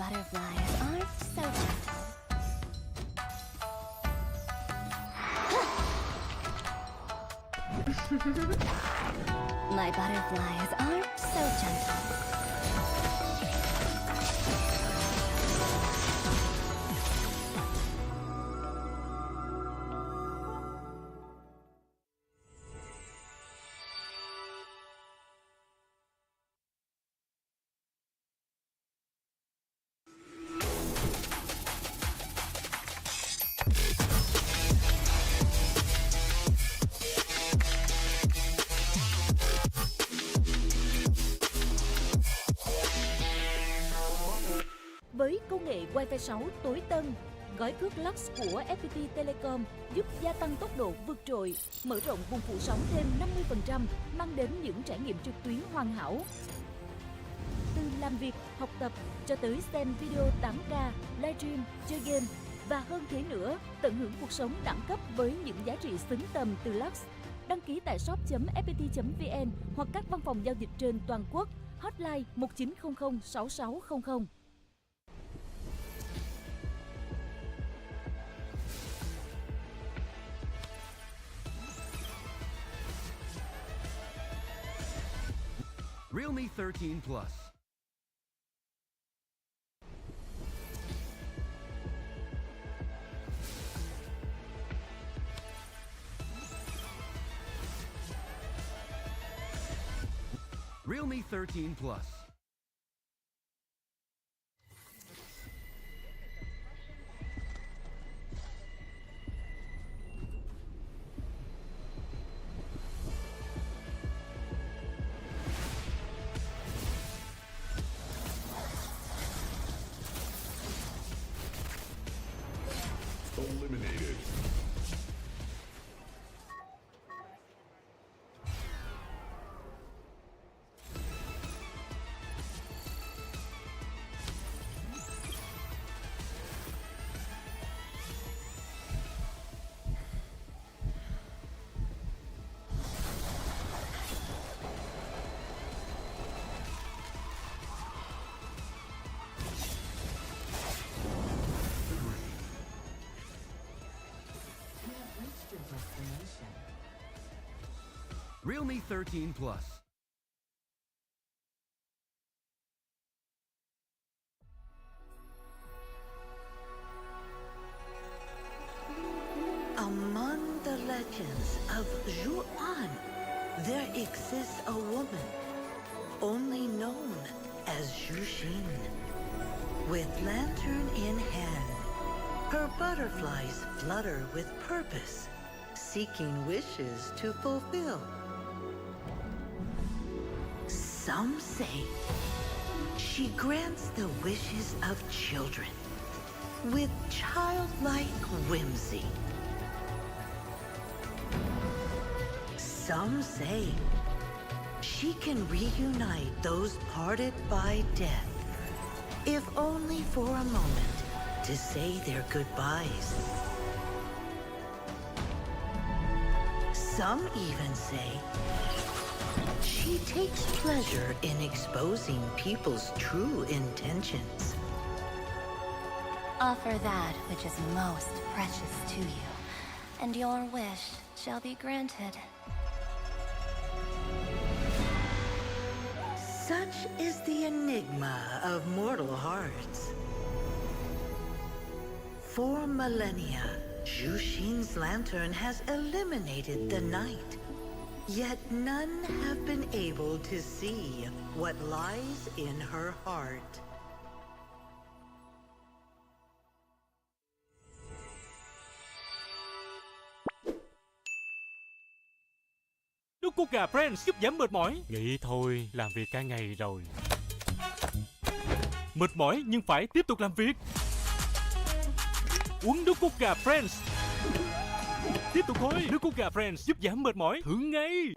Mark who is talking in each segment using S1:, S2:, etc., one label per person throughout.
S1: butterflies aren't so gentle. My butterflies aren't so gentle.
S2: Với công nghệ Wi-Fi 6 tối tân, gói cước Lux của FPT Telecom giúp gia tăng tốc độ vượt trội, mở rộng vùng phủ sóng thêm 50%, mang đến những trải nghiệm trực tuyến hoàn hảo. Từ làm việc, học tập cho tới xem video 8K, livestream, chơi game và hơn thế nữa, tận hưởng cuộc sống đẳng cấp với những giá trị xứng tầm từ Lux. Đăng ký tại shop.fpt.vn hoặc các văn phòng giao dịch trên toàn quốc. Hotline 1900 6600.
S3: Realme 13 Plus. Realme 13 Plus.
S4: Eliminated.
S3: Realme 13 Plus.
S5: Among the legends of Zhuan, there exists a woman only known as Zhuxin. With lantern in hand, her butterflies flutter with purpose, seeking wishes to fulfill. Some say she grants the wishes of children with childlike whimsy. Some say she can reunite those parted by death, if only for a moment to say their goodbyes. Some even say she takes pleasure in exposing people's true intentions.
S1: Offer that which is most precious to you, and your wish shall be granted.
S5: Such is the enigma of mortal hearts. For millennia, Zhuxin's lantern has eliminated the night. Yet none have been able to see what lies in her heart.
S6: Nước cốt gà Friends giúp giảm mệt mỏi. Nghĩ thôi, làm việc cả ngày rồi. Mệt mỏi nhưng phải tiếp tục làm việc. Uống nước cốt gà Friends. Tiếp tục thôi. Nước cốt gà Friends giúp giảm mệt mỏi. Thử ngay.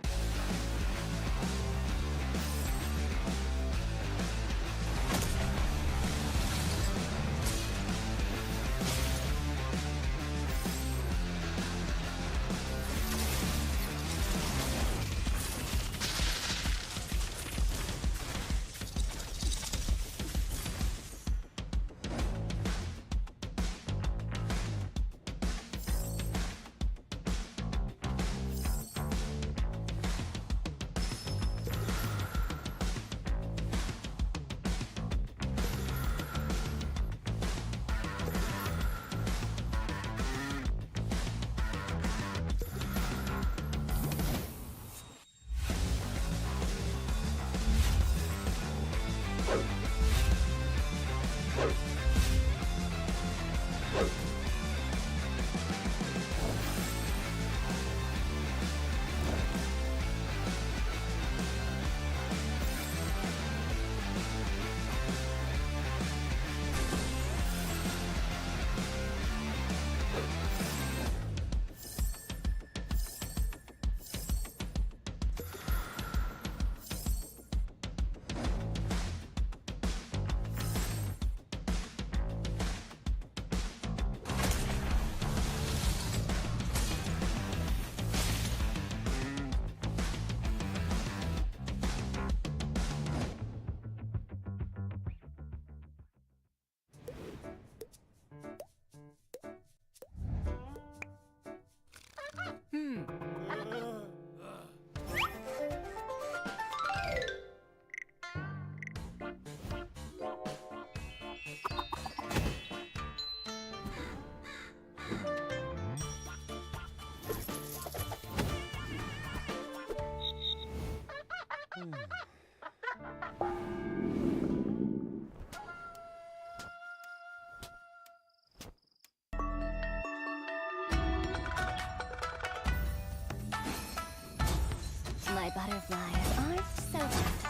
S1: butterflies are so gentle.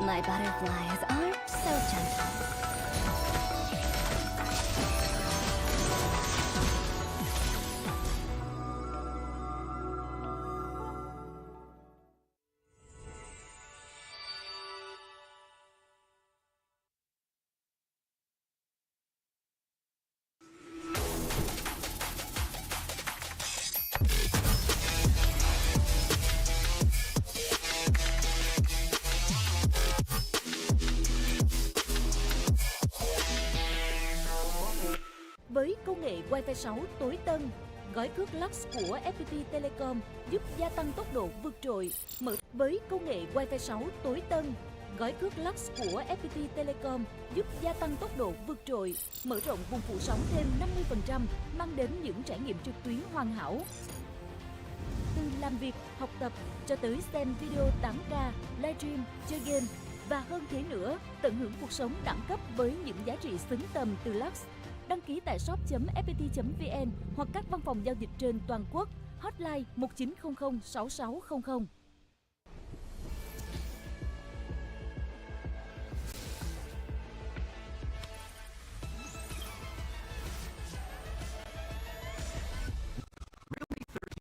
S1: My butterflies are so gentle.
S2: Với công nghệ Wi-Fi 6 tối tân, gói cước Lux của FPT Telecom giúp gia tăng tốc độ vượt trội. Với công nghệ Wi-Fi 6 tối tân, gói cước Lux của FPT Telecom giúp gia tăng tốc độ vượt trội, mở rộng vùng phủ sóng thêm 50%, mang đến những trải nghiệm trực tuyến hoàn hảo. Từ làm việc, học tập cho tới xem video 8K, livestream, chơi game và hơn thế nữa, tận hưởng cuộc sống đẳng cấp với những giá trị xứng tầm từ Lux. Đăng ký tại shop.fpt.vn hoặc các văn phòng giao dịch trên toàn quốc. Hotline 1900 6600.
S3: Realme 13 Plus.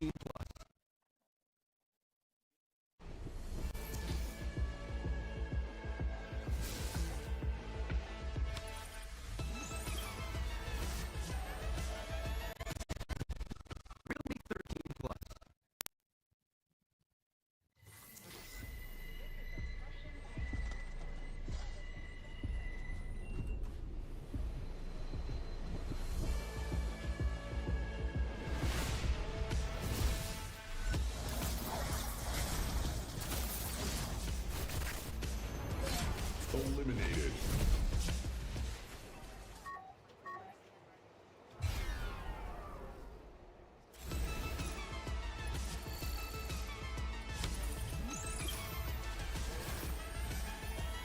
S3: Realme 13 Plus.
S4: Eliminated.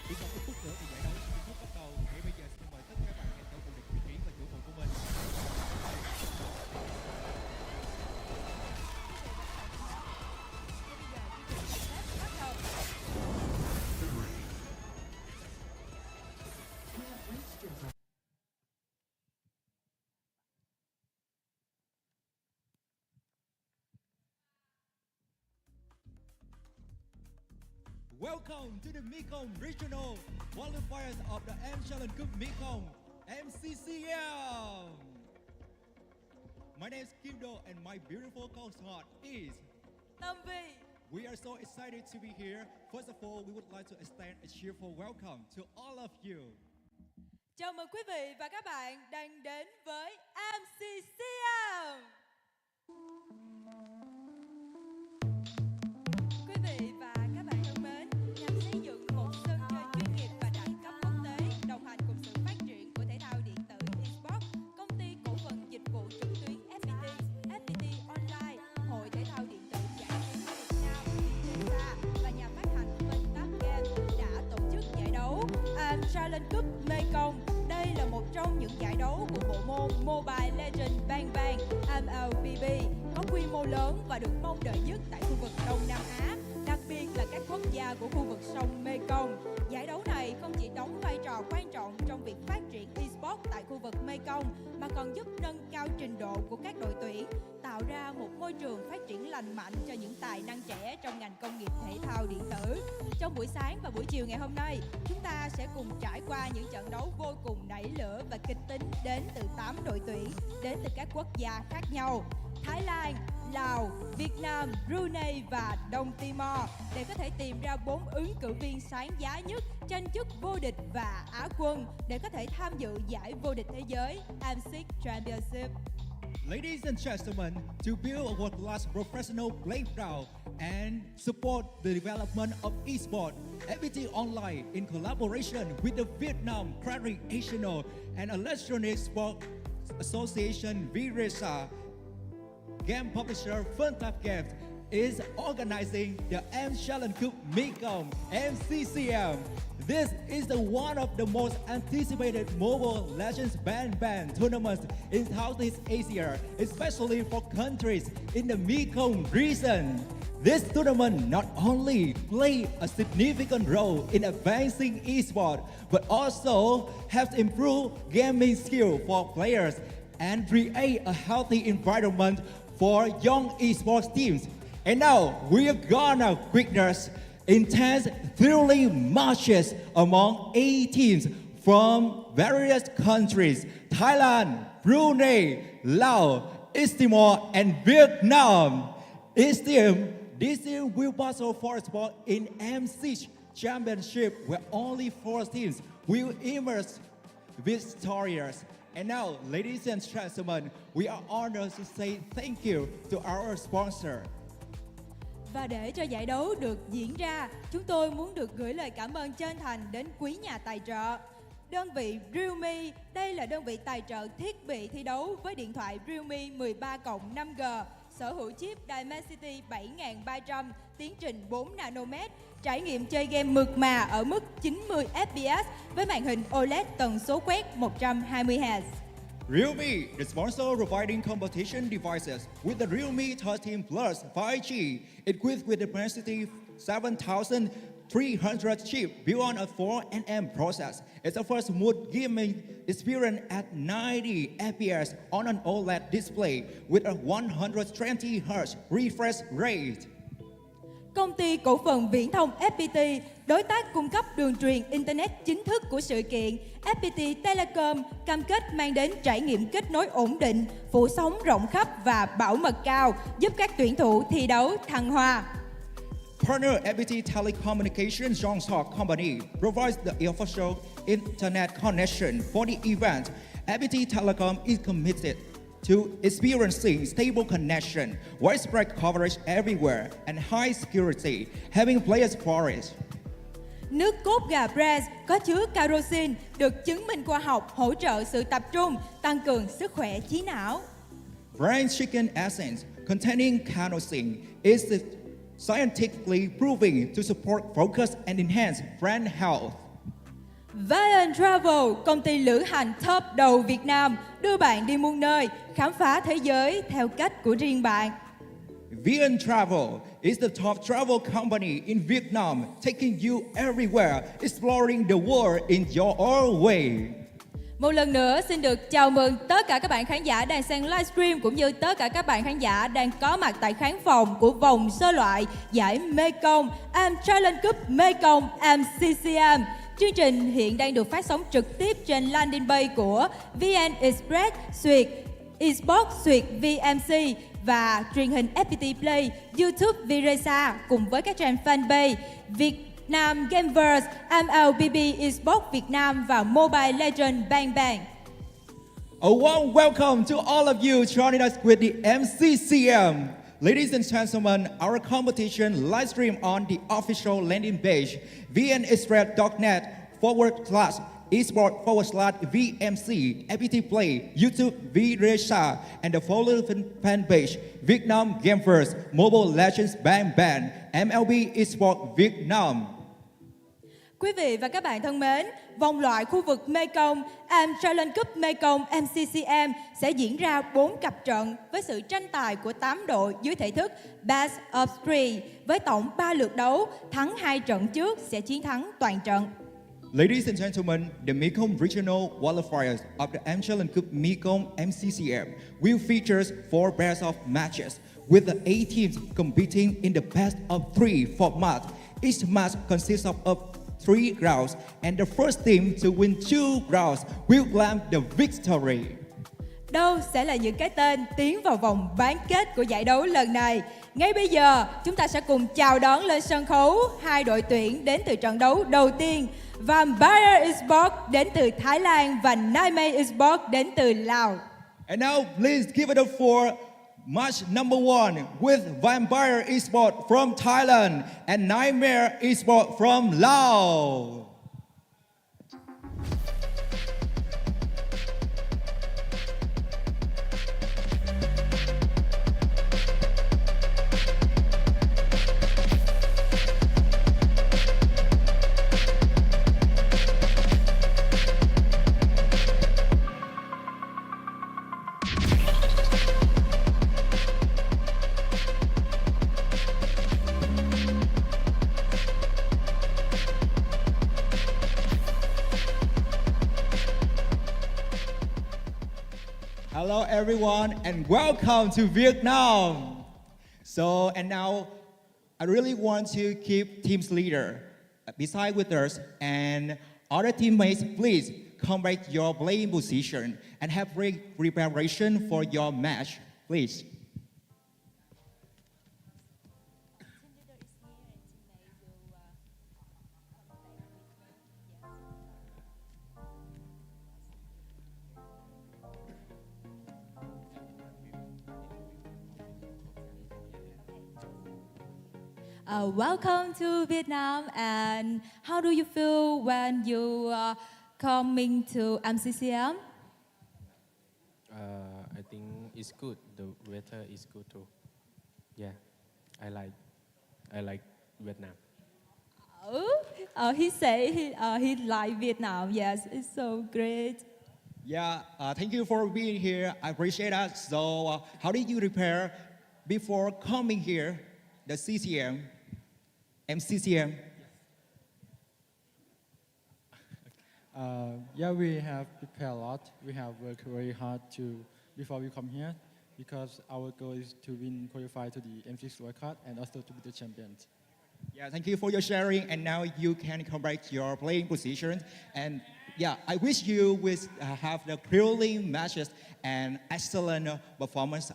S7: Chỉ còn một phút nữa thì giải đấu sẽ chính thức bắt đầu. Ngay bây giờ xin mời tất cả các bạn hãy chọn một vị trí và chỗ ngồi của mình. Welcome to the Mekong Regional Qualifiers of the M Challenge Cup Mekong MCCM. My name is Kimdo and my beautiful co-host is
S8: Tamvi.
S7: We are so excited to be here. First of all, we would like to extend a cheerful welcome to all of you.
S8: Chào mừng quý vị và các bạn đang đến với MCCM. Quý vị và các bạn thân mến, nhằm xây dựng một sân chơi chuyên nghiệp và đẳng cấp quốc tế, đồng hành cùng sự phát triển của thể thao điện tử Esports, công ty cổ phần dịch vụ trực tuyến FPT, FPT Online, Hội thể thao điện tử giải trí Việt Nam, Visa và nhà phát hành Untitled Chapter đã tổ chức giải đấu Challenge Cup Mekong. Đây là một trong những giải đấu của bộ môn Mobile Legends Bang Bang MLBB có quy mô lớn và được mong đợi nhất tại khu vực Đông Nam Á, đặc biệt là các quốc gia của khu vực sông Mekong. Giải đấu này không chỉ đóng vai trò quan trọng trong việc phát triển Esports tại khu vực Mekong mà còn giúp nâng cao trình độ của các đội tuyển, tạo ra một môi trường phát triển lành mạnh cho những tài năng trẻ trong ngành công nghiệp thể thao điện tử. Trong buổi sáng và buổi chiều ngày hôm nay, chúng ta sẽ cùng trải qua những trận đấu vô cùng nảy lửa và kịch tính đến từ 8 đội tuyển, đến từ các quốc gia khác nhau: Thái Lan, Lào, Việt Nam, Brunei và Đông Timor, để có thể tìm ra 4 ứng cử viên sáng giá nhất tranh chức vô địch và Á quân để có thể tham dự giải vô địch thế giới M6 Championship.
S7: Ladies and gentlemen, to build a world-class professional playground and support the development of esports, FPT Online, in collaboration with the Vietnam Recreational and Electronic Sport Association (VRESA), game publisher Funtap Games, is organizing the M Challenge Cup Mekong MCCM. This is one of the most anticipated Mobile Legends band tournaments in Southeast Asia, especially for countries in the Mekong region. This tournament not only plays a significant role in advancing esports, but also helps improve gaming skill for players and create a healthy environment for young esports teams. And now we're gonna witness intense, thrilling matches among 8 teams from various countries: Thailand, Brunei, Laos, East Timor, and Vietnam. This team will battle for a spot in MC Championship, where only 4 teams will emerge victorious. And now, ladies and gentlemen, we are honored to say thank you to our sponsor.
S8: Và để cho giải đấu được diễn ra, chúng tôi muốn được gửi lời cảm ơn chân thành đến quý nhà tài trợ. Đơn vị Realme, đây là đơn vị tài trợ thiết bị thi đấu với điện thoại Realme 13+ 5G, sở hữu chip Dimensity 7300, tiến trình 4 nanomet, trải nghiệm chơi game mượt mà ở mức 90 FPS với màn hình OLED tần số quét 120 Hz.
S7: Realme, the sponsor providing competition devices with the Realme 13 Plus 5G, equipped with the Dimensity 7300 chip built on a 4nm process. It's the first smooth gaming experience at 90 FPS on an OLED display with a 120 Hz refresh rate.
S8: Công ty cổ phần viễn thông FPT, đối tác cung cấp đường truyền Internet chính thức của sự kiện, FPT Telecom cam kết mang đến trải nghiệm kết nối ổn định, phủ sóng rộng khắp và bảo mật cao, giúp các tuyển thủ thi đấu thăng hoa.
S7: Partner FPT Telecommunications Joint Stock Company provides the official internet connection for the event. FPT Telecom is committed to experiencing stable connection, widespread coverage everywhere, and high security, having players flourish.
S8: Nước cốt gà Brez có chứa carosin, được chứng minh khoa học hỗ trợ sự tập trung, tăng cường sức khỏe trí não.
S7: Brain chicken essence containing carosin is scientifically proven to support focus and enhance brain health.
S8: Vian Travel, công ty lữ hành top đầu Việt Nam, đưa bạn đi muôn nơi, khám phá thế giới theo cách của riêng bạn.
S7: Vian Travel is the top travel company in Vietnam, taking you everywhere, exploring the world in your own way.
S8: Một lần nữa xin được chào mừng tất cả các bạn khán giả đang xem livestream cũng như tất cả các bạn khán giả đang có mặt tại khán phòng của vòng sơ loại giải Mekong Untitled Cup Mekong MCM. Chương trình hiện đang được phát sóng trực tiếp trên landing page của VN Express Esports VMC và truyền hình FPT Play, YouTube Viresa cùng với các trang fanpage Vietnam Gamers, MLBB Esports Việt Nam và Mobile Legends Bang Bang.
S7: A warm welcome to all of you joining us with the MCCM. Ladies and gentlemen, our competition live stream on the official landing page, vnexpress.net/esports/VMC, FPT Play, YouTube Viresa, and the following fan page, Vietnam Gamers, Mobile Legends Bang Bang, MLB Esports Việt Nam.
S8: Quý vị và các bạn thân mến, vòng loại khu vực Mekong Untitled Cup Mekong MCM sẽ diễn ra 4 cặp trận với sự tranh tài của 8 đội dưới thể thức Best of 3 với tổng 3 lượt đấu, thắng 2 trận trước sẽ chiến thắng toàn trận.
S7: Ladies and gentlemen, the Mekong Regional Qualifiers of the Untitled Cup Mekong MCCM will feature 4 pairs of matches with the 8 teams competing in the best of 3 format. Each match consists of 3 rounds, and the first team to win 2 rounds will claim the victory.
S8: Đâu sẽ là những cái tên tiến vào vòng bán kết của giải đấu lần này? Ngay bây giờ, chúng ta sẽ cùng chào đón lên sân khấu 2 đội tuyển đến từ trận đấu đầu tiên. Vampire Esports đến từ Thái Lan và Niightmare Esports đến từ Lào.
S7: And now, please give it up for match number 1 with Vampire Esports from Thailand and Niightmare Esports from Laos. Hello, everyone, and welcome to Vietnam. So, and now, I really want to keep team's leader beside with us, and other teammates, please come back to your playing position and have preparation for your match, please.
S8: Welcome to Vietnam, and how do you feel when you are coming to MCCM?
S4: I think it's good. The weather is good too. Yeah, I like Vietnam.
S8: He say he like Vietnam. Yes, it's so great.
S7: Yeah, thank you for being here. I appreciate that. So, how did you prepare before coming here, the CCM, MCCM?
S9: Yeah, we have prepared a lot. We have worked very hard before we come here because our goal is to win, qualify to the M6 World Cup and also to be the champions.
S7: Yeah, thank you for your sharing. And now you can come back to your playing position. And yeah, I wish you will have the thrilling matches and excellent performance.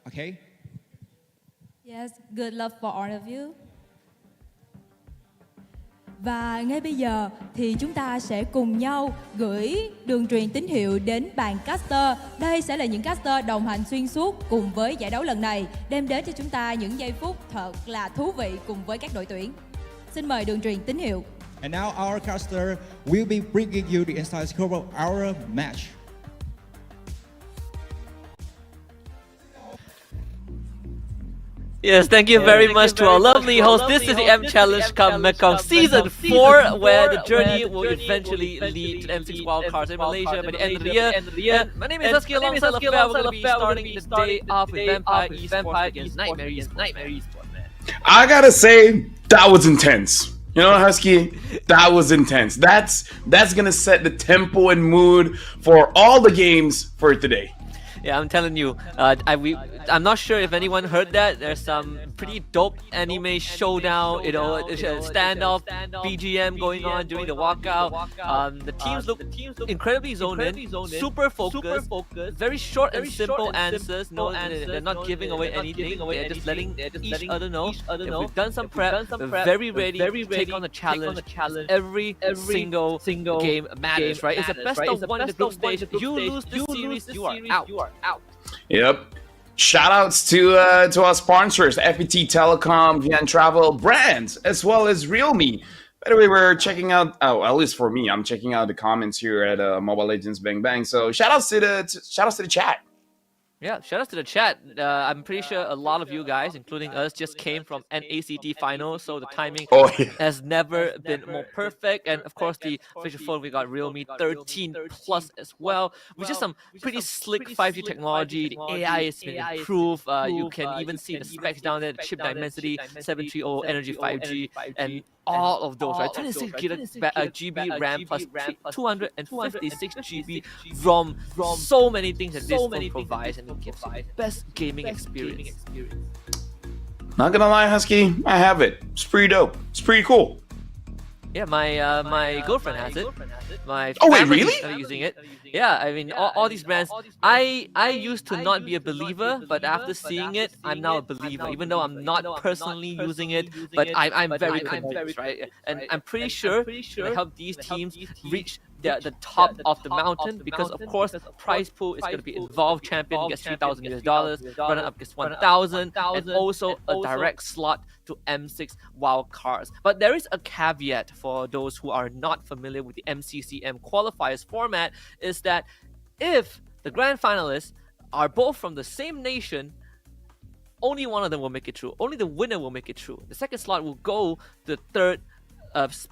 S7: Okay.
S8: Yes, good luck for all of you. Và ngay bây giờ thì chúng ta sẽ cùng nhau gửi đường truyền tín hiệu đến bàn caster. Đây sẽ là những caster đồng hành xuyên suốt cùng với giải đấu lần này, đem đến cho chúng ta những giây phút thật là thú vị cùng với các đội tuyển. Xin mời đường truyền tín hiệu.
S7: And now our caster will be bringing you the inside scope of our match.
S10: Yes, thank you very much to our lovely host. This is the M Challenge Cup Mekong Season 4, where the journey will eventually lead to the M6 wildcards in Malaysia by the end of the year. And my name is Husky alongside Lafayette. We're going to be starting the day off with Vampire Esports against Nightmare Esports, man.
S11: I gotta say, that was intense. You know, Husky, that was intense. That's gonna set the tempo and mood for all the games for today.
S10: Yeah, I'm telling you, I'm not sure if anyone heard that. There's some pretty dope anime showdown, standoff BGM going on during the walkout. The teams look incredibly zoned in, super focused, very short and simple answers. No, they're not giving away anything. They're just letting each other know if we've done some prep. We're very ready to take on the challenge. Every single game matters, right? It's the best of one in the group stage. You lose this series, you are out.
S11: Yep. Shout outs to our sponsors, FPT Telecom, Vian Travel, Brands, as well as Realme. By the way, we're checking out, at least for me, I'm checking out the comments here at Mobile Legends Bang Bang. So shout outs to the chat.
S10: Yeah, shout out to the chat. I'm pretty sure a lot of you guys, including us, just came from NACT finals, so the timing has never been more perfect. And of course, the official phone, we got Realme 13 Plus as well, which is some pretty slick 5G technology. The AI has been improved. You can even see the specs down there, the chip Dimensity 730 Energy 5G, and all of those, right? 26 GB RAM plus 256 GB ROM. So many things that this phone provides, and it gives you the best gaming experience.
S11: Not gonna lie, Husky, I have it. It's pretty dope. It's pretty cool.
S10: Yeah, my girlfriend has it. My
S11: really?
S10: is using it. Yeah, I mean, all these brands. I used to not be a believer, but after seeing it, I'm now a believer. Even though I'm not personally using it, but I'm very convinced, right? And I'm pretty sure it'll help these teams reach the top of the mountain, because of course prize pool is going to be involved. Champion gets $3,000, runner up gets 1,000, and also a direct slot to M6 wildcards. But there is a caveat for those who are not familiar with the MCCM qualifiers format, is that if the grand finalists are both from the same nation, only one of them will make it through. Only the winner will make it through. The second slot will go to the third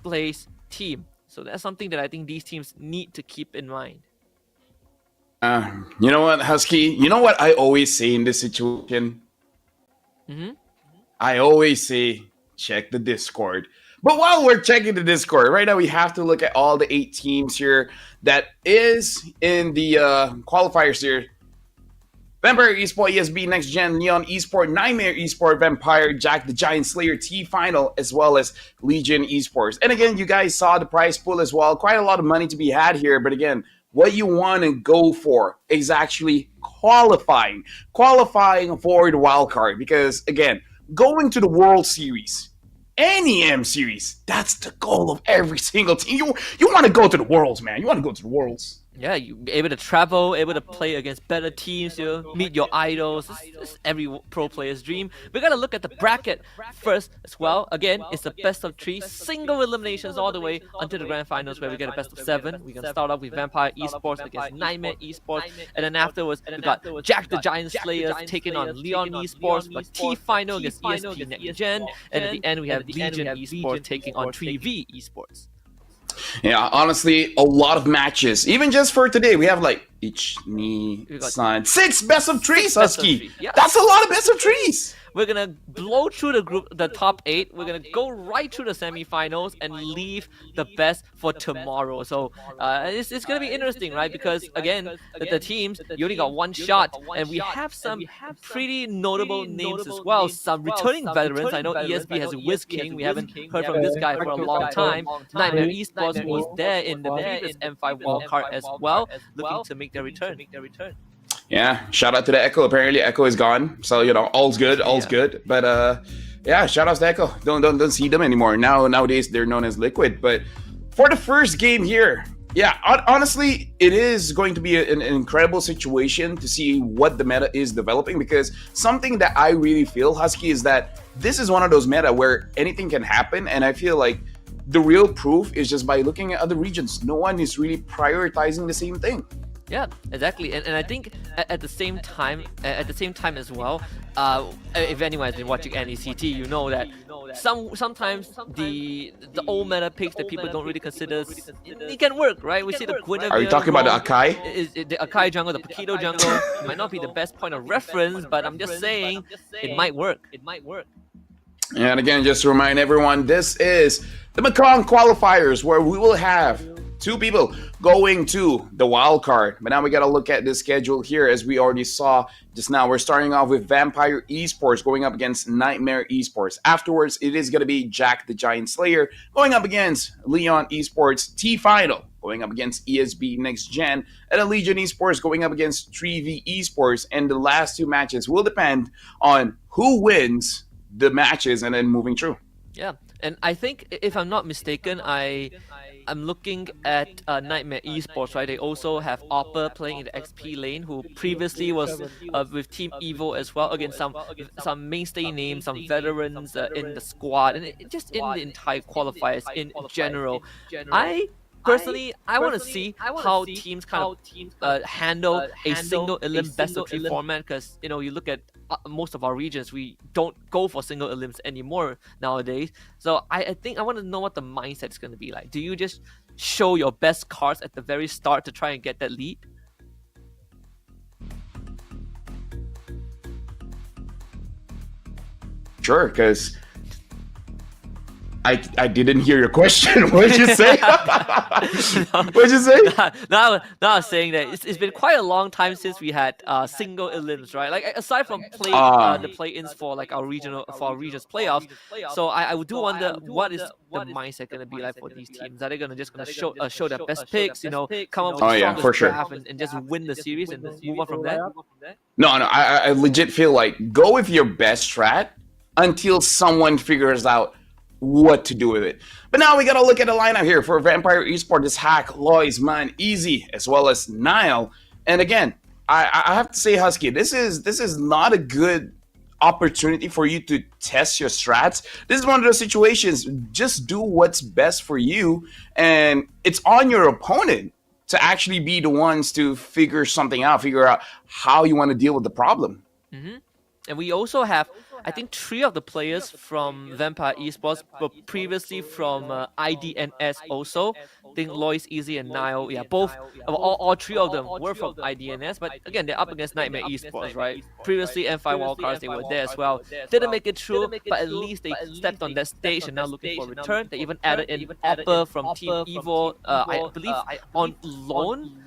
S10: place team. So that's something that I think these teams need to keep in mind.
S11: You know what, Husky? You know what I always say in this situation? I always say, check the Discord. But while we're checking the Discord, right now we have to look at all the 8 teams here that is in the qualifiers here. Vampire Esport, ESB Next Gen, Leon Esport, Nightmare Esport, Vampire, Jack the Giant Slayer T Final, as well as Legion Esports. And again, you guys saw the prize pool as well. Quite a lot of money to be had here, but again, what you want to go for is actually qualifying for the wild card. Because again, going to the World Series, any M Series, that's the goal of every single team. You want to go to the Worlds, man. You want to go to the Worlds.
S10: Yeah, you able to travel, able to play against better teams, meet your idols. It's every pro player's dream. We gotta look at the bracket first as well. Again, it's a best of 3, single eliminations all the way until the grand finals, where we get a best of 7. We're gonna start off with Vampire Esports against Nightmare Esports, and then afterwards we got Jack the Giant Slayers taking on Leon Esports, but T final against ESP Next Gen, and at the end we have Legion Esports taking on 3V Esports.
S11: Yeah, honestly, a lot of matches. Even just for today, we have like each knee, sign, 6 best of 3s, Husky. That's a lot of best of 3s.
S10: We're gonna blow through the top 8. We're gonna go right through the semifinals and leave the best for tomorrow. So it's gonna be interesting, right? Because again, the teams, you only got one shot, and we have some pretty notable names as well. Some returning veterans. I know ESB has a Wiz King. We haven't heard from this guy for a long time. Nightmare Esports was there in the previous M5 wildcard as well, looking to make their return.
S11: Yeah, shout out to the Echo. Apparently, Echo is gone, so all's good, good. But yeah, shout outs to Echo. Don't see them anymore. Nowadays they're known as Liquid. But for the first game here, yeah, honestly, it is going to be an incredible situation to see what the meta is developing, because something that I really feel, Husky, is that this is one of those meta where anything can happen, and I feel like the real proof is just by looking at other regions. No one is really prioritizing the same thing.
S10: Yeah, exactly, and I think at the same time as well, if anyone has been watching NECT, you know that sometimes the old meta picks that people don't really consider, it can work, right? We see the Guinevere.
S11: Are you talking about the Akai?
S10: The Akai jungle, the Paquito jungle. It might not be the best point of reference, but I'm just saying it might work.
S11: And again, just to remind everyone, this is the Mekong qualifiers, where we will have 2 people going to the wild card. But now we got to look at the schedule here. As we already saw just now, we're starting off with Vampire Esports going up against Nightmare Esports. Afterwards, it is going to be Jack the Giant Slayer going up against Leon Esports T Final, going up against ESB Next Gen, and then Legion Esports going up against 3V Esports. And the last 2 matches will depend on who wins the matches and then moving through.
S10: Yeah, and I think, if I'm not mistaken, I'm looking at Nightmare Esports, right? They also have Opper playing in the XP lane, who previously was with Team Evo as well, against some mainstay names, some veterans in the squad, and just in the entire qualifiers in general. Personally, I want to see how teams kind of handle a single elim best of 3 format, because you look at most of our regions, we don't go for single elims anymore nowadays. So I think I want to know what the mindset is going to be like. Do you just show your best cards at the very start to try and get that lead?
S11: Sure, because I didn't hear your question. What did you say? What did you say?
S10: Now I was saying that it's been quite a long time since we had single elims, right? Like, aside from the play-ins for like our region's playoffs. So I do wonder, what is the mindset going to be like for these teams? Are they gonna show their best picks? Come up with the strongest draft and just win the series and move on from there?
S11: No, I legit feel like go with your best strat until someone figures out what to do with it. But now we gotta look at the lineup here for Vampire Esports. It's Hack, Lois, Man, Easy, as well as Nile. And again, I have to say, Husky, this is not a good opportunity for you to test your strats. This is one of those situations. Just do what's best for you, and it's on your opponent to actually be the ones to figure out how you want to deal with the problem.
S10: And we also have I think 3 of the players from Vampire Esports were previously from IDNS also. I think Lois, Easy, and Nile, yeah, both, all 3 of them were from IDNS, but again, they're up against Nightmare Esports, right? Previously, M5 Wildcards, they were there as well. Didn't make it through, but at least they stepped on that stage and now looking for a return. They even added in Opper from Team Evo, I believe on loan.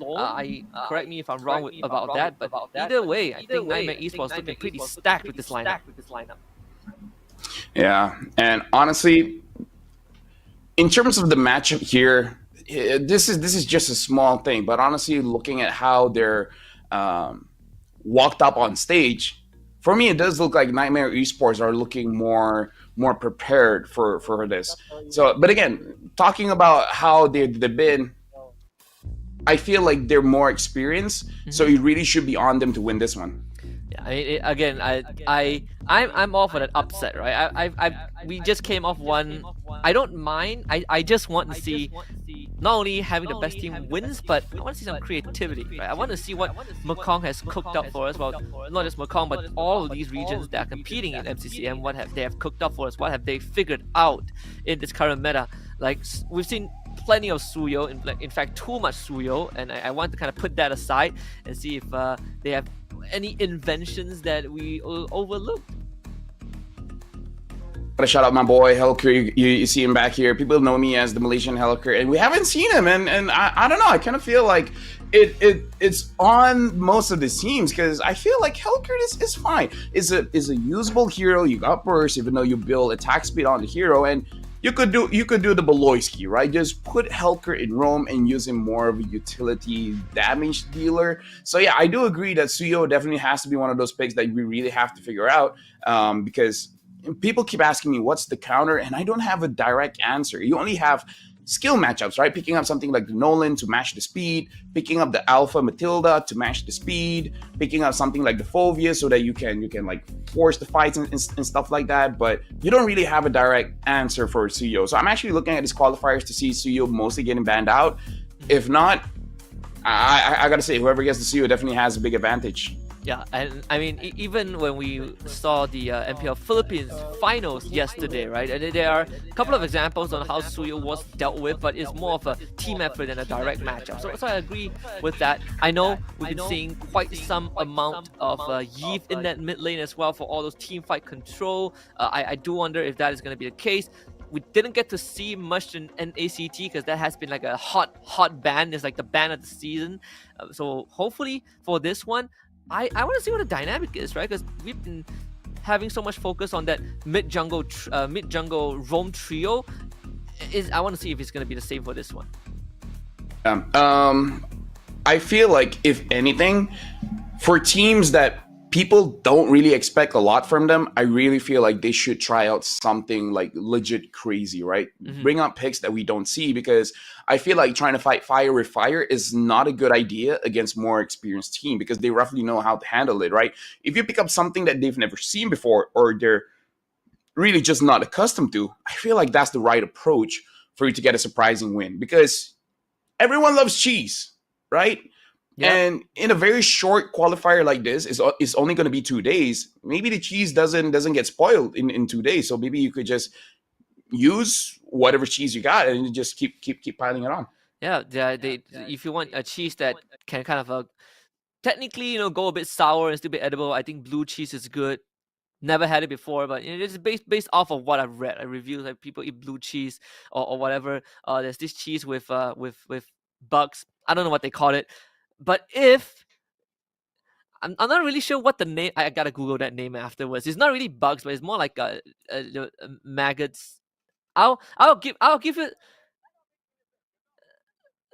S10: Correct me if I'm wrong about that, but either way, I think Nightmare Esports looking pretty stacked with this lineup.
S11: Yeah, and honestly, in terms of the matchup here, this is just a small thing. But honestly, looking at how they're walked up on stage, for me, it does look like Nightmare Esports are looking more prepared for this. So, but again, talking about how they've been, I feel like they're more experienced, so it really should be on them to win this one.
S10: Yeah, I mean, again, I'm all for that upset, right? We just came off one. I don't mind. I just want to see not only having the best team wins, but I want to see some creativity, right? I want to see what Mekong has cooked up for us. Well, not just Mekong, but all of these regions that are competing in MCCM. What have they cooked up for us? What have they figured out in this current meta? Like, we've seen plenty of Suyo, in fact too much Suyo, and I want to kind of put that aside and see if they have any inventions that we overlooked.
S11: Gotta shout out my boy Helker. You see him back here. People know me as the Malaysian Helker, and we haven't seen him. And I don't know. I kind of feel like it's on most of the teams, because I feel like Helker is fine. Is a usable hero. You got burst, even though you build attack speed on the hero, and you could do the Beloyski, right? Just put Helker in Rome and use him more of a utility damage dealer. So yeah, I do agree that Suyo definitely has to be one of those picks that we really have to figure out, because people keep asking me what's the counter, and I don't have a direct answer. You only have skill matchups, right? Picking up something like the Nolan to match the speed, picking up the Alpha Matilda to match the speed, picking up something like the Fovea so that you can like force the fights and stuff like that. But you don't really have a direct answer for Suyo. So I'm actually looking at these qualifiers to see Suyo mostly getting banned out. If not, I gotta say, whoever gets the Suyo definitely has a big advantage.
S10: Yeah, and I mean, even when we saw the MPL Philippines finals yesterday, right? And there are a couple of examples on how Suyo was dealt with, but it's more of a team effort than a direct matchup. So I agree with that. I know we've been seeing quite some amount of Yeeth in that mid lane as well for all those team fight control. I do wonder if that is going to be the case. We didn't get to see much in NACT because that has been like a hot ban. It's like the ban of the season. So hopefully for this one, I want to see what the dynamic is, right? Because we've been having so much focus on that mid jungle roam trio. I want to see if it's going to be the same for this one.
S11: I feel like, if anything, for teams that people don't really expect a lot from them, I really feel like they should try out something like legit crazy, right? Mm-hmm. Bring up picks that we don't see, because I feel like trying to fight fire with fire is not a good idea against more experienced team, because they roughly know how to handle it, right? If you pick up something that they've never seen before, or they're really just not accustomed to, I feel like that's the right approach for you to get a surprising win, because everyone loves cheese, right? Yeah. And in a very short qualifier like this, it's only going to be 2 days. Maybe the cheese doesn't get spoiled in 2 days. So maybe you could just use whatever cheese you got and just keep piling it on.
S10: Yeah, if you want a cheese that can kind of technically, go a bit sour and still be edible, I think blue cheese is good. Never had it before, but it's based off of what I've read. I reviews like people eat blue cheese or whatever. There's this cheese with bugs. I don't know what they call it. But if I'm not really sure what the name, I gotta Google that name afterwards. It's not really bugs, but it's more like maggots. I'll give it.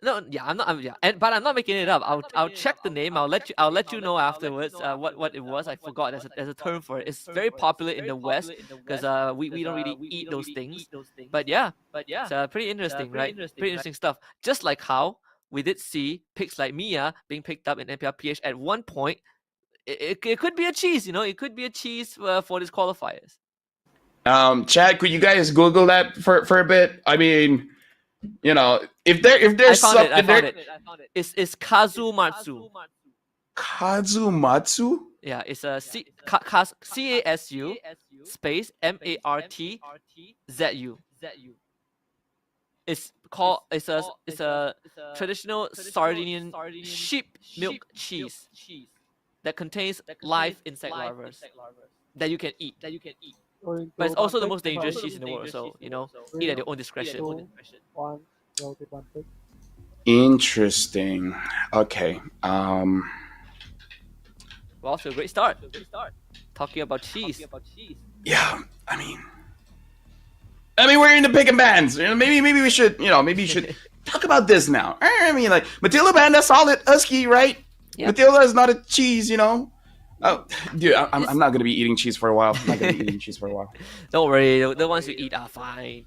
S10: No, yeah, I'm not. Yeah, but I'm not making it up. I'll check the name. I'll let you know afterwards. What it was. I forgot. There's a term for it. It's very popular in the West because we don't really eat those things. But yeah, it's pretty interesting, right? Pretty interesting stuff. Just like how we did see picks like Mia being picked up in MPLPH at one point. It could be a cheese, It could be a cheese for these qualifiers.
S11: Chad, could you guys Google that for a bit? I mean, if there's something,
S10: I found it. It's Kazumatsu.
S11: Kazumatsu?
S10: Yeah, it's a CASU space MARTZU. It's called it's a traditional Sardinian sheep milk cheese that contains live insect larvae that you can eat. But it's also the most dangerous cheese in the world, so eat at your own discretion.
S11: Interesting. Okay.
S10: Well, so a great start. Talking about cheese.
S11: Yeah, I mean, we're in the pick and bands. Maybe we should, maybe you should talk about this now. I mean, like Matilda Band, that's solid husky, right? Yeah. Matilda is not a cheese, Oh, dude, I'm not gonna be eating cheese for a while.
S10: Don't worry, the ones you eat are fine.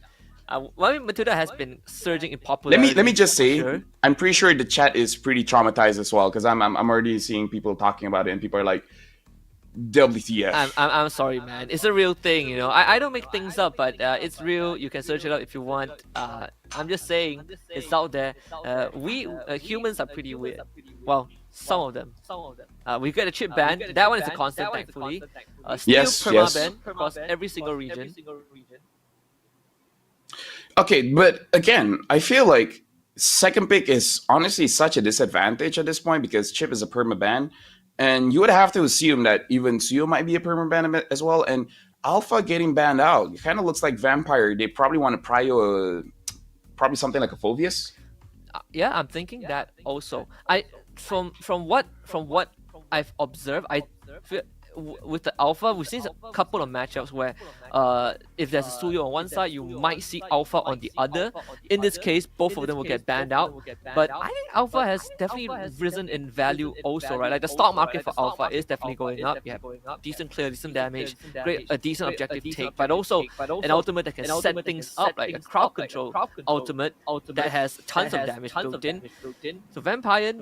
S10: Matilda has been surging in popularity.
S11: Let me just say, I'm pretty sure the chat is pretty traumatized as well because I'm already seeing people talking about it and people are like, WTF.
S10: I'm sorry, man. It's a real thing, I don't make things up, but it's real. You can search it up if you want. I'm just saying, it's out there. We humans are pretty weird. Well, some of them. We get a chip ban. That one is a constant, thankfully. Still perma-ban across every single region.
S11: Okay, but again, I feel like second pick is honestly such a disadvantage at this point because chip is a perma-ban. And you would have to assume that even Suyo might be a permanent ban as well. And Alpha getting banned out, it kind of looks like Vampire. They probably want to prio probably something like a Phoveus.
S10: Yeah, I'm thinking that also. From what I've observed, I feel with the Alpha, we've seen a couple of matchups where if there's a Suyo on one side, you might see Alpha on the other. In this case, both of them will get banned out. But I think Alpha has definitely risen in value also, right? Like the stock market for Alpha is definitely going up. You have decent clear, decent damage, a decent objective take, but also an ultimate that can set things up, like a crowd control ultimate that has tons of damage built in. So Vampire,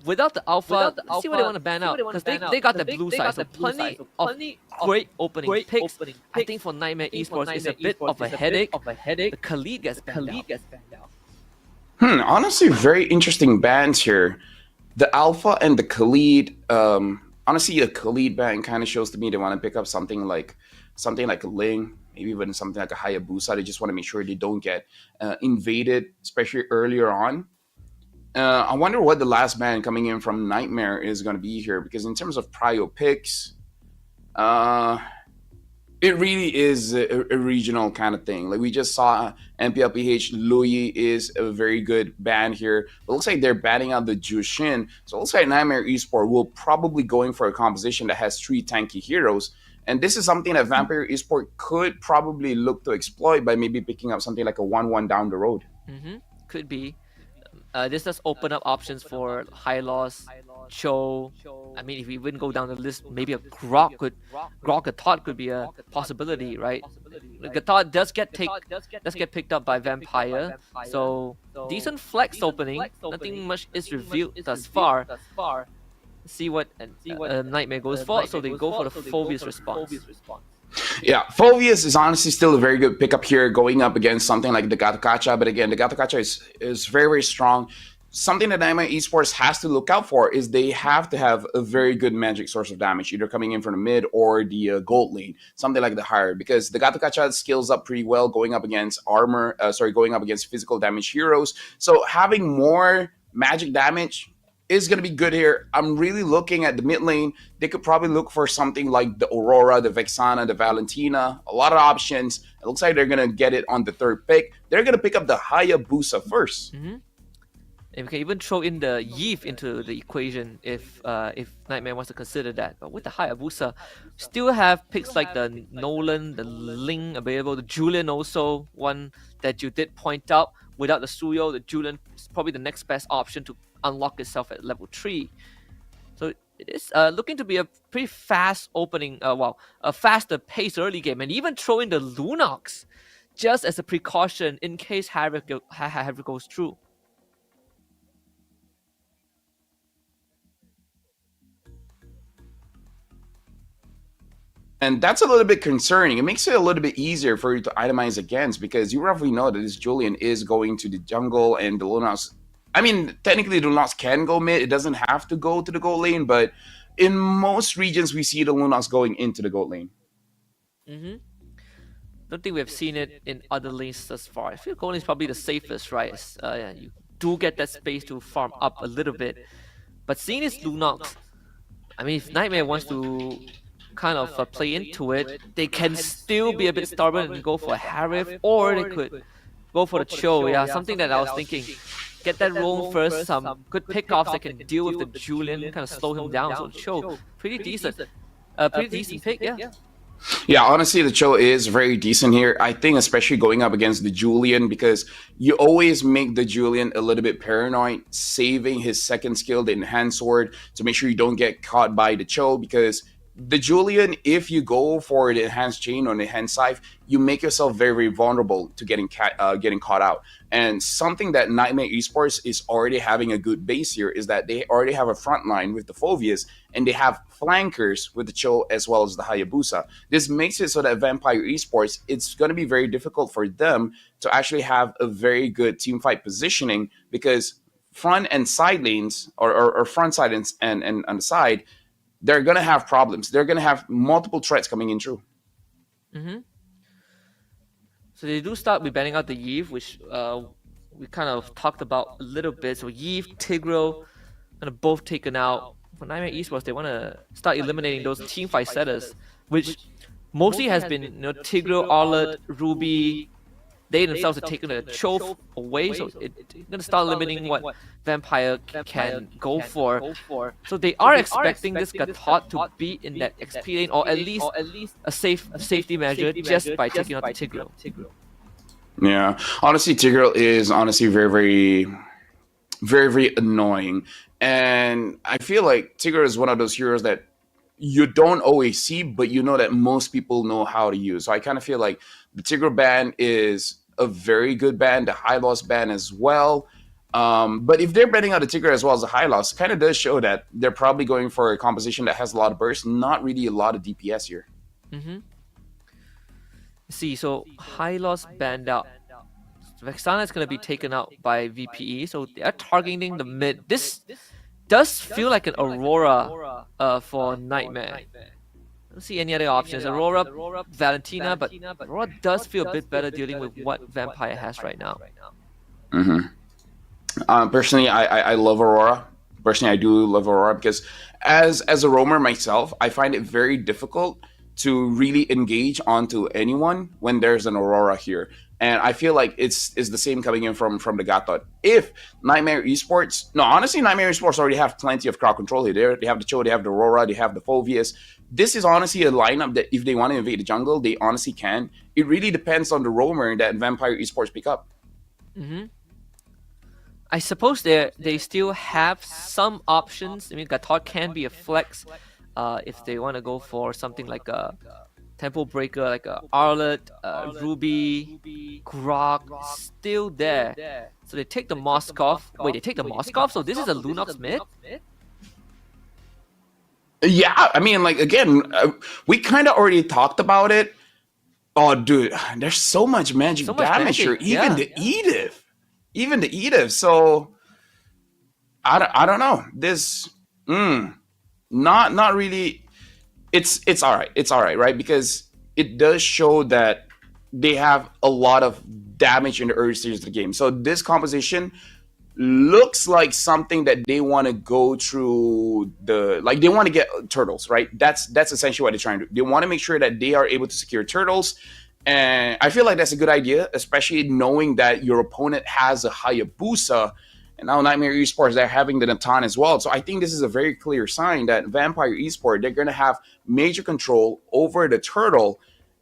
S10: without the Alpha, let's see what they want to ban out, because they got the blue side. So plenty of great opening picks. I think for Niightmare Esports, it's a bit of a headache. The Khalid gets banned out.
S11: Honestly, very interesting bans here. The Alpha and the Khalid. Honestly, the Khalid ban kind of shows to me they want to pick up something like a Ling, maybe even something like a Hayabusa. They just want to make sure they don't get invaded, especially earlier on. I wonder what the last ban coming in from Niightmare is going to be here, because in terms of prio picks, it really is a regional kind of thing. Like we just saw MPLPH, Louis is a very good ban here. But it looks like they're banning out the Jushin. So it looks like Niightmare Esport will probably going for a composition that has 3 tanky heroes. And this is something that Vampire Esport could probably look to exploit by maybe picking up something like a 1-1 down the road.
S10: Could be. This does open up options for Hylos, Cho. I mean, if we even go down the list, maybe a Grok Gatot could be a possibility, right? Gatot does get picked up by Vampire, so decent flex opening. Nothing much is revealed thus far. See what Niightmare goes for. So they go for the Phoveus response.
S11: Yeah, Phoveus is honestly still a very good pickup here going up against something like the Gatokacha. But again, the Gatokacha is very, very strong. Something that Niightmare Esports has to look out for is they have to have a very good magic source of damage, either coming in from the mid or the gold lane, something like the higher, because the Gatokacha scales up pretty well going up against going up against physical damage heroes. So having more magic damage is going to be good here. I'm really looking at the mid lane. They could probably look for something like the Aurora, the Vexana, the Valentina. A lot of options. It looks like they're going to get it on the third pick. They're going to pick up the Hayabusa first.
S10: And we can even throw in the Yves into the equation if Niightmare wants to consider that. But with the Hayabusa, still have picks like the Nolan, the Ling available, the Julian also, one that you did point out. Without the Suyo, the Julian is probably the next best option to unlock itself at level 3. So it is looking to be a pretty fast opening, a faster pace early game, and even throw in the Lunox just as a precaution in case Havoc goes through.
S11: And that's a little bit concerning. It makes it a little bit easier for you to itemize against, because you roughly know that this Julian is going to the jungle and the Lunox. I mean, technically the Lunox can go mid. It doesn't have to go to the gold lane, but in most regions we see the Lunox going into the gold lane.
S10: Don't think we have seen it in other lanes thus far. I feel gold lane is probably the safest, right? Yeah, you do get that space to farm up a little bit. But seeing this Lunox, I mean, if Niightmare wants to kind of play into it, they can still be a bit stubborn and go for a Harif, or they could go for the Cho. Yeah, something that I was thinking. Get that roam first, some good pickoffs that can deal with the Julian, kind of slow him down. So Cho, pretty decent. Pretty decent pick, yeah.
S11: Yeah, honestly, the Cho is very decent here. I think especially going up against the Julian, because you always make the Julian a little bit paranoid, saving his second skill, the enhanced sword, to make sure you don't get caught by the Cho, because the Julian, if you go for the enhanced chain or the enhanced scythe, you make yourself very, very vulnerable to getting caught out. And something that Niightmare Esports is already having a good base here is that they already have a front line with the Phoveus, and they have flankers with the Cho as well as the Hayabusa. This makes it so that Vampire Esports, it's going to be very difficult for them to actually have a very good teamfight positioning, because front and side lanes, or front side and on the side, they're going to have problems. They're going to have multiple threats coming in through.
S10: So they do start with banning out the Yves, which we kind of talked about a little bit. So Yves, Tigreal, kind of both taken out. For Niightmare Esports, they want to start eliminating those teamfight setters, which mostly has been Tigreal, Arlet, Ruby. They themselves have taken the Cho away, so it's going to start limiting what Vampire can go for. So they are expecting this Gatot to be in that XP lane, or at least a safety measure just by taking out the Tigreal.
S11: Yeah, honestly, Tigreal is honestly very, very, very, very annoying. And I feel like Tigreal is one of those heroes that you don't always see, but you know that most people know how to use. So I kind of feel like the Tigreal ban is a very good ban, the high loss ban as well. But if they're banning out the Tigreal as well as the high loss, kind of does show that they're probably going for a composition that has a lot of burst, not really a lot of DPS here.
S10: See, so high loss banned out. Vexana is going to be taken out by VPE, so they are targeting the mid. This does feel like an Aurora for Niightmare. I don't see any other options. Aurora, Valentina, but Aurora does feel a bit better dealing with what Vampire has right now.
S11: Personally, I love Aurora. Personally, I do love Aurora because as a roamer myself, I find it very difficult to really engage onto anyone when there's an Aurora here. And I feel like it's the same coming in from the Gatot. If Niightmare Esports, no, honestly, Niightmare Esports already have plenty of crowd control here. They have the Cho, they have the Aurora, they have the Phoveus. This is honestly a lineup that if they want to invade the jungle, they honestly can. It really depends on the roamer that Vampire Esports pick up.
S10: I suppose they still have some options. I mean, Gatot can be a flex if they want to go for something like a Tempo Breaker, like a Arlet, Ruby, Grok, still there. So they take the Moskov. Wait, they take the Moskov? So this is a Lunox mid?
S11: Yeah, I mean, like, again, we kind of already talked about it. Oh, dude, there's so much magic damage here. Even the Edith. Even the Edith. So, I don't know. This, not really. It's all right. It's all right, right? Because it does show that they have a lot of damage in the early stages of the game. So this composition looks like something that they want to go through they want to get turtles, right? That's essentially what they're trying to do. They want to make sure that they are able to secure turtles. And I feel like that's a good idea, especially knowing that your opponent has a Hayabusa. And now Niightmare Esports, they're having the Natan as well. So I think this is a very clear sign that Vampire Esports, they're going to have major control over the turtle.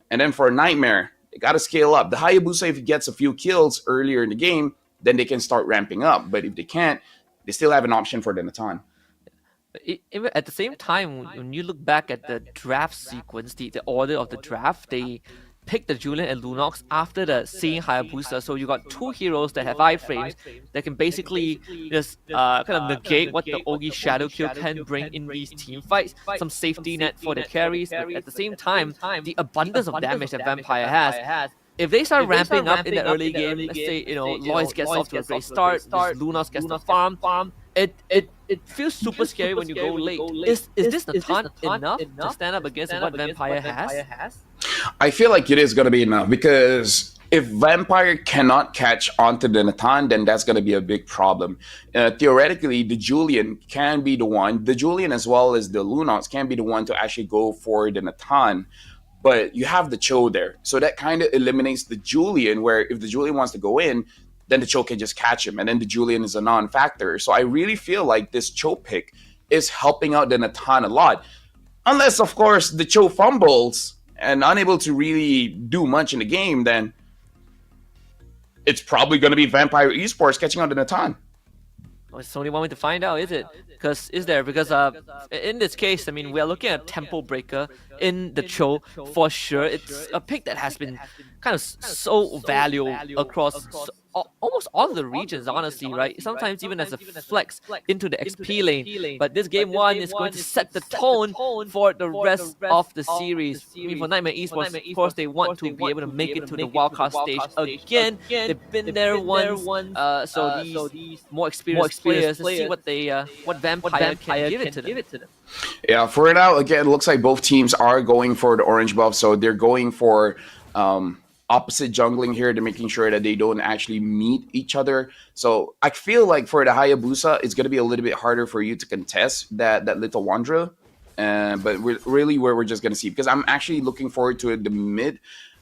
S11: And then for Niightmare, they got to scale up. The Hayabusa, if it gets a few kills earlier in the game, then they can start ramping up. But if they can't, they still have an option for the Natan.
S10: At the same time, when you look back at the draft sequence, the order of the draft, they pick the Julian and Lunox after the seeing Hayabusa. So you got two heroes that have iframes that can basically just kind of negate what the Ogi Shadow Kill can bring in these team fights. Some safety net for the carries, but at the same time, the abundance of damage that Vampire has. If they start ramping up in the early game, let's say, Lois gets off to a great start, Lunox gets the farm, it feels super scary when you go late. Is this the taunt enough to stand up against what Vampire has?
S11: I feel like it is going to be enough because if Vampire cannot catch onto the Natan, then that's going to be a big problem. Theoretically, the Julian can be the one, the Julian as well as the Lunox can be the one to actually go for the Natan. But you have the Cho there. So that kind of eliminates the Julian, where if the Julian wants to go in, then the Cho can just catch him. And then the Julian is a non-factor. So I really feel like this Cho pick is helping out the Natan a lot. Unless, of course, the Cho fumbles and unable to really do much in the game, then it's probably going to be Vampire Esports catching on the Natan.
S10: Oh, it's only one way to find out, is it? Because in this case, I mean, we are looking at Tempo Breaker in the Cho for sure. It's a pick that has been kind of so valuable across almost all of the regions, honestly, right? Sometimes even as a flex into the XP lane. But this game 1 is going to set the tone for the rest of the series. I mean, for Niightmare Esports, of course, they want to be able to make it to the wildcard stage again. They've been there once, so these more experienced players, let's see what Vampire can give it to them.
S11: Yeah, for now, again, it looks like both teams are going for the orange buff, so they're going for opposite jungling here. They're making sure that they don't actually meet each other. So I feel like for the Hayabusa, it's going to be a little bit harder for you to contest that little Wanderer. But we're just going to see, because I'm actually looking forward to the mid.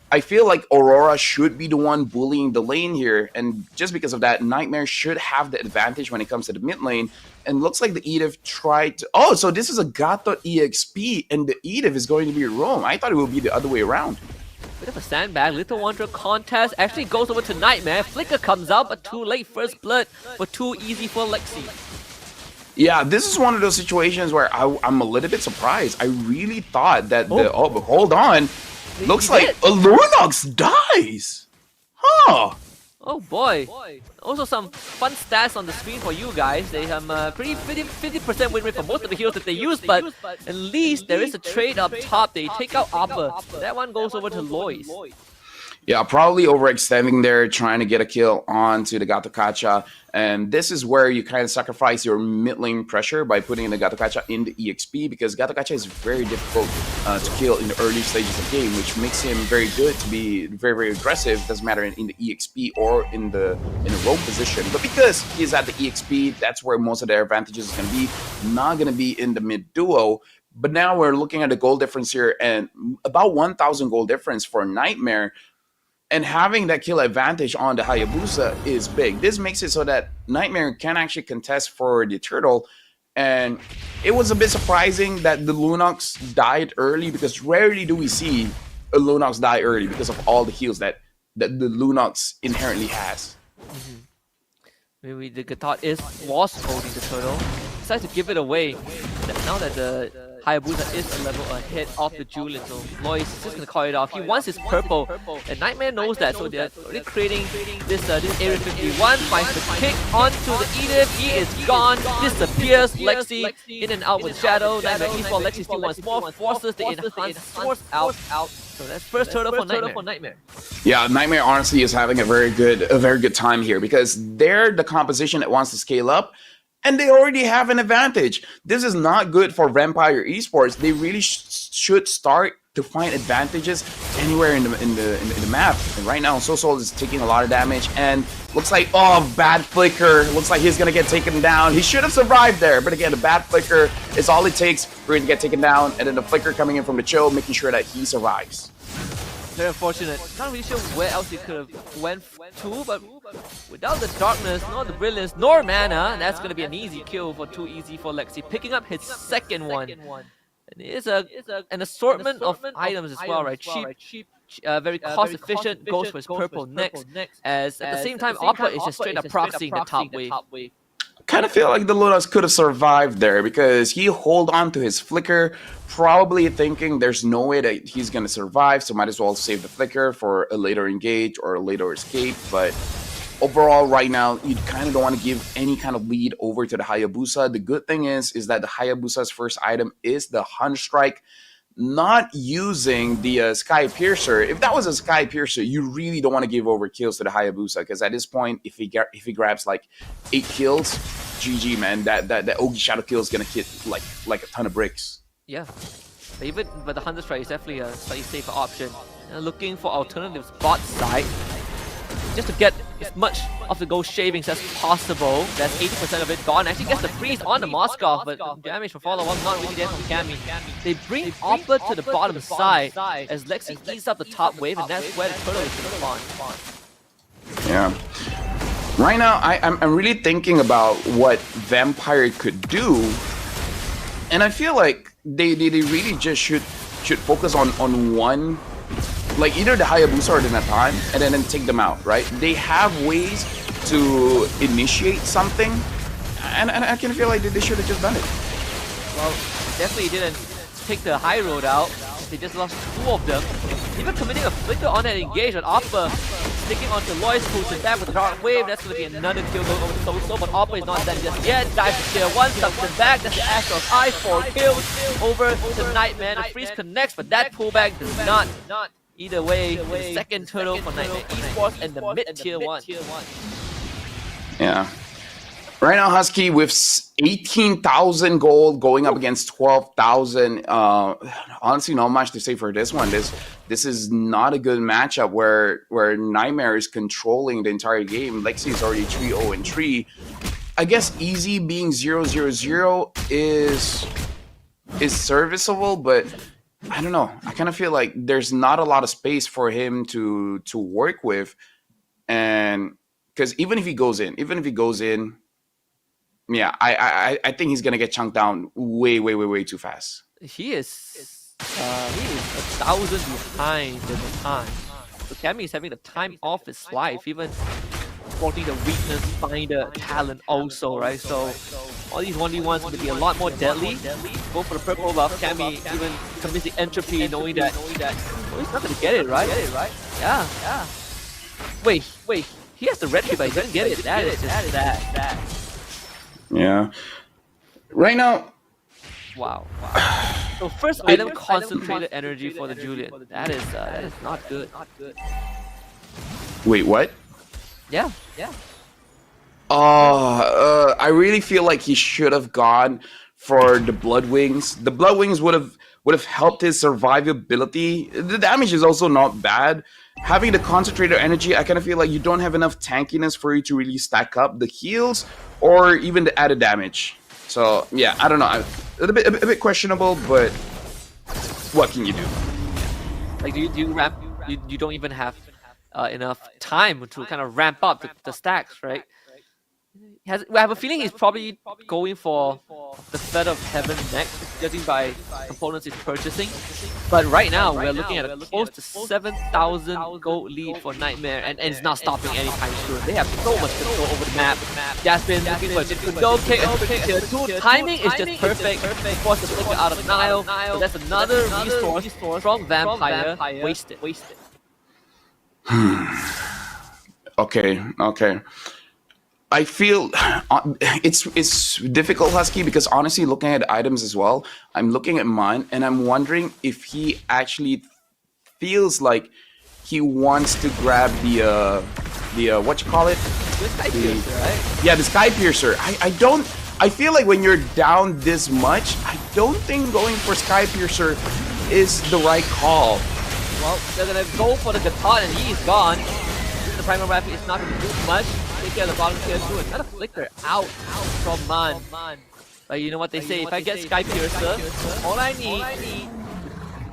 S11: I feel like Aurora should be the one bullying the lane here, and just because of that, Niightmare should have the advantage when it comes to the mid lane. And looks like the Edith tried to... Oh, so this is a Gato.eXp, and the Edith is going to be Rome. I thought it would be the other way around.
S10: Bit of a sandbag. Little Wanderer contest actually goes over to Niightmare. Flicker comes out, but too late. First blood, but too easy for Lexi.
S11: Yeah, this is one of those situations where I'm a little bit surprised. I really thought that but hold on. Looks like a Lunox dies. Huh.
S10: Oh boy. Also some fun stats on the screen for you guys. They have pretty 50% win rate for most of the heroes that they use, but at least there is a trade up top. They take out Upper. That one goes over to Lois.
S11: Yeah, probably overextending there, trying to get a kill onto the Gato Kacha. And this is where you kind of sacrifice your mid lane pressure by putting the Gato Kacha in the EXP, because Gato Kacha is very difficult to kill in the early stages of the game, which makes him very good to be very, very aggressive. Doesn't matter in the EXP or in the rogue position. But because he's at the EXP, that's where most of their advantages is going to be. Not going to be in the mid duo. But now we're looking at the goal difference here, and about 1,000 goal difference for Niightmare. And having that kill advantage on the Hayabusa is big. This makes it so that Niightmare can actually contest for the turtle. And it was a bit surprising that the Lunox died early, because rarely do we see a Lunox die early because of all the heals that the Lunox inherently has.
S10: Maybe the Gatot was holding the turtle. Decides to give it away. Now that the Hayabusa is a level ahead of the Julian, so Lois is just gonna call it off. He wants his purple, and Niightmare knows that, so they're already creating this Area 51. Finds the kick onto the Edith. He is gone, disappears. Lexi in and out with Shadow. Niightmare Esports. Lexi still wants more, forces the enhanced force out. So that's first turtle for Niightmare.
S11: Yeah, Niightmare honestly is having a very good time here, because they're the composition that wants to scale up. And they already have an advantage. This is not good for Vampire Esports. They really should start to find advantages anywhere in the map. And right now, Sosol is taking a lot of damage, and looks like, oh, bad flicker. Looks like he's gonna get taken down. He should have survived there, but again, the bad flicker is all it takes for him to get taken down, and then the flicker coming in from the Cho, making sure that he survives.
S10: Very unfortunate. Not really sure where else he could have went to, but without the darkness, nor the brilliance, nor mana, that's going to be an easy kill for too easy for Lexi. Picking up his second one. And it is an assortment of items as well, right? Cheap, very cost efficient, goes for his purple next. As at the same time, Opera is just straight up proxying the top wave.
S11: Kind of feel like the Lunox could have survived there, because he hold on to his flicker, probably thinking there's no way that he's going to survive, so might as well save the flicker for a later engage or a later escape. But overall, right now, you kind of don't want to give any kind of lead over to the Hayabusa. The good thing is that the Hayabusa's first item is the Hunt Strike, not using the Sky Piercer. If that was a Sky Piercer, you really don't want to give over kills to the Hayabusa, because at this point, if he grabs like 8 kills, GG, man. That Ogi Shadow Kill is gonna hit like a ton of bricks.
S10: Yeah. But the Hunter Strike is definitely a slightly safer option. Looking for alternatives bot side, just to get as much of the gold shavings as possible. That's 80% of it gone. Actually gets the freeze on the Moskov, but damage from follow-up not really there from Cammy. They bring Oppa to the bottom side as Lexi eats up the top wave, and that's where the turtle is going to spawn.
S11: Yeah. Right now, I'm really thinking about what Vampire could do, and I feel like they really just should focus on one, like either the Hayabusa or the Natan, and then take them out, right? They have ways to initiate something, and I can feel like they should have just done it.
S10: Well, definitely didn't take the high road out. They just lost 2 of them. Even committing a flicker on that engage on Oppa, sticking onto Lois, who's in back with the Dark Wave. That's going to be another kill going over to Soso, but Oppa is not done just yet. Dives to tier 1, stuck in back. That's the Astro of I, 4 kills over to Nightmare. The freeze connects, but that pullback does not. Either way, the second turtle for Nightmare Esports and the mid tier 1.
S11: Yeah. Right now, Husky with 18,000 gold going up against 12,000. Honestly, not much to say for this one. This is not a good matchup where Nightmare is controlling the entire game. Lexi is already 3-0-3. I guess Easy being 0-0-0 is serviceable, but I don't know. I kind of feel like there's not a lot of space for him to work with, and because even if he goes in. Yeah, I think he's gonna get chunked down way too fast.
S10: He is 1,000 behind the time. So Cammy is having the time of his life, even sporting the weakness, finder talent also, right? So all these 1v1s going to be a lot more deadly. Go for the purple buff. Cammy even commits the entropy, knowing that oh, he's not gonna get it, right? Yeah. Wait. He has the red tree, but he doesn't get it. That is just that.
S11: Yeah. Right now.
S10: Wow. So first item, concentrated energy for the Julian. That is not good.
S11: Wait, what?
S10: Yeah.
S11: I really feel like he should have gone for the Blood Wings. The Blood Wings would have helped his survivability. The damage is also not bad. Having the concentrated energy, I kind of feel like you don't have enough tankiness for you to really stack up the heals or even the added damage. So yeah, I don't know. A bit questionable, but what can you do?
S10: Like, do you ramp? You don't even have enough time to kind of ramp up the stacks, right? I have a feeling he's probably going for the Thread of Heaven next, judging by components he's purchasing. But right now, we're looking at a close to 7,000 gold lead for Nightmare, and it's not stopping anytime soon. They have so much control over the map. Jasmine looking for a Jitkundo kick, tier 2. Timing is just perfect. Force the flicker out of Nile. So that's another resource from Vampire wasted.
S11: Okay. I feel it's difficult, Husky, because honestly, looking at items as well, I'm looking at mine and I'm wondering if he actually feels like he wants to grab the what you call it?
S10: The Sky Piercer, right?
S11: Yeah, the Sky Piercer. I feel like when you're down this much, I don't think going for Sky Piercer is the right call.
S10: Well, they're gonna go for the Gaton and he's gone. The Primal Rapid is not gonna do much. Take care of the bottom tier 2. Another flicker out from Man. But you know what they say, if I get Sky Piercer, all I need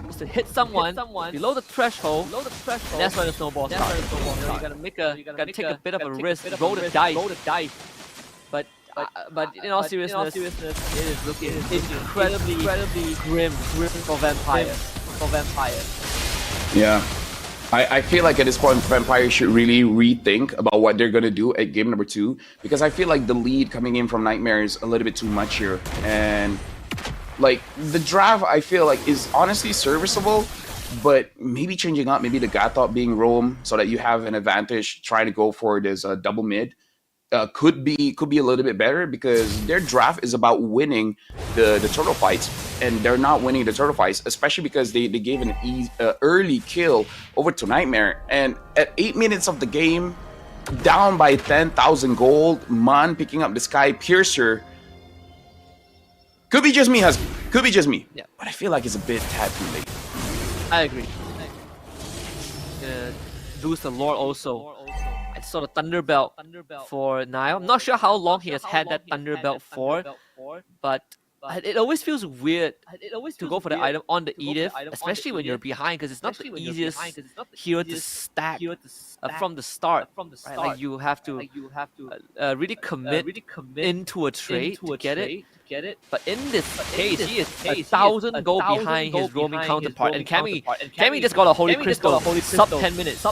S10: is to hit someone below the threshold, and that's when the snowball starts. You gotta take a bit of a risk, roll the dice. But in all seriousness, it is looking incredibly grim for Vampire.
S11: Yeah. I feel like at this point, Vampire should really rethink about what they're going to do at game number 2, because I feel like the lead coming in from Nightmare is a little bit too much here. And like the draft, I feel like is honestly serviceable, but maybe changing up, maybe the Gathop being roam so that you have an advantage trying to go for this double mid. Could be a little bit better, because their draft is about winning the turtle fights, and they're not winning the turtle fights, especially because they gave an early kill over to Nightmare. And at 8 minutes of the game, down by 10,000 gold. Mon picking up the Sky Piercer. Could be just me, Husky. Could be just me.
S10: Yeah.
S11: But I feel like it's a bit tad too late.
S10: I agree. Lose the Lord also. I saw the Thunder Belt for Nile. I'm not sure how long he has had that Thunder Belt for, but it always feels weird to go for the item on the Edith, especially when you're behind, because it's not the easiest hero to stack from the start. Right? Like you have to really commit into a trade to get it. But in this case, he is 1,000 gold behind his roaming counterpart, and Cammy just got a Holy Crystal, sub 10 minutes.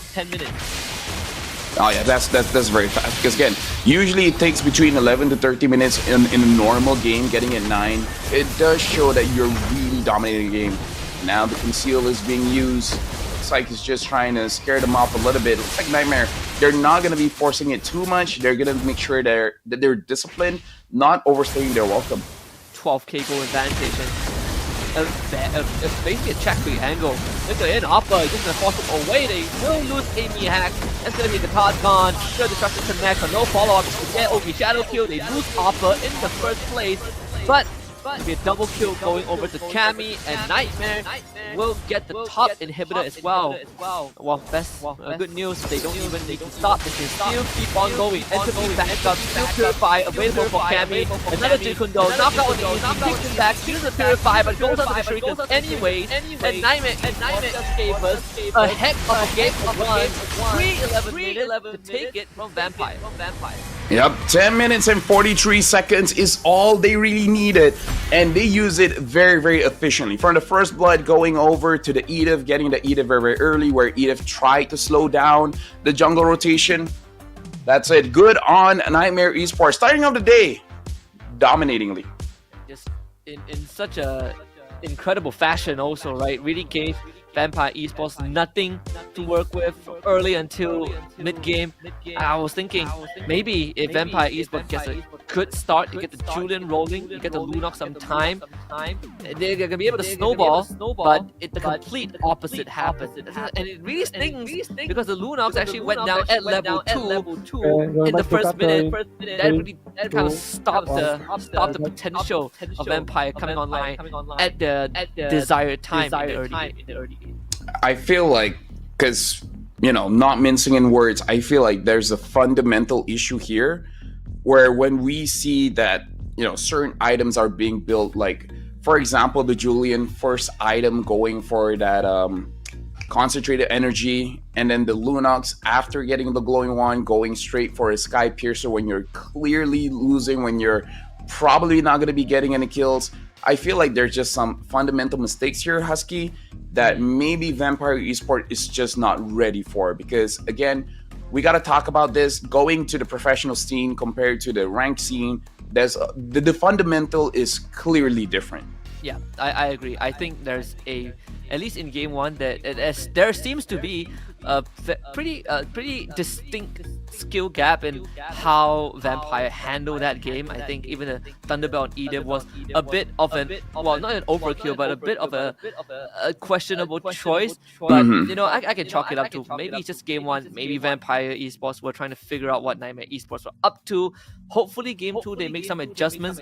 S11: Oh yeah, that's very fast. Because again, usually it takes between 11 to 30 minutes in a normal game. Getting it 9, it does show that you're really dominating the game. Now the conceal is being used. Looks like he's just trying to scare them off a little bit. Looks like Niightmare, they're not gonna be forcing it too much. They're gonna make sure that they're disciplined, not overstaying their welcome.
S10: 12k goal advantage, and basically a checkmate angle. Look at it, upper, just gonna force them away. They will lose Amy Hack. That's gonna be the card gone. Sure, destruction connect, but no follow up. To get OP Shadow kill, they lose upper in the first place. But it'll be a double kill going over to Cammy, and Niightmare will get the top inhibitor as well. Well, good news, they don't even need to stop, they can still keep on going. Entropy backup, still Purify available for Cammy. Another Jikundo, knockout on the easy, kicks him back, kills the Purify, but goes under the Shurikens anyways. And Niightmare just gave us a heck of a game of 3-11 minutes to take it from Vampire.
S11: Yep, 10 minutes and 43 seconds is all they really needed, and they use it very, very efficiently. From the first blood going over to the Edith, getting the Edith very, very early, where Edith tried to slow down the jungle rotation. That's it. Good on Niightmare Esports. Starting off the day, dominatingly.
S10: Just in such a incredible fashion also, right? Really gave Vampire Esports nothing to work with early until mid-game. I was thinking maybe if Vampire Esports gets a good start, you get the Julian rolling, you get the Lunox some time, they're going to be able to snowball, but the complete opposite happened. And it really stings because the Lunox actually went down at level 2 in the first minute. That really kind of stopped the potential of Vampire coming online at the desired time in the early game.
S11: I feel like, because, not mincing in words, I feel like there's a fundamental issue here where when we see that, certain items are being built, like, for example, the Julian first item going for that concentrated energy, and then the Lunox after getting the glowing wand going straight for a Sky Piercer when you're clearly losing, when you're probably not going to be getting any kills. I feel like there's just some fundamental mistakes here, Husky, that maybe Vampire Esports is just not ready for. Because again, we got to talk about this. Going to the professional scene compared to the ranked scene, there's the fundamental is clearly different.
S10: Yeah, I agree. I think there's at least in game 1, that there seems to be a pretty distinct skill gap in how Vampire handled that game. I think even the Thunderbelt Edith was a bit of not an overkill, but a bit of a questionable choice. But I can chalk it up to maybe it's just game 1. Maybe Vampire Esports were trying to figure out what Niightmare Esports were up to. Hopefully game 2 they make some adjustments.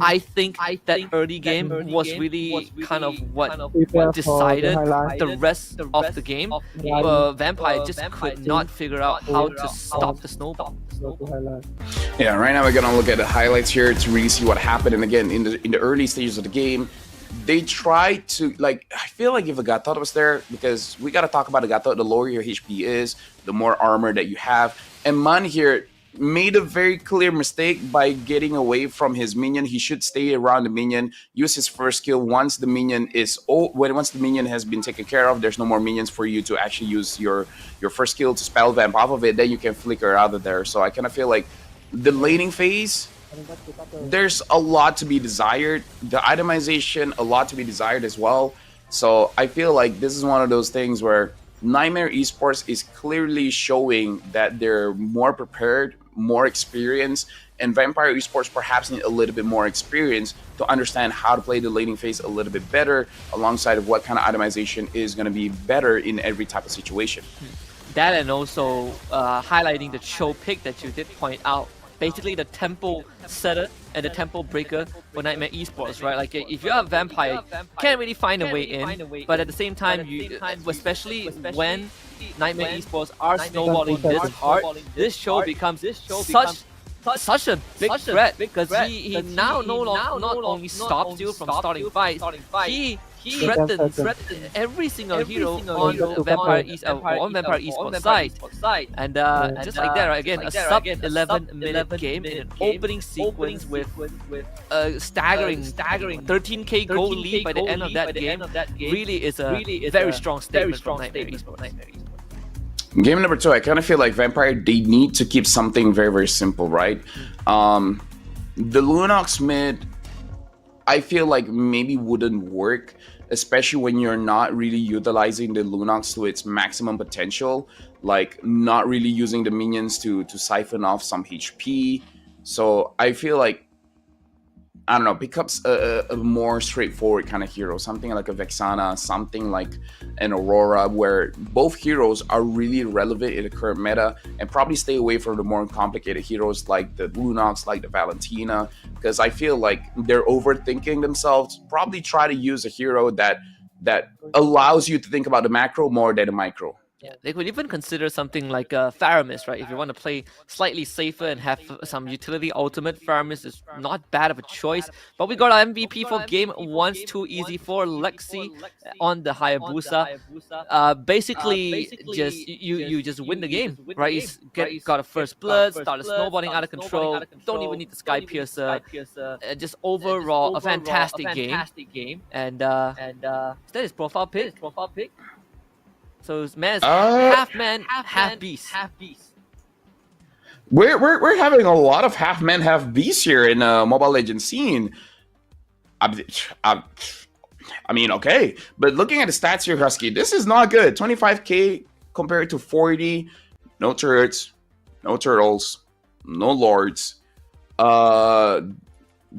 S10: I think that early game was really kind of what decided the rest of the game. Vampire just could not figure out how to stop the snowball.
S11: Yeah, right now we're gonna look at the highlights here to really see what happened. And again, in the early stages of the game, they tried to, I feel like if the Gatot was there, because we gotta talk about the Gatot, the lower your HP is, the more armor that you have. And Man here made a very clear mistake by getting away from his minion. He should stay around the minion, use his first skill once the minion once the minion has been taken care of. There's no more minions for you to actually use your first skill to spell vamp off of it. Then you can flicker out of there. So I kind of feel like the laning phase, there's a lot to be desired. The itemization, a lot to be desired as well. So I feel like this is one of those things where Niightmare Esports is clearly showing that they're more prepared, more experienced, and Vampire Esports perhaps need a little bit more experience to understand how to play the laning phase a little bit better, alongside of what kind of itemization is going to be better in every type of situation.
S10: That and also highlighting the Cho pick that you did point out. Basically, the tempo setter and the tempo breaker for Nightmare Esports, right? Like, if you're a vampire, can't really find a way in, but at the same time, you, especially when Nightmare Esports are snowballing this hard, this show becomes such a big threat because he now not only stops you from starting fights, he threatens every single hero on Vampire Esports side, and just like that, right? Again, a sub 11-minute game in an opening sequence with a staggering 13k goal lead by the end of that game really is a very strong statement from Nightmare Esports.
S11: Game number 2, I kind of feel like Vampire, they need to keep something very, very simple, right? The Lunox mid, I feel like maybe wouldn't work, especially when you're not really utilizing the Lunox to its maximum potential, like not really using the minions to siphon off some HP. So I feel like, I don't know, pick up a more straightforward kind of hero, something like a Vexana, something like an Aurora, where both heroes are really relevant in the current meta, and probably stay away from the more complicated heroes like the Lunox, like the Valentina, because I feel like they're overthinking themselves. Probably try to use a hero that allows you to think about the macro more than the micro.
S10: Yeah, they could even consider something like Faramis, right? If you want to play slightly safer and have some utility ultimate, Faramis is not bad of a choice. But we got our MVP for game 1, too easy for Lexi on the Hayabusa. Basically, just you just win the game, right? You got a first blood, started snowballing out of control. Don't even need the Sky Piercer. Just overall a fantastic game. And that is profile pick. So man is half man, half beast.
S11: We're having a lot of half man, half beast here in Mobile Legends scene. I mean, okay, but looking at the stats here, Husky, this is not good. 25k compared to 40. No turrets, no turtles, no lords.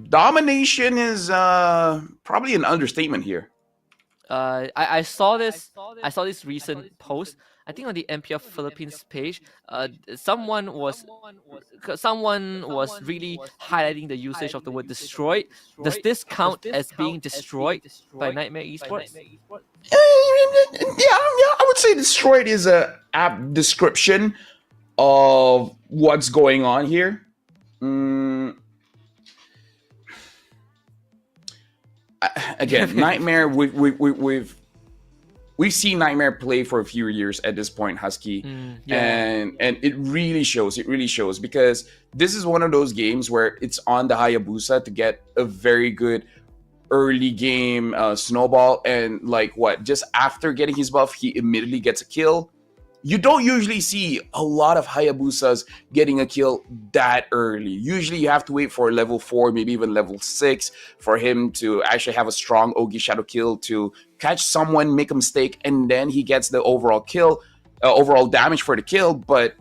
S11: Domination is probably an understatement here.
S10: I saw this recent post. I think on the MPF Philippines page, someone was really highlighting the usage of the word destroyed. Does this count as being destroyed by Nightmare Esports?
S11: Yeah, I would say destroyed is a apt description of what's going on here. Again, Niightmare, we've seen Niightmare play for a few years at this point, Husky, and it really shows. It really shows because this is one of those games where it's on the Hayabusa to get a very good early game snowball, and just after getting his buff, he immediately gets a kill. You don't usually see a lot of Hayabusas getting a kill that early. Usually you have to wait for level 4, maybe even level 6 for him to actually have a strong Ogi Shadow kill to catch someone, make a mistake, and then he gets the overall kill, overall damage for the kill. But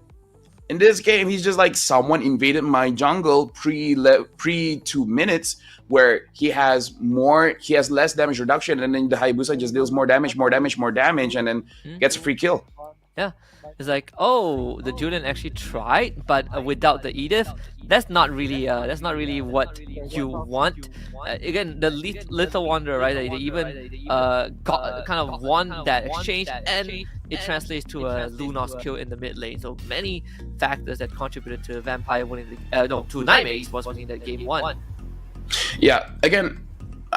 S11: in this game, he's just like, someone invaded my jungle pre 2 minutes, where he has less damage reduction, and then the Hayabusa just deals more damage, and then gets a free kill.
S10: Yeah, it's like, oh, the Julian actually tried, but without the Edith, that's not really what you want. Again, the Little Wonder, right? They even got kind of won that exchange, and it translates to a Lunox kill in the mid lane. So many factors that contributed to Vampire winning to Nightmare Esports winning that game 1.
S11: Yeah, again,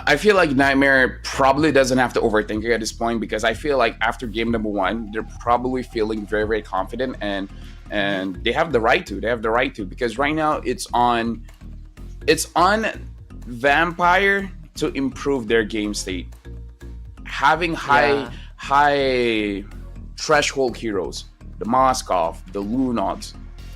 S11: I feel like Niightmare probably doesn't have to overthink it at this point, because I feel like after game number 1, they're probably feeling very, very confident, and they have the right to. They have the right to, because right now it's on Vampire to improve their game state. Having high threshold heroes, the Moskov, the Lunox,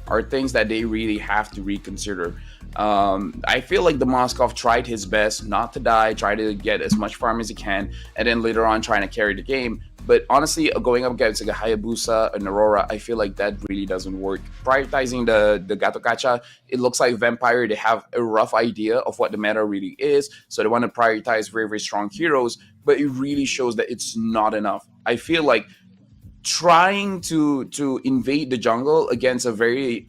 S11: are things that they really have to reconsider. I feel like the Moskov tried his best not to die, try to get as much farm as he can, and then later on trying to carry the game. But honestly, going up against like a Hayabusa, an Aurora, I feel like that really doesn't work. Prioritizing the Gato Gacha, it looks like Vampire, they have a rough idea of what the meta really is, so they want to prioritize very, very strong heroes, but it really shows that it's not enough. I feel like trying to invade the jungle against a very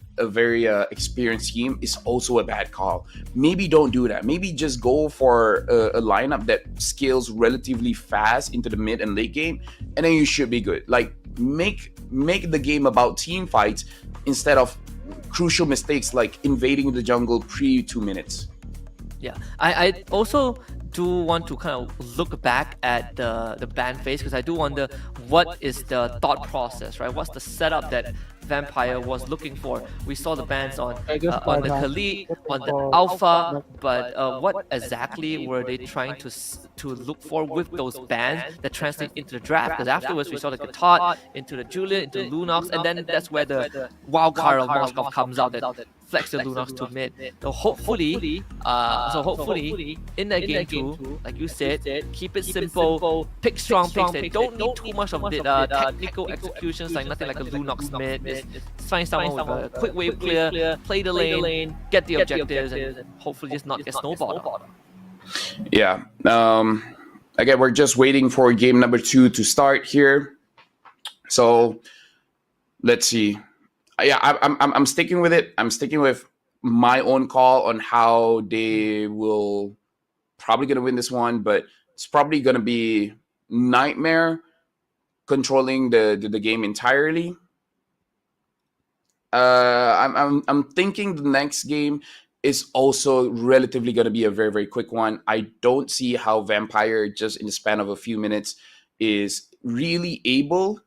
S11: experienced team is also a bad call. Maybe don't do that. Maybe just go for a lineup that scales relatively fast into the mid and late game, and then you should be good. Like make the game about team fights instead of crucial mistakes like invading the jungle pre 2 minutes.
S10: Yeah, I also do want to kind of look back at the ban phase, because I do wonder what is the thought process, right? What's the setup that Vampire was looking for? We saw the bans on the Khalid, on the Alpha, but what exactly were they trying to look for with those bans that translate into the draft? Because afterwards we saw the Gatot into the Julian, into Lunox, and then that's where the wild card of Moskov comes out that flex the Lunox to mid. So hopefully in that game too, like you said, keep it simple, pick strong picks that don't need too much of the technical executions, like nothing like a Lunox mid. Just find someone with a quick wave clear, play the lane, get the objectives, and hopefully just not get snowballed.
S11: Yeah. Again, we're just waiting for game number 2 to start here. So let's see. Yeah, I'm sticking with it. I'm sticking with my own call on how they will probably gonna win this one, but it's probably gonna be Niightmare controlling the game entirely. I'm thinking the next game is also relatively going to be a very, very quick one. I don't see how Vampire, just in the span of a few minutes, is really able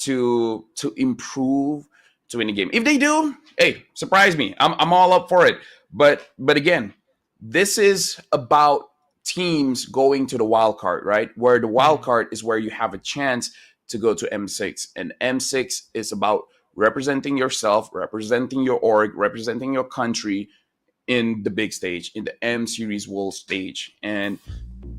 S11: to improve to win the game. If they do, hey, surprise me. I'm all up for it. But again, this is about teams going to the wild card, right? Where the wild card is where you have a chance to go to M6, and M6 is about representing yourself, representing your org, representing your country in the big stage, in the M Series World stage. And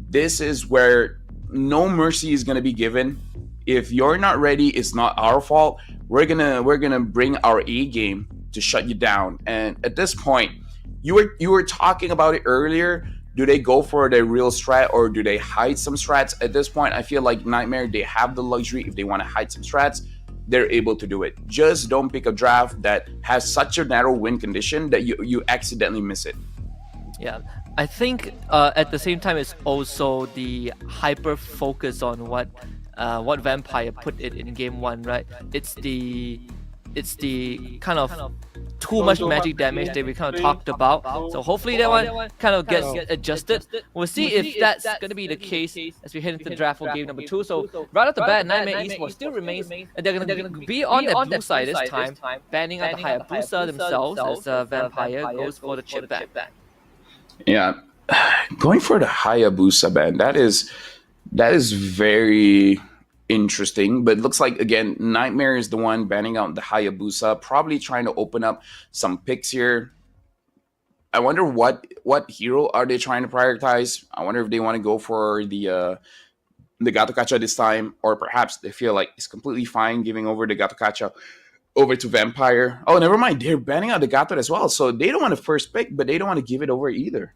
S11: this is where no mercy is going to be given. If you're not ready, it's not our fault. We're gonna bring our A game to shut you down. And at this point, you were talking about it earlier. Do they go for the real strat or do they hide some strats? At this point, I feel like Niightmare, they have the luxury. If they want to hide some strats, they're able to do it. Just don't pick a draft that has such a narrow win condition that you accidentally miss it.
S10: Yeah, I think at the same time, it's also the hyper focus on what Vampire put it in game 1, right? It's the kind of too much magic damage that we kind of talked about. So hopefully that one kind of gets adjusted. We'll see if that's going to be the case as we head into the draft for game number 2. So right off the bat, Niightmare Esports still remains, and they're going to be on the blue side this time, banning out the Hayabusa themselves as Vampire goes for the chip ban.
S11: Yeah, going for the Hayabusa ban, that is very interesting, but it looks like, again, Niightmare is the one banning out the Hayabusa, probably trying to open up some picks here. I wonder what hero are they trying to prioritize. I wonder if they want to go for the Gato Kacha this time, or perhaps they feel like it's completely fine giving over the Gato Kacha over to Vampire. Oh, never mind, they're banning out the Gato as well, so they don't want to first pick, but they don't want to give it over either.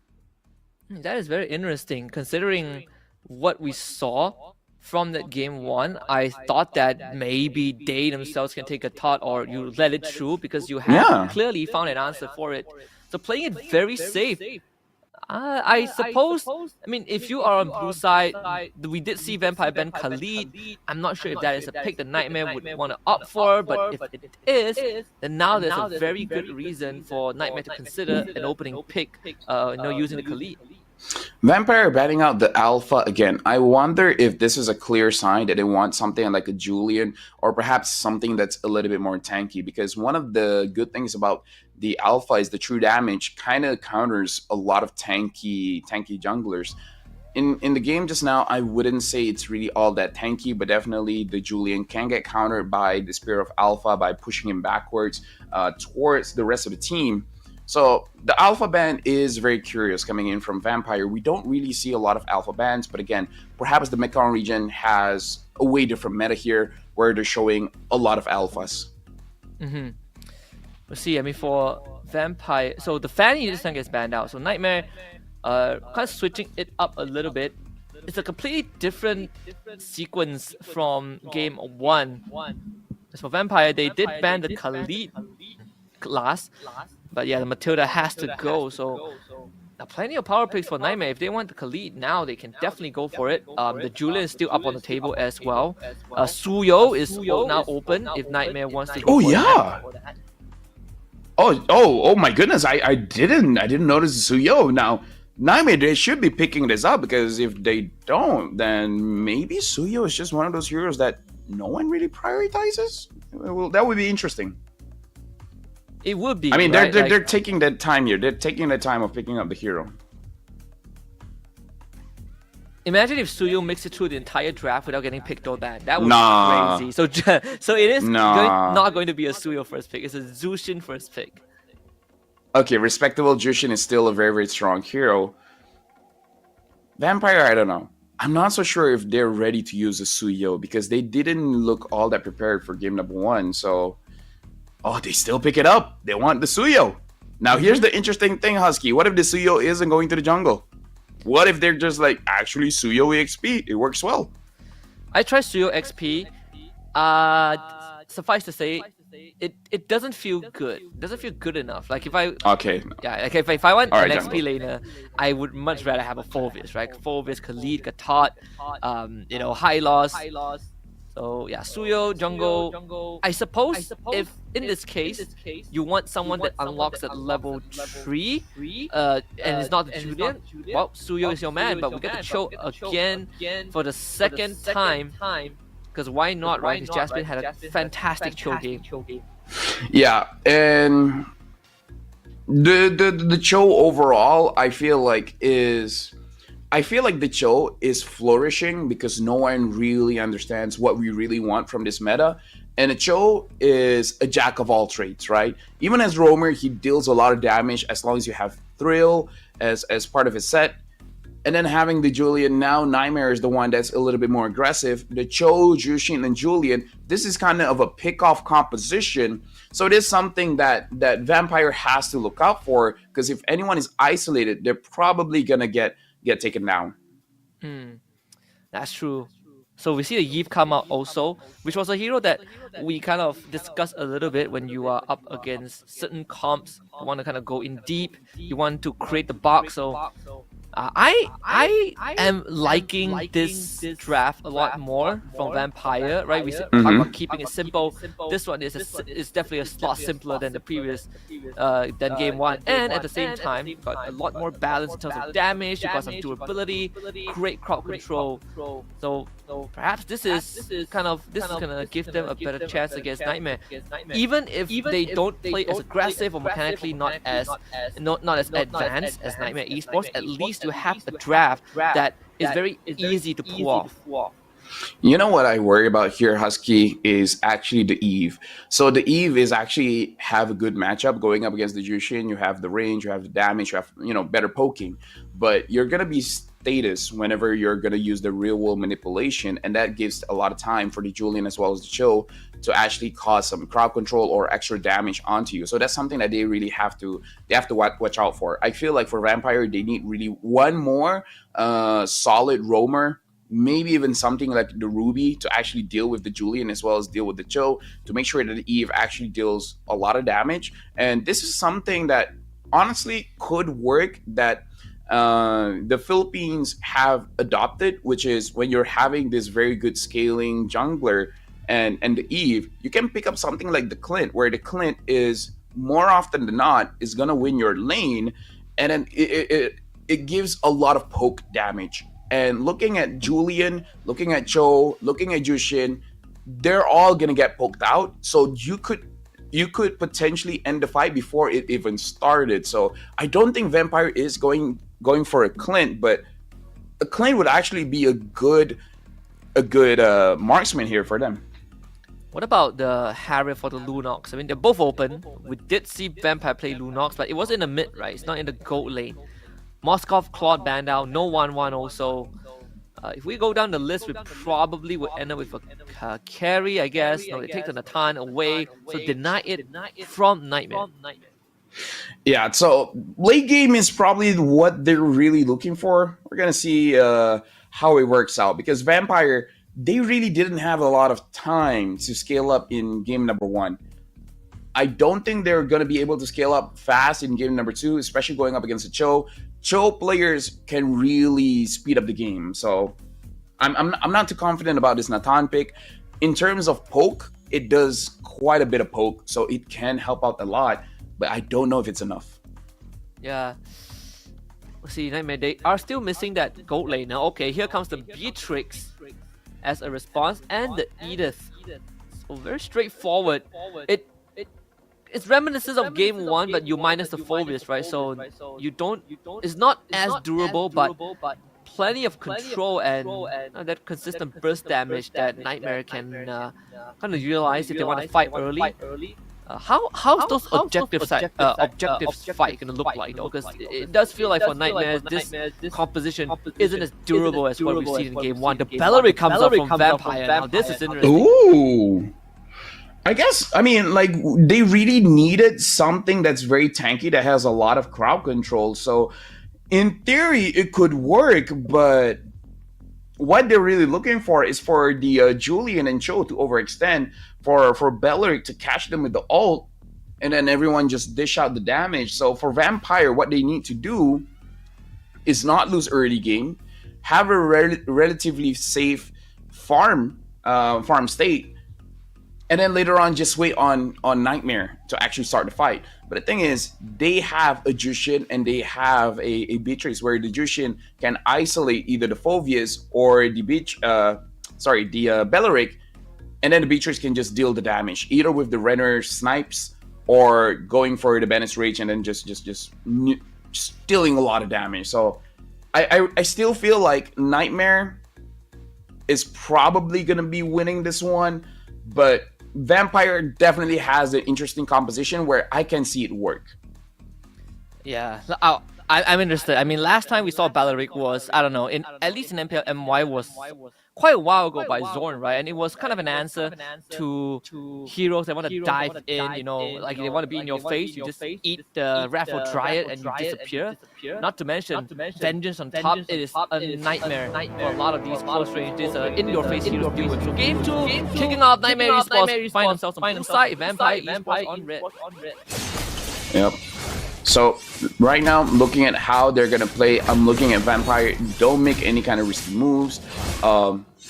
S10: That is very interesting, considering what we saw from that game 1. I thought that maybe they themselves can take a thought, or you let it through because you have clearly found an answer for it. So playing it very safe. I suppose, I mean, if you are on blue side, we did see Vampire ban Khalid. I'm not sure if that is a pick the Niightmare would want to opt for, but if it is, then now there's a very good reason for Niightmare to consider an opening pick, using the Khalid.
S11: Vampire batting out the Alpha again. I wonder if this is a clear sign that they want something like a Julian, or perhaps something that's a little bit more tanky, because one of the good things about the Alpha is the true damage kind of counters a lot of tanky junglers. In the game just now, I wouldn't say it's really all that tanky, but definitely the Julian can get countered by the Spirit of Alpha by pushing him backwards towards the rest of the team. So the Alpha ban is very curious coming in from Vampire. We don't really see a lot of Alpha bans, but again, perhaps the Mekong region has a way different meta here where they're showing a lot of Alphas.
S10: We'll see. I mean, for Vampire, so the Fanny this time gets banned out. So Niightmare, kind of switching it up a little bit. it's a completely different sequence from game 1. As for Vampire, they did ban the Khalid last, but yeah, the Matilda has to go. So now plenty of power picks for Niightmare. If they want the Khalid now, they can definitely go for it. The Julian is still up on the table as well. Suyo is now open if Niightmare wants to go
S11: Oh
S10: for
S11: yeah.
S10: that.
S11: Oh my goodness! I didn't notice Suyo. Now Nightmare, they should be picking this up, because if they don't, then maybe Suyo is just one of those heroes that no one really prioritizes. Well, that would be interesting.
S10: It would be.
S11: I mean,
S10: right?
S11: they're taking that time here. They're taking the time of picking up the hero.
S10: Imagine if Suyo makes it through the entire draft without getting picked or banned. That would
S11: Nah.
S10: be crazy. So it is
S11: Nah.
S10: not going to be a Suyo first pick. It's a Zushin first pick.
S11: Okay, respectable Jushin is still a very, very strong hero. Vampire, I don't know. I'm not so sure if they're ready to use a Suyo, because they didn't look all that prepared for game number 1. So, they still pick it up. They want the Suyo. Now, here's the interesting thing, Husky. What if the Suyo isn't going to the jungle? What if they're just like, actually, Suyo EXP? It works well.
S10: I tried Suyo XP. Suffice to say, it doesn't feel good. It doesn't feel good enough. Like if I if I want an XP laner, I would much rather have a Fulvius, right? Fulvius, Khalid, Gatot, high loss. So yeah, Suyo jungle. I suppose if in this case you want someone that unlocks at level 3, and it's not the Julian, well, Suyo is your man. But we get the Cho again for the second time. Because why not, right? Because Jasmine had a fantastic Cho game.
S11: Yeah, and the Cho overall, I feel like the Cho is flourishing because no one really understands what we really want from this meta. And the Cho is a jack of all trades, right? Even as roamer, he deals a lot of damage as long as you have Thrill as part of his set. And then having the Julian, now Niightmare is the one that's a little bit more aggressive. The Cho, Jushin, and Julian, this is kind of a pick-off composition. So it is something that Vampire has to look out for, because if anyone is isolated, they're probably going to get taken down.
S10: That's true. So we see the Eve come out also, which was a hero that we kind of discussed a little bit when you are up against certain comps. You want to kind of go in deep. You want to create the box. So I am liking this draft a lot more from Vampire, right? We talk about keeping it simple. This one is definitely a lot simpler than the previous, than game 1. And at the same time, you got a lot more balance in terms of damage. You got some durability, great crowd control. So perhaps this is gonna give them a better chance against Niightmare. Even if they don't play as aggressive or mechanically not as advanced as Niightmare Esports, at least you have a draft that is very easy to pull off.
S11: You know what I worry about here, Husky, is actually the Eve. So the Eve is actually have a good matchup going up against the Jushin. You have the range, you have the damage, you have better poking. But you're gonna be status whenever you're gonna use the real world manipulation, and that gives a lot of time for the Julian as well as the Cho to actually cause some crowd control or extra damage onto you. So that's something that they really have to watch out for. I feel like for Vampire, they need really one more solid roamer, maybe even something like the Ruby to actually deal with the Julian as well as deal with the Cho, to make sure that the Eve actually deals a lot of damage. And this is something that honestly could work, that the Philippines have adopted, which is when you're having this very good scaling jungler and the Eve, you can pick up something like the Clint, where the Clint is more often than not is gonna win your lane, and then it gives a lot of poke damage. And looking at Julian, looking at Cho, looking at Jushin, they're all gonna get poked out. So you could potentially end the fight before it even started. So I don't think Vampire is going for a Clint, but a Clint would actually be a good marksman here for them.
S10: What about the Harriet for the Lunox? I mean, they're both open. We did see Vampire play Lunox, but it was in the mid, right? It's not in the gold lane. Moskov, Claude, Bandao, no 1-1 also. If we go down the list, we probably would end up with a carry, I guess. No, they take the Natan away, so deny it from Niightmare.
S11: Yeah, so late game is probably what they're really looking for. We're gonna see how it works out because Vampire, they really didn't have a lot of time to scale up in game number one. I don't think they're gonna be able to scale up fast in game number two, especially going up against the Cho. Cho players can really speed up the game, so I'm not too confident about this Nathan pick. In terms of poke, it does quite a bit of poke, so it can help out a lot. But I don't know if it's enough.
S10: Yeah. Let's see, Nightmare, they are still missing that gold lane. Now, okay, here comes the Beatrix as a response, and the Edith. So very straightforward. It's reminiscent of game one, but you minus the phobias, right? So you don't. It's not as durable, but plenty of control and that consistent burst damage that Nightmare can kind of utilize if they want to fight early. How's those objectives fight gonna look like though? Because it does feel like for Nightmares, this composition isn't as durable as what we've seen in game one. The Bellary comes up from Vampire. Now this is interesting.
S11: Ooh. I guess, I mean, like, they really needed something that's very tanky that has a lot of crowd control. So, in theory, it could work, but what they're really looking for is for the Julian and Cho to overextend, for Bellaric to catch them with the ult, and then everyone just dish out the damage. So, for Vampire, what they need to do is not lose early game, have a relatively safe farm state, and then later on just wait on Nightmare to actually start the fight. But the thing is, they have a Jushin and they have a Beatrix where the Jushin can isolate either the Phobias or the Bellaric, and then the Beatrix can just deal the damage either with the Renner snipes or going for the Bennett's Rage and then just dealing a lot of damage. So I still feel like Nightmare is probably gonna be winning this one, but Vampire definitely has an interesting composition where I can see it work.
S10: Yeah, I'm interested. I mean, last time we saw Bellaric was, I don't know, at least in MPL MY was quite a while ago by Zorn, right? And it was kind of an answer to heroes that want to dive in, you know, like they want to be in your face, you just eat the Wrath or Dryad and you disappear. Not to mention, Vengeance on top, it is a nightmare for a lot of these close ranges, in-your-face heroes deal with. So game 2, kicking off Nightmare Esports, find themselves on blue side, Vampire Esports on red.
S11: Yep. So right now, looking at how they're gonna play, I'm looking at Vampire. Don't make any kind of risky moves,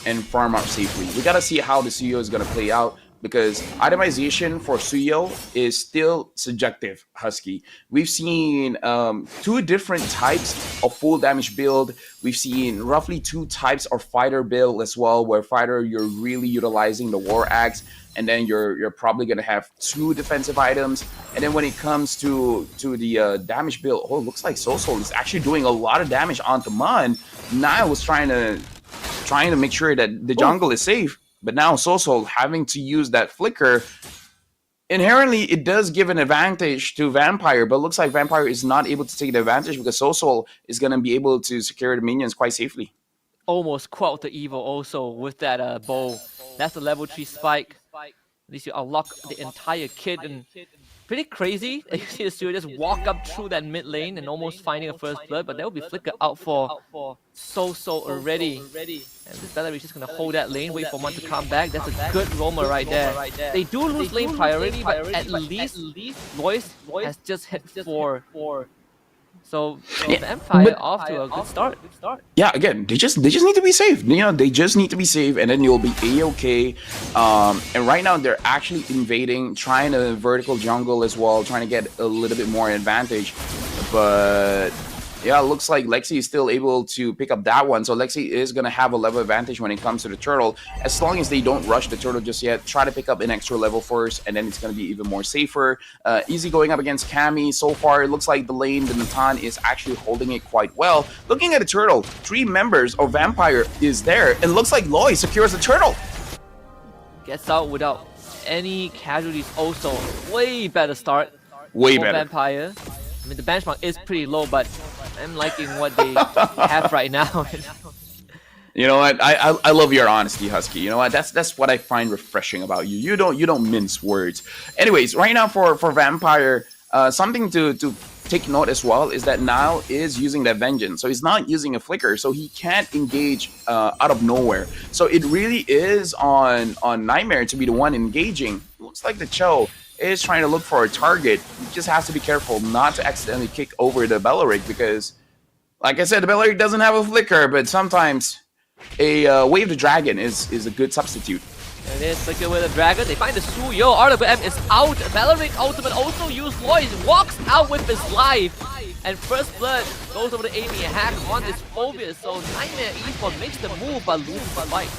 S11: and farm up safely. We gotta see how the Suyo is gonna play out because itemization for Suyo is still subjective. Husky, we've seen 2 different types of full damage build. We've seen roughly 2 types of fighter build as well, where fighter you're really utilizing the War Axe, and then you're probably gonna have 2 defensive items. And then when it comes to the damage build, oh, it looks like Sosol is actually doing a lot of damage onto Mun. Nile was trying to make sure that the jungle is safe, but now Sosol having to use that flicker. Inherently, it does give an advantage to Vampire, but it looks like Vampire is not able to take the advantage because Sosol is gonna be able to secure the minions quite safely.
S10: Almost quelled the evil also with that bow. That's the level 3 spike. At least you unlock the entire kit, and pretty crazy. You see the Stuart just walk up through that mid lane and almost finding a first blood, but that will be flickered out for so already. And this Bellary is just gonna hold that lane, wait for one to come back. That's a good roamer right there. They do lose lane priority, but at least Lois has just hit 4. So Vampire off to a good start.
S11: Yeah, again, they just need to be safe. You know, they just need to be safe, and then you'll be A-okay. And right now they're actually invading, trying to vertical jungle as well, trying to get a little bit more advantage. But yeah, it looks like Lexi is still able to pick up that one. So Lexi is going to have a level advantage when it comes to the turtle. As long as they don't rush the turtle just yet, try to pick up an extra level first, and then it's going to be even more safer. Easy going up against Cammy. So far, it looks like the lane, the Natan, is actually holding it quite well. Looking at the turtle, 3 members of Vampire is there. And looks like Loy secures the turtle.
S10: Gets out without any casualties also. Way better start.
S11: Way better.
S10: Vampire. I mean, the benchmark is pretty low, but I'm liking what they have right now.
S11: You know what? I love your honesty, Husky. You know what? That's what I find refreshing about you. You don't mince words. Anyways, right now for Vampire, Something to take note as well is that Nile is using that vengeance, so he's not using a flicker, so he can't engage out of nowhere. So it really is on Nightmare to be the one engaging. Looks like the Cho is trying to look for a target. He just has to be careful not to accidentally kick over the Belleric, because, like I said, the Belleric doesn't have a flicker, but sometimes a Wave the Dragon is a good substitute.
S10: There it is, flicker with the dragon. They find the Suyo. RWM is out. Belleric ultimate also used Lois. Walks out with his life. And first blood goes over to Amy hack on this Phobia. So Nightmare Esports makes the move but loses the fight.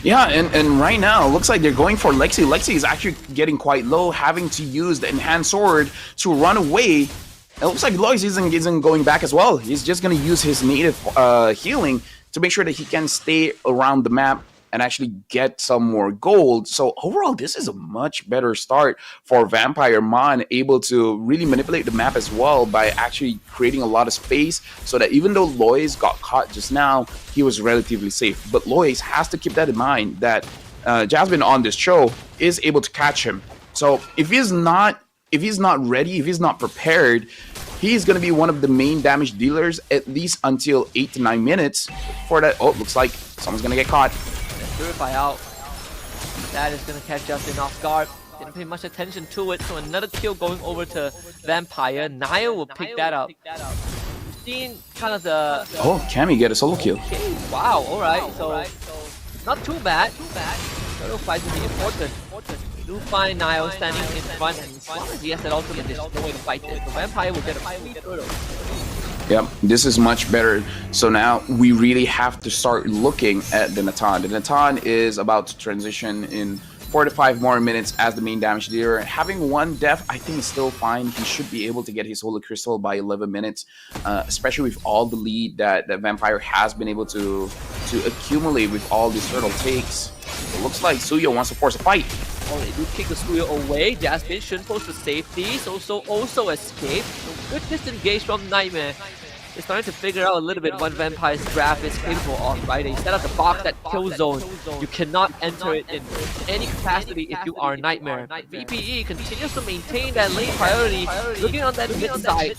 S11: Yeah, and right now, looks like they're going for Lexi. Lexi is actually getting quite low, having to use the Enhanced Sword to run away. It looks like Lois isn't going back as well. He's just going to use his native healing to make sure that he can stay around the map and actually get some more gold. So overall, this is a much better start for Vampire Mon, able to really manipulate the map as well by actually creating a lot of space, so that even though Lois got caught just now, he was relatively safe. But Lois has to keep that in mind, that Jasmine on this show is able to catch him. So if he's not ready, if he's not prepared, he's going to be one of the main damage dealers at least until 8 to 9 minutes. For that, oh, looks like someone's going to get caught.
S10: Purify out. That is going to catch Justin off guard. Didn't pay much attention to it, so another kill going over to Vampire. Nile will pick that up. We've seen kind of the...
S11: Oh, Cammy get a solo kill.
S10: Okay, wow, alright, so not too bad. Turtle fight will be important. We do find Nile standing in front, and as long as he has that ultimate, there's no way to fight it. So Vampire will get a free turtle.
S11: Yep, this is much better. So now we really have to start looking at the Natan. The Natan is about to transition in 4 to 5 more minutes as the main damage dealer. Having one death, I think is still fine. He should be able to get his Holy Crystal by 11 minutes, especially with all the lead that Vampire has been able to accumulate with all these turtle takes. It looks like Suyo wants to force a fight.
S10: Oh, they do kick the Suyo away. Jasmine shouldn't post for safety. Also escape. So good disengage from Nightmare. They're starting to figure out a little bit what Vampire's draft is capable of, right? They set up the box, that kill zone. You cannot enter it in any capacity if you are Nightmare. VPE continues to maintain that lane priority, looking on that mid side.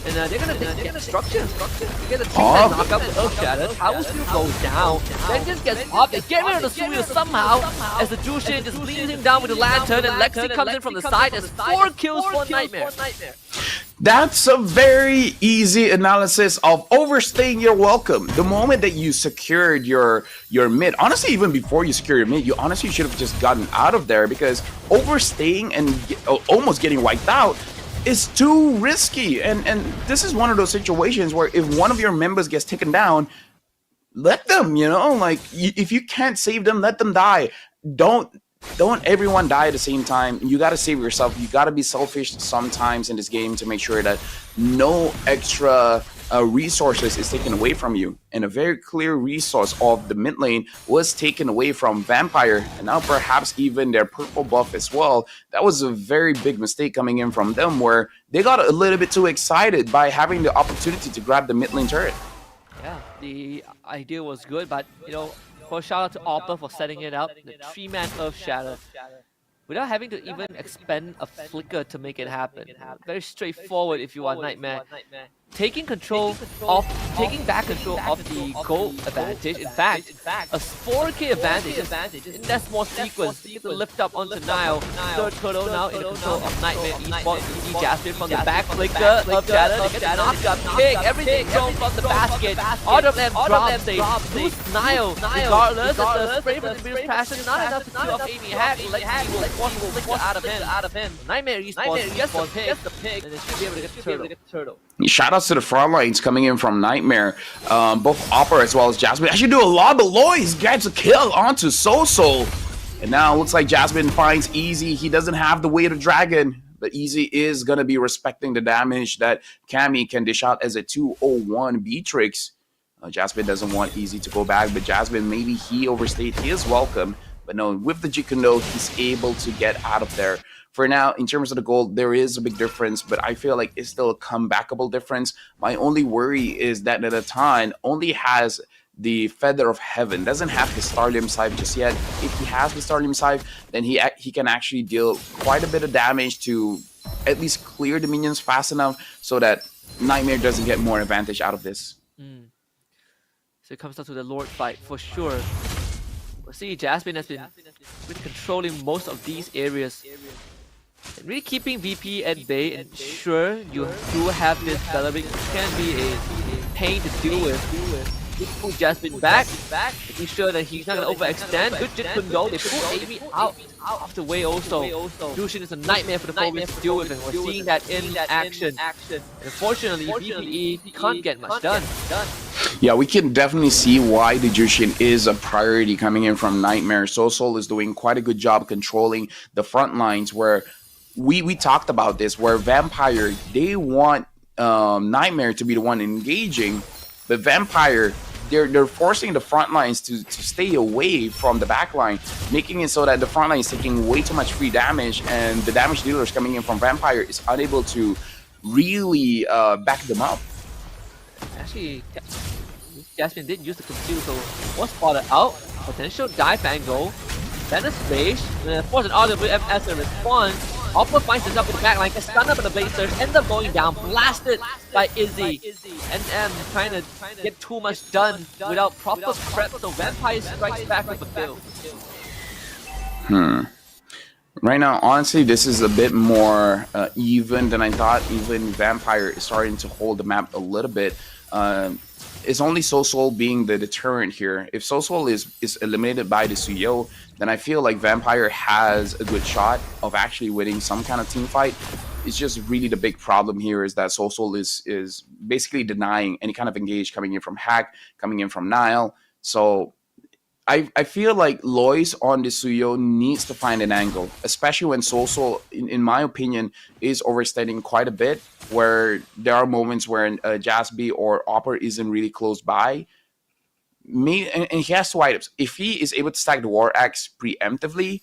S10: And they're going to get structure. You get a 3-man knockup with Earth Shatter. Tower Steel goes down. Vengeance gets up. They get rid of the Suyo somehow, as the Jushin just leads him down with the lantern, and Lexi comes in from the side as 4 kills for Nightmare.
S11: That's a very easy analysis of overstaying your welcome. The moment that you secured your mid, honestly, even before you secure your mid, you honestly should have just gotten out of there, because overstaying and almost getting wiped out is too risky. And this is one of those situations where if one of your members gets taken down, let them, like, if you can't save them, let them die. Don't everyone die at the same time. You got to save yourself. You got to be selfish sometimes in this game to make sure that no extra resources is taken away from you. And a very clear resource of the mid lane was taken away from Vampire, and now perhaps even their purple buff as well. That was a very big mistake coming in from them, where they got a little bit too excited by having the opportunity to grab the mid lane turret.
S10: Yeah, the idea was good, but shout out to Oppa for setting it up. The 3-man Earth Shatter, without having to even expend a flicker to make it happen. Very straightforward if you are Nightmare. Taking back control of the gold advantage. In fact, a 4K advantage in that small sequence. You can lift up onto Nile. Third turtle now in control of Nightmare Esports. You see Jasmine from the back flicker of Shadow. They get the knockup kick. Everything thrown from the basket. All of them drops. They lose Nile. Regardless, the spray from the Beer's passion, not enough to kill off Amy Hack. Lexi will force the flicker out of him. Nightmare Esports gets the pick, and they should be able to get the turtle.
S11: Shout out to the front lines coming in from Nightmare. Both Opera as well as Jasmine actually do a lot, but Lois gets a kill onto Soso. And now it looks like Jasmine finds Easy. He doesn't have the weight of Dragon, but Easy is going to be respecting the damage that Cammy can dish out as a 201 Beatrix. Jasmine doesn't want Easy to go back, but Jasmine, maybe he overstayed his welcome. But no, with the Jikundo, he's able to get out of there. For now, in terms of the gold, there is a big difference, but I feel like it's still a comebackable difference. My only worry is that Natan only has the Feather of Heaven, doesn't have the Starlium Scythe just yet. If he has the Starlium Scythe, then he can actually deal quite a bit of damage to at least clear the minions fast enough so that Nightmare doesn't get more advantage out of this.
S10: So it comes down to the Lord fight for sure. We'll see, Jasmine has been really controlling most of these areas. And really keeping VP at bay, and sure, you do have this Bellaric, can be a pain to deal with. They pull Jasmine back, making sure that he's not going to overextend. Good Jit couldn't go. They pull Amy out of the way also. Jushin is a nightmare for the Phobians to deal with, and we're seeing that in action. And unfortunately, VPE can't get much done.
S11: Yeah, we can definitely see why the Jushin is a priority coming in from Nightmare. Sosol is doing quite a good job controlling the front lines, where we talked about this, where Vampire, they want Nightmare to be the one engaging, but Vampire, they're forcing the front lines to stay away from the back line, making it so that the front line is taking way too much free damage, and the damage dealers coming in from Vampire is unable to really back them up.
S10: Actually, Jasmine did use the conceal, so was spotted out. Potential dive angle. Then a space. Force an RWF as a response. Opera finds himself in the backline, gets stunned up in the Blazers, ends up going down, blasted by Izzy. NM trying to get too much done without proper prep, so Vampire strikes back with a kill.
S11: Right now, honestly, this is a bit more even than I thought. Even Vampire is starting to hold the map a little bit. It's only Sosol being the deterrent here. If Sosol is eliminated by the Suyo, then I feel like Vampire has a good shot of actually winning some kind of team fight. It's just really the big problem here is that Sosol is basically denying any kind of engage coming in from Hack, coming in from Nile. So I feel like Lois on the Suyo needs to find an angle, especially when Sosol, in my opinion, is overstating quite a bit, where there are moments where Jasby or Opera isn't really close by. And he has two items. If he is able to stack the War Axe preemptively,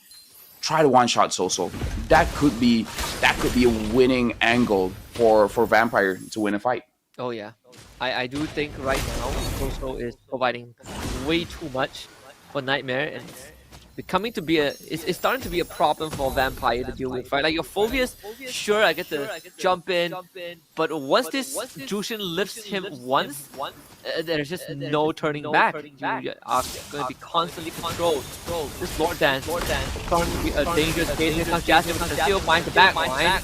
S11: try to one-shot Sosol. That could be a winning angle for Vampire to win a fight.
S10: Oh yeah, I do think right now Sosol is providing way too much for Nightmare, and becoming to be it's starting to be a problem for Vampire to deal with, right? Like your Phobias, sure, I get to jump in, but once this Jushin lifts him once, there's just no turning back. You are going to be constantly controlled. This Lord Dance starting to be a dangerous case. Here comes Jasmine, but still finds the back line.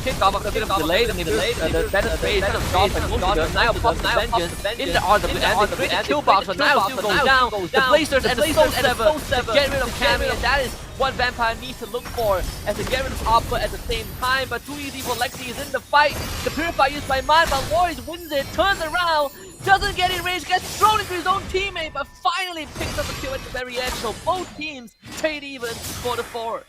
S10: Kick off a bit of delay. I mean, the better phase kind of stops and moves to Nile pops the vengeance in the RWM. They create a kill box, but Nile still goes down. The Blazers and the Soul 7 get rid of Cammy, and that is what Vampire needs to look for, as they get rid of Opera at the same time. But too easy for Lexi is in the fight. The Purify used by Man, but Loris wins it, turns around, doesn't get in range, gets thrown into his own teammate, but finally picks up the kill at the very end. So both teams trade even for the 4.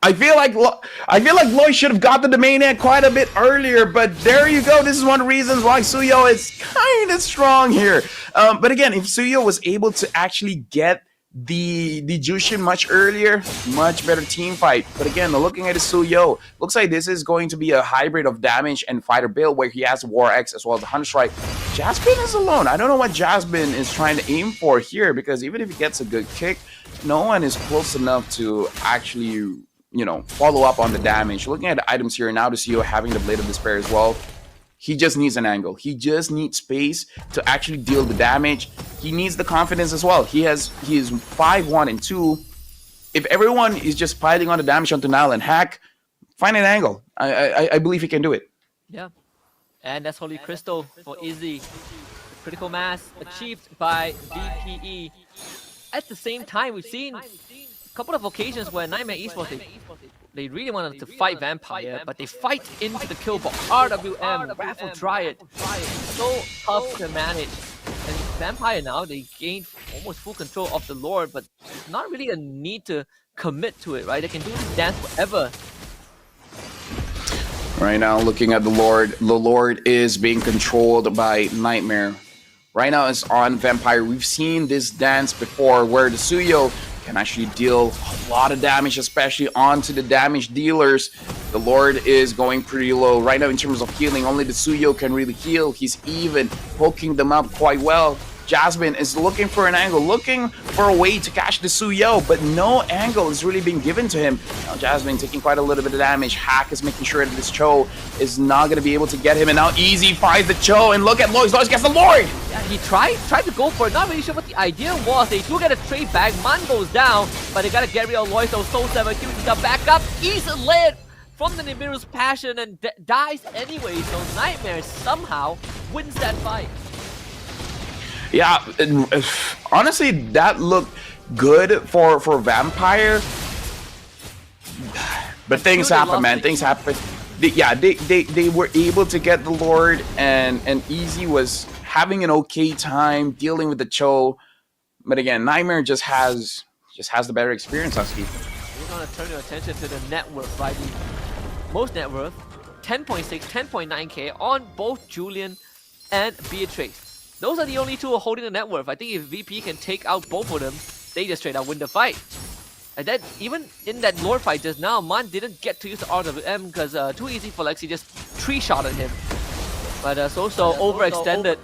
S11: I feel like Lois should have gotten the main end quite a bit earlier, but there you go. This is one of the reasons why Suyo is kind of strong here. But again, if Suyo was able to actually get the Jushin much earlier, much better team fight. But again, looking at the Suyo, looks like this is going to be a hybrid of damage and fighter build, where he has War X as well as the Hunter Strike. Jasmine is alone. I don't know what Jasmine is trying to aim for here, because even if he gets a good kick, no one is close enough to actually, you know, follow up on the damage. Looking at the items here now, the Suyo having the Blade of Despair as well. He just needs an angle. He just needs space to actually deal the damage. He needs the confidence as well. He is 5-1 and 2. If everyone is just piling on the damage onto Nile and Hack, find an angle. I believe he can do it.
S10: Yeah. And that's Holy Crystal for Izzy. The critical mass achieved by VPE. At the same time, we've seen a couple of occasions where Nightmare Esports, they really wanted to fight Vampire, but they fight into the kill box. RWM, Raffle Dryad, so tough to manage. And Vampire now, they gained almost full control of the Lord, but there's not really a need to commit to it, right? They can do this dance forever.
S11: Right now, looking at the Lord is being controlled by Nightmare. Right now, it's on Vampire. We've seen this dance before, where the Suyo can actually deal a lot of damage, especially onto the damage dealers. The Lord is going pretty low right now in terms of healing. Only the Suyo can really heal. He's even poking them up quite well. Jasmine is looking for an angle, looking for a way to catch the Suyo, but no angle is really being given to him. Now Jasmine taking quite a little bit of damage. Hack is making sure that this Cho is not going to be able to get him, and now Easy finds the Cho, and look at Lois. Lois gets the Lord!
S10: Yeah, he tried to go for it. Not really sure what the idea was. They do get a trade back. Man goes down, but they got to get rid of Lois. So Soul 7 uses the backup. Easy led from the Nibiru's passion and dies anyway. So Nightmare somehow wins that fight.
S11: Yeah, honestly, that looked good for Vampire. But things happen, man. Things happen. They were able to get the Lord, and Easy was having an okay time dealing with the Cho. But again, Nightmare just has the better experience, Husky.
S10: We're gonna turn your attention to the net worth, right? The most net worth, 10.6, 10.9k on both Julian and Beatrix. Those are the only two holding the net worth. I think if VP can take out both of them, they just straight out win the fight. And then even in that Lord fight just now, Man didn't get to use the RWM because too easy for Lexi, just 3-shot at him. But so overextended.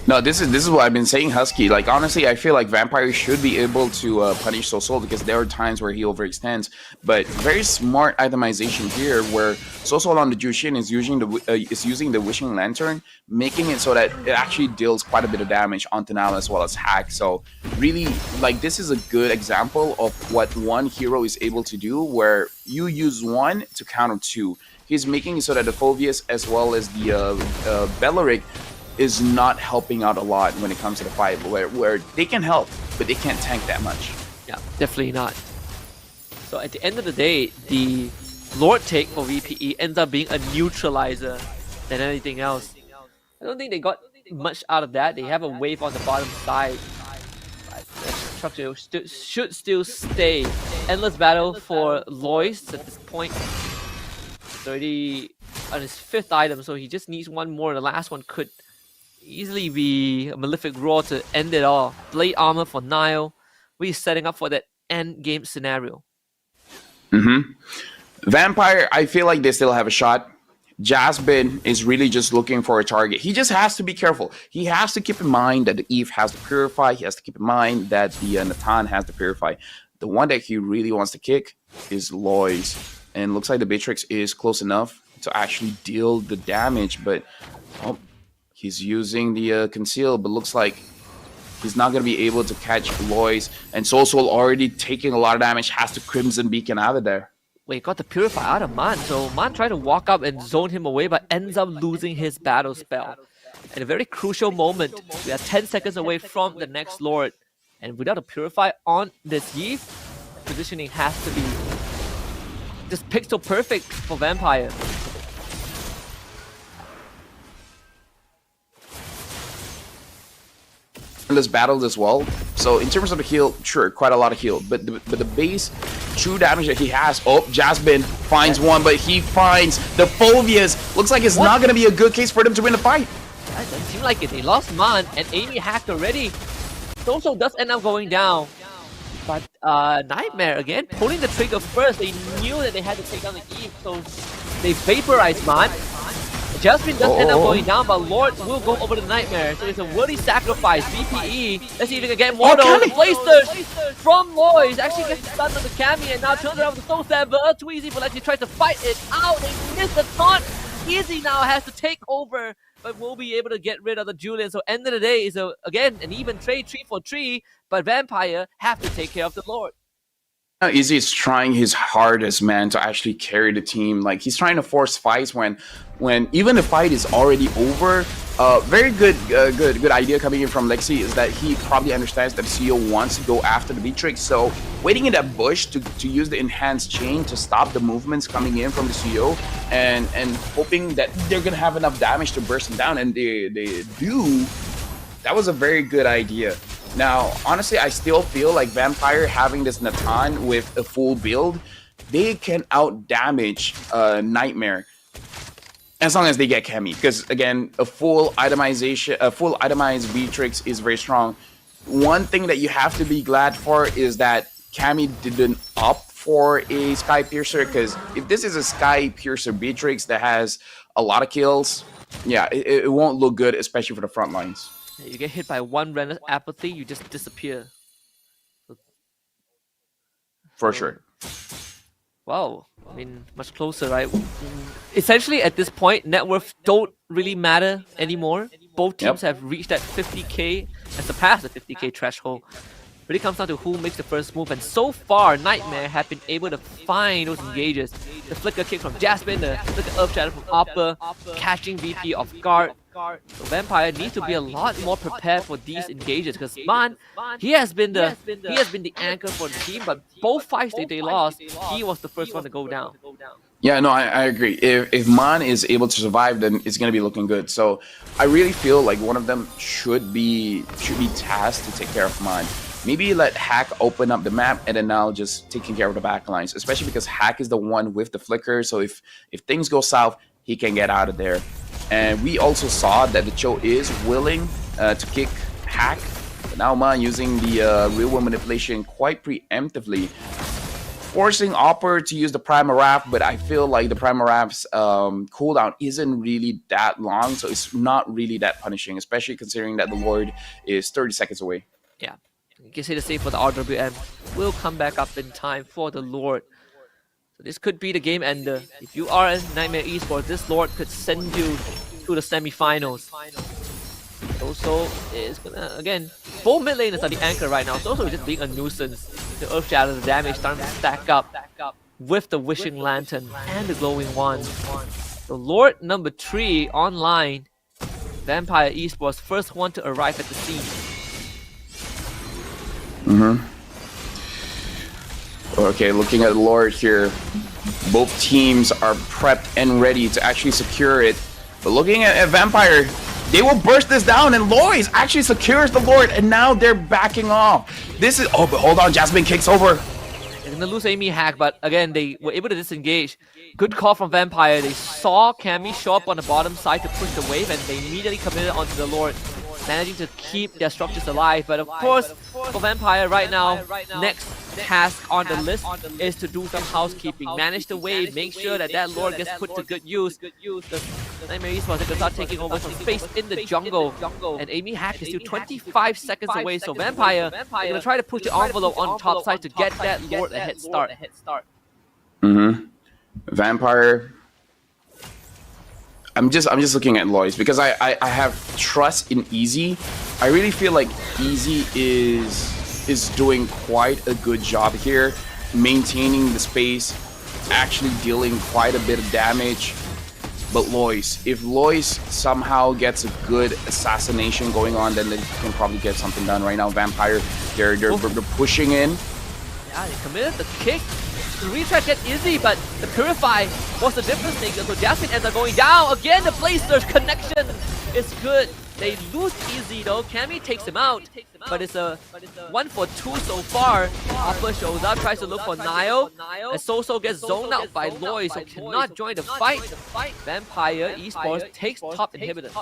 S11: No, this is what I've been saying, Husky. Like, honestly, I feel like Vampire should be able to punish Sosol because there are times where he overextends. But very smart itemization here, where Sosol on the Jushin is using the Wishing Lantern, making it so that it actually deals quite a bit of damage onto Nala as well as Hack. So really, like, this is a good example of what one hero is able to do, where you use one to counter two. He's making it so that the Phoveus as well as the Bellaric is not helping out a lot when it comes to the fight, where they can help, but they can't tank that much.
S10: Yeah, definitely not. So at the end of the day, the Lord take for VPE ends up being a neutralizer than anything else. I don't think they got much out of that. They have a wave on the bottom side. But the structure should still stay. Endless battle for Lois at this point. 30 on his 5th item, so he just needs one more. The last one could easily be a Malefic Roar to end it all. Blade Armor for Nile. We're setting up for that end game scenario.
S11: Vampire, I feel like they still have a shot. Jasmine is really just looking for a target. He just has to be careful. He has to keep in mind that the Eve has to Purify. He has to keep in mind that the Natan has to Purify. The one that he really wants to kick is Lois. And looks like the Beatrix is close enough to actually deal the damage. But he's using the Conceal, but looks like he's not going to be able to catch Lois. And Sosol already taking a lot of damage, has to Crimson Beacon out of there.
S10: Wait, got the Purify out of Man. So Man tried to walk up and zone him away, but ends up losing his battle spell. At a very crucial moment, we are 10 seconds away from the next Lord. And without a Purify on this Eve, positioning has to be just pixel perfect for Vampire.
S11: This battle as well. So in terms of the heal, sure, quite a lot of heal, but the base true damage that he has. Oh, Jasmine finds one, but he finds the Phoveus. Looks like it's not going to be a good case for them to win the fight.
S10: That doesn't seem like it. They lost Man and Amy hacked already. Soso does end up going down. But Nightmare again pulling the trigger first. They knew that they had to take down the Eve, so they vaporized Man. Jasmine does end up going down, but Lord will go over the Nightmare. So it's a worthy sacrifice. VPE. Let's see if we can get more though. Blasters from Lois. Actually gets stunned on the Cami and now turns around with the Soul Saber. Too easy for Lexi tries to fight it out. They missed the taunt. Easy now has to take over, but will be able to get rid of the Julian. So end of the day is again an even trade 3 for 3, but Vampire have to take care of the Lord.
S11: Easy is trying his hardest, man, to actually carry the team. Like, he's trying to force fights when even the fight is already over. Very good idea coming in from Lexi is that he probably understands that the CEO wants to go after the Beatrix. So waiting in that bush to use the enhanced chain to stop the movements coming in from the CEO and hoping that they're gonna have enough damage to burst him down, and they do. That was a very good idea. Now, honestly, I still feel like Vampire having this Natan with a full build, they can out-damage Nightmare as long as they get Kemi. Because, again, a full itemized Beatrix is very strong. One thing that you have to be glad for is that Kemi didn't opt for a Sky Piercer, because if this is a Sky Piercer Beatrix that has a lot of kills, Yeah, it won't look good, especially for the front lines.
S10: You get hit by one random apathy, you just disappear.
S11: For sure.
S10: Wow, I mean, much closer, right? Essentially, at this point, net worth don't really matter anymore. Both teams have reached that 50k and surpassed the 50k threshold. Really comes down to who makes the first move, and so far, Niightmare have been able to find those engages. The flicker kick from Jasmine, the flicker earth shadow from Oppa, catching VP off guard. So Vampire needs to be a lot more prepared for these engages, because Man, he has been the anchor for the team, but both fights that they lost, he was the first one to go down.
S11: Yeah, no, I agree. If Man is able to survive, then it's gonna be looking good. So I really feel like one of them should be tasked to take care of Man. Maybe let Hack open up the map and then now just taking care of the backlines, especially because Hack is the one with the flicker. So if things go south, he can get out of there. And we also saw that the Cho is willing to kick Hack. But now Man using the real world manipulation quite preemptively, forcing Opper to use the Primaraph, but I feel like the Primaraph's cooldown isn't really that long, so it's not really that punishing, especially considering that the Lord is 30 seconds away.
S10: Yeah. You can say the same for the RWM. Will come back up in time for the Lord. So this could be the game ender. If you are in Niightmare Esports, this Lord could send you to the semifinals. Soso is gonna, again, both mid laners are the anchor right now. Soso is just being a nuisance. The Earth Shadow, the damage starting to stack up with the Wishing Lantern and the Glowing Wand. So Lord number 3 online. Vampire Esports, first one to arrive at the scene.
S11: Okay, looking at Lord here, both teams are prepped and ready to actually secure it. But looking at Vampire, they will burst this down, and Lois actually secures the Lord, and now they're backing off. This is, oh, but hold on, Jasmine kicks over.
S10: They're gonna lose Amy Hack, but again, they were able to disengage. Good call from Vampire. They saw Cammy show up on the bottom side to push the wave, and they immediately committed onto the Lord, managing to keep their structures alive. But of course, for Vampire right now, next task on the list is to do some housekeeping. Manage the wave, make sure that that Lord gets put to good use. The Niightmare Esports can start taking over some space in the jungle. And Amy Hack is still 25 seconds away, so Vampire are going to try to push the envelope on top side to get that Lord a head start.
S11: Vampire, I'm just looking at Lois because I have trust in Easy. I really feel like Easy is doing quite a good job here, maintaining the space, actually dealing quite a bit of damage. But Lois, if Lois somehow gets a good assassination going on, then they can probably get something done. Right now, Vampire, they're pushing in.
S10: Yeah, they committed the kick. The retry get easy, but the Purify was the difference maker. So Jasmine ends up going down. Again, the Blaze Surge connection is good. They lose Easy though. Cammy takes him out, but it's a 1 for 2 so far. Oppa shows up, tries to look for Nile, and Soso gets zoned out by Lois, so cannot join the fight. Vampire Esports takes top inhibitor.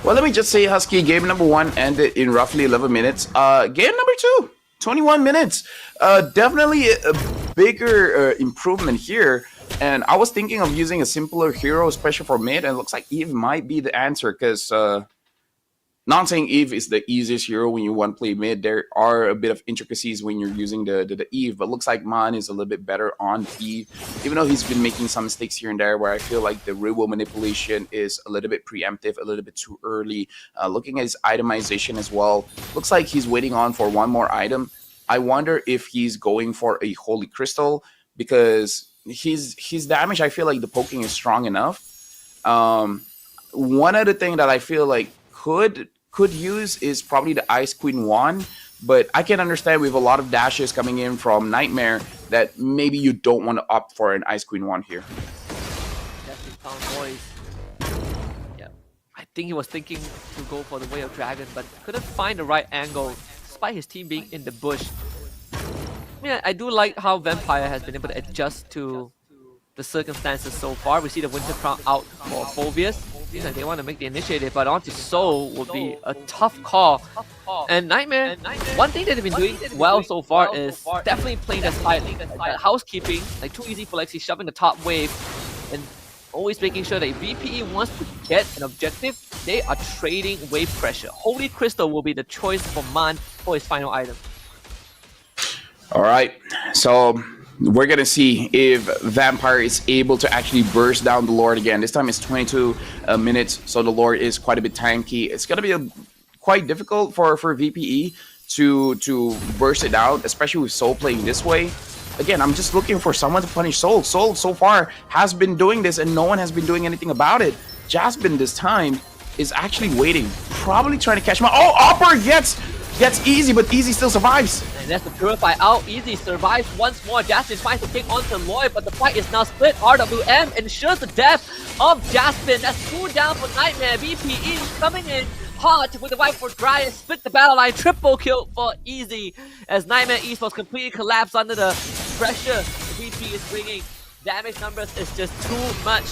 S11: Well, let me just say, Husky, game number 1 ended in roughly 11 minutes. Game number 2, 21 minutes. Definitely a bigger improvement here. And I was thinking of using a simpler hero, especially for mid, and it looks like Eve might be the answer, because not saying Eve is the easiest hero when you want to play mid. There are a bit of intricacies when you're using the Eve, but looks like Man is a little bit better on Eve, even though he's been making some mistakes here and there where I feel like the real world manipulation is a little bit preemptive, a little bit too early. Looking at his itemization as well, looks like he's waiting on for one more item. I wonder if he's going for a Holy Crystal, because his damage, I feel like the poking is strong enough. One other thing that I feel like could use is probably the Ice Queen wand, but I can understand with a lot of dashes coming in from Niightmare that maybe you don't want to opt for an Ice Queen wand here.
S10: Definitely found Noise. Yeah, I think he was thinking to go for the Way of Dragon, but couldn't find the right angle despite his team being in the bush. Yeah, I do like how Vampire has been able to adjust to the circumstances so far. We see the Winter Crown out for Phobius. Seems like they want to make the initiative, but onto Soul will be a tough call. And Niightmare, one thing that they've been doing well so far is definitely playing that side, housekeeping, like too easy for Lexi, shoving the top wave, and always making sure that VPE wants to get an objective, they are trading wave pressure. Holy Crystal will be the choice for Man for his final item.
S11: All right, so we're gonna see if Vampire is able to actually burst down the Lord again. This time it's 22 minutes, so the Lord is quite a bit tanky. It's gonna be quite difficult for VPE to burst it out, especially with Soul playing this way. Again, I'm just looking for someone to punish Soul. Soul so far has been doing this and no one has been doing anything about it. Jasmine this time is actually waiting, probably trying to catch him out. Oh, Opper gets Easy, but Easy still survives.
S10: And that's the Purify out. Easy survives once more. Jasmine tries to take on to Lloyd, but the fight is now split. RWM ensures the death of Jasmine. That's 2 down for Niightmare. VPE coming in hot with the wipe for Dry and split the battle line. Triple kill for Easy as Niightmare Esports completely collapse under the pressure the VP is bringing. Damage numbers is just too much.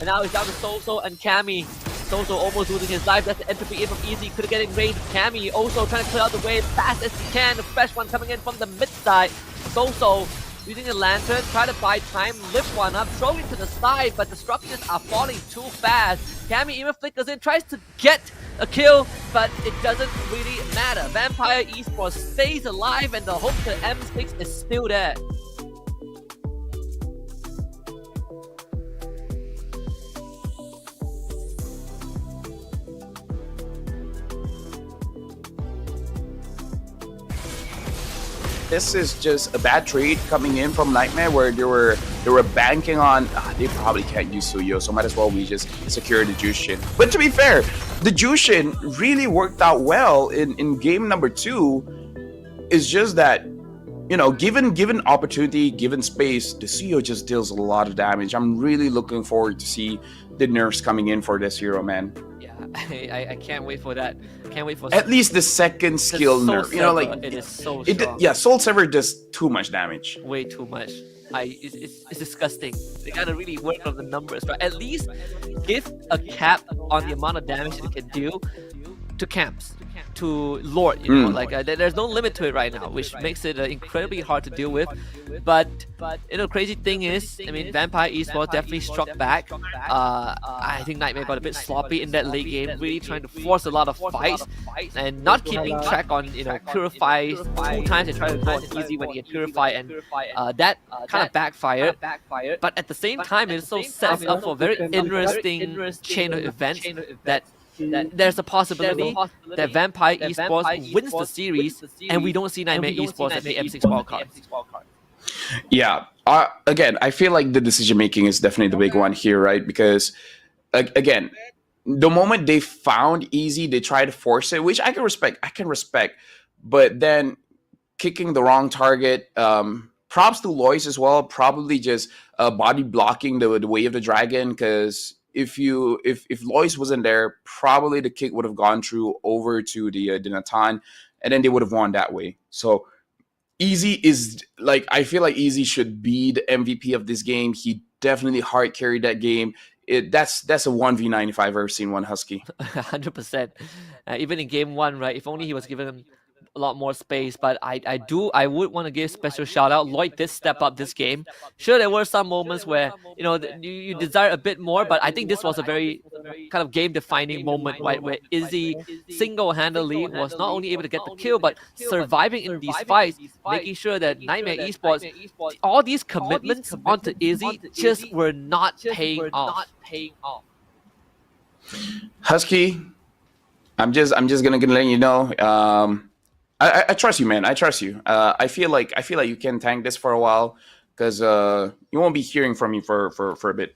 S10: And now it's down to Soso and Cammy. Soso almost losing his life. That's the entropy in from Easy. Could have getting range. Cammy also trying to clear out the way as fast as he can. The fresh one coming in from the mid side. Soso using a lantern, try to buy time, lift one up, throw it to the side, but the structures are falling too fast. Cammy even flickers in, tries to get a kill, but it doesn't really matter. Vampire Esports stays alive and the hope to M6 is still there.
S11: This is just a bad trade coming in from Niightmare where they were banking on they probably can't use Suyo, so might as well we just secure the Jushin. But to be fair, the Jushin really worked out well in game number 2. It's just that, you know, given opportunity, given space, the Suyo just deals a lot of damage. I'm really looking forward to see the nerfs coming in for this hero, man.
S10: Yeah, I can't wait for that. Can't wait for
S11: at least the second skill nerf. You know, like
S10: it is so strong.
S11: Yeah, Soul Sever does too much damage.
S10: Way too much. It's disgusting. They gotta really work on the numbers, right? At least give a cap on the amount of damage it can do to camps, to Lord. You know, like there's no limit to it right now, which makes it incredibly hard to deal with. But you know, crazy thing is, I mean, Vampire Esports definitely struck back. I think Niightmare got a bit sloppy in that late game, really trying to force a lot of fights and not keeping track on, you know, Purify 2 times and trying to go on Easy when he had Purify, and that kind of backfired. But at the same time, it also sets up for a very interesting chain of events that there's a possibility that Vampire Esports wins the series and we don't see Niightmare Esports at the M6 wildcard.
S11: Yeah. Again, I feel like the decision making is definitely the big one here, right? Because again, the moment they found Easy, they try to force it, which I can respect. But then kicking the wrong target, props to Lois as well, probably just body blocking the way of the dragon, because if Lois wasn't there, probably the kick would have gone through over to the Natan, and then they would have won that way. So Easy is, like, I feel like Easy should be the MVP of this game. He definitely hard carried that game. That's a 1v9 if I've ever seen one, Husky.
S10: 100%. Even in game 1, right? If only he was given a lot more space, but I would want to give special shout out. Lloyd did step up this game. Sure, there were some moments where, you know, you desire a bit more, but I think this was a very kind of game defining moment, right, where Izzy single-handedly was not only able to get the kill, but surviving in these fights, making sure that Niightmare Esports, all these commitments onto Izzy just were not paying off.
S11: Husky, I'm just gonna let you know. I trust you, man. I trust you. I feel like you can tank this for a while, because you won't be hearing from me for a bit.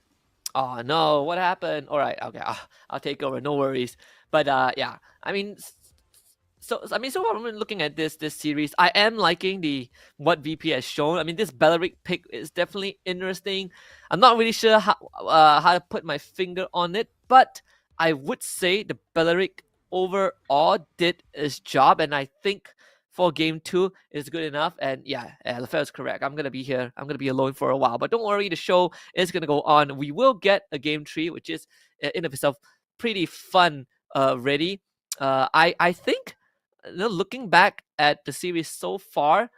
S10: Oh no, what happened? All right, okay, I'll take over. No worries. But yeah, I mean, so far I'm looking at this series, I am liking what VP has shown. I mean, this Belleric pick is definitely interesting. I'm not really sure how to put my finger on it, but I would say the Belleric overall did its job, and I think for game 2 is good enough. And yeah, Lefebvre is correct. I'm gonna be here. I'm gonna be alone for a while, but don't worry, the show is gonna go on. We will get a game 3, which is in of itself pretty fun. Ready. I think, you know, looking back at the series so far,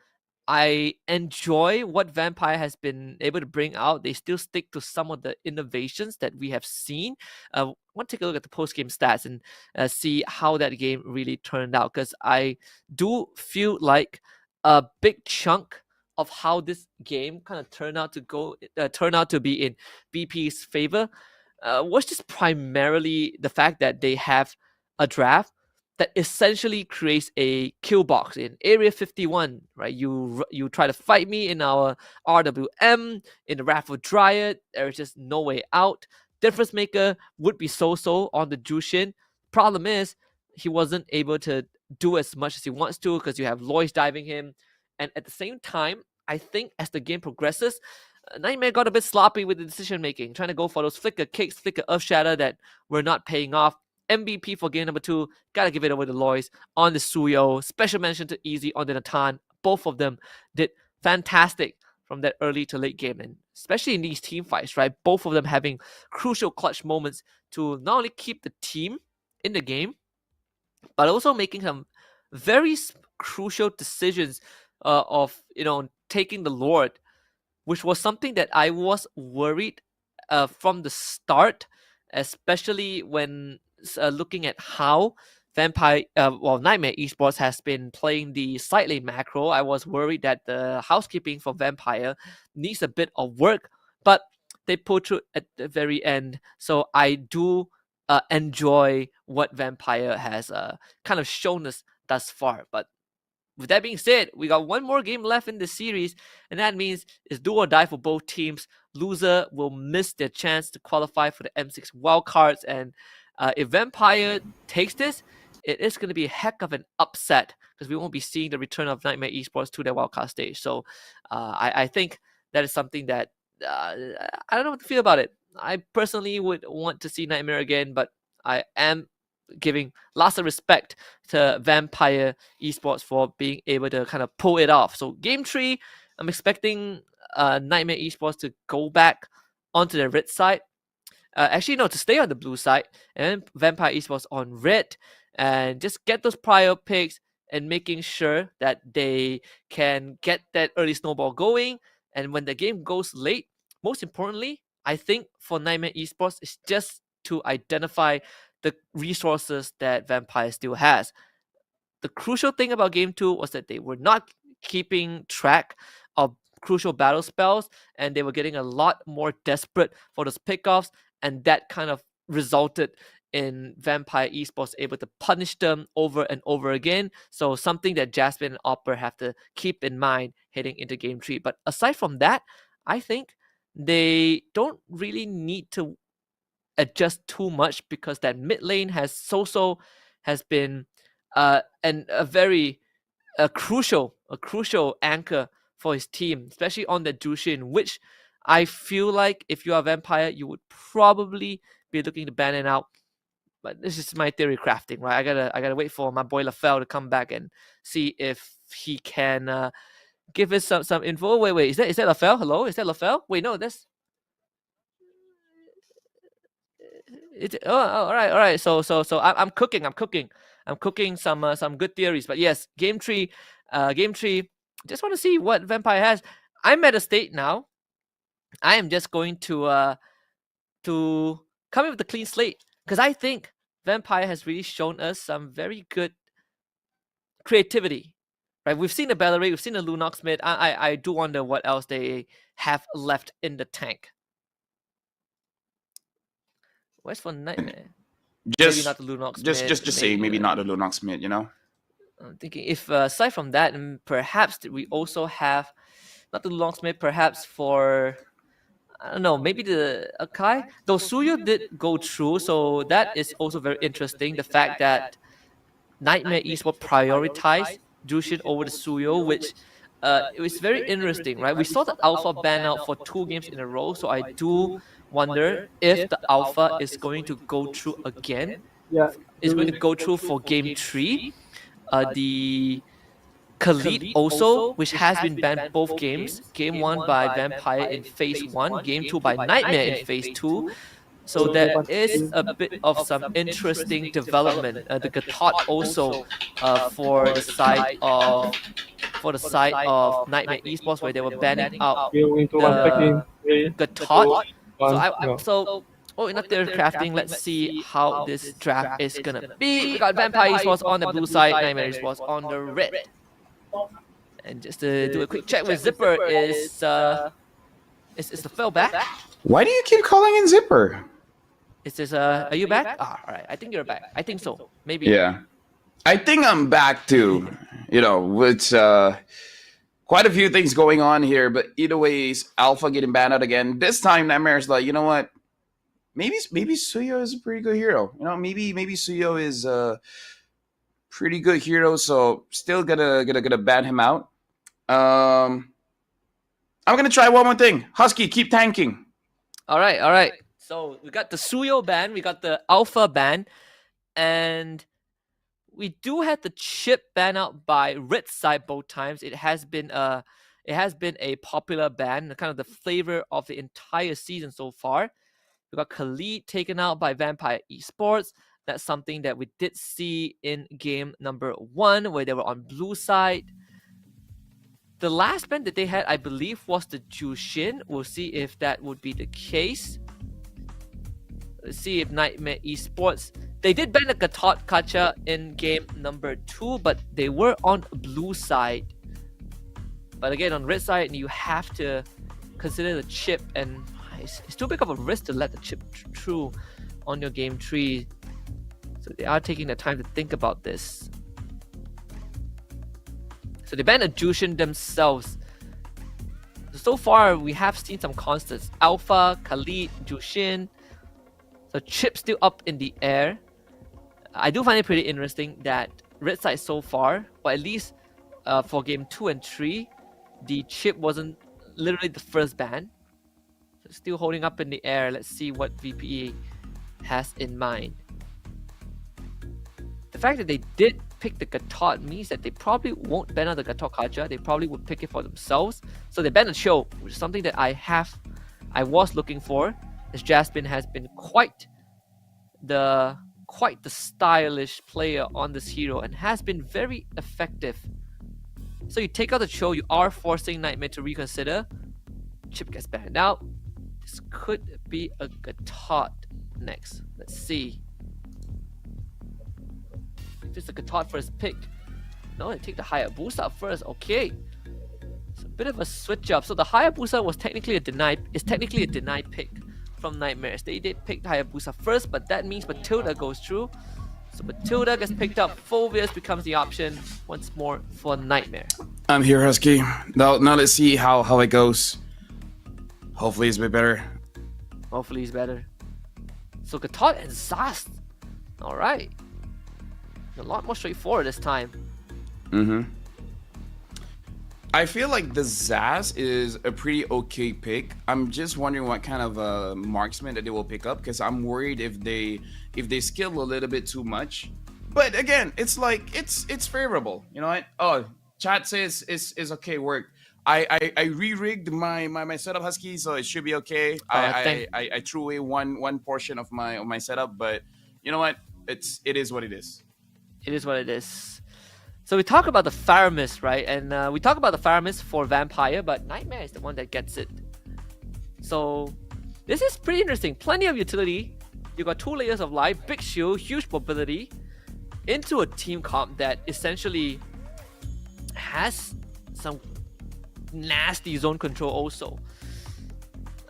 S10: I enjoy what Vampire has been able to bring out. They still stick to some of the innovations that we have seen. I want to take a look at the post-game stats and see how that game really turned out, because I do feel like a big chunk of how this game kind of turned out to be in BP's favor was just primarily the fact that they have a draft that essentially creates a kill box in Area 51, right? You try to fight me in our RWM, in the Wrath of Dryad, there is just no way out. Difference Maker would be so-so on the Jushin. Problem is, he wasn't able to do as much as he wants to because you have Lois diving him. And at the same time, I think as the game progresses, Niightmare got a bit sloppy with the decision making, trying to go for those flicker kicks, flicker Earth Shatter that were not paying off. MVP for game number 2, gotta give it over to Lois on the Suyo. Special mention to Easy on the Natan. Both of them did fantastic from that early to late game, and especially in these team fights, right? Both of them having crucial clutch moments to not only keep the team in the game, but also making some very crucial decisions of, taking the Lord, which was something that I was worried from the start, especially when looking at how Niightmare Esports has been playing the side lane macro. I was worried that the housekeeping for Vampire needs a bit of work, but they pulled through at the very end. So I do enjoy what Vampire has kind of shown us thus far. But with that being said, we got one more game left in the series, and that means it's do or die for both teams. Loser will miss their chance to qualify for the M6 wildcards, and if Vampire takes this, it is going to be a heck of an upset because we won't be seeing the return of Niightmare Esports to their wildcard stage. So I think that is something that I don't know what to feel about it. I personally would want to see Niightmare again, but I am giving lots of respect to Vampire Esports for being able to kind of pull it off. So game 3, I'm expecting Niightmare Esports to go back onto the red side. To stay on the blue side, and Vampire Esports on red, and just get those prior picks and making sure that they can get that early snowball going. And when the game goes late, most importantly, I think for Niightmare Esports is just to identify the resources that Vampire still has. The crucial thing about game 2 was that they were not keeping track of crucial battle spells, and they were getting a lot more desperate for those pickoffs, and that kind of resulted in Vampire Esports able to punish them over and over again. So something that Jasmine and Opera have to keep in mind heading into game 3. But aside from that, I think they don't really need to adjust too much, because that mid lane has been a very crucial anchor for his team, especially on the Jushin, which I feel like if you are Vampire, you would probably be looking to ban it out. But this is my theory crafting, right? I gotta wait for my boy LaFell to come back and see if he can give us some info. Wait, is that LaFell? Hello, is that LaFell? Wait, no, that's. All right. So I'm cooking some good theories. But yes, game 3. Just want to see what Vampire has. I'm at a state now. I am just going to come in with a clean slate, because I think Vampire has really shown us some very good creativity. Right, we've seen the Belleray, we've seen the Lunox mid. I do wonder what else they have left in the tank. Where's for Niightmare? Maybe not the Lunox
S11: just
S10: mid,
S11: say maybe not the Lunox mid,
S10: I'm thinking if aside from that, perhaps we also have not the Lunox mid, perhaps for I don't know, maybe the Akai. Though Suyo did go through, so that is also very interesting. The fact that Niightmare Esports prioritized Jushin over the Suyo, which it was very interesting, right? We saw the Alpha ban out for 2 games in a row, so I do wonder if the Alpha is going to go through again.
S12: Yeah,
S10: is going to go through for game 3. The Khalid also, which has been banned both games. Game 1 by Vampire in phase 1, game 2 by Niightmare in phase 2. So there is a bit of some interesting development. The Gatot also for the side of for the side of Nightmare Esports, where they were banning out
S12: Go into unpacking.
S10: Gatot.
S12: No.
S10: Inactive crafting. Let's see how this draft is gonna be. We got Vampire Esports on the blue side, Nightmare Esports on the red. And just to do a quick check with Zipper, is the fill back?
S11: Why do you keep calling in Zipper?
S10: Is this are you back? Ah, all right. I think you're back. I think so. Maybe.
S11: Yeah, I think I'm back too. With quite a few things going on here, but either ways, Alpha getting banned out again. This time, Nightmare's like, you know what? Maybe Suyo is a pretty good hero. Maybe Suyo is a pretty good hero. So still gonna ban him out. I'm gonna try one more thing. Husky, keep tanking.
S10: All right. So we got the Suyo ban, we got the Alpha ban, and we do have the chip ban out by red side both times. It has been a popular ban, kind of the flavor of the entire season so far. We got Khalid taken out by Vampire Esports. That's something that we did see in game number 1, where they were on blue side. The last ban that they had, I believe, was the Jushin. We'll see if that would be the case. Let's see if Nightmare Esports. They did ban the Gatot Kacha in game number 2, but they were on blue side. But again, on red side, you have to consider the chip, and it's too big of a risk to let the chip through on your game tree. So they are taking the time to think about this. So they banned the Jushin themselves. So far, we have seen some constants. Alpha, Khalid, Jushin. So chip still up in the air. I do find it pretty interesting that red side so far, or at least for game 2 and 3, the chip wasn't literally the first ban. So still holding up in the air. Let's see what VPE has in mind. The fact that they did pick the Gatot means that they probably won't ban out the Gatot Kacha. They probably would pick it for themselves. So they banned the show, which is something that I was looking for, as Jasmine has been quite the stylish player on this hero and has been very effective. So you take out the show, you are forcing Nightmare to reconsider. Chip gets banned out. This could be a Gatot next. Let's see. If it's a Gatot first pick. No, they take the Hayabusa first. Okay. It's a bit of a switch up. So the Hayabusa was technically a denied pick from Nightmares. They did pick Hayabusa first, but that means Matilda goes through. So Matilda gets picked up. Phobius becomes the option once more for Nightmare.
S11: I'm here, Husky. Now let's see how it goes. Hopefully it's a bit better.
S10: Hopefully it's better. So Gatot and Zast. Alright. A lot more straightforward this time.
S11: I feel like the Zaz is a pretty okay pick. I'm just wondering what kind of marksman that they will pick up, because I'm worried if they skill a little bit too much. But again, it's like it's favorable. You know what? Oh, chat says is okay work. I re-rigged my setup, Husky, so it should be okay. I threw away one portion of my setup, but you know what? It is what it is.
S10: It is what it is. So we talk about the Fire Mist, right? And we talk about the Fire Mist for Vampire, but Nightmare is the one that gets it. So this is pretty interesting. Plenty of utility. You got 2 layers of life, big shield, huge mobility, into a team comp that essentially has some nasty zone control also.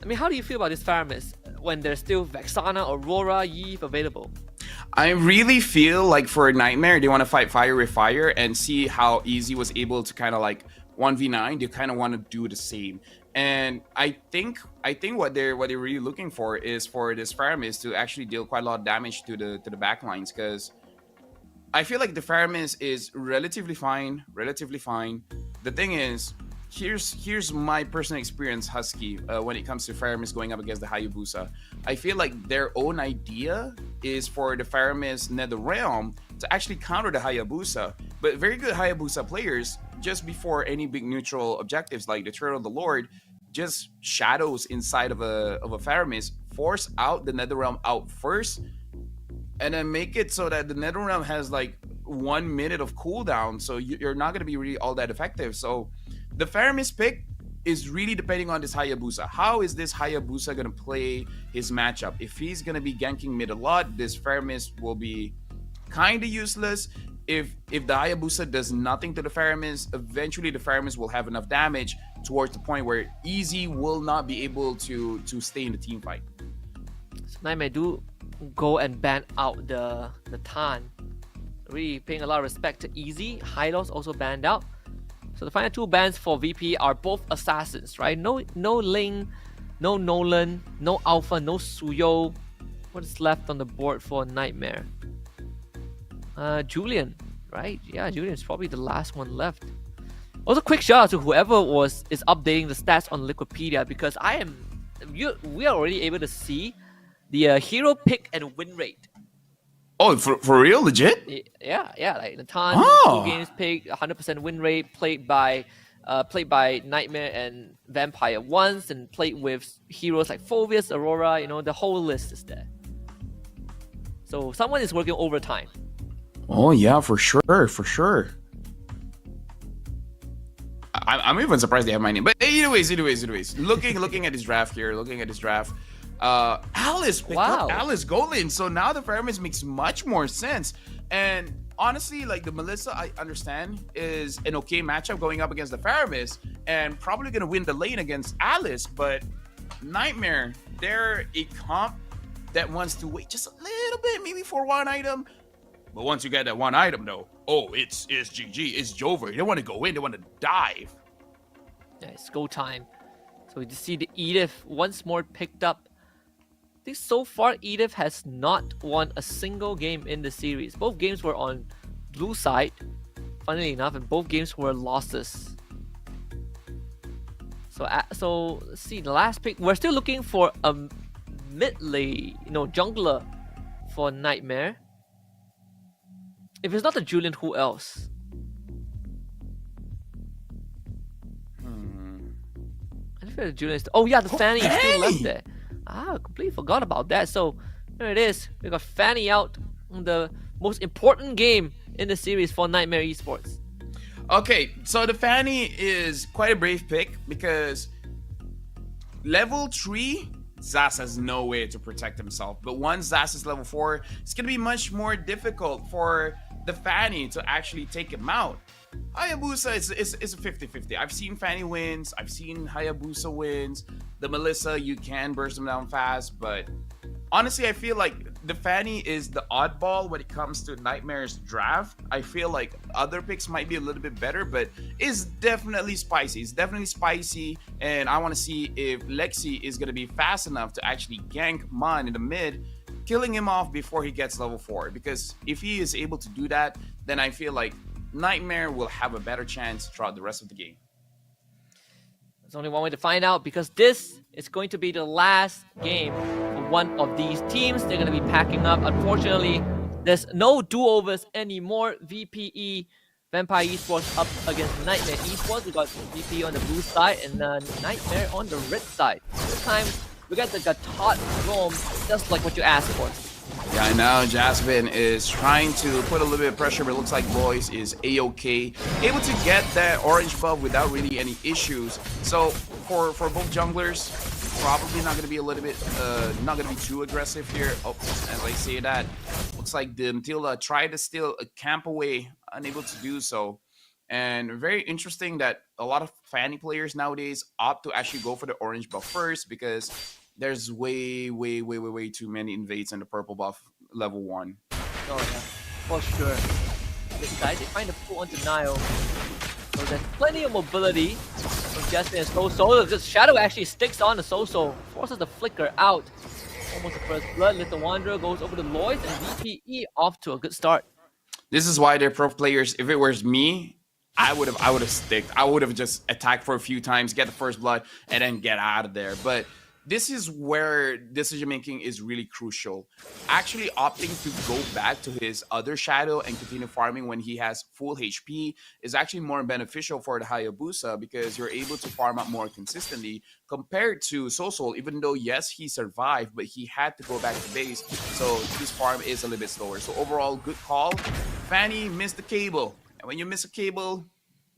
S10: I mean, how do you feel about this Fire Mist when there's still Vexana, Aurora, Yve available?
S11: I really feel like for Nightmare, they want to fight fire with fire and see how Easy was able to kind of like 1v9. They kind of want to do the same. And I think what they're really looking for is for this Fire Mist to actually deal quite a lot of damage to the backlines, because I feel like the Fire Mist is relatively fine. The thing is, here's my personal experience, Husky, when it comes to Fire Mist going up against the Hayabusa. I feel like their own idea is for the Fire Mist NetherRealm to actually counter the Hayabusa. But very good Hayabusa players, just before any big neutral objectives like the Turtle of the Lord, just shadows inside of a Fire Mist, force out the NetherRealm out first, and then make it so that the NetherRealm has like 1 minute of cooldown, so you're not going to be really all that effective. So the Faramis pick is really depending on this Hayabusa. How is this Hayabusa going to play his matchup? If he's going to be ganking mid a lot, this Faramis will be kind of useless. If the Hayabusa does nothing to the Faramis, eventually the Faramis will have enough damage towards the point where Easy will not be able to stay in the team fight.
S10: So Niightmare do go and ban out the Tan. Really paying a lot of respect to Easy. Hylos also banned out. So the final two bans for VP are both assassins, right? No Ling, no Nolan, no Alpha, no Suyo. What is left on the board for Niightmare? Julian, right? Yeah, Julian is probably the last one left. Also, quick shout out to whoever is updating the stats on Liquipedia, because we are already able to see the hero pick and win rate.
S11: Oh, for real? Legit?
S10: Yeah, like Natan, 2 games pick, 100% win rate, played by Niightmare and Vampire once, and played with heroes like Phobius, Aurora. The whole list is there. So someone is working overtime.
S11: Oh yeah, for sure. I'm even surprised they have my name. But anyways, looking at his draft here, Alice picked up Alice Golin. So now the Faramis makes much more sense. And honestly, like the Melissa, I understand, is an okay matchup going up against the Faramis and probably gonna win the lane against Alice. But Niightmare, they're a comp that wants to wait just a little bit, maybe for one item. But once you get that one item, though, it's GG, it's Jover. They don't want to go in, they want to dive.
S10: Yeah, it's go time. So you see the Edith once more picked up. I think so far Edith has not won a single game in the series. Both games were on blue side, funnily enough, and both games were losses. So let's see, the last pick, we're still looking for a mid lane, jungler for Niightmare. If it's not the Julian, who else? I don't feel the Julian is... Oh yeah, the Fanny is still left there. I completely forgot about that. So there it is. We got Fanny out in the most important game in the series for Niightmare Esports.
S11: Okay, so the Fanny is quite a brave pick because level 3, Zas has no way to protect himself. But once Zas is level 4, it's going to be much more difficult for the Fanny to actually take him out. Hayabusa is a 50-50. I've seen Fanny wins. I've seen Hayabusa wins. The Melissa, you can burst them down fast. But honestly, I feel like the Fanny is the oddball when it comes to Niightmare's draft. I feel like other picks might be a little bit better, but it's definitely spicy. It's definitely spicy, and I want to see if Lexi is going to be fast enough to actually gank Mon in the mid, killing him off before he gets level 4. Because if he is able to do that, then I feel like Niightmare will have a better chance throughout the rest of the game.
S10: There's only one way to find out, because this is going to be the last game for one of these teams. They're going to be packing up. Unfortunately, there's no do-overs anymore. VPE, Vampire Esports up against Niightmare Esports. We got VPE on the blue side and Niightmare on the red side. This time, we got the Gatot roam, just like what you asked for.
S11: Yeah, now Jasmine is trying to put a little bit of pressure, but it looks like Boyce is a-okay, able to get that orange buff without really any issues. So for both junglers, probably not going to be a little bit, not going to be too aggressive here. Oh, as I say that, looks like the Matilda tried to steal a camp away, unable to do so. And very interesting that a lot of Fanny players nowadays opt to actually go for the orange buff first, because there's way too many invades in the purple buff level 1.
S10: Oh yeah, for sure. This guy, they find the pull onto Nile. So there's plenty of mobility from Jasmine and So-So. The Shadow actually sticks on the So-So, forces the flicker out. Almost the first blood. Little Wanderer goes over to Lloyd, and VPE off to a good start.
S11: This is why they're pro players. If it was me, I would have sticked. I would have just attacked for a few times, get the first blood, and then get out of there. But this is where decision making is really crucial. Actually opting to go back to his other Shadow and continue farming when he has full HP is actually more beneficial for the Hayabusa, because you're able to farm up more consistently compared to So-So. Even though, yes, he survived, but he had to go back to base, so his farm is a little bit slower. So overall, good call Fanny missed the cable. And when you miss a cable,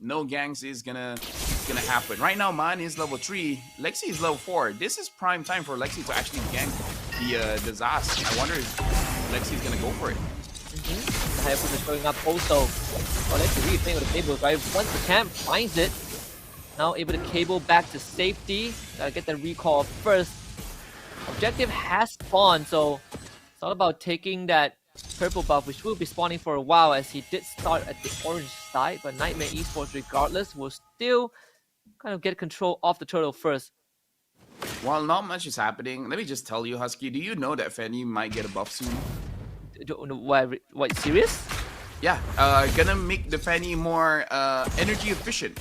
S11: no gangs is gonna happen. Right now, mine is level 3. Lexi is level 4. This is prime time for Lexi to actually gank the Zaz. I wonder if Lexi is gonna go for it.
S10: The Hayabusa showing up also. Well, let's really think of the cable, right? Once the camp finds it, now able to cable back to safety. Gotta get the recall first. Objective has spawned, so it's all about taking that purple buff, which will be spawning for a while as he did start at the orange side, but Niightmare Esports regardless will still kind of get control of the turtle first.
S11: While not much is happening, let me just tell you, Husky, do you know that Fanny might get a buff soon?
S10: What, serious?
S11: Yeah, gonna make the Fanny more energy efficient.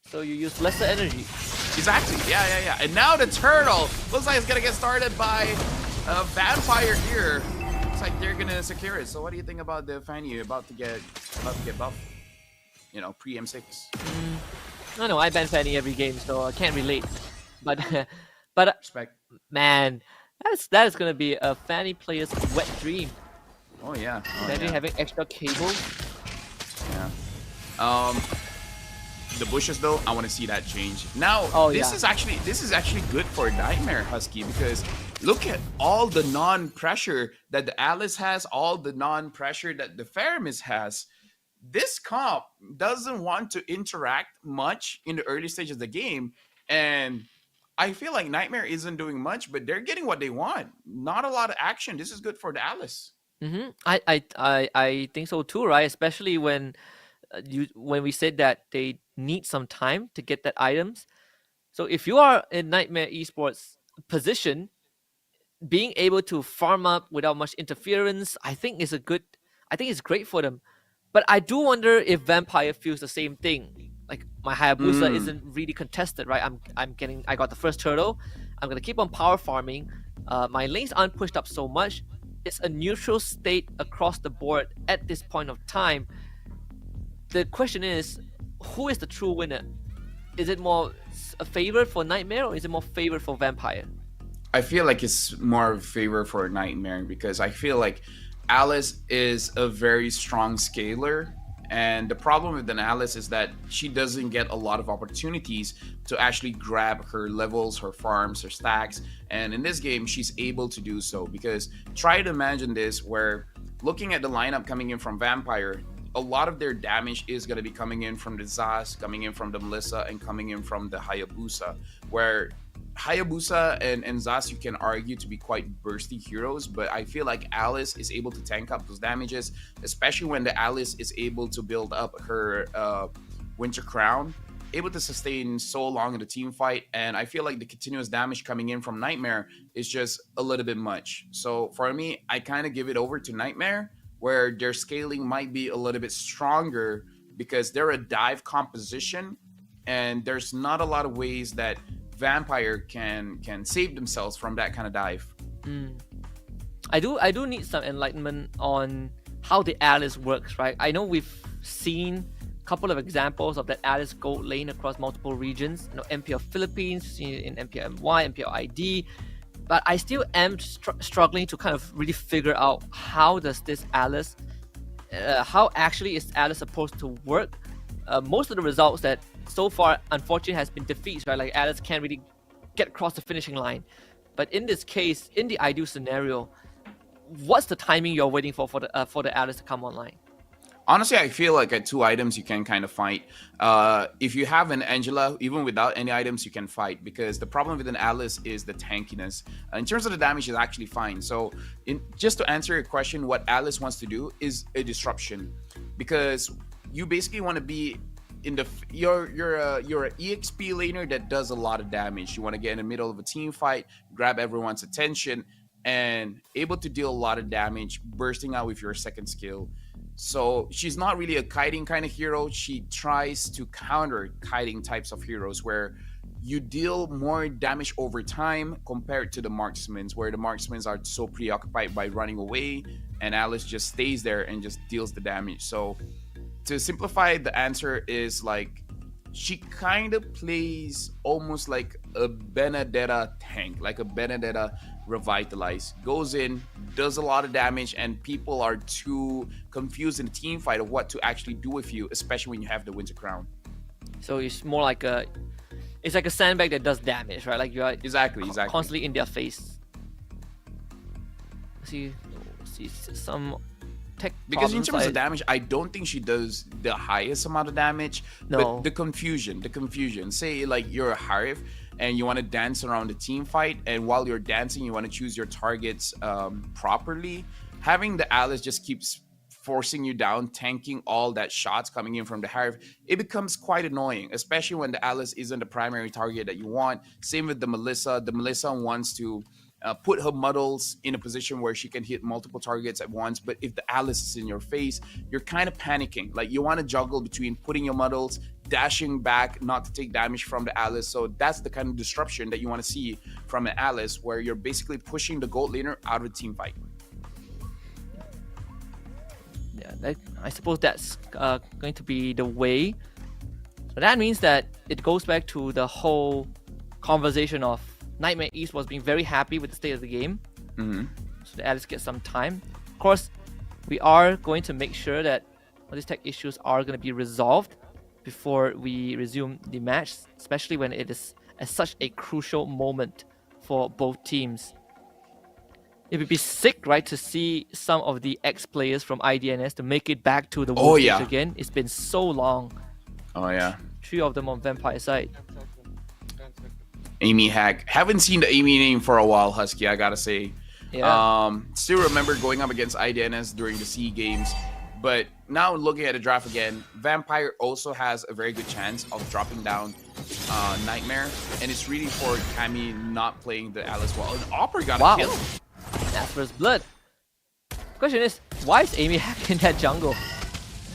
S10: So you use lesser energy.
S11: Exactly, yeah. And now the turtle looks like it's gonna get started by a vampire here. Looks like they're gonna secure it. So what do you think about the Fanny about to get buff? You know, pre M6.
S10: No, I ban Fanny every game, so I can't relate. But
S11: respect.
S10: Man, that is gonna be a Fanny player's wet dream.
S11: Oh yeah.
S10: Imagine having extra cables.
S11: Yeah. The bushes though, I want to see that change. Now, this is actually good for Niightmare, Husky, because look at all the non-pressure that the Alice has, all the non-pressure that the Faramis has. This comp doesn't want to interact much in the early stages of the game, and I feel like Niightmare isn't doing much, but they're getting what they want. Not a lot of action. This is good for the Alice.
S10: I think so too, right? Especially when we said that they need some time to get that items. So if you are in Niightmare Esports position, being able to farm up without much interference, I think it's great for them. But I do wonder if Vampire feels the same thing. Like my Hayabusa isn't really contested, right? I got the first turtle. I'm gonna keep on power farming. My lanes aren't pushed up so much. It's a neutral state across the board at this point of time. The question is, who is the true winner? Is it more a favor for Niightmare or is it more favor for Vampire?
S11: I feel like it's more of a favor for Niightmare because I feel like Alice is a very strong scaler, and the problem with an Alice is that she doesn't get a lot of opportunities to actually grab her levels, her farms, her stacks, and in this game she's able to do so. Because try to imagine this, where looking at the lineup coming in from Vampire, a lot of their damage is going to be coming in from the Zaz, coming in from the Melissa, and coming in from the Hayabusa, where Hayabusa and Zaz you can argue to be quite bursty heroes, but I feel like Alice is able to tank up those damages, especially when the Alice is able to build up her Winter Crown, able to sustain so long in the team fight, and I feel like the continuous damage coming in from Niightmare is just a little bit much. So for me, I kind of give it over to Niightmare, where their scaling might be a little bit stronger because they're a dive composition, and there's not a lot of ways that Vampire can save themselves from that kind of dive.
S10: I do need some enlightenment on how the Alice works, right? I know we've seen a couple of examples of that Alice gold lane across multiple regions. You know, MPL Philippines, in MPL MY, MPL ID, but I still am struggling to kind of really figure out how does this Alice, how actually is Alice supposed to work? Most of the results that so far, unfortunately, has been defeats, right? Like Alice can't really get across the finishing line. But in this case, in the ideal scenario, what's the timing you're waiting for the Alice to come online?
S11: Honestly, I feel like at 2 items you can kind of fight. If you have an Angela, even without any items, you can fight, because the problem with an Alice is the tankiness. In terms of the damage, is actually fine. So, just to answer your question, what Alice wants to do is a disruption, because you basically want to be in the you're a EXP laner that does a lot of damage. You want to get in the middle of a team fight, grab everyone's attention, and able to deal a lot of damage, bursting out with your second skill. So she's not really a kiting kind of hero. She tries to counter kiting types of heroes, where you deal more damage over time compared to the marksmans, where the marksmans are so preoccupied by running away, and Alice just stays there and just deals the damage. So to simplify, the answer is like she kind of plays almost like a Benedetta tank, like a Benedetta Revitalize. Goes in, does a lot of damage, and people are too confused in the team fight of what to actually do with you, especially when you have the Winter Crown.
S10: So it's more like a sandbag that does damage, right? Like you are
S11: exactly
S10: constantly in their face. See some tech
S11: because in
S10: problems,
S11: terms of damage, I don't think she does the highest amount of damage.
S10: No.
S11: But the confusion. Say like you're a Harif and you want to dance around the team fight, and while you're dancing, you want to choose your targets properly. Having the Alice just keeps forcing you down, tanking all that shots coming in from the Harif, it becomes quite annoying, especially when the Alice isn't the primary target that you want. Same with the Melissa. The Melissa wants to put her muddles in a position where she can hit multiple targets at once, but if the Alice is in your face, you're kind of panicking. Like you want to juggle between putting your muddles, dashing back not to take damage from the Alice. So that's the kind of disruption that you want to see from an Alice, where you're basically pushing the gold laner out of a team fight.
S10: Yeah, I suppose that's going to be the way. So that means that it goes back to the whole conversation of Niightmare Esports being very happy with the state of the game.
S11: Mm-hmm.
S10: So the Alice get some time. Of course, we are going to make sure that all these tech issues are going to be resolved before we resume the match, especially when it is at such a crucial moment for both teams. It would be sick, right, to see some of the ex-players from IDNS to make it back to the world stage again. It's been so long.
S11: Oh yeah.
S10: 3 of them on Vampire side.
S11: Amy Hack. Haven't seen the Amy name for a while, Husky, I gotta say.
S10: Yeah.
S11: Still remember going up against IDNS during the SEA Games. But now looking at the draft again, Vampire also has a very good chance of dropping down Niightmare. And it's really for Cammy not playing the Alice well. And Opera got a kill.
S10: That's first blood. Question is, why is Amy Hack in that jungle?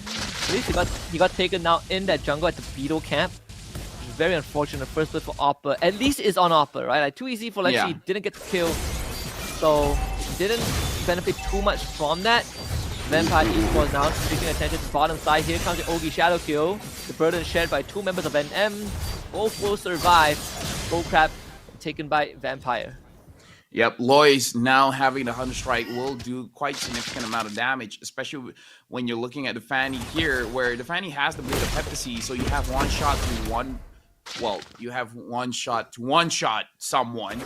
S10: At least he got taken now in that jungle at the Beetle camp. Very unfortunate first blood for Oppa. At least it's on Oppa, right? Like too easy for Lexi, didn't get the kill. So didn't benefit too much from that. Vampire Esports now taking attention to the bottom side. Here comes the Ogi Shadow kill. The burden shared by 2 members of NM. Both will survive. Bullcrap taken by Vampire.
S11: Yep, Lois now having the 100 strike will do quite significant amount of damage, especially when you're looking at the Fanny here, where the Fanny has the Blade of Heptasy, so you have one shot to one. Well, you have one shot to one-shot someone,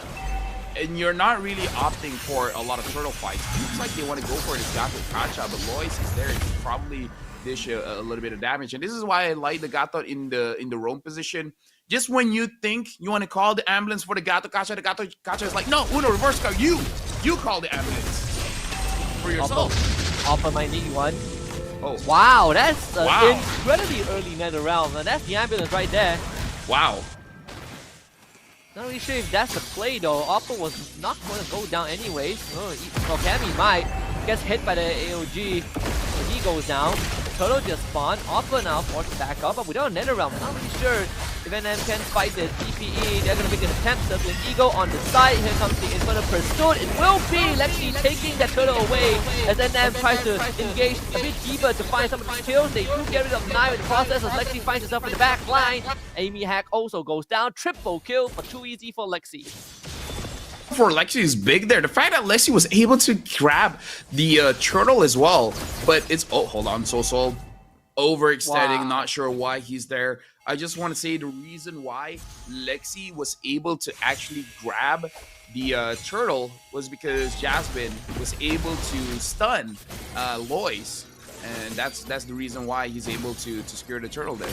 S11: and you're not really opting for a lot of turtle fights. It looks like they want to go for this Gato Kacha, but Lois is there to probably dish a little bit of damage, and this is why I like the Gato in the roam position. Just when you think you want to call the ambulance for the Gato Kacha is like, no, Uno, reverse card, you call the ambulance for yourself.
S10: Oppa might need one.
S11: Oh.
S10: Wow, that's incredibly early nether round. That's the ambulance right there.
S11: Wow.
S10: Not really sure if that's the play though. Oppa was not going to go down anyways. Well, Cammy might. Gets hit by the AOG. So he goes down. Turtle just spawned. Oppa now forced back up, but without a nether realm. Not really sure if NM can fight this. DPE, they're going to make an attempt. Circling Ego on the side. Here comes the Inferno Pursuit. It will be Lexi taking that turtle away as NM tries to engage a bit deeper to find some of the kills. They do get rid of Nine in the process as Lexi finds herself in the back line. Amy Hack also goes down. Triple kill, but too easy for Lexi.
S11: For Lexi is big there. The fact that Lexi was able to grab the turtle as well, but it's hold on, so overextending. Not sure why he's there. I just want to say the reason why Lexi was able to actually grab the turtle was because Jasmine was able to stun Lois, and that's the reason why he's able to secure the turtle there.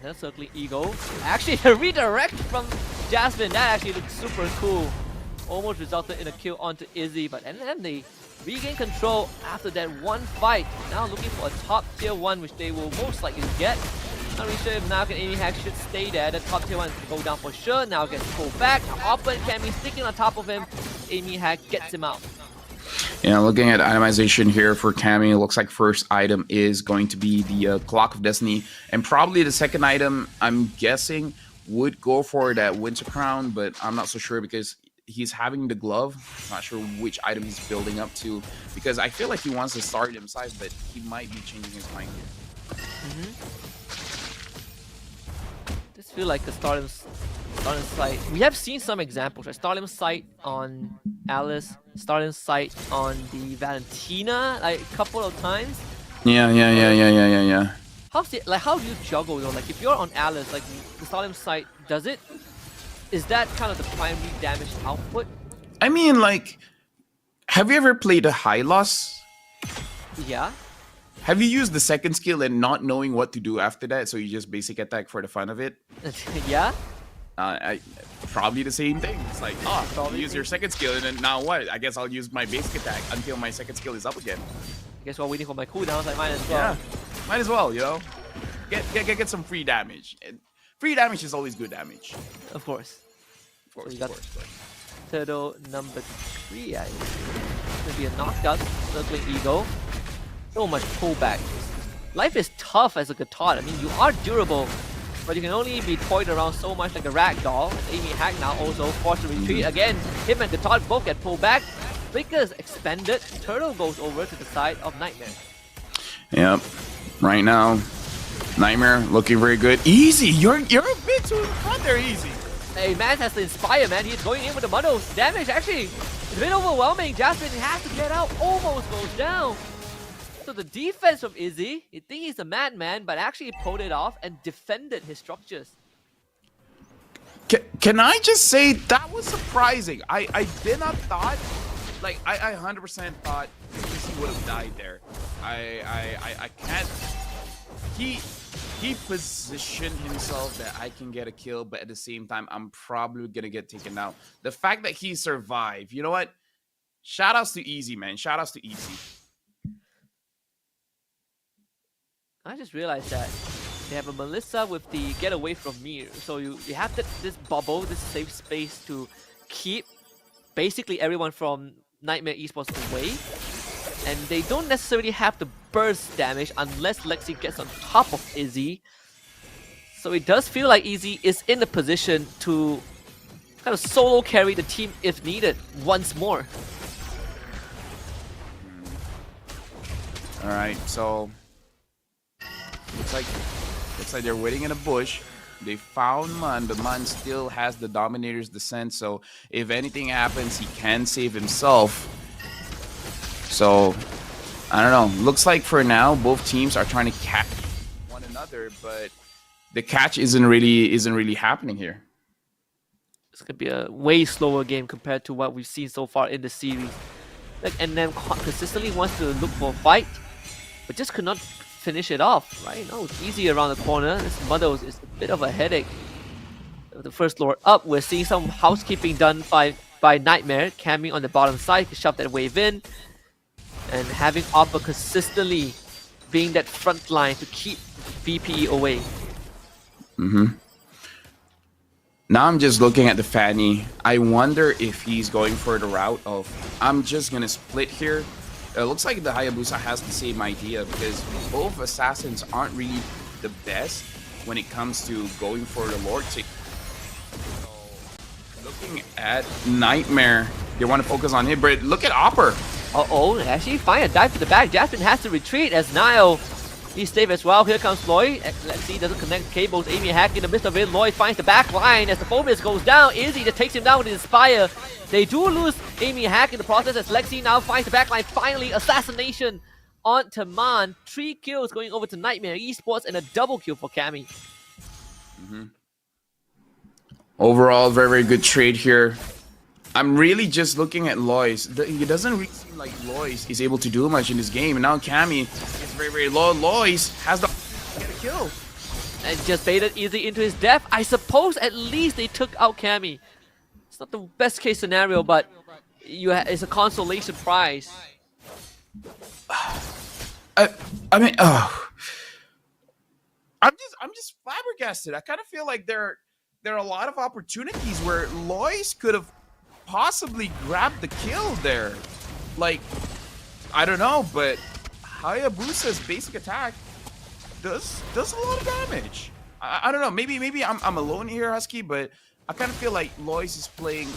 S10: That's certainly Ego. Actually, the redirect from Jasmine, that actually looks super cool. Almost resulted in a kill onto Izzy, but and then they regain control after that one fight. Now looking for a top tier 1, which they will most likely get. Not really sure if Nauk and Amy Hack should stay there. The top tier 1 is go down for sure. Now gets pulled back. Oppa and Cammy sticking on top of him. Amy Hack gets him out.
S11: Yeah, looking at itemization here for Cammy, it looks like first item is going to be the Clock of Destiny, and probably the second item, I'm guessing, would go for that Winter Crown, but I'm not so sure because he's having the glove. Not sure which item he's building up to, because I feel like he wants to start him side, but he might be changing his mind here.
S10: Just feel like the Stardom Starling Sight. We have seen some examples, right? Starling Sight on Alice, Starling Sight on the Valentina, like a couple of times.
S11: Yeah.
S10: How's it like? How do you juggle though? Like if you're on Alice, like the Starling Sight, is that kind of the primary damage output?
S11: I mean, like, have you ever played a high loss?
S10: Yeah.
S11: Have you used the second skill and not knowing what to do after that, so you just basic attack for the fun of it?
S10: Yeah.
S11: Probably the same thing. It's like, you use your second skill, and then now what? I guess I'll use my basic attack until my second skill is up again.
S10: I guess while waiting for my cooldowns, I might as well.
S11: Yeah, might as well, you know? Get some free damage. And free damage is always good damage.
S10: Of course.
S11: Of course,
S10: so of course. Turtle number 3, I think. Gonna be a knockout, circling eagle. So much pullback. Life is tough as a guitar. I mean, you are durable, but you can only be toyed around so much like a rag doll. And Amy Hack now also forced to retreat. Again, him and Guitar both get pulled back. Flicker is expanded. Turtle goes over to the side of Nightmare.
S11: Yep. Right now, Nightmare looking very good. Easy, you're a bit too in front there, Easy.
S10: Hey, man has to inspire, man. He's going in with the muddles. Damage actually is a bit overwhelming. Jasmine has to get out. Almost goes down. So the defense from Izzy, you think he's a madman, but actually pulled it off and defended his structures.
S11: Can I just say that was surprising? I did not thought, like I 100% thought Izzy would have died there. I can't. He positioned himself that I can get a kill, but at the same time I'm probably gonna get taken out. The fact that he survived, you know what? Shoutouts to Easy, man. Shoutouts to Easy.
S10: I just realized that they have a Melissa with the get away from me. So you have this bubble, this safe space to keep basically everyone from Nightmare Esports away. And they don't necessarily have the burst damage unless Lexi gets on top of Izzy. So it does feel like Izzy is in a position to kind of solo carry the team if needed once more.
S11: Alright, so looks like they're waiting in a bush. They found Man, but Man still has the Dominator's Descent, so if anything happens, he can save himself. So, I don't know. Looks like for now, both teams are trying to catch one another, but the catch isn't really happening here.
S10: It's gonna be a way slower game compared to what we've seen so far in the series. Like NM consistently wants to look for a fight, but just could not finish it off, right? No, it's easy around the corner. This Muddles is a bit of a headache. The first lord up, we're seeing some housekeeping done by Nightmare, camming on the bottom side to shove that wave in. And having Oppa consistently being that front line to keep VPE away.
S11: Now I'm just looking at the Fanny. I wonder if he's going for the route of, I'm just going to split here. It looks like the Hayabusa has the same idea because both assassins aren't really the best when it comes to going for the Lord tick. So, looking at Nightmare, they want to focus on him, but look at Opper.
S10: Uh-oh, actually find a dive to the back. Jasmine has to retreat as Niall, he's safe as well. Here comes Lloyd. Let's see, doesn't connect cables. Amy Hack in the midst of it. Lloyd finds the back line as the Phobius goes down. Izzy just takes him down with the Inspire. They do lose Amy Hack in the process as Lexi now finds the back line. Finally, assassination on Man. 3 kills going over to Nightmare Esports and a double kill for Cammy.
S11: Overall, very, very good trade here. I'm really just looking at Lois. It doesn't really seem like Lois is able to do much in this game. And now Cammy is very, very low. Lois has the get a kill.
S10: And just baited Izzy into his death. I suppose at least they took out Cammy. It's not the best case scenario, but it's a consolation prize.
S11: I mean, I'm just flabbergasted. I kind of feel like there are a lot of opportunities where Lois could have possibly grabbed the kill there. Like, I don't know, but Hayabusa's basic attack does a lot of damage. I don't know. Maybe I'm alone here, Husky, but I kind of feel like Lois is playing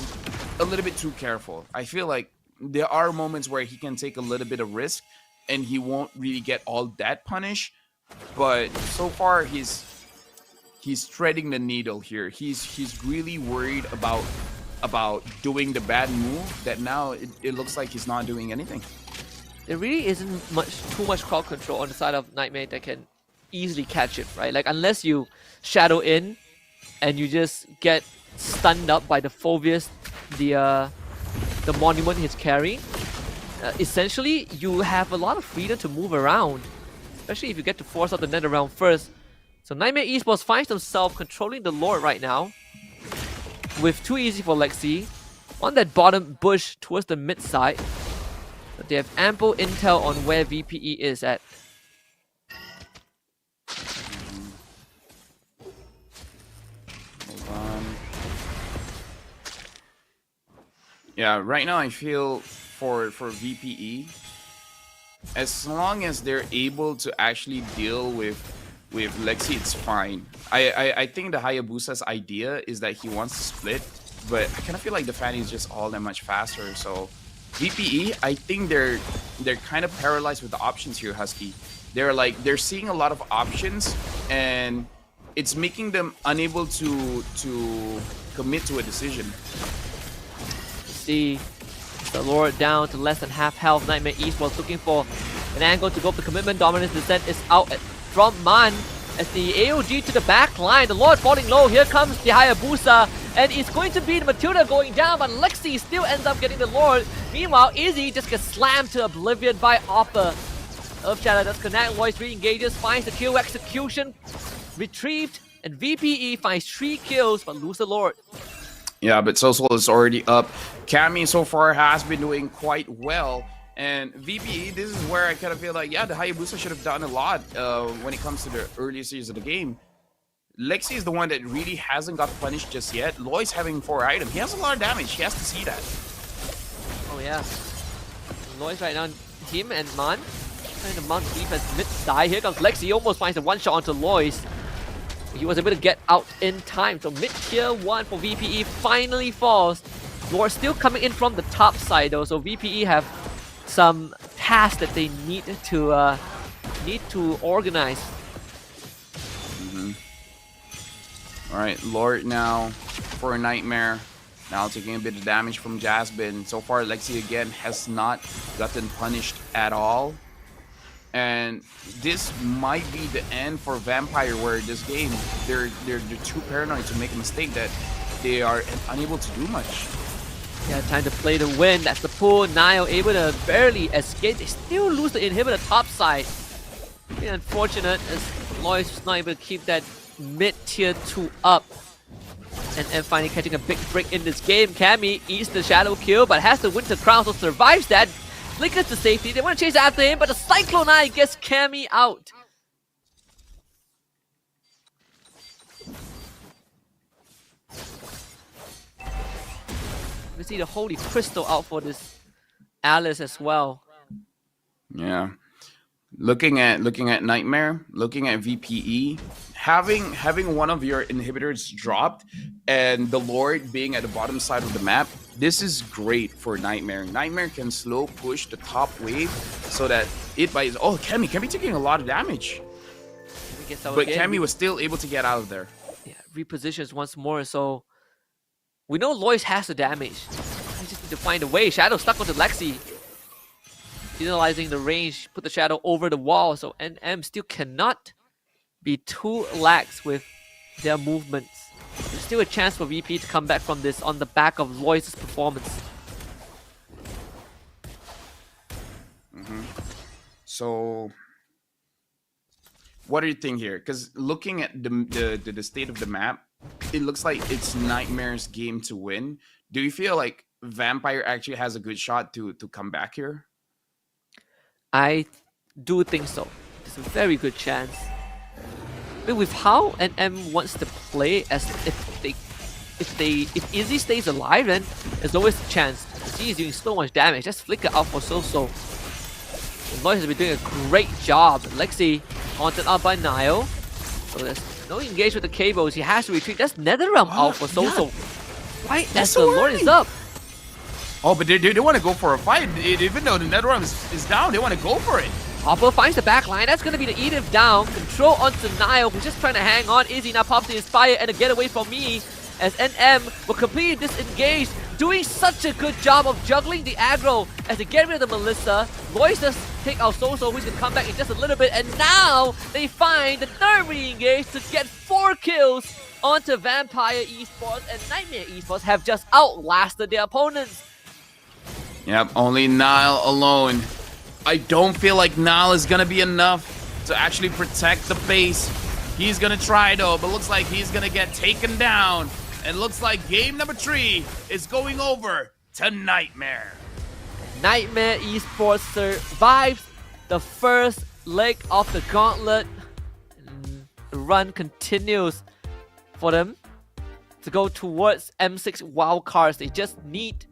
S11: a little bit too careful. I feel like there are moments where he can take a little bit of risk and he won't really get all that punish. But so far, he's he's threading the needle here. He's really worried about doing the bad move that now it looks like he's not doing anything.
S10: There really isn't too much crowd control on the side of Niightmare that can easily catch him, right? Like unless you shadow in and you just get stunned up by the Phobius, the monument he's carrying. Essentially, you have a lot of freedom to move around, especially if you get to force out the net around first. So Niightmare Esports finds themselves controlling the Lord right now, with too easy for Lexi on that bottom bush towards the mid side. But they have ample intel on where VPE is at.
S11: Hold on. Yeah, right now I feel for VPE, as long as they're able to actually deal with Lexi, it's fine. I think the Hayabusa's idea is that he wants to split, but I kind of feel like the Fanny is just all that much faster. So VPE, I think they're kind of paralyzed with the options here, Husky. They're seeing a lot of options, and it's making them unable to commit to a decision.
S10: See the Lord down to less than half health. Niightmare Esports looking for an angle to go up. The commitment dominance descent is out from Man as the AOG to the back line. The Lord falling low. Here comes the Hayabusa, and it's going to be the Matilda going down, but Lexi still ends up getting the Lord. Meanwhile, Izzy just gets slammed to oblivion by Oppa. Earthshatter does connect. Lois re-engages, finds the kill. Execution retrieved, and VPE finds 3 kills but lose the Lord.
S11: Yeah, but Social is already up. Cammy so far has been doing quite well. And VPE, this is where I kind of feel like, yeah, the Hayabusa should have done a lot when it comes to the earlier stages of the game. Lexi is the one that really hasn't got punished just yet. Lois having 4 items. He has a lot of damage. He has to see that.
S10: Oh, yeah. Lois right now, him and Man trying to mount defense mid-side. Here comes Lexi. He almost finds a one-shot onto Lois. He was able to get out in time. So mid-tier 1 for VPE finally falls. Lord still coming in from the top side though. So VPE have some tasks that they need to organize.
S11: All right, Lord now for a Nightmare. Now taking a bit of damage from Jasmine. So far, Lexi again has not gotten punished at all. And this might be the end for Vampire, where this game, they're too paranoid to make a mistake that they are unable to do much.
S10: Yeah, time to play the win. That's the pull. Nile able to barely escape. They still lose the inhibitor top side. Pretty unfortunate as Lois was not able to keep that mid-tier 2 up. And finally catching a big break in this game. Cammy eats the shadow kill, but has the Winter Crown, so survives that. Flickers to safety. They want to chase after him, but the Cyclone Eye gets Cammy out. We see the Holy Crystal out for this Alice as well.
S11: Yeah. Looking at Nightmare, looking at VPE, having one of your inhibitors dropped and the Lord being at the bottom side of the map, this is great for Nightmare. Nightmare can slow push the top wave so that it by Cammy taking a lot of damage. But Cammy was still able to get out of there.
S10: Yeah, repositions once more, so we know Lois has the damage. I just need to find a way. Shadow stuck onto Lexi. Utilizing the range, put the Shadow over the wall, so NM still cannot be too lax with their movements. There's still a chance for VP to come back from this on the back of Lois' performance.
S11: So, what do you think here? Because looking at the state of the map, it looks like it's Nightmare's game to win. Do you feel like Vampire actually has a good shot to come back here?
S10: I do think so. There's a very good chance. But with how NM wants to play, as if Izzy stays alive, then there's always a chance. Izzy is doing so much damage. Just flicker out for So. Lois has been doing a great job. Lexi haunted out by Nile. So there's no engage with the cables. He has to retreat. That's Netherrealm out for So.
S11: Yeah.
S10: Right as the Lord is up.
S11: Oh, but they want to go for a fight. Even though the Netherrealm is down, they want to go for it.
S10: Hopper finds the back line. That's going to be the Edith down. Control onto Niall, who's just trying to hang on. Izzy now pops the Inspire and a getaway from me as NM will completely disengage, doing such a good job of juggling the aggro as they get rid of the Melissa. Lois does take out Soso, who's going to come back in just a little bit, and now they find the third re-engage to get 4 kills onto Vampire Esports, and Niightmare Esports have just outlasted their opponents.
S11: Yep, only Niall alone. I don't feel like Niall is gonna be enough to actually protect the base. He's gonna try though, but looks like he's gonna get taken down. And looks like game number 3 is going over to Niightmare.
S10: Niightmare Esports survives the first leg of the gauntlet. The run continues for them to go towards M6 wildcards. They just need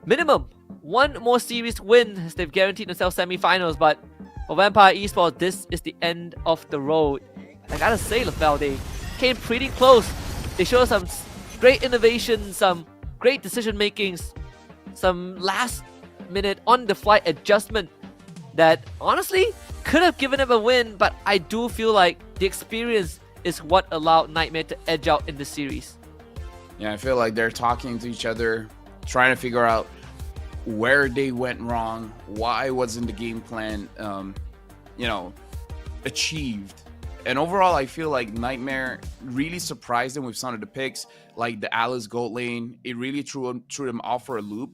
S10: minimum 1 more series win as they've guaranteed themselves semifinals. But for Vampire Esports, this is the end of the road. I gotta say, LaFell, they came pretty close. They showed some great innovation, some great decision makings, some last minute on the fly adjustment that honestly could have given them a win, but I do feel like the experience is what allowed Niightmare to edge out in the series.
S11: Yeah, I feel like they're talking to each other, trying to figure out where they went wrong, why wasn't the game plan, achieved. And overall, I feel like Niightmare really surprised them with some of the picks, like the Alice gold lane. It really threw them off for a loop,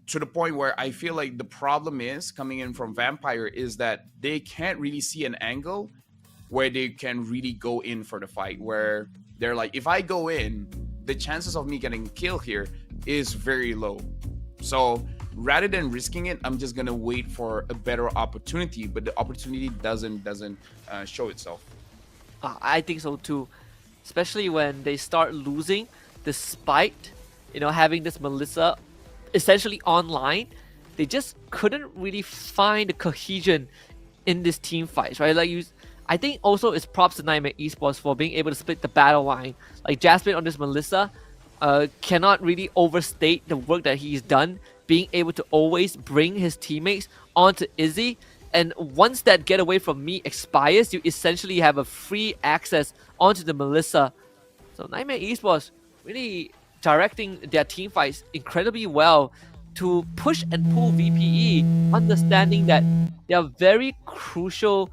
S11: to the point where I feel like the problem is coming in from Vampire is that they can't really see an angle where they can really go in for the fight, where they're like, if I go in, the chances of me getting killed here is very low. So rather than risking it, I'm just gonna wait for a better opportunity, but the opportunity doesn't show itself.
S10: I think so too, especially when they start losing despite having this Melissa essentially online. They just couldn't really find the cohesion in this team fights, right? I think also it's props to Niightmare Esports for being able to split the battle line. Like Jasmine on this Melissa cannot really overstate the work that he's done, being able to always bring his teammates onto Izzy. And once that getaway from me expires, you essentially have a free access onto the Melissa. So Niightmare Esports really directing their team fights incredibly well to push and pull VPE, understanding that there are very crucial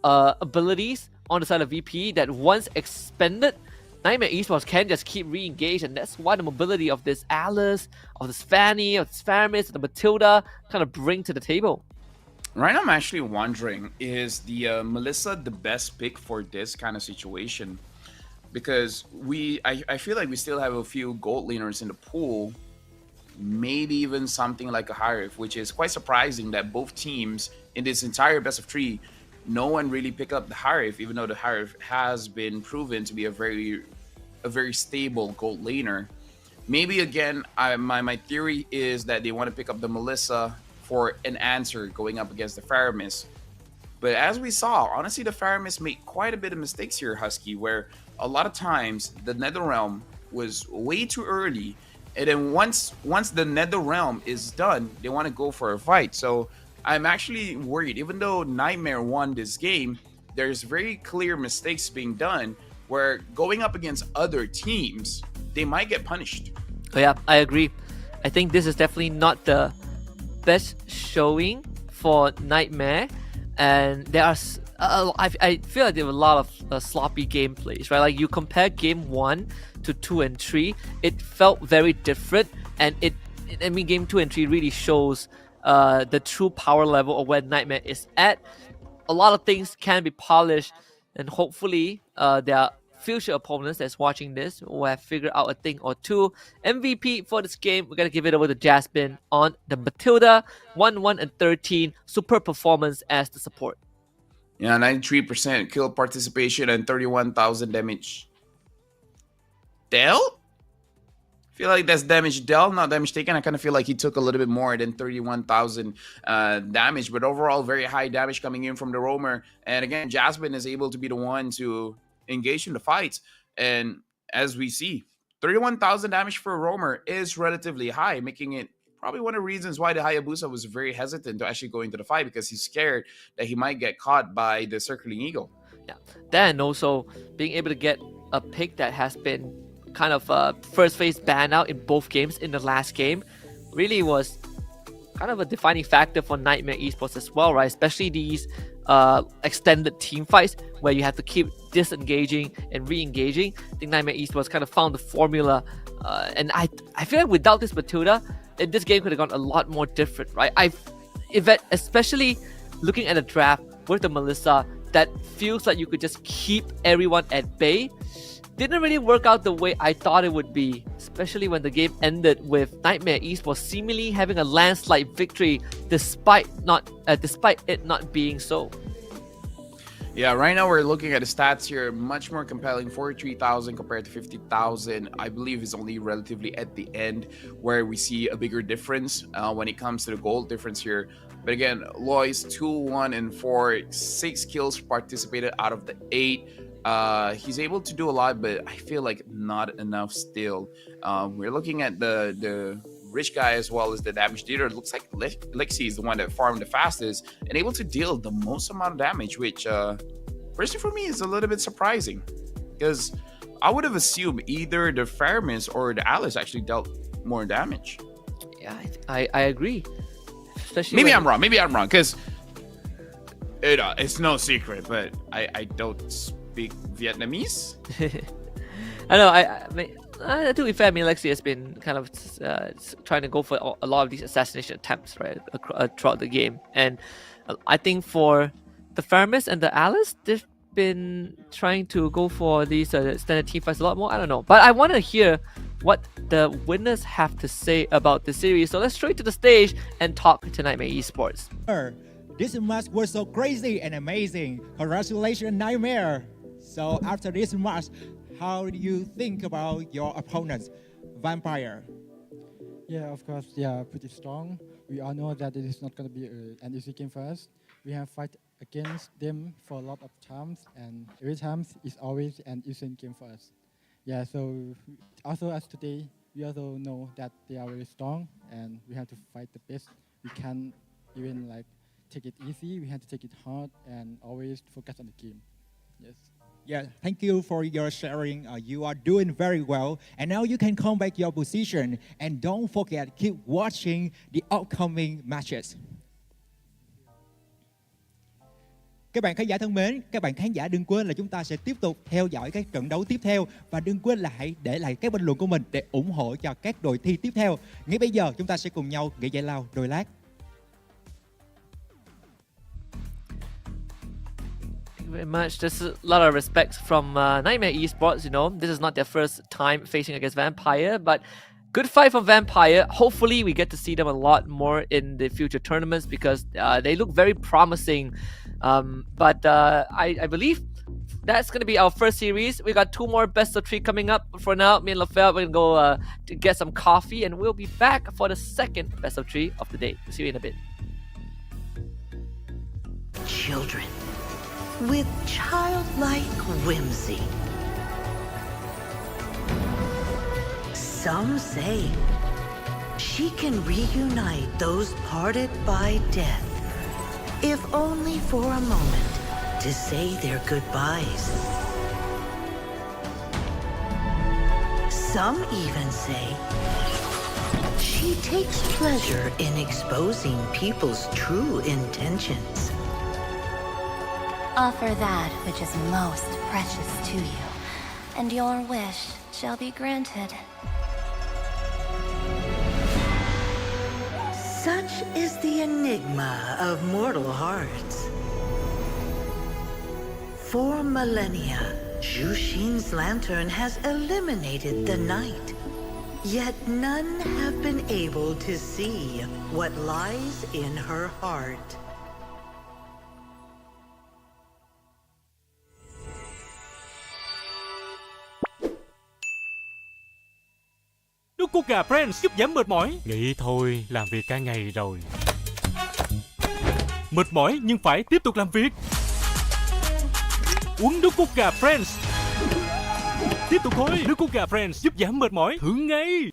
S10: abilities on the side of VPE that once expended, Niightmare Esports can just keep re-engaged, and that's why the mobility of this Alice, of this Fanny, of this Faramis, the Matilda kind of bring to the table.
S11: Right now, I'm actually wondering, is the Melissa the best pick for this kind of situation? Because I feel like we still have a few gold laners in the pool, maybe even something like a Harif, which is quite surprising that both teams in this entire best of 3, no one really picked up the Harif, even though the Harif has been proven to be a very stable gold laner. Maybe again, my theory is that they want to pick up the Melissa for an answer going up against the Faramis. But as we saw, honestly, the Faramis made quite a bit of mistakes here, Husky, where a lot of times the NetherRealm was way too early, and then once the NetherRealm is done, they want to go for a fight. So I'm actually worried. Even though Niightmare won this game, there's very clear mistakes being done where going up against other teams, they might get punished.
S10: Oh yeah, I agree. I think this is definitely not the best showing for Niightmare, and there are I feel like there were a lot of sloppy gameplays, right? Like you compare game 1 to 2 and 3, it felt very different, and game 2 and 3 really shows the true power level of where Niightmare is at. A lot of things can be polished, and hopefully there are future opponents that's watching this will have figured out a thing or two. MVP for this game, we're gonna give it over to Jasmine on the Matilda. 1-1 and 13, super performance as the support.
S11: Yeah, 93% kill participation and 31,000 damage. Del? I feel like that's damage dealt, not damage taken. I kind of feel like he took a little bit more than 31,000 damage, but overall very high damage coming in from the roamer. And again, Jasmine is able to be the one to engage in the fights. And as we see, 31,000 damage for a roamer is relatively high, making it probably one of the reasons why the Hayabusa was very hesitant to actually go into the fight, because he's scared that he might get caught by the Circling Eagle.
S10: Yeah. Then also being able to get a pick that has been kind of first phase ban out in both games in the last game really was kind of a defining factor for Niightmare Esports as well, right? Especially these extended team fights where you have to keep disengaging and re-engaging. I think Niightmare Esports kind of found the formula, and I feel like without this Matilda, this game could have gone a lot more different, right? Especially looking at the draft with the Melissa, that feels like you could just keep everyone at bay. Didn't really work out the way I thought it would be, especially when the game ended with Niightmare Esports seemingly having a landslide victory despite it not being so.
S11: Yeah, right now we're looking at the stats here, much more compelling. 43,000 compared to 50,000. I believe is only relatively at the end where we see a bigger difference when it comes to the goal difference here. But again, Lois 2-1-4, 6 kills participated out of the 8. He's able to do a lot, but I feel like not enough still. We're looking at the rich guy as well as the damage dealer. It looks like Lexi is the one that farmed the fastest and able to deal the most amount of damage, which personally for me is a little bit surprising, because I would have assumed either the Faramis or the Alice actually dealt more damage.
S10: Yeah, I agree. Especially
S11: maybe I'm wrong, because it's no secret, but I don't speak Vietnamese.
S10: I know. To be fair, I mean, Lexi has been kind of trying to go for a lot of these assassination attempts, right, throughout the game. And I think for the Faramis and the Alice, they've been trying to go for these standard team fights a lot more. I don't know. But I want to hear what the winners have to say about the series. So let's straight to the stage and talk to Niightmare Esports.
S7: This match was so crazy and amazing. Congratulations, Niightmare. So after this match, how do you think about your opponents, Vampire?
S9: Yeah, of course, they are pretty strong. We all know that it is not going to be an easy game for us. We have fight against them for a lot of times, and every time it's always an easy game for us. Yeah, so also as today, we also know that they are very strong, and we have to fight the best. We can't even take it easy. We have to take it hard and always focus on the game. Yes.
S7: Yeah, thank you for your sharing. You are doing very well. And now you can come back your position. And don't forget, keep watching the upcoming matches. Các bạn khán giả thân mến, các bạn khán giả đừng quên là chúng ta sẽ tiếp tục theo dõi các trận đấu tiếp theo. Và đừng quên là hãy để lại các bình luận của mình để ủng hộ cho các đội thi tiếp theo. Ngay bây giờ chúng ta sẽ cùng nhau nghỉ giải lao đôi lát.
S10: Very much. There's a lot of respect from Niightmare Esports. You know, this is not their first time facing against Vampire, but good fight for Vampire. Hopefully, we get to see them a lot more in the future tournaments because they look very promising. But I believe that's going to be our first series. We got 2 more best of 3 coming up. But for now, me and LaFell, we're going to go to get some coffee, and we'll be back for the second best of 3 of the day. We'll see you in a bit.
S5: Children. With childlike whimsy. Some say she can reunite those parted by death, if only for a moment to say their goodbyes. Some even say she takes pleasure in exposing people's true intentions.
S1: Offer that which is most precious to you, and your wish shall be granted.
S5: Such is the enigma of mortal hearts. For millennia, Zhu Xing's lantern has eliminated the night. Yet none have been able to see what lies in her heart.
S6: Nước cốt gà Friends giúp giảm mệt mỏi. Nghĩ thôi, làm việc cả ngày rồi. Mệt mỏi nhưng phải tiếp tục làm việc. Uống nước cốt gà Friends. Tiếp tục thôi, nước cốt gà Friends giúp giảm mệt mỏi. Thử ngay.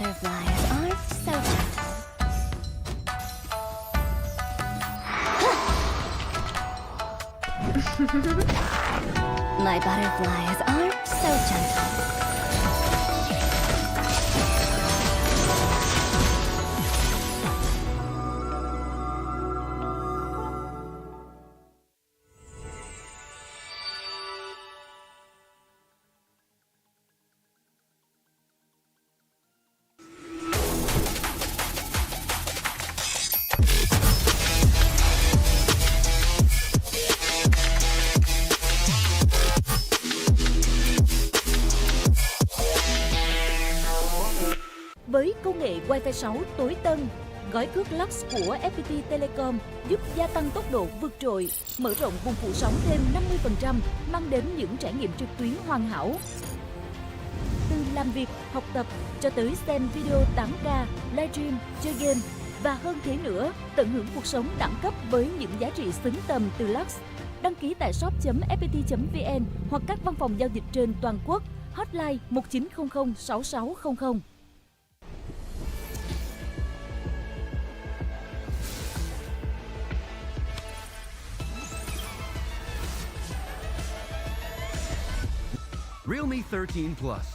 S1: butterflies are so gentle. My butterflies are so gentle.
S2: Với công nghệ Wi-Fi 6 tối tân, gói cước Lux của FPT Telecom giúp gia tăng tốc độ vượt trội, mở rộng vùng phủ sóng thêm 50%, mang đến những trải nghiệm trực tuyến hoàn hảo. Từ làm việc, học tập cho tới xem video 8K, livestream, chơi game và hơn thế nữa, tận hưởng cuộc sống đẳng cấp với những giá trị xứng tầm từ Lux. Đăng ký tại shop.fpt.vn hoặc các văn phòng giao dịch trên toàn quốc. Hotline 1900 6600.
S3: Realme 13 Plus.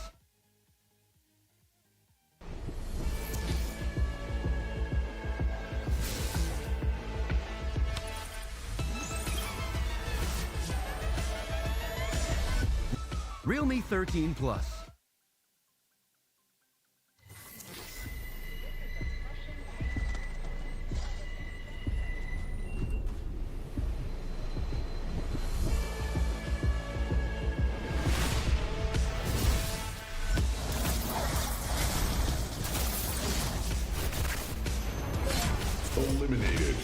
S3: Realme 13 Plus.
S13: Eliminated.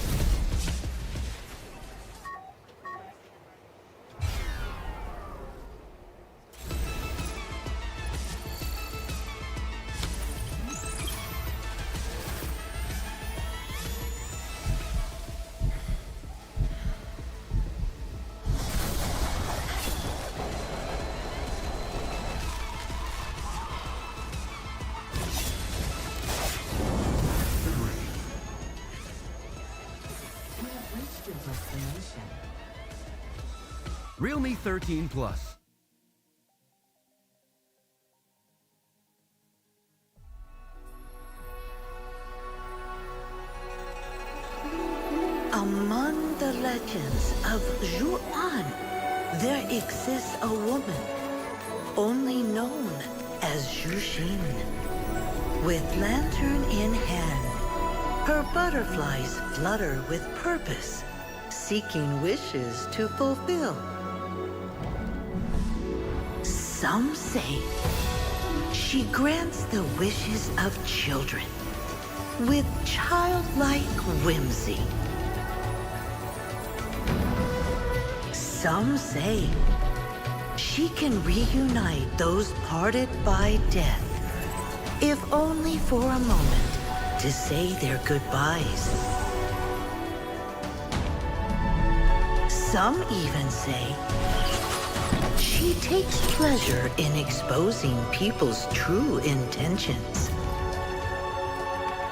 S3: Realme 13 Plus.
S5: Among the legends of Zhuan, there exists a woman only known as Zhuxin. With lantern in hand, her butterflies flutter with purpose, seeking wishes to fulfill. Some say she grants the wishes of children with childlike whimsy. Some say she can reunite those parted by death, if only for a moment to say their goodbyes. Some even say she takes pleasure in exposing people's true intentions.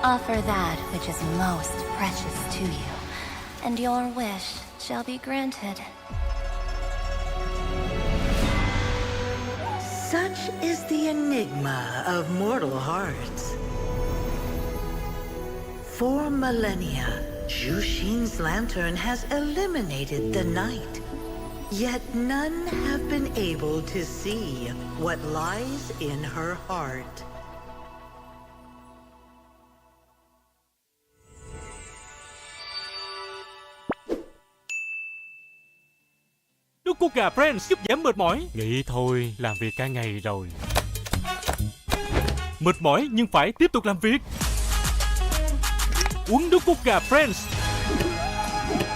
S1: Offer that which is most precious to you, and your wish shall be granted.
S5: Such is the enigma of mortal hearts. For millennia, Zhuxin's lantern has eliminated the night. Yet none have been able to see what lies in her heart.
S6: Nước cốt gà Friends giúp giảm mệt mỏi. Nghĩ thôi, làm việc cả ngày rồi. Mệt mỏi nhưng phải tiếp tục làm việc. Uống nước cốt gà Friends.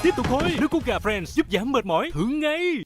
S6: Tiếp tục thôi, nước cốt gà Friends giúp giảm mệt mỏi. Thử ngay.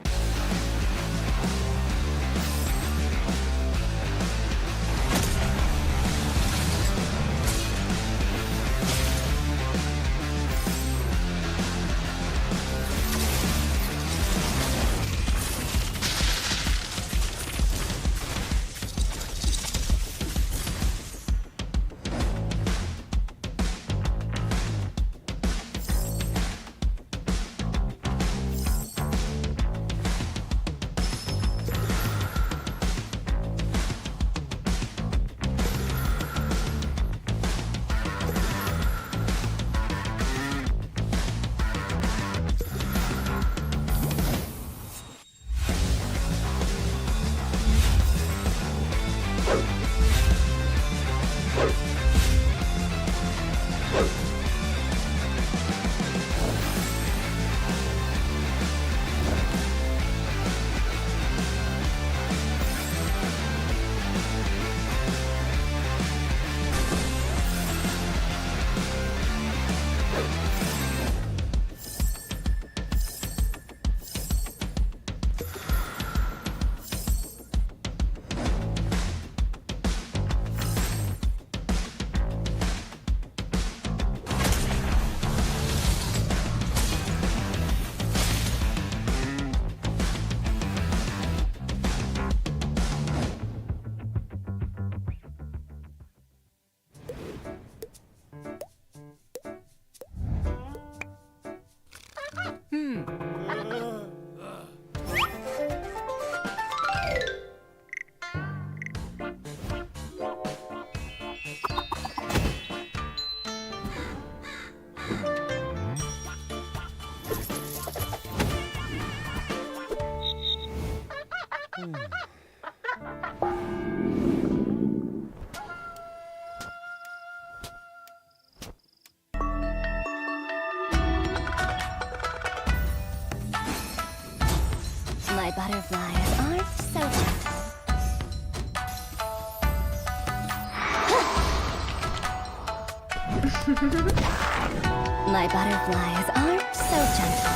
S1: My butterflies are so gentle. My butterflies are so gentle.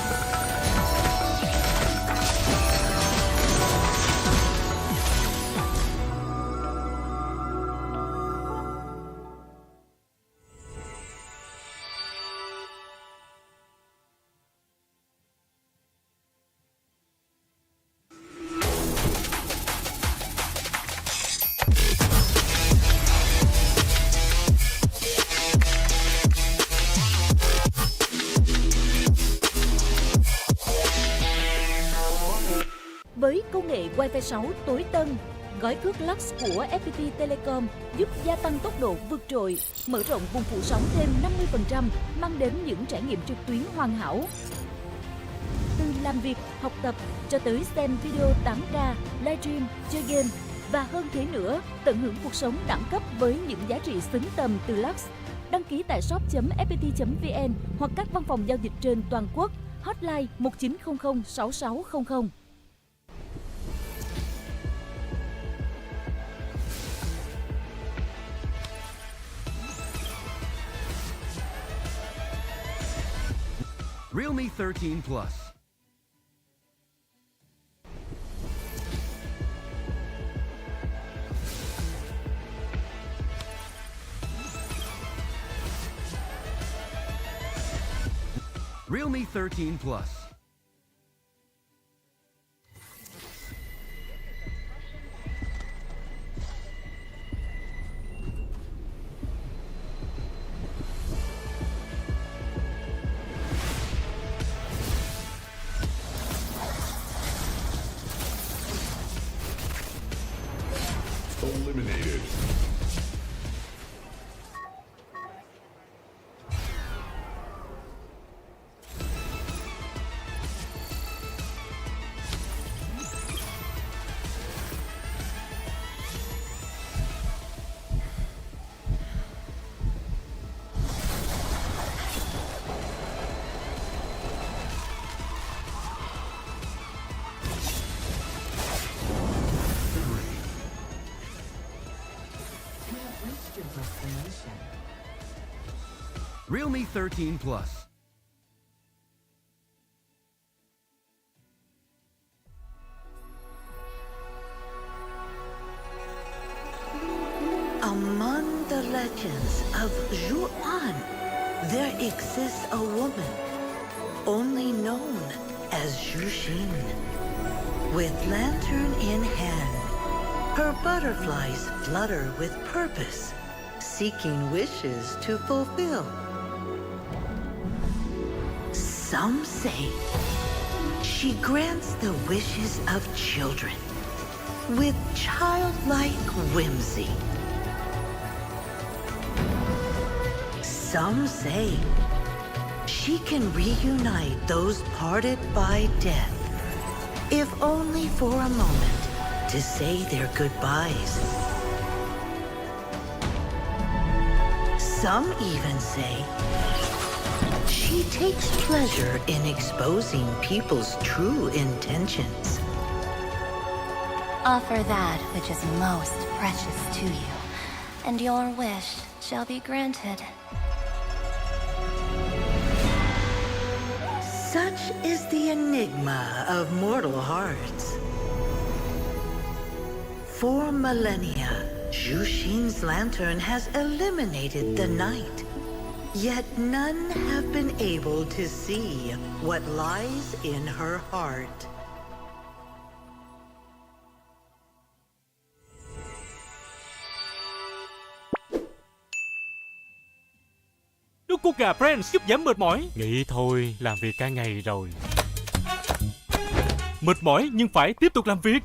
S2: Với công nghệ Wi-Fi 6 tối tân, gói cước Lux của FPT Telecom giúp gia tăng tốc độ vượt trội, mở rộng vùng phủ sóng thêm 50%, mang đến những trải nghiệm trực tuyến hoàn hảo. Từ làm việc, học tập cho tới xem video 8K, livestream, chơi game và hơn thế nữa, tận hưởng cuộc sống đẳng cấp với những giá trị xứng tầm từ Lux. Đăng ký tại shop.fpt.vn hoặc các văn phòng giao dịch trên toàn quốc. Hotline 1900 6600.
S3: Realme 13 Plus. Realme 13 Plus.
S13: Eliminated.
S3: Realme 13 Plus.
S5: Among the legends of Zhuan, there exists a woman only known as Zhuxin. With lantern in hand, her butterflies flutter with purpose, seeking wishes to fulfill. Some say she grants the wishes of children with childlike whimsy. Some say she can reunite those parted by death, if only for a moment to say their goodbyes. Some even say she takes pleasure in exposing people's true intentions.
S1: Offer that which is most precious to you, and your wish shall be granted.
S5: Such is the enigma of mortal hearts. For millennia, Zhuxin's lantern has eliminated the night. Yet none have been able to see what lies in her heart.
S6: Nước cốt gà Friends giúp giảm mệt mỏi. Nghĩ thôi, làm việc cả ngày rồi. Mệt mỏi nhưng phải tiếp tục làm việc.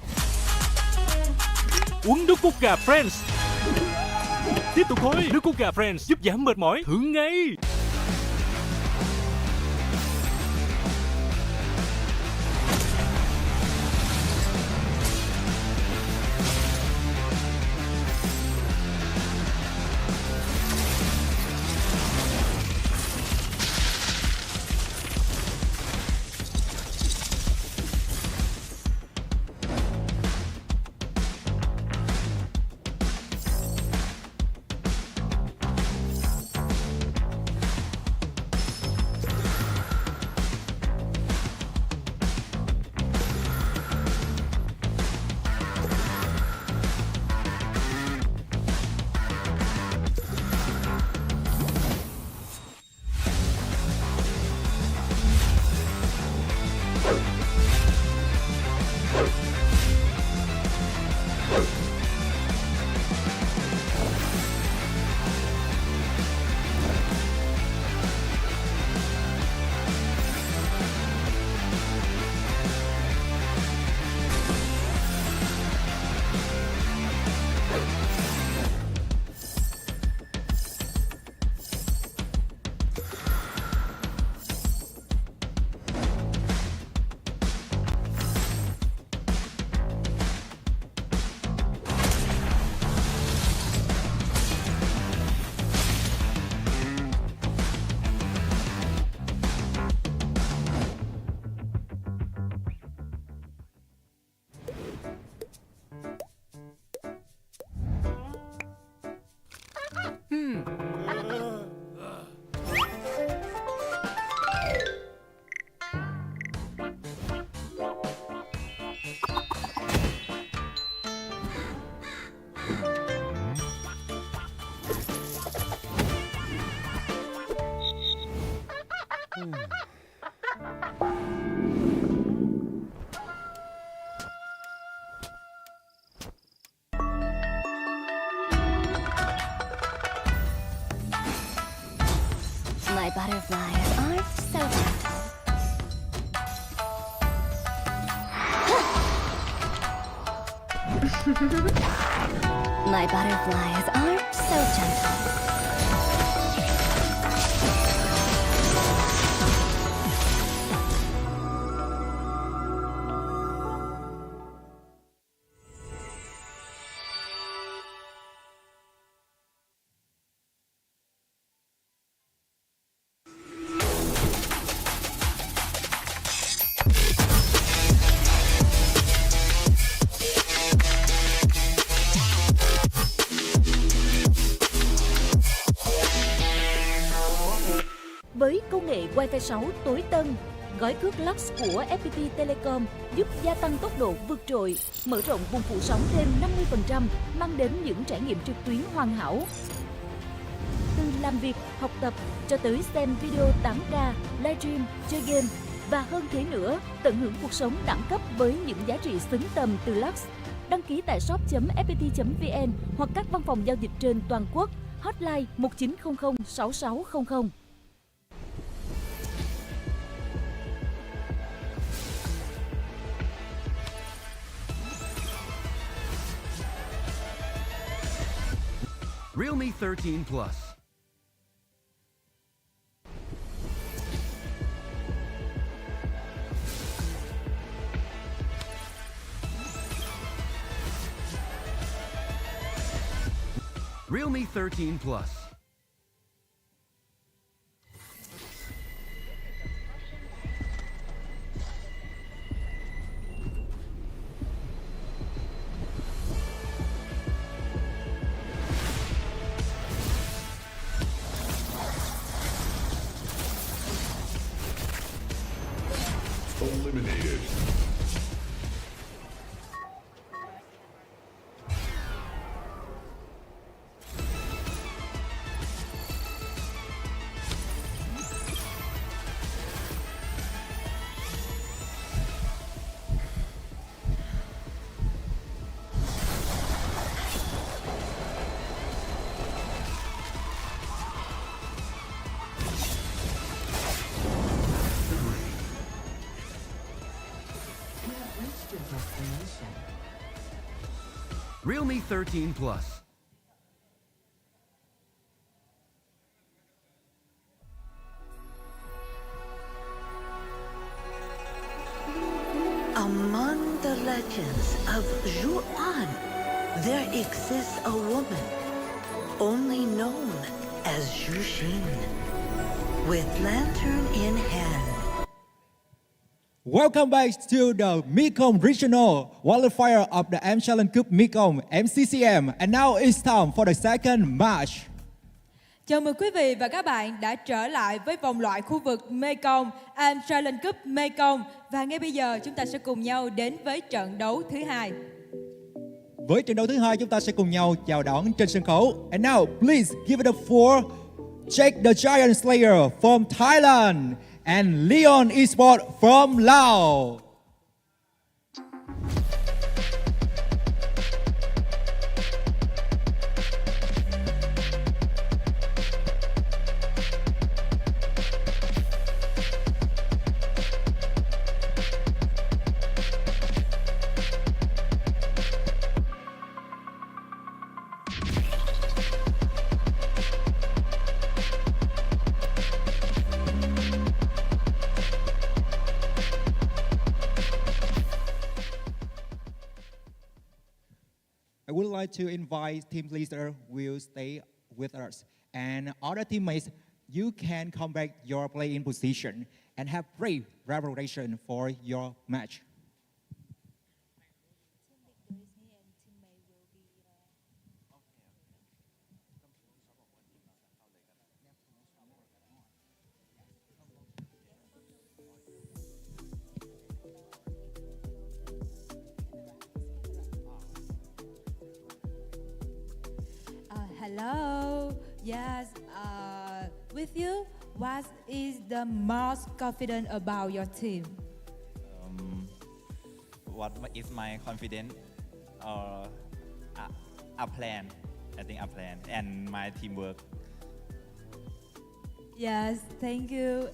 S6: Uống nước cốt gà Friends. Tiếp tục thôi, nước cốt gà Friends giúp giảm mệt mỏi. Thử ngay.
S1: My butterflies are so gentle.
S2: Với công nghệ Wi-Fi 6 tối tân, gói cước Lux của FPT Telecom giúp gia tăng tốc độ vượt trội, mở rộng vùng phủ sóng thêm 50%, mang đến những trải nghiệm trực tuyến hoàn hảo. Từ làm việc, học tập cho tới xem video 8K, livestream, chơi game và hơn thế nữa, tận hưởng cuộc sống đẳng cấp với những giá trị xứng tầm từ Lux. Đăng ký tại shop.fpt.vn hoặc các văn phòng giao dịch trên toàn quốc. Hotline 1900 6600.
S3: Realme 13 Plus. Realme 13 Plus.
S13: Eliminated.
S3: Realme 13 Plus.
S5: Among the legends of Zhuan, there exists a woman only known as Zhuxin, with lantern in hand.
S7: Welcome back to the Mekong Regional Qualifier of the M Challenge Cup Mekong MCCM, and now it's time for the second match.
S8: Chào mừng quý vị và các bạn đã trở lại với vòng loại khu vực Mekong and Challenge Cup Mekong, và ngay bây giờ chúng ta sẽ cùng nhau đến với trận đấu thứ hai.
S7: Với trận đấu thứ hai, chúng ta sẽ cùng nhau chào đón trên sân khấu. And now, please give it up for Jake the Giant Slayer from Thailand and Leon Esports from Laos. I would like to invite team leader will stay with us, and other teammates, you can come back your playing position and have great preparation for your match.
S8: Hello. Yes. With you, what is the most confident about your team?
S14: What is my confidence? A plan. I think a plan and my teamwork.
S8: Yes. Thank you.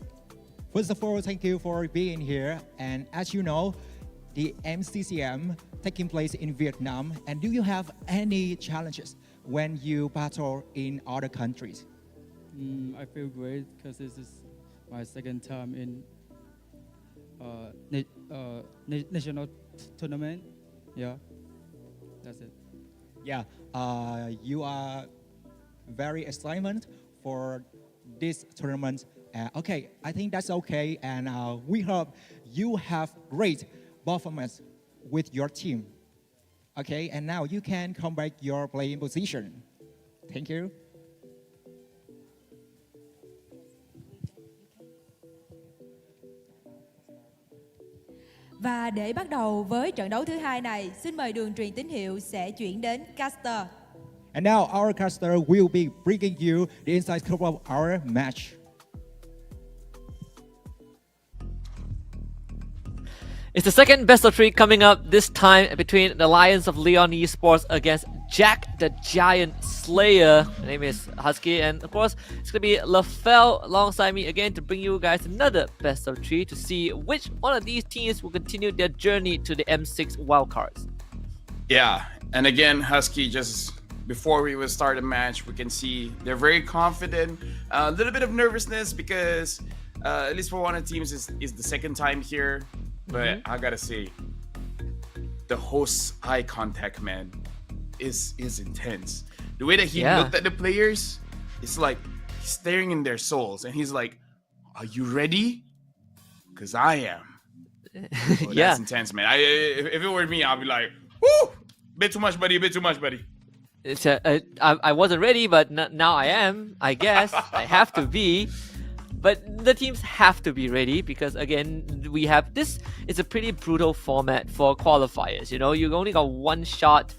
S7: First of all, thank you for being here. And as you know, the MCCM taking place in Vietnam, and do you have any challenges when you battle in other countries?
S13: I feel great because this is my second time in national tournament. Yeah, that's it.
S7: Yeah, you are very excited for this tournament. Okay, I think that's okay, and we hope you have great performance with your team. Okay, and now you can come back your playing position. Thank you.
S8: Và để bắt đầu với trận đấu thứ hai này, xin mời đường truyền tín hiệu sẽ chuyển đến caster.
S7: And now our caster will be bringing you the inside scope of our match.
S10: It's the second best of 3 coming up, this time between the Lions of Leon Esports against Jack the Giant Slayer. My name is Husky, and of course, it's going to be LaFell alongside me again to bring you guys another best of 3 to see which one of these teams will continue their journey to the M6 wildcards.
S11: Yeah, and again, Husky, just before we will start the match, we can see they're very confident. A little bit of nervousness because, at least for one of the teams, is the second time here. But I gotta say, the host's eye contact, man, is intense. The way that he looked at the players, it's like he's staring in their souls, and he's like, "Are you ready? Because I am." Oh, that's intense, man. If it were me, I'd be like, "Woo, bit too much, buddy. A bit too much, buddy."
S10: It's I wasn't ready, but now I am. I guess I have to be. But the teams have to be ready because, again, we have this. It's a pretty brutal format for qualifiers. You know, you only got one shot.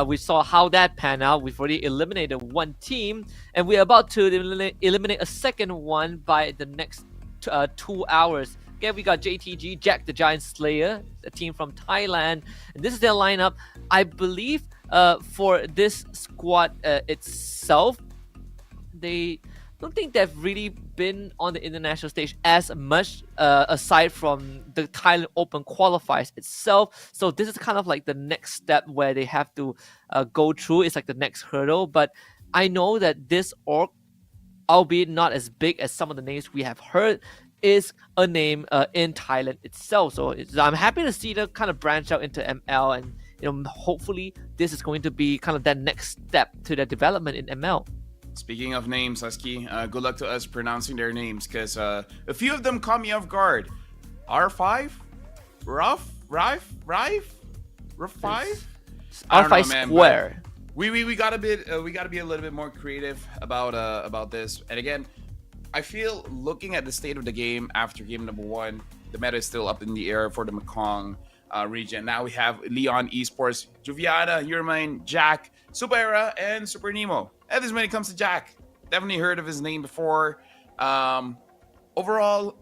S10: We saw how that panned out. We've already eliminated one team, and we're about to eliminate a second one by the next 2 hours. Again, we got JTG, Jack the Giant Slayer, a team from Thailand, and this is their lineup. I believe for this squad itself, they don't think they've really been on the international stage as much aside from the Thailand Open qualifiers itself. So this is kind of like the next step where they have to go through. It's like the next hurdle. But I know that this org, albeit not as big as some of the names we have heard, is a name in Thailand itself. So I'm happy to see them kind of branch out into ML, and hopefully this is going to be kind of that next step to their development in ML.
S11: Speaking of names, Husky, good luck to us pronouncing their names because a few of them caught me off guard. R5? Rough? Rife? 5?
S10: R5 Square.
S11: We gotta be a little bit more creative about this. And again, I feel looking at the state of the game after game number 1, the meta is still up in the air for the Mekong region. Now we have Leon Esports, Juviana, Euromine, Jack, Super Era, and Super Nemo. At least when it comes to Jack, definitely heard of his name before. Overall,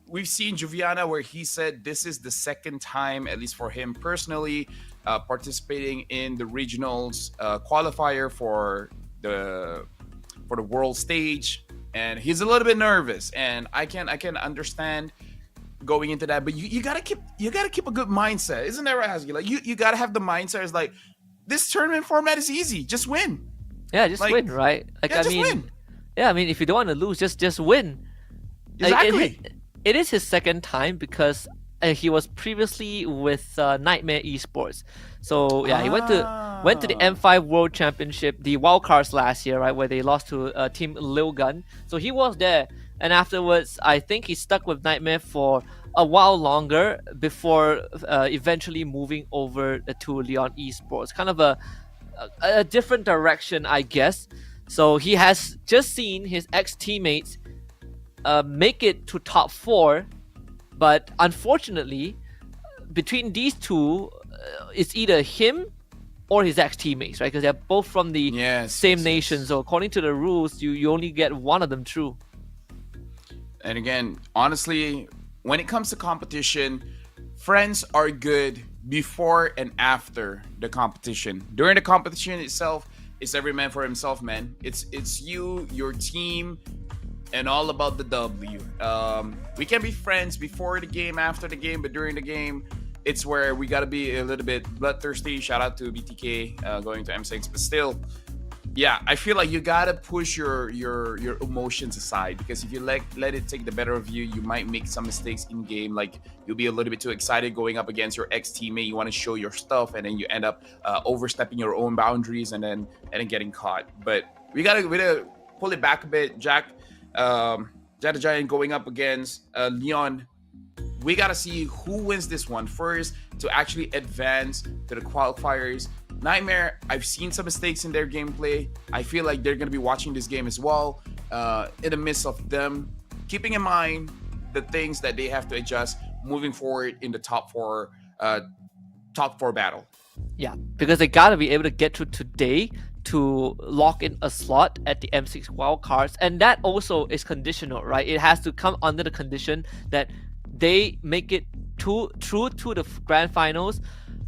S11: we've seen Juviana where he said this is the second time, at least for him personally, participating in the regionals qualifier for the world stage, and he's a little bit nervous, and I can understand going into that, but you gotta keep a good mindset, isn't that right, Husky? Like you gotta have the mindset is like, this tournament format is easy, just win.
S10: Yeah, just win, right? Like,
S11: yeah, just win.
S10: Yeah, I mean, if you don't want to lose, just win.
S11: Exactly.
S10: It is his second time because he was previously with Niightmare Esports. So yeah, he went to the M5 World Championship, the wildcards last year, right, where they lost to Team Lilgun. So he was there, and afterwards, I think he stuck with Niightmare for a while longer before eventually moving over to Leon Esports. Kind of a different direction, I guess. So he has just seen his ex-teammates make it to top 4, but unfortunately, between these two, it's either him or his ex-teammates, right? Because they're both from the same nation. So according to the rules, you only get one of them through.
S11: And again, honestly, when it comes to competition, friends are good before and after the competition. During the competition itself, it's every man for himself, man. It's you, your team, and all about the W. We can be friends before the game, after the game, but during the game, it's where we got to be a little bit bloodthirsty. Shout out to BTK going to M6, but still, yeah, I feel like you gotta push your emotions aside, because if you let it take the better of you, you might make some mistakes in game. Like you'll be a little bit too excited going up against your ex teammate. You want to show your stuff, and then you end up overstepping your own boundaries, and then getting caught. But we gotta pull it back a bit. Jack the Giant going up against Leon. We gotta see who wins this one first to actually advance to the qualifiers. Niightmare, I've seen some mistakes in their gameplay. I feel like they're going to be watching this game as well, in the midst of them keeping in mind the things that they have to adjust moving forward in the top four battle.
S10: Yeah, because they got to be able to get through today to lock in a slot at the M6 wildcards, and that also is conditional, right? It has to come under the condition that they make it through to the grand finals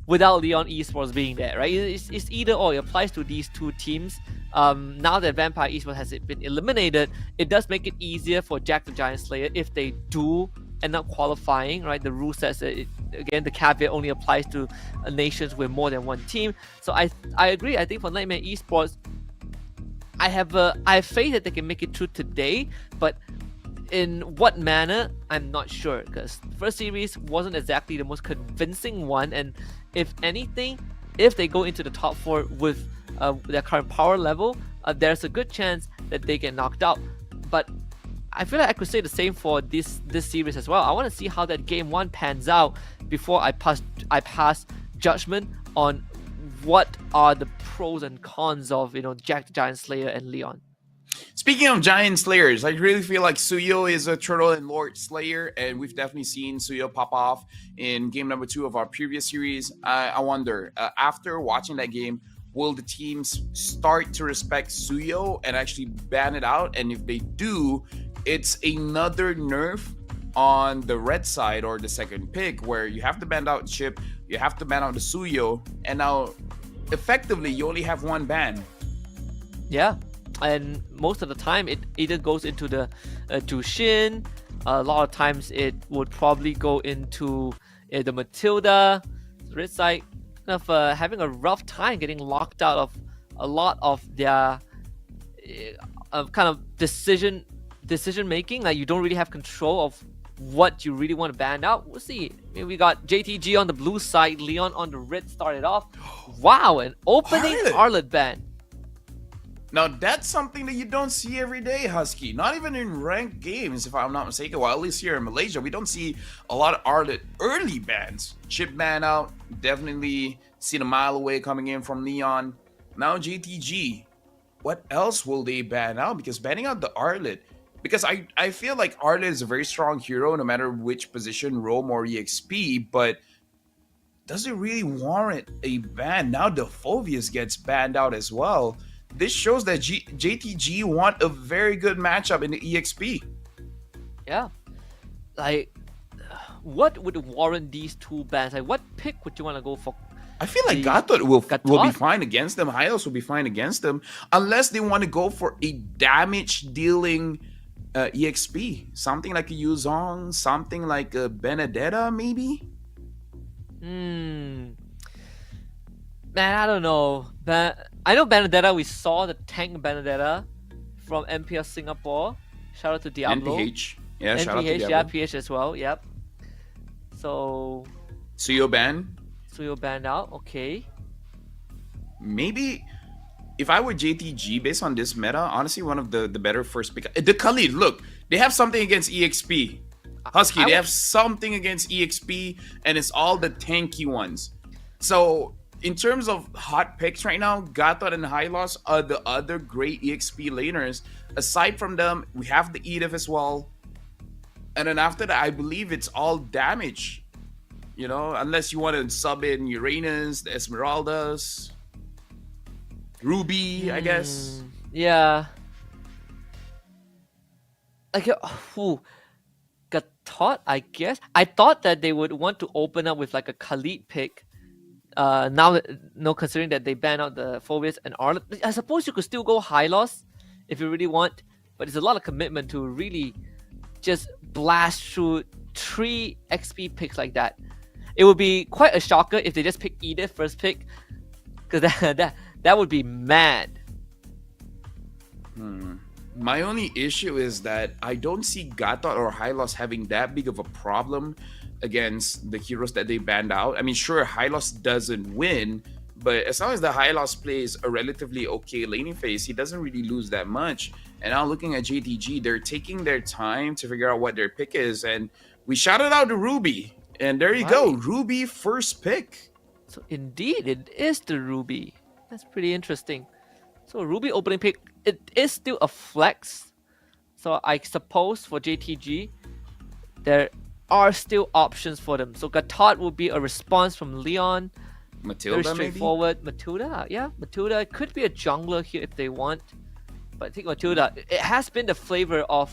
S10: without Leon Esports being there, right? It's either or. It applies to these two teams. Now that Vampire Esports has been eliminated, it does make it easier for Jack the Giant Slayer if they do end up qualifying, right? The rule says that again, the caveat only applies to nations with more than one team. So I agree. I think for Nightmare Esports, I have faith that they can make it through today, but in what manner, I'm not sure, because first series wasn't exactly the most convincing one, and if anything, if they go into the top four with their current power level, there's a good chance that they get knocked out. But I feel like I could say the same for this series as well. I want to see how that game one pans out before I pass judgment on what are the pros and cons of Jack the Giant Slayer and Leon.
S11: Speaking of Giant Slayers, I really feel like Suyo is a Turtle and Lord Slayer, and we've definitely seen Suyo pop off in game number 2 of our previous series. I wonder, after watching that game, will the teams start to respect Suyo and actually ban it out? And if they do, it's another nerf on the red side or the second pick, where you have to ban out Chip, you have to ban out the Suyo, and now effectively you only have one ban.
S10: Yeah. And most of the time, it either goes into the Jushin. A lot of times, it would probably go into the Matilda. Red side kind of having a rough time getting locked out of a lot of their kind of decision making. Like you don't really have control of what you really want to ban out. We'll see. We got JTG on the blue side, Leon on the red started off. Wow, an opening Arlet ban.
S11: Now, that's something that you don't see every day, Husky. Not even in ranked games, if I'm not mistaken. Well, at least here in Malaysia, we don't see a lot of Arlet early bans. Chip ban out, definitely seen a mile away coming in from Leon. Now, JTG, what else will they ban out? Because banning out the Arlet, because I feel like Arlet is a very strong hero, no matter which position, roam or EXP, but does it really warrant a ban? Now, the Phobius gets banned out as well. This shows that JTG want a very good matchup in the EXP.
S10: Yeah. Like, what would warrant these two bans? Like, what pick would you want to go for?
S11: I feel like Gatot will be fine against them. Hylos will be fine against them. Unless they want to go for a damage-dealing EXP. Something like a Yuzong, something like a Benedetta, maybe?
S10: Man, I don't know. I know Benedetta, we saw the tank Benedetta from MPL Singapore. Shout out to Diablo.
S11: NPH. Yeah, shout out to Diablo.
S10: Yeah, PH as well, yep. So...
S11: Suyo
S10: banned out, okay.
S11: Maybe, if I were JTG, based on this meta, honestly, one of the better first pick. The Khalid, look, they have something against EXP. Husky, they have something against EXP, and it's all the tanky ones. So... in terms of hot picks right now, Gatot and Hylos are the other great EXP laners. Aside from them, we have the Edith as well. And then after that, I believe it's all damage. Unless you want to sub in Uranus, the Esmeraldas, Ruby, I guess.
S10: Yeah. Like, Gatot, I guess. I thought that they would want to open up with like a Khalid pick. Now, considering that they ban out the Phobius and Arlet, I suppose you could still go Hylos if you really want, but it's a lot of commitment to really just blast through 3 XP picks like that. it would be quite a shocker if they just pick Edith first pick, because that would be mad.
S11: My only issue is that I don't see Gatot or Hylos having that big of a problem against the heroes that they banned out. I mean, sure, Hylos doesn't win, but as long as the Hylos plays a relatively okay laning phase, he doesn't really lose that much. And now looking at JTG, they're taking their time to figure out what their pick is. And we shouted out to Ruby. And there you go, Ruby first pick.
S10: So indeed, it is the Ruby. That's pretty interesting. So Ruby opening pick, it is still a flex. So I suppose for JTG, there are still options for them. So Gatot will be a response from Leon.
S11: Matilda,
S10: very straightforward. Maybe? Matilda, yeah. Matilda could be a jungler here if they want. But I think Matilda, it has been the flavor of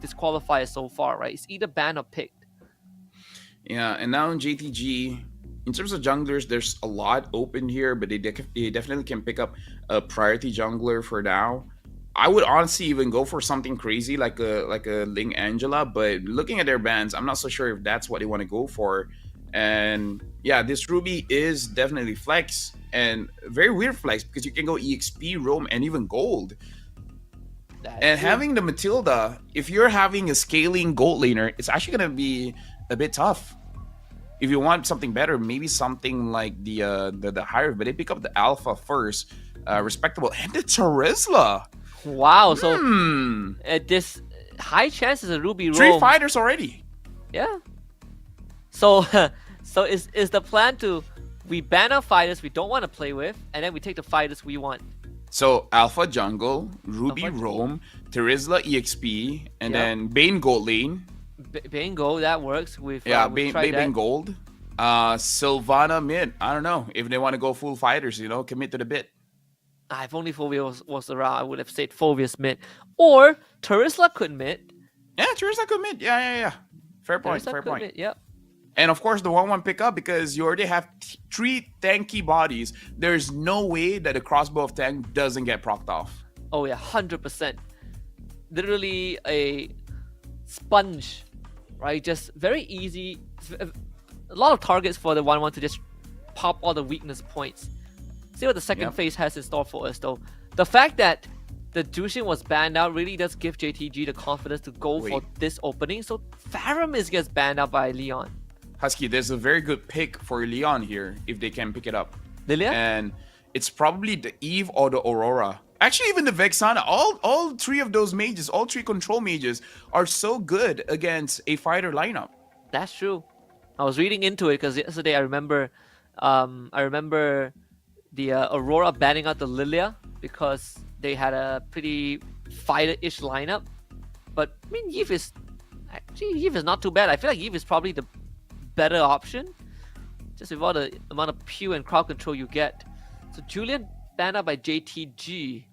S10: this qualifier so far, right? It's either banned or picked.
S11: Yeah, and now in JTG, in terms of junglers, there's a lot open here, but they definitely can pick up a priority jungler for now. I would honestly even go for something crazy like a Ling Angela, but looking at their bans, I'm not so sure if that's what they want to go for. And yeah, this Ruby is definitely flex, and very weird flex because you can go EXP, Roam, and even Gold. And having the Matilda, if you're having a scaling gold laner, it's actually going to be a bit tough. If you want something better, maybe something like the higher, but they pick up the Alpha first, respectable, and the Terizla.
S10: Wow, so this high chance is a Ruby Roam.
S11: 3 fighters already.
S10: Yeah. So so is the plan to we ban our fighters we don't want to play with, and then we take the fighters we want?
S11: So Alpha jungle, Ruby Roam, Terizla EXP, and then Bane gold lane.
S10: Bane gold, that works.
S11: Bane gold. Sylvana mid. I don't know if they want to go full fighters. Commit to the bit.
S10: If only Phoveus was around, I would have said Phoveus mid, or Terizla could mid.
S11: Yeah, Terizla could mid. Yeah. Fair point.
S10: Mid, yep.
S11: And of course, the 1-1 pick up because you already have 3 tanky bodies. There's no way that the crossbow of tank doesn't get procced off.
S10: Oh yeah, 100%. Literally a sponge, right? Just very easy. A lot of targets for the 1-1 to just pop all the weakness points. See what the second phase has in store for us though. The fact that the Jushin was banned out really does give JTG the confidence to go for this opening. So Pharah gets banned out by Leon.
S11: Husky, there's a very good pick for Leon here if they can pick it up.
S10: Lilia?
S11: And it's probably the Eve or the Aurora. Actually, even the Vexana. All 3 of those mages, all 3 control mages are so good against a fighter lineup.
S10: That's true. I was reading into it because yesterday I remember the Aurora banning out the Lilia because they had a pretty fighter-ish lineup. But I mean, Eve is not too bad. I feel like Eve is probably the better option, just with all the amount of Pew and crowd control you get. So Julian banned out by JTG.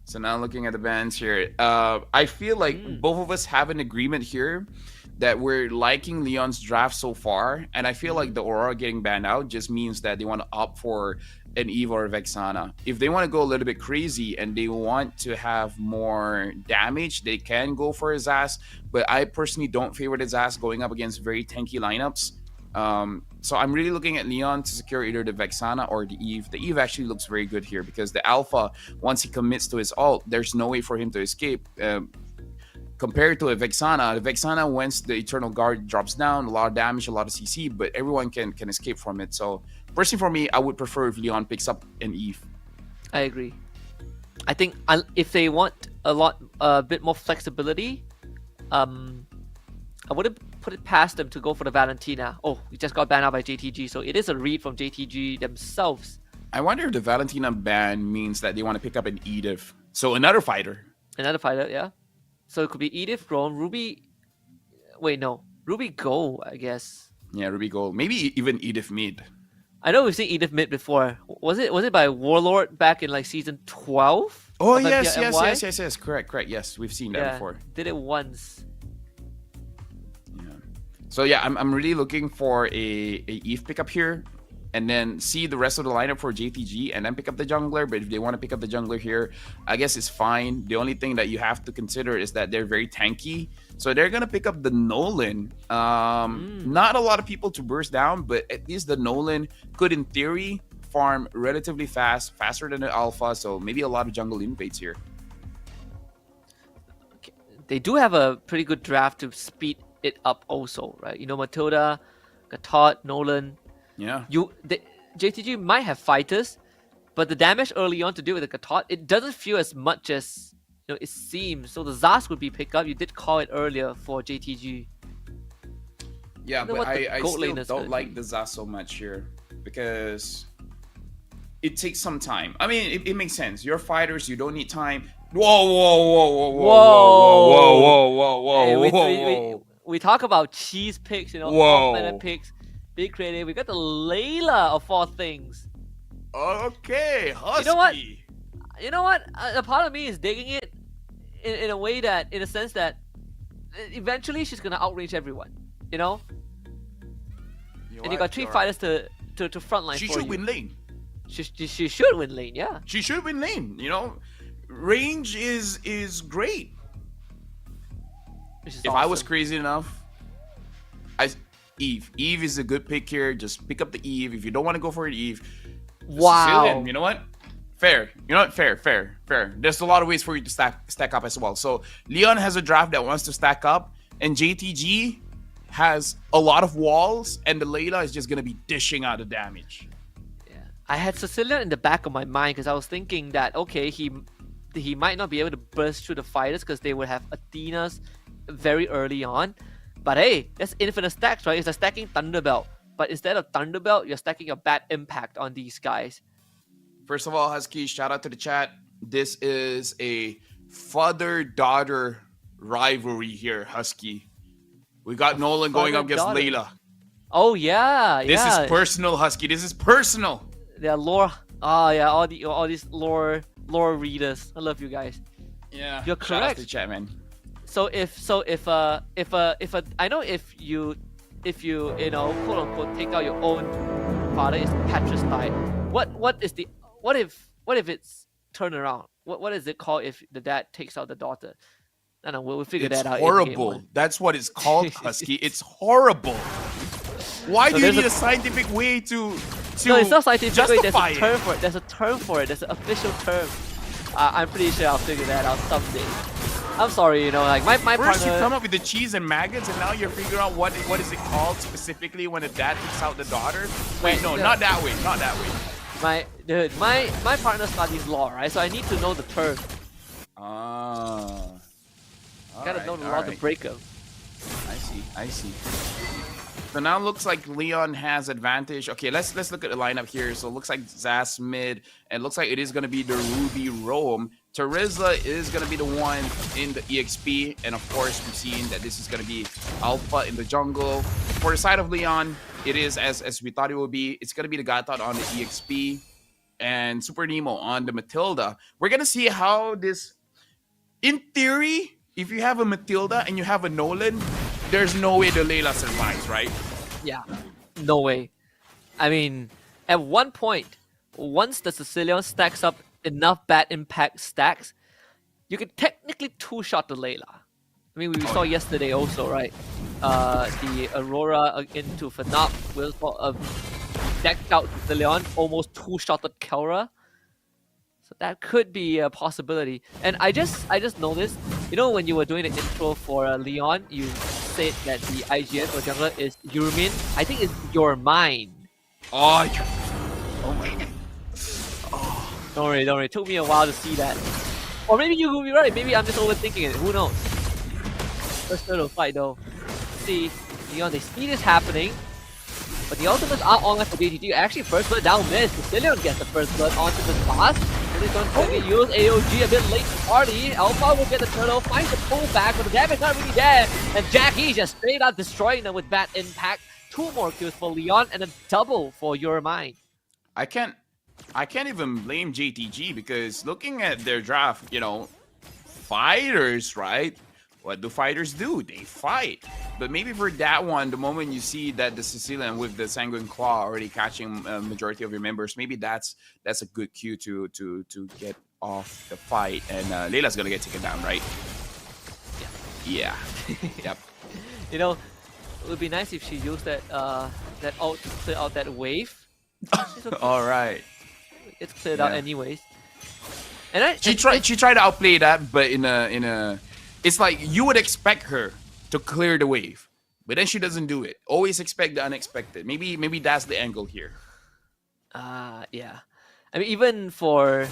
S11: So now looking at the bans here, I feel like both of us have an agreement here that we're liking Leon's draft so far, and I feel like the Aurora getting banned out just means that they want to opt for an Eve or a Vexana. If they want to go a little bit crazy and they want to have more damage, they can go for his ass, but I personally don't favor his ass going up against very tanky lineups. So I'm really looking at Leon to secure either the Vexana or the Eve. The Eve actually looks very good here because the Alpha, once he commits to his ult, there's no way for him to escape. Compared to a Vexana, the Vexana, once the Eternal Guard drops down, a lot of damage, a lot of CC, but everyone can escape from it. So personally for me, I would prefer if Leon picks up an Eve.
S10: I agree. I think if they want a bit more flexibility, I wouldn't put it past them to go for the Valentina. Oh, we just got banned out by JTG, so it is a read from JTG themselves.
S11: I wonder if the Valentina ban means that they want to pick up an Edith. So another fighter.
S10: Another fighter, yeah. So it could be Edith, Roam, Ruby. Wait, no. Ruby Go, I guess.
S11: Yeah, Ruby Go. Maybe even Edith mid.
S10: I know we've seen Edith mid before. Was it by Warlord back in like season 12?
S11: Oh, yes. Correct. Yes, we've seen that before.
S10: Did it once.
S11: Yeah. So yeah, I'm really looking for a Eve pickup here. and then see the rest of the lineup for JTG and then pick up the jungler. But if they want to pick up the jungler here, I guess it's fine. The only thing that you have to consider is that they're very tanky. So they're going to pick up the Nolan. Not a lot of people to burst down, but at least the Nolan could, in theory, farm relatively fast, faster than the Alpha. So maybe a lot of jungle invades here.
S10: They do have a pretty good draft to speed it up also, right? You know, Matilda, Gatot, Nolan.
S11: Yeah.
S10: JTG might have fighters, but the damage early on to deal with the Gatot, it doesn't feel as much as it seems. So the Zas would be picked up. You did call it earlier for JTG.
S11: Yeah, but I still don't like the Zas so much here because it takes some time. I mean, it makes sense. You're fighters, you don't need time. Whoa.
S10: We talk about cheese picks, off-planet picks, big creative. We got the Layla of all things.
S11: Okay, Husky.
S10: You know what? A part of me is digging it in a way that, in a sense that, eventually she's gonna outrange everyone. And you got 3 fighters to frontline.
S11: She should win lane.
S10: She should win lane. Yeah.
S11: She should win lane. Range is great. If I was crazy enough, Eve is a good pick here. Just pick up the Eve. If you don't want to go for an Eve,
S10: wow.
S11: Sicilian, you know what? Fair. Fair. There's a lot of ways for you to stack up as well. So Leon has a draft that wants to stack up, and JTG has a lot of walls, and the Layla is just gonna be dishing out the damage.
S10: Yeah, I had Sicilian in the back of my mind because I was thinking that okay, he might not be able to burst through the fighters because they would have Athena's very early on. But hey, that's infinite stacks, right? It's like stacking Thunderbelt. But instead of Thunderbelt, you're stacking your bad impact on these guys.
S11: First of all, Husky, shout out to the chat. This is a father-daughter rivalry here, Husky. We got Nolan going up against Layla.
S10: Oh, yeah.
S11: This is personal, Husky. This is personal.
S10: Yeah, lore. Oh, yeah. All these lore readers. I love you guys.
S11: Yeah.
S10: You're correct.
S11: Shout out to the chat, man.
S10: So if I know if you quote unquote take out your own father is patricide. What if it's turn around? What is it called if the dad takes out the daughter? I don't know. We'll figure that out.
S11: It's horrible. That's what it's called, Husky. It's horrible. Why do you need a scientific way to
S10: no, it's not scientific.
S11: Justify
S10: There's a term for it. There's a term for it. There's an official term. I'm pretty sure I'll figure that out someday. I'm sorry, like my
S11: First
S10: partner.
S11: you come up with the cheese and maggots, and now you're figuring out what is it called specifically when the dad takes out the daughter. Wait, no, not that way. Not that way.
S10: My partner studies law, right? So I need to know the term. Gotta know the law to break them.
S11: I see. So now it looks like Leon has advantage. Okay, let's look at the lineup here. So it looks like Zas mid, and it looks like it is going to be the Ruby Roam. Terizla is going to be the one in the EXP, and of course we've seen that this is going to be Alpha in the jungle. For the side of Leon, it is as we thought it would be. It's going to be the Gatot on the EXP and Super Nemo on the Matilda. We're going to see how this, in theory, if you have a Matilda and you have a Nolan, there's no way the Layla survives, right?
S10: Yeah, no way. I mean, at one point, once the Sicilian stacks up enough bad impact stacks, you can technically two-shot the Layla. I mean, we saw yesterday also, right? The Aurora into Fnac will decked out Sicilian, almost two-shotted Kelra. So that could be a possibility. And I just noticed, when you were doing the intro for Leon, you said that the IGN for jungler is Yurmin. I think it's your mind.
S11: Oh my god.
S10: Don't worry. It took me a while to see that. Or maybe you will be right. Maybe I'm just overthinking it. Who knows? First turn of fight though. See, they see this happening. But the ultimates are online for JTG. Actually, first blood down mid. Sicilian gets the first blood onto the boss. And he's going to use AOG a bit late to party. Alpha will get the turtle, finds the pullback, but the damage not really there. And Jackie just straight up destroying them with bad impact. 2 more kills for Leon and a double for Your Mind.
S11: I can't even blame JTG because looking at their draft, fighters, right? what do fighters do? They fight. But maybe for that one, the moment you see that the Sicilian with the Sanguine Claw already catching a majority of your members, maybe that's a good cue to get off the fight, and Layla's gonna get taken down, right? Yeah. Yep.
S10: You know, it would be nice if she used that that ult to clear out that wave. Okay.
S11: All right.
S10: It's cleared out anyways. And
S11: she tried to outplay that, but in a it's like you would expect her to clear the wave, but then she doesn't do it. Always expect the unexpected. Maybe that's the angle here.
S10: Yeah. I mean, even for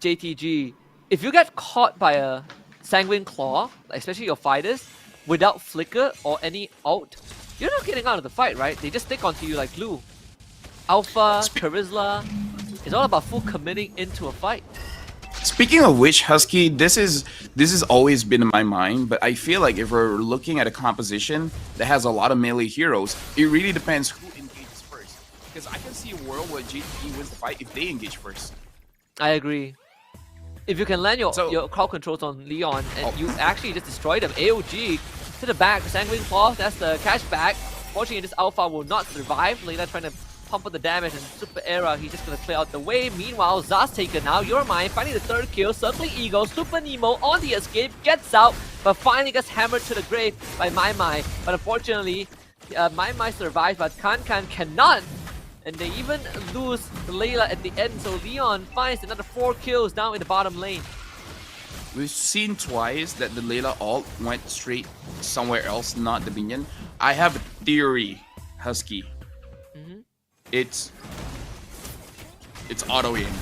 S10: JTG, if you get caught by a Sanguine Claw, especially your fighters, without flicker or any ult, you're not getting out of the fight, right? They just stick onto you like glue. Alpha, Charisla, it's all about full committing into a fight.
S11: Speaking of which, Husky, this has always been in my mind, but I feel like if we're looking at a composition that has a lot of melee heroes, it really depends who engages first. Because I can see a world where GTE wins the fight if they engage first.
S10: I agree. If you can land your crowd controls on Leon and you actually just destroy them, AOG to the back, Sanguine Claw, that's the cashback. Fortunately, this Alpha will not survive. Layla trying to pump up the damage, and Super Era, he's just gonna clear out the way. Meanwhile, Zaz taken now, Your Mind finding the third kill, circling Eagle, Super Nemo on the escape, gets out, but finally gets hammered to the grave by Mai. But unfortunately, Mai survives, but Kan cannot. And they even lose Layla at the end, so Leon finds another 4 kills down in the bottom lane.
S11: We've seen twice that the Layla ult went straight somewhere else, not the minion. I have a theory, Husky. It's auto aim.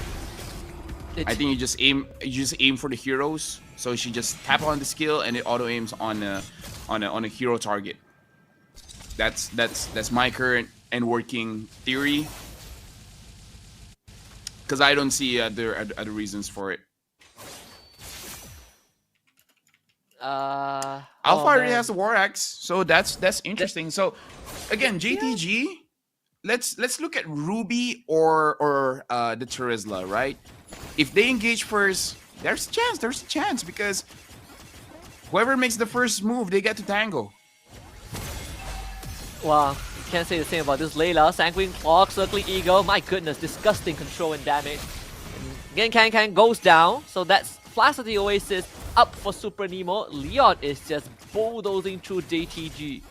S11: I think you just aim for the heroes. So she just tap on the skill and it auto aims on a hero target. That's my current and working theory. Because I don't see other reasons for it. Alpha already has the War Axe, so that's interesting. So again, JTG. Let's look at Ruby or the Charisla, right? If they engage first, there's a chance because whoever makes the first move, they get to tango.
S10: Wow, you can't say the same about this Layla. Sanguine Claw, circling Eagle. My goodness, disgusting control and damage. And again, Kan goes down, so that's Flash of the Oasis up for Super Nemo. Leon is just bulldozing through JTG.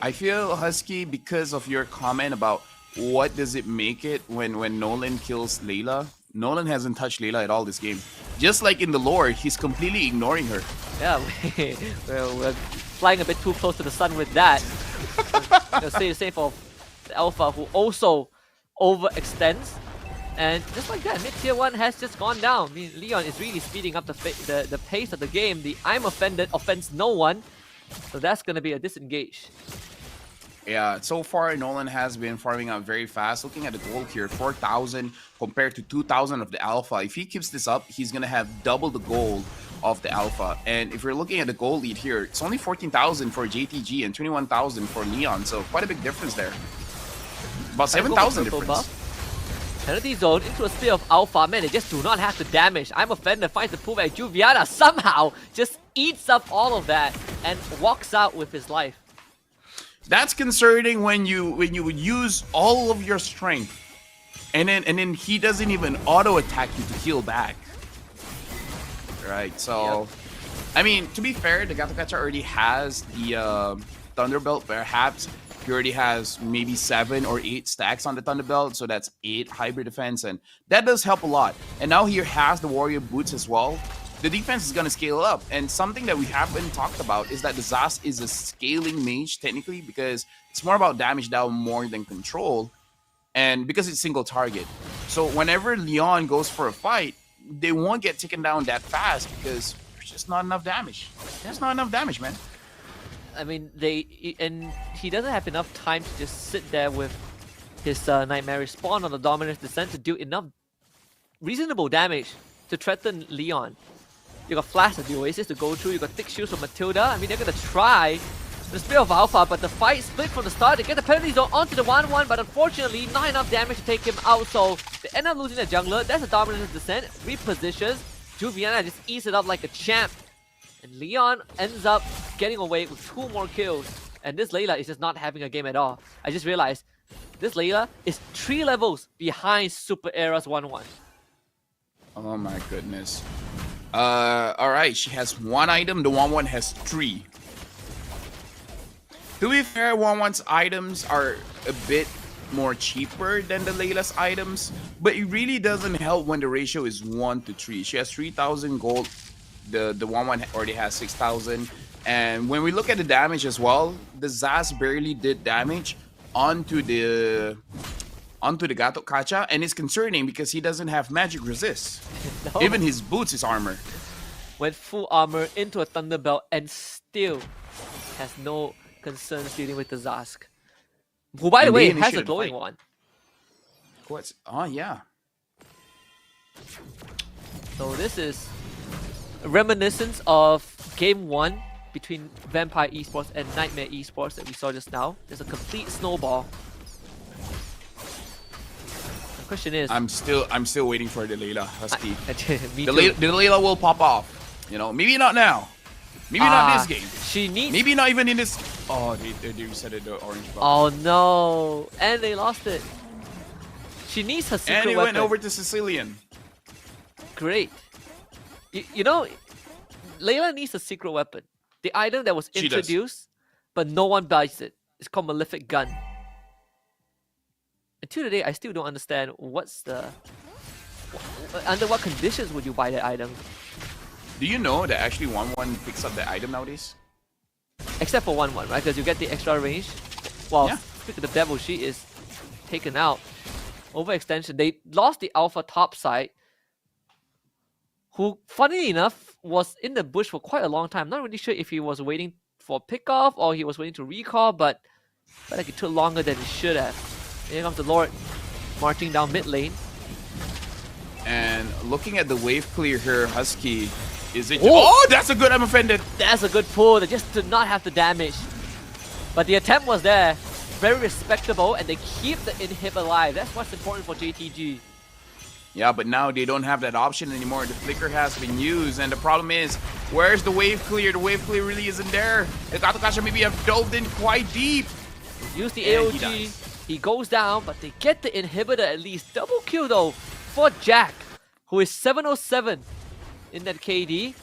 S11: I feel, Husky, because of your comment about what does it make it when Nolan kills Layla. Nolan hasn't touched Layla at all this game. Just like in the lore, he's completely ignoring her.
S10: Yeah, we're flying a bit too close to the sun with that. I'll say the same for the Alpha, who also overextends. And just like that, mid-tier 1 has just gone down. I mean, Leon is really speeding up the pace of the game. The I'm offended offends no one. So that's going to be a disengage.
S11: Yeah, so far Nolan has been farming out very fast. Looking at the gold here, 4,000 compared to 2,000 of the Alpha. If he keeps this up, he's going to have double the gold of the Alpha. And if you're looking at the gold lead here, it's only 14,000 for JTG and 21,000 for Leon. So quite a big difference there. About 7,000 difference.
S10: Penalty zone into a spear of Alpha. Man, they just do not have the damage. I'm offended, finds the pullback. Juviana somehow just eats up all of that and walks out with his life.
S11: That's concerning when you would use all of your strength and then he doesn't even auto attack you to heal back. Right, so I mean, to be fair, the Gatokacha already has the Thunderbolt. Perhaps he already has maybe 7 or 8 stacks on the Thunderbolt, so that's 8 hybrid defense, and that does help a lot. And now he has the Warrior Boots as well. The defense is going to scale up, and something that we haven't talked about is that the Zaz is a scaling mage technically, because it's more about damage down more than control, and because it's single target. So whenever Leon goes for a fight, they won't get taken down that fast because there's just not enough damage. There's not enough damage, man.
S10: I mean, he doesn't have enough time to just sit there with his Nightmare spawn on the Dominus Descent to do enough reasonable damage to threaten Leon. You got Flash of the Oasis to go through, you got thick shields from Matilda. I mean, they're gonna try the Spear of Alpha, but the fight split from the start. They get the penalty zone onto the 1-1, but unfortunately, not enough damage to take him out, so they end up losing the jungler. That's a Dominus Descent, repositions. Juviana just eats it up like a champ. And Leon ends up getting away with 2 more kills. And this Layla is just not having a game at all. I just realized this Layla is 3 levels behind Super Era's 1-1.
S11: Oh my goodness. Alright, she has 1 item, the 1-1 has 3. To be fair, 1-1's items are a bit more cheaper than the Layla's items, but it really doesn't help when the ratio is 1 to 3. She has 3,000 gold. The 1-1 already has 6,000. And when we look at the damage as well, the Zaz barely did damage onto the Gato Kacha, and it's concerning because he doesn't have magic resist.
S10: No.
S11: Even his boots is armor.
S10: Went full armor into a Thunderbelt and still has no concerns dealing with the Zask. Who, by the way, has a glowing one.
S11: What's... Oh, yeah.
S10: So this is a reminiscence of Game 1 between Vampire Esports and Nightmare Esports that we saw just now. There's a complete snowball. The question is...
S11: I'm still waiting for the Layla Husky.
S10: Me
S11: the
S10: too.
S11: Layla will pop off. You know, maybe not now. Maybe not this game.
S10: She needs...
S11: Maybe not even in this... Oh, they resetted the orange belt.
S10: Oh no! And they lost it. She needs her secret
S11: weapon. And it
S10: weapon.
S11: went over to Sicilian.
S10: Great. You know, Layla needs a secret weapon. The item that was introduced, but no one buys it. It's called Malefic Gun. Until today, I still don't understand what's the... Under what conditions would you buy that item?
S11: Do you know that actually 1-1 picks up the item nowadays?
S10: Except for 1-1, right? Because you get the extra range. Well, speak of the devil, she is taken out. Overextension. They lost the alpha top side, who, funnily enough, was in the bush for quite a long time. Not really sure if he was waiting for pickoff or he was waiting to recall, but I felt like it took longer than it should have. Here comes the Lord marching down mid lane.
S11: And looking at the wave clear here, Husky, is it... Oh, that's a good... I'm offended.
S10: That's a good pull. They just did not have the damage. But the attempt was there. Very respectable, and they keep the inhib alive. That's what's important for JTG.
S11: Yeah, but now they don't have that option anymore. The flicker has been used, and the problem is, where's the wave clear? The wave clear really isn't there. The Gato Kacha maybe have dove in quite deep.
S10: Use the AOG. He goes down, but they get the inhibitor at least. Double kill though for Jack, who is 707 in that KD.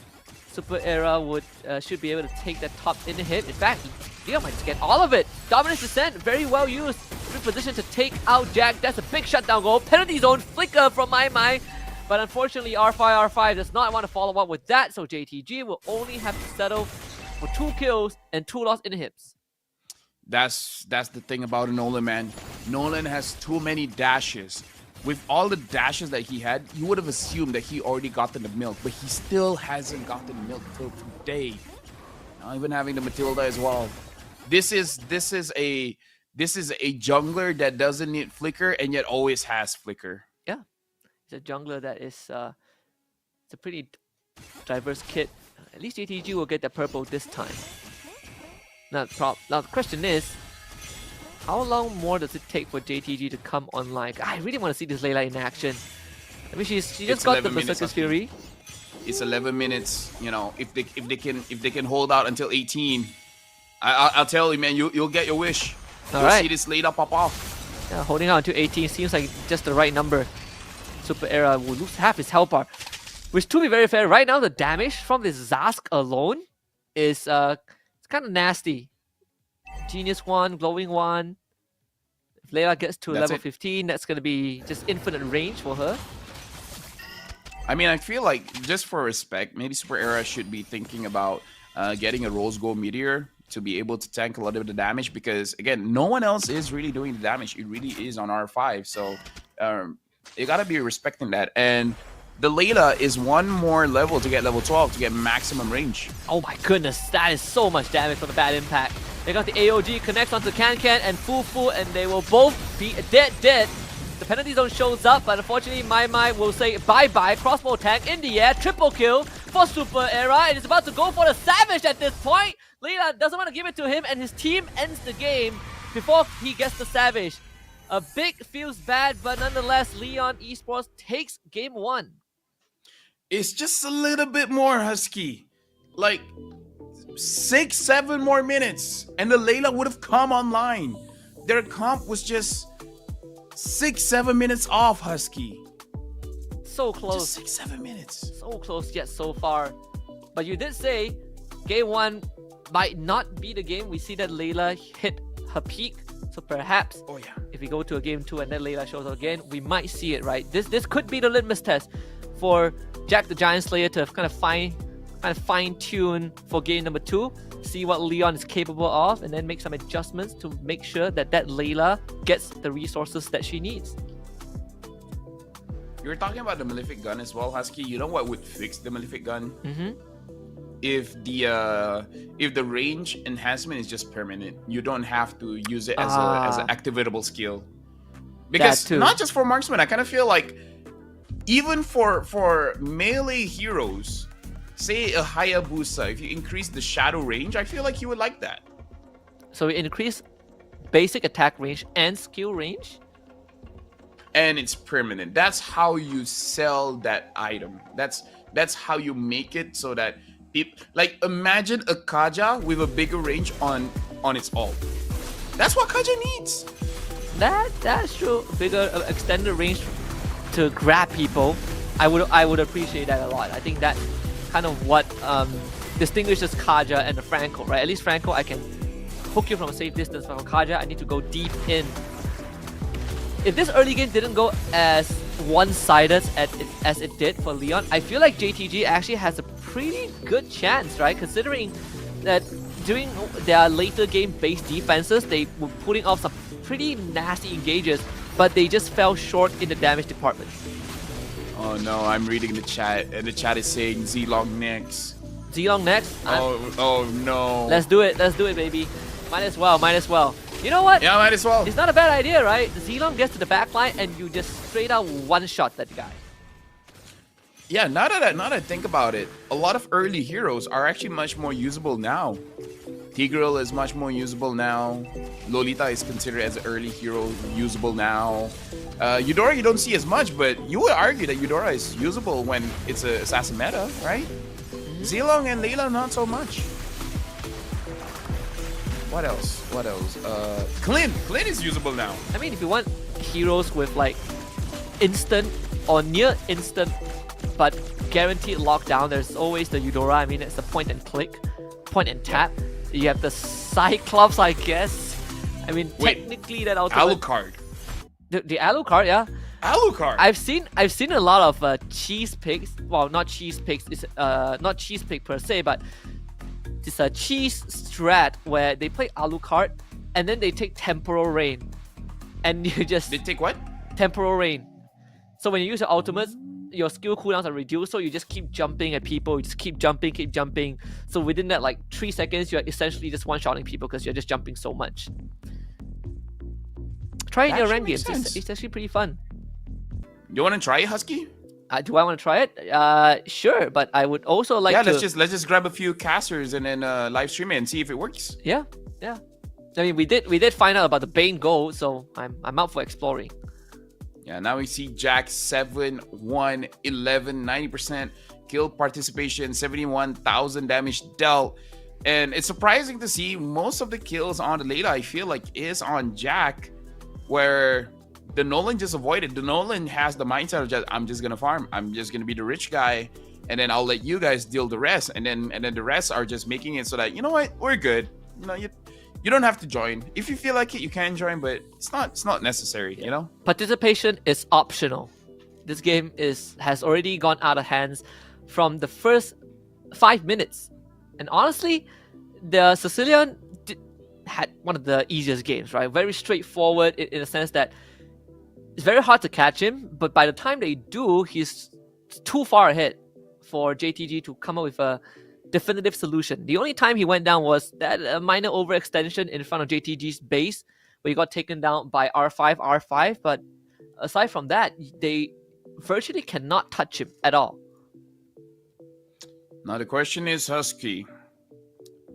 S10: Super Era would should be able to take that top inhib. In fact, Leon might just get all of it. Dominance Descent, very well used. In position to take out Jack. That's a big shutdown goal. Penalty zone flicker from My. But unfortunately, R5 does not want to follow up with that. So JTG will only have to settle for 2 kills and 2 lost inhibs.
S11: That's the thing about Nolan, man. Nolan has too many dashes. With all the dashes that he had, you would have assumed that he already gotten the milk, but he still hasn't gotten milk till today. Not even having the Matilda as well. This is a jungler that doesn't need flicker and yet always has flicker.
S10: Yeah, it's a jungler that is it's a pretty diverse kit. At least JTG will get the purple this time. Now the question is, how long more does it take for JTG to come online? I really want to see this Layla in action. I mean, she just got the Berserker's Fury.
S11: It's 11 minutes. You know, if they can hold out until 18, I'll tell you, man, you'll get your wish. You'll see this Layla pop off.
S10: Yeah, holding out until 18 seems like just the right number. Super Era will lose half his health bar, which, to be very fair, right now the damage from this Zask alone is it's kind of nasty. Genius 1, Glowing 1. If Layla gets to level 15, that's going to be just infinite range for her.
S11: I mean, I feel like, just for respect, maybe Super Era should be thinking about getting a Rose Gold Meteor to be able to tank a lot of the damage, because, again, no one else is really doing the damage. It really is on R5, so you got to be respecting that. And the Layla is 1 more level to get level 12 to get maximum range.
S10: Oh my goodness, that is so much damage from the bad impact. They got the AOG, connects onto Can, and Fufu, and they will both be dead. The penalty zone shows up, but unfortunately, My will say bye-bye. Crossbow attack in the air, triple kill for Super Era, and is about to go for the Savage at this point. Layla doesn't want to give it to him, and his team ends the game before he gets the Savage. A big feels bad, but nonetheless, Leon Esports takes game 1.
S11: It's just a little bit more, Husky. Like 6-7 more minutes, and the Layla would have come online. Their comp was just 6-7 minutes off, Husky.
S10: So close.
S11: Just 6-7 minutes.
S10: So close yet so far. But you did say game 1 might not be the game. We see that Layla hit her peak. So perhaps if we go to a game 2 and then Layla shows up again, we might see it, right? This could be the litmus test for Jack the Giant Slayer to kind of fine tune for game number 2, see what Leon is capable of, and then make some adjustments to make sure that Layla gets the resources that she needs.
S11: You were talking about the Malefic Gun as well, Husky. You know what would fix the Malefic Gun? If the range enhancement is just permanent, you don't have to use it as an activatable skill. Because not just for marksman, I kind of feel like even for melee heroes, say a Hayabusa, if you increase the shadow range, I feel like he would like that.
S10: So we increase basic attack range and skill range?
S11: And it's permanent. That's how you sell that item. That's how you make it so that people, like, imagine a Kaja with a bigger range on its ult. That's what Kaja needs.
S10: That's true. Bigger extended range to grab people. I would appreciate that a lot. I think that's kind of what distinguishes Kaja and the Franco, right? At least Franco, I can hook you from a safe distance. But for Kaja, I need to go deep in. If this early game didn't go as one-sided as it did for Leon, I feel like JTG actually has a pretty good chance, right? Considering that during their later game-based defenses, they were putting off some pretty nasty engages, but they just fell short in the damage department.
S11: Oh no, I'm reading the chat, and the chat is saying Zilong next.
S10: Zilong next?
S11: Oh no.
S10: Let's do it, baby. Might as well. You know what?
S11: Yeah, might as well.
S10: It's not a bad idea, right? Zilong gets to the backline and you just straight out one-shot that guy.
S11: Yeah, now that I think about it, a lot of early heroes are actually much more usable now. Tigreal is much more usable now. Lolita is considered as an early hero, usable now. Eudora you don't see as much, but you would argue that Eudora is usable when it's an assassin meta, right? Zilong and Layla not so much. What else? Clint is usable now.
S10: I mean, if you want heroes with like instant or near instant but guaranteed lockdown, there's always the Eudora. I mean, it's the point and click, point and tap. You have the Cyclops, I guess. I mean, technically that ultimate...
S11: Alucard.
S10: The Alucard, yeah.
S11: Alucard.
S10: I've seen a lot of cheese picks. Well, not cheese picks. It's not cheese pick per se, but it's a cheese strat where they play Alucard and then they take Temporal Rain, and you just...
S11: They take what?
S10: Temporal Rain. So when you use your ultimates, your skill cooldowns are reduced, so you just keep jumping at people, you just keep jumping. So within that like 3 seconds, you're essentially just one-shotting people because you're just jumping so much. Try it in your ranked games. It's actually pretty fun.
S11: You want to try it, Husky?
S10: Do I want to try it? Sure, but I would also like to...
S11: let's just grab a few casters and then live stream it and see if it works.
S10: Yeah. I mean, we did find out about the Bane gold, so I'm up for exploring.
S11: Yeah, now we see Jack 7, 1, 11, 90% kill participation, 71,000 damage dealt. And it's surprising to see most of the kills on the Layla, I feel like, is on Jack, where the Nolan just avoided. The Nolan has the mindset of just, I'm just gonna farm. I'm just gonna be the rich guy, and then I'll let you guys deal the rest. And then the rest are just making it so that, you know what, we're good. You know, you don't have to join. If you feel like it, you can join, but it's not necessary, you know?
S10: Participation is optional. This game has already gone out of hands from the first 5 minutes. And honestly, the Sicilian had one of the easiest games, right? Very straightforward in the sense that it's very hard to catch him, but by the time they do, he's too far ahead for JTG to come up with a definitive solution. The only time he went down was that minor overextension in front of JTG's base, where he got taken down by R5, but aside from that, they virtually cannot touch him at all.
S11: Now the question is, Husky,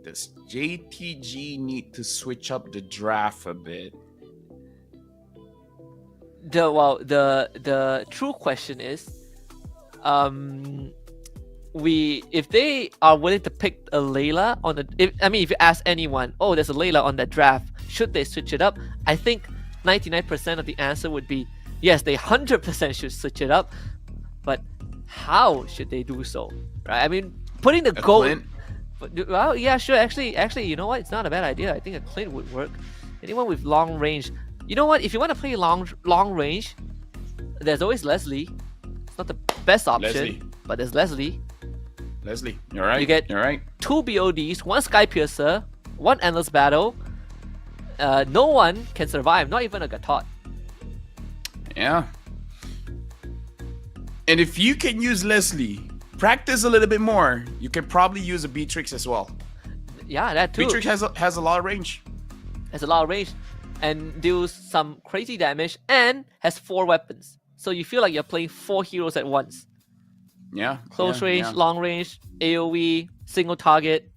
S11: does JTG need to switch up the draft a bit?
S10: The true question is, if they are willing to pick a Layla on the, if you ask anyone, oh, there's a Layla on that draft, should they switch it up? I think 99% of the answer would be yes, they 100% should switch it up, but how should they do so? Right? I mean, putting the gold. Well, yeah, sure. Actually, you know what? It's not a bad idea. I think a Clint would work. Anyone with long range. You know what? If you want to play long range, there's always Leslie. It's not the best option, but there's Leslie.
S11: You're right.
S10: You get
S11: you're right.
S10: 2 BODs, 1 Sky Piercer, 1 Endless Battle. No one can survive, not even a Gatot.
S11: Yeah. And if you can use Leslie, practice a little bit more, you can probably use a Beatrix as well.
S10: Yeah, that too.
S11: Beatrix has a lot of range.
S10: Has a lot of range and deals some crazy damage and has 4 weapons. So you feel like you're playing 4 heroes at once.
S11: Yeah.
S10: Close range, long range, AoE, single target.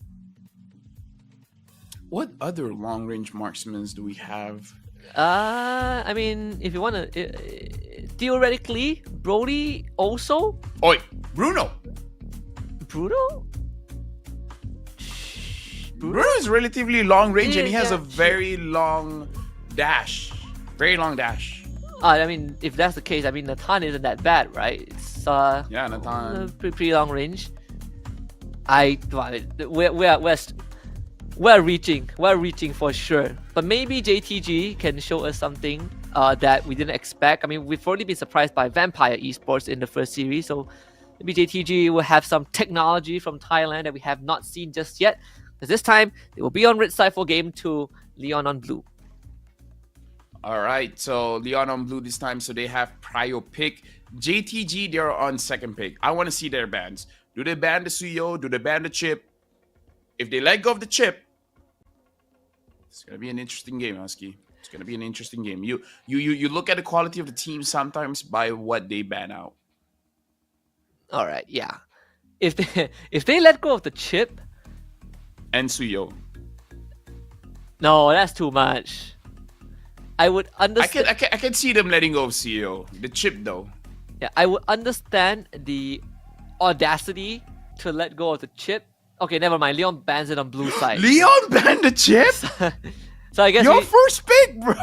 S11: What other long range marksmen do we have?
S10: I mean, if you want to, theoretically, Brody also.
S11: Oi, Bruno.
S10: Bruno
S11: is relatively long range and he has a very long dash. Very long dash.
S10: I mean, if that's the case, I mean, Nathan isn't that bad, right? It's
S11: yeah, Nathan.
S10: Pretty long range. We're reaching for sure. But maybe JTG can show us something that we didn't expect. I mean, we've already been surprised by Vampire Esports in the first series, so maybe JTG will have some technology from Thailand that we have not seen just yet. Because this time, they will be on red side for game 2, Leon on blue.
S11: All right, so Leon on blue this time, so they have prio pick. JTG, they're on second pick. I want to see their bans. Do they ban the Suyo? Do they ban the chip? If they let go of the chip, it's gonna be an interesting game, Husky. It's gonna be an interesting game. You look at the quality of the team sometimes by what they ban out.
S10: All right, yeah. If they let go of the chip
S11: and Suyo,
S10: no, that's too much. I would understand.
S11: I can see them letting go of Suyo. The chip though.
S10: Yeah, I would understand the audacity to let go of the chip. Okay, never mind. Leon bans it on blue side.
S11: Leon banned the chip?
S10: So I guess
S11: your first pick, bro.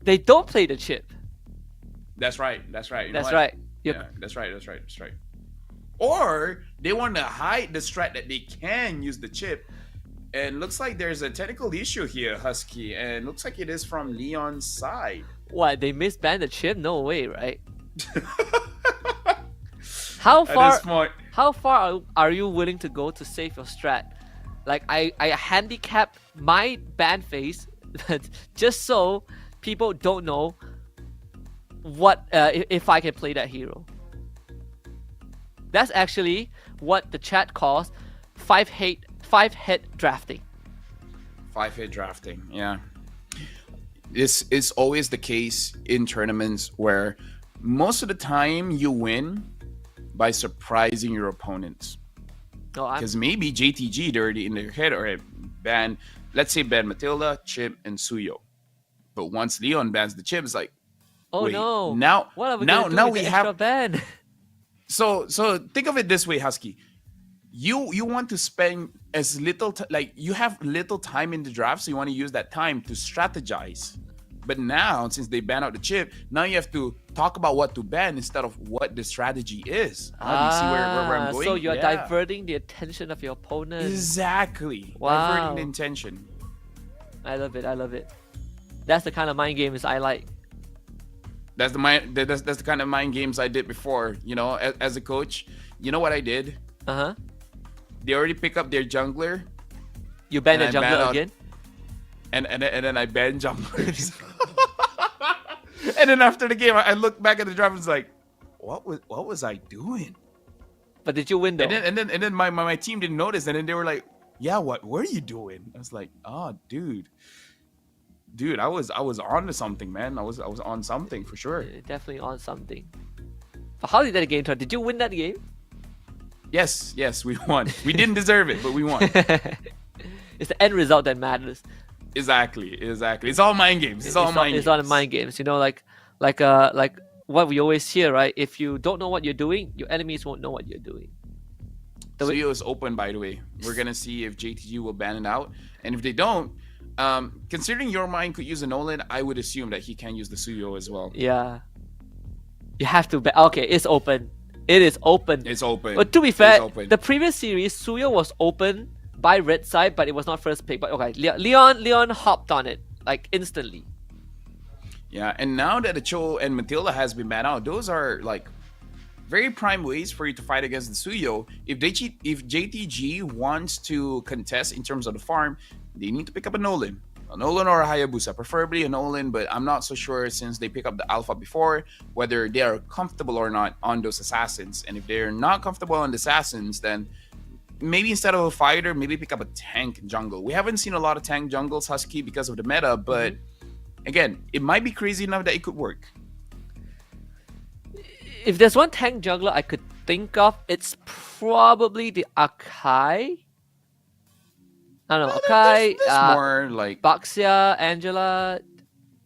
S10: They don't play the chip.
S11: That's right. You
S10: that's
S11: right.
S10: Yep.
S11: Yeah, that's right. Or they want to hide the strat that they can use the chip. And looks like there's a technical issue here, Husky. And looks like it is from Leon's side.
S10: What? They misbanned the chip? No way, right? How far are you willing to go to save your strat? Like I handicap my ban phase just so people don't know what if I can play that hero. That's actually what the chat calls 5-head drafting.
S11: 5-head drafting, yeah. This is always the case in tournaments where most of the time you win by surprising your opponents. Because maybe JTG, they're already in their head or ban, let's say ban Matilda, Chip, and Suyo. But once Leon bans the Chip, it's like,
S10: oh
S11: wait,
S10: no!
S11: Now,
S10: what are we now we have ban.
S11: So think of it this way, Husky. You want to spend as little like you have little time in the draft, so you want to use that time to strategize. But now, since they ban out the chip, now you have to talk about what to ban instead of what the strategy is. Do you see where I'm going?
S10: So you're diverting the attention of your opponent.
S11: Exactly.
S10: Wow.
S11: Diverting the intention.
S10: I love it. That's the kind of mind games I like.
S11: That's the kind of mind games I did before. You know, as a coach, you know what I did? They already pick up their jungler.
S10: You ban the jungler again?
S11: And then I banned junglers. And then after the game, I looked back at the draft and was like, what was I doing?
S10: But did you win though?
S11: And then my team didn't notice, and then they were like, yeah, what were you doing? I was like, oh, dude, I was on to something, man. I was on something for sure.
S10: Definitely on something. But how did that game turn? Did you win that game?
S11: Yes, we won. We didn't deserve it, but we won.
S10: It's the end result that matters.
S11: Exactly. It's all mind games. It's all mind
S10: mind games. You know, like what we always hear, right? If you don't know what you're doing, your enemies won't know what you're doing.
S11: Suyo is open, by the way. We're gonna see if JTG will ban it out, and if they don't, considering your mind could use a Nolan, I would assume that he can use the Suyo as well.
S10: Yeah. You have to ban. Okay, it's open. It is open.
S11: It's open.
S10: But to be fair, the previous series, Suyo was open by red side, but it was not first pick. But okay, Leon hopped on it like instantly.
S11: Yeah, and now that the Cho and Matilda has been banned out, those are like very prime ways for you to fight against the Suyo. If JTG wants to contest in terms of the farm, they need to pick up a Nolan or a Hayabusa, preferably a Nolan, but I'm not so sure since they pick up the Alpha before whether they are comfortable or not on those assassins. And if they're not comfortable on the assassins, then maybe instead of a fighter, maybe pick up a tank jungle. We haven't seen a lot of tank jungles, Husky, because of the meta, but again, it might be crazy enough that it could work.
S10: If there's one tank jungler I could think of, it's probably the Akai. I don't know, Akai,
S11: There's more like
S10: Baxia, Angela.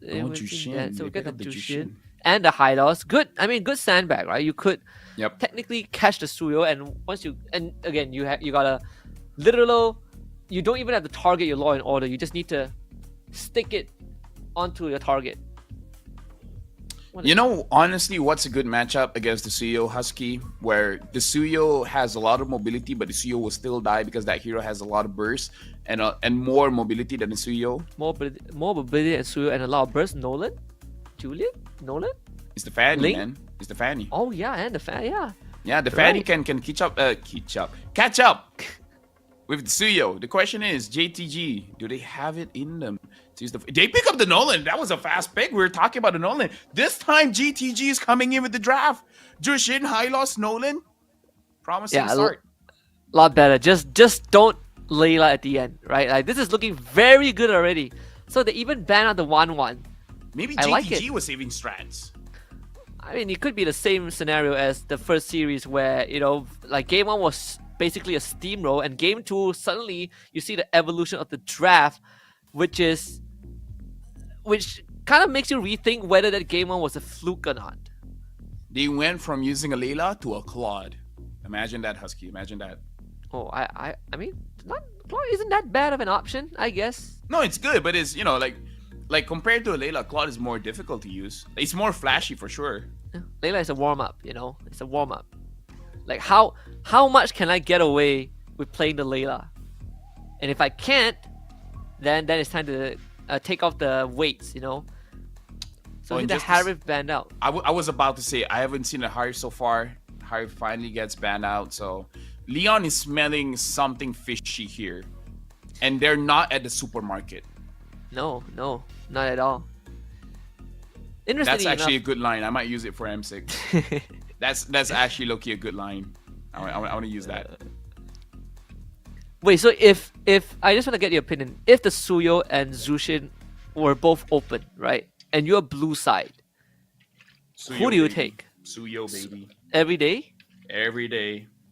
S11: Jushin.
S10: So we get the Jushin and the Hylos. Good, I mean, good sandbag, right? You could technically catch the Suyo, and once you, and again, you gotta literal. You don't even have to target your Law and Order. You just need to stick it onto your target.
S11: You know, honestly, what's a good matchup against the Suyo, Husky, where the Suyo has a lot of mobility, but the Suyo will still die because that hero has a lot of burst and more mobility than the Suyo.
S10: More mobility than Suyo and a lot of burst. Nolan? Julian? Nolan?
S11: It's the Fanny,
S10: Link?
S11: man. It's the Fanny.
S10: Oh, yeah, and the Fanny, yeah.
S11: Yeah, the Fanny can catch up with the Suyo. The question is, JTG, do they have it in them? They pick up the Nolan. That was a fast pick. We were talking about the Nolan. This time, GTG is coming in with the draft. Jushin, Hylos, Nolan. Promising start.
S10: A lot better. Just don't Layla at the end, right? Like, this is looking very good already. So they even ban out the 1-1.
S11: Maybe
S10: I like
S11: JTG
S10: it.
S11: was saving strats.
S10: I mean, it could be the same scenario as the first series where, you know, like game 1 was basically a steamroll, and game 2, suddenly you see the evolution of the draft, which kind of makes you rethink whether that game 1 was a fluke or not.
S11: They went from using a Layla to a Claude. Imagine that, Husky. Imagine that.
S10: Oh, I mean, Claude isn't that bad of an option, I guess.
S11: No, it's good, but it's, you know, like compared to a Layla, Claude is more difficult to use. It's more flashy for sure.
S10: Layla is a warm-up, you know? It's a warm-up. Like, how much can I get away with playing the Layla? And if I can't, then it's time to take off the weights, you know? So the Harif banned out.
S11: I was about to say, I haven't seen a Harif so far. Harif finally gets banned out, so Leon is smelling something fishy here. And they're not at the supermarket.
S10: No, not at all. Interesting.
S11: That's actually a good line. I might use it for M6. That's actually low-key a good line. I want to use that.
S10: Wait, so if I just want to get your opinion, if the Suyo and Jushin were both open, right, and you're blue side,
S11: Suyo,
S10: who do you
S11: baby.
S10: take?
S11: Suyo, baby.
S10: Every day?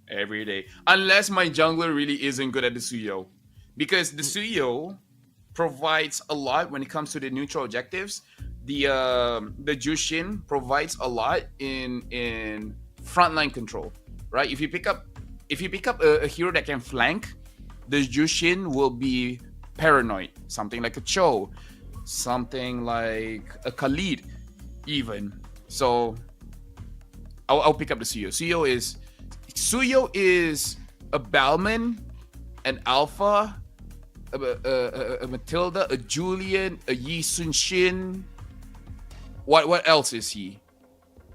S11: Every day. Unless my jungler really isn't good at the Suyo. Because the Suyo provides a lot when it comes to the neutral objectives. The Jushin provides a lot in frontline control, right? If you pick up a hero that can flank, the Jushin will be paranoid. Something like a Cho, something like a Khalid, even. So I'll pick up the Suyo. Suyo is a Balman, an Alpha, a Matilda, a Julian, a Yi Sun Shin. What else is he?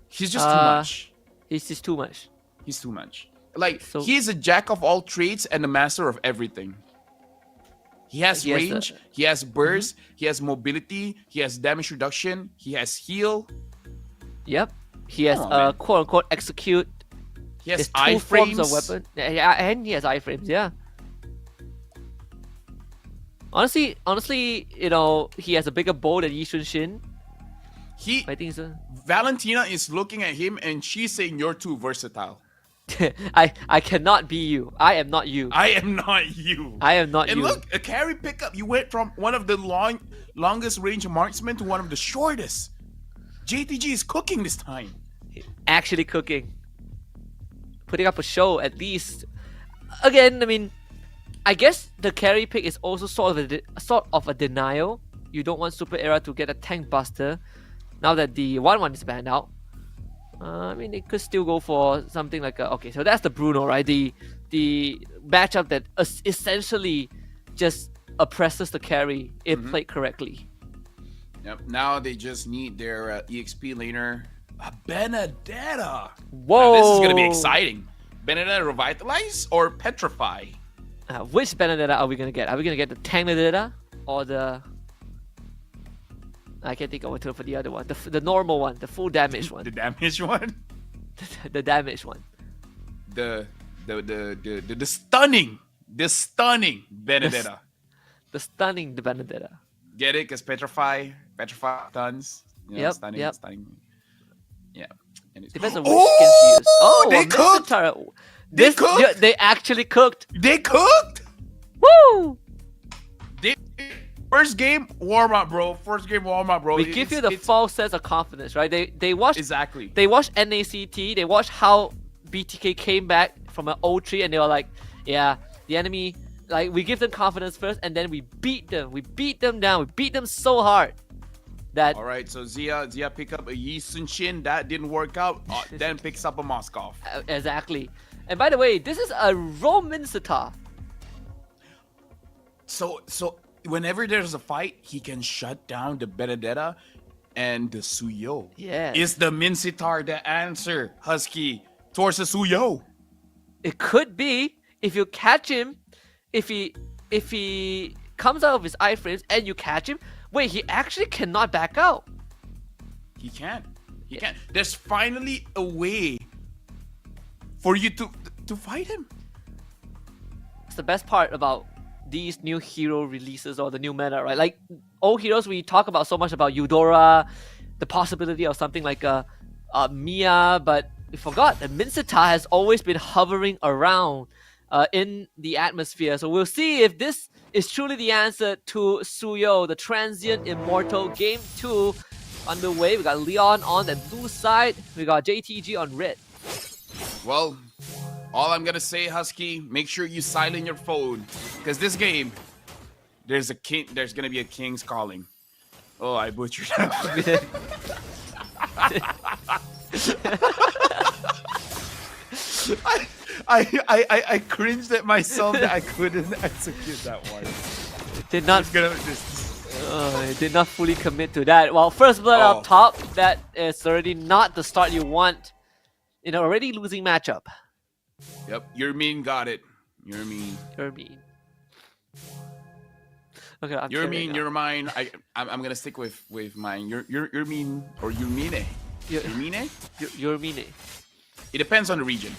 S11: He's just too much.
S10: He's just too much.
S11: He's too much. Like, he's a jack of all trades and a master of everything. He has range, he has burst, he has mobility, he has damage reduction, he has heal.
S10: Yep. He has quote unquote execute.
S11: He has
S10: two forms of weapon. Yeah, and he has iframes, yeah. Honestly, you know, he has a bigger bow than Yi Sun Shin. I think so.
S11: Valentina is looking at him and she's saying, "You're too versatile."
S10: I cannot be you. I am not you.
S11: I am not you.
S10: I am not you.
S11: And look, a carry pickup. You went from one of the longest range marksmen to one of the shortest. JTG is cooking this time.
S10: Actually cooking. Putting up a show at least. Again, I mean, I guess the carry pick is also sort of a denial. You don't want Super Era to get a tank buster now that the 1-1 is banned out. I mean, it could still go for something like a... Okay, so that's the Bruno, right? The matchup that essentially just oppresses the carry if played correctly.
S11: Yep. Now they just need their EXP laner, Benedetta.
S10: Whoa!
S11: Now, this is going to be exciting. Benedetta Revitalize or Petrify?
S10: Which Benedetta are we going to get? Are we going to get the tank Benedetta or the... I can't think of what for the other one. The normal one, the full damage one.
S11: The damage one?
S10: The damage one.
S11: The stunning Benedetta.
S10: The stunning Benedetta.
S11: Get it? Because Petrify stuns. You know,
S10: Yep,
S11: stunning. Yeah. And it's...
S10: Depends on which skins you use. Oh,
S11: they cooked!
S10: They
S11: cooked!
S10: Yeah, they actually cooked.
S11: They cooked!
S10: Woo!
S11: First game, warm up, bro.
S10: We give you the false sense of confidence, right? They watched
S11: exactly.
S10: They watched NACT. They watched how BTK came back from an 0-3, and they were like, yeah, the enemy. Like, we give them confidence first, and then we beat them. We beat them down. We beat them so hard that.
S11: All right, so Zia picked up a Yi Sun Shin. That didn't work out. Then picks up a Moskov.
S10: Exactly. And by the way, this is a Roman Sitar.
S11: So whenever there's a fight, he can shut down the Benedetta and the Suyo.
S10: Yeah.
S11: Is the Minsitar the answer, Husky, towards the Suyo?
S10: It could be if you catch him, if he comes out of his iframes and you catch him. Wait, he actually cannot back out.
S11: He can't. There's finally a way for you to fight him.
S10: It's the best part about these new hero releases or the new meta, right? Like old heroes, we talk about so much about Eudora, the possibility of something like a Mia, but we forgot that Minsita has always been hovering around in the atmosphere. So we'll see if this is truly the answer to Suyo, the transient immortal. Game 2 underway. We got Leon on the blue side. We got JTG on red.
S11: Well, all I'm gonna say, Husky, make sure you silent your phone, because this game, there's gonna be a king's calling. Oh, I butchered that. I cringed at myself that I couldn't execute that one.
S10: Did not fully commit to that. Well, first blood up top, that is already not the start you want in an already losing matchup.
S11: Yep, you're mean, got it. You're mean.
S10: Okay,
S11: you're mean. You're mine. I'm gonna stick with mine. You're mean, or you mean it. You're
S10: mean it.
S11: It depends on the region.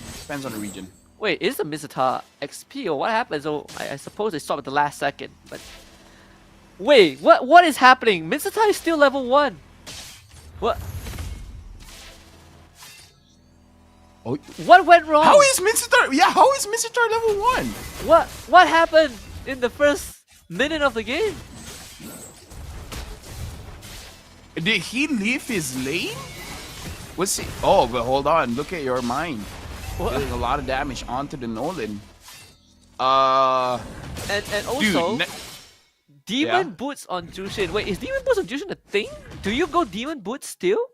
S10: Wait, is the Misata XP or what happened? So I suppose they stopped at the last second. But wait, what is happening? Misata is still level 1. What?
S11: Oh,
S10: what went wrong?
S11: How is Minsitar? Yeah, how is Minsitar level 1?
S10: What happened in the first minute of the game?
S11: Did he leave his lane? What's he? Oh, but hold on. Look at your mind. Doing a lot of damage onto the Nolan.
S10: And also,
S11: dude,
S10: Demon Boots on Jushin. Wait, is Demon Boots on Jushin a thing? Do you go Demon Boots still?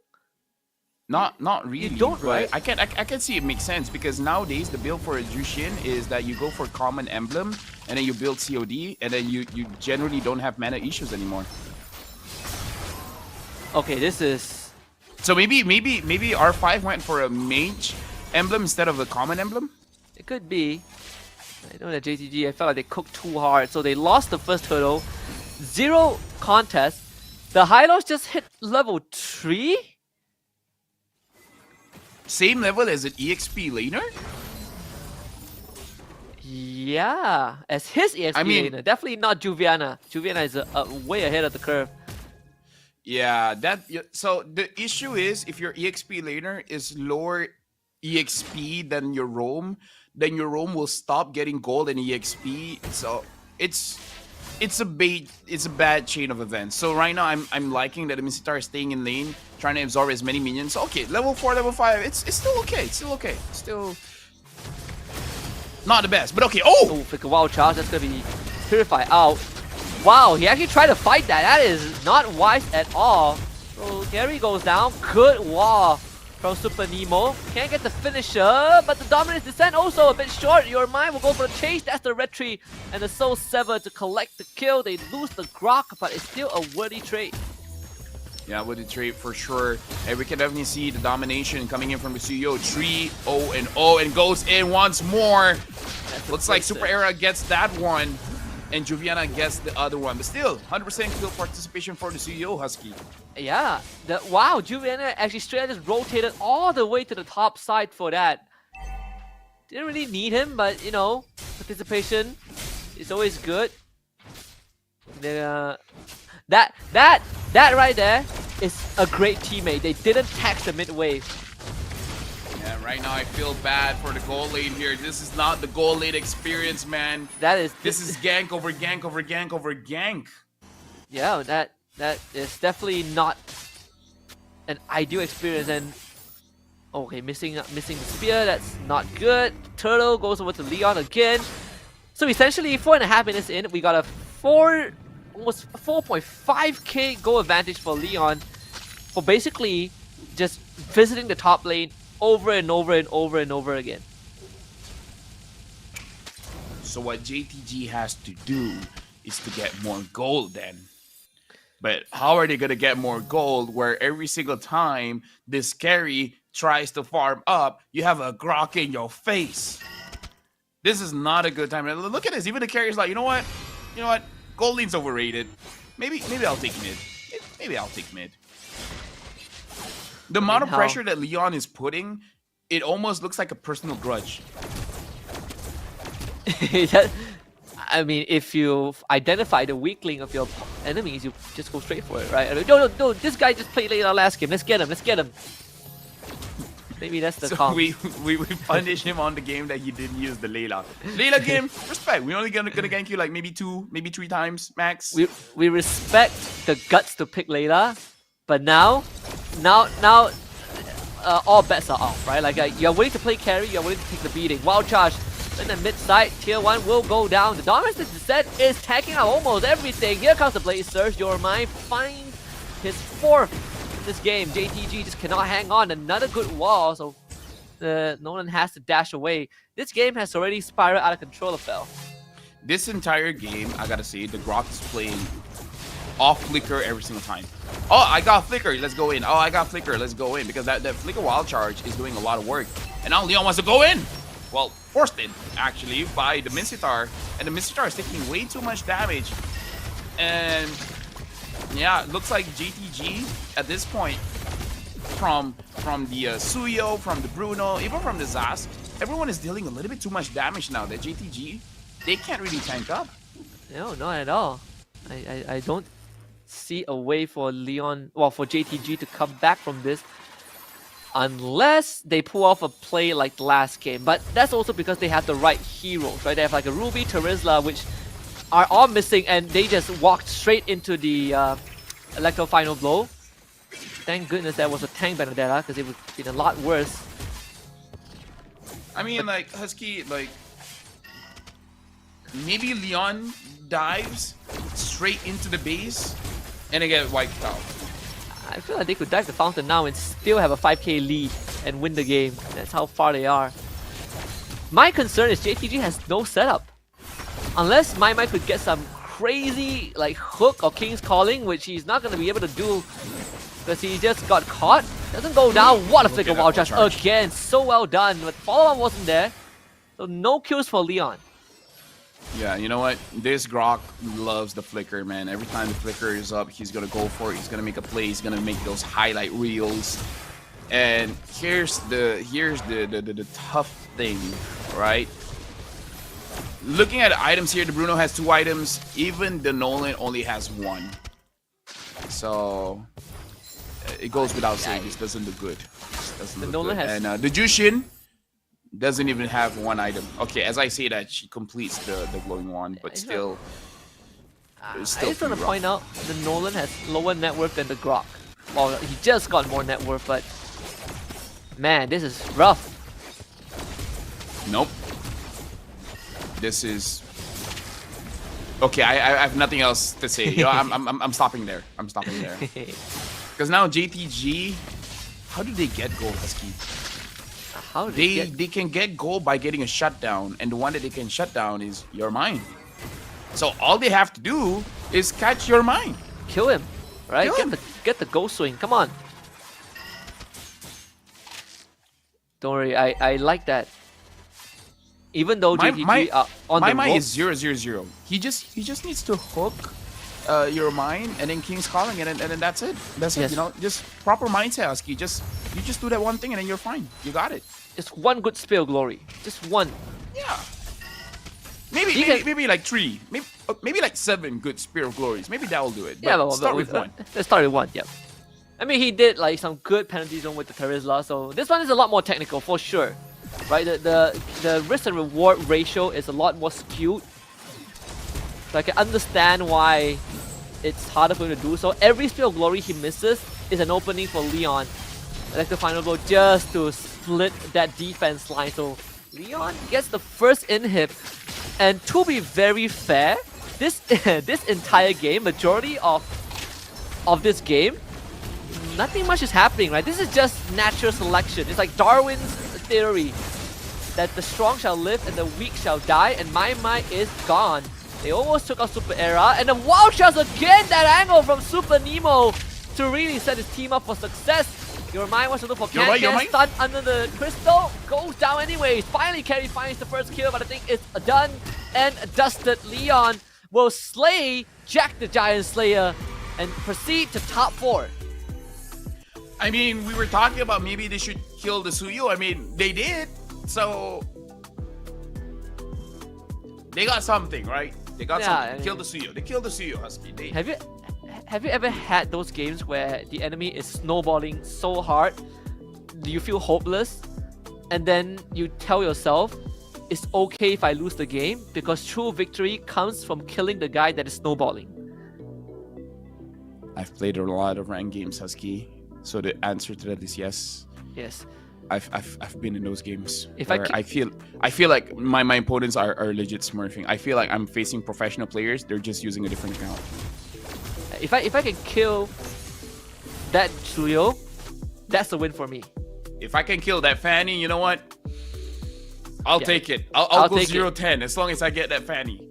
S11: Not really.
S10: You don't, right?
S11: I can see it makes sense, because nowadays the build for a Jushin is that you go for common emblem and then you build COD, and then you generally don't have mana issues anymore.
S10: Okay, this is...
S11: So maybe R5 went for a mage emblem instead of a common emblem?
S10: It could be. I know that JTG, I felt like they cooked too hard, so they lost the first hurdle. 0 contest. The Hylos just hit level 3?
S11: Same level as an EXP laner?
S10: Yeah, as his EXP laner. Definitely not Juviana. Juviana is way ahead of the curve.
S11: Yeah, so the issue is, if your EXP laner is lower EXP than your roam, then your roam will stop getting gold and EXP. So it's it's a bad chain of events. So right now I'm liking that the Minotaur is staying in lane, trying to absorb as many minions. So, okay, level 4, level 5, it's still okay. It's still okay. Still not the best, but okay. Oh,
S10: Flicker Wild Charge, that's gonna be purified out. Wow, he actually tried to fight that. That is not wise at all. So Gary goes down. Good wall from Super Nemo. Can't get the finisher, but the Dominance Descent also a bit short. Your Mind will go for the chase. That's the Red Tree and the Soul Sever to collect the kill. They lose the Grok, but it's still a worthy trade.
S11: Yeah, with the trade for sure. And we can definitely see the domination coming in from the CEO. 3-0-0 and goes in once more. Looks like Super Era gets that one. And Juviana gets the other one. But still, 100% kill participation for the CEO, Husky.
S10: Yeah. Wow, Juviana actually straight up just rotated all the way to the top side for that. Didn't really need him, but, you know, participation is always good. That right there is a great teammate. They didn't tax the mid wave.
S11: Yeah, right now I feel bad for the goal lane here. This is not the goal lane experience, man. This is gank over gank over gank over gank.
S10: Yeah, that is definitely not an ideal experience. And okay, missing the spear. That's not good. Turtle goes over to Leon again. So essentially, 4.5 minutes in, we got a almost 4.5k goal advantage for Leon for basically just visiting the top lane over and over and over and over again.
S11: So what JTG has to do is to get more gold then. But how are they going to get more gold where every single time this carry tries to farm up, you have a Grok in your face? This is not a good time. Look at this. Even the carry's like, you know what? Gold lane's overrated. Maybe I'll take mid. Maybe I'll take mid. The amount of pressure that Leon is putting, it almost looks like a personal grudge.
S10: I mean, if you identify the weakling of your enemies, you just go straight for it, right? I mean, no, this guy just played late last game. Let's get him. Maybe that's the comp.
S11: We punish him on the game that he didn't use the Layla. Layla game, respect. We're only gonna gank you like maybe 2, maybe 3 times max.
S10: We respect the guts to pick Layla, but now, all bets are off, right? Like you're willing to play carry, you're willing to take the beating. Wild charge. Then the mid side, tier 1 will go down. The Dominance Descent is tagging out almost everything. Here comes the Blaze Surge. Your Mind finds his 4th in this game. JTG just cannot hang on. Another good wall, so Nolan has to dash away. This game has already spiraled out of control, Fel.
S11: This entire game, I gotta say, the Grok is playing off flicker every single time. Oh, I got flicker, let's go in. Oh, I got flicker, let's go in. Because that flicker wild charge is doing a lot of work. And now Leon wants to go in. Well, forced in, actually, by the Minotaur. And the Minotaur is taking way too much damage. And yeah, it looks like JTG at this point, from the Suyo, from the Bruno, even from the Zas, everyone is dealing a little bit too much damage now. That JTG, they can't really tank up.
S10: No, not at all. I don't see a way for Leon, well, for JTG to come back from this. Unless they pull off a play like the last game. But that's also because they have the right heroes, right? They have like a Ruby, Terizla, which are all missing, and they just walked straight into the Electro Final Blow. Thank goodness that was a tank Benedetta, because it would have been a lot worse.
S11: I mean, like, Husky, like, maybe Leon dives straight into the base, and they get wiped out.
S10: I feel like they could dive the fountain now and still have a 5k lead and win the game. That's how far they are. My concern is JTG has no setup. Unless Mai could get some crazy like hook or King's Calling, which he's not going to be able to do because he just got caught. Doesn't go down. What a flicker wild charge again. So well done, but follow-on wasn't there. So no kills for Leon.
S11: Yeah, you know what? This Grok loves the flicker, man. Every time the flicker is up, he's gonna go for it. He's gonna make a play. He's gonna make those highlight reels. And here's the tough thing, right? Looking at items here, the Bruno has 2 items. Even the Nolan only has 1. So it goes without saying. This doesn't look good. Doesn't look good. And the Jushin doesn't even have 1 item. Okay, as I say that, she completes the glowing wand, but still, It's
S10: I
S11: still
S10: just want to
S11: pretty
S10: point out the Nolan has lower net worth than the Grok. Well, he just got more net worth, but man, this is rough.
S11: Nope. This is okay. I have nothing else to say. You know, I'm stopping there. I'm stopping there. Because now JTG, how do they get goal, Husky?
S10: How
S11: they can get goal by getting a shutdown, and the one that they can shut down is your mine. So all they have to do is catch your mine.
S10: Kill him, right?
S11: Kill him.
S10: Get the ghost swing. Come on. Don't worry, I like that. Even though JTG are on
S11: my
S10: the
S11: mine
S10: rope,
S11: is 0-0-0. He just needs to hook your mine and then King's Calling and then that's it. That's it. You know, just proper mindset, Husky. You just do that one thing and then you're fine. You got it.
S10: just one good Spear of Glory. Just one.
S11: Yeah. Maybe like 3. Maybe like 7 good Spear of Glories. Maybe that will do it. But
S10: Yeah,
S11: start with 1.
S10: Let's start with 1. Yeah. I mean, he did like some good penalty zone with the Terizla, so this one is a lot more technical for sure. Right, the risk and reward ratio is a lot more skewed. So I can understand why it's harder for him to do so. Every Spear of Glory he misses is an opening for Leon. Like the final blow just to split that defense line. So Leon gets the first inhib. And to be very fair, this this entire game, majority of this game, nothing much is happening, right? This is just natural selection. It's like Darwin's theory that the strong shall live and the weak shall die, and my is gone. They almost took out Super Era, and the wild shots again, that angle from Super Nemo to really set his team up for success. Your mind wants to look for Can stun under the crystal, goes down anyways. Finally, Carry finds the first kill, but I think it's done and dusted. Leon will slay Jack the Giant Slayer and proceed to top 4.
S11: I mean, we were talking about maybe they should kill the Suyu. I mean, they did. So they got something, right? They got something. I mean, kill the Suyu. They killed the Suyu, Husky.
S10: Have you ever had those games where the enemy is snowballing so hard, you feel hopeless, and then you tell yourself, it's okay if I lose the game because true victory comes from killing the guy that is snowballing?
S11: I've played a lot of ranked games, Husky. So the answer to that is yes.
S10: Yes.
S11: I've been in those games.
S10: If
S11: I feel like my opponents are legit smurfing. I feel like I'm facing professional players. They're just using a different account.
S10: If I can kill that Suyo, that's a win for me.
S11: If I can kill that Fanny, you know what? I'll take it. I'll go 0-10 as long as I get that Fanny.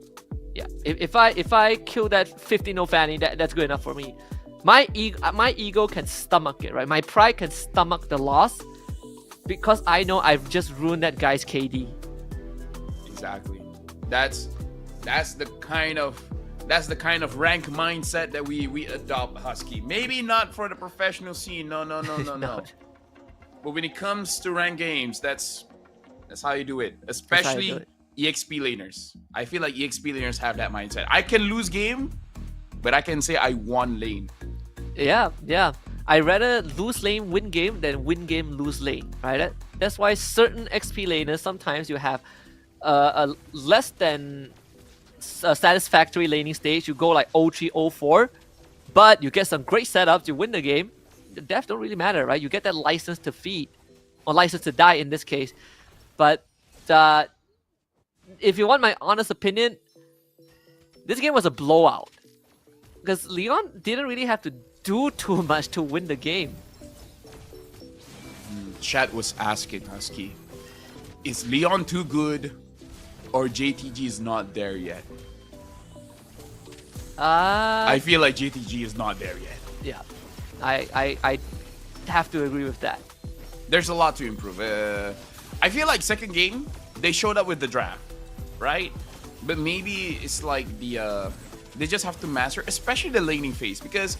S10: Yeah. If I kill that 15-0 Fanny, that's good enough for me. My ego can stomach it, right? My pride can stomach the loss because I know I've just ruined that guy's KD.
S11: Exactly. That's the kind of rank mindset that we adopt, Husky. Maybe not for the professional scene. No. But when it comes to ranked games, that's how you do it. Especially EXP laners. I feel like EXP laners have that mindset. I can lose game, but I can say I won lane.
S10: Yeah. I rather lose lane, win game than win game, lose lane, right? That's why certain XP laners, sometimes you have a less than satisfactory laning stage. You go like 0-3, 0-4, but you get some great setups, you win the game. The death don't really matter, right? You get that license to feed, or license to die in this case. But if you want my honest opinion, this game was a blowout. Because Leon didn't really have to do too much to win the game.
S11: Chat was asking, Husky, is Leon too good or JTG is not there yet? I feel like JTG is not there yet.
S10: Yeah, I have to agree with that.
S11: There's a lot to improve. I feel like second game, they showed up with the draft, right? But maybe it's like they just have to master, especially the laning phase, because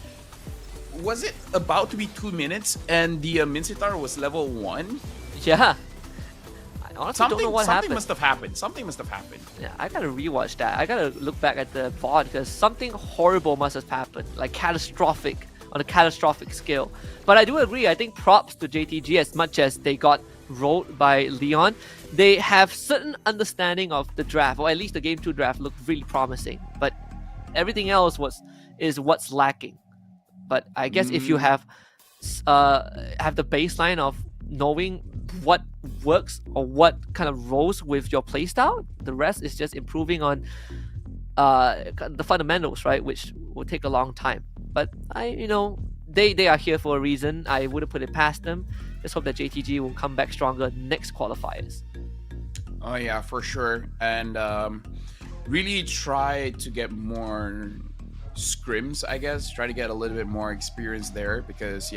S11: was it about to be 2 minutes and the Mincetar was level 1?
S10: Yeah. I honestly don't know what happened.
S11: Something must have happened.
S10: Yeah, I gotta rewatch that. I gotta look back at the VOD because something horrible must have happened, like catastrophic, on a catastrophic scale. But I do agree, I think props to JTG as much as they got rolled by Leon. They have certain understanding of the draft, or at least the Game 2 draft looked really promising. But everything else is what's lacking. But I guess if you have the baseline of knowing what works or what kind of rolls with your playstyle, the rest is just improving on the fundamentals, right? Which will take a long time. But they are here for a reason. I wouldn't put it past them. Just hope that JTG will come back stronger next qualifiers.
S11: Oh yeah, for sure. And really try to get more scrims, I guess. Try to get a little bit more experience there, because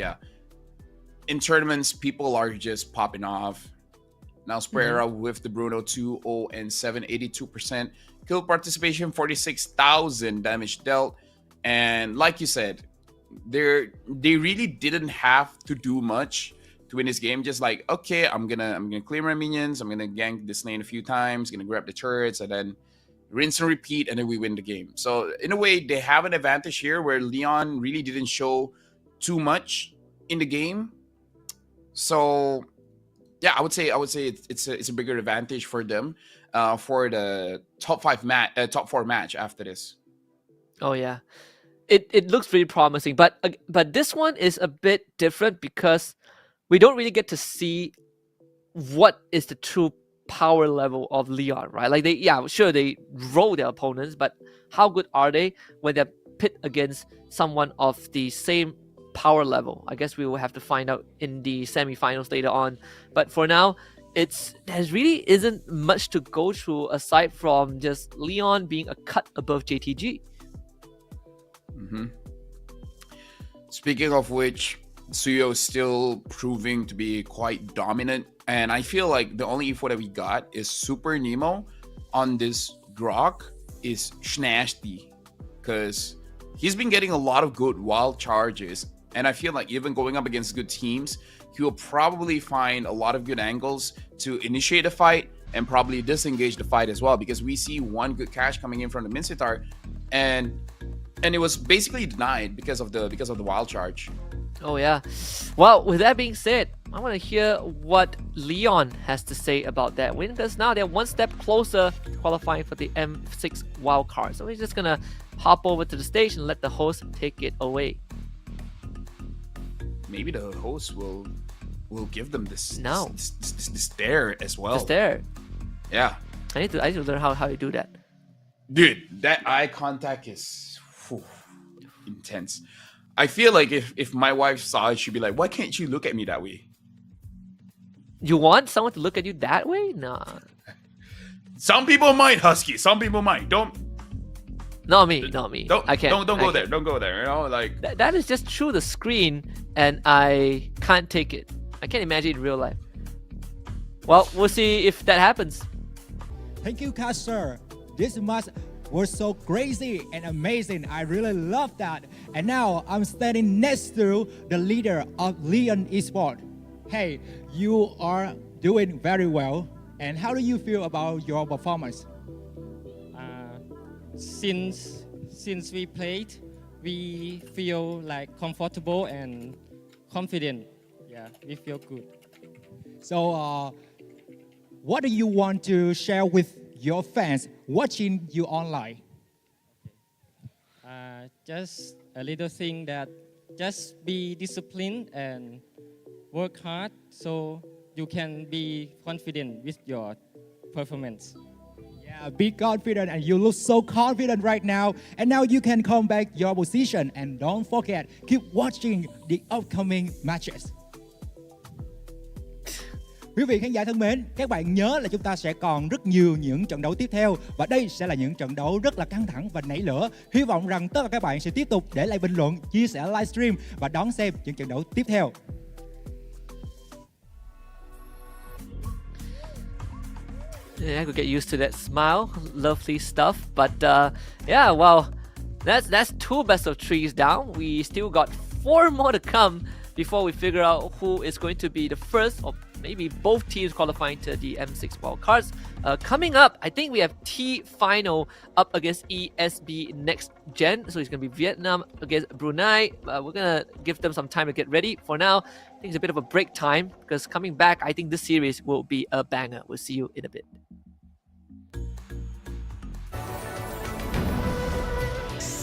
S11: in tournaments people are just popping off. Now Sprayera with the Bruno 2-0 and 7, 82% kill participation, 46,000 damage dealt. And like you said, they really didn't have to do much to win this game. Just like, okay, I'm gonna clear my minions, I'm gonna gank this lane a few times, gonna grab the turrets, and then rinse and repeat, and then we win the game. So in a way, they have an advantage here where Leon really didn't show too much in the game. So yeah, I would say it's a bigger advantage for them for the top 4 match after this.
S10: Oh yeah, it looks really promising, but this one is a bit different because we don't really get to see what is the true power level of Leon, right? Like they roll their opponents, but how good are they when they're pit against someone of the same power level? I guess we will have to find out in the semifinals later on. But for now, there really isn't much to go through aside from just Leon being a cut above JTG.
S11: Speaking of which, Suyo is still proving to be quite dominant, and I feel like the only info that we got is Super Nemo on this Grok is Schnashty, because he's been getting a lot of good wild charges, and I feel like even going up against good teams, he will probably find a lot of good angles to initiate a fight and probably disengage the fight as well, because we see one good catch coming in from the Mincetar, and it was basically denied because of the wild charge.
S10: Oh yeah. Well, with that being said, I want to hear what Leon has to say about that win, because now they're one step closer to qualifying for the M6 wildcard. So we're just gonna hop over to the stage and let the host take it away.
S11: Maybe the host will give them this stare as well.
S10: The stare.
S11: Yeah.
S10: I need to learn how you do that.
S11: Dude, that eye contact is intense. I feel like if my wife saw it, she'd be like, why can't you look at me that way?
S10: You want someone to look at you that way? Nah.
S11: Some people might, Husky. Some people might. Not me.
S10: I can't.
S11: Don't go there. Don't go there. You know, like
S10: that is just through the screen, and I can't take it. I can't imagine in real life. Well, we'll see if that happens.
S7: Thank you, Caster. This match was so crazy and amazing. I really love that. And now I'm standing next to the leader of Leon Esports. Hey, you are doing very well. And how do you feel about your performance?
S15: Since we played, we feel like comfortable and confident. Yeah, we feel good.
S7: So, what do you want to share with your fans watching you online?
S15: Just a little thing that just be disciplined and work hard so you can be confident with your performance.
S7: Yeah, be confident, and you look so confident right now. And now you can come back your position, and don't forget, keep watching the upcoming matches. Quý vị khán giả thân mến, các bạn nhớ là chúng ta sẽ còn rất nhiều những trận đấu tiếp theo, và đây sẽ là những trận đấu rất là căng thẳng và nảy lửa. Hy vọng rằng tất cả các bạn sẽ tiếp tục để lại bình luận, chia sẻ livestream và đón xem những trận đấu tiếp theo.
S10: Yeah, I could get used to that smile, lovely stuff. But yeah, well, that's 2 best of 3s down. We still got 4 more to come before we figure out who is going to be the first or maybe both teams qualifying to the M6 wildcards. Coming up, I think we have T final up against ESB next gen. So it's going to be Vietnam against Brunei. We're going to give them some time to get ready. For now, I think it's a bit of a break time, because coming back, I think this series will be a banger. We'll see you in a bit.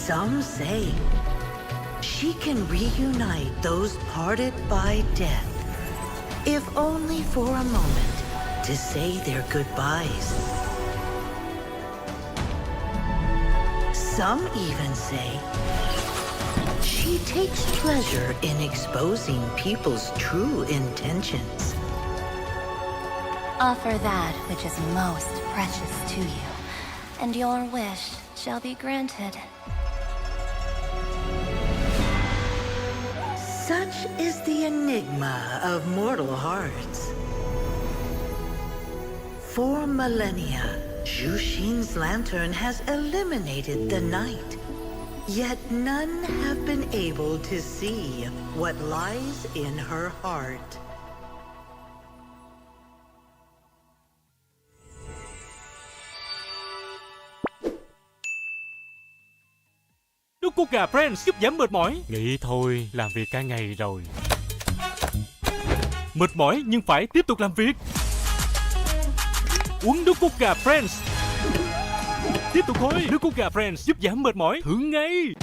S5: Some say she can reunite those parted by death, if only for a moment, to say their goodbyes. Some even say she takes pleasure in exposing people's true intentions.
S1: Offer that which is most precious to you, and your wish shall be granted.
S5: Such is the enigma of mortal hearts. For millennia, Jushin's lantern has eliminated the night. Yet none have been able to see what lies in her heart.
S6: Nước cốt gà Friends giúp giảm mệt mỏi. Nghĩ thôi, làm việc cả ngày rồi. Mệt mỏi nhưng phải tiếp tục làm việc. Uống nước cốt gà Friends. Tiếp tục thôi, nước cốt gà Friends giúp giảm mệt mỏi. Thử ngay.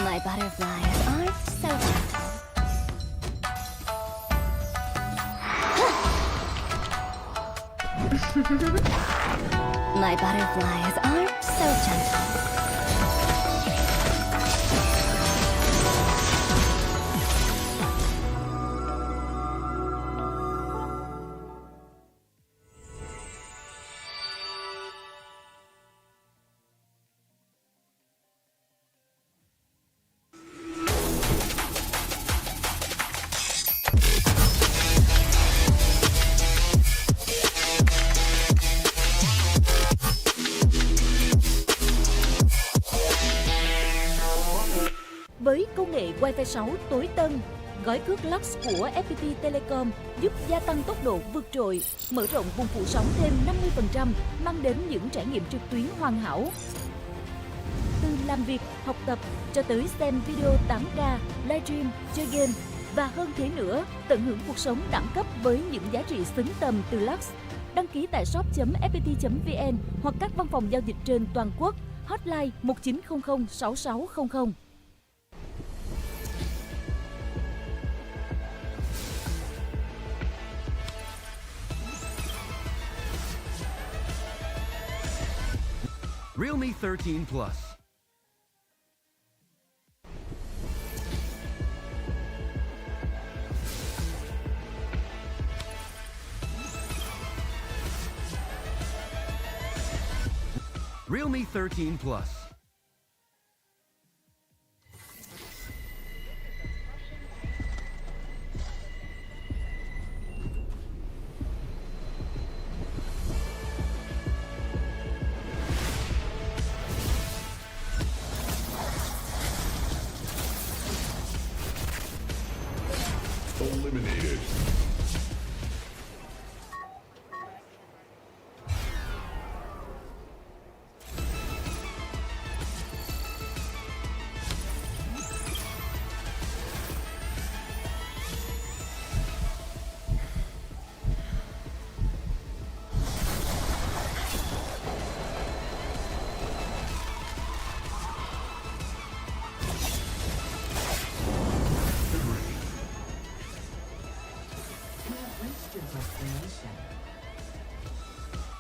S1: My butterflies aren't so gentle. My butterflies aren't so gentle.
S2: Với công nghệ Wi-Fi 6 tối tân, gói cước Lux của FPT Telecom giúp gia tăng tốc độ vượt trội, mở rộng vùng phủ sóng thêm 50%, mang đến những trải nghiệm trực tuyến hoàn hảo. Từ làm việc, học tập cho tới xem video 8K, livestream, chơi game và hơn thế nữa, tận hưởng cuộc sống đẳng cấp với những giá trị xứng tầm từ Lux. Đăng ký tại shop.fpt.vn hoặc các văn phòng giao dịch trên toàn quốc. Hotline 1900 6600.
S3: Realme 13 Plus. Realme 13 Plus.
S16: Eliminated.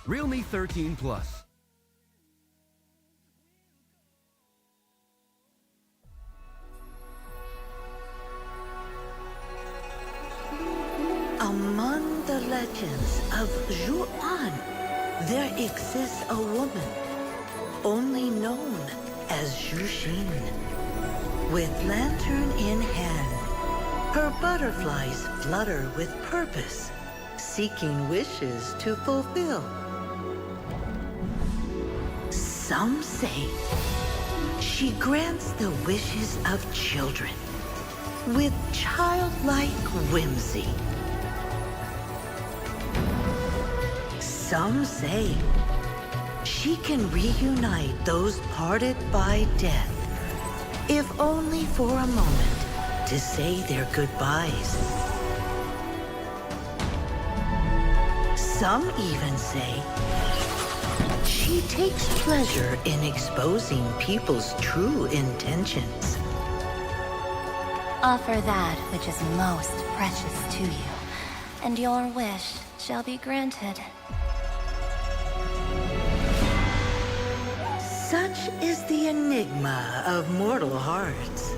S3: Realme 13 Plus.
S5: Among the legends of Zhuan, there exists a woman only known as Zhuxin. With lantern in hand, her butterflies flutter with purpose, seeking wishes to fulfill. Some say she grants the wishes of children with childlike whimsy. Some say she can reunite those parted by death, if only for a moment to say their goodbyes. Some even say she takes pleasure in exposing people's true intentions.
S1: Offer that which is most precious to you, and your wish shall be granted.
S5: Such is the enigma of mortal hearts.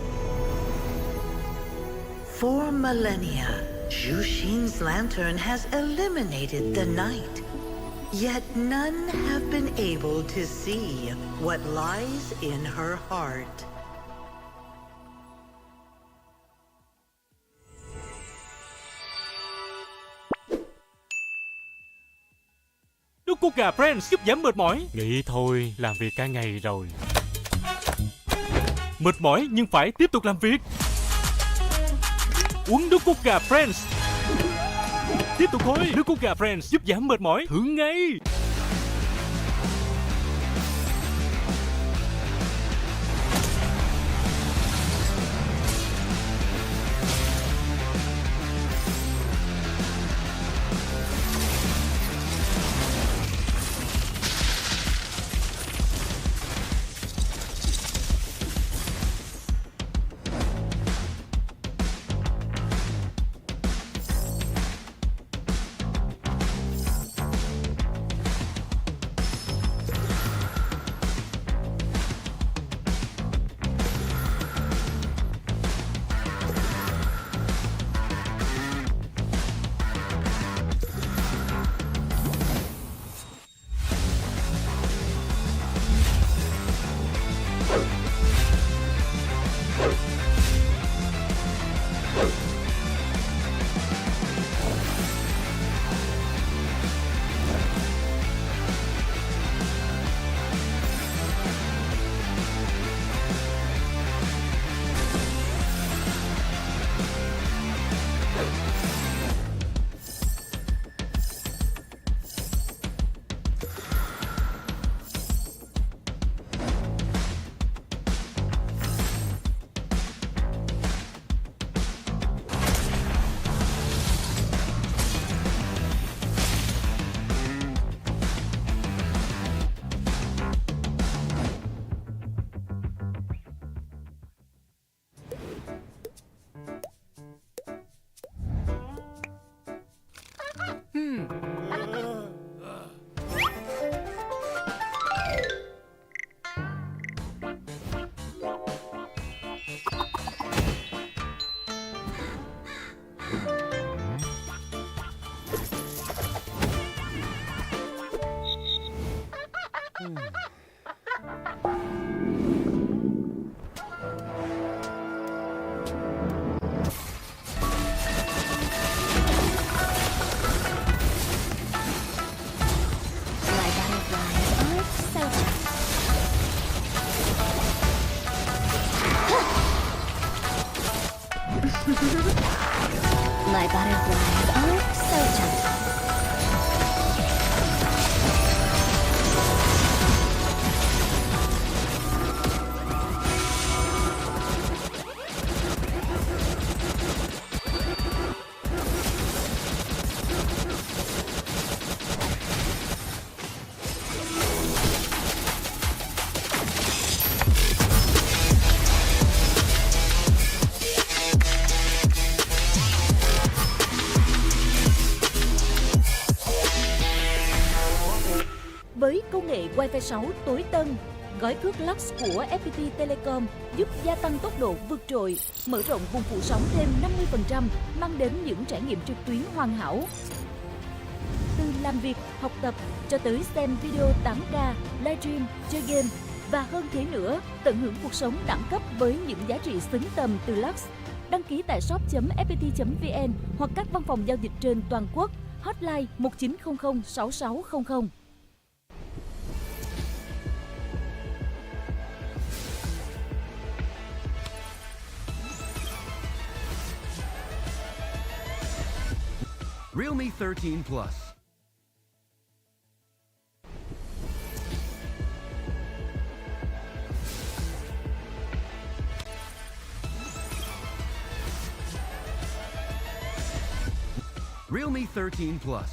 S5: For millennia, Zhuxin's lantern has eliminated the night. Yet none have been able to see what lies in her heart.
S6: Nước cốt gà Friends giúp giảm mệt mỏi. Nghĩ thôi, làm việc cả ngày rồi. Mệt mỏi nhưng phải tiếp tục làm việc. Uống nước cốt gà Friends. Tiếp tục thôi. Nước cốt gà Friends giúp giảm mệt mỏi. Thử ngay.
S1: My butterflies are so gentle.
S2: Với công nghệ Wi-Fi 6 tối tân, gói cước Lux của FPT Telecom giúp gia tăng tốc độ vượt trội, mở rộng vùng phủ sóng thêm 50%, mang đến những trải nghiệm trực tuyến hoàn hảo. Từ làm việc, học tập cho tới xem video 8K, livestream, chơi game và hơn thế nữa, tận hưởng cuộc sống đẳng cấp với những giá trị xứng tầm từ Lux. Đăng ký tại shop.fpt.vn hoặc các văn phòng giao dịch trên toàn quốc. Hotline 1900 6600.
S3: Realme 13 Plus. Realme 13 Plus.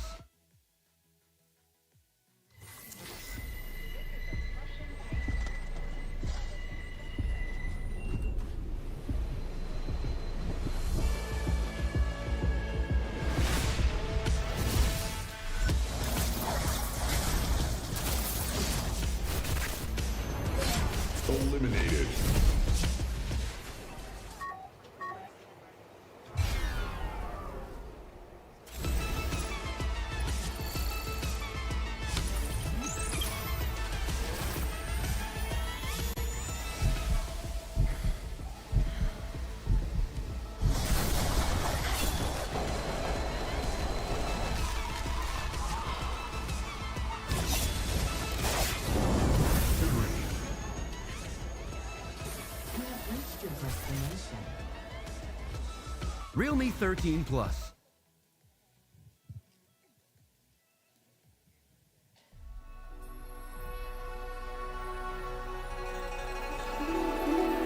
S16: Eliminated.
S3: Realme 13 Plus.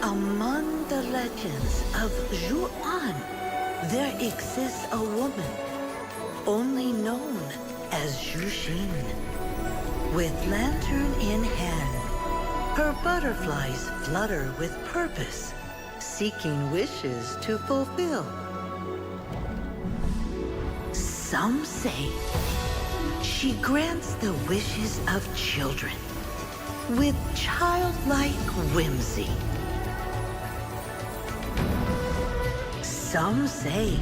S5: Among the legends of Zhuan, there exists a woman only known as Zhuxin. With lantern in hand, her butterflies flutter with purpose, seeking wishes to fulfill. Some say she grants the wishes of children with childlike whimsy. Some say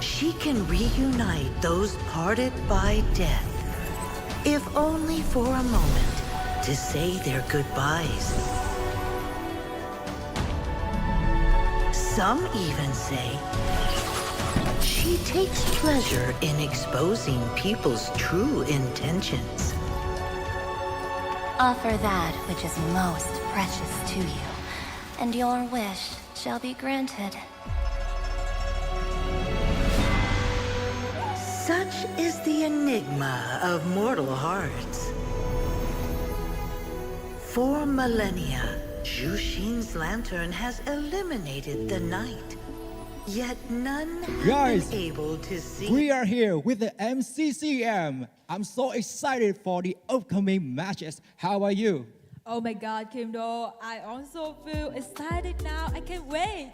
S5: she can reunite those parted by death, if only for a moment to say their goodbyes. Some even say she takes pleasure in exposing people's true intentions.
S1: Offer that which is most precious to you, and your wish shall be granted.
S5: Such is the enigma of mortal hearts. For millennia, Zhuxin's lantern has eliminated the night. Yet none have
S7: Guys,
S5: been able to see.
S7: we are here with the MCCM. I'm so excited for the upcoming matches. How are you?
S8: Oh my God, Kim Do, I also feel excited now. I can't wait.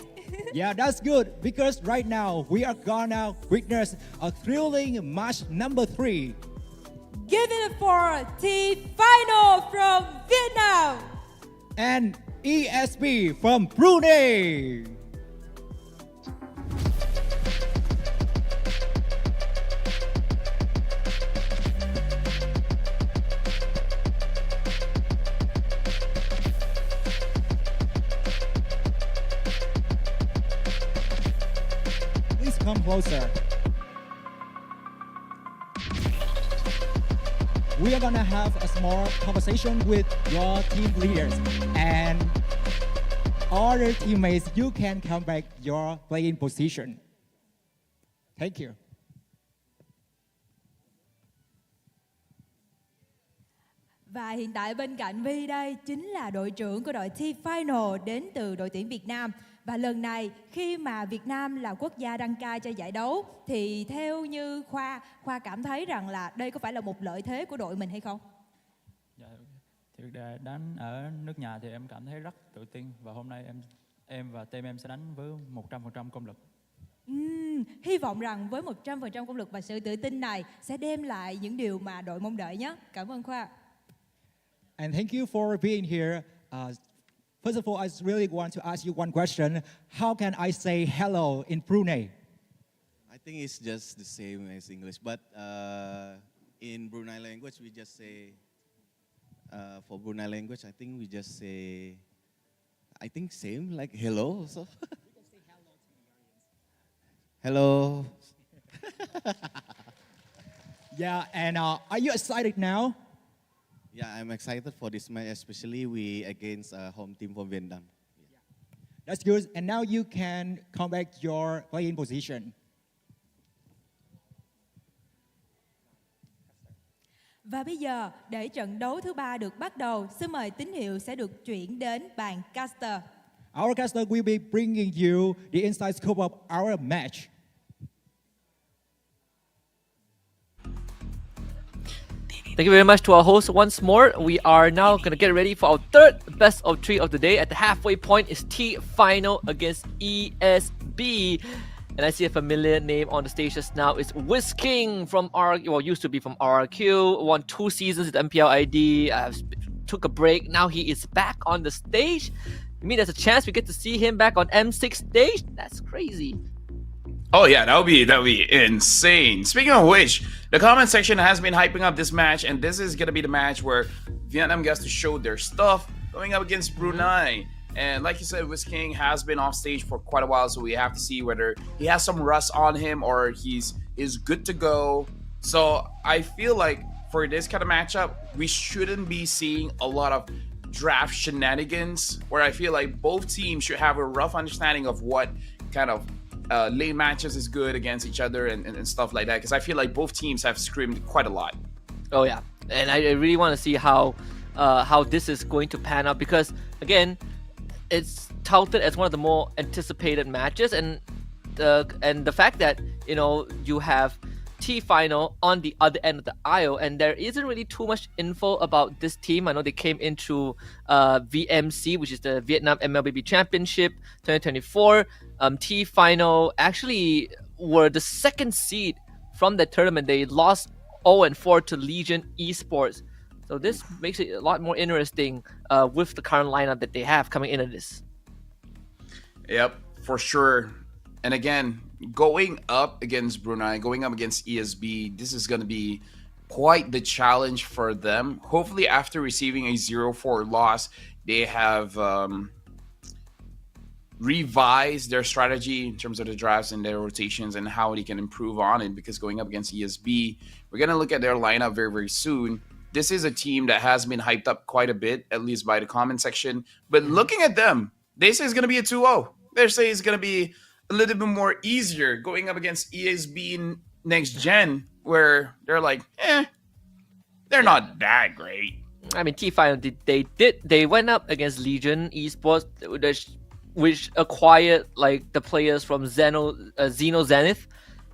S7: Yeah, that's good because right now we are gonna witness a thrilling match number 3.
S8: Give it for Team Final from Vietnam.
S7: And ESB from Brunei. Please come closer. We are gonna have a small conversation with your team leaders and other teammates. You can come back your playing position. Thank you.
S8: Và hiện tại bên cạnh Vi đây chính là đội trưởng của đội T-Final đến từ đội tuyển Việt Nam. Và lần này khi mà Việt Nam là quốc gia đăng cai cho giải đấu thì theo như Khoa cảm thấy rằng là đây có phải là một lợi thế của đội mình hay không?
S13: Dạ, thì đánh ở nước nhà thì em cảm thấy rất tự tin và hôm nay em và team em sẽ đánh với 100% công lực.
S8: Hy vọng rằng với 100% công lực và sự tự tin này sẽ đem lại những điều mà đội mong đợi nhé. Cảm ơn Khoa.
S7: And thank you for being here. First of all, I really want to ask you one question. How can I say hello in Brunei?
S16: I think it's just the same as English, but in Brunei language, we just say, for Brunei language, I think we just say, I think same, like hello also. We can say hello to the audience. Hello.
S7: Yeah, and are you excited now?
S16: Yeah, I'm excited for this match, especially we against a home team from Vietnam.
S7: Yeah. That's good. And now you can come back your playing position.
S8: Và bây giờ để trận đấu thứ 3 được bắt đầu, xin mời tín hiệu sẽ được chuyển đến bàn caster.
S7: Our caster will be bringing you the inside scope of our match.
S10: Thank you very much to our host once more. We are now going to get ready for our third best of 3 of the day. At the halfway point is T-Final against ESB. And I see a familiar name on the stage just now. It's Whisking from used to be from RRQ. Won 2 seasons at MPL ID. Took a break. Now he is back on the stage. You mean there's a chance we get to see him back on M6 stage? That's crazy.
S11: Oh yeah, that would be insane. Speaking of which, the comment section has been hyping up this match, and this is gonna be the match where Vietnam gets to show their stuff going up against Brunei. And like you said, Whisking has been off stage for quite a while, so we have to see whether he has some rust on him or is good to go. So I feel like for this kind of matchup, we shouldn't be seeing a lot of draft shenanigans, where I feel like both teams should have a rough understanding of what kind of lane matches is good against each other and stuff like that, because I feel like both teams have scrimmed quite a lot.
S10: Oh yeah, and I really want to see how this is going to pan out, because again, it's touted as one of the more anticipated matches, and the fact that you have T-Final on the other end of the aisle, and there isn't really too much info about this team. I know they came into VMC, which is the Vietnam MLBB Championship 2024. T-Final actually were the second seed from the tournament. They lost 0-4 to Legion Esports. So this makes it a lot more interesting with the current lineup that they have coming into this.
S11: Yep, for sure. And again, going up against Brunei, going up against ESB, this is going to be quite the challenge for them. Hopefully, after receiving a 0-4 loss, they have revised their strategy in terms of the drafts and their rotations and how they can improve on it, because going up against ESB, we're going to look at their lineup very, very soon. This is a team that has been hyped up quite a bit, at least by the comment section. But looking at them, they say it's going to be a 2-0. They say it's going to be a little bit more easier going up against ESB next gen, where they're like, they're not that great.
S10: I mean, T-Final, they went up against Legion Esports, which acquired like the players from Xeno Zenith.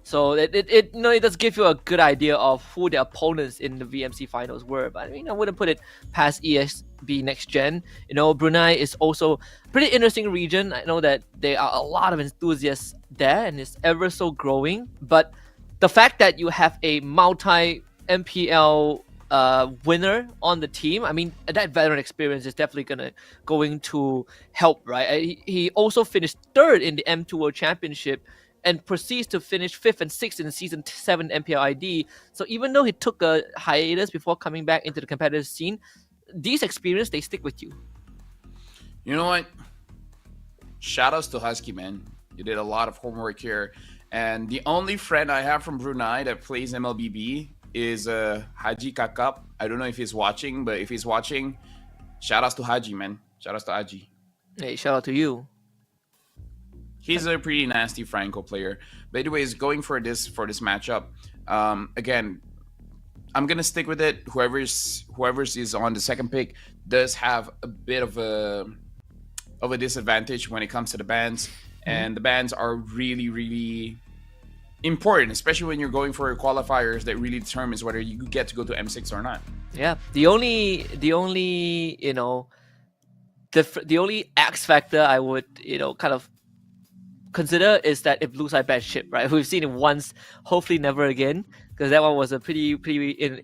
S10: So it does give you a good idea of who the opponents in the VMC finals were. But I mean, I wouldn't put it past ESB next gen. Brunei is also a pretty interesting region. I know that there are a lot of enthusiasts there, and it's ever so growing. But the fact that you have a multi MPL winner on the team, I mean, that veteran experience is definitely going to help, right? He also finished 3rd in the M2 World Championship and proceeds to finish 5th and 6th in the Season 7 MPL ID. So even though he took a hiatus before coming back into the competitive scene, these experiences, they stick with you.
S11: You know what? Shoutouts to Husky, man. You did a lot of homework here. And the only friend I have from Brunei that plays MLBB is Haji Kakap. I don't know if he's watching, but if he's watching, shoutouts to Haji, man. Shoutouts to Haji.
S10: Hey, shout out to you.
S11: He's a pretty nasty Franco player. But anyways, going for this matchup, again, I'm gonna stick with it. Whoever's is on the second pick does have a bit of a disadvantage when it comes to the bans, and the bans are really, really important, especially when you're going for qualifiers that really determines whether you get to go to M6 or not.
S10: Yeah, the only you know the only X factor I would kind of consider is that if Blue Side bans chip, right? We've seen it once, hopefully never again, because that one was a pretty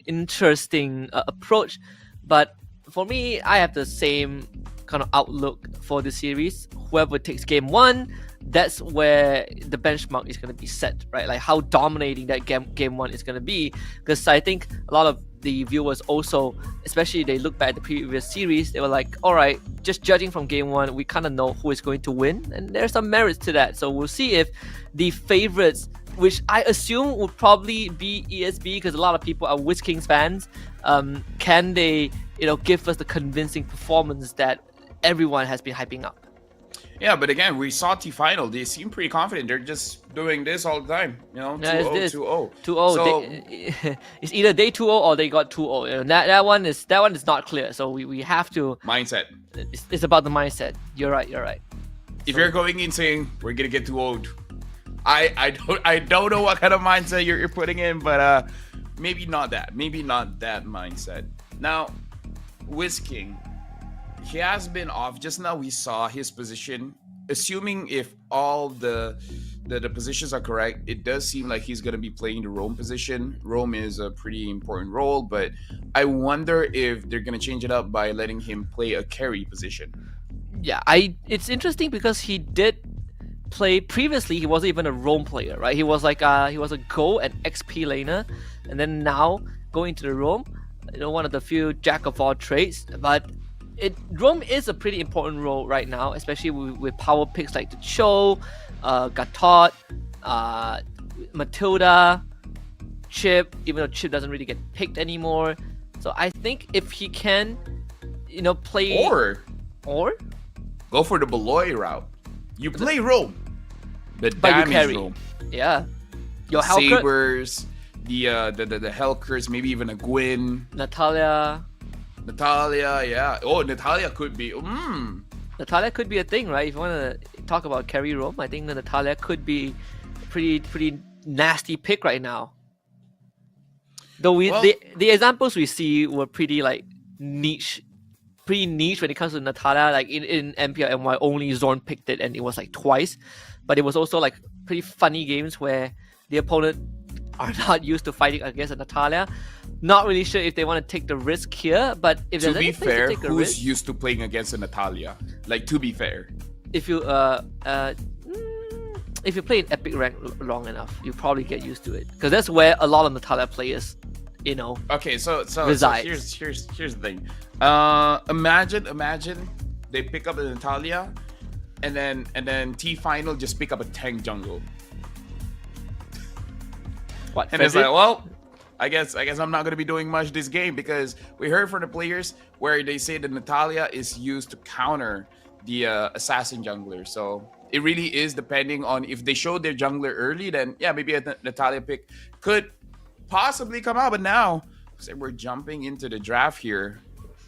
S10: interesting approach. But for me, I have the same kind of outlook for the series. Whoever takes game one, that's where the benchmark is going to be set, right? Like how dominating that game one is going to be. Because I think a lot of the viewers also, especially they look back at the previous series, they were like, all right, just judging from game one, we kind of know who is going to win, and there's some merits to that. So we'll see if the favorites, which I assume would probably be ESB, because a lot of people are Wiz Kings fans, can they give us the convincing performance that everyone has been hyping up?
S11: Yeah, but again, we saw T-Final. They seem pretty confident. They're just doing this all the time. 2-0, 2-0.
S10: 2-0.
S11: So,
S10: it's either they 2-0 or they got 2-0. That one is not clear. So we have to...
S11: Mindset.
S10: It's about the mindset. You're right.
S11: If you're going in saying, we're going to get 2-0, I don't know what kind of mindset you're putting in, but maybe not that. Maybe not that mindset. Now, Wiz King, he has been off. Just now we saw his position. Assuming if all the positions are correct, it does seem like he's going to be playing the roam position. Roam is a pretty important role, but I wonder if they're going to change it up by letting him play a carry position.
S10: Yeah, it's interesting because he did play previously. He wasn't even a roam player, right? He was like he was a go and XP laner, and then now going to the roam, one of the few jack of all trades, but roam is a pretty important role right now, especially with power picks like the Cho, Gatot, Matilda, Chip, even though Chip doesn't really get picked anymore. So I think if he can, play...
S11: Or go for the Beloy route. You play roam, but damage
S10: carry.
S11: roam.
S10: Yeah. Your
S11: Sabers, the Helkers, maybe even a Gwyn.
S10: Natalia,
S11: yeah. Oh, Natalia could be.
S10: Natalia could be a thing, right? If you want to talk about carry roam, I think that Natalia could be a pretty nasty pick right now. Though the examples we see were pretty niche when it comes to Natalia. Like in MPL NY, only Zorn picked it, and it was twice. But it was also pretty funny games where the opponent are not used to fighting against a Natalia. Not really sure if they want to take the risk here, but if
S11: to be fair, who's used to playing against a Natalia? To be fair,
S10: if you play an epic rank long enough, you probably get used to it, because that's where a lot of Natalia players,
S11: Okay, so
S10: reside.
S11: here's the thing. Imagine they pick up a Natalia, and then T-Final just pick up a tank jungle.
S10: What?
S11: And it's well, I guess I'm not going to be doing much this game, because we heard from the players where they say that Natalia is used to counter the assassin jungler. So it really is depending on if they show their jungler early, then yeah, maybe a Natalia pick could possibly come out. But now, so we're jumping into the draft here.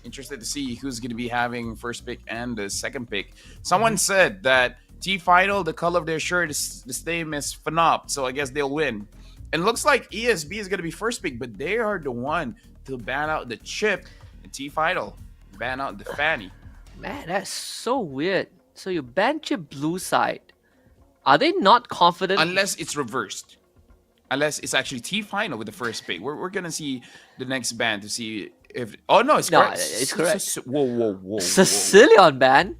S11: Interested to see who's going to be having first pick and the second pick. Someone said that T-Final, the color of their shirt is the same as Fnop, so I guess they'll win. And looks like ESB is going to be first pick, but they are the one to ban out the Chip, and T-Final ban out the Fanny.
S10: Man, that's so weird. So you ban Chip blue side. Are they not confident?
S11: Unless it's reversed. Unless it's actually T-Final with the first pick. We're going to see the next ban to see if... Oh, no, it's correct.
S10: It's correct.
S11: Whoa.
S10: Sicilian ban?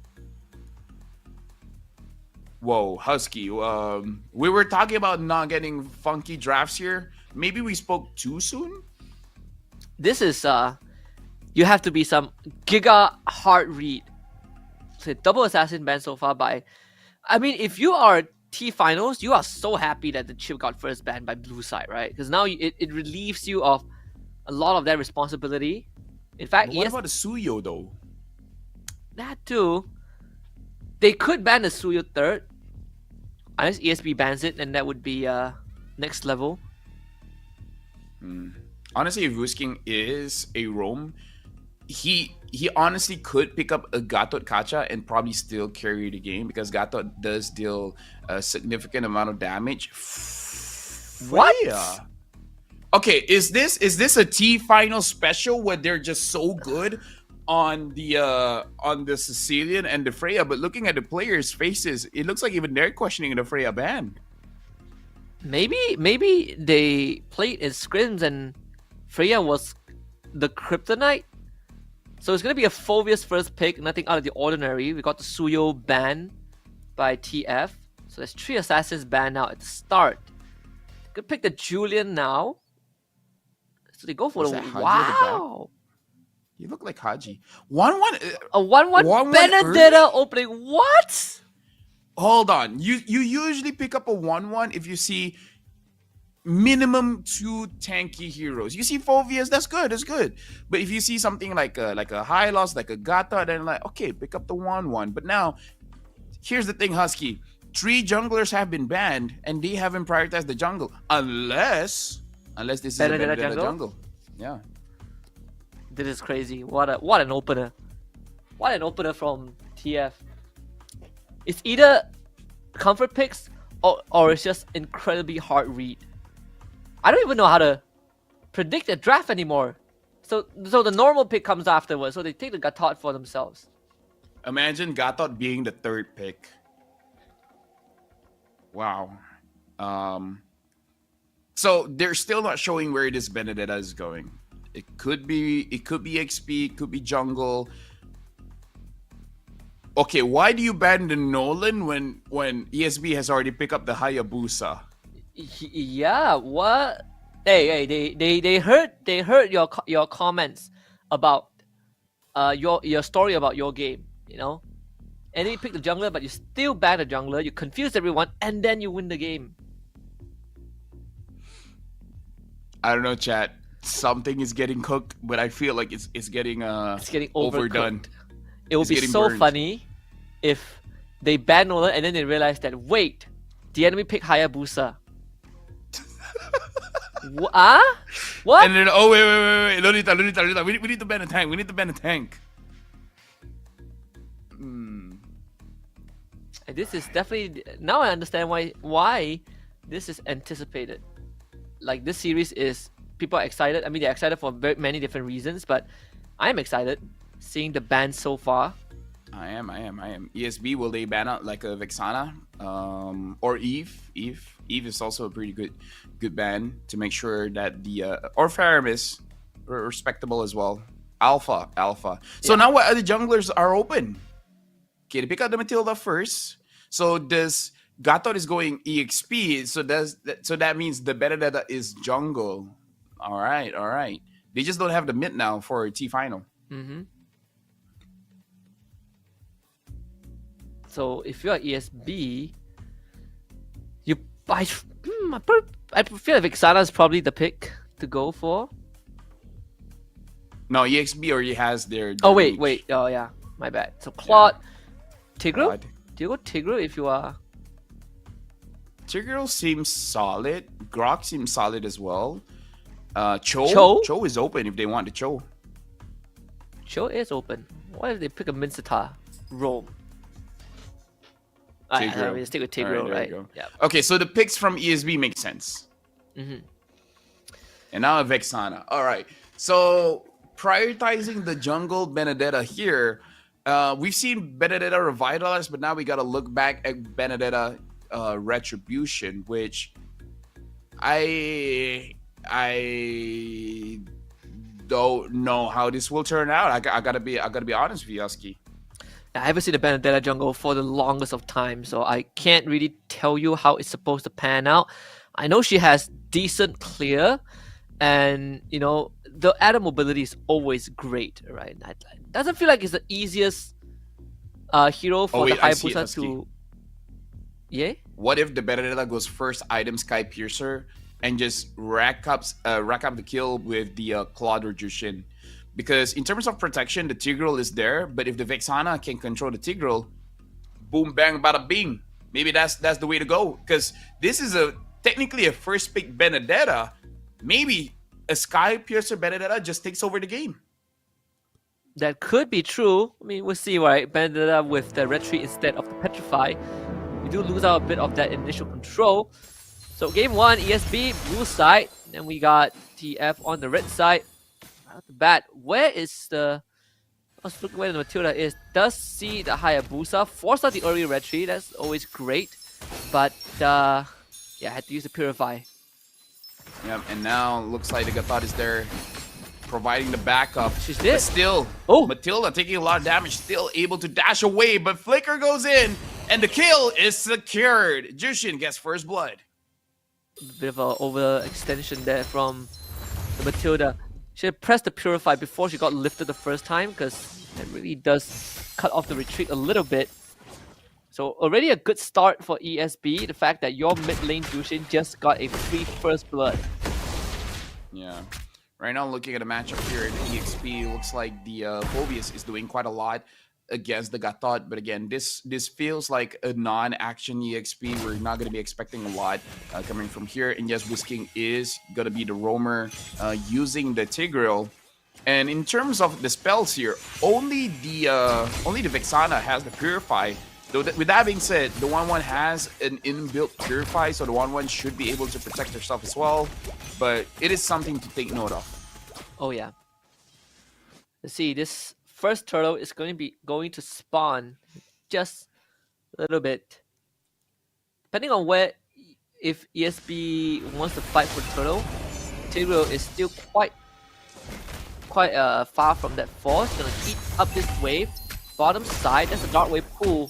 S11: Whoa, Husky. We were talking about not getting funky drafts here. Maybe we spoke too soon?
S10: This is... you have to be some giga hard read. So double assassin ban so far by... I mean, if you are T-Finals, you are so happy that the Chip got first ban by blue side, right? Because now it relieves you of a lot of that responsibility. In fact,
S11: but what about the Suyo, though?
S10: That too. They could ban the Suyo third. Unless ESB bans it, then that would be next level.
S11: Honestly, if Wusking is a roam, he honestly could pick up a Gatot Kacha and probably still carry the game because Gatot does deal a significant amount of damage.
S10: What?
S11: Freya. Okay, is this a T final special where they're just so good on the Sicilian and the Freya? But looking at the players' faces, it looks like even they're questioning the Freya ban.
S10: Maybe they played in scrims and Freya was the kryptonite. So it's gonna be a Phoveus first pick, nothing out of the ordinary. We got the Suyo ban by TF. So there's 3 assassins banned now at the start. Could pick the Julian now. So they go for
S11: Was
S10: the
S11: that Haji at the back?
S10: wow.
S11: You look like Haji. 1-1.
S10: A 1-1
S11: 1-1
S10: Benedetta
S11: early?
S10: opening. What?
S11: Hold on. You usually pick up a 1-1 if you see minimum 2 tanky heroes. You see Phoveus, that's good, that's good. But if you see something like a Hylos, like a Gata, then like, okay, pick up the 1-1. But now, here's the thing, Husky. 3 junglers have been banned, and they haven't prioritized the jungle. Unless this is a Benedetta jungle. Yeah.
S10: This is crazy. What an opener. What an opener from TF. It's either comfort picks or it's just incredibly hard read. I don't even know how to predict a draft anymore. So the normal pick comes afterwards. So they take the Gatot for themselves.
S11: Imagine Gatot being the 3rd pick. Wow. So they're still not showing where this Benedetta is going. It could be XP, it could be jungle. Okay, why do you ban the Nolan when ESB has already picked up the Hayabusa?
S10: Yeah, what? Hey, they heard your comments about your story about your game, you know? And then you pick the jungler, but you still ban the jungler, you confuse everyone, and then you win the game.
S11: I don't know, chat. Something is getting cooked, but I feel like it's getting overdone.
S10: It would be so funny if they ban Nolan and then they realize that wait, the enemy picked Hayabusa. What?
S11: And then wait, Lolita, we need to ban a tank. We need to ban a tank.
S10: And this is definitely now I understand why this is anticipated. Like this series is people are excited. I mean they're excited for very many different reasons, but I am excited seeing the ban so far.
S11: I am. ESB, will they ban out like a Vexana? Or Eve? Eve is also a pretty good ban to make sure that the or Faramis respectable as well. Alpha. So now what other junglers are open? Okay, they pick out the Matilda first. So does Gatot is going EXP? So that means the Benedetta is jungle. All right. They just don't have the mid now for T final.
S10: So if you're ESB, I feel like Vixana is probably the pick to go for.
S11: No, EXB already has their.
S10: Oh wait. Oh yeah, my bad. So Claude, Tigreal. Do you go Tigreal if you are?
S11: Tigreal seems solid. Grok seems solid as well. Cho is open if they want the Cho.
S10: Cho is open. Why did they pick a Mincetar? Roam.
S11: Tigreal.
S10: Stick with Tigreal, right?
S11: Yeah. Okay, so the picks from ESB make sense. And now a Vexana. All right. So prioritizing the jungle Benedetta here. We've seen Benedetta revitalize, but now we got to look back at Benedetta Retribution, which I don't know how this will turn out. I gotta be honest with you, Husky.
S10: I haven't seen the Benedetta jungle for the longest of time, so I can't really tell you how it's supposed to pan out. I know she has decent clear, and you know the added mobility is always great, right? It doesn't feel like it's the easiest hero for the Hayabusa to. Yeah.
S11: What if the Benedetta goes first item Sky Piercer and just rack up the kill with the Claude or Jushin? Because in terms of protection, the Tigreal is there, but if the Vexana can control the Tigreal, boom, bang, bada, bing. maybe that's the way to go, because this is technically a first pick Benedetta. Maybe a Sky Piercer Benedetta just takes over the game.
S10: That could be true. I mean, we'll see, right? Benedetta with the retreat instead of the Petrify. We do lose out a bit of that initial control. So game 1, ESB, blue side. Then we got TF on the red side. Right off the bat, where is the... Let's look where the Matilda is. Does see the Hayabusa. Force out the early retreat. That's always great. But, yeah, had to use the Purify.
S11: Yep, and now looks like the Gatot is there providing the backup.
S10: She's dead.
S11: But still, Matilda taking a lot of damage, still able to dash away, but Flicker goes in, and the kill is secured. Jushin gets first blood.
S10: A bit of an overextension there from the Matilda. She had pressed the Purify before she got lifted the first time, because it really does cut off the retreat a little bit. So already a good start for ESB. The fact that your mid lane Jushin just got a free first blood.
S11: Yeah. Right now, looking at a matchup here in EXP, looks like the Phobius is doing quite a lot against the Gatot. But again, this feels like a non-action EXP. We're not going to be expecting a lot coming from here. And yes, Whisking is going to be the roamer using the Tigreal. And in terms of the spells here, only the Vexana has the Purify. Though with that being said, the 1-1 has an inbuilt Purify, so the 1-1 should be able to protect herself as well. But it is something to take note of.
S10: Oh yeah. Let's see, this first turtle is going to spawn just a little bit. Depending on where, if ESB wants to fight for the turtle, Tigreal is still quite far from that force. Gonna eat up this wave. Bottom side, that's a dark wave pool.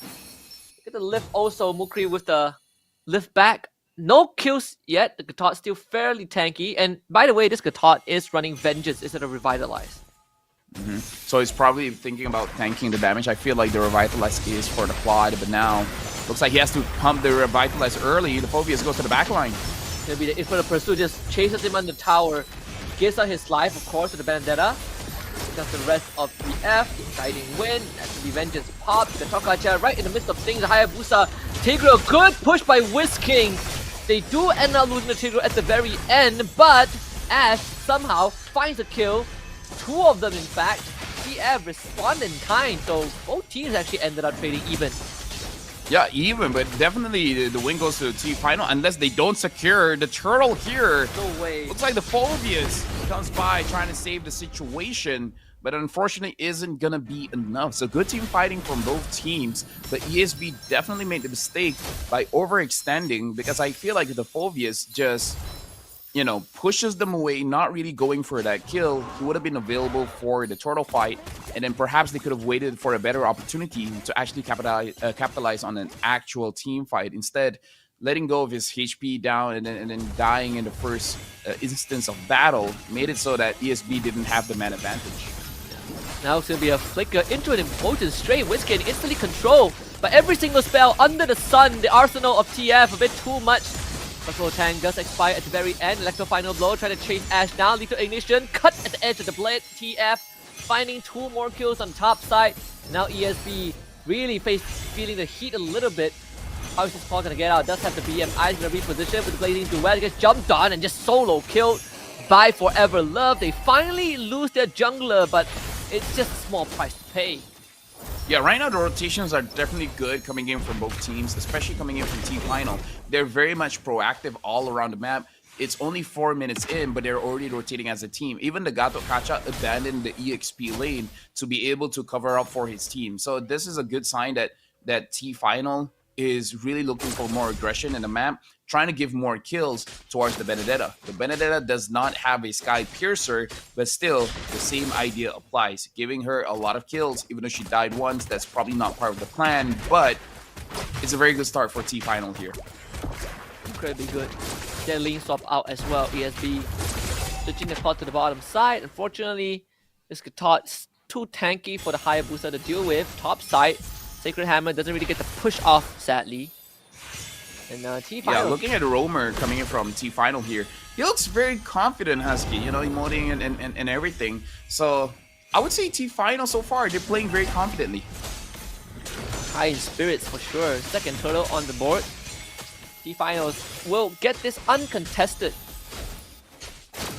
S10: Get the lift also, Mukri with the lift back. No kills yet. The Gatot still fairly tanky. And by the way, this Gatot is running Vengeance instead of Revitalize.
S11: So he's probably thinking about tanking the damage. I feel like the Revitalize is for the Claude, but now looks like he has to pump the Revitalize early. The Phobius goes to the back line.
S10: Gonna be the Infinite Pursuit, just chases him on the tower. Gives out his life, of course, to the Vendetta. Because the rest of the F, Guiding Wind, that's the Vengeance pop, the Tokacha right in the midst of things, the Hayabusa, Tigreal, good push by Whisking. They do end up losing the Tigreal at the very end, but Ash somehow finds a kill, 2 of them in fact. TF respond in kind, so both teams actually ended up trading even.
S11: Yeah, even, but definitely the win goes to the T final unless they don't secure the turtle here.
S10: No way.
S11: Looks like the Phobius comes by trying to save the situation, but unfortunately isn't gonna be enough. So good team fighting from both teams, but ESB definitely made the mistake by overextending, because I feel like the Phobius just, you know, pushes them away, not really going for that kill. He would have been available for the turtle fight, and then perhaps they could have waited for a better opportunity to actually capitalize on an actual team fight. Instead, letting go of his HP down and then dying in the first instance of battle made it so that ESB didn't have the man advantage.
S10: Now it's going to be a flicker into an impotent stray. Whisking instantly controlled by every single spell under the sun. The arsenal of TF, a bit too much. Control Tank does expire at the very end. Electro Final Blow, trying to chase Ash down. Lethal Ignition, cut at the edge of the blade. TF finding 2 more kills on top side. Now ESB really feeling the heat a little bit. How is this Paul going to get out? Does have the BMI going to reposition with the Blazing Duet. Gets jumped on and just solo killed by Forever Love. They finally lose their jungler, but it's just a small price to pay.
S11: Yeah, right now the rotations are definitely good coming in from both teams, especially coming in from Team Final. They're very much proactive all around the map. It's only 4 minutes in, but they're already rotating as a team. Even the Gato Kacha abandoned the EXP lane to be able to cover up for his team. So this is a good sign that Team Final is really looking for more aggression in the map, trying to give more kills towards the Benedetta. The Benedetta does not have a Sky Piercer, but still, the same idea applies. Giving her a lot of kills, even though she died once, that's probably not part of the plan, but it's a very good start for T-Final here.
S10: Incredibly good. Their lane swap out as well. ESB switching the clock to the bottom side. Unfortunately, this Gatot's too tanky for the Hayabusa to deal with. Top side, Sacred Hammer doesn't really get the push off, sadly. And T-Final.
S11: Yeah, looking at Roamer coming in from T-Final here, he looks very confident, Husky, you know, emoting and everything. So I would say T-Final so far, they're playing very confidently.
S10: high in spirits for sure. Second turtle on the board. T-Finals will get this uncontested.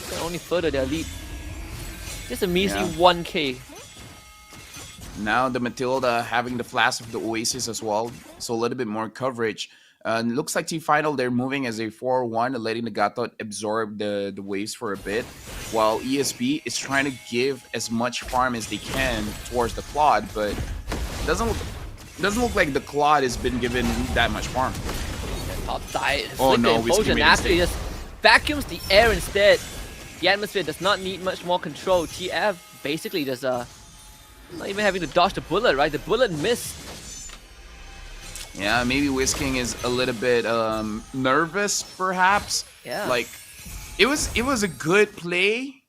S10: Can only further their lead. Just a measly 1k.
S11: Now the Matilda having the flash of the Oasis as well, so a little bit more coverage. Looks like T-Final, they're moving as a 4-1, letting the Gatot absorb the waves for a bit, while ESB is trying to give as much farm as they can towards the Claude, but it doesn't look like the Claude has been given that much farm.
S10: Top side.
S11: Oh no,
S10: Implosion actually just vacuums the air instead. The atmosphere does not need much more control. TF basically just not even having to dodge the bullet, right? The bullet missed.
S11: Yeah, maybe Whisking is a little bit nervous, perhaps.
S10: Yeah.
S11: Like, it was a good play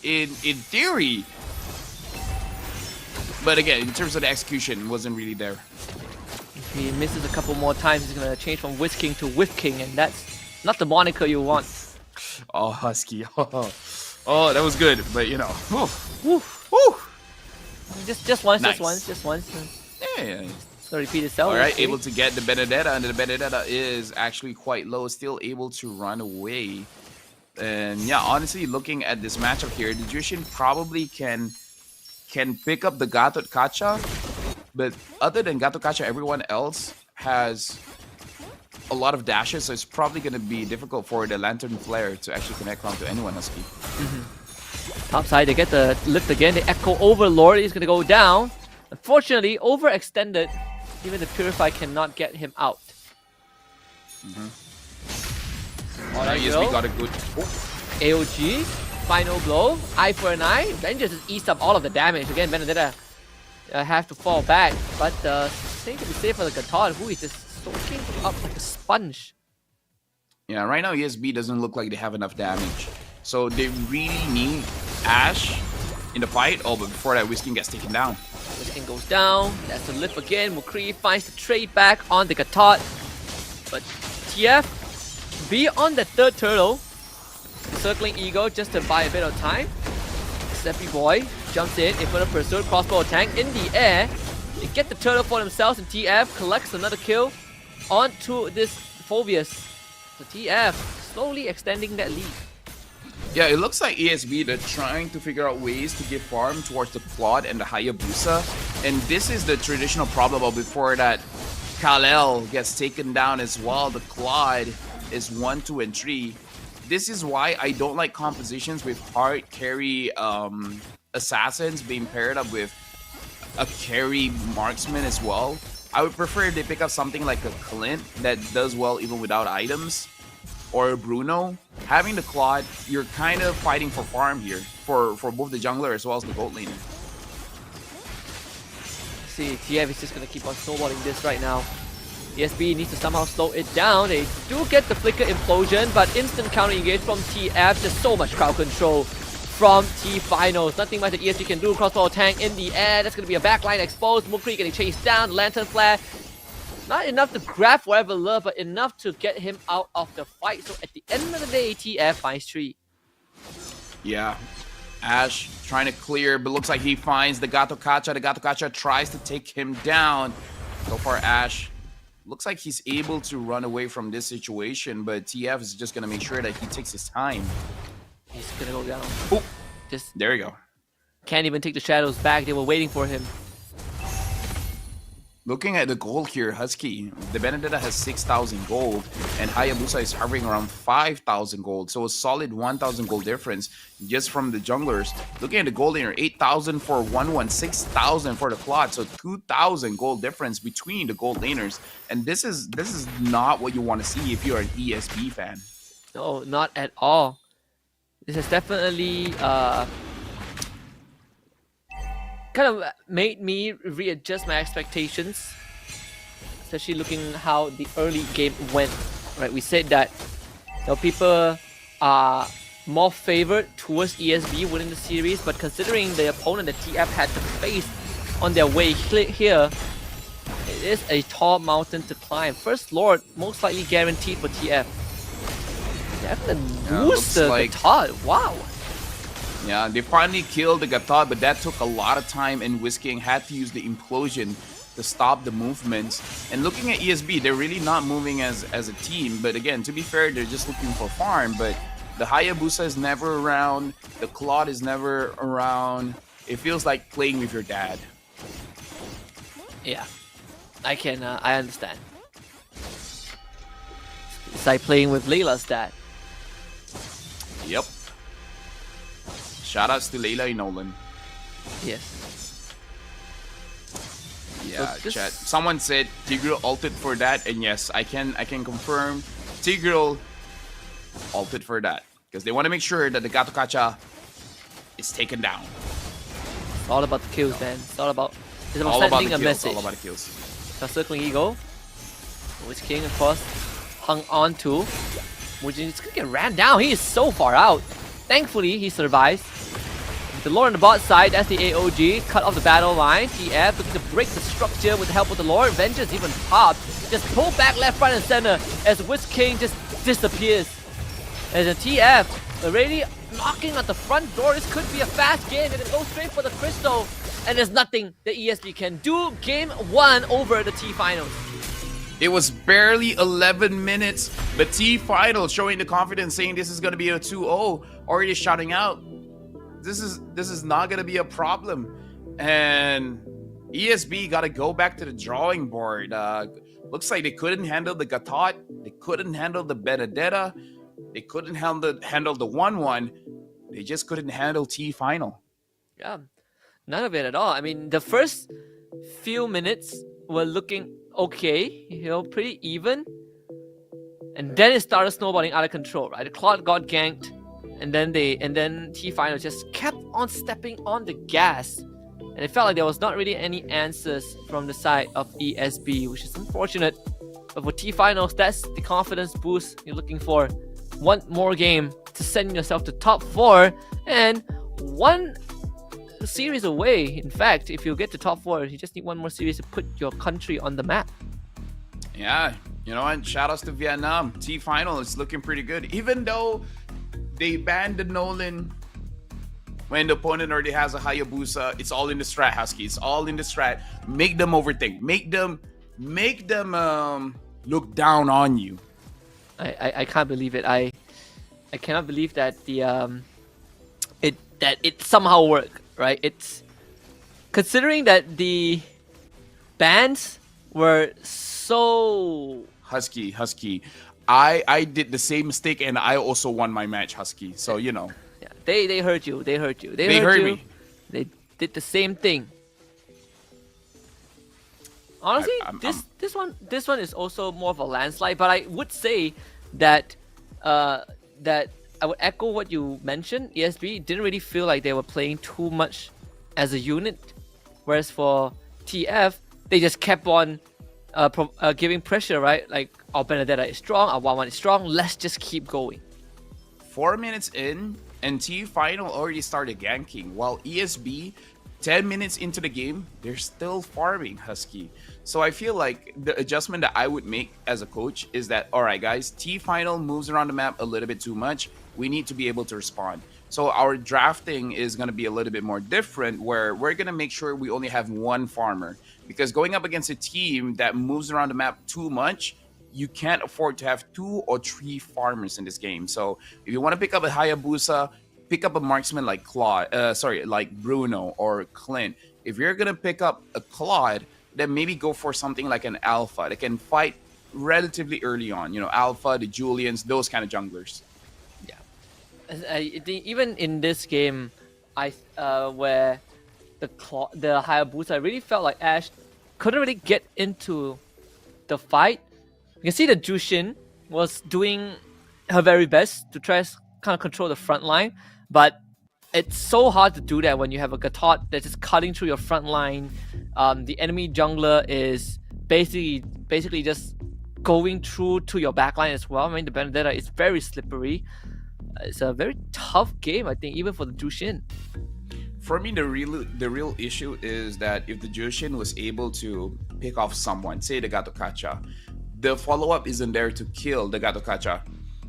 S11: in theory, but again, in terms of the execution, it wasn't really there.
S10: If he misses a couple more times, he's gonna change from Whisking to Whiffking, and that's not the moniker you want.
S11: Oh, Husky. Oh, that was good, but you know.
S10: Woo. Just once,
S11: Nice.
S10: just once.
S11: Yeah.
S10: So repeat itself.
S11: All right, able to get the Benedetta, and the Benedetta is actually quite low, still able to run away. And yeah, honestly, looking at this matchup here, the Jushin probably can pick up the Gatot Kacha, but other than Gatot Kacha, everyone else has a lot of dashes, so it's probably going to be difficult for the Lantern Flare to actually connect onto anyone, Husky.
S10: Top side, they get the lift again. The Echo Overlord is going to go down. Unfortunately, overextended. Even the Purify cannot get him out.
S11: Now ESB got a good...
S10: AOG, final blow, eye for an eye. Ranger just eats up all of the damage. Again, Benedetta have to fall back. But thing to be safe for the Gatot, who is just soaking up like a sponge.
S11: Yeah, right now ESB doesn't look like they have enough damage. So they really need Ash in the fight. Oh, but before that, Whisking gets taken down.
S10: Whisking goes down. That's the lift again. Mccm finds the trade back on the Gatot. But TF be on the third turtle. Circling Eagle just to buy a bit of time. Steppy Boy jumps in front of Pursuit. Crossbow tank in the air. They get the turtle for themselves, and TF collects another kill onto this Phobius. So TF slowly extending that lead.
S11: Yeah, it looks like ESB, they're trying to figure out ways to give farm towards the Claude and the Hayabusa. And this is the traditional problem of before that Kal-El gets taken down as well. The Claude is 1, 2, and 3. This is why I don't like compositions with hard carry assassins being paired up with a carry marksman as well. I would prefer if they pick up something like a Clint that does well even without items, or Bruno. Having the Claude, you're kind of fighting for farm here for both the jungler as well as the gold laner.
S10: See, TF is just gonna keep on snowballing this right now. ESB needs to somehow slow it down. They do get the flicker implosion, but instant counter engage from TF. Just so much crowd control from T-Finals. Nothing much that ESB can do. Crossbow tank in the air. That's gonna be a backline exposed. Mukri getting chased down. Lantern Flare. Not enough to grab Forever Love, but enough to get him out of the fight. So at the end of the day, TF finds 3.
S11: Yeah, Ash trying to clear, but looks like he finds the Gato Kacha. The Gato Kacha tries to take him down. So far, Ash looks like he's able to run away from this situation, but TF is just going to make sure that he takes his time.
S10: He's going to go down.
S11: Oh,
S10: just
S11: there you go.
S10: Can't even take the shadows back. They were waiting for him.
S11: Looking at the gold here, Husky, the Benedetta has 6,000 gold, and Hayabusa is hovering around 5,000 gold. So a solid 1,000 gold difference just from the junglers. Looking at the gold laner, 8,000 for 1-1, 6,000 for the Claude. So 2,000 gold difference between the gold laners. And this is not what you want to see if you're an ESB fan.
S10: No, not at all. This has definitely kind of made me readjust my expectations, especially looking how the early game went. Right, we said that people are more favored towards ESB winning the series, but considering the opponent that TF had to face on their way here, it is a tall mountain to climb. First Lord most likely guaranteed for TF. TF can lose the Gatot. Wow.
S11: Yeah, they finally killed the Gatot, but that took a lot of time, and Whisking had to use the implosion to stop the movements. And looking at ESB, they're really not moving as a team. But again, to be fair, they're just looking for farm. But the Hayabusa is never around. The Claude is never around. It feels like playing with your dad.
S10: Yeah, I understand. It's like playing with Layla's dad.
S11: Yep. Shoutouts to Layla and Nolan.
S10: Yes.
S11: Yeah,
S10: So
S11: chat. Someone said Tigreal ulted for that, and yes, I can confirm Tigreal ulted for that because they want to make sure that the Gato Kacha is taken down.
S10: It's all about the kills, man. It's all about sending a message.
S11: All about the kills.
S10: The circling eagle, which King of course hung on to. Mujin is gonna get ran down. He is so far out. Thankfully, he survives. With the Lord on the bot side, that's the AOG. Cut off the battle line. TF looking to break the structure with the help of the Lord. Vengeance even popped. Just pull back left, right, and center as Witch King just disappears. As a TF already knocking at the front door. This could be a fast game. They're gonna go straight for the crystal. And there's nothing that ESB can do. Game 1 over the T-Finals.
S11: It was barely 11 minutes, but T-Final showing the confidence, saying this is going to be a 2-0, already shouting out, this is not going to be a problem. And ESB got to go back to the drawing board. Looks like they couldn't handle the Gatot, they couldn't handle the Benedetta, they couldn't handle the 1-1, they just couldn't handle T-Final.
S10: Yeah, none of it at all. I mean, the first few minutes were looking okay, pretty even. And then it started snowballing out of control, right? The Claude got ganked, and then T-Final just kept on stepping on the gas. And it felt like there was not really any answers from the side of ESB, which is unfortunate. But for T-Finals, that's the confidence boost you're looking for. One more game to send yourself to top 4, and one series away. In fact, if you get to top 4, you just need one more series to put your country on the map.
S11: Yeah, you know, and shout outs to Vietnam. T-Final is looking pretty good. Even though they banned the Nolan when the opponent already has a Hayabusa, it's all in the strat, Husky. It's all in the strat. Make them overthink. Make them look down on you.
S10: I can't believe it. I cannot believe that it somehow worked. Right, it's considering that the bans were so
S11: Husky. I did the same mistake, and I also won my match, Husky. So you know.
S10: Yeah, they heard you. They heard you.
S11: They heard me.
S10: They did the same thing. Honestly, this one is also more of a landslide. But I would say that that I would echo what you mentioned. ESB didn't really feel like they were playing too much as a unit, whereas for TF, they just kept on giving pressure, right? Like, our Benedetta is strong, our 1-1 is strong, let's just keep going.
S11: 4 minutes in, and T-Final already started ganking, while ESB, 10 minutes into the game, they're still farming, Husky. So I feel like the adjustment that I would make as a coach is that, all right, guys, T-Final moves around the map a little bit too much. We need to be able to respond. So our drafting is going to be a little bit more different, where we're going to make sure we only have one farmer. Because going up against a team that moves around the map too much, you can't afford to have 2 or 3 farmers in this game. So if you want to pick up a Hayabusa, pick up a marksman like like Bruno or Clint. If you're going to pick up a Claude, then maybe go for something like an Alpha that can fight relatively early on. You know, Alpha, the Julians, those kind of junglers.
S10: Even in this game, where the Hayabusa, I really felt like Ash couldn't really get into the fight. You can see that Jushin was doing her very best to try to kind of control the front line, but it's so hard to do that when you have a Gatot that's just cutting through your front line. The enemy jungler is basically just going through to your backline as well. I mean, the Benedetta is very slippery. It's a very tough game, I think, even for the Jushin.
S11: For me, the real issue is that if the Jushin was able to pick off someone, say the Gato Kacha, the follow-up isn't there to kill the Gato Kacha.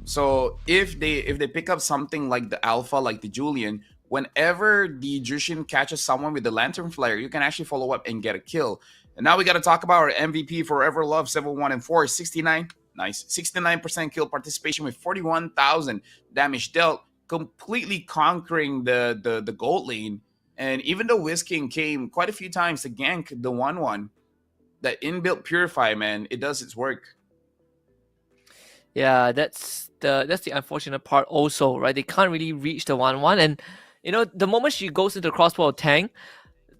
S11: So if they pick up something like the Alpha, like the Julian, whenever the Jushin catches someone with the Lantern Flare, you can actually follow up and get a kill. And now we got to talk about our MVP, Forever Love 7-1-4, 69. Nice. 69% kill participation with 41,000 damage dealt, completely conquering the gold lane. And even though Wiz King came quite a few times to gank the 1-1, that inbuilt Purify, man, it does its work.
S10: Yeah, that's the unfortunate part also, right? They can't really reach the 1-1. And, the moment she goes into crossbow tank,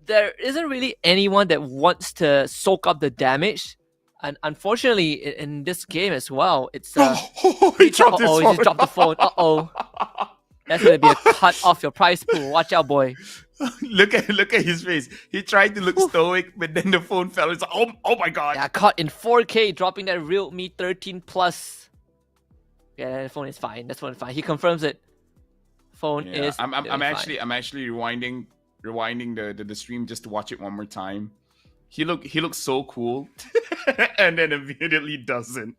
S10: there isn't really anyone that wants to soak up the damage. And unfortunately, in this game as well, it's
S11: he dropped his phone.
S10: He just dropped the phone. That's gonna be a cut off your prize pool. Watch out, boy.
S11: Look at his face. He tried to look stoic, but then the phone fell. It's like, oh my god.
S10: Yeah, caught in 4K, dropping that Realme 13 Plus. Yeah, the phone is fine. That's phone is fine. He confirms it. Phone is.
S11: I'm actually rewinding the stream just to watch it one more time. He looks so cool, and then immediately doesn't.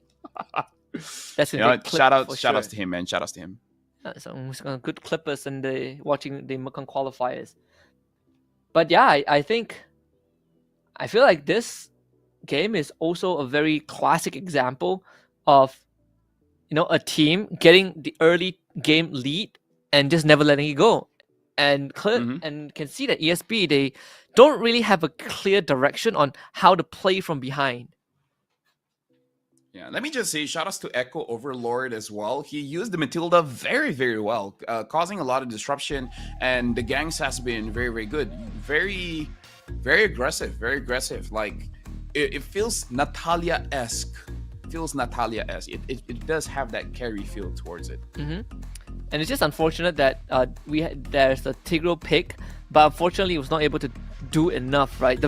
S10: That's
S11: shout outs to him, man. Shout outs to him.
S10: Some good clippers and watching the Mekong qualifiers. But yeah, I feel like this game is also a very classic example of a team getting the early game lead and just never letting it go. And and can see that ESB, they don't really have a clear direction on how to play from behind.
S11: Yeah, let me just say shout outs to Echo Overlord as well. He used the Matilda very, very well, causing a lot of disruption, and the ganks has been very, very good. Very, very aggressive, very aggressive. Like, it feels Natalia-esque. It does have that carry feel towards it.
S10: And it's just unfortunate that there's a Tigreal pick, but unfortunately it was not able to do enough, right?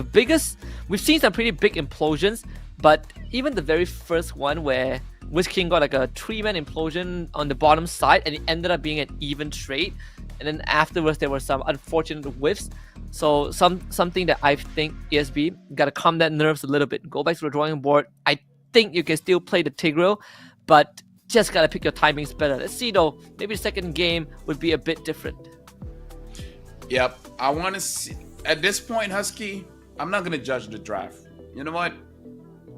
S10: We've seen some pretty big implosions, but even the very first one where Wiz King got like a 3-man implosion on the bottom side and it ended up being an even trade. And then afterwards there were some unfortunate whiffs. So something that I think ESB gotta calm that nerves a little bit. Go back to the drawing board. I think you can still play the Tigreal, but just gotta pick your timings better. Let's see though. Maybe the second game would be a bit different.
S11: Yep. I want to see. At this point, Husky, I'm not gonna judge the draft. You know what?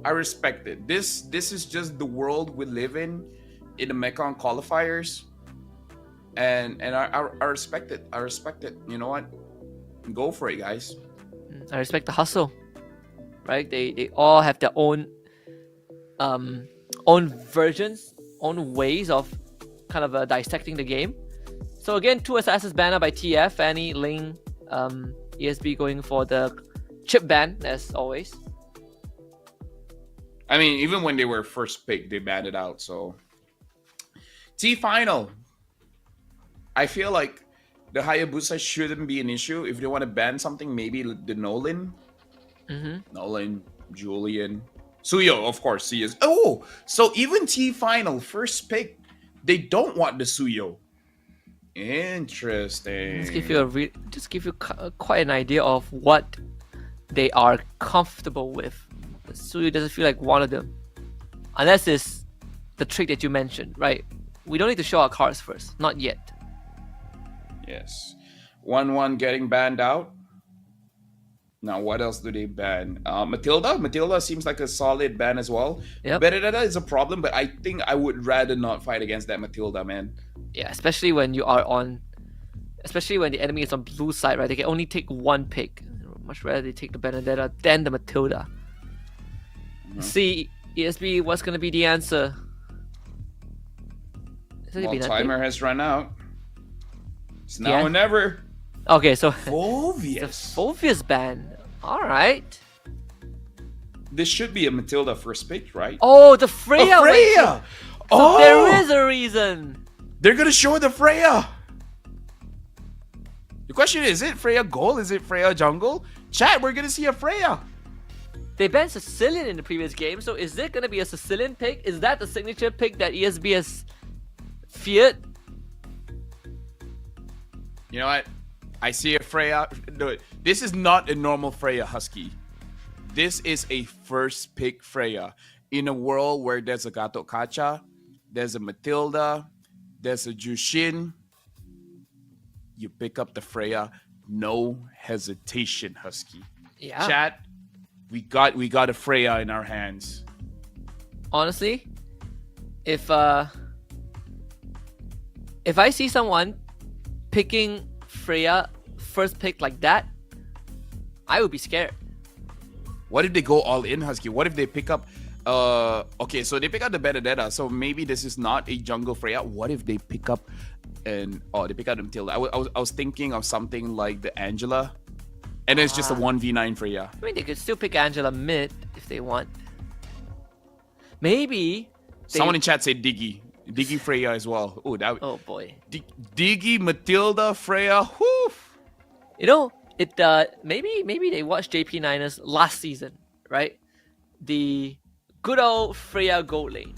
S11: I respect it. This is just the world we live in the Mekong qualifiers, and I respect it. I respect it. You know what? Go for it, guys.
S10: I respect the hustle. Right? They all have their own versions, own ways of kind of dissecting the game. So again, 2 assassins banner by TF, Fanny, Ling, ESB going for the chip ban as always.
S11: I mean, even when they were first picked, they banned it out. So T final. I feel like the Hayabusa shouldn't be an issue. If they want to ban something, maybe the Nolan. Nolan, Julian. Suyo, of course, he is. Oh, so even T final, first pick, they don't want the Suyo. Interesting.
S10: Just give you quite an idea of what they are comfortable with. Suyo doesn't feel like one of them, unless it's the trick that you mentioned, right? We don't need to show our cards first, not yet.
S11: Yes, 1-1 getting banned out. Now, what else do they ban? Matilda seems like a solid ban as well.
S10: Yep.
S11: Beretta is a problem, but I think I would rather not fight against that Matilda, man.
S10: Yeah, especially when the enemy is on blue side, right? They can only take one pick. Much rather they take the Benedetta than the Matilda. See, ESB, what's going to be the answer?
S11: Well, timer has run out. It's now or never.
S10: Okay, so
S11: Phoveus.
S10: The Phoveus ban. All right.
S11: This should be a Matilda first pick, right?
S10: Oh, the Freya.
S11: Freya.
S10: So there is a reason.
S11: They're gonna show the Freya. The question is it Freya gold? Is it Freya jungle? Chat, we're gonna see a Freya.
S10: They banned Sicilian in the previous game, so is it gonna be a Sicilian pick? Is that the signature pick that ESB has feared?
S11: You know what? I see a Freya. No, this is not a normal Freya, Husky. This is a first pick Freya. In a world where there's a Gato Kacha, there's a Matilda, there's a Jushin, you pick up the Freya, no hesitation, Husky.
S10: Yeah.
S11: Chat, we got a Freya in our hands.
S10: Honestly, if I see someone picking Freya first pick like that, I would be scared.
S11: What if they go all in, Husky? What if they pick up okay, so they pick up the Benedetta, so maybe this is not a jungle Freya. What if they pick up they pick up Matilda? I was thinking of something like the Angela, and it's just a 1v9 Freya.
S10: I mean, they could still pick Angela mid if they want. Maybe
S11: someone in chat said Diggy Freya as well.
S10: Oh boy,
S11: Diggy Matilda Freya. Whoo!
S10: You know, it maybe they watched JP Niners last season, right? The good old Freya gold lane.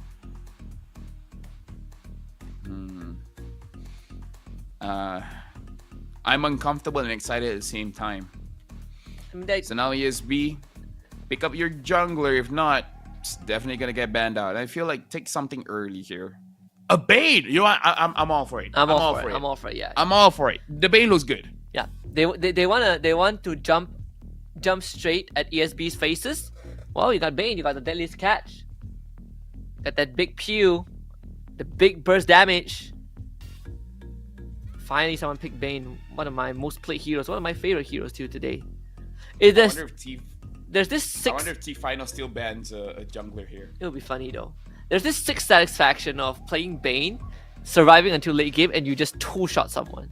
S11: I'm uncomfortable and excited at the same time. So now ESB, pick up your jungler. If not, it's definitely gonna get banned out. I feel like take something early here. A Bane. You know what? I'm all for it.
S10: I'm all for it. Yeah.
S11: I'm all for it. The Bane looks good.
S10: Yeah. They want to jump straight at ESB's faces. Well, you got Bane. You got the Deadliest Catch. Got that big pew, the big burst damage. Finally, someone picked Bane. One of my most played heroes. One of my favorite heroes till today.
S11: I wonder if T Final still bans a jungler here.
S10: It'll be funny though. There's this sick satisfaction of playing Bane, surviving until late game, and you just two-shot someone.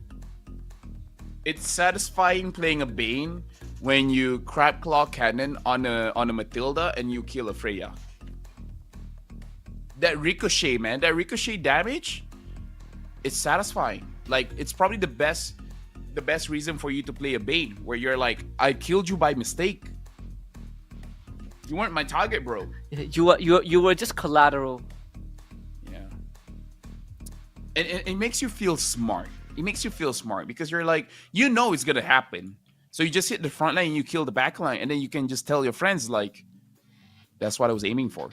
S11: It's satisfying playing a Bane when you crab claw cannon on a Matilda and you kill a Freya. That ricochet, man, that ricochet damage, it's satisfying. Like, it's probably the best reason for you to play a Bane, where you're like, I killed you by mistake. You weren't my target, bro.
S10: You were just collateral.
S11: Yeah. And it makes you feel smart. It makes you feel smart because you're like, you know it's gonna happen. So you just hit the front line and you kill the back line, and then you can just tell your friends like, that's what I was aiming for.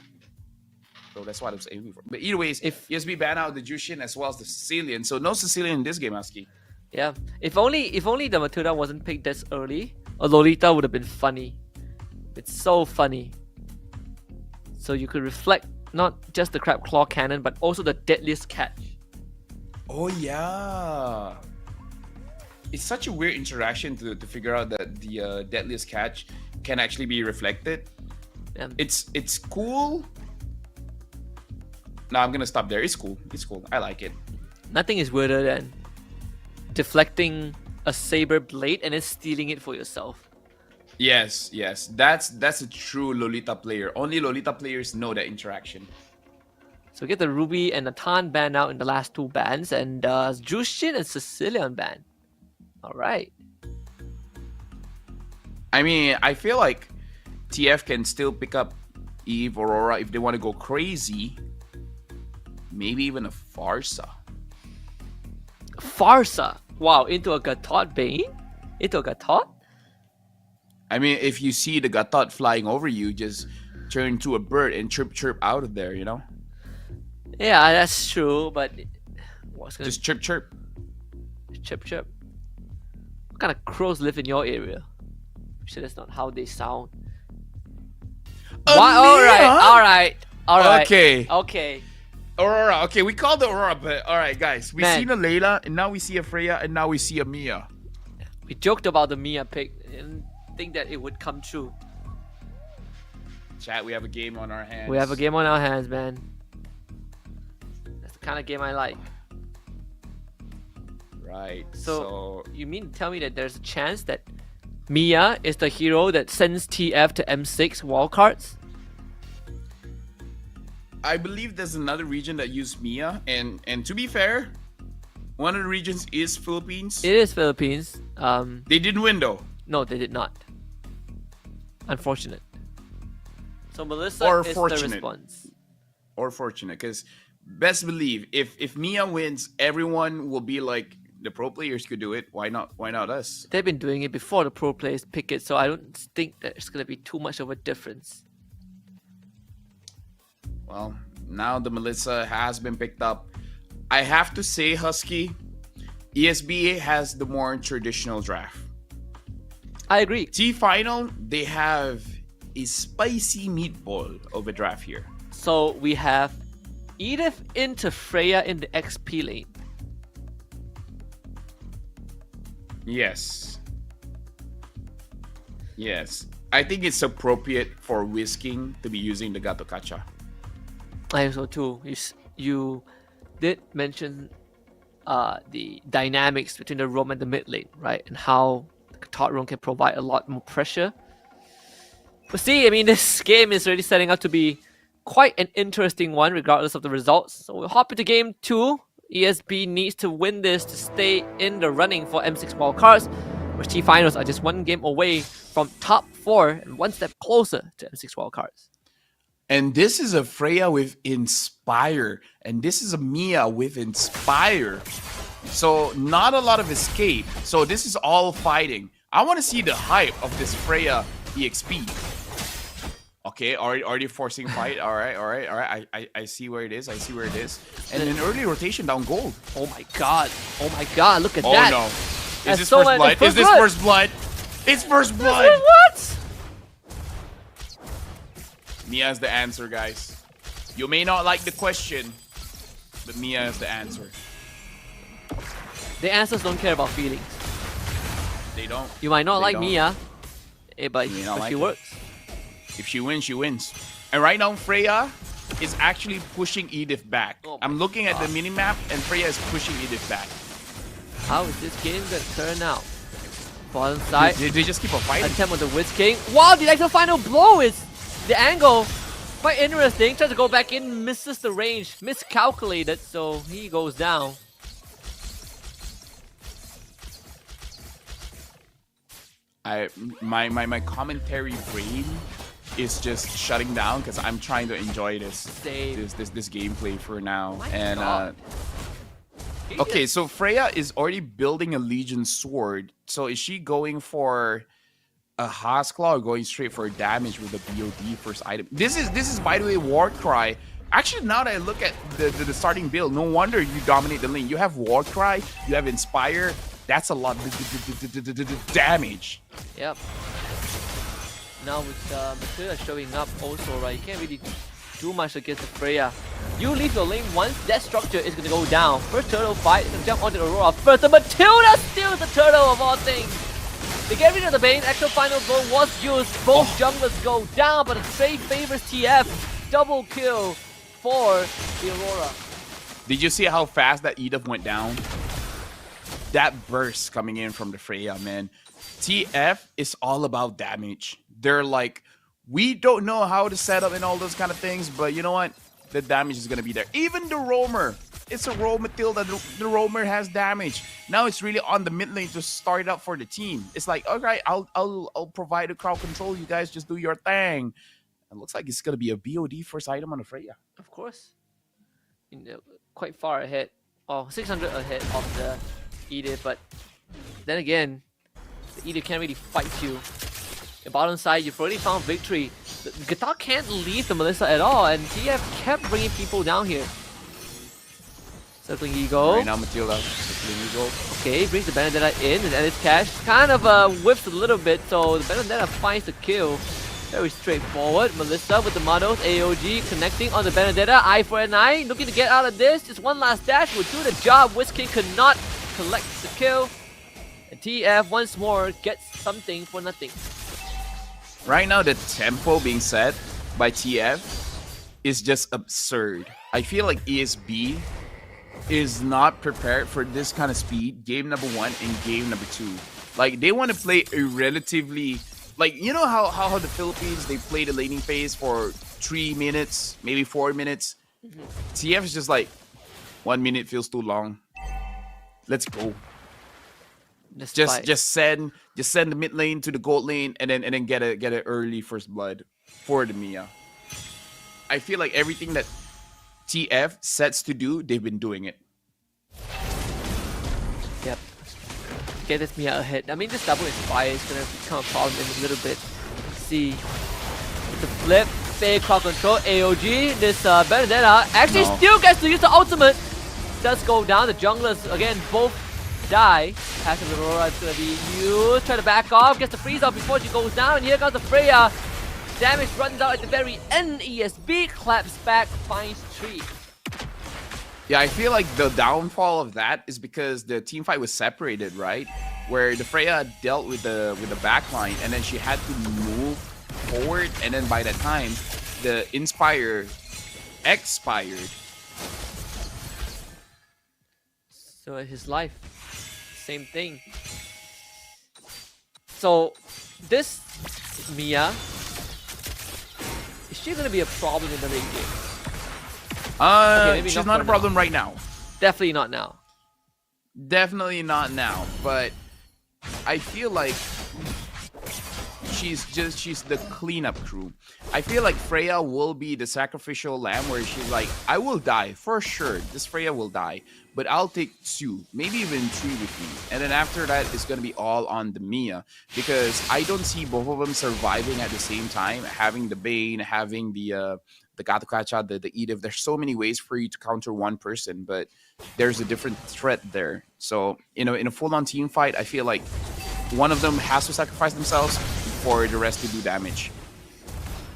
S11: So that's what I was aiming for. But either ways, if ESB ban out the Jushin as well as the Sicilian, so no Sicilian in this game, Husky.
S10: Yeah. If only the Matilda wasn't picked this early, a Lolita would have been funny. It's so funny. So you could reflect not just the crab claw cannon, but also the Deadliest Catch.
S11: Oh yeah. It's such a weird interaction to figure out that the Deadliest Catch can actually be reflected.
S10: Yeah.
S11: It's cool. No, I'm gonna stop there. It's cool. It's cool. I like it.
S10: Nothing is weirder than deflecting a saber blade and then stealing it for yourself.
S11: Yes. That's a true Lolita player. Only Lolita players know that interaction.
S10: So get the Ruby and the Tan ban out in the last two bans, and Jushin and Sicilian ban. Alright.
S11: I mean, I feel like TF can still pick up Eve, Aurora if they want to go crazy. Maybe even a Farsa.
S10: Farsa? Wow, into a Gatot Bane? Into a Gatot?
S11: I mean, if you see the Gatot flying over you, just turn to a bird and chirp out of there, you know?
S10: Yeah, that's true, but
S11: just chirp.
S10: Chirp. What kind of crows live in your area? I'm sure that's not how they sound. Alright. Okay.
S11: Aurora. Okay, we called the Aurora, but alright, guys. We've seen a Layla, and now we see a Freya, and now we see a Mia.
S10: We joked about the Mia pick and think that it would come true.
S11: Chat, we have a game on our hands.
S10: We have a game on our hands, man. That's the kind of game I like.
S11: Right.
S10: So you mean to tell me that there's a chance that Mia is the hero that sends TF to M6 wildcards?
S11: I believe there's another region that used Mia, and to be fair, one of the regions is Philippines.
S10: It is Philippines.
S11: They didn't win though.
S10: No, they did not. Unfortunate. So Melissa
S11: or
S10: is
S11: fortunate.
S10: the response.
S11: Or fortunate, because best believe if Mia wins, everyone will be like, the pro players could do it. Why not us?
S10: They've been doing it before the pro players pick it, so I don't think that it's gonna be too much of a difference.
S11: Well, now the Melissa has been picked up. I have to say, Husky, ESBA has the more traditional draft.
S10: I agree.
S11: T Final, they have a spicy meatball of a draft here.
S10: So we have Edith into Freya in the XP lane.
S11: Yes. Yes. I think it's appropriate for Whisking to be using the Gato Kacha.
S10: I so too. You did mention the dynamics between the roam and the mid lane, right? And how the Katat roam can provide a lot more pressure. But see, I mean, this game is really setting up to be quite an interesting one, regardless of the results. So we'll hop into game 2. ESB needs to win this to stay in the running for M6 wildcards, which T finals are just one game away from top 4 and one step closer to M6 wildcards.
S11: And this is a Freya with Inspire, and this is a Mia with Inspire. So not a lot of escape. So this is all fighting. I want to see the hype of this Freya EXP. Okay, already forcing fight. All right. I see where it is. And an early rotation down gold.
S10: Oh my god. Look at that.
S11: Oh no. Is this first blood? Is this first blood? It's first blood.
S10: What?
S11: Mia is the answer, guys. You may not like the question, but Mia is the answer.
S10: The answers don't care about feelings.
S11: They don't.
S10: You might not like Mia, but she works.
S11: If she wins, she wins. And right now, Freya is actually pushing Edith back. I'm looking at the minimap, and Freya is pushing Edith back.
S10: How is this game gonna turn out? Bottom side.
S11: They just keep on fighting.
S10: Attempt on the Whisking. Wow, the actual final blow is the angle. Quite interesting. Tries to go back in, misses the range, miscalculated, so he goes down.
S11: My commentary brain is just shutting down because I'm trying to enjoy this gameplay for now. Okay, so Freya is already building a Legion sword. So is she going for a Hasclaw or going straight for damage with the BOD first item? This is by the way War Cry. Actually, now that I look at the starting build, no wonder you dominate the lane. You have War Cry, you have Inspire. That's a lot of damage.
S10: Yep. Now with Matilda showing up also, right? You can't really do much against the Freya. You leave your lane once, that structure is gonna go down. First turtle fight, is gonna jump onto the Aurora first. The Matilda steals the turtle of all things. They get rid of the Bane, actual final blow was used. Both junglers go down, but the trade favors TF. Double kill for the Aurora.
S11: Did you see how fast that Edith went down? That burst coming in from the Freya, man. TF is all about damage. They're like, we don't know how to set up and all those kind of things, but you know what? The damage is going to be there. Even the Roamer. It's a Roam Matilda. The Roamer has damage. Now it's really on the mid lane to start it up for the team. It's like, okay, I'll provide a crowd control. You guys just do your thing. It looks like it's going to be a BOD first item on the Freya.
S10: Of course. You know, quite far ahead. Oh, 600 ahead of the Edith, but then again, the Edith can't really fight you. The bottom side, you've already found victory. The Guitar can't leave the Melissa at all, and TF kept bringing people down here. Circling Eagle.
S11: Right now, Matilda. Circling Eagle.
S10: Okay, brings the Benedetta in, and it's cash. Kind of whiffs a little bit, so the Benedetta finds the kill. Very straightforward. Melissa with the models, AOG connecting on the Benedetta. Eye for an eye, looking to get out of this. Just one last dash will do the job. Whisking could not collect the kill. And TF once more gets something for nothing.
S11: Right now, the tempo being set by TF is just absurd. I feel like ESB is not prepared for this kind of speed. Game number 1 and game number 2. Like, they want to play a relatively... Like, you know how the Philippines, they play the laning phase for 3 minutes, maybe 4 minutes? TF is just like, 1 minute feels too long. Let's go. Just send the mid lane to the gold lane and then get a early first blood for the Mia. I feel like everything that TF sets to do, they've been doing it.
S10: Yep. Get this Mia ahead. I mean, this double Inspire is gonna become a problem in a little bit. Let's see. With the flip, fake crowd control, AOG. This Benedetta actually still gets to use the ultimate. Does go down. The junglers again both die. Passive Aurora is gonna be used. Try to back off, gets the freeze off before she goes down. And here comes the Freya. Damage runs out at the very end. ESB claps back, finds 3.
S11: Yeah, I feel like the downfall of that is because the team fight was separated, right? Where the Freya dealt with the backline, and then she had to move forward, and then by that time, the Inspire expired.
S10: So his life, same thing. So this Mia, is she gonna be a problem in the late game?
S11: She's not a problem right now.
S10: Definitely not now.
S11: Definitely not now, but I feel like she's the cleanup crew. I feel like Freya will be the sacrificial lamb where she's like, I will die for sure. This Freya will die, but I'll take 2, maybe even 3 with me. And then after that, it's gonna be all on the Mia, because I don't see both of them surviving at the same time. Having the Bane, having the Gatokacha, the Edith. There's so many ways for you to counter one person, but there's a different threat there. So, in a full-on team fight, I feel like one of them has to sacrifice themselves for the rest to do damage.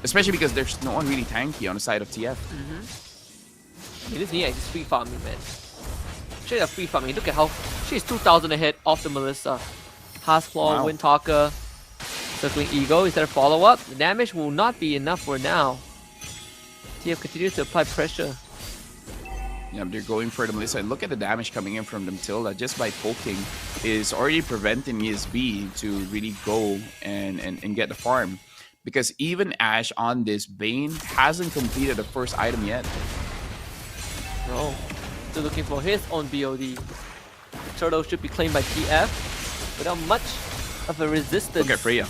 S11: Especially because there's no one really tanky on the side of TF.
S10: This Nia is free farming, man. Straight up free farming. Look at how she's 2,000 ahead of the Melissa. Hasclaw,
S11: Wow.
S10: Windtalker, circling Eagle. Is there a follow-up? The damage will not be enough for now. TF continues to apply pressure.
S11: Yeah, they're going for the Melissa. And look at the damage coming in from the Matilda. Just by poking is already preventing ESB to really go and get the farm. Because even Ash on this Bane hasn't completed the first item yet.
S10: No. Still looking for his own BOD. Turtle should be claimed by TF without much of a resistance.
S11: Look at Freya.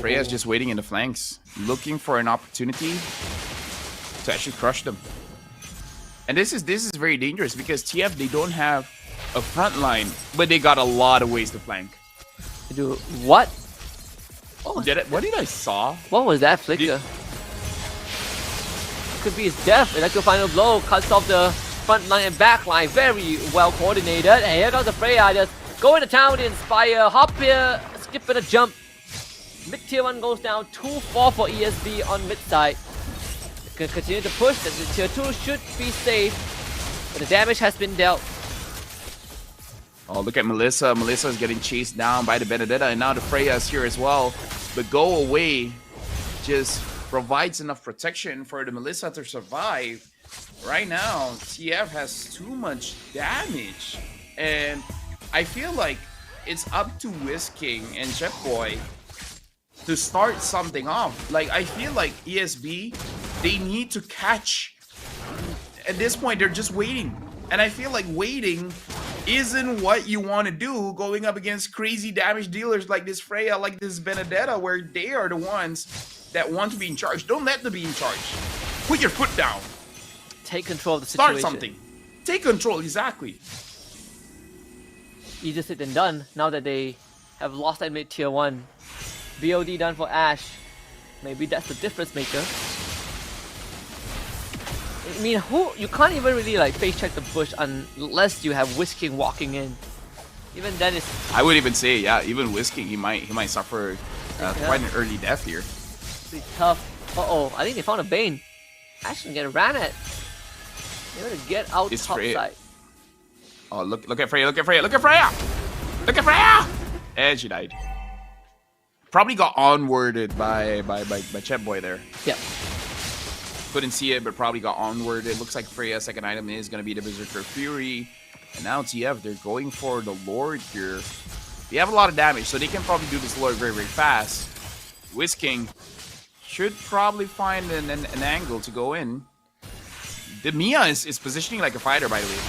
S11: Freya's just waiting in the flanks, looking for an opportunity to actually crush them. And this is very dangerous because TF, they don't have a front line, but they got a lot of ways to flank.
S10: Do what?
S11: What did I saw?
S10: What was that flicker? Could be his death. Electro final blow cuts off the front line and back line. Very well coordinated. And here comes the Freya, just going to town, Inspire, hop here, skip and a jump. Mid tier 1 goes down 2-4 for ESB on mid side. Can continue to push, and the tier 2 should be safe, but the damage has been dealt.
S11: Oh, look at Melissa. Melissa is getting chased down by the Benedetta, and now the Freya is here as well. But Go Away just provides enough protection for the Melissa to survive. Right now, TF has too much damage, and I feel like it's up to Whisking and Jetboy to start something off. Like, I feel like ESB, they need to catch. At this point, they're just waiting. And I feel like waiting isn't what you want to do going up against crazy damage dealers like this Freya, like this Benedetta, where they are the ones that want to be in charge. Don't let them be in charge. Put your foot down.
S10: Take control of the situation.
S11: Start something. Take control, exactly.
S10: Easier said than done now that they have lost that mid tier 1. BOD done for Ash. Maybe that's the difference maker. I mean, you can't even really like face check the bush unless you have Whisking walking in. Even then, it's.
S11: I would even say, yeah, even Whisking, he might suffer quite an early death here.
S10: Pretty tough. Uh-oh, I think they found a Bane. Ash can get ran at. They're gonna get out
S11: It's
S10: top
S11: Freya.
S10: side.
S11: Oh, look at Freya, look at Freya, look at Freya! Look at Freya! And she died. Probably got onwarded by Chetboy there.
S10: Yeah.
S11: Couldn't see it, but probably got onwarded. Looks like Freya's second item is going to be the Berserker Fury. And now TF, they're going for the Lord here. They have a lot of damage, so they can probably do this Lord very, very fast. Whisking should probably find an angle to go in. The Mia is positioning like a fighter, by the way.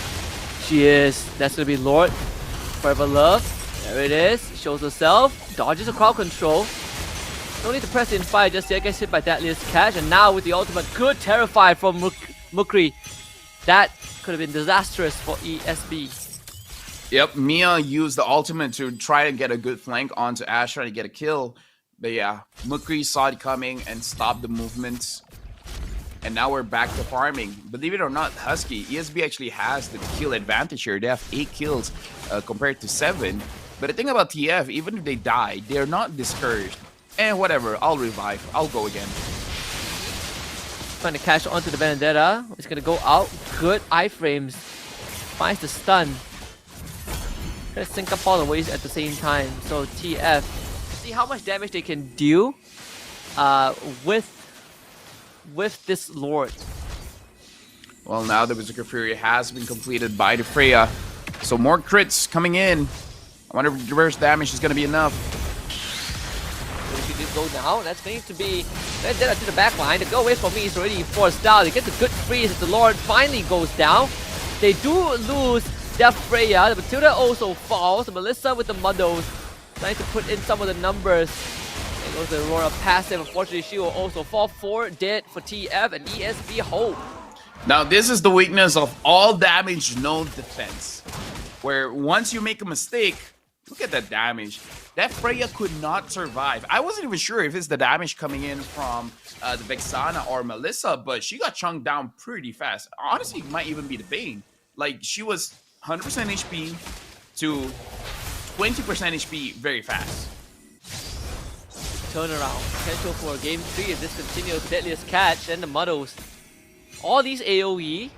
S10: She is. That's gonna be Lord. Forever Love. There it is. Shows herself. Dodges a crowd control. No need to press the Inspire just yet. Gets hit by that Liz catch. And now with the ultimate, good Terrify from Mukri. That could have been disastrous for ESB.
S11: Yep, Mia used the ultimate to try and get a good flank onto Ash, trying to get a kill. But yeah, Mukri saw it coming and stopped the movements. And now we're back to farming. Believe it or not, Husky, ESB actually has the kill advantage here. They have 8 kills compared to 7. But the thing about TF, even if they die, they're not discouraged. And whatever, I'll revive. I'll go again.
S10: Trying to catch onto the Vendetta. It's gonna go out. Good iframes. Finds the stun. Gonna sync up all the ways at the same time. So TF, see how much damage they can do with this Lord.
S11: Well, now the Berserker Fury has been completed by the Freya. So more crits coming in. I wonder if reverse damage is going to be enough.
S10: If you did go down, that's going to be Vendetta to the back line. The go away from me is already forced down. They get the good freeze as the Lord finally goes down. They do lose their Freya. The Matilda also falls. The Melissa with the Muddles trying to put in some of the numbers. There goes the Aurora passive. Unfortunately, she will also fall. 4 dead for TF and ESB Hope.
S11: Now, this is the weakness of all damage, no defense. Where once you make a mistake, look at that damage. That Freya could not survive. I wasn't even sure if it's the damage coming in from the Vexana or Melissa, but she got chunked down pretty fast. Honestly, it might even be the Bane. Like, she was 100% HP to 20% HP very fast.
S10: Turnaround. Potential for game 3 if this continues. Deadliest Catch and the Muddles. All these AoE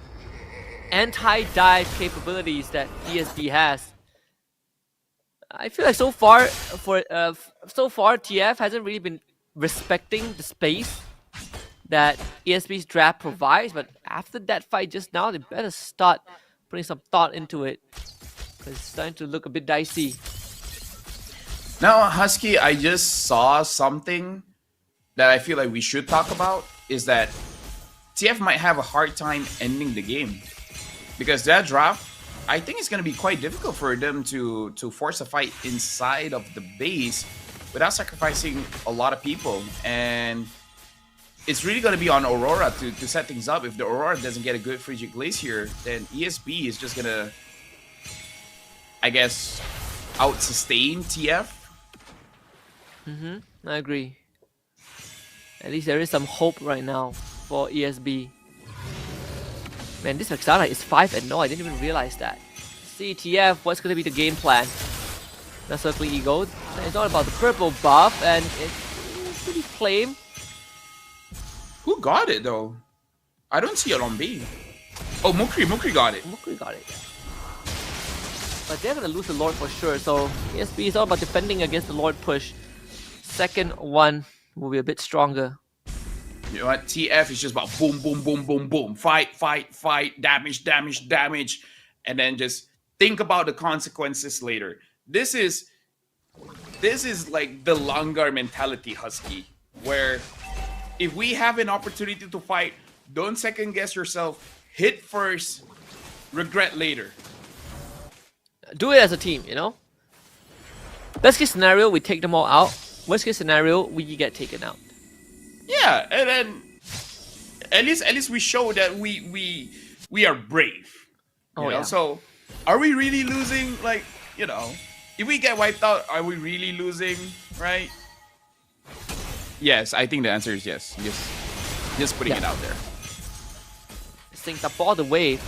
S10: anti-dive capabilities that ESB has. I feel like so far TF hasn't really been respecting the space that ESB's draft provides, but after that fight just now, they better start putting some thought into it, because it's starting to look a bit dicey.
S11: Now, Husky, I just saw something that I feel like we should talk about, is that TF might have a hard time ending the game. Because that draft, I think it's going to be quite difficult for them to force a fight inside of the base without sacrificing a lot of people. And it's really going to be on Aurora to set things up. If the Aurora doesn't get a good Frigid Glacier, then ESB is just going to, I guess, out-sustain TF.
S10: I agree. At least there is some hope right now for ESB. Man, this Vexana is 5-0. I didn't even realize that. CTF, what's going to be the game plan? Now Circle Eagle. It's all about the purple buff, and it's pretty plain.
S11: Who got it, though? I don't see it on B. Oh, Mukri got it.
S10: Mukri got it, yeah. But they're going to lose the Lord for sure, so ESB is all about defending against the Lord push. Second one will be a bit stronger.
S11: You know what? TF is just about boom, boom, boom, boom, boom. Fight, fight, fight. Damage, damage, damage. And then just think about the consequences later. This is like the Langar mentality, Husky. Where if we have an opportunity to fight, don't second guess yourself. Hit first, regret later.
S10: Do it as a team, you know? Best case scenario, we take them all out. Worst case scenario, we get taken out.
S11: Yeah, and then at least we show that we are brave. You know?
S10: Yeah.
S11: So are we really losing? Like, you know, if we get wiped out, are we really losing? Right? Yes, I think the answer is yes. Just putting it out there.
S10: Synced up all the way.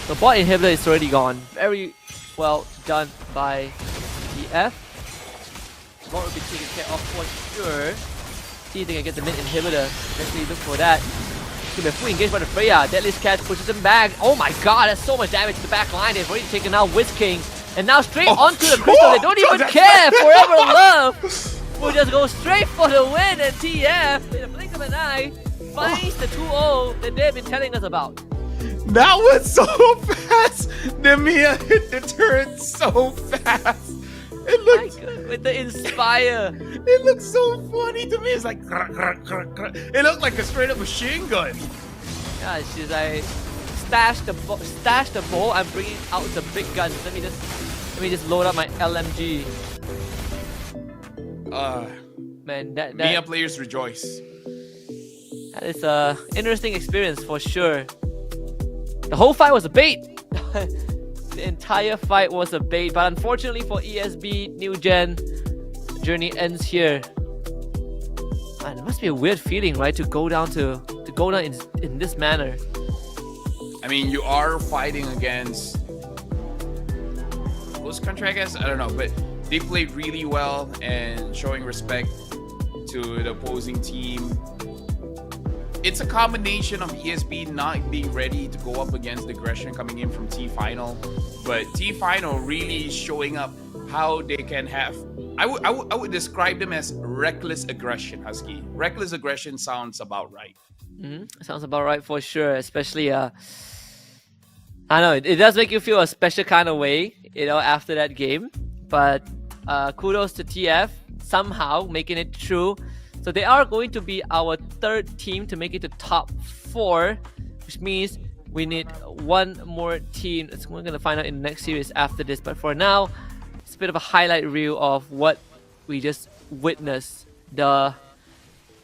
S10: The bot inhibitor is already gone. Very well done by TF. The bot will be taken care of for sure. See if they can get the mid inhibitor. Let's see, look for that. It's gonna be a full engage by the Freya. Deadliest Catch pushes him back. Oh my god, that's so much damage to the back line. They've already taken out Wiz King. And now straight onto the crystal. They don't even care. Forever Love will just go straight for the win. And TF, in a blink of an eye, finds the 2-0 that they've been telling us about.
S11: That was so fast. Nemia hit the turret so fast. It looked
S10: with the Inspire.
S11: It looks so funny to me. It's like it looked like a straight up machine gun.
S10: Yeah, she's like stash the bow. I'm bringing out the big guns. Let me just load up my LMG. Man, that
S11: Mia players rejoice.
S10: That is a interesting experience for sure. The whole fight was a bait. The entire fight was a bait, but unfortunately for ESB New Gen, the journey ends here. Man, it must be a weird feeling, right, to go down in this manner.
S11: I mean, you are fighting against whose country, I guess? I don't know, but they played really well and showing respect. to the opposing team. It's a combination of ESB not being ready to go up against the aggression coming in from T Final, but T Final really showing up how they can have. I would describe them as reckless aggression, Husky. Reckless aggression sounds about right.
S10: Sounds about right for sure, especially I know it does make you feel a special kind of way, after that game. But kudos to TF somehow making it through. So they are going to be our third team to make it to top 4, which means we need one more team. We're going to find out in the next series after this. But for now, it's a bit of a highlight reel of what we just witnessed. The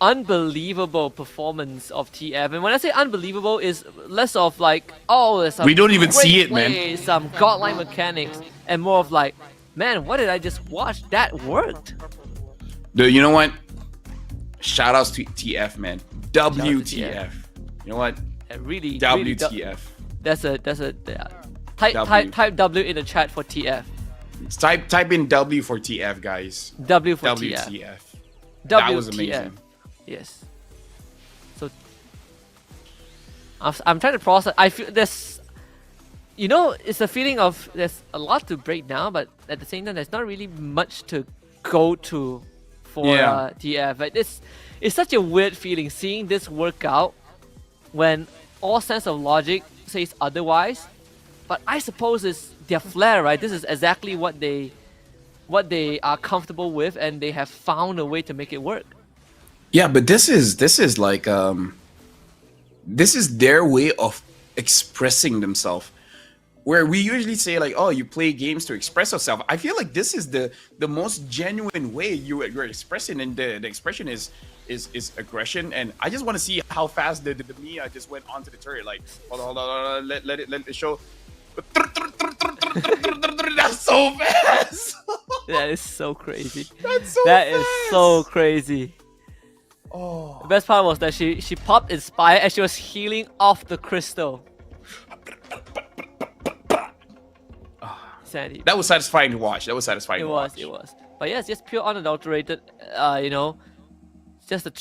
S10: unbelievable performance of TF. And when I say unbelievable, is less of like, oh, there's some
S11: we don't even see it,
S10: play,
S11: man.
S10: some godlike mechanics, and more of like, man, what did I just watch? That worked.
S11: Dude, you know what? Shout outs to TF, man. WTF. You know what?
S10: Really,
S11: WTF.
S10: That's a type W in the chat for TF.
S11: Type in W for TF, guys.
S10: W for
S11: WTF.
S10: WTF.
S11: That was amazing.
S10: Yes. So I'm trying to process. I feel there's, it's a feeling of there's a lot to break down, but at the same time, there's not really much to go to for TF. But it's such a weird feeling seeing this work out when all sense of logic says otherwise. But I suppose it's their flair, right? This is exactly what they are comfortable with, and they have found a way to make it work.
S11: Yeah, but this is like this is their way of expressing themselves. Where we usually say like, oh, you play games to express yourself. I feel like this is the most genuine way you're expressing, and the expression is aggression. And I just want to see how fast the Mia just went onto the turret. Like, hold on, let it show. That's so fast.
S10: That is so crazy.
S11: That's so
S10: That
S11: fast.
S10: is so crazy.
S11: Oh.
S10: The best part was that she popped Inspire and she was healing off the crystal. Sandy.
S11: That was satisfying to watch. It was.
S10: But yes, just pure unadulterated, just the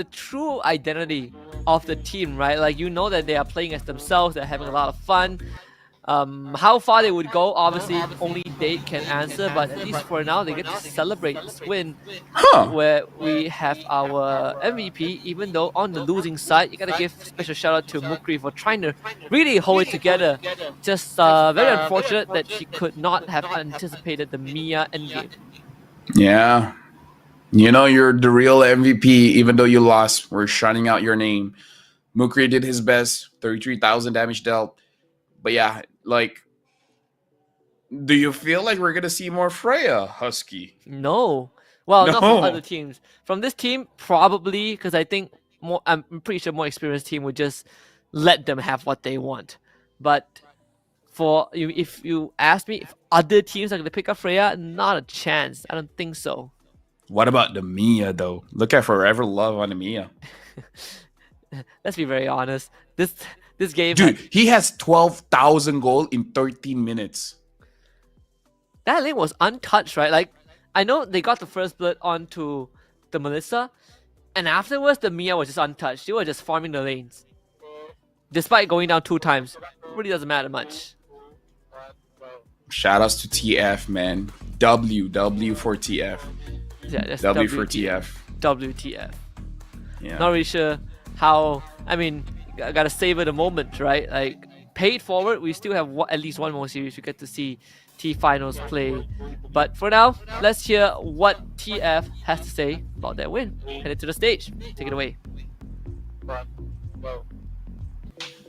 S10: true identity of the team, right? Like, that they are playing as themselves, they're having a lot of fun. How far they would go, obviously only they can answer, but at least for now they get to celebrate this win, where we have our MVP. Even though on the losing side, you gotta give special shout out to Mukri for trying to really hold it together. Just very unfortunate that she could not have anticipated the Mia endgame.
S11: Yeah. You're the real MVP, even though you lost. We're shouting out your name. Mukri did his best, 33,000 damage dealt. But yeah, like, do you feel like we're gonna see more Freya, Husky?
S10: No. Well, not from other teams. From this team, probably, because I think I'm pretty sure more experienced team would just let them have what they want. But for you, if you ask me if other teams are gonna pick up Freya, not a chance. I don't think so.
S11: What about the Mia though? Look at Forever Love on the Mia.
S10: Let's be very honest. This game,
S11: dude, he has 12,000 gold in 13 minutes.
S10: That lane was untouched, right? Like, I know they got the first blood onto the Melissa, and afterwards the Mia was just untouched. She was just farming the lanes, despite going down 2 times. Really doesn't matter much.
S11: Shoutouts to TF, man. W for TF.
S10: Yeah, that's
S11: W for TF.
S10: WTF.
S11: Yeah.
S10: Not really sure how. I mean, I gotta savor the moment, right? Like, paid forward, we still have at least one more series we get to see T Finals play. But for now, let's hear what TF has to say about their win. Headed to the stage. Take it away.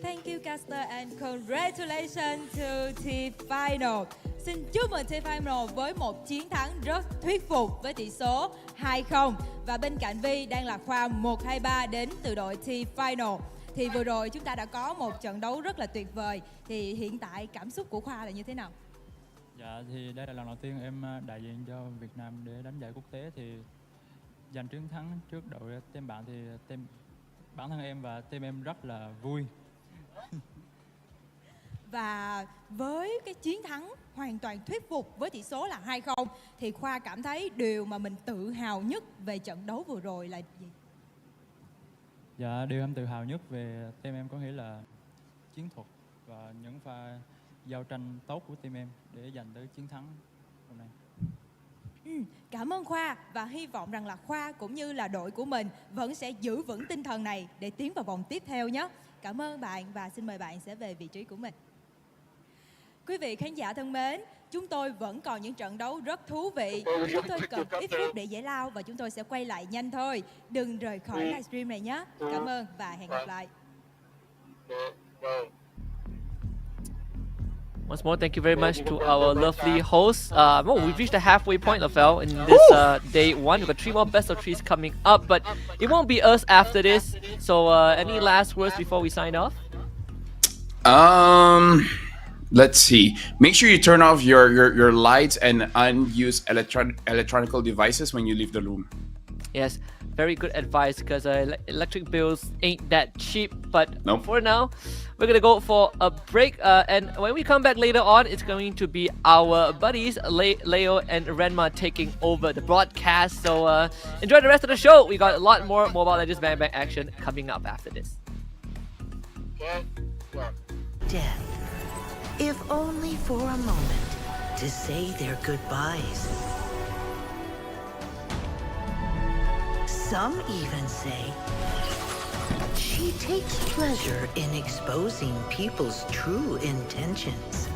S8: Thank you, Caster, and congratulations to T Final. Xin chúc mừng T Final với một chiến thắng rất thuyết phục với tỷ số 2-0. Và bên cạnh Vi đang là khoa 1-2-3 đến từ đội T Final. Thì vừa rồi chúng ta đã có một trận đấu rất là tuyệt vời. Thì hiện tại cảm xúc của Khoa là như thế nào?
S13: Dạ, thì đây là lần đầu tiên em đại diện cho Việt Nam để đánh giải quốc tế, thì giành chiến thắng trước đội team bạn thì bản thân em và team em rất là vui.
S8: Và với cái chiến thắng hoàn toàn thuyết phục với tỷ số là 2-0 thì Khoa cảm thấy điều mà mình tự hào nhất về trận đấu vừa rồi là gì?
S13: Dạ, điều em tự hào nhất về team em có nghĩa là chiến thuật và những pha giao tranh tốt của team em để giành tới chiến thắng hôm nay.
S8: Cảm ơn Khoa và hy vọng rằng là Khoa cũng như là đội của mình vẫn sẽ giữ vững tinh thần này để tiến vào vòng tiếp theo nhé. Cảm ơn bạn và xin mời bạn sẽ về vị trí của mình. Quý vị khán giả thân mến, chúng tôi vẫn còn những trận đấu rất thú vị. Chúng tôi cần ít phút để giải lao và chúng tôi sẽ quay lại nhanh thôi. Đừng rời khỏi livestream này nhé. Cảm ơn và hẹn gặp lại.
S10: Once more, thank you very much to our lovely hosts. We've reached the halfway point, Lafel, in this day one. We've got 3 more best of 3s coming up, but it won't be us after this. So, any last words before we sign off?
S11: Let's see. Make sure you turn off your lights and unused electronical devices when you leave the room.
S10: Yes, very good advice because electric bills ain't that cheap. But for now, we're gonna go for a break. And when we come back later on, it's going to be our buddies Leo and Renma taking over the broadcast. So enjoy the rest of the show. We got a lot more Mobile Legends Bang Bang action coming up after this.
S5: Death, if only for a moment, to say their goodbyes. Some even say she takes pleasure in exposing people's true intentions.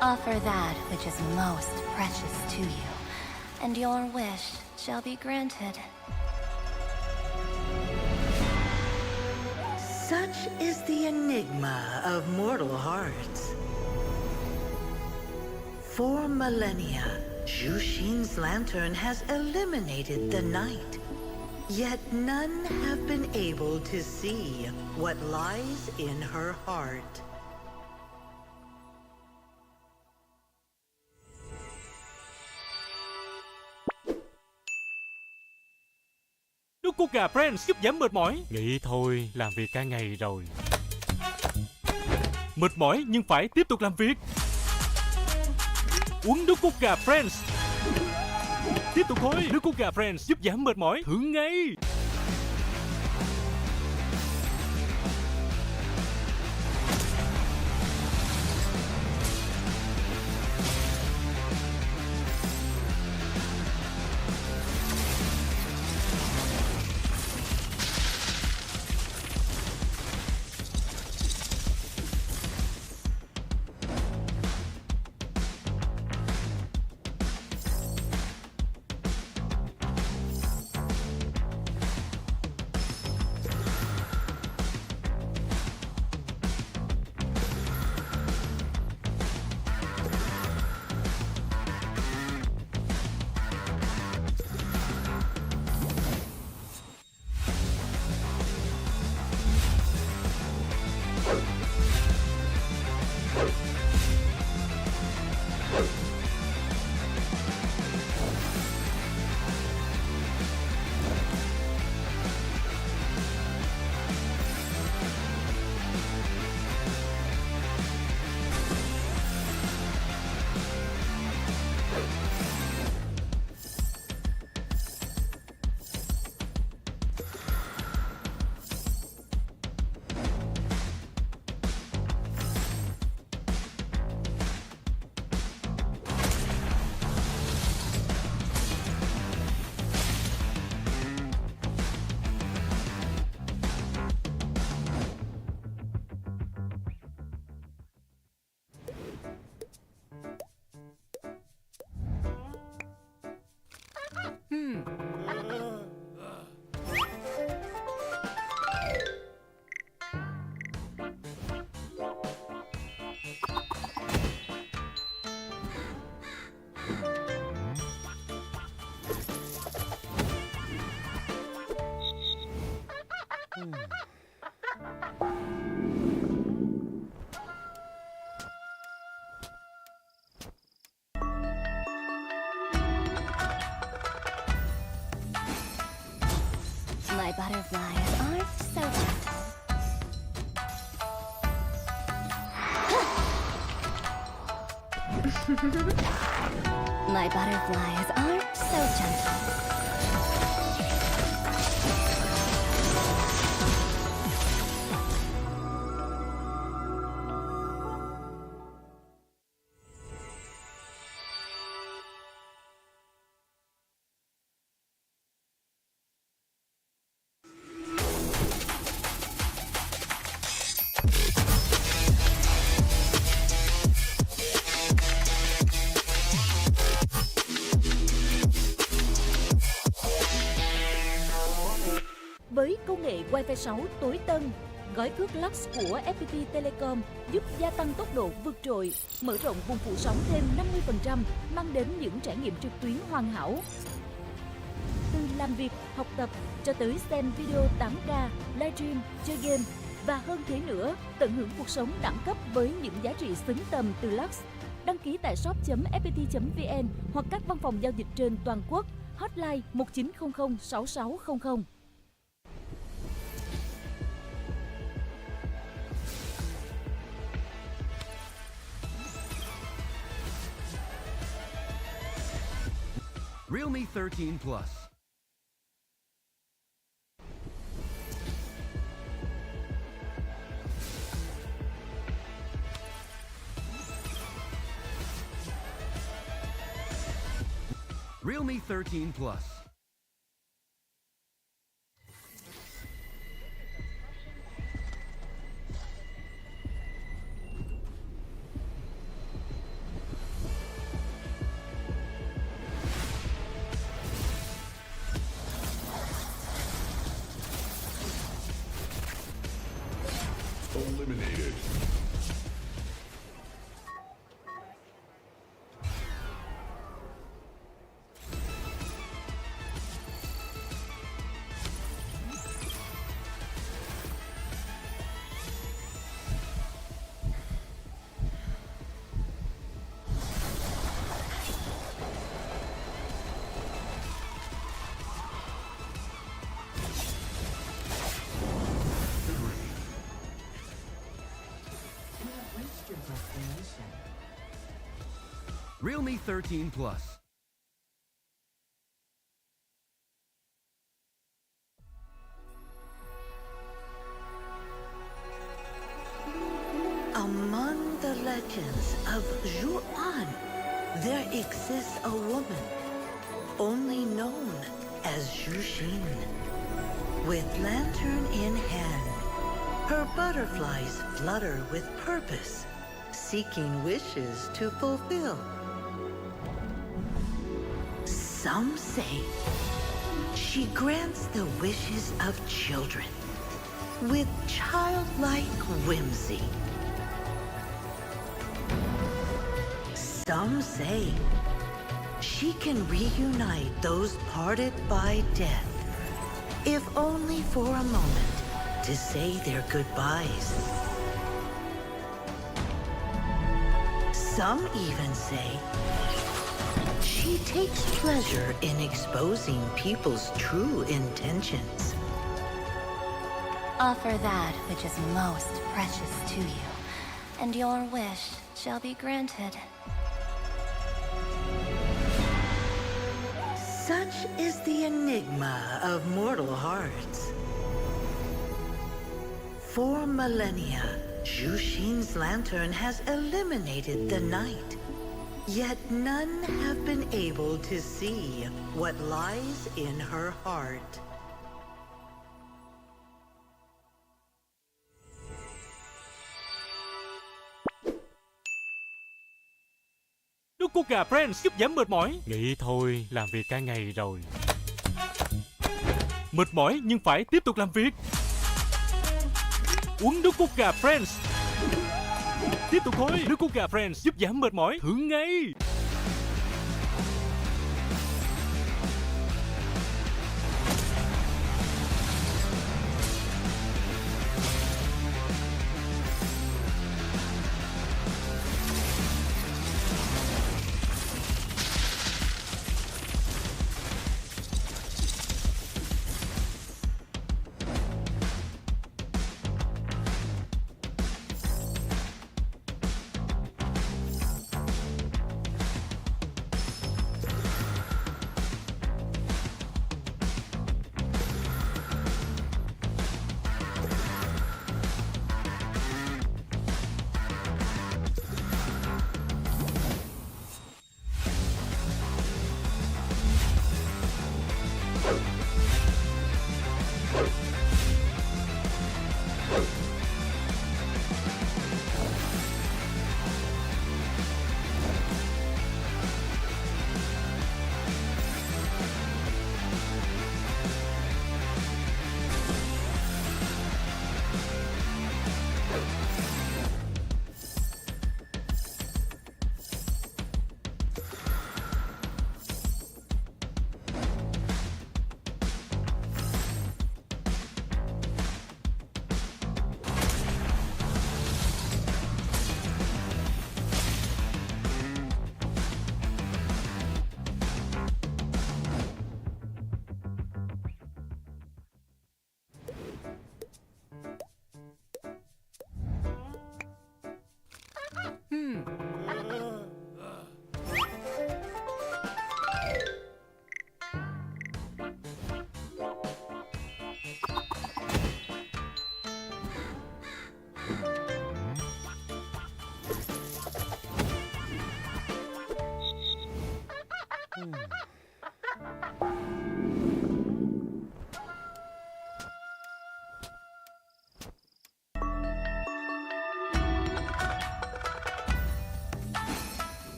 S1: Offer that which is most precious to you, and your wish shall be granted.
S5: Such is the enigma of mortal hearts. For millennia, Jushin's lantern has eliminated the night. Yet none have been able to see what lies in her heart.
S6: Nước cốt gà Friends giúp giảm mệt mỏi. Nghĩ thôi, làm việc cả ngày rồi. Mệt mỏi nhưng phải tiếp tục làm việc. Uống nước cốt gà Friends. Tiếp tục thôi, nước cốt gà Friends giúp giảm mệt mỏi. Thử ngay.
S1: My butterflies aren't so gentle.
S2: Với công nghệ Wi-Fi 6 tối tân, gói cước Lux của FPT Telecom giúp gia tăng tốc độ vượt trội, mở rộng vùng phủ sóng thêm 50%, mang đến những trải nghiệm trực tuyến hoàn hảo. Từ làm việc, học tập cho tới xem video 8K, livestream, chơi game và hơn thế nữa, tận hưởng cuộc sống đẳng cấp với những giá trị xứng tầm từ Lux. Đăng ký tại shop.fpt.vn hoặc các văn phòng giao dịch trên toàn quốc. Hotline 1900 6600.
S3: Realme 13 Plus. Realme 13 Plus.
S17: Eliminated.
S3: Realme 13 Plus.
S5: Among the legends of Zhuan, there exists a woman only known as Zhuxin. With lantern in hand, her butterflies flutter with purpose, seeking wishes to fulfill. Some say she grants the wishes of children with childlike whimsy. Some say she can reunite those parted by death, if only for a moment to say their goodbyes. Some even say she takes pleasure in exposing people's true intentions.
S1: Offer that which is most precious to you, and your wish shall be granted.
S5: Such is the enigma of mortal hearts. For millennia, Zhuxin's lantern has eliminated the night. Yet none have been able to see what lies in her heart.
S6: Nước cốt gà Friends giúp giảm mệt mỏi. Nghĩ thôi, làm việc cả ngày rồi. Mệt mỏi nhưng phải tiếp tục làm việc. Uống nước cốt gà Friends. Tiếp tục thôi, nước cốt gà Friends giúp giảm mệt mỏi. Thử ngay.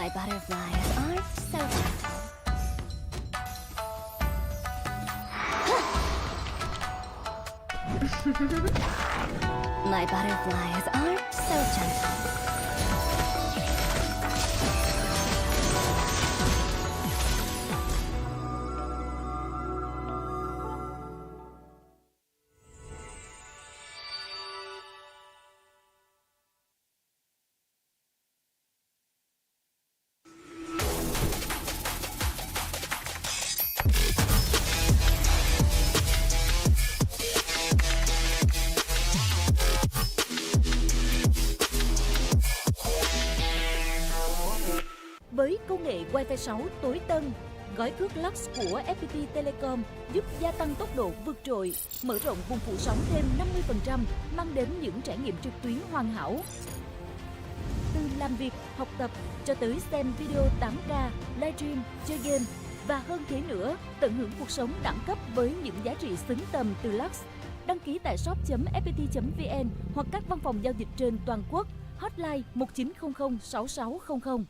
S1: My butterflies aren't so gentle. My butterflies aren't so gentle.
S2: Với công nghệ Wi-Fi 6 tối tân, gói cước Lux của FPT Telecom giúp gia tăng tốc độ vượt trội, mở rộng vùng phủ sóng thêm 50%, mang đến những trải nghiệm trực tuyến hoàn hảo. Từ làm việc, học tập cho tới xem video 8K, livestream, chơi game và hơn thế nữa, tận hưởng cuộc sống đẳng cấp với những giá trị xứng tầm từ Lux. Đăng ký tại shop.fpt.vn hoặc các văn phòng giao dịch trên toàn quốc. Hotline 1900 6600.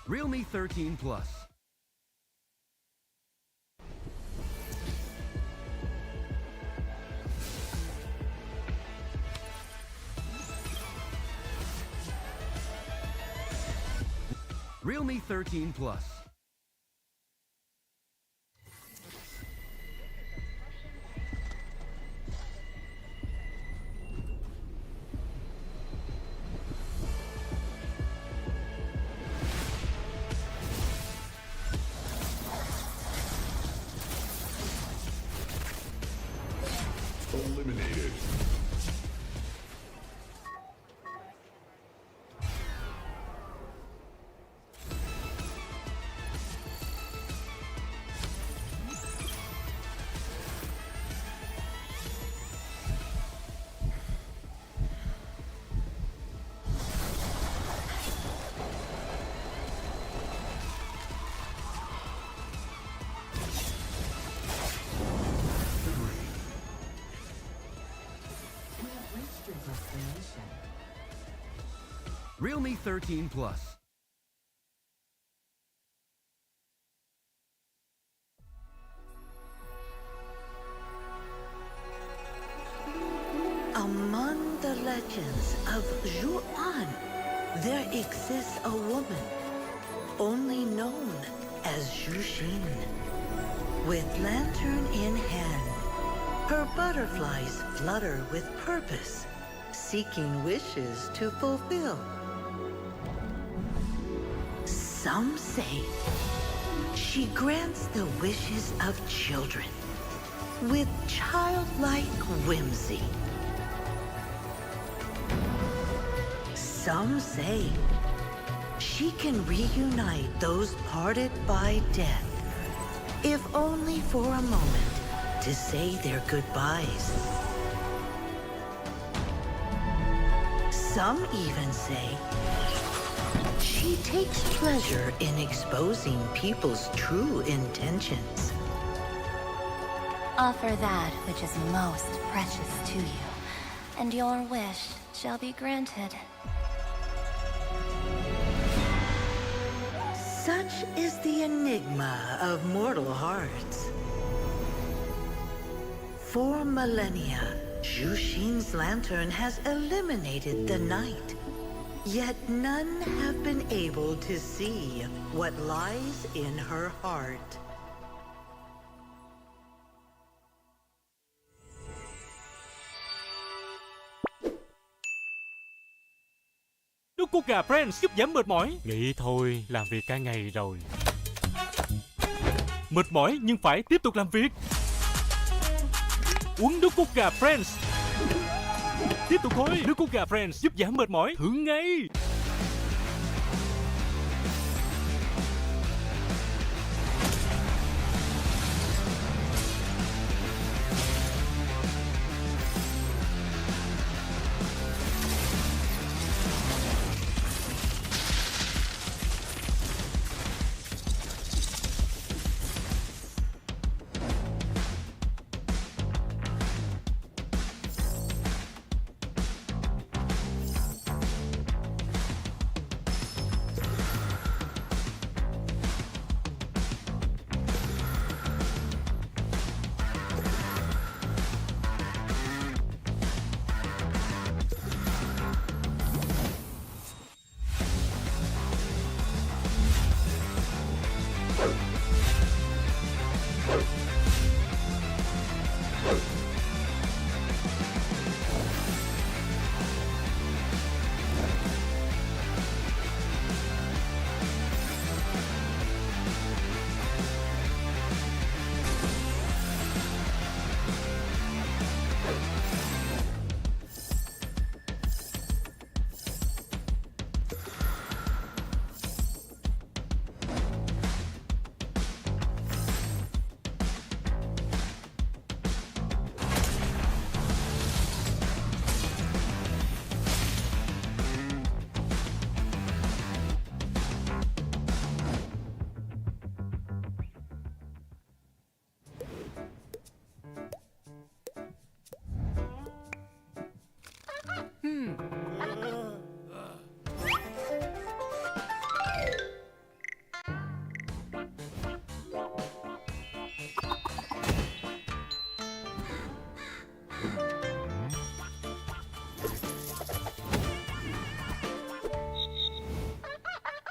S3: Realme 13 Plus. Realme 13 Plus.
S17: Eliminated.
S3: Realme 13 Plus.
S5: Among the legends of Zhuan, there exists a woman only known as Zhuxin. With lantern in hand, her butterflies flutter with purpose, seeking wishes to fulfill. Some say she grants the wishes of children with childlike whimsy. Some say she can reunite those parted by death, if only for a moment to say their goodbyes. Some even say she takes pleasure in exposing people's true intentions.
S1: Offer that which is most precious to you, and your wish shall be granted.
S5: Such is the enigma of mortal hearts. For millennia, Zhuxin's lantern has eliminated the night. Yet none have been able to see what lies in her heart.
S6: Nước cốt gà Friends giúp giảm mệt mỏi. Nghĩ thôi, làm việc cả ngày rồi. Mệt mỏi nhưng phải tiếp tục làm việc. Uống nước cốt gà Friends. Tiếp tục thôi, nước cốt gà Friends giúp giảm mệt mỏi. Thử ngay.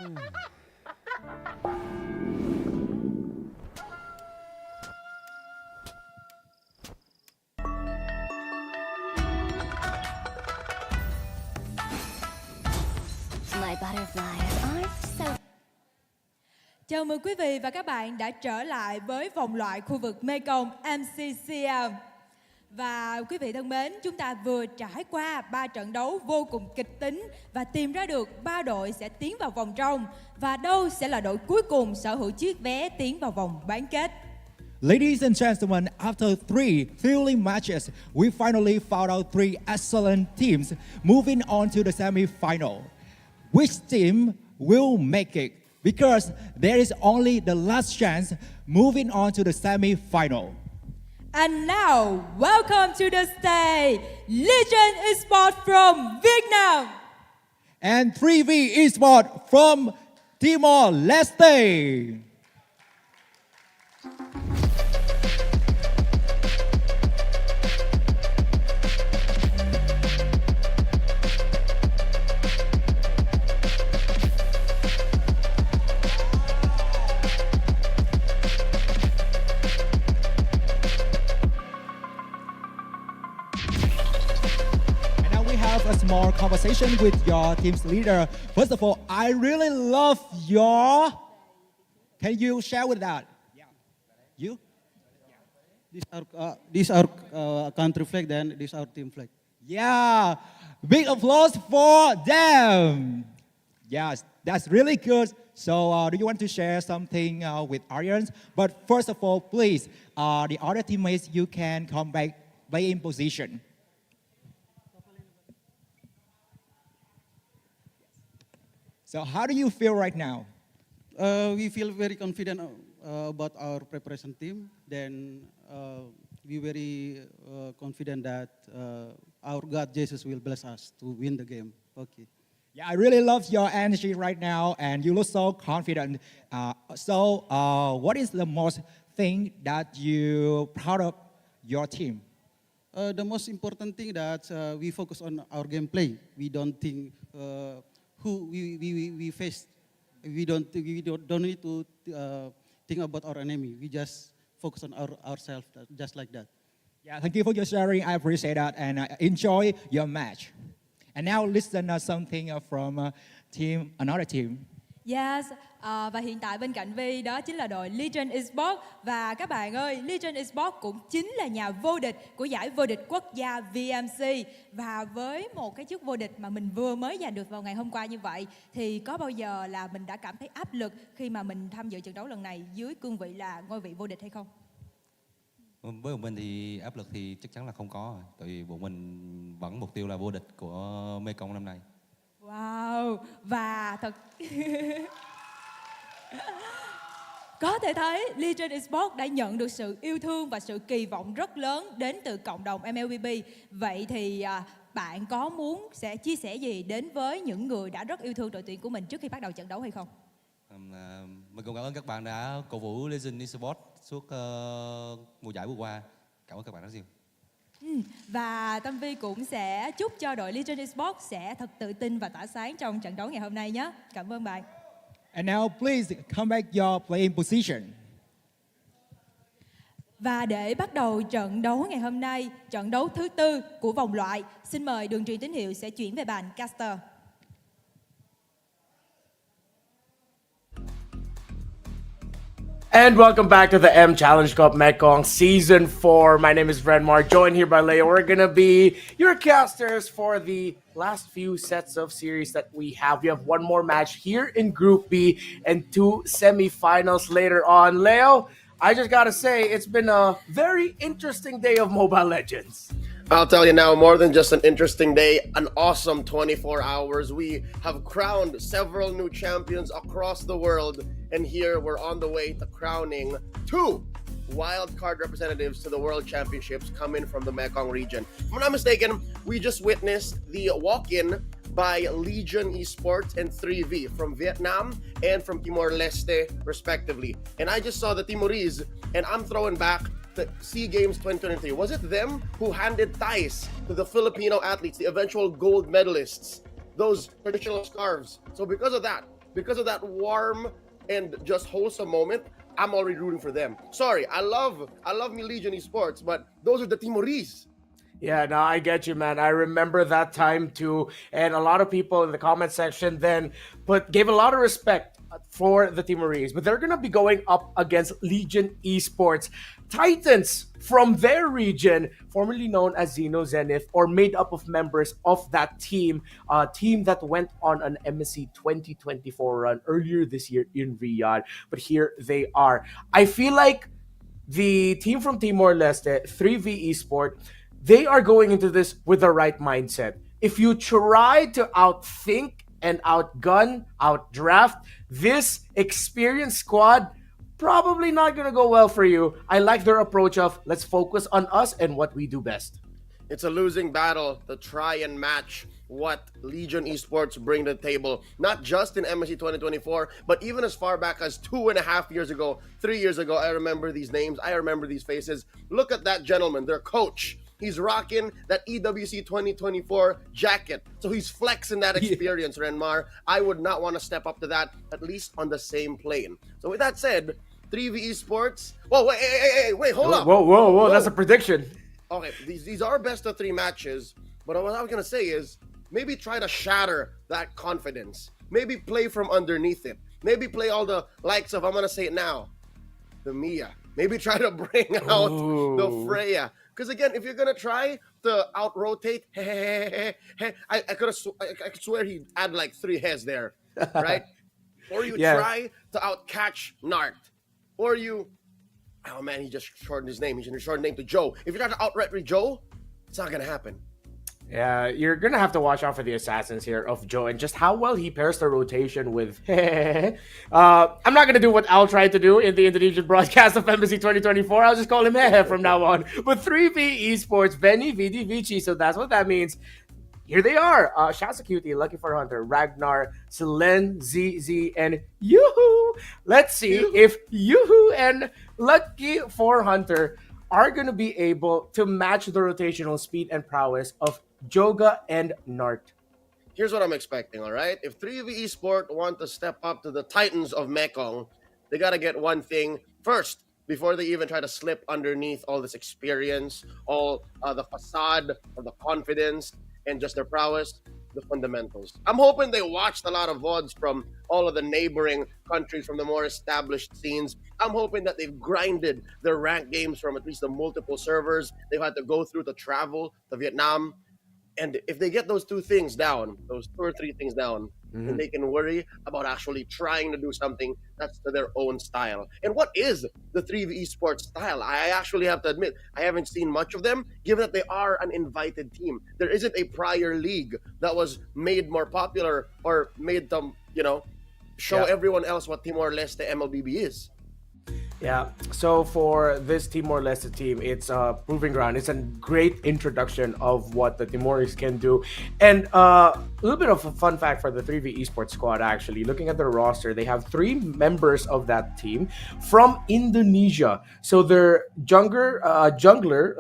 S1: My butterflies aren't so.
S8: Chào mừng quý vị và các bạn đã trở lại với vòng loại khu vực Mekong Mccm. Và quý vị thân mến, chúng ta vừa trải qua 3 trận đấu vô cùng kịch tính và tìm ra được 3 đội sẽ tiến vào vòng trong và đâu sẽ là đội cuối cùng sở hữu chiếc vé tiến vào vòng bán kết.
S7: Ladies and gentlemen, after 3 thrilling matches, we finally found out 3 excellent teams moving on to the semi-final. Which team will make it? Because there is only the last chance moving on to the semi-final.
S8: And now, welcome to the stage, Legend Esports from Vietnam.
S7: And 3V Esports from Timor-Leste. A small conversation with your team's leader. First of all, I really love your. Can you share with that? Yeah. You?
S17: This our country flag, then this our team flag.
S7: Yeah. Big applause for them. Yes, that's really good. So, do you want to share something with Aryans? But first of all, please, the other teammates, you can come back, play in position. So how do you feel right now?
S17: We feel very confident about our preparation team. Then we very confident that our God Jesus will bless us to win the game. Okay.
S7: Yeah, I really love your energy right now, and you look so confident. What is the most thing that you proud of your team?
S17: The most important thing that we focus on our gameplay. We don't think who we face. We don't need to think about our enemy. We just focus on ourselves, just like that.
S7: Yeah, thank you for your sharing. I appreciate that, and enjoy your match. And now listen something from another team.
S8: Yes, và hiện tại bên cạnh Vi đó chính là đội Legend Esports. Và các bạn ơi, Legend Esports cũng chính là nhà vô địch của giải vô địch quốc gia VMC. Và với một cái chức vô địch mà mình vừa mới giành được vào ngày hôm qua như vậy, thì có bao giờ là mình đã cảm thấy áp lực khi mà mình tham dự trận đấu lần này dưới cương vị là ngôi vị vô địch hay không?
S18: Với bọn mình thì áp lực thì chắc chắn là không có, tại vì bọn mình vẫn mục tiêu là vô địch của Mekong năm nay.
S8: Wow, và thật có thể thấy Legend Esports đã nhận được sự yêu thương và sự kỳ vọng rất lớn đến từ cộng đồng MLBB. Vậy thì bạn có muốn sẽ chia sẻ gì đến với những người đã rất yêu thương đội tuyển của mình trước khi bắt đầu trận đấu hay không?
S18: Mình cũng cảm ơn các bạn đã cổ vũ Legend Esports suốt mùa giải vừa qua. Cảm ơn các bạn rất nhiều.
S8: Và Tâm Vi cũng sẽ chúc cho đội Legend Esports sẽ thật tự tin và tỏa sáng trong trận đấu ngày hôm nay nhé. Cảm ơn bạn.
S7: And now please come back your playing position.
S8: Và để bắt đầu trận đấu ngày hôm nay, trận đấu thứ 4 của vòng loại, xin mời đường truyền tín hiệu sẽ chuyển về bàn caster.
S19: And welcome back to the M Challenge Cup Mekong Season 4. My name is Renmar, joined here by Leo. We're going to be your casters for the last few sets of series that we have. We have one more match here in Group B and 2 semifinals later on. Leo, I just got to say, it's been a very interesting day of Mobile Legends.
S20: I'll tell you now, more than just an interesting day, an awesome 24 hours. We have crowned several new champions across the world, and here we're on the way to crowning 2 wildcard representatives to the World Championships coming from the Mekong region. If I'm not mistaken, we just witnessed the walk-in by Legion Esports and 3V from Vietnam and from Timor-Leste, respectively. And I just saw the Timorese, and I'm throwing back the SEA Games 2023. Was it them who handed ties to the Filipino athletes, the eventual gold medalists, those traditional scarves? So because of that, because of that warm and just wholesome moment, I'm already rooting for them. Sorry, I love me Legion Esports, but those are the Timorese.
S19: Yeah, no, I get you, man. I remember that time too, and a lot of people in the comment section then gave a lot of respect for the Timorese, but they're gonna be going up against Legion Esports, Titans from their region, formerly known as Xeno Zenith, or made up of members of that team, team that went on an MSC 2024 run earlier this year in Riyadh. But here they are. I feel like the team from Timor-Leste, 3V Esport, they are going into this with the right mindset. If you try to outthink and outgun, outdraft this experienced squad, probably not going to go well for you. I like their approach of let's focus on us and what we do best.
S20: It's a losing battle to try and match what Legion Esports bring to the table, not just in MSC 2024, but even as far back as 2.5 years ago, 3 years ago. I remember these names. I remember these faces. Look at that gentleman, their coach. He's rocking that EWC 2024 jacket. So he's flexing that experience, Renmar. I would not want to step up to that, at least on the same plane. So with that said, 3V Esports. Whoa, wait, hold up.
S19: Whoa, that's a prediction.
S20: Okay, these are best of 3 matches, but what I was going to say is maybe try to shatter that confidence. Maybe play from underneath it. Maybe play all the likes of, I'm going to say it now, the Mia. Maybe try to bring out the Freya. Because again, if you're gonna try to out-rotate, I could swear he'd add like 3 heads there, right? Or you try to out-catch Nart. Or you, oh man, he just shortened his name. He should shorten his name to Joe. If you try to out-ret Joe, it's not gonna happen.
S19: Yeah, you're going to have to watch out for the assassins here of Joe and just how well he pairs the rotation with I'm not going to do what Al tried to do in the Indonesian broadcast of MSC 2024. I'll just call him from now on. But 3V Esports, Benny, Vidi, Vici, so that's what that means. Here they are. Shasa Cutie, Lucky for Hunter, Ragnar, Selen, ZZ, and Yoo-hoo. Let's see if Yoo-hoo and Lucky for Hunter are going to be able to match the rotational speed and prowess of Joga and Nart.
S20: Here's what I'm expecting, all right? If 3V Esport want to step up to the Titans of Mekong, they got to get one thing first before they even try to slip underneath all this experience, all the facade of the confidence and just their prowess, the fundamentals. I'm hoping they watched a lot of VODs from all of the neighboring countries, from the more established scenes. I'm hoping that they've grinded their ranked games from at least the multiple servers they've had to go through to travel to Vietnam. And if they get those 2 things down, those 2 or 3 things down, then they can worry about actually trying to do something that's to their own style. And what is the 3V Esports style? I actually have to admit, I haven't seen much of them, given that they are an invited team. There isn't a prior league that was made more popular or made them, show everyone else what Timor-Leste MLBB is.
S19: Yeah, so for this Timor-Leste team, it's a proving ground. It's a great introduction of what the Timorese can do. And a little bit of a fun fact for the 3V Esports squad, actually. Looking at their roster, they have 3 members of that team from Indonesia. So their jungler,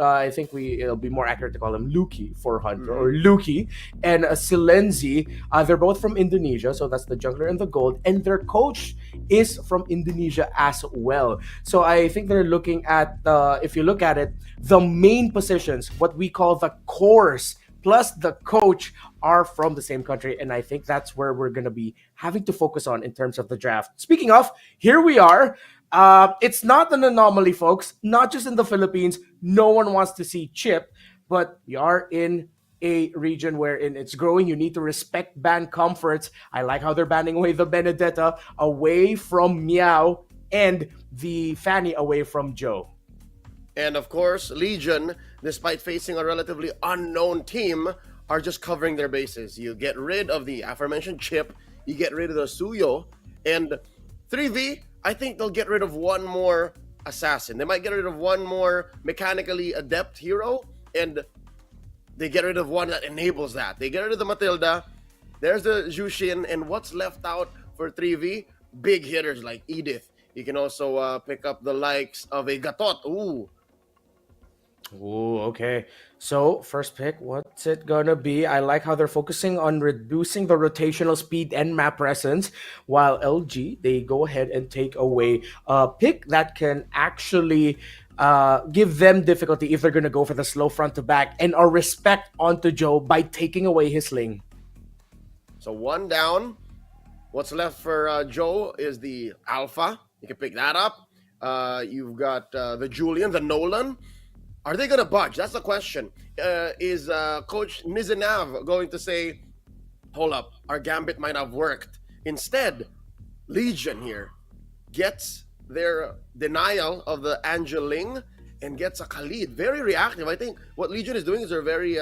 S19: I think it'll be more accurate to call him Luki for Hunter, or Luki, and Silenzi. They're both from Indonesia, so that's the jungler and the gold. And their coach is from Indonesia as well. So I think they're looking at, if you look at it, the main positions, what we call the cores, plus the coach are from the same country. And I think that's where we're going to be having to focus on in terms of the draft. Speaking of, here we are. It's not an anomaly, folks. Not just in the Philippines. No one wants to see Chip, but we are in a region wherein it's growing. You need to respect ban comforts. I like how they're banning away the Benedetta away from Meow and the Fanny away from Joe.
S20: And of course, Legion, despite facing a relatively unknown team, are just covering their bases. You get rid of the aforementioned Chip, you get rid of the Suyo, and 3V, I think they'll get rid of one more assassin. They might get rid of one more mechanically adept hero, and they get rid of one that enables that. They get rid of the Matilda, there's the Jushin, and what's left out for 3V? Big hitters like Edith. You can also pick up the likes of a Gatot. Ooh.
S19: Oh, okay. So, first pick, what's it gonna be? I like how they're focusing on reducing the rotational speed and map presence, while LG, they go ahead and take away a pick that can actually give them difficulty if they're gonna go for the slow front to back and a respect onto Joe by taking away his sling.
S20: So one down. What's left for Joe is the Alpha. You can pick that up. You've got the Julian, the Nolan. Are they going to budge? That's the question. Is Coach Nizinav going to say, hold up, our gambit might have worked? Instead, Legion here gets their denial of the Angeling and gets a Khalid. Very reactive. I think what Legion is doing is they're very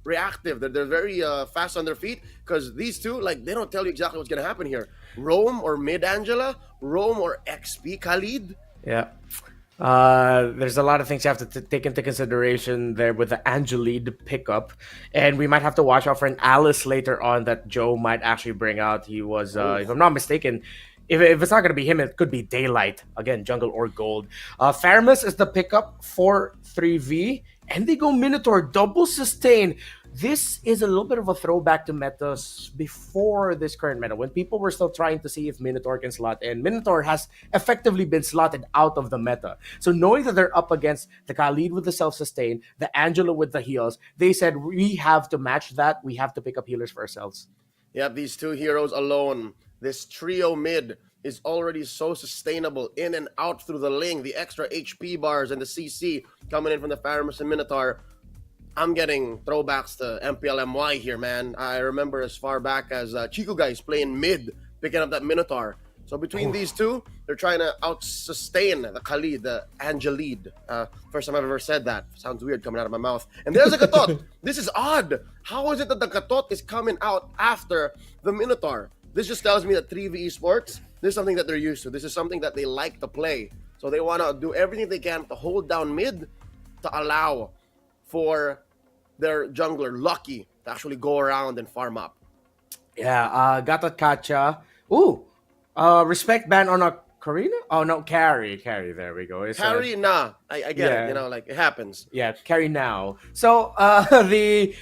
S20: reactive. They're very fast on their feet because these two, like, they don't tell you exactly what's going to happen here. Rome or Mid Angela, Rome or XP Khalid.
S19: Yeah. There's a lot of things you have to take into consideration there with the Angelide pickup, and we might have to watch out for an Alice later on that Joe might actually bring out. He was, if I'm not mistaken, if it's not going to be him, it could be Daylight. Again, jungle or gold. Faramus is the pickup for 3v, and they go Minotaur, double sustain. This is a little bit of a throwback to metas before this current meta, when people were still trying to see if Minotaur can slot, and Minotaur has effectively been slotted out of the meta. So knowing that they're up against the Khalid with the self-sustain, the Angela with the heals, they said, we have to match that. We have to pick up healers for ourselves.
S20: Yep, these two heroes alone, this trio mid is already so sustainable in and out through the Ling, the extra HP bars and the CC coming in from the Faramus and Minotaur. I'm getting throwbacks to MPLMY here, man. I remember as far back as Chico guys playing mid, picking up that Minotaur. So between these two, they're trying to out-sustain the Khalid, the Angelide. First time I've ever said that. Sounds weird coming out of my mouth. And there's a Katot. This is odd. How is it that the Katot is coming out after the Minotaur? This just tells me that 3v Esports, this is something that they're used to. This is something that they like to play. So they want to do everything they can to hold down mid to allow for their jungler, Lucky, to actually go around and farm up.
S19: Yeah, Gatot Kacha. Ooh, respect ban on a Karina? Oh, no, carry. There we go. It's,
S20: carry, nah. I get it, you know, like, it happens.
S19: Yeah, carry now. So, the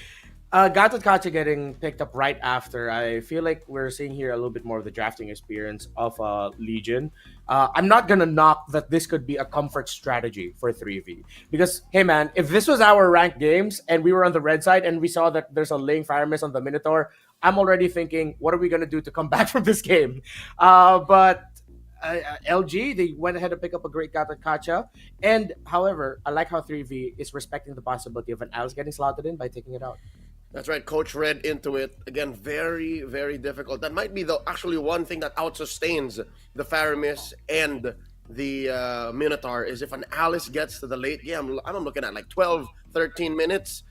S19: Gatot Kacha getting picked up right after, I feel like we're seeing here a little bit more of the drafting experience of Legion. I'm not going to knock that this could be a comfort strategy for 3v. Because, hey man, if this was our ranked games and we were on the red side and we saw that there's a Ling Faramus on the Minotaur, I'm already thinking, what are we going to do to come back from this game? But LG, they went ahead and pick up a great Gatot Kacha. And, however, I like how 3v is respecting the possibility of an Alice getting slotted in by taking it out.
S20: That's right. Coach read into it. Again, very, very difficult. That might be the actually one thing that out-sustains the Faramis and the Minotaur is if an Alice gets to the late game, I'm looking at like 12, 13 minutes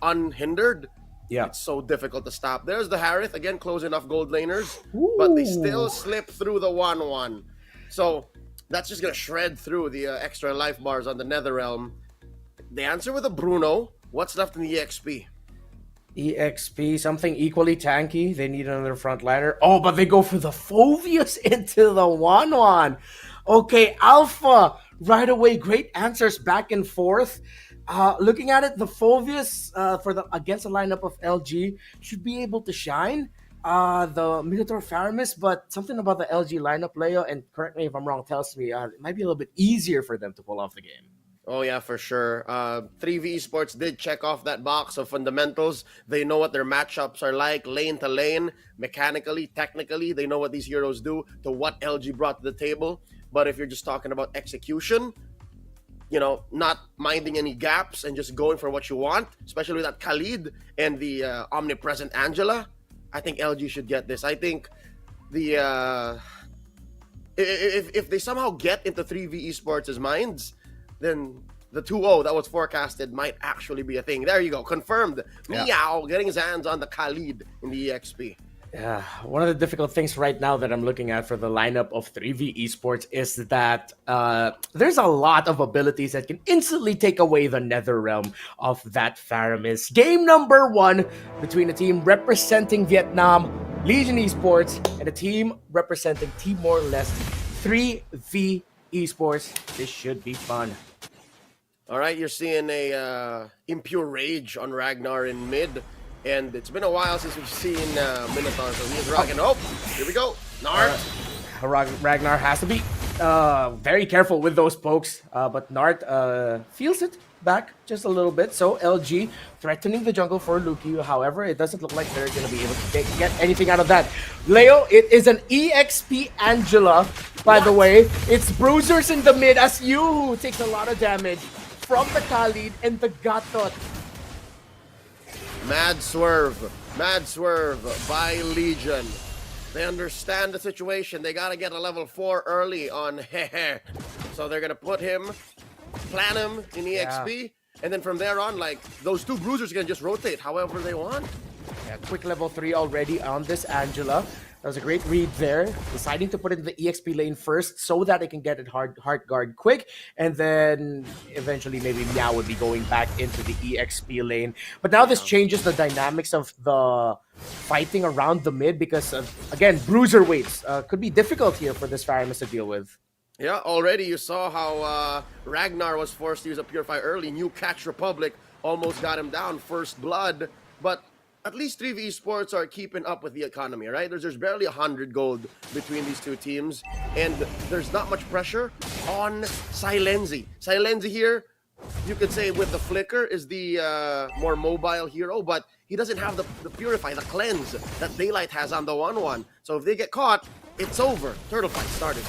S20: unhindered.
S19: Yeah.
S20: It's so difficult to stop. There's the Harith, again, closing off gold laners, but they still slip through the 1-1. So that's just going to shred through the extra life bars on the Netherrealm. They answer with a Bruno. What's left in the EXP?
S19: EXP, something equally tanky. They need another frontliner. Oh, but they go for the Phoveus into the 1-1. Okay, Alpha, right away, great answers back and forth. Looking at it, the Phoveus against the lineup of LG should be able to shine. The Minotaur Faramus, but something about the LG lineup, Leo, and correct me if I'm wrong, tells me it might be a little bit easier for them to pull off the game.
S20: Oh, yeah, for sure. 3v Esports did check off that box of fundamentals. They know what their matchups are like, lane to lane, mechanically, technically. They know what these heroes do to what LG brought to the table. But if you're just talking about execution, you know, not minding any gaps and just going for what you want, especially with that Khalid and the omnipresent Angela, I think LG should get this. I think the if they somehow get into 3v Esports' minds, then the 2-0 that was forecasted might actually be a thing. There you go. Confirmed. Yeah. Meow getting his hands on the Khalid in the EXP.
S19: Yeah, one of the difficult things right now that I'm looking at for the lineup of 3v Esports is that there's a lot of abilities that can instantly take away the Netherrealm of that Faramis. Game number 1 between a team representing Vietnam, Legion Esports, and a team representing Timor-Leste, 3v Esports. This should be fun.
S20: All right, you're seeing a impure rage on Ragnar in mid, and it's been a while since we've seen Minotaur, so he's rocking. Oh, here we go. Nart.
S19: Ragnar has to be very careful with those pokes, but Nart feels it back just a little bit. So LG threatening the jungle for Luki. However, it doesn't look like they're going to be able to get anything out of that. Leo, it is an EXP Angela, by the way. It's Bruisers in the mid as Yu takes a lot of damage from the Khalid and the Gatot.
S20: Mad swerve by Legion. They understand the situation. They got to get a level 4 early on Hehe. So they're going to put him, plan him in EXP, and then from there on, like, those two bruisers can just rotate however they want.
S19: Yeah, quick level 3 already on this Angela. That was a great read there. Deciding to put it in the EXP lane first so that it can get it heart guard quick. And then eventually maybe Meow would be going back into the EXP lane. But now this changes the dynamics of the fighting around the mid because, again, bruiser weights could be difficult here for this Faramis to deal with.
S20: Yeah, already you saw how Ragnar was forced to use a Purify early. New Catch Republic almost got him down. First Blood. But at least 3v Esports are keeping up with the economy, right? There's barely 100 gold between these two teams, and there's not much pressure on Silenzi. Silenzi here, you could say with the Flicker, is the more mobile hero, but he doesn't have the Purify, the Cleanse that Daylight has on the 1-1. So if they get caught, it's over. Turtle fight started.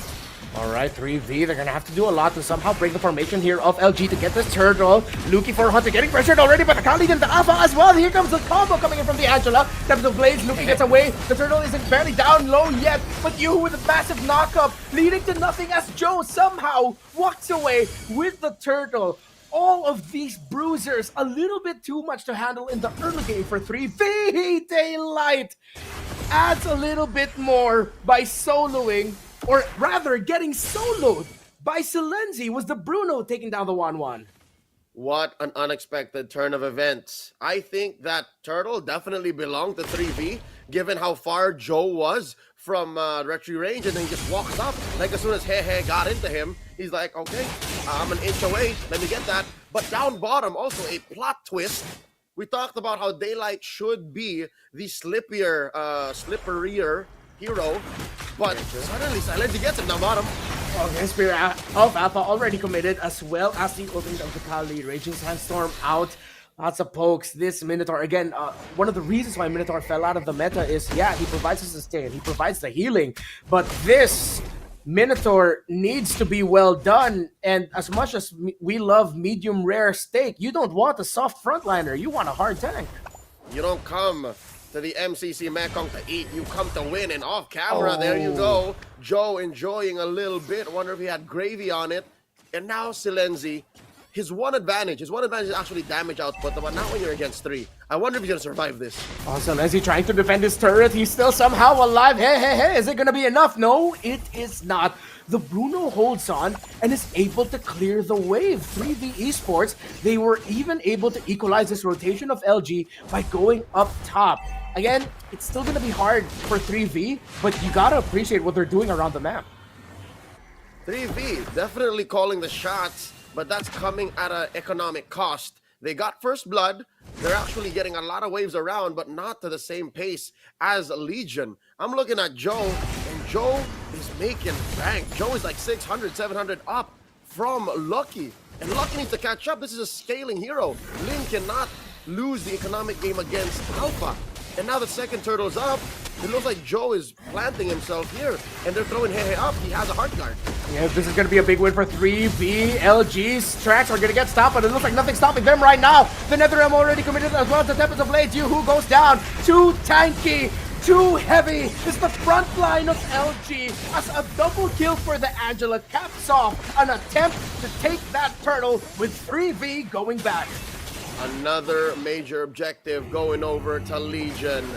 S19: All right, 3v. They're going to have to do a lot to somehow break the formation here of LG to get this turtle. Luki for Hunter getting pressured already by the Khalid and the Alpha as well. Here comes the combo coming in from the Angela. Steps of Blades. Luki gets away. The turtle isn't barely down low yet, but Yu with a massive knockup, leading to nothing as Joe somehow walks away with the turtle. All of these bruisers, a little bit too much to handle in the early game for 3v. Daylight adds a little bit more by soloing, or rather getting soloed by Silenzi. Was the Bruno taking down the 1-1.
S20: What an unexpected turn of events. I think that turtle definitely belonged to 3v, given how far Joe was from retry range, and then he just walks up. Like as soon as Hehe got into him, he's like, okay, I'm an inch away, let me get that. But down bottom, also a plot twist. We talked about how Daylight should be the slipperier hero, but suddenly Silenzi gets him down bottom.
S19: Okay, Spirit of Alpha already committed, as well as the ultimate of the Kali. Raging Sandstorm out. Lots of pokes. This Minotaur, again, one of the reasons why Minotaur fell out of the meta is, yeah, he provides the sustain, he provides the healing, but this Minotaur needs to be well done, and as much as we love medium rare steak, you don't want a soft frontliner, you want a hard tank.
S20: You don't come to the MCC Mekong to eat, you come to win, and off camera, there you go. Joe enjoying a little bit, wonder if he had gravy on it, and now Silenzi, his one advantage is actually damage output, but not when you're against 3. I wonder if he's gonna survive this.
S19: Awesome, as he trying to defend his turret, he's still somehow alive. Hey, is it gonna be enough? No, it is not. The Bruno holds on and is able to clear the wave. 3v Esports, they were even able to equalize this rotation of LG by going up top. Again, it's still gonna be hard for 3v, but you gotta appreciate what they're doing around the map.
S20: 3v, definitely calling the shots, but that's coming at an economic cost. They got first blood. They're actually getting a lot of waves around, but not to the same pace as Legion. I'm looking at Joe, and Joe is making bank. Joe is like 600, 700 up from Lucky. And Lucky needs to catch up. This is a scaling hero. Lin cannot lose the economic game against Alpha. And now the second turtle's up. It looks like Joe is planting himself here, and they're throwing Hehe up. He has a heart guard.
S19: Yeah, this is going to be a big win for 3v. LG's tracks are going to get stopped, but it looks like nothing's stopping them right now. The Netherrealm already committed as well. The Tempest of Blades, who goes down. Too tanky, too heavy. It's the front line of LG as a double kill for the Angela caps off an attempt to take that turtle with 3v going back.
S20: Another major objective going over to Legion.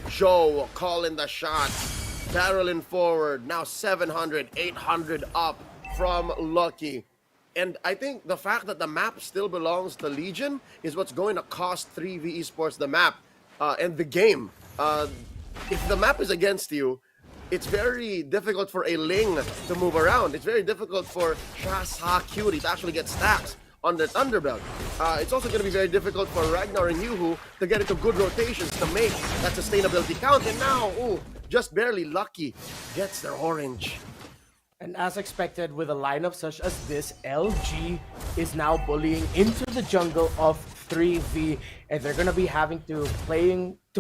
S20: Joe calling the shots, barreling forward, now 700, 800 up from Lucky. And I think the fact that the map still belongs to Legion is what's going to cost 3v Esports the map and the game. If the map is against you, it's very difficult for a Ling to move around. It's very difficult for Shasa Cutie to actually get stacks. on the Thunderbelt. It's also going to be very difficult for Ragnar and Yuhu to get into good rotations to make that sustainability count. And now, just barely lucky, gets their orange.
S19: And as expected, with a lineup such as this, LG is now bullying into the jungle of 3v, and they're gonna be having to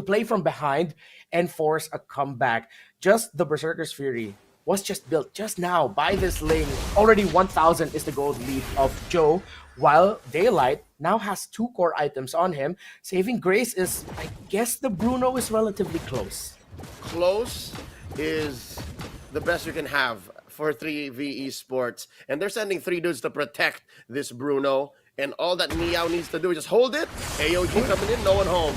S19: play from behind and force a comeback. Just the Berserker's Fury was just built just now by this Ling. Already 1,000 is the gold lead of Joe, while Daylight now has 2 core items on him. Saving Grace is, I guess the Bruno is relatively close.
S20: Close is the best you can have for 3v Esports, and they're sending 3 dudes to protect this Bruno, and all that Meow needs to do is just hold it. AOG coming in, no one home.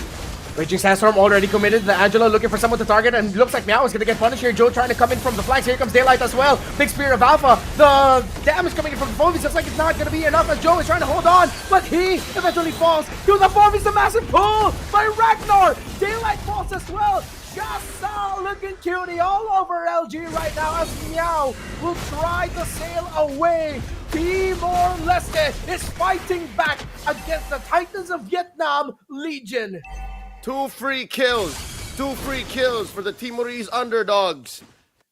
S19: Raging Sandstorm already committed. The Angela looking for someone to target, and looks like Meow is going to get punished here. Joe trying to come in from the flanks. Here comes Daylight as well. Big Spear of Alpha. The damage coming in from the 4Vs looks like it's not going to be enough as Joe is trying to hold on, but he eventually falls to the 4Vs. The massive pull by Ragnar. Daylight falls as well. Gasa looking cutie all over LG right now as Meow will try to sail away. Timor-Leste is fighting back against the Titans of Vietnam Legion.
S20: 2 free kills for the Timorese underdogs.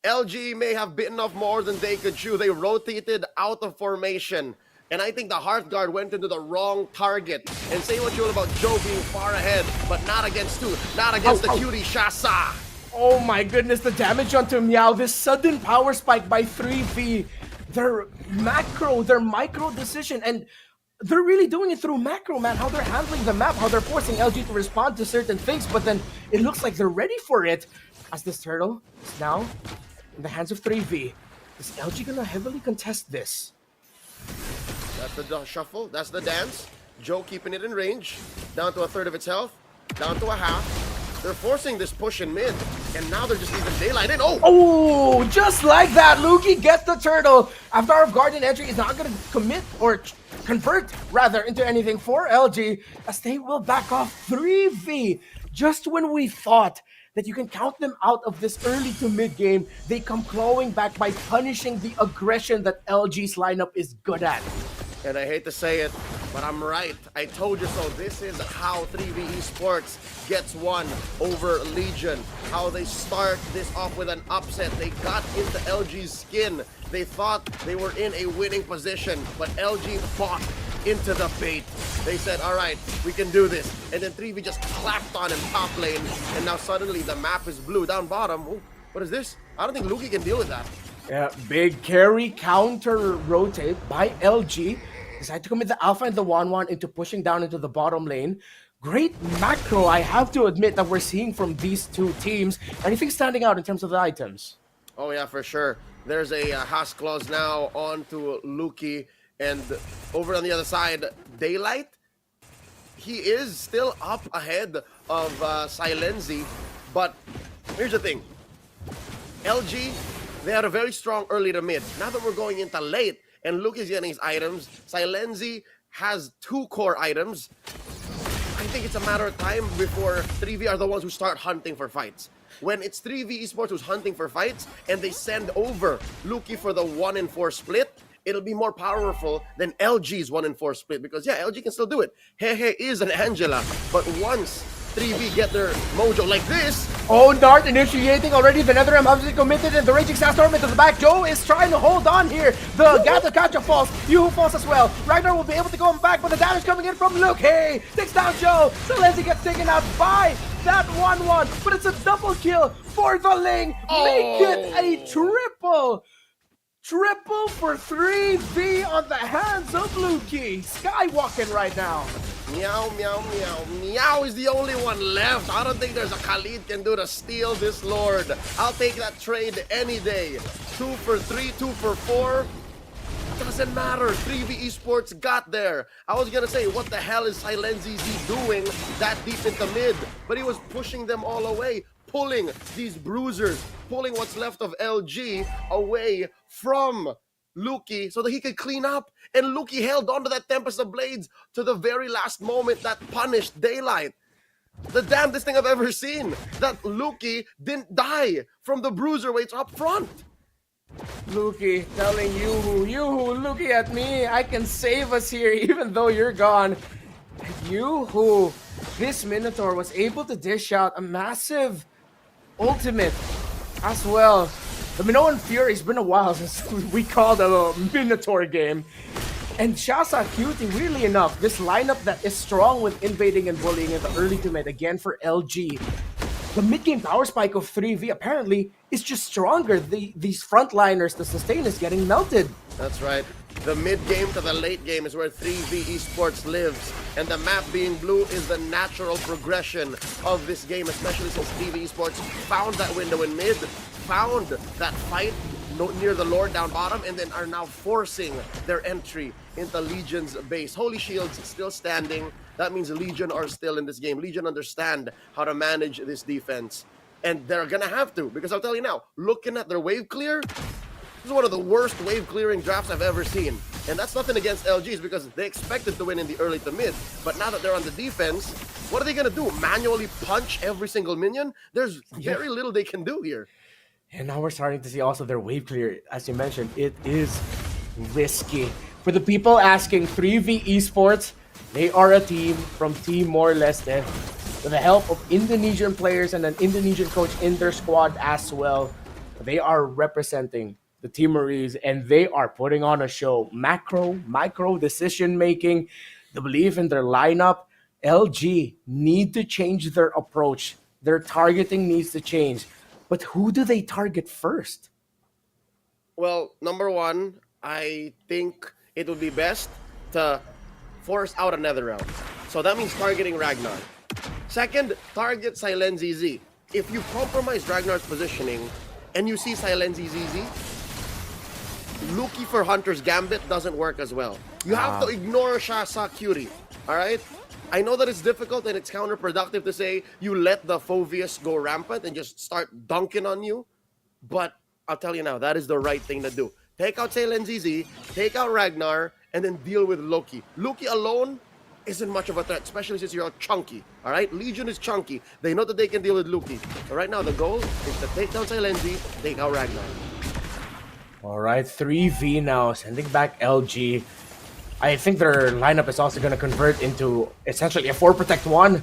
S20: LG may have bitten off more than they could chew. They rotated out of formation. And I think the Hearthguard went into the wrong target. And say what you will about Joe being far ahead, but not against 2. Not against the cutie Shasa.
S19: Oh my goodness, the damage onto Meow. This sudden power spike by 3v. Their micro decision, and they're really doing it through macro, man. How they're handling the map, how they're forcing LG to respond to certain things, but then it looks like they're ready for it. As this turtle is now in the hands of 3v. Is LG gonna heavily contest this?
S20: That's the shuffle, that's the dance. Joe keeping it in range, down to a third of its health, down to a half. They're forcing this push in mid, and now they're just leaving Daylight in.
S19: Oh, just like that, Luki gets the turtle. After our Guardian entry is not going to commit or convert, rather, into anything for LG, as they will back off 3v. Just when we thought that you can count them out of this early to mid game, they come clawing back by punishing the aggression that LG's lineup is good at.
S20: And I hate to say it, but I'm right. I told you so. This is how 3v Esports gets one over Legion. How they start this off with an upset. They got into LG's skin. They thought they were in a winning position, but LG bought into the bait. They said, all right, we can do this. And then 3v just clapped on him top lane. And now suddenly the map is blue. Down bottom, ooh, what is this? I don't think Luki can deal with that.
S19: Yeah, big carry counter rotate by LG. Decide to commit the Alpha and the 1-1 into pushing down into the bottom lane. Great macro, I have to admit, that we're seeing from these two teams. Anything standing out in terms of the items?
S20: Oh yeah, for sure. There's a Haas Claws now onto Luki. And over on the other side, Daylight, he is still up ahead of Silenzi. But here's the thing. LG, they had a very strong early to mid. Now that we're going into late, and Luke is getting his items, Silenzi has 2 core items. I think it's a matter of time before 3v are the ones who start hunting for fights. When it's 3v Esports who's hunting for fights, and they send over Luki for the 1-in-4 split, it'll be more powerful than LG's 1-in-4 split. Because yeah, LG can still do it. Hehe is an Angela. But once 3v get their mojo like this.
S19: Oh, Dart initiating already. The Netherrealm obviously committed, and the Raging Sandstorm into the back. Joe is trying to hold on here. The Gata falls. Yuhu falls as well. Ragnar will be able to go back, but the damage coming in from Luke. Hey, takes down Joe. Silenzi gets taken out by that 1-1, but it's a double kill for the Ling. Make it a triple. Triple for 3v on the hands of Luki. Skywalking right now.
S20: Meow, meow, meow. Meow is the only one left. I don't think there's a Khalid can do to steal this Lord. I'll take that trade any day. 2 for 3, 2 for 4. Doesn't matter. 3v Esports got there. I was gonna say, what the hell is Silenzi doing that deep into mid? But he was pushing them all away, pulling these bruisers, pulling what's left of LG away from Luki so that he could clean up. And Luki held onto that Tempest of Blades to the very last moment that punished Daylight. The damnedest thing I've ever seen. That Luki didn't die from the bruiser weights up front.
S19: Luki telling Yoo-hoo, looking at me, I can save us here even though you're gone. Yoo-hoo, this Minotaur was able to dish out a massive ultimate as well. The Minoan Fury, it's been a while since we called a Minotaur game. And Shasa Cutie, weirdly enough, this lineup that is strong with invading and bullying in the early to mid, again for LG. The mid-game power spike of 3v apparently is just stronger. These frontliners, the sustain is getting melted.
S20: That's right. The mid-game to the late game is where 3v Esports lives. And the map being blue is the natural progression of this game, especially since 3v Esports found that window in mid, found that fight near the Lord down bottom, and then are now forcing their entry into Legion's base. Holy Shield's still standing. That means Legion are still in this game. Legion understand how to manage this defense. And they're gonna have to, because I'll tell you now, looking at their wave clear, this is one of the worst wave clearing drafts I've ever seen. And that's nothing against LGs because they expected to win in the early to mid. But now that they're on the defense, what are they gonna do? Manually punch every single minion? There's very little they can do here.
S19: And now we're starting to see also their wave clear. As you mentioned, it is risky. For the people asking, 3v Esports, they are a team from Timor-Leste with the help of Indonesian players and an Indonesian coach in their squad as well. They are representing the Timorese and they are putting on a show. Macro, micro decision making, the belief in their lineup. LG need to change their approach. Their targeting needs to change. But who do they target first?
S20: Well, number one, I think it would be best to force out another round. So that means targeting Ragnar. Second, target Silenzi Z. If you compromise Ragnar's positioning and you see Silenzi ZZ, Luki for Hunter's Gambit doesn't work as well. You have to ignore Shasa Curie, alright? I know that it's difficult and it's counterproductive to say you let the Phoveus go rampant and just start dunking on you, but I'll tell you now, that is the right thing to do. Take out Silenzi Z, take out Ragnar, and then deal with Loki. Loki alone isn't much of a threat, especially since you're all chunky, all right? Legion is chunky. They know that they can deal with Loki. So right now, the goal is to take down Silenzi, take out Ragnar.
S19: All right, 3v now, sending back LG. I think their lineup is also going to convert into essentially a 4-protect-1.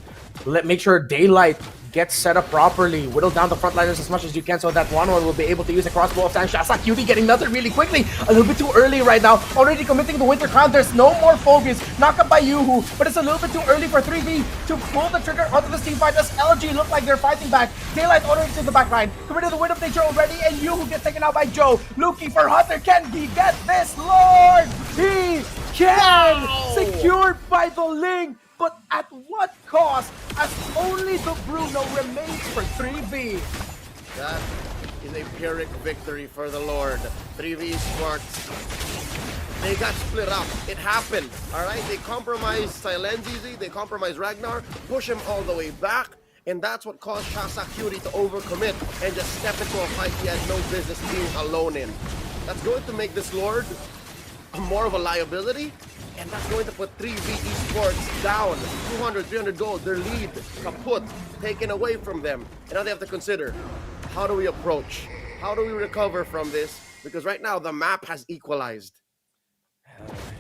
S19: Make sure Daylight gets set up properly. Whittle down the frontliners as much as you can so that one will be able to use a crossbow of time. Shasa Cutie getting melted really quickly. A little bit too early right now. Already committing the Winter Crown. There's no more focus. Knock up by Yoo-hoo, but it's a little bit too early for 3v to pull the trigger onto this team fight as LG look like they're fighting back. Daylight already to the back line. Committed the Wind of Nature already, and Yoo-hoo gets taken out by Joe. Luki for Hunter. Can he get this? Lord! He can! Secured by the Ling, but at what cost? As only the Bruno remains for 3v.
S20: That is a Pyrrhic victory for the Lord. 3v Esports. They got split up. It happened. Alright? They compromised Silenzi, they compromised Ragnar, push him all the way back, and that's what caused Shasa Cutie to overcommit and just step into a fight he had no business being alone in. That's going to make this Lord more of a liability, and that's going to put 3v Esports down. 200, 300 gold, their lead kaput, taken away from them. And now they have to consider, how do we approach? How do we recover from this? Because right now, the map has equalized.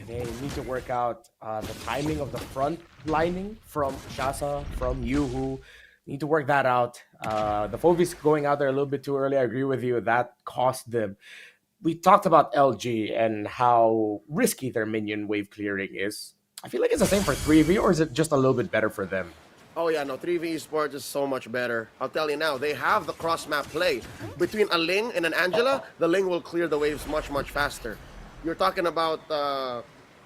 S19: They need to work out the timing of the front lining from Shasa, from Yoo-hoo. Need to work that out. The Phoveus going out there a little bit too early, I agree with you. That cost them. We talked about LG and how risky their minion wave clearing is. I feel like it's the same for 3v, or is it just a little bit better for them?
S20: Oh yeah, no, 3v Esports is so much better. I'll tell you now, they have the cross-map play. Between a Ling and an Angela, the Ling will clear the waves much, much faster. You're talking about,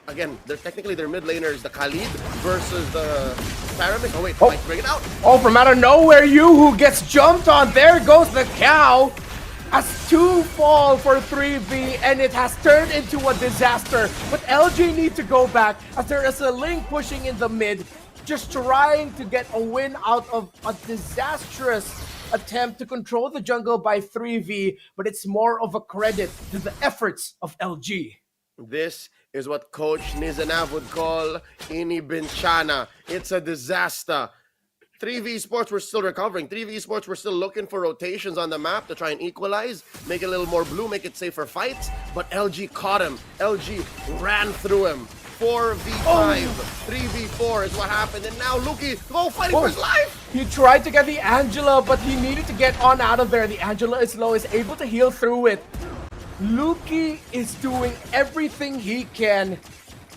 S20: again, technically their mid laner is the Khalid versus the Pyramid. Oh wait, might bring it out.
S19: Oh, from out of nowhere, Yoo-hoo gets jumped on. There goes the cow. As 2 fall for 3v, and it has turned into a disaster. But LG need to go back as there is a Link pushing in the mid, just trying to get a win out of a disastrous attempt to control the jungle by 3v, but it's more of a credit to the efforts of LG.
S20: This is what Coach Nizanav would call Ini Binchana. It's a disaster. 3V Esports were still recovering. 3V Esports were still looking for rotations on the map to try and equalize, make it a little more blue, make it safe for fights. But LG caught him. LG ran through him. 4v5, 3v4 is what happened. And now Luki fighting for his life.
S19: He tried to get the Angela, but he needed to get on out of there. The Angela is low, is able to heal through it. Luki is doing everything he can.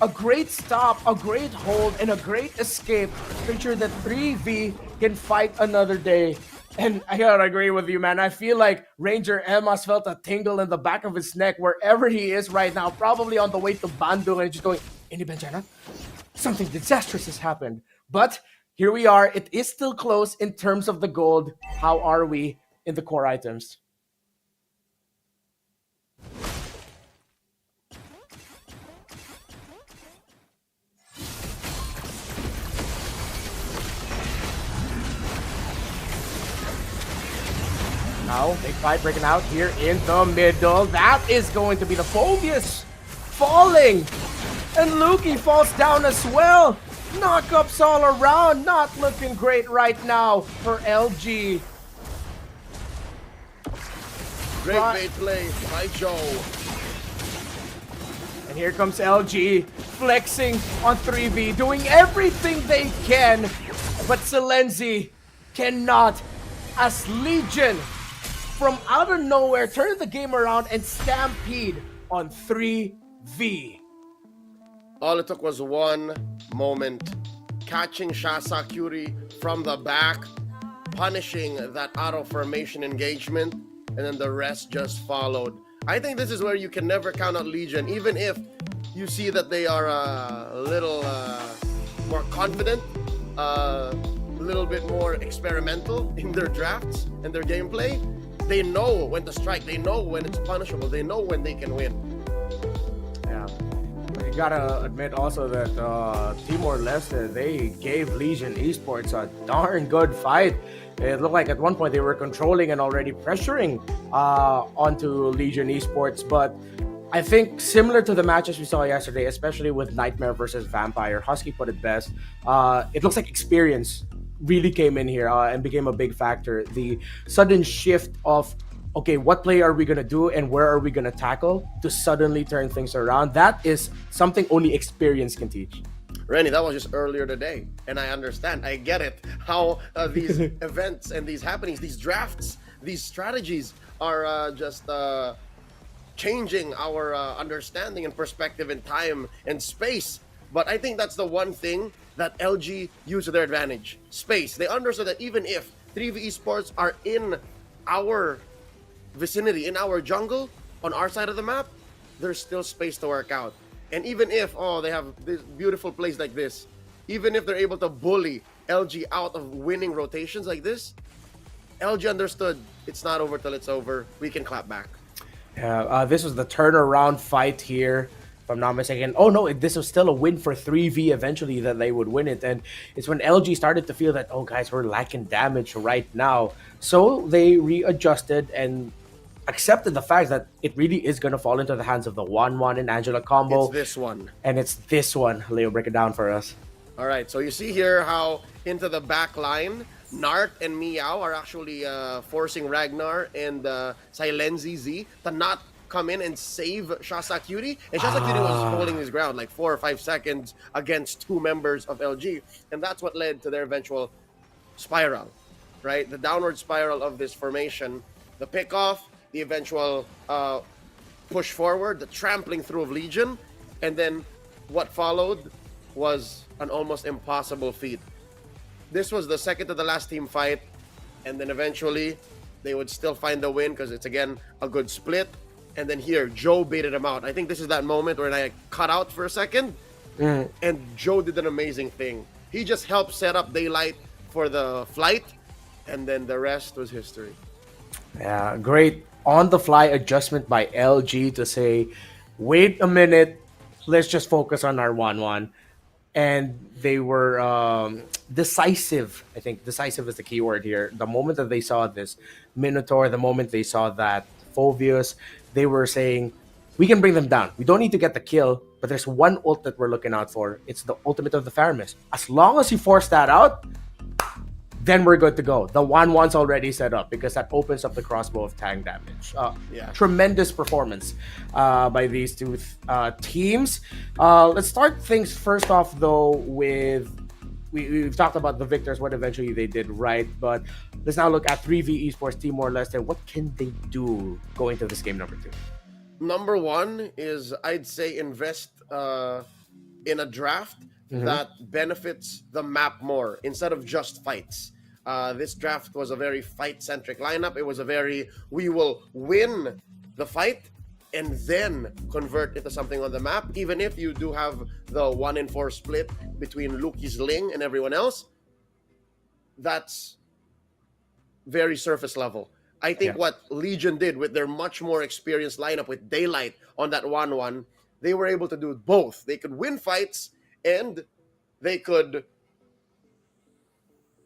S19: A great stop, a great hold, and a great escape. Make sure that 3V can fight another day. And I gotta agree with you, man. I feel like Ranger M has felt a tingle in the back of his neck wherever he is right now. Probably on the way to Bandung and just going, Ini Benjana, something disastrous has happened. But here we are. It is still close in terms of the gold. How are we in the core items? Now, big fight breaking out here in the middle. That is going to be the Phobius falling. And Luki falls down as well. Knockups all around. Not looking great right now for LG.
S20: Great play by Joe.
S19: And here comes LG flexing on 3V, doing everything they can. But Selenzi cannot, as Legion from out of nowhere turn the game around and stampede on 3V.
S20: All it took was one moment, catching Shasakuri from the back, punishing that auto formation engagement, and then the rest just followed. I think this is where you can never count out Legion, even if you see that they are a little more confident, a little bit more experimental in their drafts and their gameplay. They know when to strike, they know when it's punishable, they know when they can win.
S19: Yeah. You gotta admit also that Timor-Leste, they gave Legion Esports a darn good fight. It looked like at one point they were controlling and already pressuring onto Legion Esports, but I think similar to the matches we saw yesterday, especially with Niightmare versus Vampire, Husky put it best. It looks like experience really came in here and became a big factor. The sudden shift of, okay, what play are we going to do and where are we going to tackle to suddenly turn things around? That is something only experience can teach.
S20: Rennie, that was just earlier today, and I understand, I get it, how these events and these happenings, these drafts, these strategies are just changing our understanding and perspective in time and space. But I think that's the one thing that LG used to their advantage. Space. They understood that even if 3V Esports are in our vicinity, in our jungle, on our side of the map, there's still space to work out. And even if, they have this beautiful plays like this, even if they're able to bully LG out of winning rotations like this, LG understood it's not over till it's over. We can clap back.
S19: Yeah, this was the turnaround fight here, if I'm not mistaken. Oh no, this was still a win for 3V eventually that they would win it. And it's when LG started to feel that, oh guys, we're lacking damage right now. So they readjusted and accepted the fact that it really is going to fall into the hands of the 1-1 and Angela combo.
S20: It's this one.
S19: And it's this one. Leo, break it down for us.
S20: All right, so you see here how into the back line, Nart and Meow are actually forcing Ragnar and Silenzi Z to not come in and save Shasakuri. And Shasakuri was holding his ground like 4 or 5 seconds against 2 members of LG. And that's what led to their eventual spiral, right? The downward spiral of this formation, the pickoff, the eventual push forward, the trampling through of Legion. And then what followed was an almost impossible feat. This was the second to the last team fight, and then eventually they would still find the win because it's again a good split. And then here, Joe baited him out. I think this is that moment where I cut out for a second, and Joe did an amazing thing. He just helped set up Daylight for the flight, and then the rest was history.
S19: Yeah, great on-the-fly adjustment by LG to say, wait a minute, let's just focus on our 1-1. And they were decisive. I think decisive is the key word here. The moment that they saw this Minotaur, the moment they saw that Phobius, they were saying, we can bring them down. We don't need to get the kill, but there's one ult that we're looking out for. It's the ultimate of the Theramis. As long as you force that out, then we're good to go. The 1-1's already set up because that opens up the crossbow of Tang damage. Tremendous performance by these two teams. Let's start things first off, though, with... We've talked about the victors, what eventually they did right, but let's now look at 3v Esports Timor-Leste. What can they do going to this game number 2?
S20: Number one is, I'd say, invest in a draft that benefits the map more instead of just fights. This draft was a very fight-centric lineup. It was a very, we will win the fight and then convert into something on the map, even if you do have the 1-in-4 split between Luki's Ling and everyone else. That's very surface level. I think what Legion did with their much more experienced lineup with Daylight on that 1-1, they were able to do both. They could win fights and they could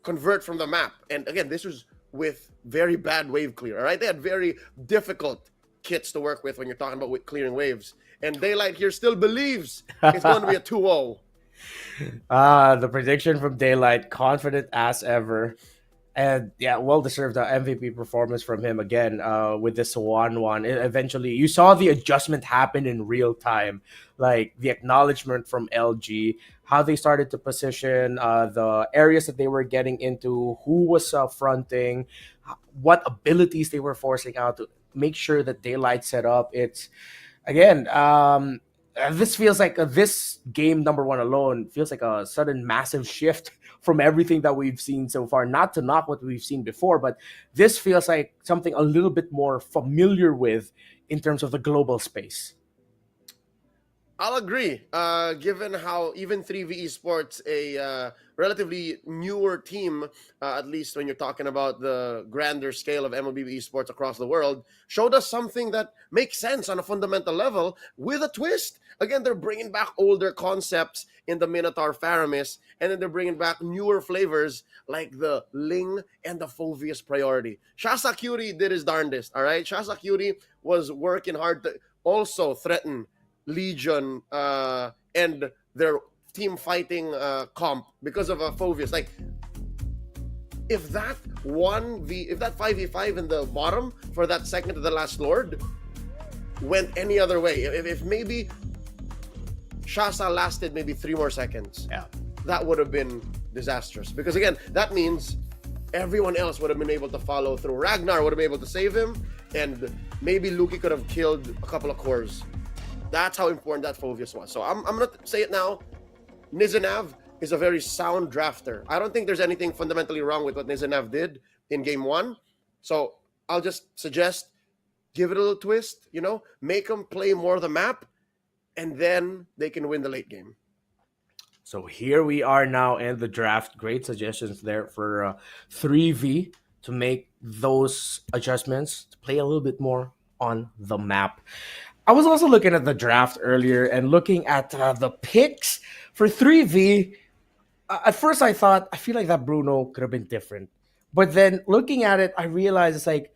S20: convert from the map. And again, this was with very bad wave clear, all right? They had very difficult kits to work with when you're talking about clearing waves. And Daylight here still believes it's going to be a 2-0.
S19: The prediction from Daylight, confident as ever. And yeah, well-deserved MVP performance from him again with this 1-1. Eventually, you saw the adjustment happen in real time. Like the acknowledgement from LG, how they started to position, the areas that they were getting into, who was fronting, what abilities they were forcing out to make sure that Daylight set up. It's, again, this feels like this game number 1 alone feels like a sudden massive shift from everything that we've seen so far. Not to knock what we've seen before, but this feels like something a little bit more familiar with in terms of the global space.
S20: I'll agree. Given how even 3v Esports, a relatively newer team, at least when you're talking about the grander scale of MLBB Esports across the world, showed us something that makes sense on a fundamental level with a twist. Again, they're bringing back older concepts in the Minotaur Faramis, and then they're bringing back newer flavors like the Ling and the Phoveus Priority. Shasakuri did his darndest, all right? Shasakuri was working hard to also threaten Legion and their team fighting comp because of a Phoveus. Like, if that 5v5 in the bottom for that second to the last Lord went any other way, if maybe Shasa lasted maybe 3 more seconds, that would have been disastrous. Because again, that means everyone else would have been able to follow through. Ragnar would have been able to save him, and maybe Luki could have killed a couple of cores. That's how important that Phoveus was. So I'm going to say it now. Nizanav is a very sound drafter. I don't think there's anything fundamentally wrong with what Nizanav did in game 1. So I'll just suggest, give it a little twist, make them play more of the map, and then they can win the late game.
S19: So here we are now in the draft. Great suggestions there for 3v to make those adjustments, to play a little bit more on the map. I was also looking at the draft earlier and looking at the picks for 3v. At first I thought, I feel like that Bruno could have been different. But then looking at it, I realized it's like,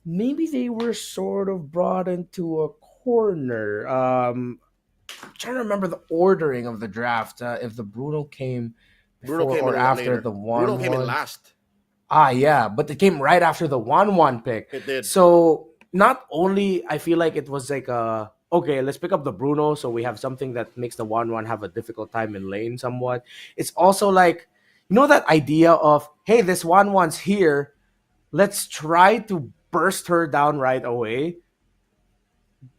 S19: maybe they were sort of brought into a corner. I'm trying to remember the ordering of the draft. If the Bruno came before or after the 1-1.
S20: Bruno came in last.
S19: Yeah, but it came right after the 1-1 pick.
S20: It did.
S19: So not only I feel like it was like okay, let's pick up the Bruno so we have something that makes the 1-1 have a difficult time in lane somewhat. It's also like, that idea of, hey, this 1-1's here. Let's try to burst her down right away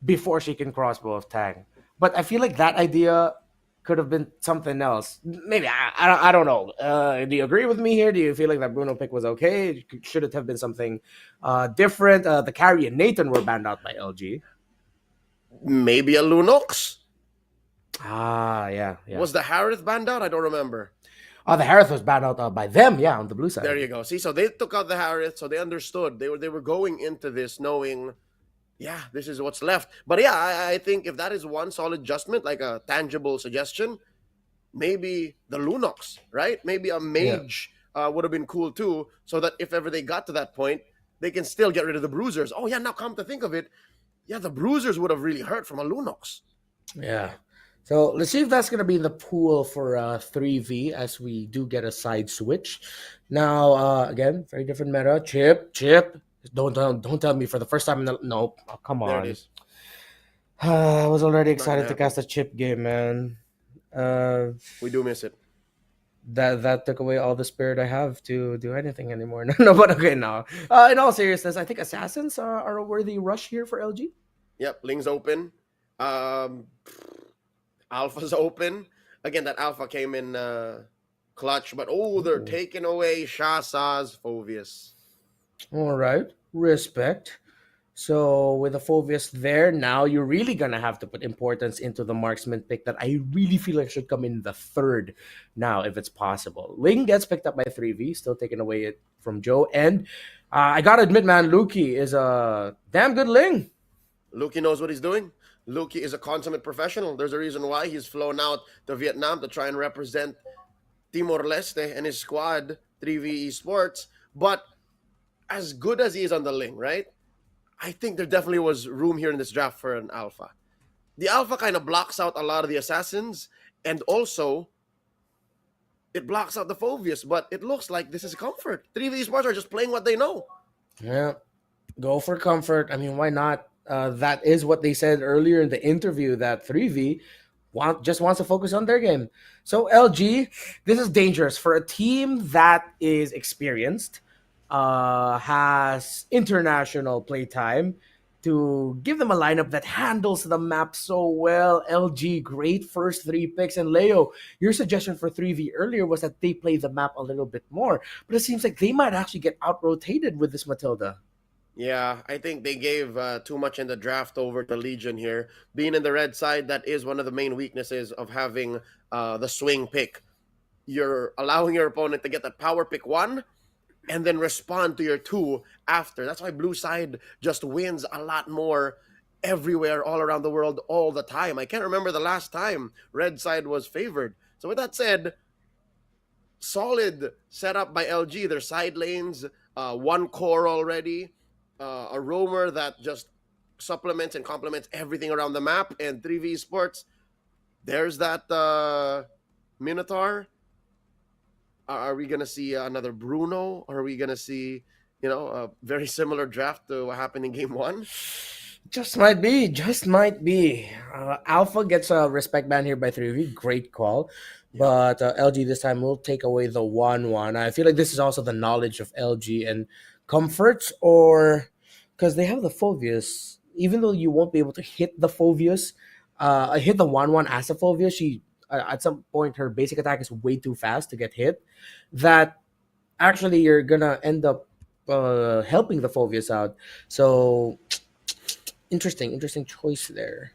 S19: before she can crossbow of Tang. But I feel like that idea could have been something else. Maybe, I don't know. Do you agree with me here? Do you feel like that Bruno pick was okay? Should it have been something different? The Carry and Nathan were banned out by LG.
S20: Maybe a Lunox?
S19: Yeah.
S20: Was the Harith banned out? I don't remember.
S19: The Harith was banned out by them, on the blue side.
S20: There you go. See, so they took out the Harith, so they understood. They were going into this knowing, this is what's left. But I think if that is one solid adjustment, like a tangible suggestion, maybe the Lunox, right? Maybe a Mage would have been cool too, so that if ever they got to that point, they can still get rid of the Bruisers. Now come to think of it, the Bruisers would have really hurt from a Lunox.
S19: Yeah. So let's see if that's going to be in the pool for 3v as we do get a side switch. Now, again, very different meta. Chip. Don't tell me for the first time in the... Nope. Oh, come
S20: There
S19: on.
S20: it is.
S19: I was already
S20: Not gonna
S19: excited to cast a chip game, man.
S20: We do miss it.
S19: That took away all the spirit I have to do anything anymore. No, but okay, no. In all seriousness, I think Assassins are a worthy rush here for LG.
S20: Yep, Ling's open. Alpha's open. Again, that Alpha came in clutch, but they're taking away Shasa's Phoveus.
S19: All right, respect. So with the Phoveus there, now you're really gonna have to put importance into the marksman pick that I really feel like should come in the third now if it's possible. Ling gets picked up by 3v, still taking away it from Joe, and I gotta admit, man, Luki is a damn good Ling.
S20: Luki knows what he's doing. Luki is a consummate professional. There's a reason why he's flown out to Vietnam to try and represent Timor-Leste and his squad, 3v Esports. But as good as he is on the Ling, right? I think there definitely was room here in this draft for an Alpha. The Alpha kind of blocks out a lot of the Assassins, and also it blocks out the Phoveus, but it looks like this is comfort. 3v Esports are just playing what they know.
S19: Yeah, go for comfort. I mean, why not? That is what they said earlier in the interview, that 3v just wants to focus on their game. So LG, this is dangerous for a team that is experienced, has international playtime, to give them a lineup that handles the map so well. LG, great first 3 picks. And Leo, your suggestion for 3v earlier was that they play the map a little bit more, but it seems like they might actually get out-rotated with this Matilda.
S20: Yeah, I think they gave too much in the draft over to Legion here. Being in the red side, that is one of the main weaknesses of having the swing pick. You're allowing your opponent to get that power pick 1 and then respond to your 2 after. That's why blue side just wins a lot more everywhere, all around the world, all the time. I can't remember the last time red side was favored. So with that said, solid setup by LG. Their side lanes, 1 core already, a roamer that just supplements and complements everything around the map, and 3v Esports. There's that Minotaur. Are we going to see another Bruno? Or are we going to see, a very similar draft to what happened in game 1?
S19: Just might be. Alpha gets a respect ban here by 3v. Great call. But LG this time will take away the 1-1. I feel like this is also the knowledge of LG and comforts, or because they have the Phoveus. Even though you won't be able to hit the Phoveus, hit the 1-1 as a Phoveus, she at some point her basic attack is way too fast to get hit, that actually you're gonna end up helping the Phoveus out. So interesting choice there.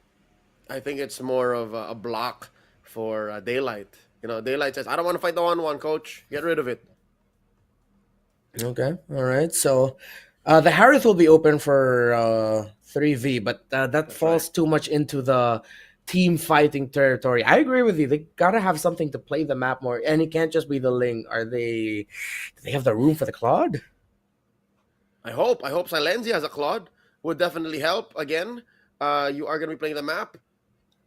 S20: I think it's more of a block for Daylight. Daylight says, I don't want to fight the 1-1, coach. Get rid of it.
S19: Okay, all right. So the Harith will be open for 3v, but that falls too much into the team fighting territory. I agree with you. They gotta have something to play the map more, and it can't just be the Ling. Do they have the room for the Claude?
S20: I hope Silenzi has a Claude. Would definitely help. Again, you are going to be playing the map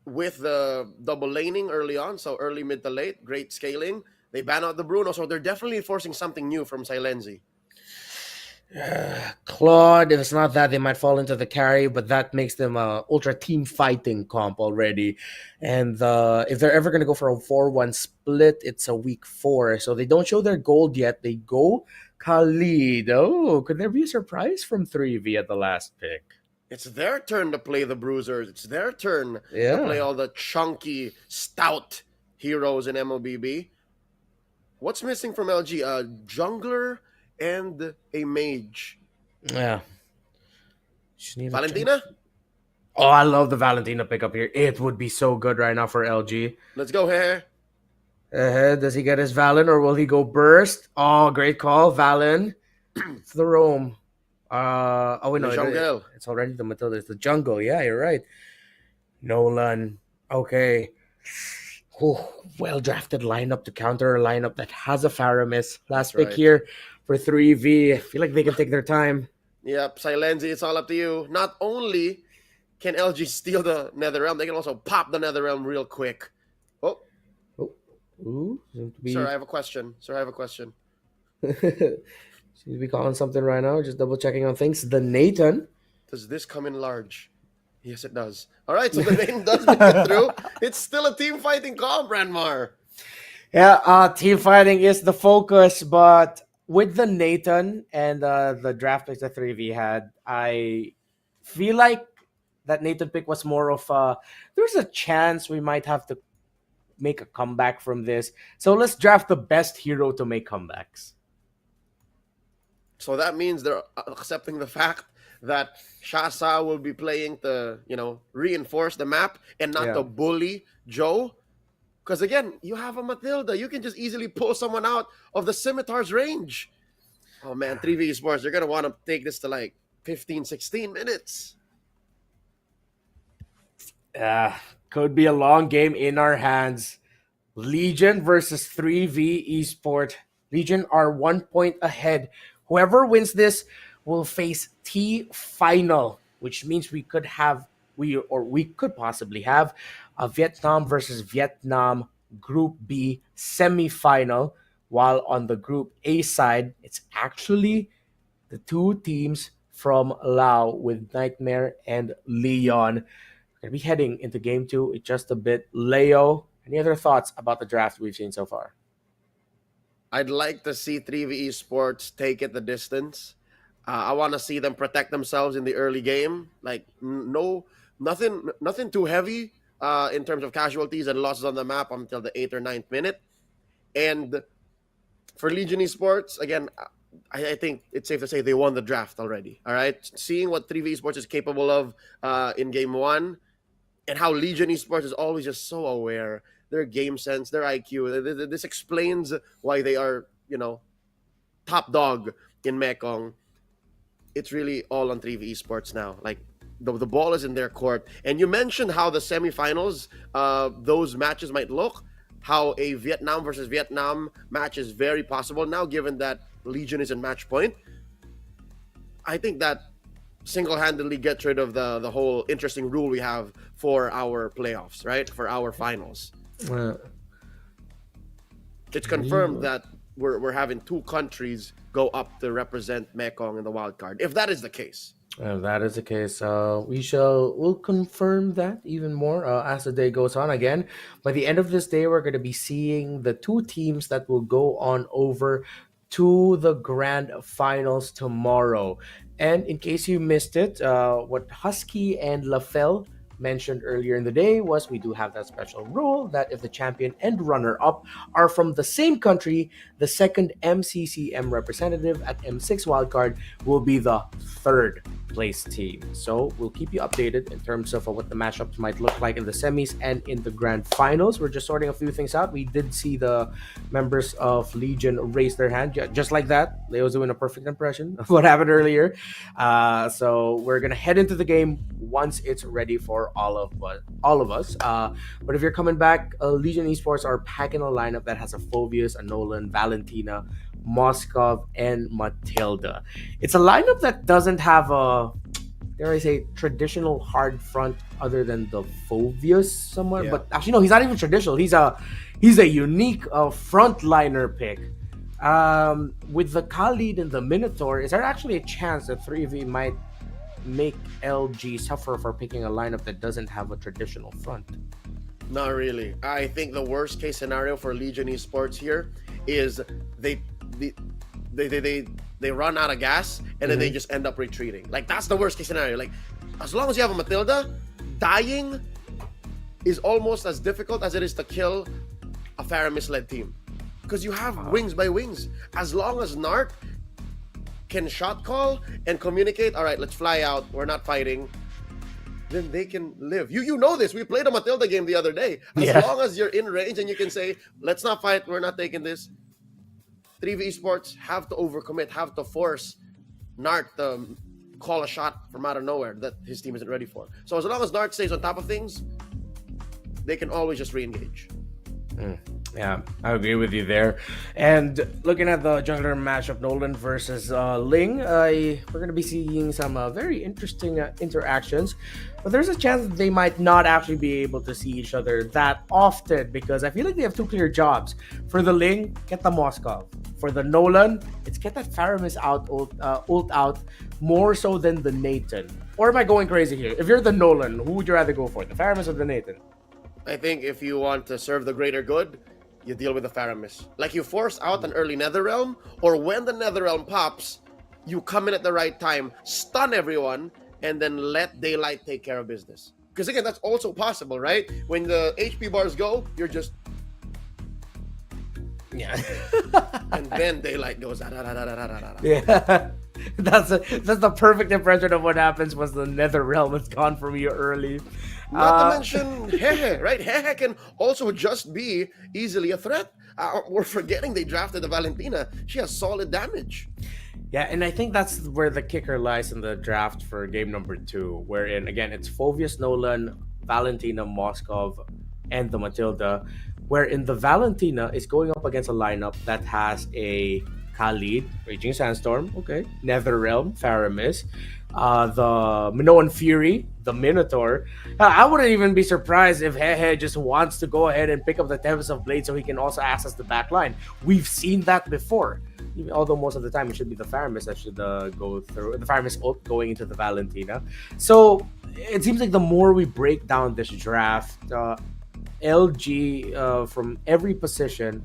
S20: with the double laning early on, so early, mid to late, great scaling. They ban out the Bruno, so they're definitely forcing something new from Silenzi.
S19: Claude, if it's not that, they might fall into the carry, but that makes them ultra team fighting comp already. And if they're ever going to go for a 4-1 split, it's a week 4. So they don't show their gold yet. They go Khalid. Oh, could there be a surprise from 3v at the last pick?
S20: It's their turn to play the bruisers. It's their turn to play all the chunky, stout heroes in MLBB. What's missing from LG? A jungler and a mage.
S19: Yeah.
S20: Valentina?
S19: Oh, I love the Valentina pickup here. It would be so good right now for LG.
S20: Let's go, Hair.
S19: Does he get his Valen or will he go burst? Oh, great call, Valen. It's the roam. It's already the Matilda. It's the jungle. Yeah, you're right. Nolan. Okay. Well drafted lineup to counter a lineup that has a Faramis. Last pick here for 3v. I feel like they can take their time.
S20: Yep, Silenzi, it's all up to you. Not only can LG steal the Netherrealm? They can also pop the Netherrealm real quick. Oh.
S19: Ooh,
S20: Sir, I have a question.
S19: Seems to be calling something right now. Just double checking on things. The Nathan.
S20: Does this come in large? Yes, it does. All right, so the Nathan does make it through. It's still a team fighting comp, Ranmar.
S19: Yeah, team fighting is the focus, but with the Nathan and the draft picks that 3V had, I feel like that Nathan pick was more of there's a chance we might have to make a comeback from this. So let's draft the best hero to make comebacks.
S20: So that means they're accepting the fact that Shasa will be playing to, reinforce the map and not to bully Joe. Because again, you have a Matilda. You can just easily pull someone out of the Scimitar's range. Oh man, 3V Esports, you're going to want to take this to like 15, 16 minutes.
S19: Could be a long game in our hands. Legion versus 3V Esport. Legion are 1 point ahead. Whoever wins this will face T final, which means we could possibly have a Vietnam versus Vietnam Group B semifinal, while on the Group A side, it's actually the two teams from Laos with Niightmare and Leon. We're going to be heading into Game 2 in just a bit. Leo, any other thoughts about the draft we've seen so far?
S20: I'd like to see 3V Esports take it the distance. I want to see them protect themselves in the early game. Like, nothing too heavy in terms of casualties and losses on the map until the 8th or 9th minute. And for Legion Esports, again, I think it's safe to say they won the draft already. All right, seeing what 3V Esports is capable of in Game 1 and how Legion Esports is always just so aware. Their game sense, their IQ. This explains why they are, top dog in Mekong. It's really all on 3V Esports now. Like, the ball is in their court. And you mentioned how the semifinals, those matches might look, how a Vietnam versus Vietnam match is very possible now, given that Legion is in match point. I think that single-handedly gets rid of the whole interesting rule we have for our playoffs, right? For our finals. It's confirmed that we're having two countries go up to represent Mekong in the wild card. If that is the case.
S19: If that is the case, we'll confirm that even more as the day goes on. Again, by the end of this day, we're going to be seeing the two teams that will go on over to the grand finals tomorrow. And in case you missed it, what Husky and LaFell mentioned earlier in the day was we do have that special rule that if the champion and runner-up are from the same country, the second MCCM representative at M6 wildcard will be the third place team. So we'll keep you updated in terms of what the matchups might look like in the semis and in the grand finals. We're just sorting a few things out. We did see the members of Legion raise their hand just like that. Leo's doing a perfect impression of what happened earlier. So we're gonna head into the game once it's ready for all of us. But if you're coming back, Legion Esports are packing a lineup that has a Phobius, a Nolan, Valentina, Moskov, and Matilda. It's a lineup that doesn't have a, dare I say, traditional hard front other than the Phobius somewhere. Yeah. But actually, no, he's not even traditional. He's a unique frontliner pick. With the Khalid and the Minotaur, is there actually a chance that 3V might make LG suffer for picking a lineup that doesn't have a traditional front?
S20: Not really. I think the worst case scenario for Legion Esports here is they run out of gas and then they just end up retreating. Like, that's the worst case scenario. Like, as long as you have a Matilda, dying is almost as difficult as it is to kill a Faramis-led team. Because you have wings by wings. As long as Nart can shot call and communicate, all right, let's fly out, we're not fighting, then they can live. You know this. We played a Matilda game the other day. As long as you're in range and you can say, let's not fight, we're not taking this. 3V Esports have to overcommit, have to force Nart to call a shot from out of nowhere that his team isn't ready for. So as long as Nart stays on top of things, they can always just re-engage.
S19: Yeah, I agree with you there. And looking at the jungler matchup, Nolan versus Ling, we're going to be seeing some very interesting interactions. But there's a chance that they might not actually be able to see each other that often because I feel like they have two clear jobs. For the Ling, get the Moskov. For the Nolan, it's get that Faramis out, ult out more so than the Nathan. Or am I going crazy here? If you're the Nolan, who would you rather go for, the Faramis or the Nathan?
S20: I think if you want to serve the greater good, you deal with the Faramis. Like you force out an early Netherrealm, or when the Netherrealm pops, you come in at the right time, stun everyone, and then let Daylight take care of business. Because again, that's also possible, right? When the HP bars go, you're just...
S19: Yeah.
S20: And then Daylight goes...
S19: Yeah. That's the perfect impression of what happens once the Netherrealm is gone from you early.
S20: Not to mention Hehe, right? Hehe can also just be easily a threat. We're forgetting they drafted the Valentina. She has solid damage.
S19: Yeah, and I think that's where the kicker lies in the draft for game number 2, wherein, again, it's Phoveus Nolan, Valentina Moskov, and the Matilda, wherein the Valentina is going up against a lineup that has a Khalid, Raging Sandstorm, okay, Netherrealm, Faramis, the Minoan Fury, the Minotaur. I wouldn't even be surprised if Hehe just wants to go ahead and pick up the Tempest of Blade so he can also access the back line. We've seen that before. Although most of the time it should be the Faramis that should go through, the Faramis ult going into the Valentina. So it seems like the more we break down this draft, LG from every position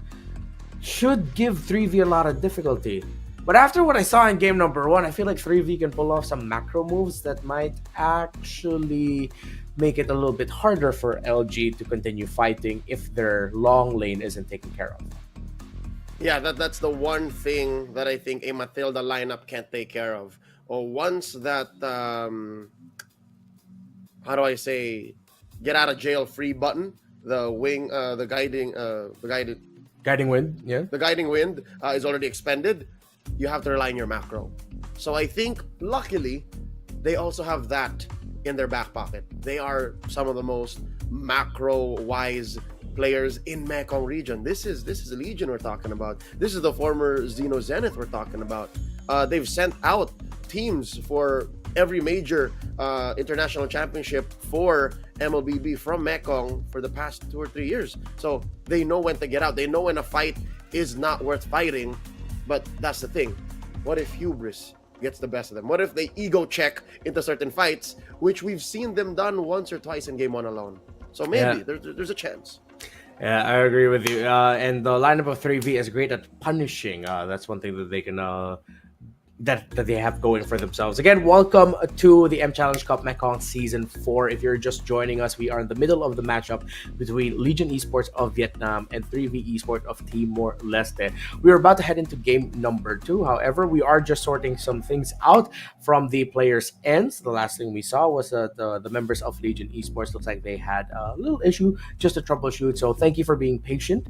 S19: should give 3V a lot of difficulty. But after what I saw in game number 1, I feel like 3V can pull off some macro moves that might actually make it a little bit harder for LG to continue fighting if their long lane isn't taken care of.
S20: Yeah, that's the one thing that I think a Matilda lineup can't take care of. Or once that, how do I say, get out of jail free button, the
S19: guiding wind, yeah.
S20: The guiding wind is already expended. You have to rely on your macro. So I think, luckily, they also have that in their back pocket. They are some of the most macro-wise players in Mekong region. This is Legion we're talking about. This is the former Xeno Zenith we're talking about. They've sent out teams for every major international championship for MLBB from Mekong for the past 2 or 3 years. So they know when to get out. They know when a fight is not worth fighting. But that's the thing. What if hubris gets the best of them? What if they ego check into certain fights, which we've seen them done once or twice in game 1 alone? So maybe there's a chance.
S19: Yeah, I agree with you. And the lineup of 3V is great at punishing. That's one thing that they can that they have going for themselves. Again, welcome to the M Challenge Cup Mekong Season 4. If you're just joining us, we are in the middle of the matchup between Legion Esports of Vietnam and 3V Esports of Timor-Leste. We are about to head into game number 2. However, we are just sorting some things out from the players' ends. The last thing we saw was the members of Legion Esports. Looks like they had a little issue just to troubleshoot. So thank you for being patient.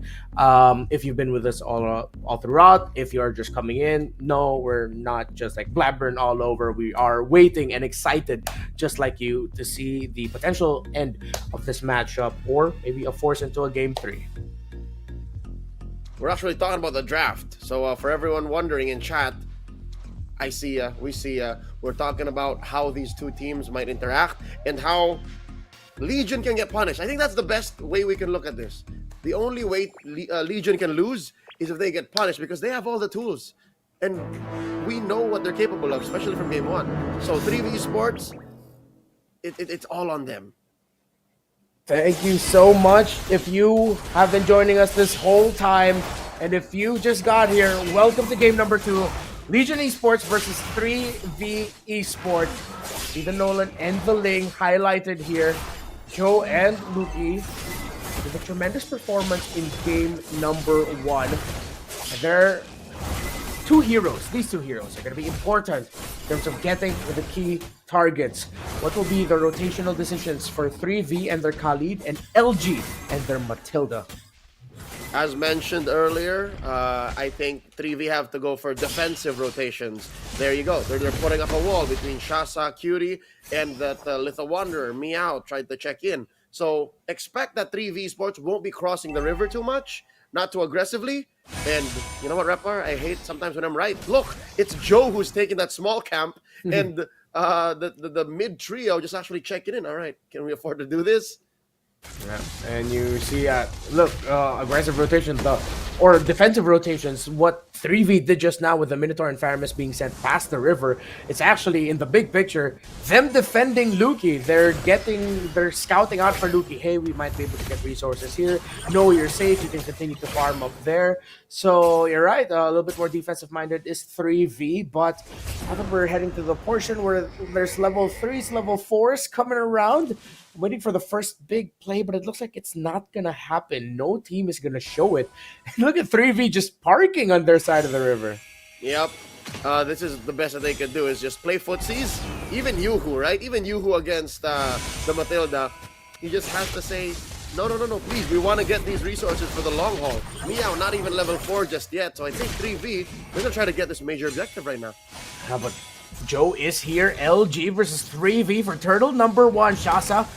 S19: If you've been with us all throughout, if you're just coming in, no, we're not just like blabbering all over. We are waiting and excited, just like you, to see the potential end of this matchup, or maybe a force into a game 3.
S20: We're actually talking about the draft. So for everyone wondering in chat, we see we're talking about how these two teams might interact and how Legion can get punished. I think that's the best way we can look at this. The only way Legion can lose is if they get punished, because they have all the tools. And we know what they're capable of, especially from game 1. So 3V Esports, it's all on them.
S19: Thank you so much. If you have been joining us this whole time, and if you just got here, welcome to game number 2. Legion Esports versus 3V Esports. See the Nolan and the Ling highlighted here. Joe and Luki with a tremendous performance in game number 1. And they're these two heroes are going to be important in terms of getting the key targets. What will be the rotational decisions for 3V and their Khalid, and LG and their Matilda?
S20: As mentioned earlier, I think 3V have to go for defensive rotations. There you go. They're putting up a wall between Shasa, Cutie, and that Little Wanderer, Meow, tried to check in. So expect that 3V Esports won't be crossing the river too much. not too aggressively. And you know what, Repar? I hate sometimes when I'm right. Look, it's Joe who's taking that small camp, and the mid trio just actually checking in. All right, can we afford to do this?
S19: Yeah. And you see, look, aggressive rotations, or defensive rotations. What 3v did just now with the Minotaur and Faramis being sent past the river, it's actually in the big picture them defending Luki. They're scouting out for Luki. Hey, we might be able to get resources here. No, you're safe. You can continue to farm up there. So you're right. A little bit more defensive minded is 3v, but I think we're heading to the portion where there's level 3s, level 4s coming around. I'm waiting for the first big play, but it looks like it's not gonna happen. No team is gonna show it. Look at 3v just parking on their side of the river.
S20: Yep. This is the best that they could do, is just play footsies. Even Yuhu, right? Even Yuhu against the Matilda, he just has to say, no, please, we want to get these resources for the long haul. Meow, not even level 4 just yet, so I think 3v, we're gonna try to get this major objective right now.
S19: How about Joe is here. LG versus 3v for turtle number 1. Shasa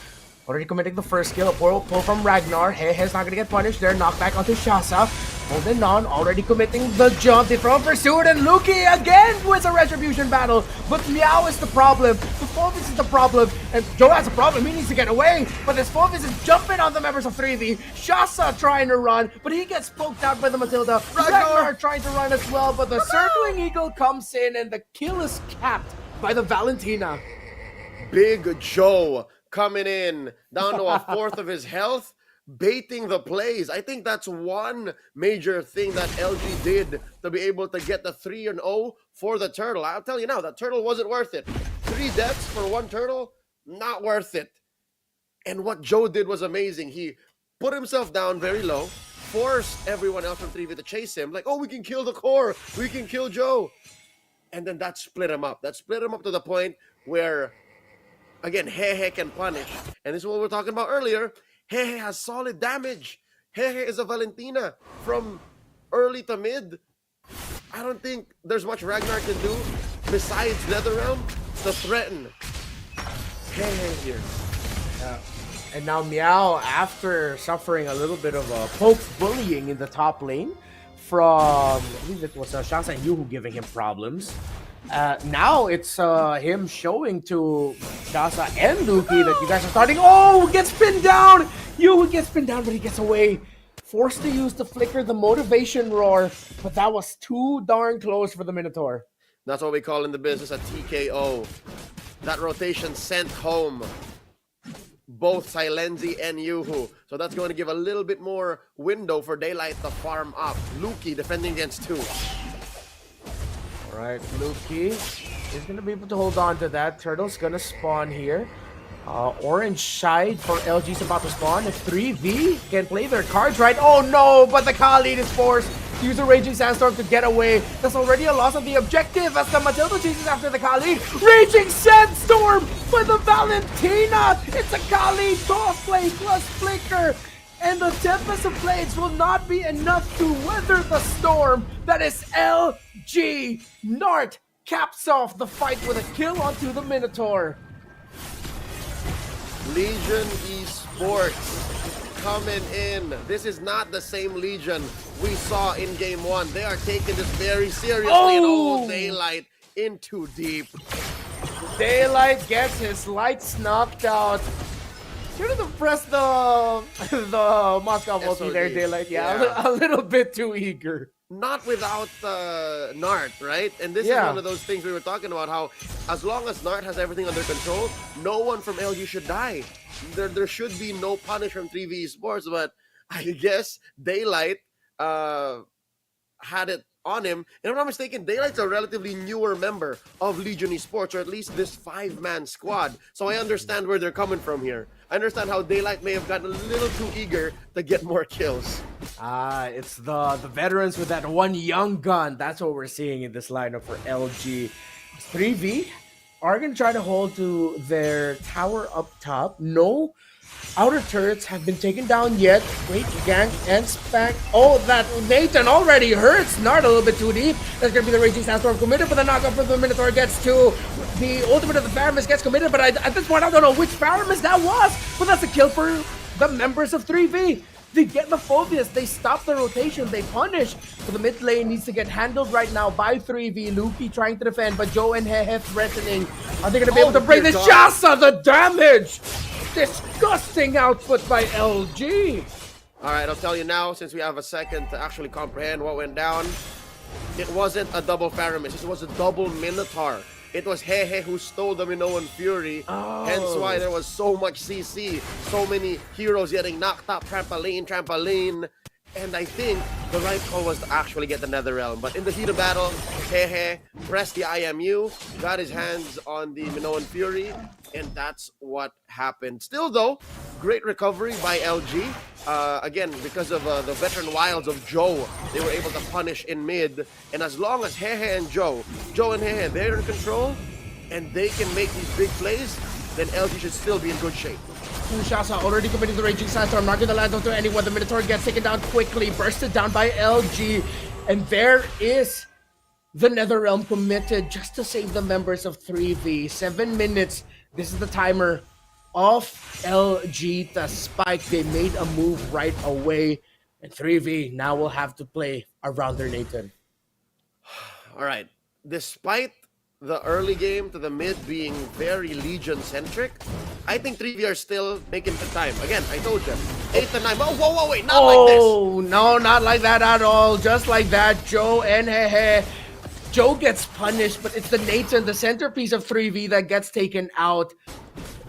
S19: already committing the first kill. A pull from Ragnar. He's not going to get punished there. Knocked back onto Shasa. Holding on. Already committing the jump. The front pursuit. And Luki again wins a retribution battle. But Meow is the problem. The Fulvis is the problem. And Joe has a problem. He needs to get away. But this Fulvis is jumping on the members of 3v. Shasa trying to run. But he gets poked out by the Matilda. Ragnar trying to run as well. But the circling eagle comes in. And the kill is capped by the Valentina.
S20: Big Joe coming in down to a fourth of his health, baiting the plays. I think that's one major thing that LG did to be able to get the 3-0 for the turtle. I'll tell you now, that turtle wasn't worth it. 3 deaths for 1 turtle, not worth it. And what Joe did was amazing. He put himself down very low, forced everyone else from 3v to chase him. Like, oh, we can kill the core. We can kill Joe. And then that split him up. That split him up to the point where, again, Hehe can punish. And this is what we were talking about earlier. Hehe has solid damage. Hehe is a Valentina from early to mid. I don't think there's much Ragnar can do besides Netherrealm to threaten Hehe here.
S19: And now Meow, after suffering a little bit of a poke bullying in the top lane from, I believe it was Shasa and Yuhu giving him problems. Now it's him showing to Shasa and Luki that you guys are starting. Oh, gets pinned down! Yuhu gets pinned down, but he gets away. Forced to use the flicker, the motivation roar, but that was too darn close for the Minotaur.
S20: That's what we call in the business a TKO. That rotation sent home both Silenzi and Yuhu. So that's going to give a little bit more window for Daylight to farm up. Luki defending against 2.
S19: Alright, Luki is going to be able to hold on to that. Turtle's going to spawn here. Orange side for LG's about to spawn. If 3v can play their cards right. Oh no, but the Khalid is forced to use a Raging Sandstorm to get away. That's already a loss of the objective as the Matilda chases after the Khalid. Raging Sandstorm by the Valentina. It's a Khalid cosplay plus flicker. And the Tempest of Blades will not be enough to weather the storm. That is LG. Nart caps off the fight with a kill onto the Minotaur.
S20: Legion Esports coming in. This is not the same Legion we saw in Game 1. They are taking this very seriously and all Daylight in too deep.
S19: Daylight gets his lights knocked out. Should have pressed the Moscow multi there, Daylight. Yeah, a little bit too eager.
S20: Not without Nart, right? And this is one of those things we were talking about, how as long as Nart has everything under control, no one from LG should die. There should be no punish from 3v Esports, but I guess Daylight had it on him. And if I'm not mistaken, Daylight's a relatively newer member of Legion Esports, or at least this 5-man squad. So I understand where they're coming from here. I understand how Daylight may have gotten a little too eager to get more kills.
S19: It's the veterans with that one young gun. That's what we're seeing in this lineup for LG. 3v are going to try to hold to their tower up top. No outer turrets have been taken down yet. Great gank and spank. Oh, that Nathan already hurts Nart a little bit too deep. That's going to be the Raging Sandstorm committed, but the knockout from the Minotaur gets to the ultimate of the Faramis gets committed, but at this point I don't know which Faramis that was, but that's a kill for the members of 3v. They get the Phobius, they stop the rotation, they punish. But the mid lane needs to get handled right now by 3v. Luki trying to defend, but Joe and Hehe threatening. Are they going to be able to break this? Shasa, the damage! Disgusting output by LG.
S20: All right, I'll tell you now, since we have a second to actually comprehend what went down. It wasn't a double Faramis, it was a double Minotaur. It was Hehe who stole the Minoan Fury. Hence why there was so much CC, so many heroes getting knocked up, trampoline. And I think the right call was to actually get the Netherrealm. But in the heat of battle, Hehe pressed the IMU, got his hands on the Minoan Fury, and that's what happened. Still though, great recovery by LG. Again, because of the veteran wilds of Joe, they were able to punish in mid. And as long as Hehe and Joe and Hehe, they're in control, and they can make these big plays, then LG should still be in good shape.
S19: Shasa already committing the Raging Sandstorm, not gonna land onto anyone. The Minotaur gets taken down quickly, bursted down by LG. And there is the Netherrealm committed just to save the members of 3v. 7 minutes. This is the timer of LG to spike. They made a move right away. And 3v now will have to play around their Nathan.
S20: All right. Despite the early game to the mid being very Legion-centric, I think 3v are still making good time. Again, I told you, 8 to 9. Whoa, wait, not like this.
S19: Oh, no, not like that at all. Just like that, Joe and Hehe. Joe gets punished, but it's the Nathan, the centerpiece of 3v, that gets taken out.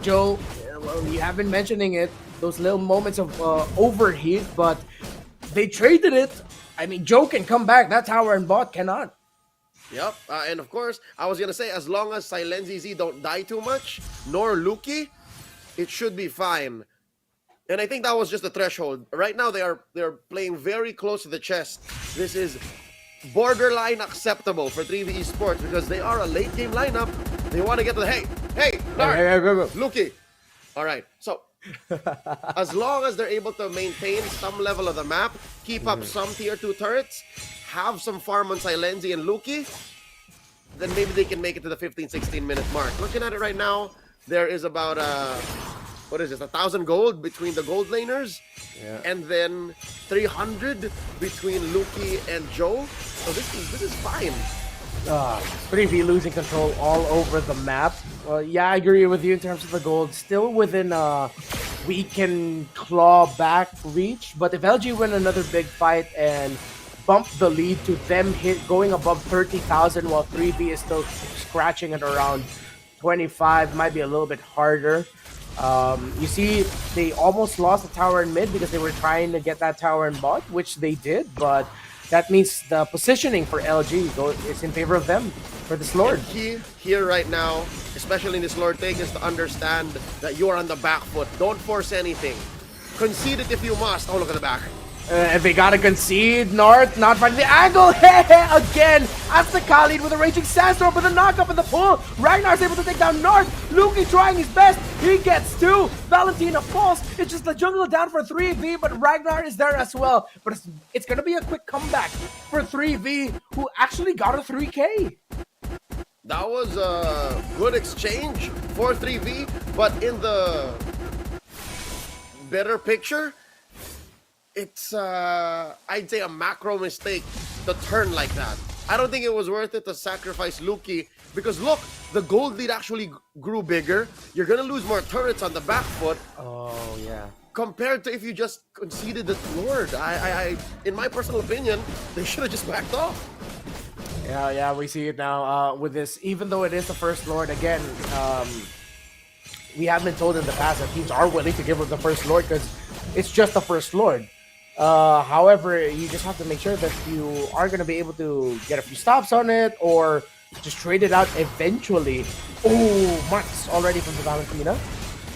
S19: Joe, well, you have been mentioning it, those little moments of overheat, but they traded it. I mean, Joe can come back. That tower and bot cannot.
S20: Yep, and of course, I was gonna say, as long as Silenzi Z don't die too much, nor Luki, it should be fine. And I think that was just the threshold. Right now, they're playing very close to the chest. This is borderline acceptable for 3v Esports because they are a late game lineup. They want to get to the hey, Luki. All right, so as long as they're able to maintain some level of the map, keep up some tier 2 turrets, have some farm on Silenzi and Luki, then maybe they can make it to the 15-16 minute mark. Looking at it right now, there is about 1,000 gold between the gold laners, and then 300 between Luki and Joe. So this is fine.
S19: 3v losing control all over the map. Yeah, I agree with you in terms of the gold. Still within we can claw back reach, but if LG win another big fight and bump the lead to them going above 30,000 while 3v is still scratching at around 25, might be a little bit harder. You see, they almost lost the tower in mid because they were trying to get that tower in bot, which they did, but that means the positioning for LG is in favor of them for this Lord.
S20: And key here right now, especially in this Lord take, is to understand that you're on the back foot. Don't force anything. Concede it if you must. Oh, look at the back.
S19: And they gotta concede. North not finding the angle. Again, that's the Khalid with a Raging Sandstorm, with a knock-up in the pool. Ragnar's able to take down North. Luki trying his best. He gets 2. Valentina falls. It's just the jungle down for 3v, but Ragnar is there as well. But it's gonna be a quick comeback for 3v, who actually got a 3k.
S20: That was a good exchange for 3v, but in the better picture, it's, I'd say, a macro mistake to turn like that. I don't think it was worth it to sacrifice Luki because, look, the gold lead actually grew bigger. You're going to lose more turrets on the back foot.
S19: Oh, yeah.
S20: Compared to if you just conceded the Lord. I in my personal opinion, they should have just backed off.
S19: Yeah, we see it now with this. Even though it is the first Lord, again, we have been told in the past that teams are willing to give up the first Lord because it's just the first Lord. However, you just have to make sure that you are going to be able to get a few stops on it or just trade it out eventually. Oh, marks already from the Valentina.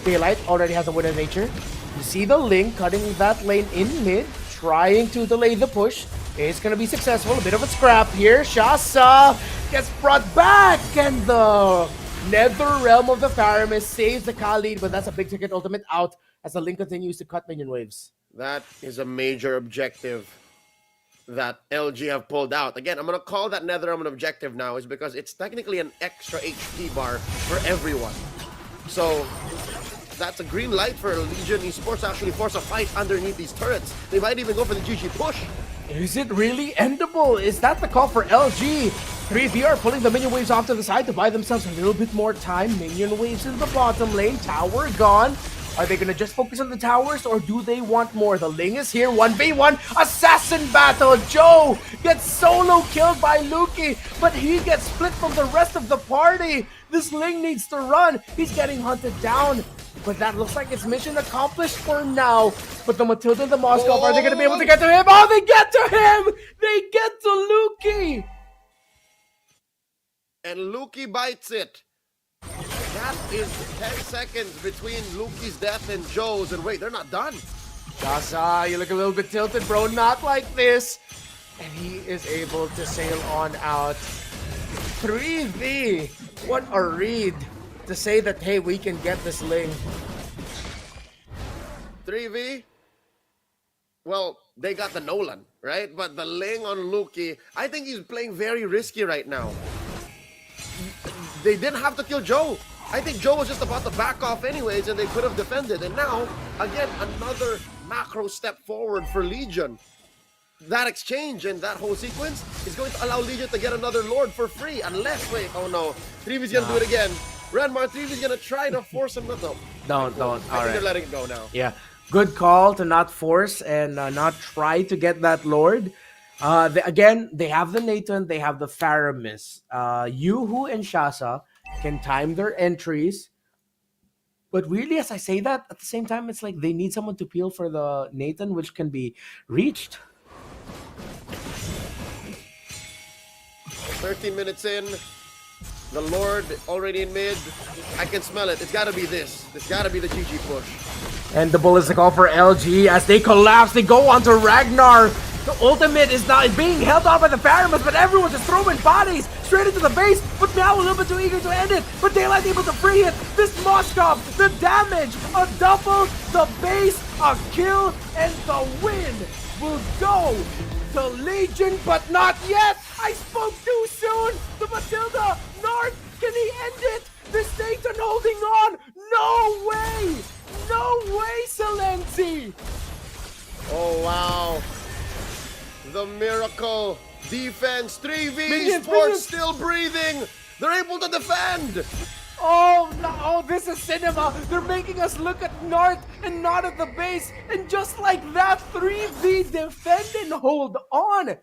S19: Daylight already has a winner nature. You see the Link cutting that lane in mid, trying to delay the push. It's going to be successful. A bit of a scrap here. Shasa gets brought back, and the Netherrealm of the Faramis saves the Khalid, but that's a big ticket ultimate out as the Link continues to cut minion waves.
S20: That is a major objective that LG have pulled out. Again, I'm going to call that Netherrealm an objective now, is because it's technically an extra HP bar for everyone. So that's a green light for Legion Esports to actually force a fight underneath these turrets. They might even go for the GG push.
S19: Is it really endable? Is that the call for LG? 3V are pulling the minion waves off to the side to buy themselves a little bit more time. Minion waves in the bottom lane. Tower gone. Are they gonna just focus on the towers or do they want more? The Ling is here, 1v1, assassin battle. Joe gets solo killed by Luki, but he gets split from the rest of the party. This Ling needs to run. He's getting hunted down, but that looks like it's mission accomplished for now. But the Matilda and the Moskov, are they gonna be able to get to him? Oh, they get to him! They get to Luki!
S20: And Luki bites it. That is 10 seconds between Luki's death and Joe's. And wait, they're not done.
S19: Gaza, you look a little bit tilted, bro. Not like this. And he is able to sail on out. 3v. What a read to say that, hey, we can get this Ling.
S20: 3v. Well, they got the Nolan, right? But the Ling on Luki, I think he's playing very risky right now. They didn't have to kill Joe. I think Joe was just about to back off anyways, and they could have defended. And now, again, another macro step forward for Legion. That exchange and that whole sequence is going to allow Legion to get another Lord for free. Unless, wait, oh no. 3V's going to do it again. Renmar, 3V's going to try to force him. Don't.
S19: I
S20: think they're letting it go now.
S19: Yeah. Good call to not force and not try to get that Lord. Again, they have the Nathan, they have the Faramis. Yuhu and Shasa can time their entries. But really, as I say that, at the same time, it's like they need someone to peel for the Nathan, which can be reached.
S20: 13 minutes in. The Lord already in mid. I can smell it. It's got to be this. It's got to be the GG push.
S19: And the bullets the call for LG as they collapse. They go onto Ragnar. The ultimate is now being held on by the Faramis, but everyone's just throwing bodies straight into the base. But now a little bit too eager to end it. But Daylight able to free it. This Moskov, the damage, a double, the base, a kill, and the win will go to Legion, but not yet. I spoke too soon. The Matilda, North, can he end it? This Nathan holding on. No way. No way, Salenzi.
S20: Oh, wow. The miracle defense. 3v
S19: Minions,
S20: Sports still breathing. They're able to defend.
S19: Oh no, oh, this is cinema. They're making us look at North and not at the base. And just like that, 3v defend and hold on.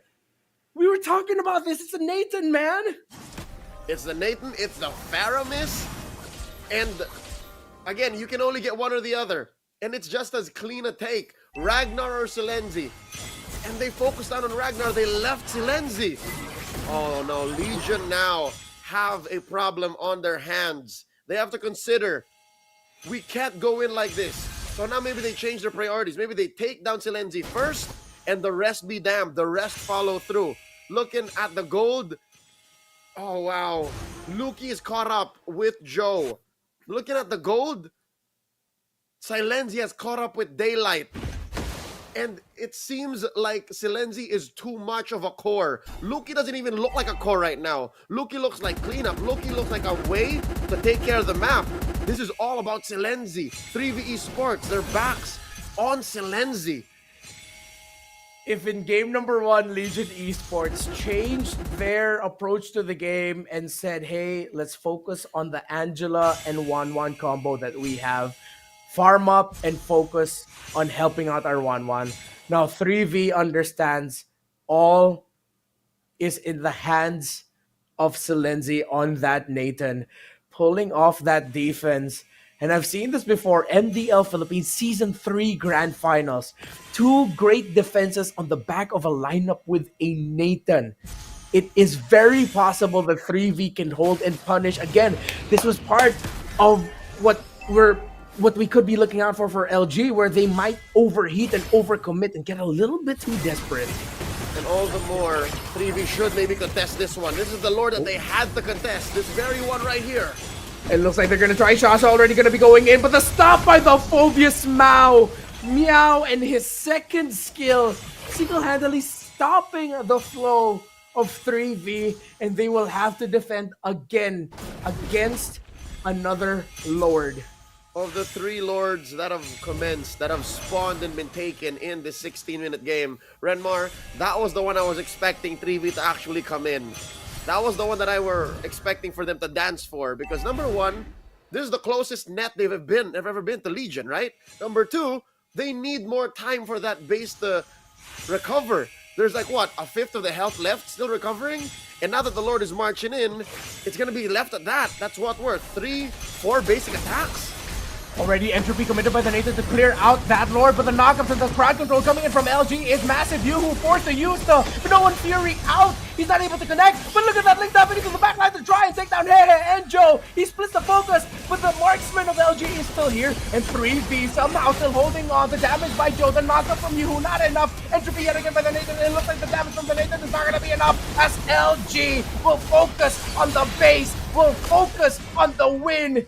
S19: We were talking about this. It's a Nathan, man.
S20: It's the Nathan, it's the Faramis. And again, you can only get one or the other. And it's just as clean a take. Ragnar or Salenzi. And they focused on Ragnar. They left Salenzi. Oh no, Legion now have a problem on their hands. They have to consider, we can't go in like this. So now maybe they change their priorities. Maybe they take down Salenzi first and the rest be damned. The rest follow through. Looking at the gold. Oh, wow. Luki is caught up with Joe. Looking at the gold. Salenzi has caught up with Daylight. And it seems like Salenzi is too much of a core. Luki doesn't even look like a core right now. Luki looks like cleanup. Luki looks like a way to take care of the map. This is all about Salenzi. 3v Esports, their backs on Salenzi.
S19: If in game number 1, Legion Esports changed their approach to the game and said, hey, let's focus on the Angela and 1-1 combo that we have. Farm up and focus on helping out our 1-1. Now 3v understands all is in the hands of Salenzi on that Nathan, pulling off that defense. And I've seen this before, MDL Philippines Season 3 Grand Finals. 2 great defenses on the back of a lineup with a Nathan. It is very possible that 3v can hold and punish. Again, this was part of what we could be looking out for LG, where they might overheat and overcommit and get a little bit too desperate.
S20: And all the more, 3v should maybe contest this one. This is the Lord that they had to contest. This very one right here.
S19: It looks like they're going to try. Shasha already going to be going in, but the stop by the Phobius Mao. Meow and his second skill single-handedly stopping the flow of 3v, and they will have to defend again against another Lord.
S20: of the three lords that have commenced, that have spawned and been taken in this 16-minute game, Renmar, that was the one I was expecting 3v to actually come in. That was the one that I were expecting for them to dance for, because number one, this is the closest net they've ever been to Legion, right? Number two, they need more time for that base to recover. There's like, what, a fifth of the health left still recovering? And now that the Lord is marching in, it's going to be left at that. That's what we're 3-4 basic attacks.
S19: Already entropy committed by the Nathan to clear out that Lord, but the knockup and the crowd control coming in from LG is massive. Who forced to use the Nolan Fury out. He's not able to connect, but look at that link happening to the backline to try and take down Hehe and Joe. He splits the focus, but the marksman of LG is still here, and 3V somehow still holding on. The damage by Joe, the knockup from Yuhu, not enough. Entropy yet again by the Nathan. It looks like the damage from the Nathan is not going to be enough, as LG will focus on the base, will focus on the win.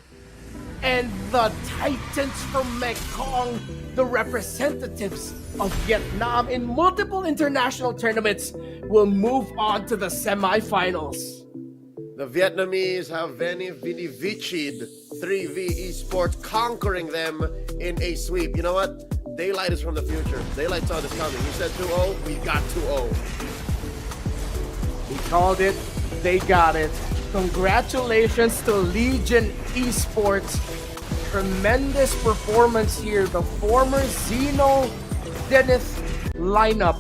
S19: And the Titans from Mekong, the representatives of Vietnam in multiple international tournaments, will move on to the semifinals.
S20: The Vietnamese have Veni Vidi 3v Esports, conquering them in a sweep. You know what? Daylight is from the future. Daylight saw this coming. He said 2-0, we got 2-0.
S19: He called it, they got it. Congratulations to Legion Esports. Tremendous performance here. The former Xeno Dennis lineup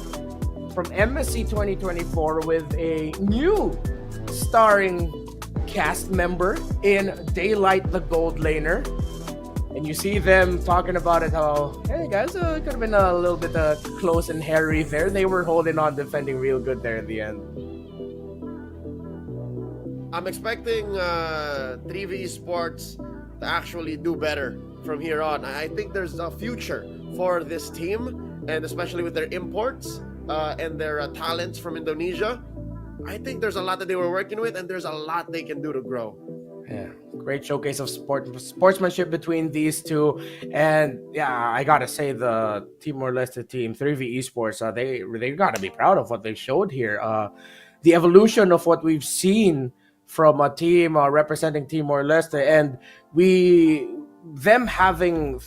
S19: from MSC 2024 with a new starring cast member in Daylight the Gold Laner. And you see them talking about it, how, hey guys, it could have been a little bit close and hairy there. They were holding on, defending real good there in the end.
S20: I'm expecting 3v Esports to actually do better from here on. I think there's a future for this team, and especially with their imports and their talents from Indonesia. I think there's a lot that they were working with, and there's a lot they can do to grow.
S19: Yeah, great showcase of sportsmanship between these two. And yeah, I gotta say, the Timor-Leste team, 3v Esports, they gotta be proud of what they showed here. The evolution of what we've seen from a team representing Timor-Leste, and them having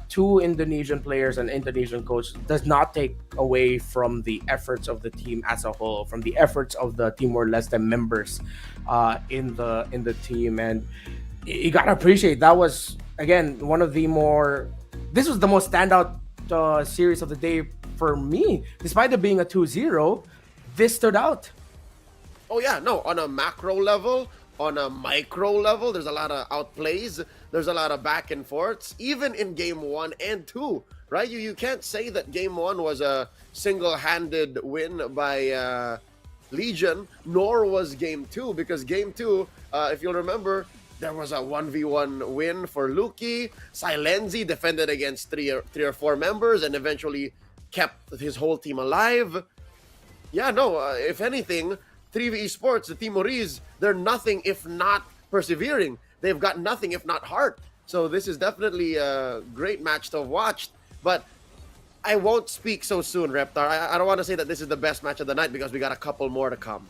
S19: two Indonesian players and Indonesian coach does not take away from the efforts of the team as a whole, from the efforts of the Timor-Leste members in the team. And you gotta appreciate, that was again this was the most standout series of the day for me. Despite it being a 2-0, this stood out.
S20: Oh yeah, no, on a macro level, on a micro level, there's a lot of outplays, there's a lot of back and forths, even in game 1 and 2, right? You can't say that game 1 was a single-handed win by Legion, nor was game 2, because game 2, if you'll remember, there was a 1v1 win for Luki. Silenzi defended against three or four members and eventually kept his whole team alive. Yeah, no, if anything, 3v Esports, the Timorese, they're nothing if not persevering. They've got nothing if not heart. So this is definitely a great match to have watched. But I won't speak so soon, Reptar. I don't want to say that this is the best match of the night, because we got a couple more to come.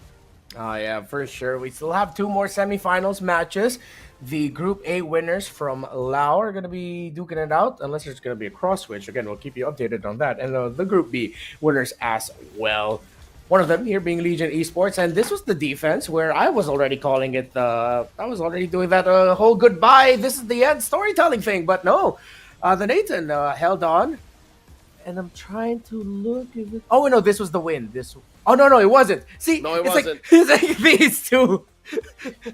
S19: Oh yeah, for sure. We still have two more semifinals matches. The Group A winners from Laos are going to be duking it out, unless there's going to be a cross switch. Again, we'll keep you updated on that. And the Group B winners as well. One of them here being Legion Esports, and this was the defense where I was already calling it. I was already doing that whole goodbye, this is the end storytelling thing, but no, the Nathan held on, and I'm trying to look at it. Oh no, this was the win. Oh no, it wasn't. See,
S20: no, it
S19: it's
S20: wasn't.
S19: It's like these two.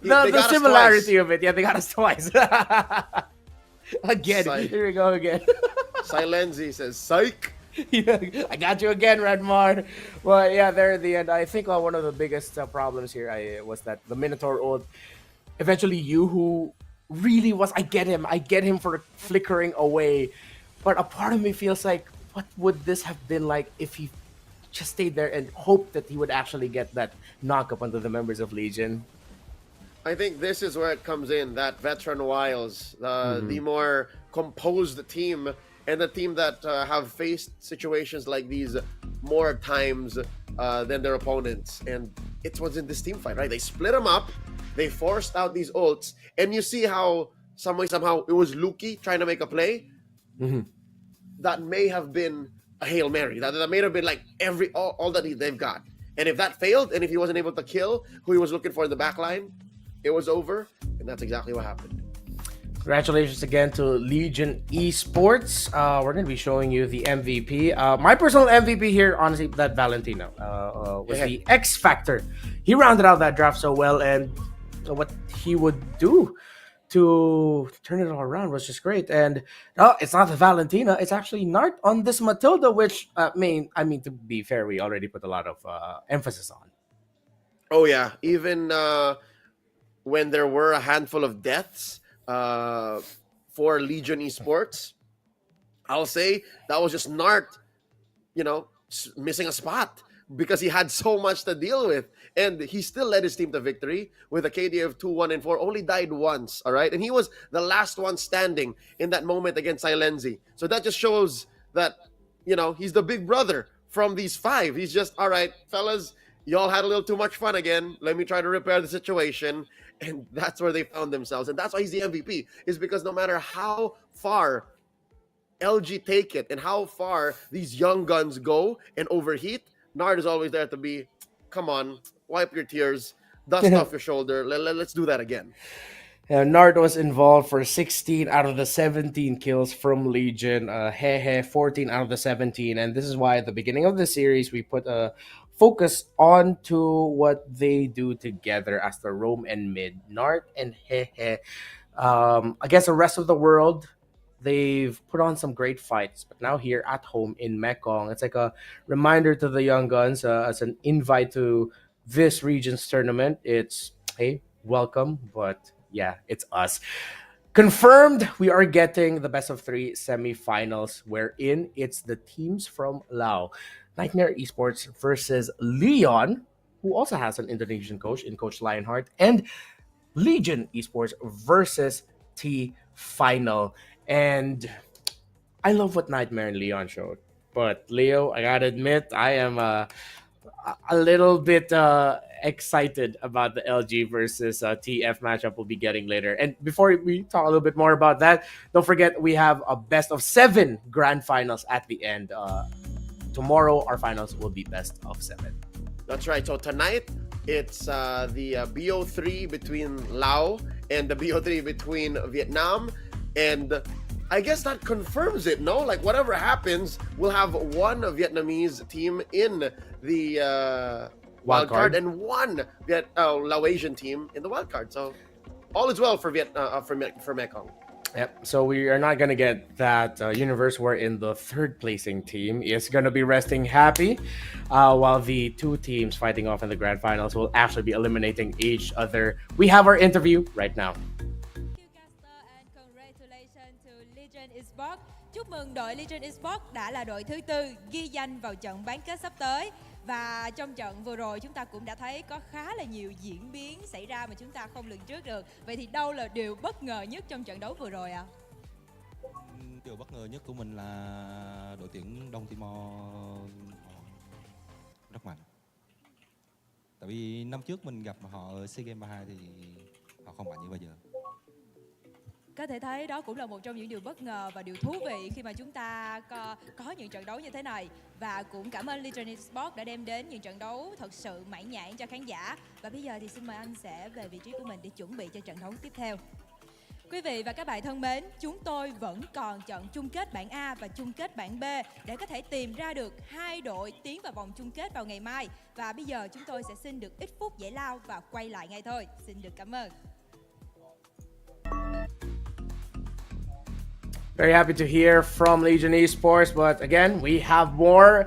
S19: the similarity of it. Yeah, they got us twice. Again, here we go again.
S20: Silenzi says, "Psych."
S19: Yeah, I got you again, Redmar. Well, yeah, there at the end, I think one of the biggest problems here was that the Minotaur ult, eventually who really was, I get him for flickering away, but a part of me feels like, what would this have been like if he just stayed there and hoped that he would actually get that knockup onto the members of Legion?
S20: I think this is where it comes in, that veteran wiles, the more composed team, and the team that have faced situations like these more times than their opponents. And it was in this team fight, right? They split them up, they forced out these ults, and you see how some way, somehow, it was Luki trying to make a play, that may have been a Hail Mary. That may have been like all that they've got. And if that failed, and if he wasn't able to kill who he was looking for in the back line, it was over. And that's exactly what happened.
S19: Congratulations again to Legion Esports. We're going to be showing you the MVP. My personal MVP here, honestly, that Valentino was the X factor. He rounded out that draft so well, and what he would do to turn it all around was just great. And it's not the Valentina, it's actually Nart on this Matilda, which I mean, to be fair, we already put a lot of emphasis on.
S20: Oh yeah, even when there were a handful of deaths for Legion Esports, I'll say that was just Nart, missing a spot because he had so much to deal with. And he still led his team to victory with a KD of 2-1-4, only died once, all right? And he was the last one standing in that moment against Silenzi. So that just shows that, he's the big brother from these 5. He's just, all right, fellas, y'all had a little too much fun again. Let me try to repair the situation. And that's where they found themselves. And that's why he's the MVP, is because no matter how far LG take it and how far these young guns go and overheat, Nard is always there to be, come on, wipe your tears, dust off your shoulder. Let's do that again.
S19: Nard was involved for 16 out of the 17 kills from Legion. 14 out of the 17. And this is why at the beginning of the series, we put a focus on to what they do together as the roam and mid. Nard and against the rest of the world, they've put on some great fights, but now here at home in Mekong, it's like a reminder to the young guns, as an invite to this region's tournament. It's, hey, welcome, but yeah, it's us. Confirmed, we are getting the best of 3 semifinals, wherein it's the teams from Laos, Nightmare Esports versus Leon, who also has an Indonesian coach in Coach Lionheart, and Legion Esports versus T-Final. And I love what Nightmare and Leon showed. But Leo, I gotta admit, I am a little bit excited about the LG versus TF matchup we'll be getting later. And before we talk a little bit more about that, don't forget we have a best of 7 grand finals at the end. Tomorrow, our finals will be best of 7.
S20: That's right. So tonight, it's the BO3 between Laos and the BO3 between Vietnam. And I guess that confirms it, no? Like, whatever happens, we'll have one Vietnamese team in the wild card and one Laotian team in the wild card. So all is well for Mekong.
S19: Yep. So we are not going to get that universe wherein the third placing team is going to be resting happy, while the 2 teams fighting off in the grand finals will actually be eliminating each other. We have our interview right now.
S8: Esports. Chúc mừng đội Legion Esports đã là đội thứ 4 ghi danh vào trận bán kết sắp tới. Và trong trận vừa rồi chúng ta cũng đã thấy có khá là nhiều diễn biến xảy ra mà chúng ta không lường trước được. Vậy thì đâu là điều bất ngờ nhất trong trận đấu vừa rồi ạ?
S18: Điều bất ngờ nhất của mình là đội tuyển Đông Timor rất mạnh. Tại vì năm trước mình gặp họ ở SEA Games 32 thì họ không mạnh như bây giờ.
S8: Có thể thấy đó cũng là một trong những điều bất ngờ và điều thú vị khi mà chúng ta có những trận đấu như thế này. Và cũng cảm ơn Legion Esports đã đem đến những trận đấu thật sự mãn nhãn cho khán giả. Và bây giờ thì xin mời anh sẽ về vị trí của mình để chuẩn bị cho trận đấu tiếp theo. Quý vị và các bạn thân mến, chúng tôi vẫn còn trận chung kết bảng A và chung kết bảng B để có thể tìm ra được 2 đội tiến vào vòng chung kết vào ngày mai. Và bây giờ chúng tôi sẽ xin được ít phút giải lao và quay lại ngay thôi. Xin được cảm ơn.
S19: Very happy to hear from Legion Esports, but again, we have more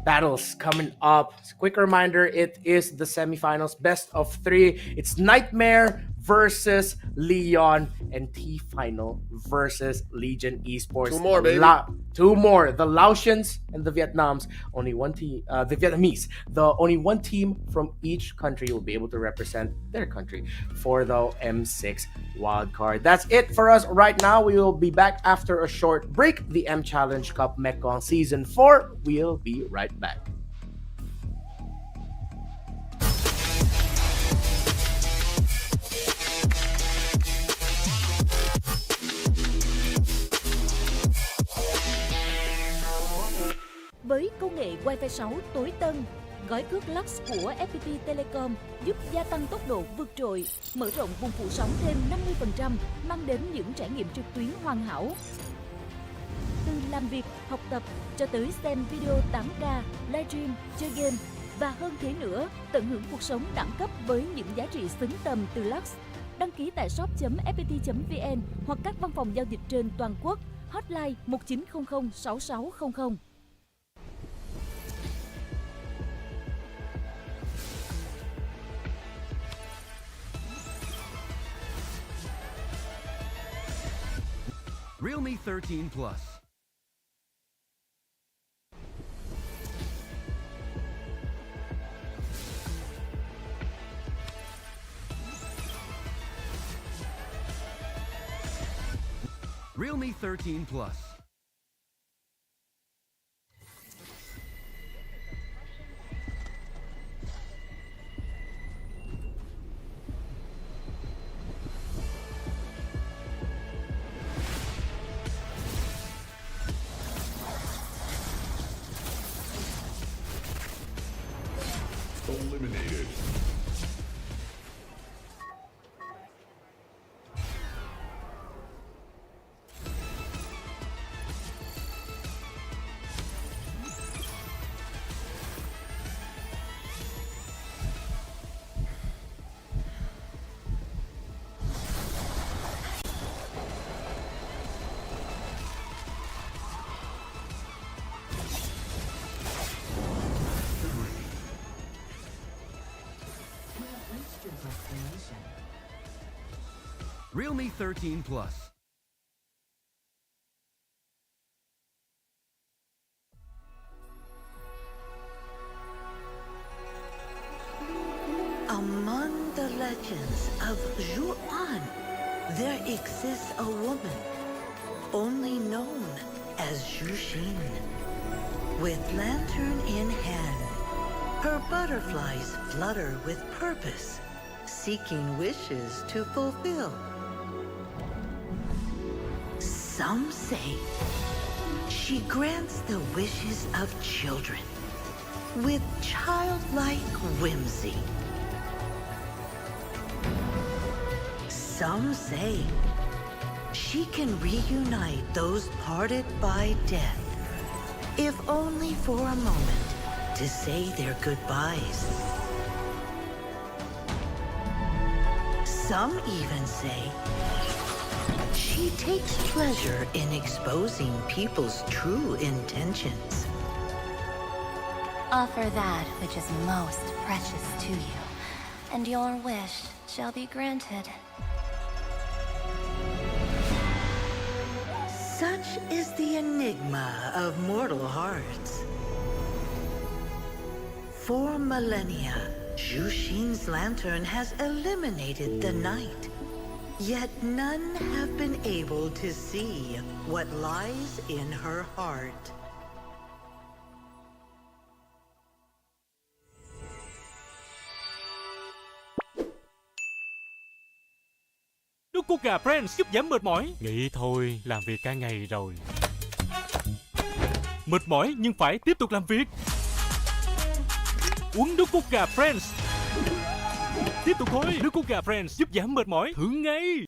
S19: battles coming up. Quick reminder, it is the semifinals, best of 3. It's Nightmare versus Leon and T-Final versus Legion Esports.
S20: 2 more, baby.
S19: 2 more. The Laotians and the Vietnams. Only one team. The Vietnamese. Only one team from each country will be able to represent their country for the M6 wildcard. That's it for us right now. We will be back after a short break. The M Challenge Cup Mekong Season 4. We'll be right back.
S2: Với công nghệ Wi-Fi 6 tối tân, gói cước Lux của FPT Telecom giúp gia tăng tốc độ vượt trội, mở rộng vùng phủ sóng thêm 50%, mang đến những trải nghiệm trực tuyến hoàn hảo. Từ làm việc, học tập cho tới xem video 8K, livestream, chơi game và hơn thế nữa, tận hưởng cuộc sống đẳng cấp với những giá trị xứng tầm từ Lux. Đăng ký tại shop.fpt.vn hoặc các văn phòng giao dịch trên toàn quốc. Hotline 1900 6600.
S3: Realme 13 Plus. Realme 13 Plus.
S21: Eliminated.
S3: Realme 13 Plus.
S5: Among the legends of Zhuan, there exists a woman only known as Zhuxin. With lantern in hand, her butterflies flutter with purpose, seeking wishes to fulfill. Some say she grants the wishes of children with childlike whimsy. Some say she can reunite those parted by death, if only for a moment, to say their goodbyes. Some even say she takes pleasure in exposing people's true intentions.
S1: Offer that which is most precious to you, and your wish shall be granted.
S5: Such is the enigma of mortal hearts. For millennia, Zhuxin's lantern has eliminated the night. Yet none have been able to see what lies in her heart.
S6: Nước cốt gà Friends giúp giảm mệt mỏi. Nghĩ thôi, làm việc cả ngày rồi. Mệt mỏi nhưng phải tiếp tục làm việc. Uống nước cốt gà Friends. Tiếp tục thôi, nước cốt gà Friends giúp giảm mệt mỏi. Thử ngay.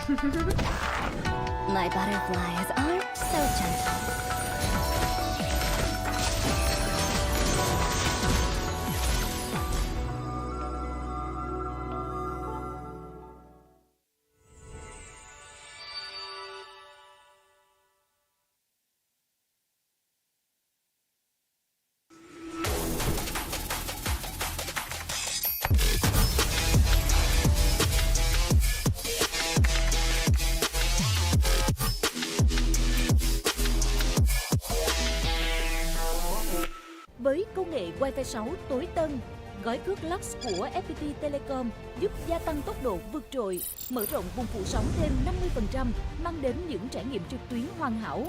S1: My butterflies are so gentle.
S2: Với công nghệ Wi-Fi 6 tối tân, gói cước Lux của FPT Telecom giúp gia tăng tốc độ vượt trội, mở rộng vùng phủ sóng thêm 50%, mang đến những trải nghiệm trực tuyến hoàn hảo.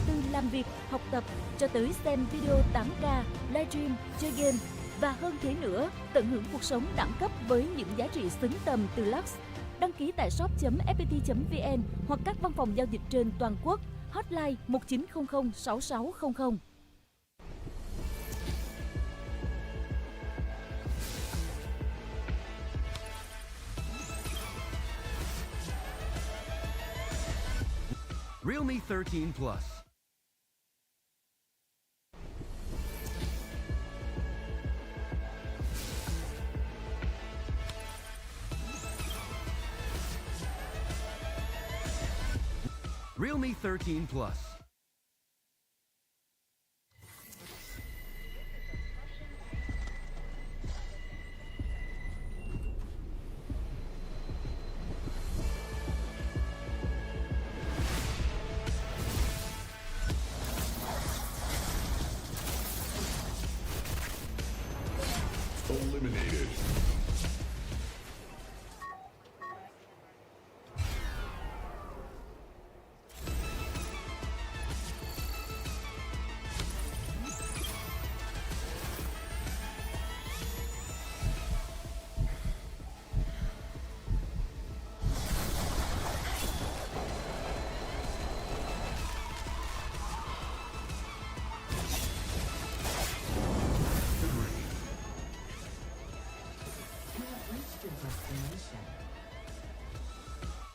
S2: Từ làm việc, học tập cho tới xem video 8K, livestream, chơi game và hơn thế nữa, tận hưởng cuộc sống đẳng cấp với những giá trị xứng tầm từ Lux. Đăng ký tại shop.fpt.vn hoặc các văn phòng giao dịch trên toàn quốc. Hotline 1900 6600.
S3: Realme 13 Plus. Realme 13 Plus.
S21: Eliminated.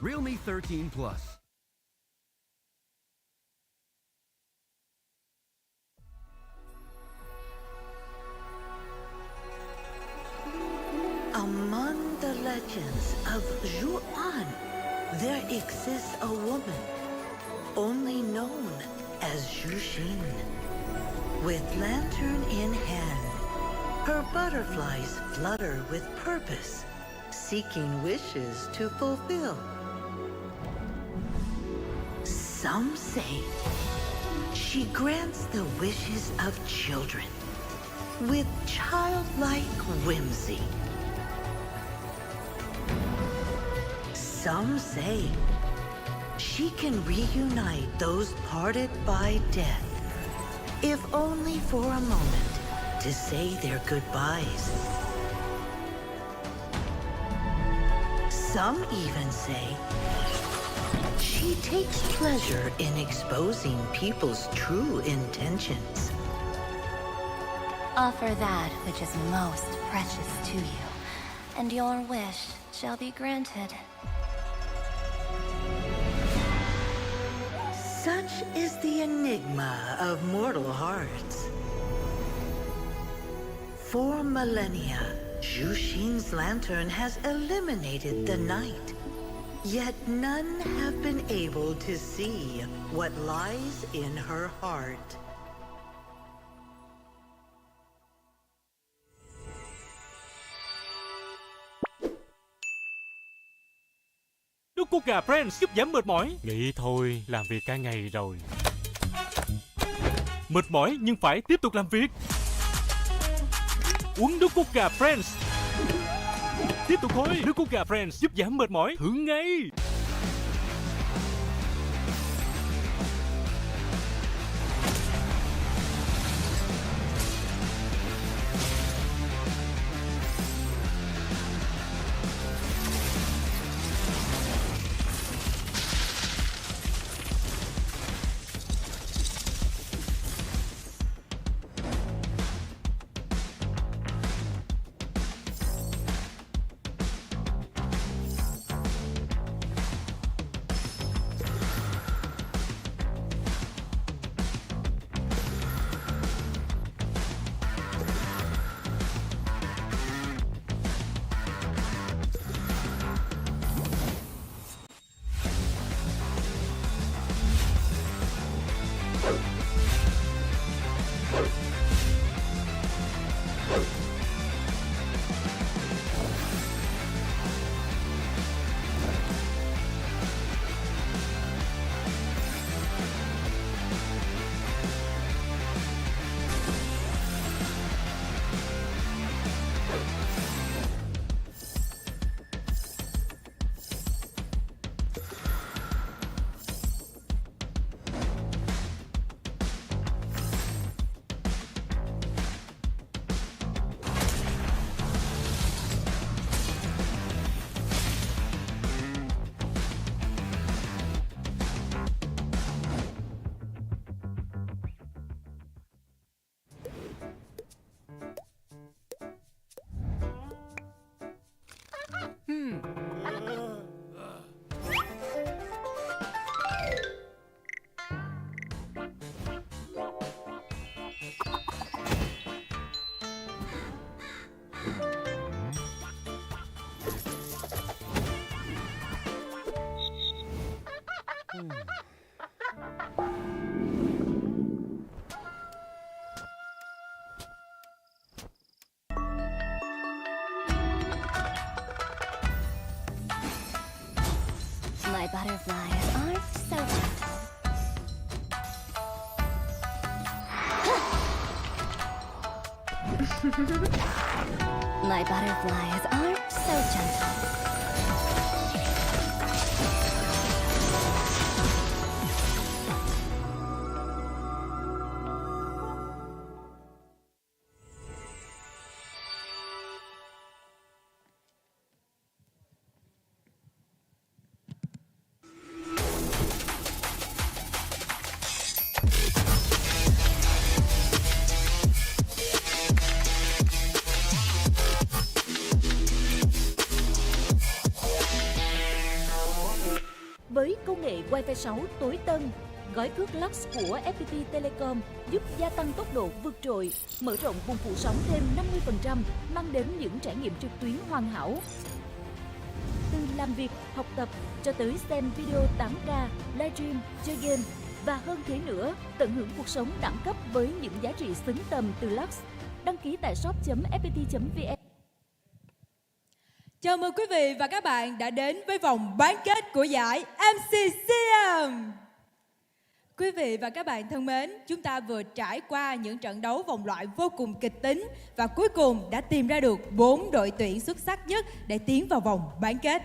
S3: Realme 13 Plus.
S5: Among the legends of Zhuan, there exists a woman only known as Zhuxin. With lantern in hand, her butterflies flutter with purpose, seeking wishes to fulfill. Some say she grants the wishes of children with childlike whimsy. Some say she can reunite those parted by death, if only for a moment, to say their goodbyes. Some even say she takes pleasure in exposing people's true intentions.
S1: Offer that which is most precious to you, and your wish shall be granted.
S5: Such is the enigma of mortal hearts. For millennia, Zhuxin's lantern has eliminated the night. Yet none have been able to see what lies in her heart.
S6: Nước cốt gà Friends giúp giảm mệt mỏi. Nghĩ thôi, làm việc cả ngày rồi. Mệt mỏi nhưng phải tiếp tục làm việc. Uống nước cốt gà Friends. Tiếp tục thôi, nước cốt gà Friends giúp giảm mệt mỏi. Thử ngay.
S1: butterflies are so gentle. My butterflies are so gentle.
S2: Với công nghệ Wi-Fi 6 tối tân, gói cước Lux của FPT Telecom giúp gia tăng tốc độ vượt trội, mở rộng vùng phủ sóng thêm 50%, mang đến những trải nghiệm trực tuyến hoàn hảo. Từ làm việc, học tập cho tới xem video 8K, livestream, chơi game và hơn thế nữa, tận hưởng cuộc sống đẳng cấp với những giá trị xứng tầm từ Lux. Đăng ký tại shop.fpt.vn.
S8: Chào mừng quý vị và các bạn đã đến với vòng bán kết của giải Mccm. Quý vị và các bạn thân mến, chúng ta vừa trải qua những trận đấu vòng loại vô cùng kịch tính và cuối cùng đã tìm ra được 4 đội tuyển xuất sắc nhất để tiến vào vòng bán kết.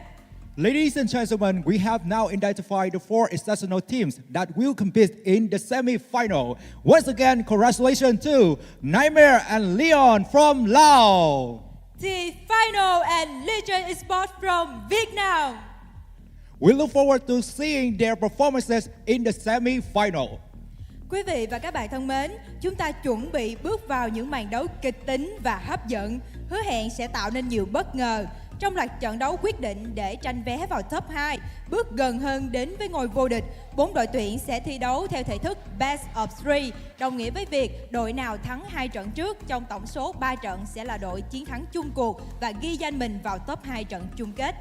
S7: Ladies and gentlemen, we have now identified the 4 exceptional teams that will compete in the semi-final. Once again, congratulations to Niightmare and Leon from Laos.
S8: The final and Legion Esports from Vietnam.
S7: We look forward to seeing their performances in the semi-final.
S8: Quý vị và các bạn thân mến, chúng ta chuẩn bị bước vào những màn đấu kịch tính và hấp dẫn, hứa hẹn sẽ tạo nên nhiều bất ngờ trong loạt trận đấu quyết định để tranh vé vào top 2, bước gần hơn đến với ngôi vô địch. 4 đội tuyển sẽ thi đấu theo thể thức Best of 3, đồng nghĩa với việc đội nào thắng 2 trận trước trong tổng số 3 trận sẽ là đội chiến thắng chung cuộc và ghi danh mình vào top 2 trận chung kết.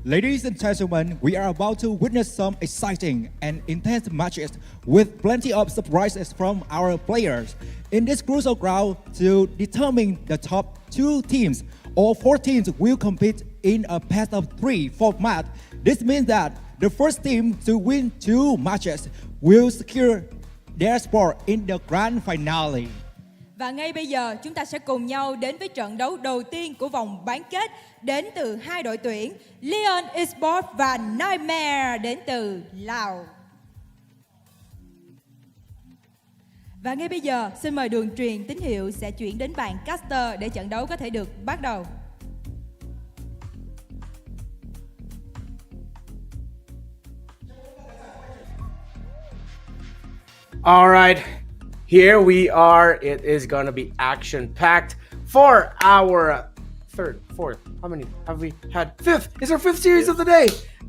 S7: Ladies and gentlemen, we are about to witness some exciting and intense matches with plenty of surprises from our players. In this crucial round to determine the top 2 teams, all 4 teams will compete in a best of 3 format. This means that the first team to win 2 matches will secure their spot in the grand finale.
S8: Và ngay bây giờ chúng ta sẽ cùng nhau đến với trận đấu đầu tiên của vòng bán kết đến từ 2 đội tuyển Leon Esports và Niightmare đến từ Lào. Và ngay bây giờ xin mời đường truyền tín hiệu sẽ chuyển đến bàn caster để trận đấu có thể được bắt đầu.
S19: All right, here we are. It is going to be action-packed for our third, fourth. How many have we had? Fifth. It's our 5th series of the day.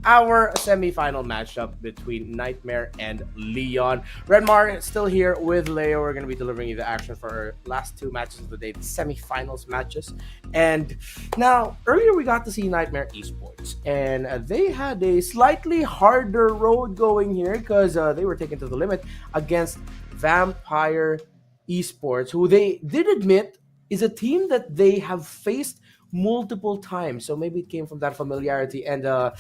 S19: Our semi-final matchup between Niightmare and Leon. Redmar still here with Leo. We're going to be delivering you the action for our last 2 matches of the day, the semi-finals matches. And now, earlier we got to see Niightmare Esports, and they had a slightly harder road going here because they were taken to the limit against Vampire Esports, who they did admit is a team that they have faced multiple times. So maybe it came from that familiarity, and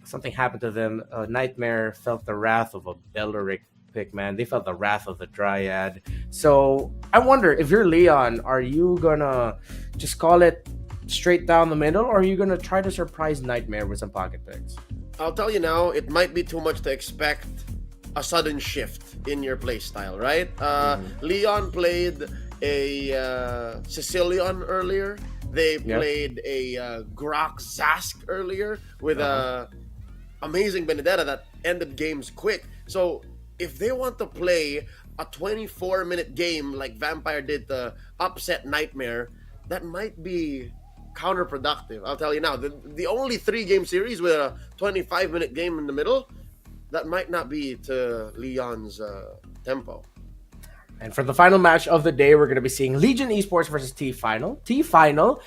S19: something happened to them. Niightmare felt the wrath of a Belleric pick, man. They felt the wrath of the Dryad. So I wonder, if you're Leon, are you gonna just call it straight down the middle, or are you gonna try to surprise Niightmare with some pocket picks?
S20: I'll tell you now, it might be too much to expect a sudden shift in your play style, right? Leon played a Sicilian earlier. They played a Grok Zask earlier with a amazing Benedetta that ended games quick. So if they want to play a 24-minute game like Vampire did to upset Niightmare, that might be counterproductive. I'll tell you now, the only 3-game series with a 25-minute game in the middle, that might not be to Leon's tempo.
S19: And for the final match of the day, we're going to be seeing Legion Esports versus T-Final. T-Final,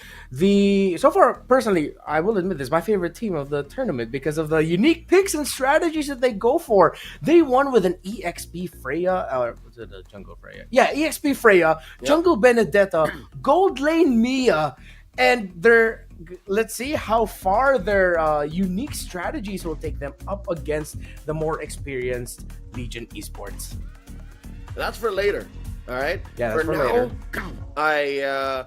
S19: so far, personally, I will admit this, my favorite team of the tournament because of the unique picks and strategies that they go for. They won with an EXP Freya, or was it a Jungle Freya? Yeah, EXP Freya, Jungle Benedetta, Gold Lane Mia, And let's see how far their unique strategies will take them up against the more experienced Legion Esports.
S20: That's for later. All right.
S19: Yeah, that's for
S20: now,
S19: later.
S20: I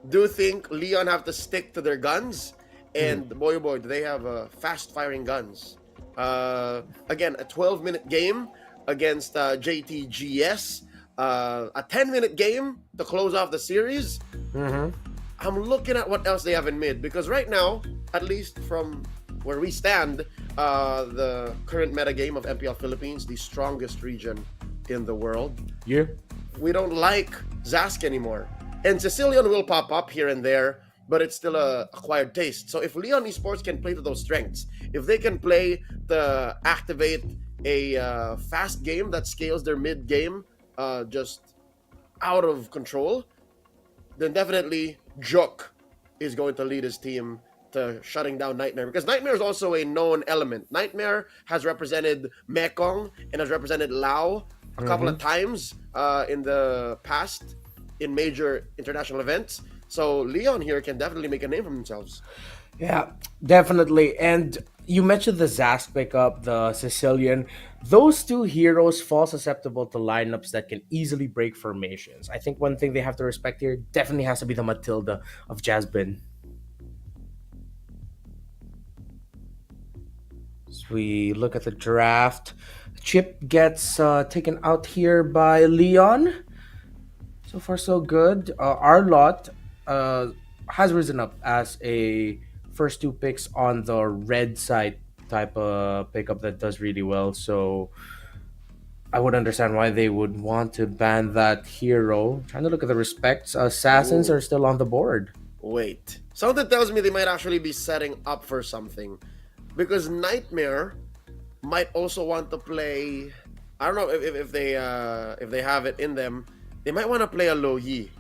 S20: do think Leon have to stick to their guns, and boy, oh boy, do they have fast-firing guns. Again, a 12-minute game against JTGS, a 10-minute game to close off the series. I'm looking at what else they have in mid, because right now, at least from where we stand, the current meta game of MPL Philippines, the strongest region in the world.
S19: Yeah.
S20: We don't like Zask anymore. And Sicilian will pop up here and there, but it's still a acquired taste. So if Leon Esports can play to those strengths, if they can play to activate a fast game that scales their mid game just out of control, then definitely Juk is going to lead his team to shutting down Niightmare, because Niightmare is also a known element. Niightmare has represented Mekong and has represented Lao a couple of times in the past in major international events. So Leon here can definitely make a name for themselves.
S19: Yeah, definitely. And you mentioned the Zask pickup, the Sicilian. Those two heroes fall susceptible to lineups that can easily break formations. I think one thing they have to respect here definitely has to be the Matilda of Jasmine. As we look at the draft, Chip gets taken out here by Leon. So far, so good. Our lot has risen up as a first two picks on the red side type of pickup that does really well. So I would understand why they would want to ban that hero. Trying to look at the respects. Assassins are still on the board.
S20: Wait. Something tells me they might actually be setting up for something, because Niightmare might also want to play. I don't know if they have it in them. They might want to play a low yi.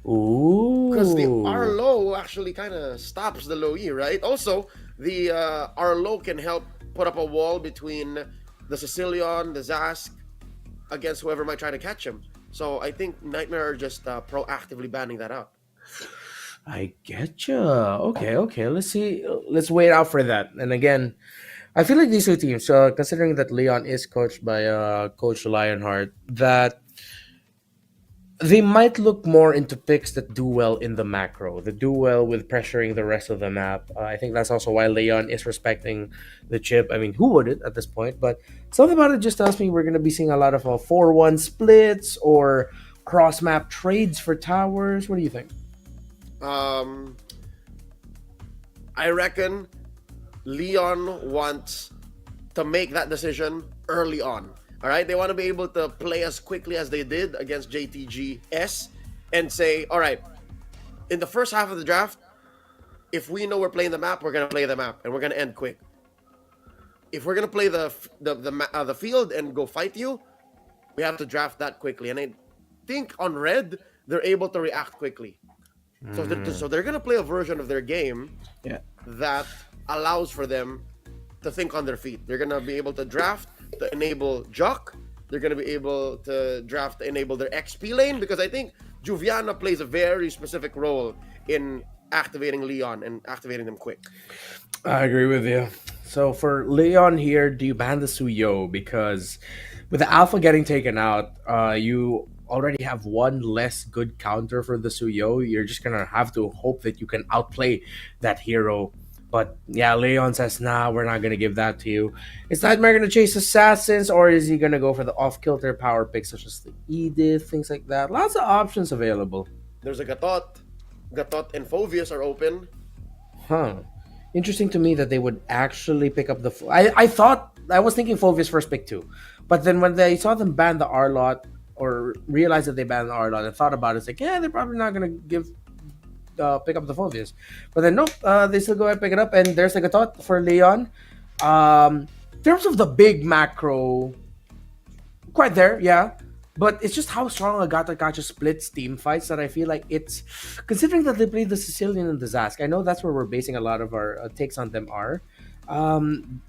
S19: Ooh.
S20: Because the R low actually kind of stops the low yi, right? Also, the R low can help put up a wall between the Sicilian, the Zask, against whoever might try to catch him. So I think Niightmare are just proactively banning that out.
S19: I getcha. Okay. Let's see. Let's wait out for that. And again, I feel like these two teams, considering that Leon is coached by Coach Lionheart, that they might look more into picks that do well in the macro, that do well with pressuring the rest of the map. I think that's also why Leon is respecting the chip. I mean, who wouldn't at this point? But something about it just tells me we're going to be seeing a lot of 4-1 splits or cross-map trades for towers. What do you think?
S20: I reckon Leon wants to make that decision early on. All right, they want to be able to play as quickly as they did against JTGS and say, all right, in the first half of the draft, if we know we're playing the map, we're going to play the map and we're going to end quick. If we're going to play the field and go fight you, we have to draft that quickly. And I think on red, they're able to react quickly. So they're going to play a version of their game that allows for them to think on their feet. They're going to be able to draft to enable Jock. They're going to be able to draft to enable their XP lane, because I think Juviana plays a very specific role in activating Leon and activating them quick.
S19: I agree with you. So for Leon here, do you ban the Suyo? Because with the Alpha getting taken out, you already have one less good counter for the Suyo. You're just going to have to hope that you can outplay that hero. But yeah, Leon says, nah, we're not going to give that to you. Is Niightmare going to chase Assassins, or is he going to go for the off-kilter power picks such as the Edith, things like that? Lots of options available.
S20: There's a Gatot. Gatot and Phovius are open.
S19: Interesting to me that they would actually pick up the... I was thinking Phovius first pick too. But then when they saw them ban the R-Lot, or realized that they banned the R-Lot and thought about it, it's like, yeah, they're probably not going to pick up the Phovius. But then nope, they still go ahead and pick it up, and there's like a thought for Leon. In terms of the big macro, quite there, yeah. But it's just how strong Agata Kacha splits team fights that I feel like it's, considering that they play the Sicilian and the Zask, I know that's where we're basing a lot of our takes on them are.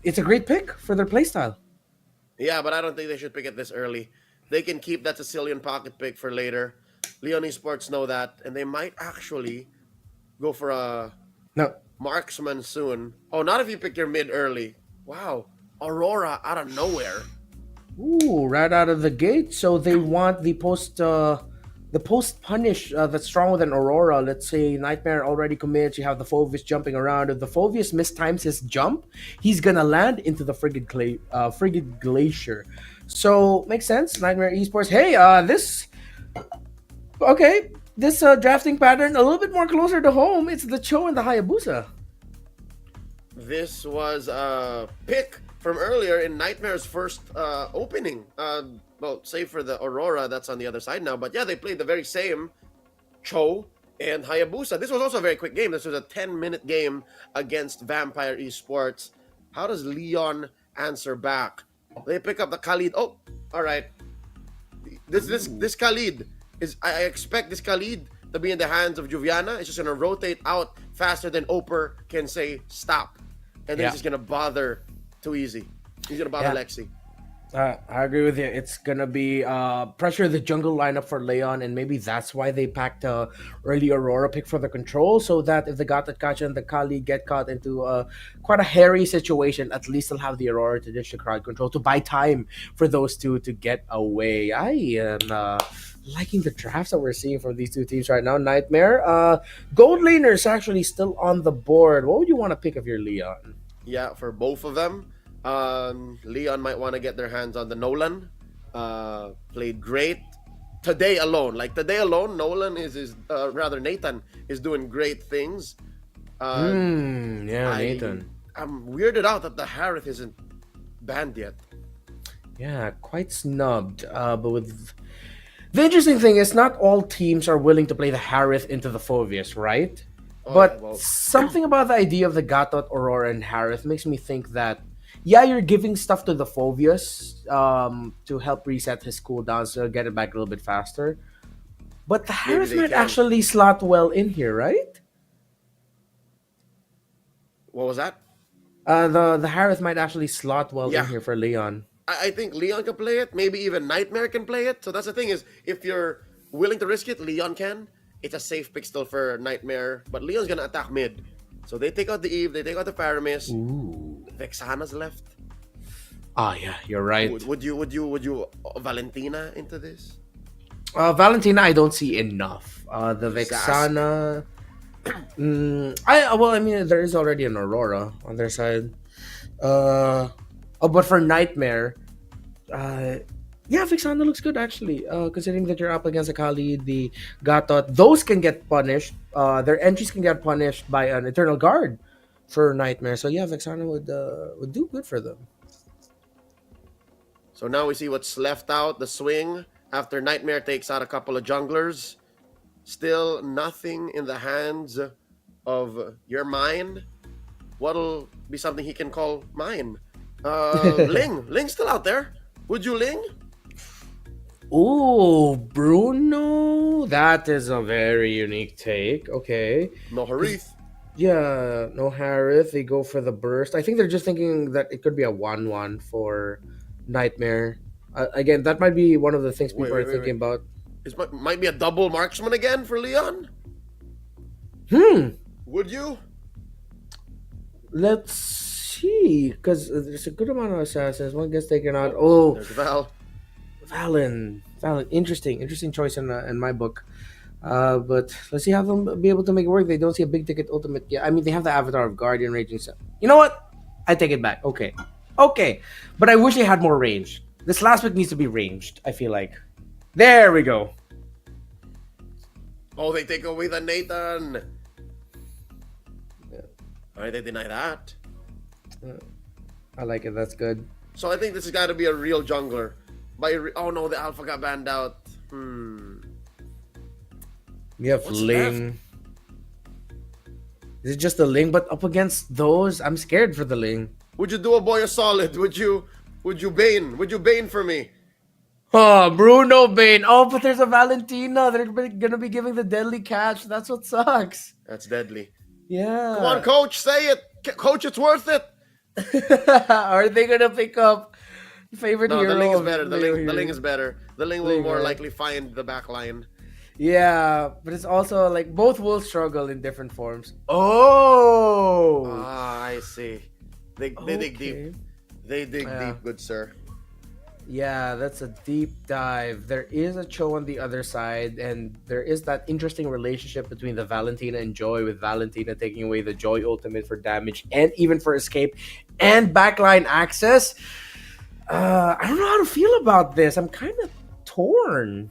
S19: It's a great pick for their playstyle.
S20: Yeah, but I don't think they should pick it this early. They can keep that Sicilian pocket pick for later. Leon Esports know that, and they might actually go for a
S19: No.
S20: marksman soon. Oh, not if you pick your mid early. Wow. Aurora out of nowhere.
S19: Ooh, right out of the gate. So they want the post punish that's stronger than Aurora. Let's say Nightmare already commits. You have the Phoveus jumping around. If the Phoveus mistimes his jump, he's gonna land into the frigid glacier. So makes sense. Nightmare Esports. Hey, this drafting pattern a little bit more closer to home. It's the Cho and the Hayabusa.
S20: This was a pick from earlier in Nightmare's first opening. Well, save for the Aurora, that's on the other side now. But yeah, they played the very same Cho and Hayabusa. This was also a very quick game. This was a 10-minute game against Vampire Esports. How does Leon answer back? They pick up the Khalid. Oh, all right. This Khalid is. I expect this Khalid to be in the hands of Juviana. It's just gonna rotate out faster than Oper can say stop, and then he's just gonna bother too easy. He's gonna bother Lexi.
S19: I agree with you. It's gonna be pressure the jungle lineup for Leon, and maybe that's why they packed early Aurora pick for the control, so that if the Gatotkacha and the Kali get caught into quite a hairy situation, at least they'll have the Aurora to dish the crowd control to buy time for those two to get away. I am liking the drafts that we're seeing from these two teams right now. Nightmare, gold laner's actually still on the board. What would you want to pick of your Leon?
S20: Yeah, for both of them. Leon might want to get their hands on the Nolan. Played great today alone. Nolan Nathan is doing great things.
S19: Nathan.
S20: I'm weirded out that the Harith isn't banned yet.
S19: Yeah, quite snubbed. But with the interesting thing is, not all teams are willing to play the Harith into the Phoveus, right? Something about the idea of the Gatot, Aurora, and Harith makes me think that you're giving stuff to the Phoveus to help reset his cooldowns to get it back a little bit faster. But the Harith might actually slot well in here, right?
S20: What was that?
S19: The Harith might actually slot well in here for Leon.
S20: I think Leon can play it. Maybe even Nightmare can play it. So that's the thing is, if you're willing to risk it, Leon can. It's a safe pick still for Nightmare. But Leon's going to attack mid. So they take out the Eve, they take out the Paramis.
S19: Ooh.
S20: Vexana's left.
S19: Yeah, you're right.
S20: Would you Valentina into this?
S19: Valentina, I don't see enough. The Vexana. I mean, there is already an Aurora on their side. But for Nightmare, Vexana looks good actually. Considering that you're up against a Kali, the Gatot, those can get punished. Their entries can get punished by an Eternal Guard for Nightmare. So Vexana would do good for them.
S20: So now we see what's left out. The swing after Nightmare takes out a couple of junglers. Still nothing in the hands of your mine. What'll be something he can call mine? Ling's still out there. Would you Ling?
S19: Ooh, Bruno. That is a very unique take. Okay.
S20: No Harith.
S19: Yeah, no Harith. They go for the burst. I think they're just thinking that it could be a 1-1 for Nightmare. Again, that might be one of the things people are thinking about.
S20: This might be a double marksman again for Leon. Would you?
S19: Let's see, because there's a good amount of assassins. One gets taken out. Oh,
S20: there's Val.
S19: Valen. Interesting choice in my book. But let's see how they'll be able to make it work. They don't see a big ticket ultimate yet. I mean, they have the avatar of Guardian Raging Sun. You know what? I take it back. Okay. But I wish they had more range. This last pick needs to be ranged, I feel like. There we go.
S20: Oh, they take away the Nathan. All right, they deny that.
S19: I like it. That's good.
S20: So I think this has got to be a real jungler. Oh no, the Alpha got banned out.
S19: You have Ling. Is it just the Ling? But up against those, I'm scared for the Ling.
S20: Would you do a boy a solid? Would you Bane? Would you Bane for me?
S19: Oh, Bruno Bane. Oh, but there's a Valentina. They're gonna be giving the deadly catch. That's what sucks.
S20: That's deadly.
S19: Yeah.
S20: Come on, coach, say it. Coach, it's worth it.
S19: Are they gonna pick up favorite hero?
S20: The Ling is better. The Ling is better. The Ling will more likely find the back line.
S19: Yeah, but it's also like both will struggle in different forms. Oh,
S20: I see. They dig deep. They dig deep, good sir.
S19: Yeah, that's a deep dive. There is a Cho on the other side, and there is that interesting relationship between the Valentina and Joy, with Valentina taking away the Joy ultimate for damage and even for escape and backline access. I don't know how to feel about this. I'm kind of torn.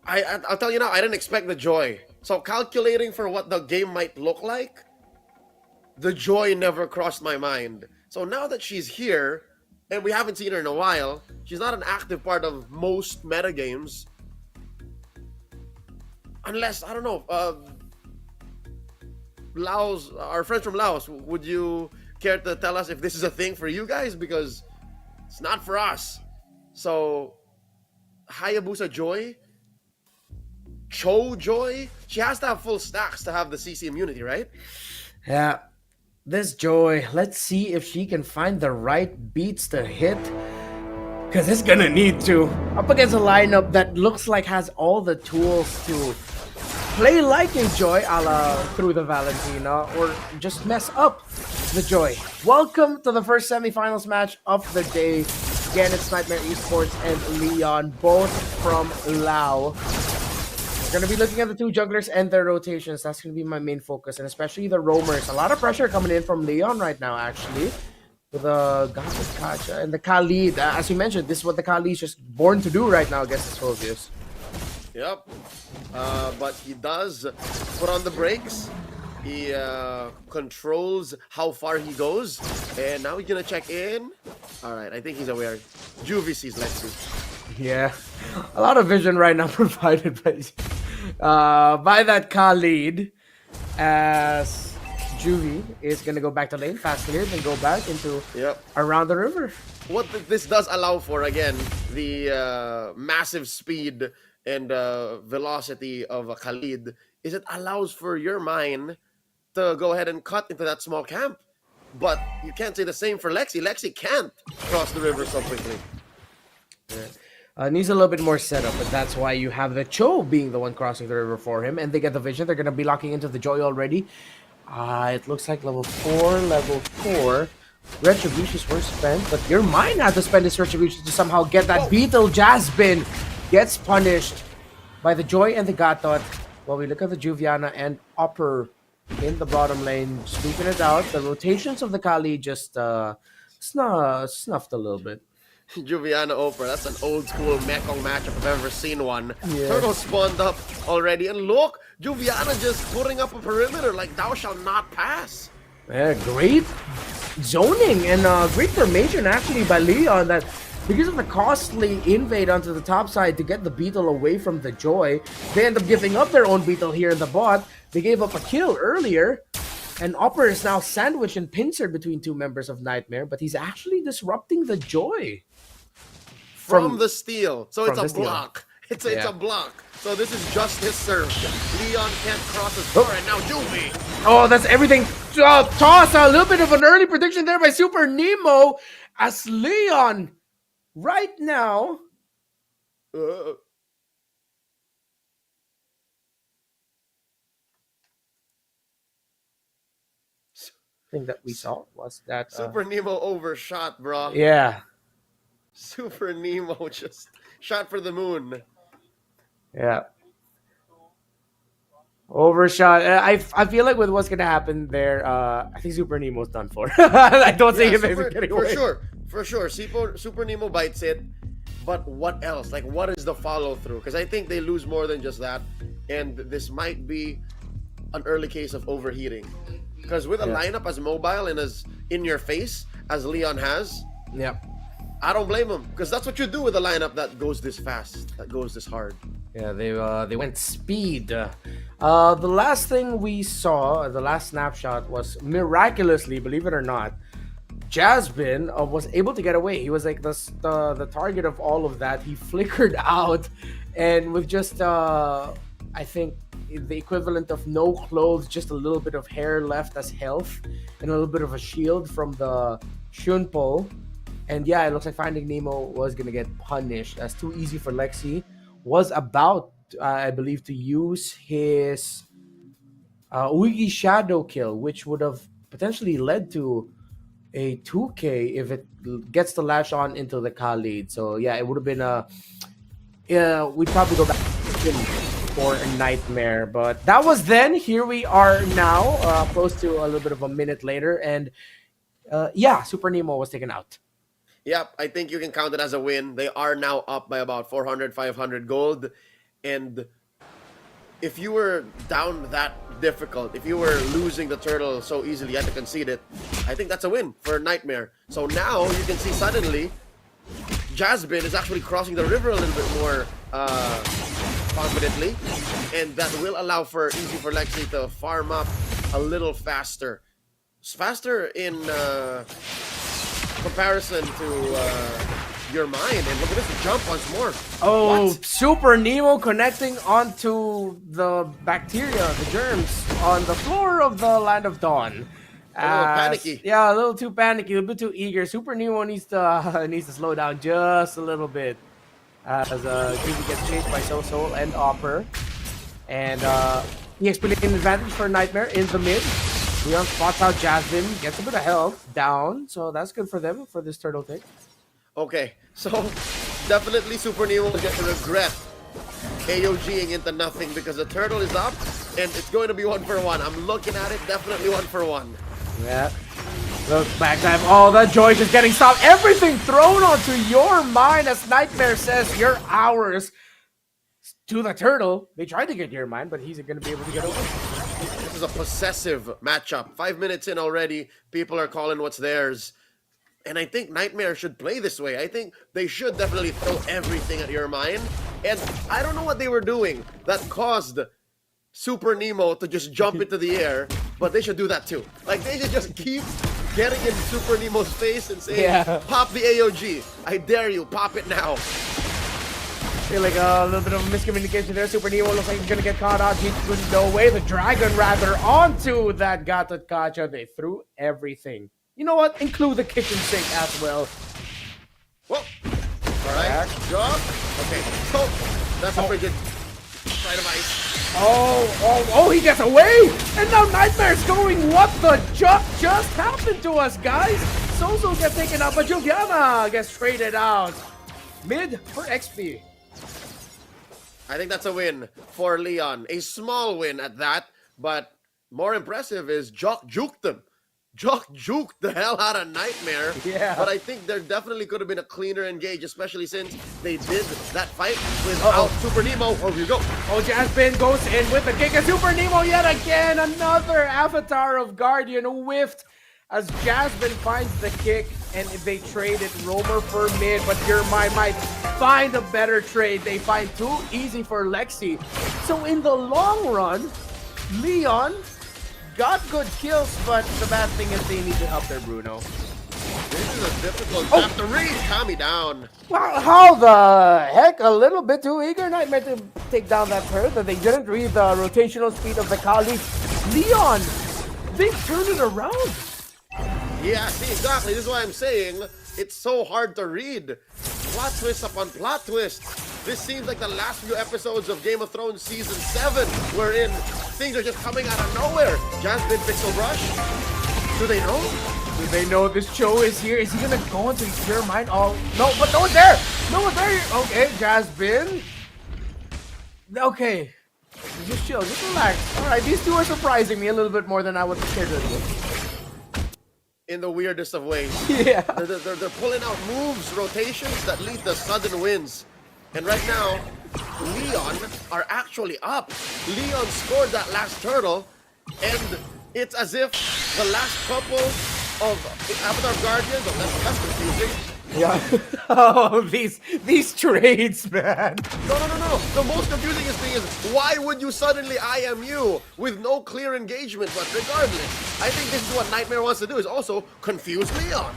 S20: I'll tell you now, I didn't expect the Joy. So calculating for what the game might look like, the Joy never crossed my mind. So now that she's here, and we haven't seen her in a while, she's not an active part of most metagames. Unless, I don't know, Laos, our friends from Laos, would you care to tell us if this is a thing for you guys? Because it's not for us. So, Hayabusa Joy? Cho Joy? She has to have full stacks to have the CC immunity, right?
S19: Yeah. This Joy, let's see if she can find the right beats to hit. Because it's gonna need to. Up against a lineup that looks like has all the tools to play like a Joy a la through the Valentina, or just mess up the Joy. Welcome to the first semifinals match of the day. Again, it's Niightmare Esports and Leon, both from Lao. We're going to be looking at the two jugglers and their rotations. That's going to be my main focus, and especially the roamers. A lot of pressure coming in from Leon right now, actually. With the Kacha and the Khalid. As you mentioned, this is what the Khalid is just born to do right now against the Soviets.
S20: Yep. But he does put on the brakes. He controls how far he goes. And now he's going to check in. All right, I think he's aware. Juvie sees Lexi.
S19: Yeah. A lot of vision right now provided by that Khalid, as Juvie is going to go back to lane, fast clear, then go back into around the river.
S20: What this does allow for, again, the massive speed and velocity of a Khalid, is it allows for your mine to go ahead and cut into that small camp. But you can't say the same for Lexi. Lexi can't cross the river so quickly.
S19: Needs a little bit more setup, but that's why you have the Cho being the one crossing the river for him, and they get the vision. They're going to be locking into the Joy already. It looks like level 4. Retributions were spent, but your mine had to spend his Retribution to somehow get that Beetle. Jasmine gets punished by the Joy and the Gatot. While we look at the Juviana and Upper in the bottom lane, scooping it out. The rotations of the Kali just snuffed a little bit.
S20: Juviana Oprah, that's an old school Mekong matchup if I've ever seen one.
S19: Yeah.
S20: Turtle spawned up already, and look, Juviana just putting up a perimeter like thou shalt not pass.
S19: Yeah, great zoning and great formation actually by Leon, that because of the costly invade onto the top side to get the Beetle away from the Joy, they end up giving up their own Beetle here in the bot. They gave up a kill earlier, and Upper is now sandwiched and pincered between two members of Niightmare, but he's actually disrupting the Joy.
S20: From the steal. So it's a block. It's a block. So this is justice served. Leon can't cross his floor, and now Juvie.
S19: Oh, that's everything. Toss, a little bit of an early prediction there by Super Nemo, as Leon right now. Thing that we saw was that
S20: Super Nemo overshot, bro.
S19: Yeah.
S20: Super Nemo just shot for the moon.
S19: Yeah. Overshot. I feel like with what's gonna happen there, I think Super Nemo's done for. I don't think he's getting away.
S20: For sure. Super Nemo bites it, but what else? Like, what is the follow through? Because I think they lose more than just that, and this might be an early case of overheating. Because with a lineup as mobile and as in your face as Leon has, I don't blame him, because that's what you do with a lineup that goes this fast, that goes this hard.
S19: Yeah, they went speed. The last thing we saw, the last snapshot, was miraculously, believe it or not, Jasmine was able to get away. He was like the target of all of that. He flickered out, and with just I think the equivalent of no clothes, just a little bit of hair left as health, and a little bit of a shield from the Shunpo, And yeah, it looks like Finding Nemo was going to get punished as too easy for Lexi. Was about, I believe, to use his Uigi Shadow kill, which would have potentially led to a 2K if it gets to latch on into the Khalid. So yeah, it would have been a... we'd probably go back for a Nightmare. But that was then. Here we are now, close to a little bit of a minute later. And yeah, Super Nemo was taken out.
S20: Yep, I think you can count it as a win. They are now up by about 400, 500 gold. And if you were down that difficult, if you were losing the turtle so easily, you had to concede it, I think that's a win for Nightmare. So now you can see suddenly Jasmine is actually crossing the river a little bit more confidently, and that will allow for easy for Lexi to farm up a little faster. Faster in comparison to your mind. And look at this jump once more.
S19: Oh,
S20: What?
S19: Super Nemo connecting onto the bacteria, the germs, on the floor of the Land of Dawn.
S20: A little panicky.
S19: Yeah, a little too panicky, a bit too eager. Super Nemo needs to slow down just a little bit as Judy gets chased by So-So and Opper. And EXP taking advantage for Nightmare in the mid. Leon spots out Jasmine, gets a bit of health down, so that's good for them for this turtle take.
S20: Okay, so definitely Super Nemo will get to regret AOGing into nothing because the turtle is up and it's going to be 1-for-1. I'm looking at it, definitely 1-for-1.
S19: Yeah. Look, back dive. Oh, that Joy just getting stopped. Everything thrown onto your mind, as Nightmare says, you're ours. To the turtle. They tried to get your mind, but he's going to be able to get away.
S20: This is a possessive matchup. 5 minutes in already, people are calling what's theirs. And I think Nightmare should play this way. I think they should definitely throw everything at your mind. And I don't know what they were doing that caused Super Nemo to just jump into the air, but they should do that too. Like, they should just keep getting in Super Nemo's face and saying, pop the AOG. I dare you, pop it now.
S19: Feel like a little bit of a miscommunication there. Super Nemo looks like he's going to get caught out. He couldn't go away. The dragon, rather, onto that Gatot Kacha. They threw everything. You know what? Include the kitchen sink as well.
S20: Whoa. All right. Drop. Okay. So, that's a pretty good side of ice.
S19: Oh, he gets away! And now Nightmare's going, what the just happened to us, guys? So gets taken out, but Juliana gets traded out. Mid for XP.
S20: I think that's a win for Leon. A small win at that, but more impressive is Jock juked them. Jock juked the hell out of Nightmare.
S19: Yeah.
S20: But I think there definitely could have been a cleaner engage, especially since they did that fight without Super Nemo. Oh, here you go.
S19: Oh, Jasmine goes in with the kick, and Super Nemo yet again. Another avatar of Guardian whiffed as Jasmine finds the kick, and they traded Roamer for mid, but your mind might find a better trade. They find too easy for Lexi. So in the long run, Leon got good kills, but the bad thing is they need to help their Bruno.
S20: This is a difficult tap to read. Calm me down.
S19: Wow, how the heck? A little bit too eager Nightmare to take down that turret, that they didn't read the rotational speed of the Kali. Leon, they turned it around.
S20: Yeah, see, exactly. This is why I'm saying it's so hard to read. Plot twist upon plot twist. This seems like the last few episodes of Game of Thrones Season 7, wherein things are just coming out of nowhere. Jasmine Pixel Brush. Do they know?
S19: Do they know this Cho is here? Is he gonna go into your mind? Oh, no, but no one's there! No one's there! Okay, Jasmine. Okay. Just chill, just relax. Alright, these two are surprising me a little bit more than I would care to do.
S20: In the weirdest of ways.
S19: Yeah.
S20: They're pulling out moves, rotations that lead to sudden wins. And right now, Leon are actually up. Leon scored that last turtle, and it's as if the last couple of Avatar Guardians, that's confusing.
S19: Yeah. Oh, these trades, man.
S20: No. The most confusing thing is, why would you suddenly IMU with no clear engagement? But regardless, I think this is what Nightmare wants to do, is also confuse Leon.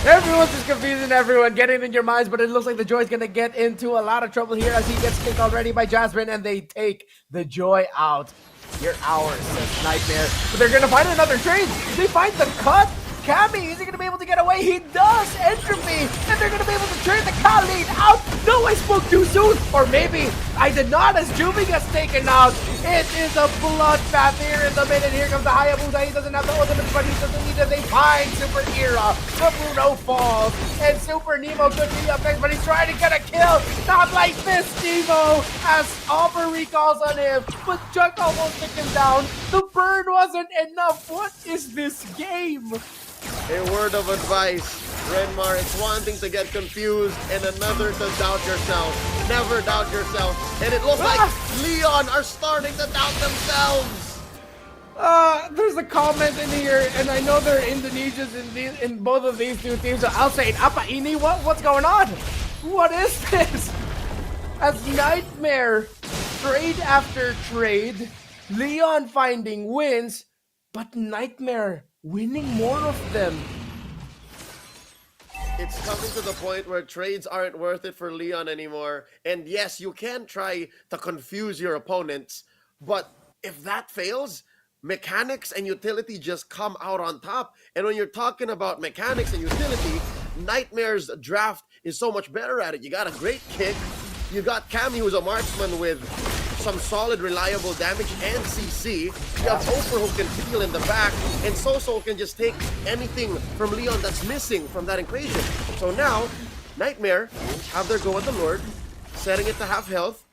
S19: Everyone's just confusing everyone, getting in your minds, but it looks like the Joy's gonna get into a lot of trouble here as he gets kicked already by Jasmine, and they take the Joy out. You're ours, says Nightmare. But they're gonna find another trade. Did they find the cut? Cammy, is he gonna be able to to get away? He does! Entropy! And they're gonna be able to turn the Cal lead out! No, I spoke too soon! Or maybe I did not, as Juvie gets taken out! It is a bloodbath here in the mid, and here comes the Hayabusa. He doesn't have the ultimate, but he doesn't need it. They find Super Era. The Bruno falls, and Super Nemo could be up next, but he's trying to get a kill! Not like this, Nemo! As Aubrey recalls on him, but Chuck almost took him down. The burn wasn't enough. What is this game?
S20: A word of advice, Renmar, it's one thing to get confused and another to doubt yourself. Never doubt yourself. And it looks like Leon are starting to doubt themselves.
S19: There's a comment in here, and I know there are Indonesians in both of these two teams, so I'll say, Apa ini? What's going on? What is this? As Niightmare, trade after trade, Leon finding wins, but Niightmare winning more of them.
S20: It's coming to the point where trades aren't worth it for Leon anymore. And yes, you can try to confuse your opponents, but if that fails, mechanics and utility just come out on top. And when you're talking about mechanics and utility, Nightmare's draft is so much better at it. You got a great kick. You got Cammy, who's a marksman with some solid, reliable damage and CC. You have Oper, who can feel in the back, and Soso can just take anything from Leon that's missing from that equation. So now, Niightmare have their go at the Lord, setting it to half health.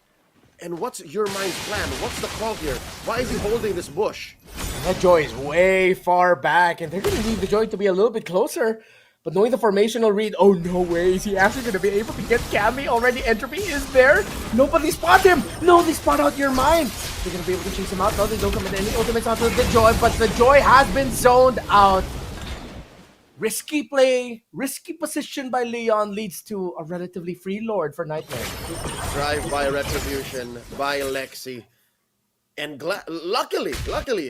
S20: And what's your mind's plan? What's the call here? Why is he holding this bush?
S19: That Joy is way far back, and they're going to need the Joy to be a little bit closer. But knowing the formational read, oh no way, is he actually going to be able to get Cammy? Already Entropy is there. Nobody spot him. No, they spot out your mind. They're going to be able to chase him out. No, they don't commit any ultimates onto the Joy, but the Joy has been zoned out. Risky play, risky position by Leon leads to a relatively free Lord for Niightmare.
S20: Drive-by retribution by Lexi. And luckily,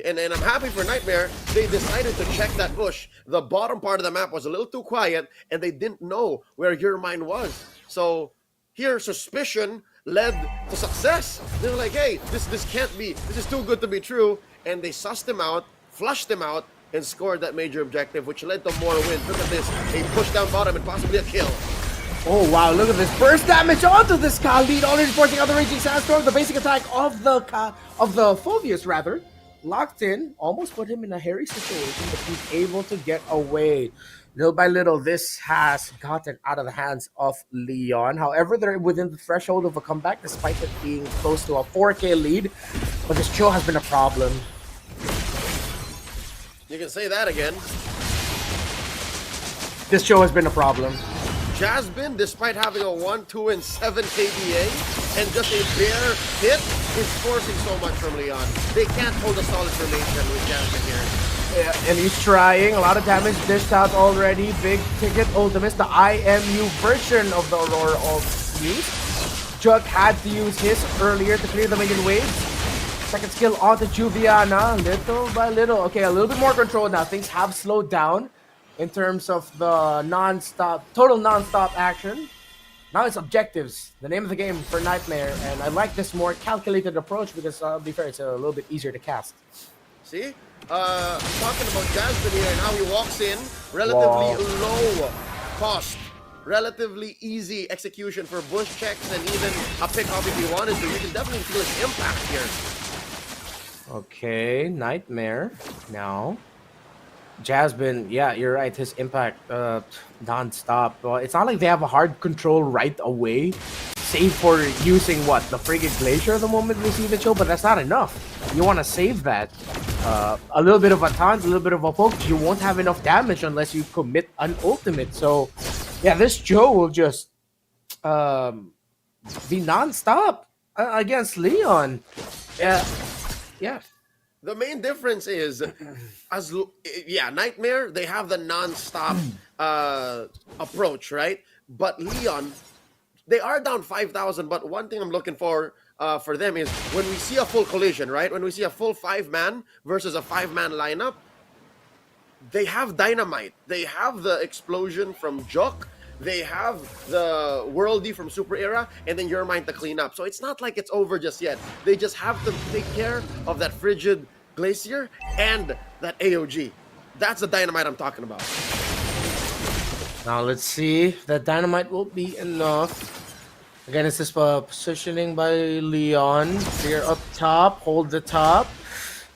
S20: and I'm happy for Niightmare, they decided to check that bush. The bottom part of the map was a little too quiet, and they didn't know where your mine was. So here, suspicion led to success. They were like, hey, this can't be, this is too good to be true. And they sussed him out, flushed him out, and scored that major objective, which led to more wins. Look at this, a push down bottom and possibly a kill.
S19: Oh wow, look at this burst damage onto this Cal lead, already forcing out the Raging Sandstorm. The basic attack of the Phobius rather, locked in, almost put him in a hairy situation, but he's able to get away. Little by little, this has gotten out of the hands of Leon. However, they're within the threshold of a comeback, despite it being close to a 4K lead. But this chill has been a problem.
S20: You can say that again.
S19: This chill has been a problem.
S20: Jasmine, despite having a 1-2 and 7 KDA and just a bare hit, is forcing so much from Leon. They can't hold a solid formation with Jasmine here.
S19: Yeah, and he's trying. A lot of damage dished out already. Big ticket ultimates, the IMU version of the Aurora ult use. Chuck had to use his earlier to clear the minion waves. Second skill onto Juviana, little by little. Okay, a little bit more control now. Things have slowed down in terms of the total non-stop action. Now it's objectives, the name of the game for Niightmare, and I like this more calculated approach because, I'll be fair, it's a little bit easier to cast.
S20: See? Talking about Jasmine here and how he walks in, relatively low cost, relatively easy execution for bush checks and even a pick-off if he wanted to. You can definitely feel his impact here.
S19: Okay, Niightmare now. Jasmine, yeah, you're right. His impact non-stop. It's not like they have a hard control right away, save for using what, the friggin' Glacier the moment they see the chill, but that's not enough. You want to save that. A little bit of a taunt, a little bit of a poke. You won't have enough damage unless you commit an ultimate. So, yeah, this Joe will just be non-stop against Leon. Yeah.
S20: The main difference is, Niightmare, they have the non-stop approach, right? But Leon, they are down 5,000, but one thing I'm looking for them is when we see a full collision, right? When we see a full 5-man versus a 5-man lineup, they have dynamite. They have the explosion from Jock. They have the Worldy from Super Era, and then your mind to clean up. So it's not like it's over just yet. They just have to take care of that frigid Glacier and that AOG. That's the dynamite I'm talking about.
S19: Now let's see if the dynamite will be enough. Again, it's this positioning by Leon. Clear up top, hold the top.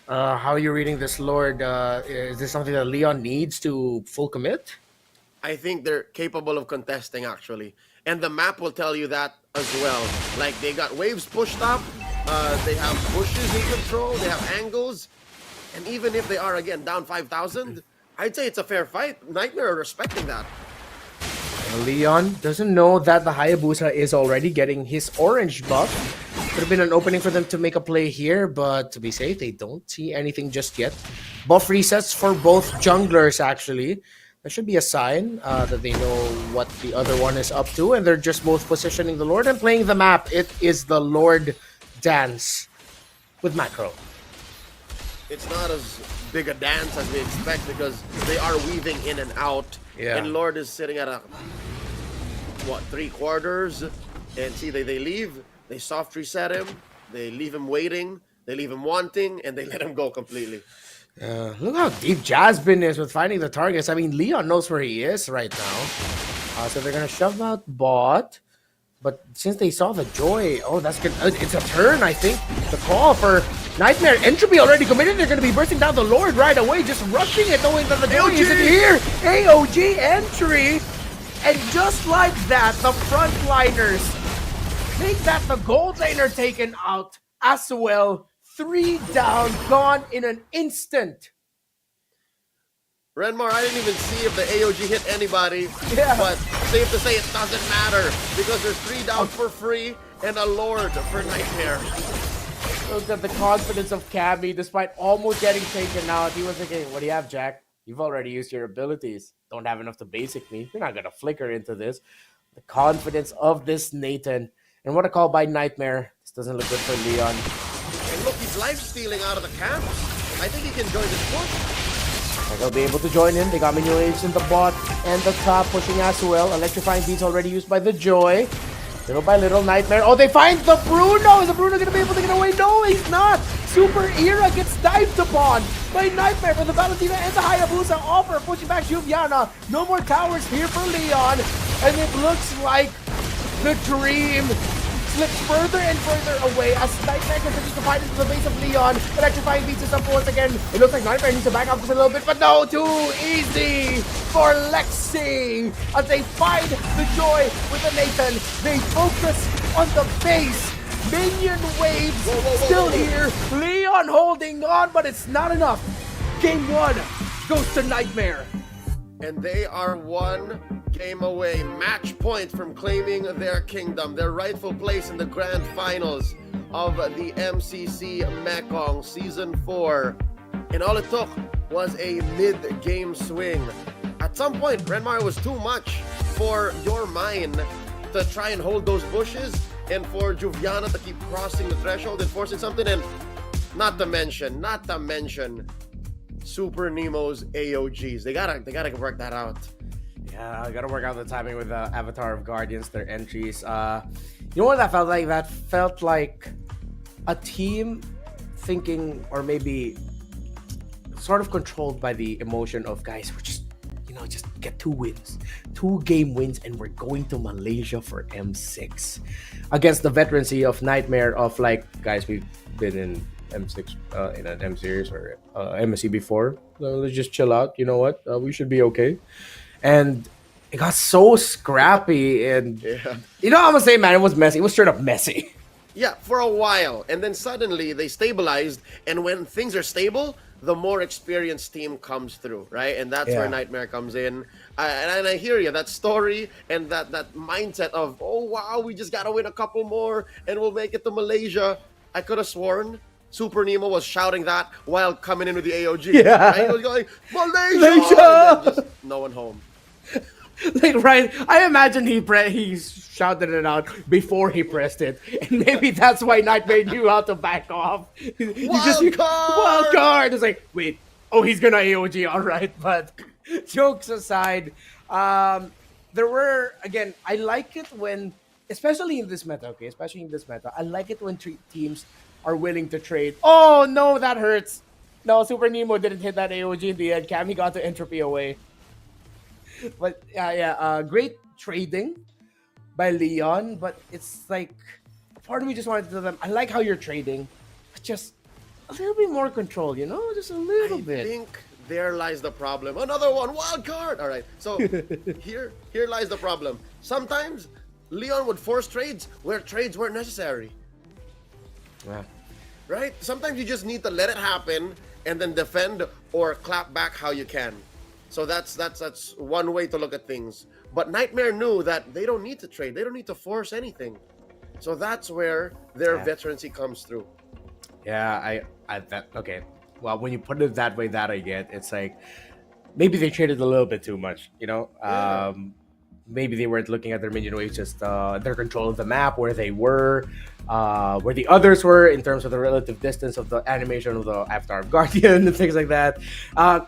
S19: How are you reading this, Lord? Is this something that Leon needs to full commit?
S20: I think they're capable of contesting, actually. And the map will tell you that as well. Like, they got waves pushed up, they have bushes in control, they have angles. And even if they are, again, down 5,000, I'd say it's a fair fight. Niightmare are respecting that.
S19: Leon doesn't know that the Hayabusa is already getting his orange buff. Could have been an opening for them to make a play here, but to be safe, they don't see anything just yet. Buff resets for both junglers, actually. That should be a sign that they know what the other one is up to, and they're just both positioning the Lord and playing the map. It is the Lord dance with Macro.
S20: It's not as big a dance as we expect because they are weaving in and out.
S19: Yeah.
S20: And Lord is sitting at a, what, 3/4? And see, they leave, they soft reset him, they leave him waiting, they leave him wanting, and they let him go completely.
S19: Look how deep Jasmine is with finding the targets. I mean, Leon knows where he is right now. So they're going to shove out bot. But since they saw the Joy, oh, that's good. It's a turn, I think. The call for Niightmare. Entropy already committed. They're going to be bursting down the Lord right away, just rushing it, knowing that the Joy isn't here. AOG entry. And just like that, the frontliners make that the gold laner taken out as well. 3 down, gone in an instant.
S20: Renmar, I didn't even see if the AOG hit anybody.
S19: Yeah.
S20: But safe to say it doesn't matter because there's 3 down for free and a Lord for Niightmare.
S19: Look at the confidence of Cammy. Despite almost getting taken out, he was thinking, what do you have, Jack? You've already used your abilities. Don't have enough to basic me. You're not going to flicker into this. The confidence of this Nathan. And what a call by Niightmare. This doesn't look good for Leon.
S20: And look, he's life-stealing out of the camp. I think he can join this push.
S19: And they'll be able to join in. They got minion waves in the bot and the top pushing as well. Electrifying beats already used by the Joy. Little by little, Niightmare. Oh, they find the Bruno. Is the Bruno going to be able to get away? No, he's not. Super Era gets dived upon by Niightmare for the Valentina and the Hayabusa offer. Pushing back Juviana. No more towers here for Leon. And it looks like the dream slips further and further away as Niightmare continues to fight into the base of Leon. Electrifying beats us up once again. It looks like Niightmare needs to back up just a little bit, but no, too easy for Lexi. As they find the Joy with the Nathan, they focus on the base. Minion waves still here. Leon holding on, but it's not enough. Game 1 goes to Niightmare.
S20: And they are 1 game away, match point from claiming their kingdom, their rightful place in the grand finals of the MCC Mekong Season 4. And all it took was a mid-game swing. At some point, Renmar was too much for your mine to try and hold those bushes and for Juviana to keep crossing the threshold and forcing something. And not to mention, Super Nemo's AOGs. They gotta work that out.
S19: Yeah, I gotta work out the timing with Avatar of Guardians, their entries. You know what that felt like? That felt like a team thinking, or maybe sort of controlled by the emotion of, guys, we're just, just get 2 wins. 2 game wins, and we're going to Malaysia for M6. Against the veterancy of Niightmare of like, guys, we've been in M6 in an M series or MSC before. So let's just chill out. You know what? We should be okay. And it got so scrappy, and I'm gonna say, man, it was messy. It was straight up messy.
S20: Yeah, for a while, and then suddenly they stabilized, and when things are stable, the more experienced team comes through, right? And that's where Niightmare comes in. And I hear you, that story and that mindset of, oh wow, we just gotta win a couple more and we'll make it to Malaysia. I could have sworn Super Nemo was shouting that while coming in with the AOG.
S19: Yeah.
S20: Right? He was going, Malaysia! And then just no one home.
S19: Like, right, I imagine he shouted it out before he pressed it, and maybe that's why Niightmare knew how to back off. Wild card! It's like, wait, oh, he's gonna AOG, all right. But jokes aside, there were, again, I like it when, especially in this meta, I like it when teams are willing to trade. Oh no, that hurts. No, Super Nemo didn't hit that AOG in the end. Cammy got the entropy away. But great trading by Leon. But it's like, part of me just wanted to tell them, I like how you're trading, but just a little bit more control, just a little bit.
S20: I think there lies the problem. Another one, wild card. All right, so here lies the problem. Sometimes Leon would force trades where trades weren't necessary.
S19: Yeah.
S20: Right? Sometimes you just need to let it happen and then defend or clap back how you can. So that's one way to look at things. But Niightmare knew that they don't need to trade. They don't need to force anything. So that's where their veterancy comes through.
S19: Yeah, okay. Well, when you put it that way, that I get. It's like maybe they traded a little bit too much, maybe they weren't looking at their minion waves, just their control of the map, where they were, where the others were in terms of the relative distance of the animation of the Avatar of Guardian and things like that.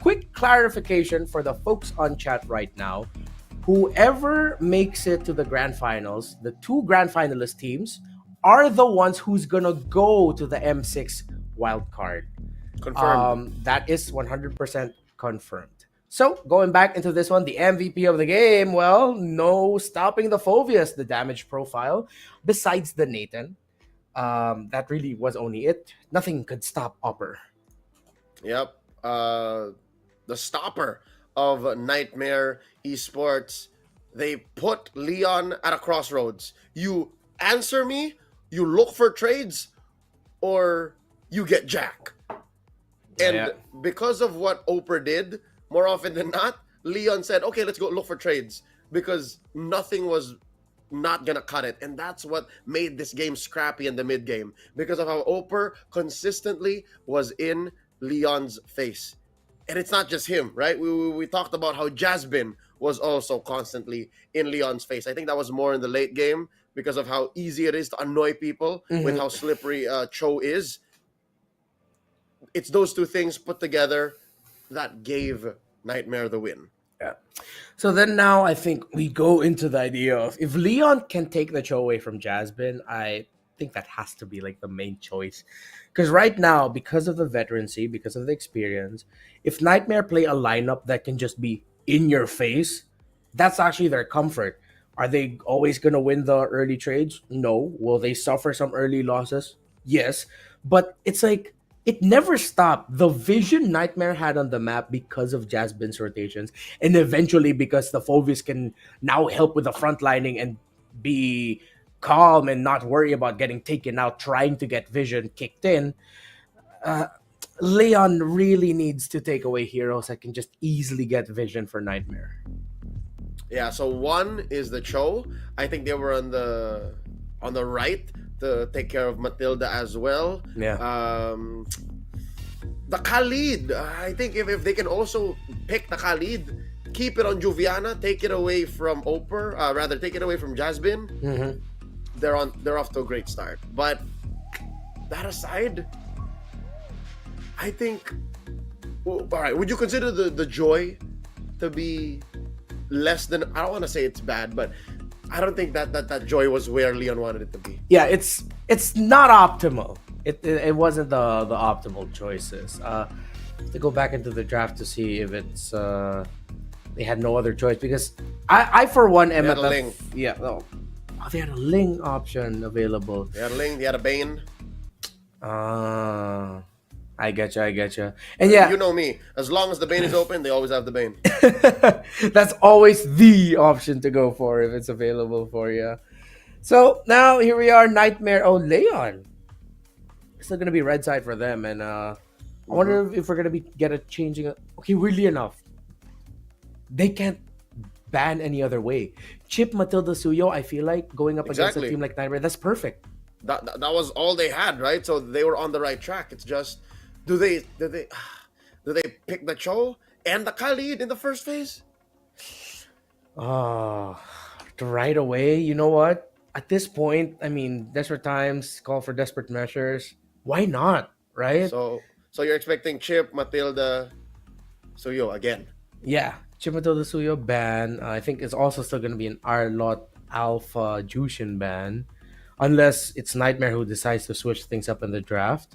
S19: Quick clarification for the folks on chat right now. Whoever makes it to the grand finals, the 2 grand finalist teams are the ones who's gonna go to the M6 wild card.
S20: Confirmed.
S19: That is 100% confirmed. So, going back into this one, the MVP of the game, well, no stopping the Phoveus, the damage profile, besides the Nathan. That really was only it. Nothing could stop Upper.
S20: Yep. The stopper of Niightmare Esports. They put Leon at a crossroads. You answer me, you look for trades, or you get Jack. And because of what Oprah did, more often than not, Leon said, okay, let's go look for trades, because nothing was not gonna cut it. And that's what made this game scrappy in the mid game, because of how Oprah consistently was in Leon's face. And it's not just him, right? We talked about how Jasmine was also constantly in Leon's face. I think that was more in the late game because of how easy it is to annoy people with how slippery Cho is. It's those two things put together that gave Niightmare the win.
S19: Yeah. So then now I think we go into the idea of, if Leon can take the Cho away from Jasmine, I think that has to be like the main choice. Because right now, because of the veterancy, because of the experience, if Niightmare play a lineup that can just be in your face, that's actually their comfort. Are they always going to win the early trades? No. Will they suffer some early losses? Yes. But it's like, it never stopped. The vision Niightmare had on the map because of Jasmine's rotations, and eventually because the Phoveus can now help with the front lining and be calm and not worry about getting taken out, trying to get vision kicked in. Leon really needs to take away heroes that can just easily get vision for Niightmare.
S20: Yeah, so one is the Cho. I think they were on the right to take care of Matilda as well.
S19: Yeah.
S20: The Khalid, I think if they can also pick the Khalid, keep it on Juviana, take it away from Oprah, rather take it away from Jasmine, they're off to a great start. But that aside, I think, all right, would you consider the Joy to be less than, I don't want to say it's bad, but I don't think that Joy was where Leon wanted it to be.
S19: Yeah, it's not optimal. It wasn't the optimal choices. To go back into the draft to see if it's they had no other choice, because I for one am at the
S20: Ling.
S19: Yeah, they had a Ling option available.
S20: They had a Ling, they had a Bane.
S19: I get you. And yeah,
S20: you know me. As long as the Bane is open, they always have the Bane.
S19: That's always the option to go for if it's available for you. So now here we are, Niightmare. Oh, Leon. Still gonna be red side for them, and I wonder if we're gonna get a changing. Okay, weirdly enough, they can't ban any other way. Chip, Matilda, Suyo. I feel like going up against a team like Niightmare, that's perfect.
S20: That was all they had, right? So they were on the right track. It's just, do they pick the Cho and the Khalid in the first phase?
S19: Right away. You know what? At this point, I mean, desperate times call for desperate measures. Why not, right?
S20: So you're expecting Chip, Matilda, Suyo again?
S19: Yeah, Chip, Matilda, Suyo ban. I think it's also still going to be an Arlot Alpha Jushin ban, unless it's Niightmare who decides to switch things up in the draft.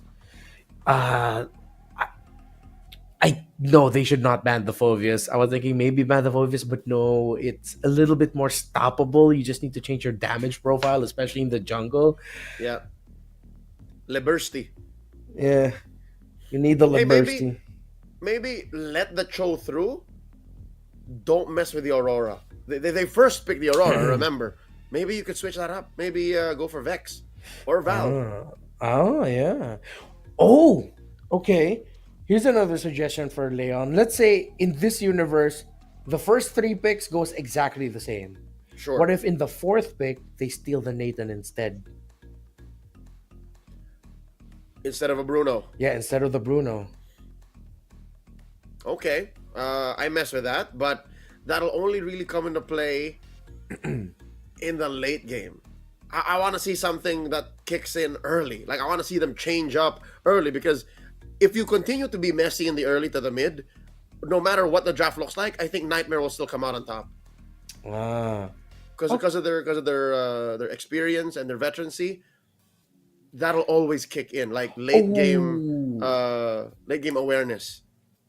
S19: No, they should not ban the Phobius. I was thinking maybe ban the Phobius, but no, it's a little bit more stoppable. You just need to change your damage profile, especially in the jungle.
S20: Yeah. Liberty.
S19: Yeah, you need the
S20: Hey,
S19: Liberty.
S20: maybe let the Cho through. Don't mess with the Aurora. They first picked the Aurora, remember. Maybe you could switch that up. Maybe go for Vex or Val.
S19: Oh, yeah. Oh, okay. Here's another suggestion for Leon. Let's say in this universe, the first 3 picks goes exactly the same.
S20: Sure.
S19: What if in the 4th pick, they steal the Nathan instead?
S20: Instead of a Bruno.
S19: Yeah, instead of the Bruno.
S20: Okay. I mess with that, but that'll only really come into play in the late game. I want to see something that kicks in early. Like, I want to see them change up early, because if you continue to be messy in the early to the mid, no matter what the draft looks like, I think Niightmare will still come out on top. Because of their experience and their veterancy, that'll always kick in. Like late game awareness.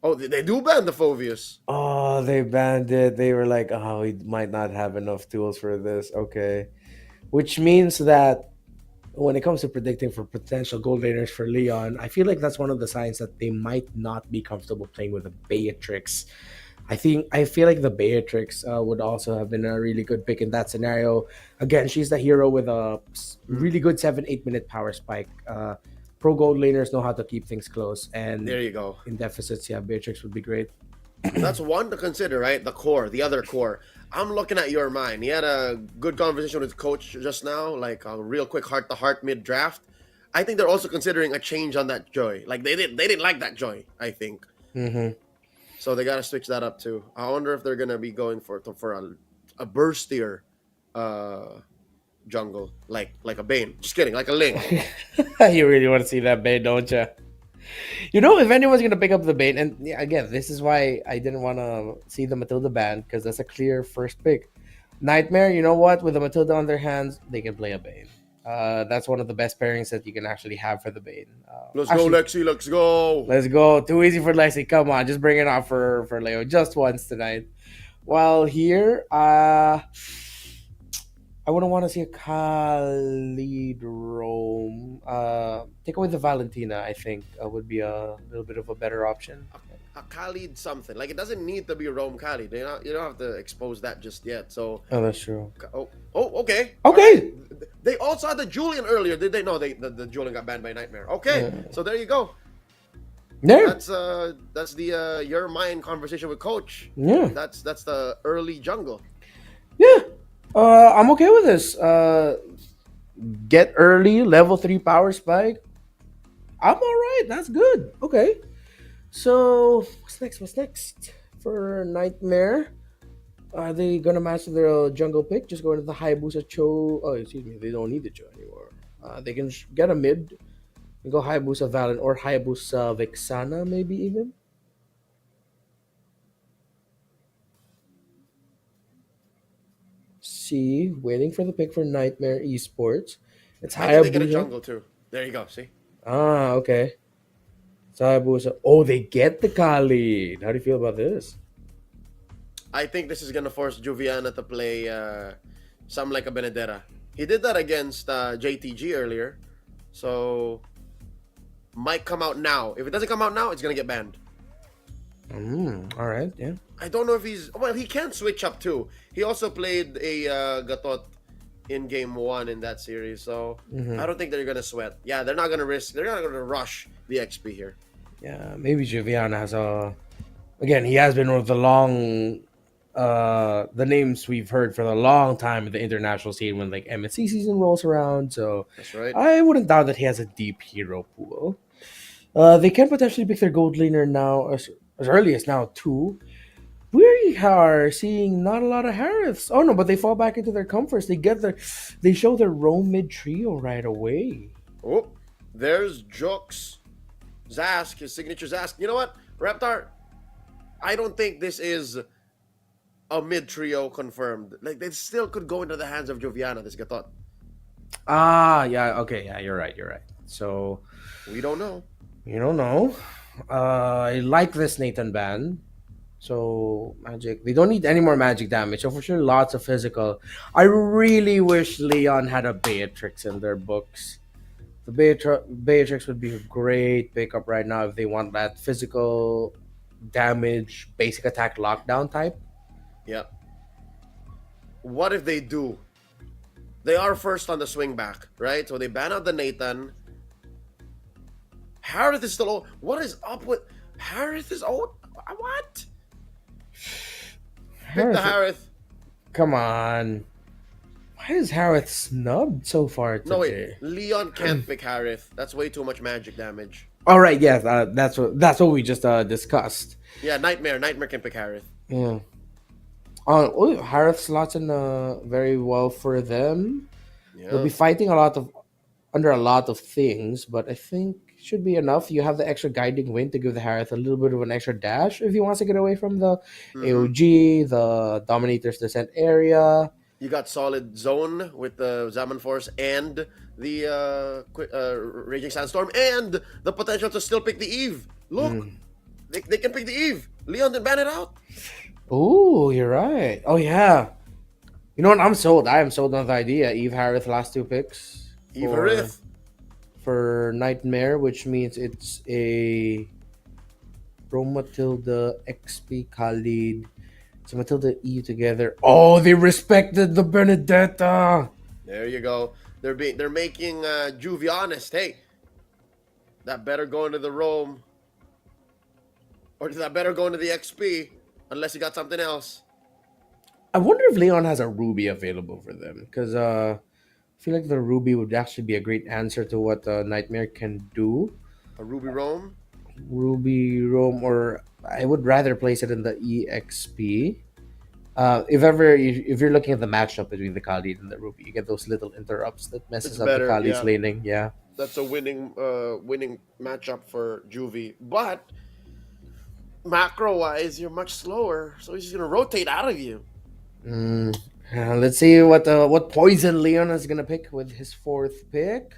S20: Oh, they do ban the Phobius.
S19: Oh, they banned it. They were like, oh, we might not have enough tools for this. Okay. Which means that when it comes to predicting for potential gold laners for Leon, I feel like that's one of the signs that they might not be comfortable playing with a Beatrix. I feel like the Beatrix would also have been a really good pick in that scenario. Again, she's the hero with a really good 7-8 minute power spike. Pro gold laners know how to keep things close, and
S20: there you go.
S19: In deficits, yeah, Beatrix would be great.
S20: That's one to consider, right? The other core. I'm looking at your mind. He had a good conversation with coach just now, like a real quick heart-to-heart mid-draft. I think they're also considering a change on that Joy. Like they didn't like that Joy, I think.
S19: Mm-hmm.
S20: So they gotta switch that up too. I wonder if they're gonna be going for a burstier jungle, like a Bane. Just kidding, like a Ling.
S19: You really want to see that Bane, don't you? You know, if anyone's going to pick up the Bane, and yeah, again, this is why I didn't want to see the Matilda ban, because that's a clear first pick. Nightmare, you know what? With the Matilda on their hands, they can play a Bane. That's one of the best pairings that you can actually have for the Bane.
S20: Let's go, Lexi. Let's go.
S19: Let's go. Too easy for Lexi. Come on, just bring it on for Leo just once tonight. While here, I wouldn't want to see a Khalid roam. Take away the Valentina, I think, would be a little bit of a better option.
S20: A Khalid something. Like, it doesn't need to be Rome Khalid. You don't have to expose that just yet. So.
S19: Oh, that's true.
S20: Oh, okay.
S19: Okay.
S20: Right. They also had the Julian earlier, did they? No, the Julian got banned by Niightmare. Okay, so there you go.
S19: Yeah.
S20: That's the your mind conversation with coach.
S19: Yeah.
S20: That's the early jungle.
S19: Yeah. I'm okay with this. Get early, level 3 power spike. I'm all right. That's good. Okay. So what's next for Nightmare? Are they gonna master their jungle pick? Just go into the Hayabusa Cho. Oh, excuse me. They don't need the Cho anymore. They can get a mid and go Hayabusa Valen or Hayabusa Vexana, maybe even. See, waiting for the pick for Niightmare Esports. It's
S20: I think they get a
S19: Hayabusa.
S20: jungle too. There you go. See.
S19: Okay. It's Hayabusa. Oh, they get the Khalid. How do you feel about this?
S20: I think this is gonna force Juviana to play something like a Benedetta. He did that against JTG earlier, so might come out now. If it doesn't come out now, it's gonna get banned.
S19: All right, yeah.
S20: I don't know if he can switch up too. He also played a Gatot in game 1 in that series, so I don't think they're gonna sweat. Yeah, they're not gonna risk. They're not gonna rush the XP here.
S19: Yeah, maybe Juviana has a. Again, he has been one of the names we've heard for a long time in the international scene when like MSC season rolls around. So
S20: that's right.
S19: I wouldn't doubt that he has a deep hero pool. They can potentially pick their gold laner now as early as now too. We are seeing not a lot of Hariths. Oh no, but they fall back into their comforts. They show their roam mid trio right away.
S20: Oh, there's Jux. Zask, his signature Zask. You know what, Reptar? I don't think this is a mid trio confirmed. Like, they still could go into the hands of Joviana, this Gatot.
S19: Yeah, okay, yeah, you're right. So
S20: we don't know.
S19: You don't know. I like this Nathan ban. So magic, they don't need any more magic damage. So for sure, lots of physical. I really wish Leon had a Beatrix in their books. The Beatrix would be a great pickup right now if they want that physical damage, basic attack lockdown type.
S20: Yeah. What if they do? They are first on the swing back, right? So they ban out the Nathan. Harith is still. What is up with Harith? Is old. What? Pick the Harith.
S19: Come on. Why is Harith snubbed so far today?
S20: No wait, Leon can't pick Harith. That's way too much magic damage.
S19: All right, yes, that's what we just discussed.
S20: Yeah, Nightmare can pick Harith.
S19: Yeah. Harith slots in very well for them.
S20: Yeah.
S19: They'll be fighting under a lot of things, but I think should be enough. You have the extra guiding wind to give the Harith a little bit of an extra dash if he wants to get away from the AOG, the Dominator's Descent area.
S20: You got solid zone with the Zaman Force and the Raging Sandstorm and the potential to still pick the Eve. Look, they can pick the Eve. Leon didn't ban it out.
S19: Oh, you're right. Oh, yeah. You know what? I'm sold. I am sold on the idea. Eve Harith last 2 picks.
S20: Eve Harith.
S19: For Nightmare, which means it's a Matilda, XP Khalid. So Matilda E together. Oh, they respected the Benedetta.
S20: There you go. They're making Juvie honest. Hey, that better go into the Rome. Or that better go into the XP. Unless you got something else.
S19: I wonder if Leon has a Ruby available for them. Because I feel like the Ruby would actually be a great answer to what Nightmare can do.
S20: A Ruby Rome?
S19: Ruby Rome, or I would rather place it in the EXP. If you're looking at the matchup between the Khalid and the Ruby, you get those little interrupts that messes up the Khalid's laning. Yeah,
S20: that's a winning matchup for Juvie. But macro wise, you're much slower, so he's just gonna rotate out of you.
S19: Let's see what poison Leon is gonna pick with his 4th pick.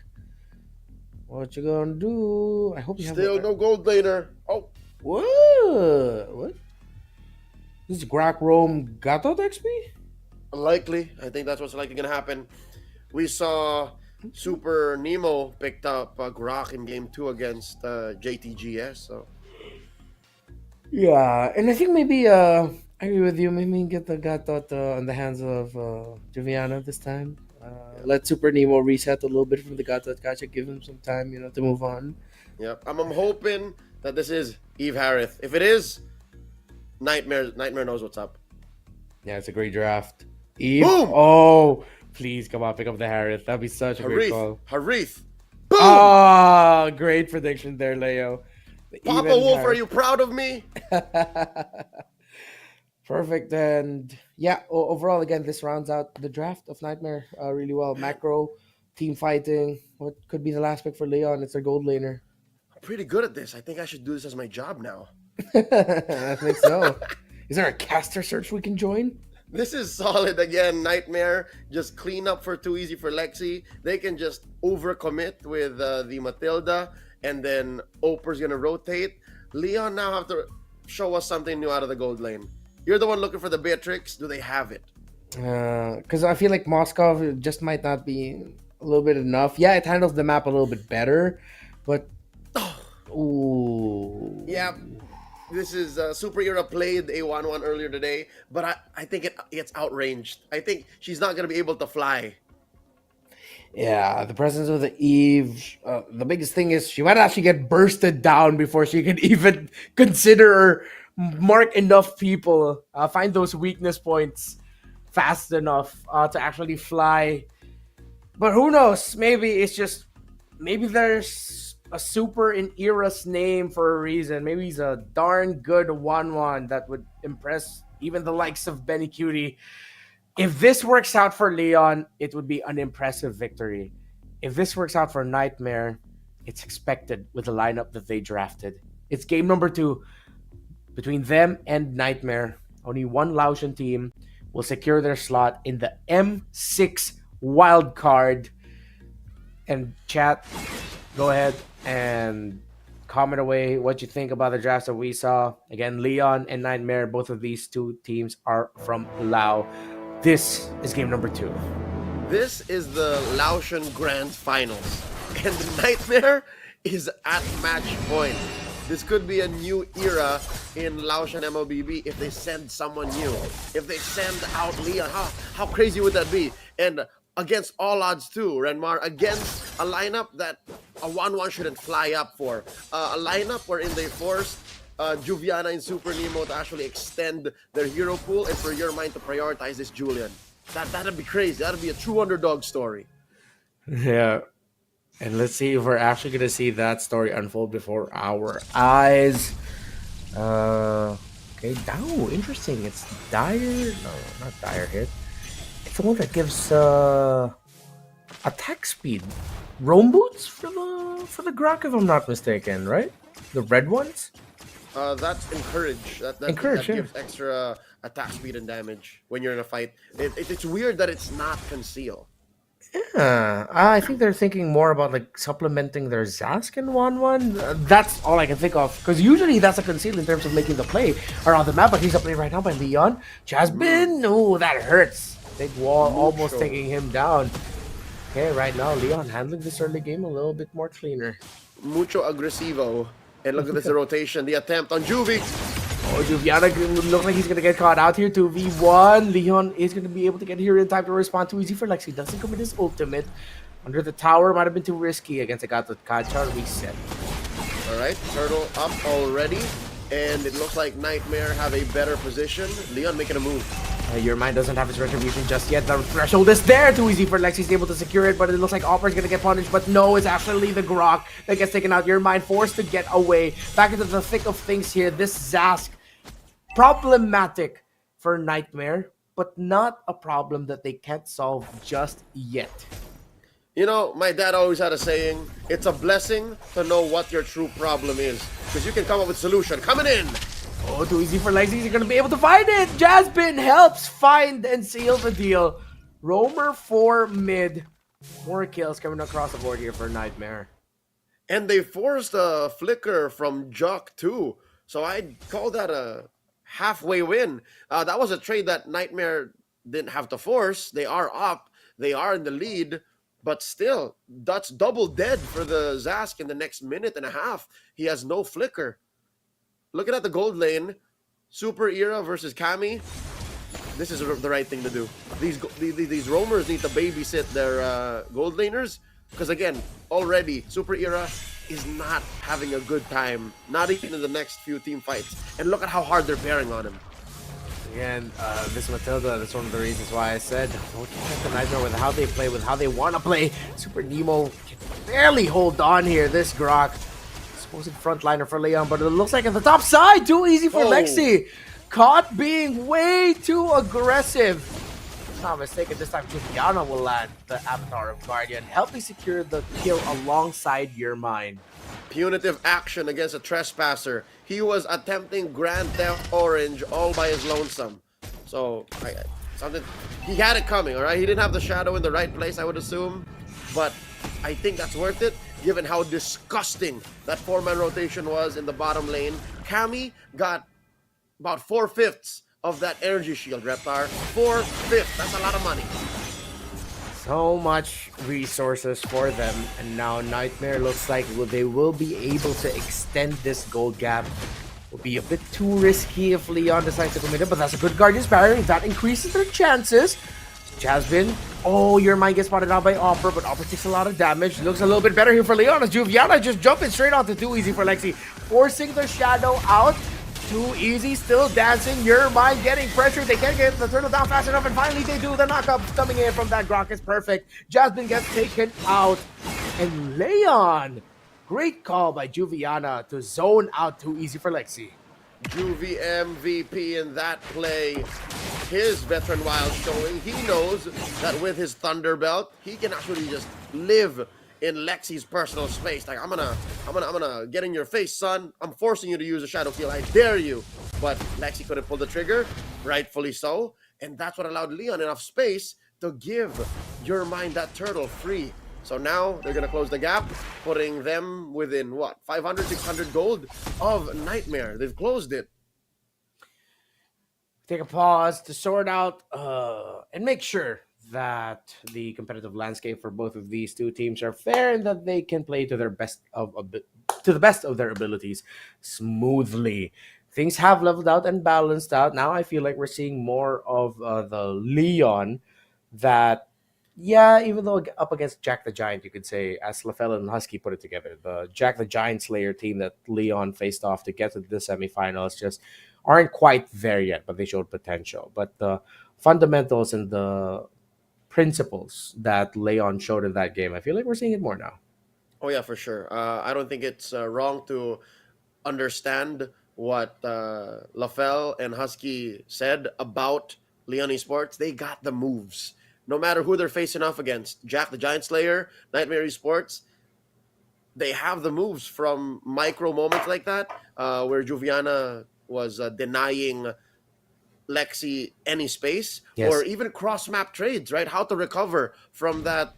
S19: What you gonna do? I hope you have
S20: no gold laner. Oh,
S19: what? This is Grak Rome Gatot XP?
S20: Likely. I think that's what's likely gonna happen. We saw Super Nemo picked up Grak in game 2 against JTGS. So
S19: yeah, and I think maybe I agree with you. Maybe get the Gatot on the hands of Joviana this time. Let Super Nemo reset a little bit from the Gatot Gacha. Give him some time, to move on.
S20: Yep. I'm hoping that this is Eve Harith. If it is, Nightmare knows what's up.
S19: Yeah, it's a great draft. Eve.
S20: Boom!
S19: Oh, please come on, pick up the Harith. That'd be such a great call.
S20: Harith. Boom!
S19: Ah, great prediction there, Leo.
S20: Papa Wolf, are you proud of me?
S19: Perfect. And yeah, overall, again, this rounds out the draft of Nightmare really well. Macro, team fighting. What could be the last pick for Leon? It's their gold laner.
S20: I'm pretty good at this. I think I should do this as my job now.
S19: I think so. Is there a caster search we can join?
S20: This is solid again. Nightmare, just clean up for too easy for Lexi. They can just overcommit with the Matilda, and then Oper's gonna rotate. Leon now have to show us something new out of the gold lane. You're the one looking for the Beatrix. Do they have it?
S19: Because I feel like Moscow just might not be a little bit enough. Yeah, it handles the map a little bit better, but ooh.
S20: Yeah. This is Super Era played a 1-1 earlier today, but I think it gets outranged. I think she's not going to be able to fly.
S19: Yeah, the presence of the Eve. The biggest thing is she might actually get bursted down before she can even consider or mark enough people, find those weakness points fast enough to actually fly. But who knows? Maybe there's a Super in Era's name for a reason. Maybe he's a darn good 1-1 that would impress even the likes of Benny Cutie. If this works out for Leon, it would be an impressive victory. If this works out for Nightmare, it's expected with the lineup that they drafted. It's game number 2 between them and Nightmare. Only one Laotian team will secure their slot in the M6 wildcard. And chat, go ahead and comment away what you think about the drafts that we saw. Again, Leon and Nightmare, both of these two teams are from Lao. This is game number 2.
S20: This is the Laotian Grand Finals, and the Nightmare is at match point. This could be a new era in Laotian MLBB if they send someone new. If they send out Leon, how crazy would that be? And against all odds too, Renmar, against a lineup that a 1-1 shouldn't fly up for. A lineup wherein they forced Juviana and Super Nemo to actually extend their hero pool, and for your mind to prioritize this Julian. That'd be crazy. That'd be a true underdog story.
S19: Yeah. And let's see if we're actually going to see that story unfold before our eyes. Okay, Dao, interesting. It's Dire. No, not Dire Hit. It's the one that gives attack speed. Roam boots for the Grok, if I'm not mistaken, right? The red ones?
S20: That's Encourage. That gives extra attack speed and damage when you're in a fight. It's weird that it's not Conceal.
S19: Yeah, I think they're thinking more about like supplementing their Zask in 1-1. That's all I can think of. Because usually that's a Conceal in terms of making the play around the map, but he's up play right now by Leon. Jasmine, no, that hurts. Big wall almost taking him down. Okay, right now Leon handling this early game a little bit more cleaner.
S20: Mucho agresivo. And look at this rotation, the attempt on Juvie.
S19: Oh, Juviana looks like he's going to get caught out here. 2v1. Leon is going to be able to get here in time to respond. Too easy for Lexi. Doesn't commit his ultimate. Under the tower, might have been too risky against a Gato Kacha. Reset.
S20: Alright, Turtle up already. And it looks like Nightmare have a better position. Leon making a move.
S19: Your mind doesn't have his retribution just yet. The threshold is there. Too easy for Lexi's able to secure it, but it looks like Opera's going to get punished. But no, it's actually the Grok that gets taken out. Your mind forced to get away. Back into the thick of things here. This Zask, problematic for Nightmare, but not a problem that they can't solve just yet.
S20: You know, my dad always had a saying, it's a blessing to know what your true problem is. Because you can come up with a solution. Coming in!
S19: Oh, too easy for Lexi. He's going to be able to find it. Jasmine helps find and seal the deal. Roamer for mid. More kills coming across the board here for Nightmare.
S20: And they forced a flicker from Jock too. So I'd call that a halfway win. That was a trade that Nightmare didn't have to force. They are up. They are in the lead. But still, that's double dead for the Zask in the next minute and a half. He has no flicker. Looking at the gold lane, Super Era versus Kami. This is the right thing to do. These roamers need to babysit their gold laners. Because again, already, Super Era is not having a good time. Not even in the next few team fights. And look at how hard they're bearing on him.
S19: Again, this Matilda, that's one of the reasons why I said, don't get the Nightmare with how they play, with how they want to play. Super Nemo can barely hold on here. This Grok, supposed frontliner for Leon, but it looks like at the top side, too easy for Lexi. Caught being way too aggressive. If I'm not mistaken, this time Juliana will land the Avatar of Guardian, helping secure the kill alongside your mind.
S20: Punitive action against a trespasser. He was attempting Grand Theft Orange all by his lonesome. So, he had it coming, all right? He didn't have the shadow in the right place, I would assume. But I think that's worth it, given how disgusting that 4-man rotation was in the bottom lane. Kami got about 4/5 of that energy shield, Reptar. 4/5. That's a lot of money.
S19: So much resources for them, and now Nightmare looks like they will be able to extend this gold gap. Will be a bit too risky if Leon decides to commit it, but that's a good Guardian's Barrier. That increases their chances. Jasmine, oh, your mind gets spotted out by Opera, but Opera takes a lot of damage. Looks a little bit better here for Leon as Juviana just jumping straight onto Too Easy for Lexi, forcing the shadow out. Too Easy still dancing. Your mind getting pressured. They can't get the turtle down fast enough, and finally they do. The knockup coming in from that Grok is perfect. Jasmine gets taken out, and Leon, great call by Juviana to zone out Too Easy for Lexi.
S20: Juvie MVP in that play. His veteran wild showing. He knows that with his Thunder Belt, he can actually just live in Lexi's personal space. Like, I'm gonna get in your face, son. I'm forcing you to use a shadow kill. I dare you. But Lexi couldn't pull the trigger, rightfully so. And that's what allowed Leon enough space to give your mind that turtle free. So now they're going to close the gap, putting them within, what, 500, 600 gold of Nightmare. They've closed it.
S19: Take a pause to sort out and make sure that the competitive landscape for both of these two teams are fair and that they can play to their to the best of their abilities smoothly. Things have leveled out and balanced out. Now I feel like we're seeing more of the Leon that, yeah, even though up against Jack the Giant, you could say, as LaFell and Husky put it together, the Jack the Giant Slayer team that Leon faced off to get to the semifinals just aren't quite there yet, but they showed potential. But the fundamentals and the principles that Leon showed in that game, I feel like we're seeing it more now.
S20: Oh yeah, for sure. I don't think it's wrong to understand what LaFell and Husky said about Leon Esports. They got the moves. No matter who they're facing off against, Jack the Giant Slayer, Niightmare Esports, they have the moves from micro moments like that, where Juviana was denying Lexi any space,
S19: Yes.
S20: or even cross-map trades, right? How to recover from that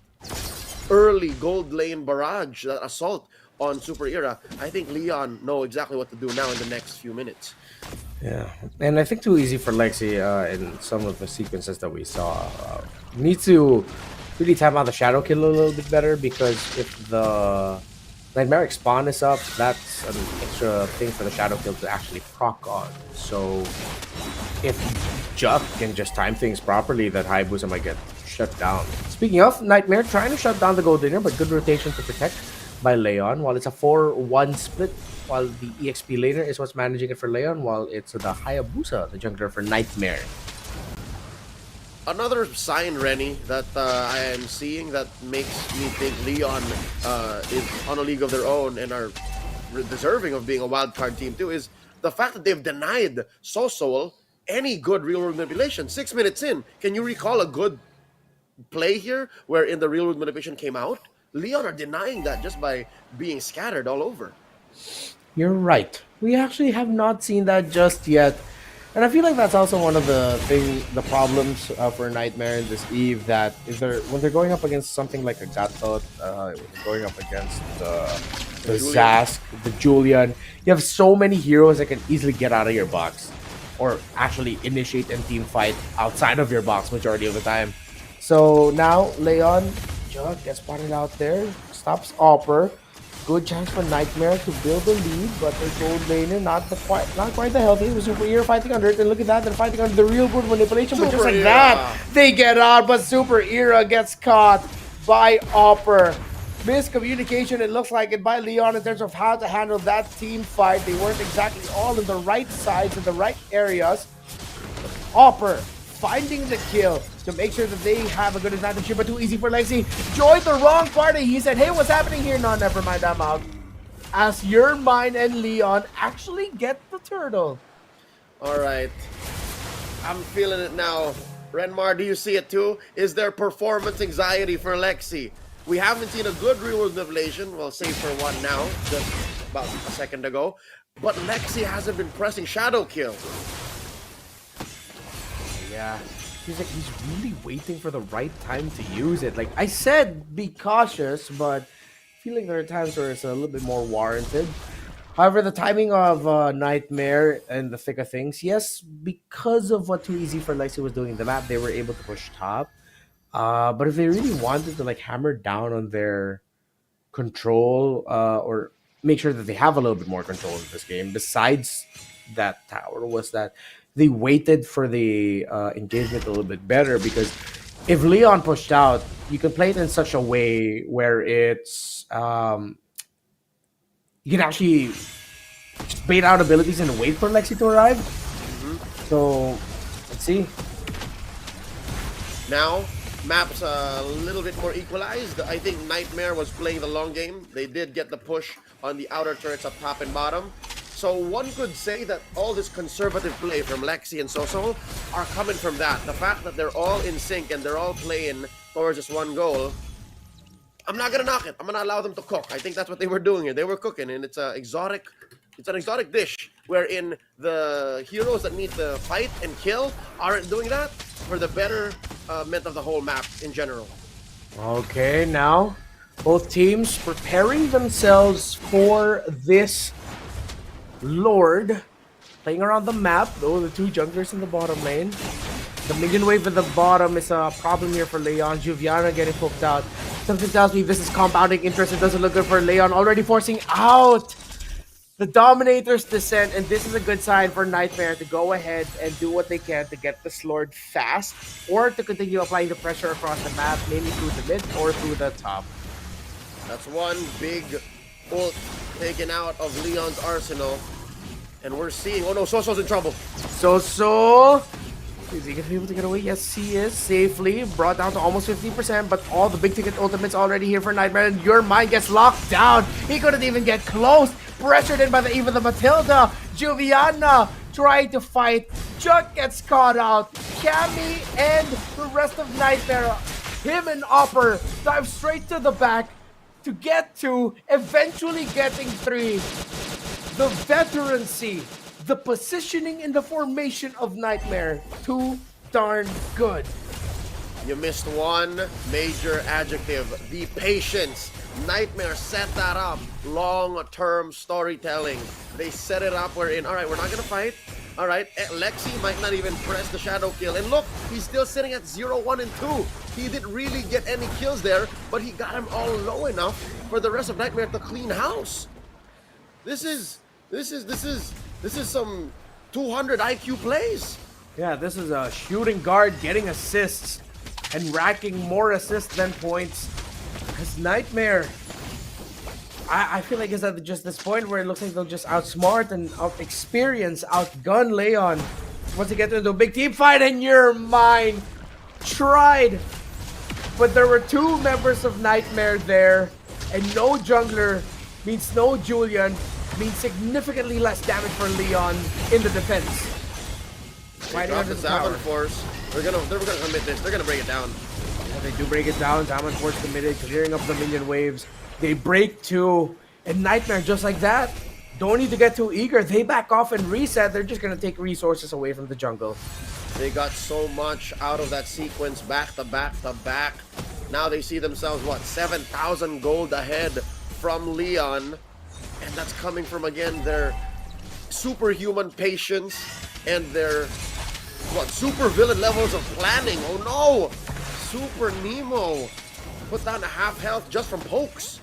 S20: early gold lane barrage, that assault on Super Era. I think Leon know exactly what to do now in the next few minutes.
S19: Yeah, and I think too easy for Lexi in some of the sequences that we saw. Need to really time out the shadow kill a little bit better, because if the Nightmare spawn is up, that's an extra thing for the shadow kill to actually proc on. So if Juck can just time things properly, that Hayabusa might get shut down. Speaking of, Nightmare trying to shut down the gold laner, but good rotation to protect by Leon. While it's a 4-1 split, while the EXP laner is what's managing it for Leon, while it's the Hayabusa, the jungler, for Nightmare.
S20: Another sign, Rennie, that I am seeing that makes me think Leon is on a league of their own and are deserving of being a wildcard team too, is the fact that they've denied Sosol any good real-world manipulation. 6 minutes in, can you recall a good play here where in the real-world manipulation came out? Leon are denying that just by being scattered all over.
S19: You're right. We actually have not seen that just yet. And I feel like that's also one of the problems for Nightmare in this Eve, that if when they're going up against something like a Gatot, when they're going up against the Zask, the Julian, you have so many heroes that can easily get out of your box, or actually initiate a team fight outside of your box majority of the time. So now Leon just gets spotted out there, stops Opper. Good chance for Nightmare to build the lead, but the gold laner not quite the healthy. It was Super Era fighting under it, and look at that, they're fighting under the real good manipulation, but just like that, they get out, but Super Era gets caught by Opper. Miscommunication, it looks like it, by Leon in terms of how to handle that team fight. They weren't exactly all in the right sides, in the right areas. Opper finding the kill to make sure that they have a good advantage here, but too easy for Lexi. Joined the wrong party. He said, hey, what's happening here? No, never mind, I'm out. As your mine and Leon actually get the turtle.
S20: All right. I'm feeling it now. Renmar, do you see it too? Is there performance anxiety for Lexi? We haven't seen a good real-world manipulation, well, save for one now, just about a second ago. But Lexi hasn't been pressing Shadow Kill.
S19: Yeah, he's really waiting for the right time to use it. Like I said, be cautious, but I feel like there are times where it's a little bit more warranted. However, the timing of Nightmare and the thick of things, yes, because of what Too Easy for Lexi was doing in the map, they were able to push top. But if they really wanted to like hammer down on their control, or make sure that they have a little bit more control in this game, besides that tower, was that they waited for the engagement a little bit better, because if Leon pushed out, you can play it in such a way where it's you can actually just bait out abilities and wait for Lexi to arrive. So let's see.
S20: Now, map's a little bit more equalized. I think Nightmare was playing the long game. They did get the push on the outer turrets up top and bottom. So one could say that all this conservative play from Lexi and Soso are coming from that. The fact that they're all in sync and they're all playing towards just one goal. I'm not gonna knock it. I'm gonna allow them to cook. I think that's what they were doing here. They were cooking, and it's an exotic dish wherein the heroes that need to fight and kill aren't doing that for the betterment of the whole map in general.
S19: Okay, now Both teams preparing themselves for this Lord. Playing around the map, though, the two junglers in the bottom lane. The minion wave at the bottom is a problem here for Leon. Juviana getting poked out. Something tells me this is compounding interest. It doesn't look good for Leon. Already forcing out the Dominator's descent. And this is a good sign for Niightmare to go ahead and do what they can to get this Lord fast. Or to continue applying the pressure across the map, maybe through the mid or through the top.
S20: That's one big ult taken out of Leon's arsenal. And we're seeing, oh no, Soso's in trouble.
S19: Soso, is he gonna be able to get away? Yes, he is. Safely brought down to almost 50%, but all the big ticket ultimates already here for Niightmare, and your mind gets locked down. He couldn't even get close. Pressured in by even the Matilda. Juviana trying to fight. Chuck gets caught out. Cammy and the rest of Niightmare, him and Opper, dive straight to the back to get to eventually getting 3. The veterancy, the positioning in the formation of Niightmare, too darn good.
S20: You missed one major adjective, the patience. Niightmare set that up. Long-term storytelling. They set it up wherein, all right, we're not going to fight. All right, Lexi might not even press the shadow kill. And look, he's still sitting at 0, 1, and 2. He didn't really get any kills there, but he got him all low enough for the rest of Niightmare to clean house. This is some 200 IQ plays.
S19: Yeah, this is a shooting guard getting assists and racking more assists than points. As Niightmare, I feel like it's at just this point where it looks like they'll just outsmart and out-experience, outgun Leon. Once they get into a big team fight, and your mind tried. But there were 2 members of Niightmare there, and no jungler means no Julian, means significantly less damage for Leon in the defense.
S20: They dropped the Salmon Force. They're gonna commit this. They're gonna break it down.
S19: Yeah, they do break it down. Salmon Force committed, clearing up the minion waves. They break 2, and Niightmare just like that. Don't need to get too eager. They back off and reset. They're just gonna take resources away from the jungle.
S20: They got so much out of that sequence, back to back to back. Now they see themselves, what, 7,000 gold ahead from Leon. And that's coming from, again, their superhuman patience and their, what, super villain levels of planning. Oh no! Super Nemo put down a half health just from pokes.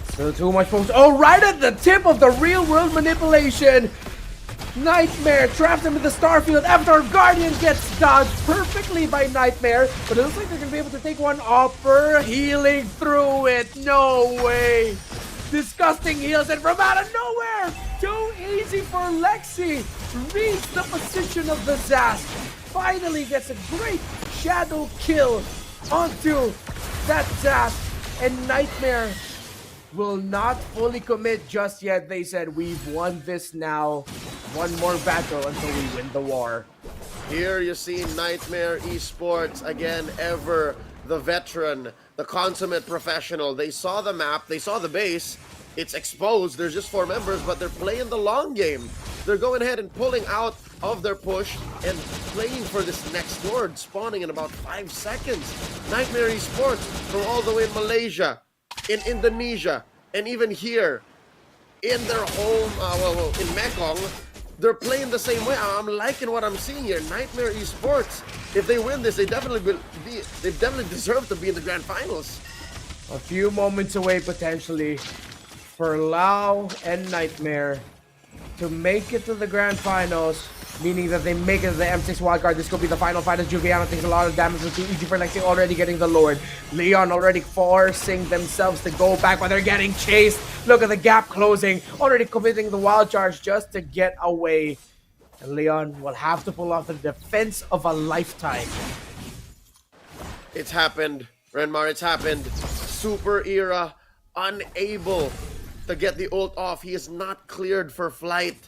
S19: Still too much pokes. Oh, right at the tip of the real world manipulation. Niightmare traps him in the Starfield after Guardian gets dodged perfectly by Niightmare. But it looks like they're going to be able to take one Opper, healing through it. No way. Disgusting heals, and from out of nowhere, too easy for Lexi. Reads the position of the Zast. Finally gets a great shadow kill onto that Zast. And Niightmare will not fully commit just yet. They said, we've won this now. One more battle until we win the war.
S20: Here you see Niightmare Esports, again, ever the veteran, the consummate professional. They saw the map, they saw the base. It's exposed, there's just 4 members, but they're playing the long game. They're going ahead and pulling out of their push and playing for this next Lord, spawning in about 5 seconds. Niightmare Esports from all the way in Malaysia, in Indonesia, and even here in their home, in Mekong, they're playing the same way. I'm liking what I'm seeing here. Niightmare Esports, if they win this, they definitely deserve to be in the grand finals.
S19: A few moments away potentially for Lau and Niightmare to make it to the grand finals, meaning that they make it to the M6 wildcard. This could be the final fight as Juviana takes a lot of damage. It's too easy for Lexi, already getting the Lord. Leon already forcing themselves to go back, but they're getting chased. Look at the gap closing, already committing the wild charge just to get away. And Leon will have to pull off the defense of a lifetime.
S20: It's happened, Renmar, it's happened. Super Era unable to get the ult off. He is not cleared for flight.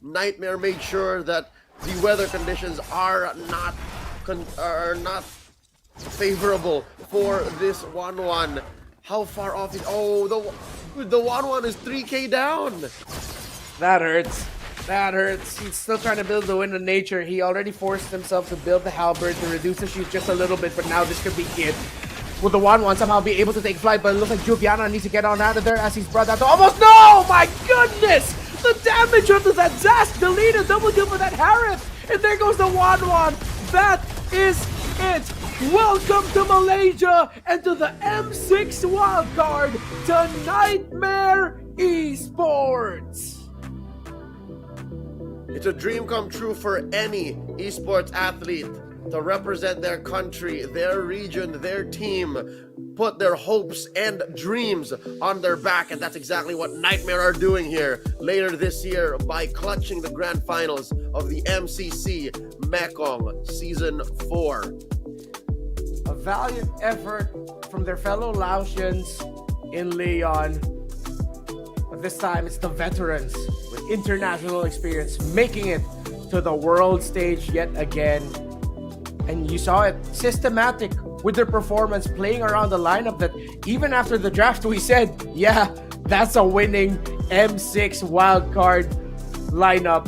S20: Niightmare made sure that the weather conditions are not favorable for this 1-1. How far off is... Oh, the 1-1 is 3k down.
S19: That hurts. That hurts. He's still trying to build the Wind of Nature. He already forced himself to build the halberd to reduce the shoot just a little bit, but now this could be it. Will the 1-1 somehow be able to take flight? But it looks like Juviana needs to get on out of there as he's brought out to almost. No! My goodness! The damage onto that Zask deleted. Double kill for that Harith. And there goes the 1-1. That is it. Welcome to Malaysia and to the M6 wildcard to Nightmare Esports.
S20: It's a dream come true for any esports athlete to represent their country, their region, their team, put their hopes and dreams on their back, and that's exactly what Niightmare are doing here later this year by clutching the grand finals of the MCC Mekong Season 4.
S19: A valiant effort from their fellow Laotians in Leon. But this time it's the veterans with international experience making it to the world stage yet again. And you saw it systematic with their performance, playing around the lineup that even after the draft we said, yeah, that's a winning M6 wildcard lineup.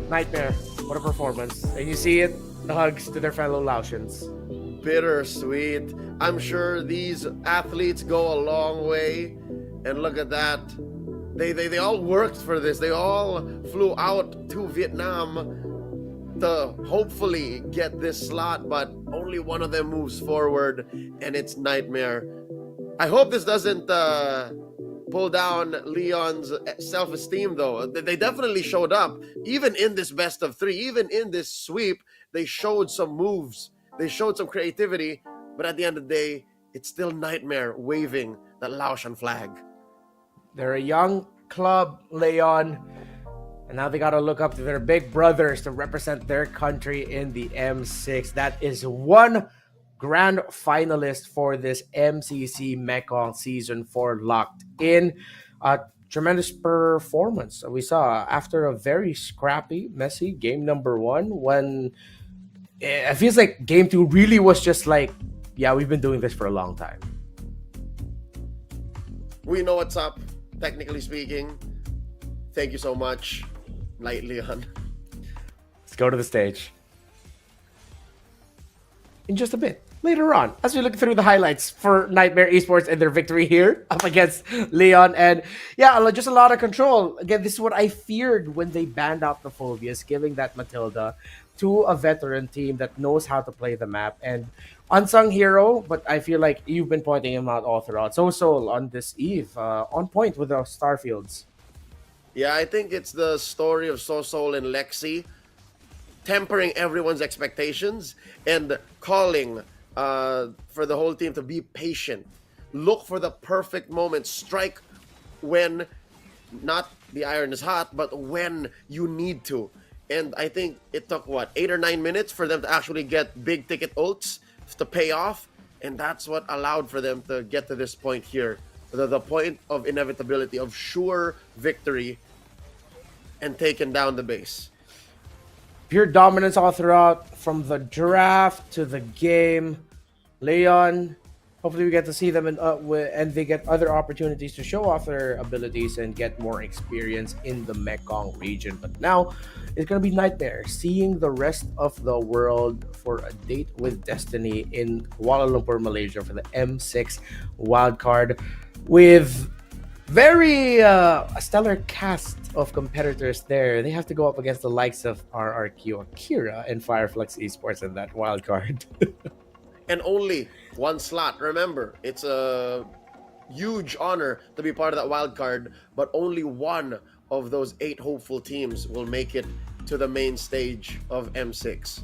S19: Niightmare, what a performance. And you see it, the hugs to their fellow Laotians.
S20: Bittersweet. I'm sure these athletes go a long way. And look at that. They all worked for this. They all flew out to Vietnam to hopefully get this slot, but only one of them moves forward, and it's Niightmare. I hope this doesn't pull down Leon's self-esteem, though. They definitely showed up. Even in this best of 3, even in this sweep, they showed some moves. They showed some creativity, but at the end of the day, it's still Niightmare waving the Laotian flag.
S19: They're a young club, Leon, and now they got to look up to their big brothers to represent their country in the M6. That is one grand finalist for this MCC Mekong Season 4 locked in. Tremendous performance we saw after a very scrappy, messy game number 1, when it feels like game 2 really was just like, yeah, we've been doing this for a long time.
S20: We know what's up, technically speaking. Thank you so much, Light Leon.
S19: Let's go to the stage in just a bit. Later on, as we look through the highlights for Niightmare Esports and their victory here up against Leon. And yeah, just a lot of control. Again, this is what I feared when they banned out the Phobias, giving that Matilda to a veteran team that knows how to play the map. And unsung hero, but I feel like you've been pointing him out all throughout. Soul on this eve, on point with the Starfields.
S20: Yeah, I think it's the story of Soul and Lexi tempering everyone's expectations and calling for the whole team to be patient. Look for the perfect moment. Strike when not the iron is hot, but when you need to. And I think it took, 8 or 9 minutes for them to actually get big ticket ults to pay off. And that's what allowed for them to get to this point here. The point of inevitability, of sure victory, and taking down the base.
S19: Pure dominance all throughout, from the draft to the game. Leon, hopefully we get to see them and they get other opportunities to show off their abilities and get more experience in the Mekong region. But now it's going to be Niightmare, seeing the rest of the world for a date with destiny in Kuala Lumpur, Malaysia for the M6 wildcard, with very a stellar cast of competitors there. They have to go up against the likes of RRQ, Akira, and Fireflux Esports in that wildcard.
S20: And only one slot. Remember, it's a huge honor to be part of that wild card, but only one of those 8 hopeful teams will make it to the main stage of M6.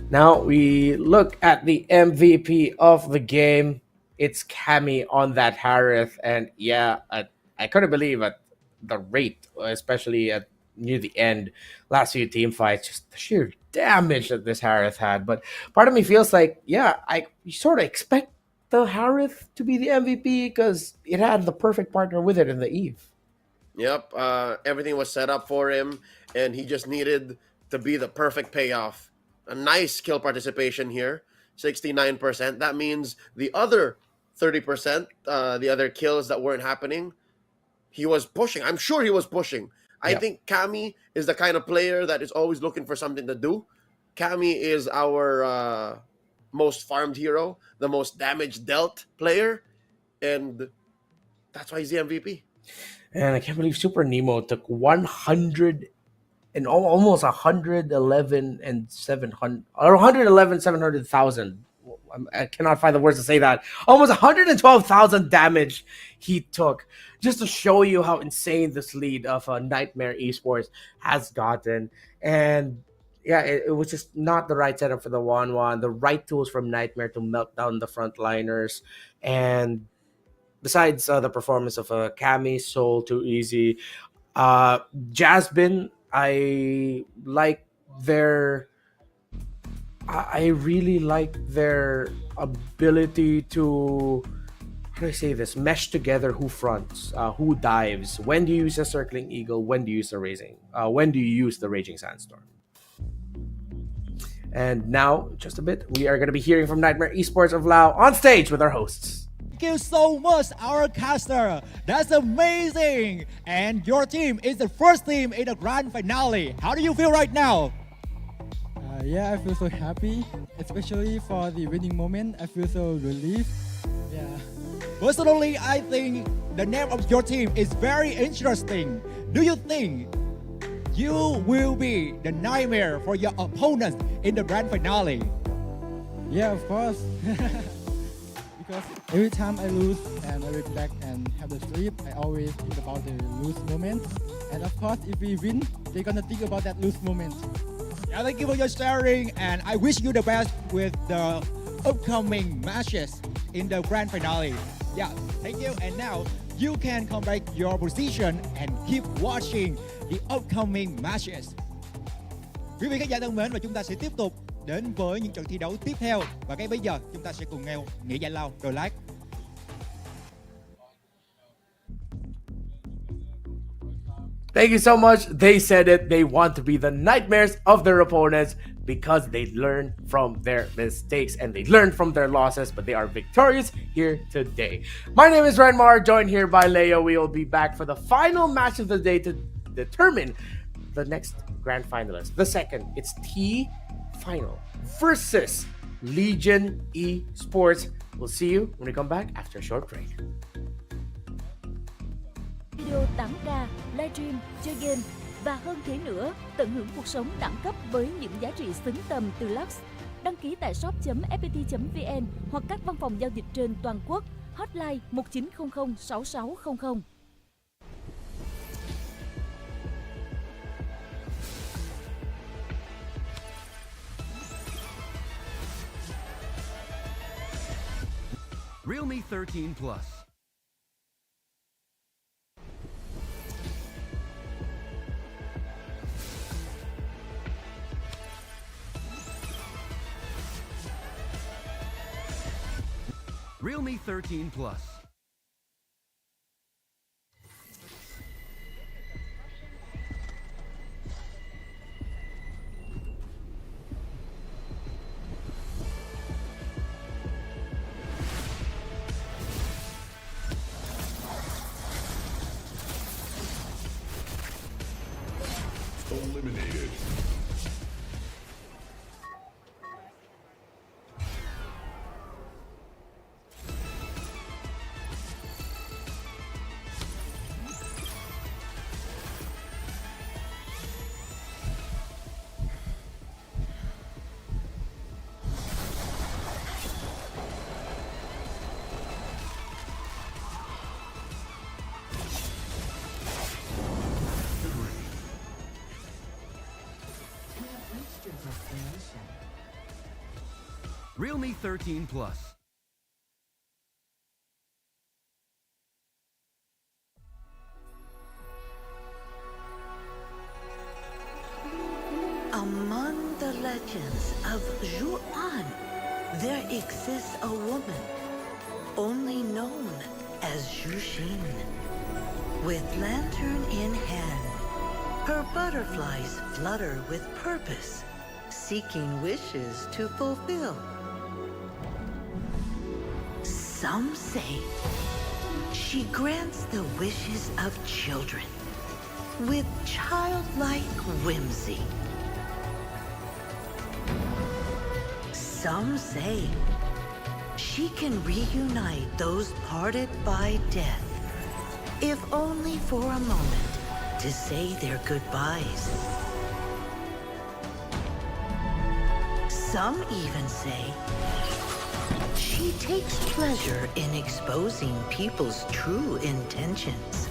S19: Now we look at the MVP of the game. It's Cammy on that Harith, and yeah, I couldn't believe at the rate, especially at near the end, last few team fights, just the sheer damage that this Harith had. But part of me feels like, yeah, you sort of expect the Harith to be the MVP because it had the perfect partner with it in the Eve.
S20: Yep, everything was set up for him, and he just needed to be the perfect payoff. A nice kill participation here, 69%. That means the other 30%, the other kills that weren't happening, he was pushing. I'm sure he was pushing. I think Cammy is the kind of player that is always looking for something to do. Cammy is our most farmed hero, the most damage dealt player, and that's why he's the MVP.
S19: And I can't believe Super Nemo took 100 and almost 111 and 700 or 111 700,000. I cannot find the words to say that. Almost 112,000 damage he took, just to show you how insane this lead of Nightmare Esports has gotten. And yeah, it was just not the right setup for the 1-1. The right tools from Nightmare to melt down the frontliners. And besides the performance of Cammy, Soul, Too Easy, Jasmine, I like their. I really like their ability to, how do I say this, mesh together who fronts, who dives, when do you use a circling eagle, when do you use when do you use the raging sandstorm. And now, just a bit, we are going to be hearing from Nightmare Esports of Lao on stage with our hosts.
S7: Thank you so much, our caster. That's amazing. And your team is the first team in the grand finale. How do you feel right now?
S9: Yeah, I feel so happy, especially for the winning moment. I feel so relieved. Yeah.
S7: Personally, I think the name of your team is very interesting. Do you think you will be the nightmare for your opponents in the grand finale?
S9: Yeah, of course. Because every time I lose and I reflect and have a sleep, I always think about the lose moment. And of course, if we win, they're gonna think about that lose moment.
S7: Yeah, thank you for your sharing, and I wish you the best with the upcoming matches in the grand finale. Yeah, thank you. And now you can come back your position and keep watching the upcoming matches. Quý vị khán giả thân mến, và chúng ta sẽ tiếp tục đến với những trận thi đấu tiếp theo. Và ngay bây giờ chúng ta sẽ cùng nghe nghĩa giải lao rồi lát.
S19: Thank you so much. They said it. They want to be the nightmares of their opponents because they learn from their mistakes and they learn from their losses, but they are victorious here today. My name is Renmar, joined here by Leo. We will be back for the final match of the day to determine the next grand finalist. The second, it's T Final versus Legion Esports. We'll see you when we come back after a short break.
S2: Video 8K, livestream, chơi game và hơn thế nữa, tận hưởng cuộc sống đẳng cấp với những giá trị xứng tầm từ Lux. Đăng ký tại shop.fpt.vn hoặc các văn phòng giao dịch trên toàn quốc. Hotline 1900 6600.
S3: Realme 13 Plus. Realme 13 Plus.
S21: Eliminated.
S3: Realme 13 Plus.
S5: Among the legends of Zhuan, there exists a woman only known as Zhuxin. With lantern in hand, her butterflies flutter with purpose, seeking wishes to fulfill. Some say she grants the wishes of children with childlike whimsy. Some say she can reunite those parted by death, if only for a moment to say their goodbyes. Some even say she takes pleasure in exposing people's true intentions.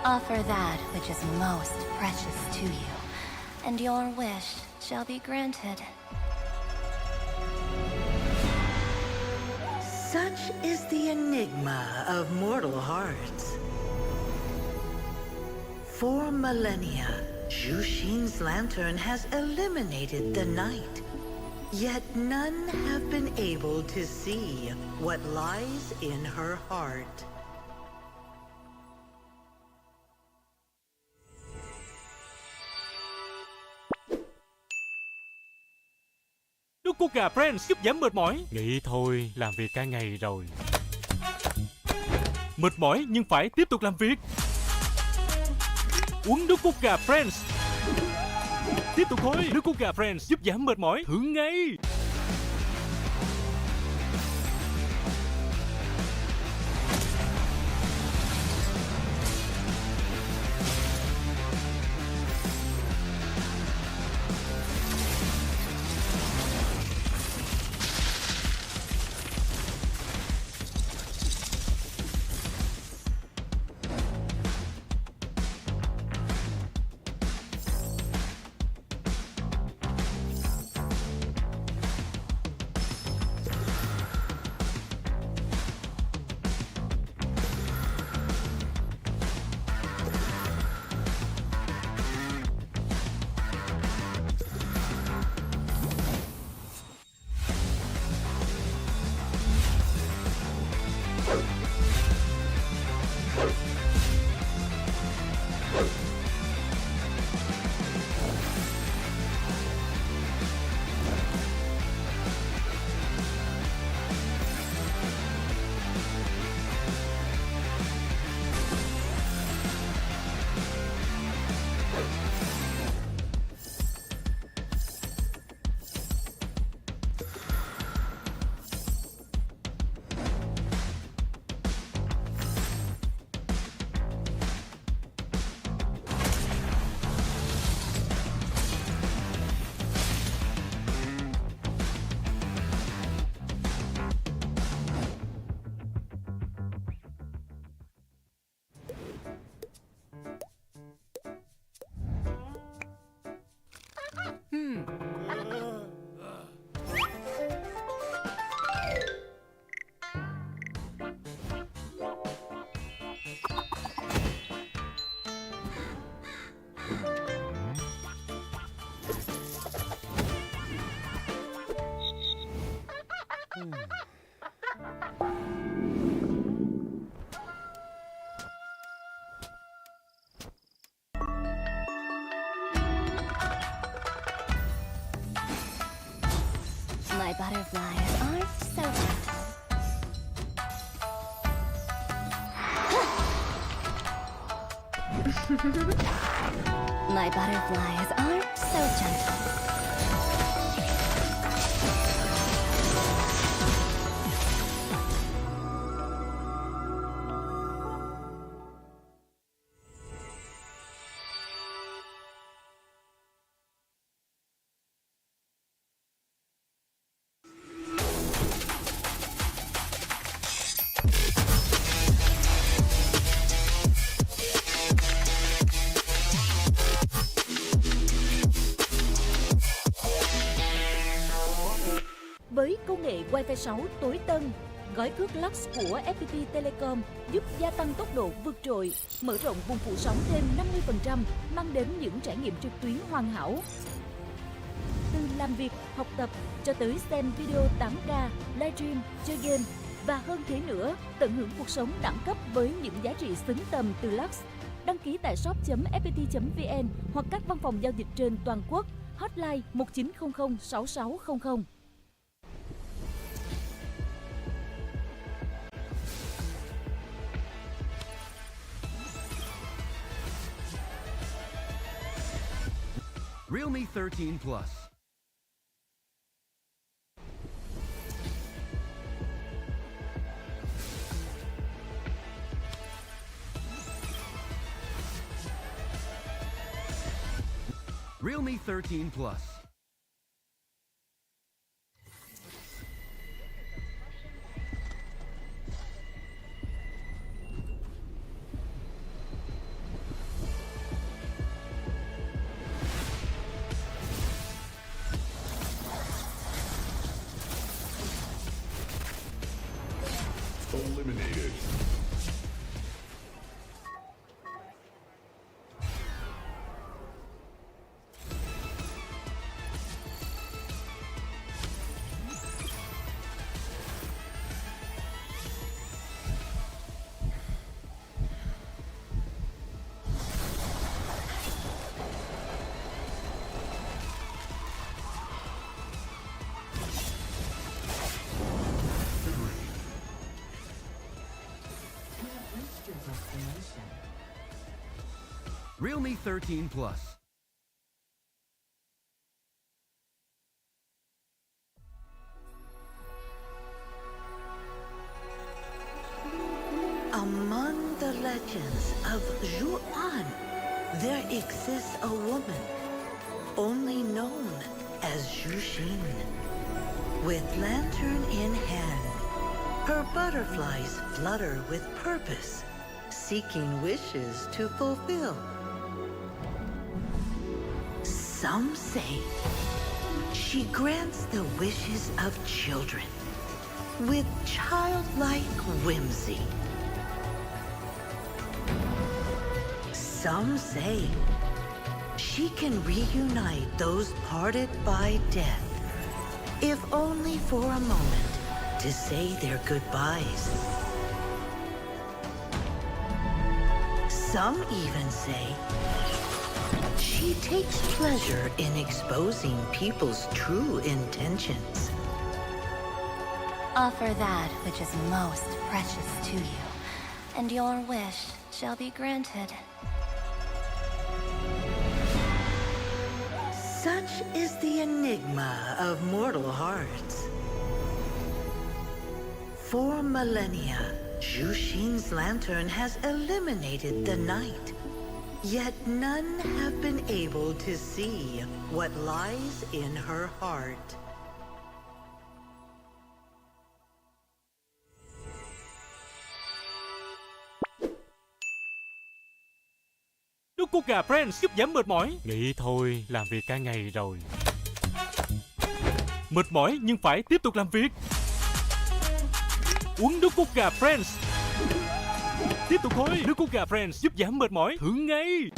S1: Offer that which is most precious to you, and your wish shall be granted.
S5: Such is the enigma of mortal hearts. For millennia, Zhu Xing's lantern has eliminated the night. Yet none have been able to see what lies in her heart.
S6: Nước cốt gà Friends giúp giảm mệt mỏi. Nghĩ thôi, làm việc cả ngày rồi. Mệt mỏi nhưng phải tiếp tục làm việc. Uống nước cốt gà Friends. Tiếp tục thôi, nước cốt gà Friends giúp giảm mệt mỏi. Thử ngay.
S1: My butterflies aren't so gentle. My butterflies aren't so gentle.
S2: Với công nghệ Wi-Fi 6 tối tân, gói cước Lux của FPT Telecom giúp gia tăng tốc độ vượt trội, mở rộng vùng phủ sóng thêm 50%, mang đến những trải nghiệm trực tuyến hoàn hảo. Từ làm việc, học tập cho tới xem video 8K, livestream, chơi game và hơn thế nữa, tận hưởng cuộc sống đẳng cấp với những giá trị xứng tầm từ Lux. Đăng ký tại shop.fpt.vn hoặc các văn phòng giao dịch trên toàn quốc. Hotline 1900 6600.
S3: Realme 13 Plus. Realme 13 Plus.
S21: Eliminated.
S3: Realme 13 Plus.
S5: Among the legends of Zhuan, there exists a woman only known as Zhu Xin. With lantern in hand, her butterflies flutter with purpose, seeking wishes to fulfill. Some say she grants the wishes of children with childlike whimsy. Some say she can reunite those parted by death, if only for a moment to say their goodbyes. Some even say she takes pleasure in exposing people's true intentions.
S1: Offer that which is most precious to you, and your wish shall be granted.
S5: Such is the enigma of mortal hearts. For millennia, Zhu Xin's lantern has eliminated the night. Yet none have been able to see what lies in her heart.
S6: Nước cốt gà Friends giúp giảm mệt mỏi. Nghĩ thôi, làm việc cả ngày rồi. Mệt mỏi nhưng phải tiếp tục làm việc. Uống nước cốt gà Friends. Tiếp tục thôi, nước cốt gà Friends giúp giảm mệt mỏi. Thử ngay.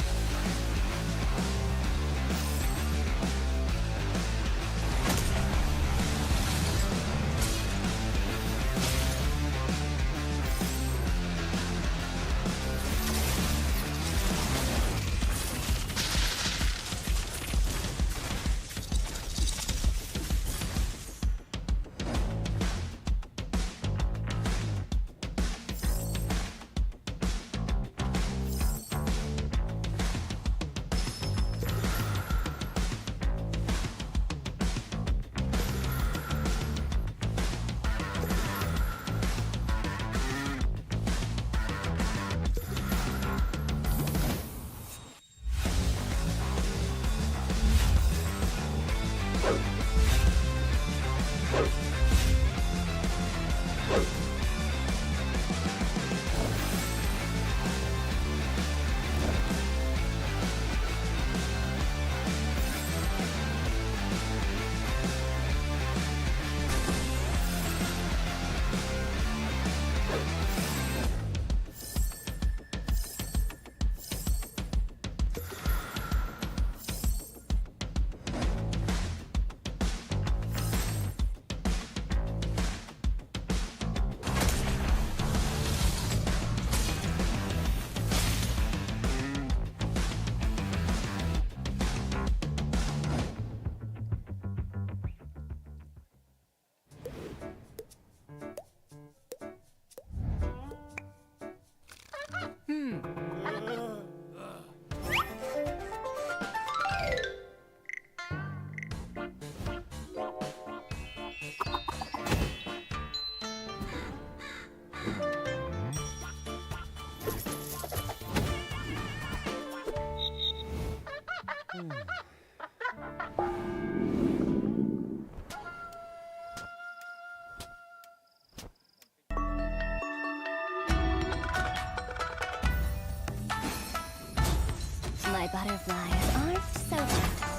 S1: My butterflies aren't so gentle.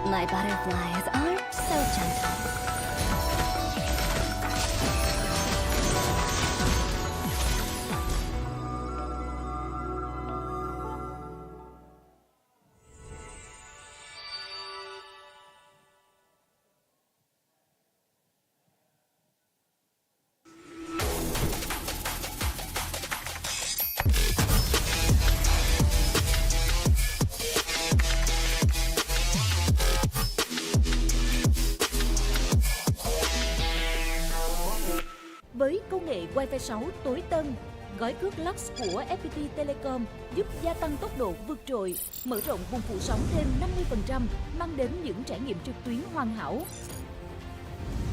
S1: My butterflies aren't so gentle.
S2: Với công nghệ Wi-Fi 6 tối tân, gói cước Lux của FPT Telecom giúp gia tăng tốc độ vượt trội, mở rộng vùng phủ sóng thêm 50%, mang đến những trải nghiệm trực tuyến hoàn hảo.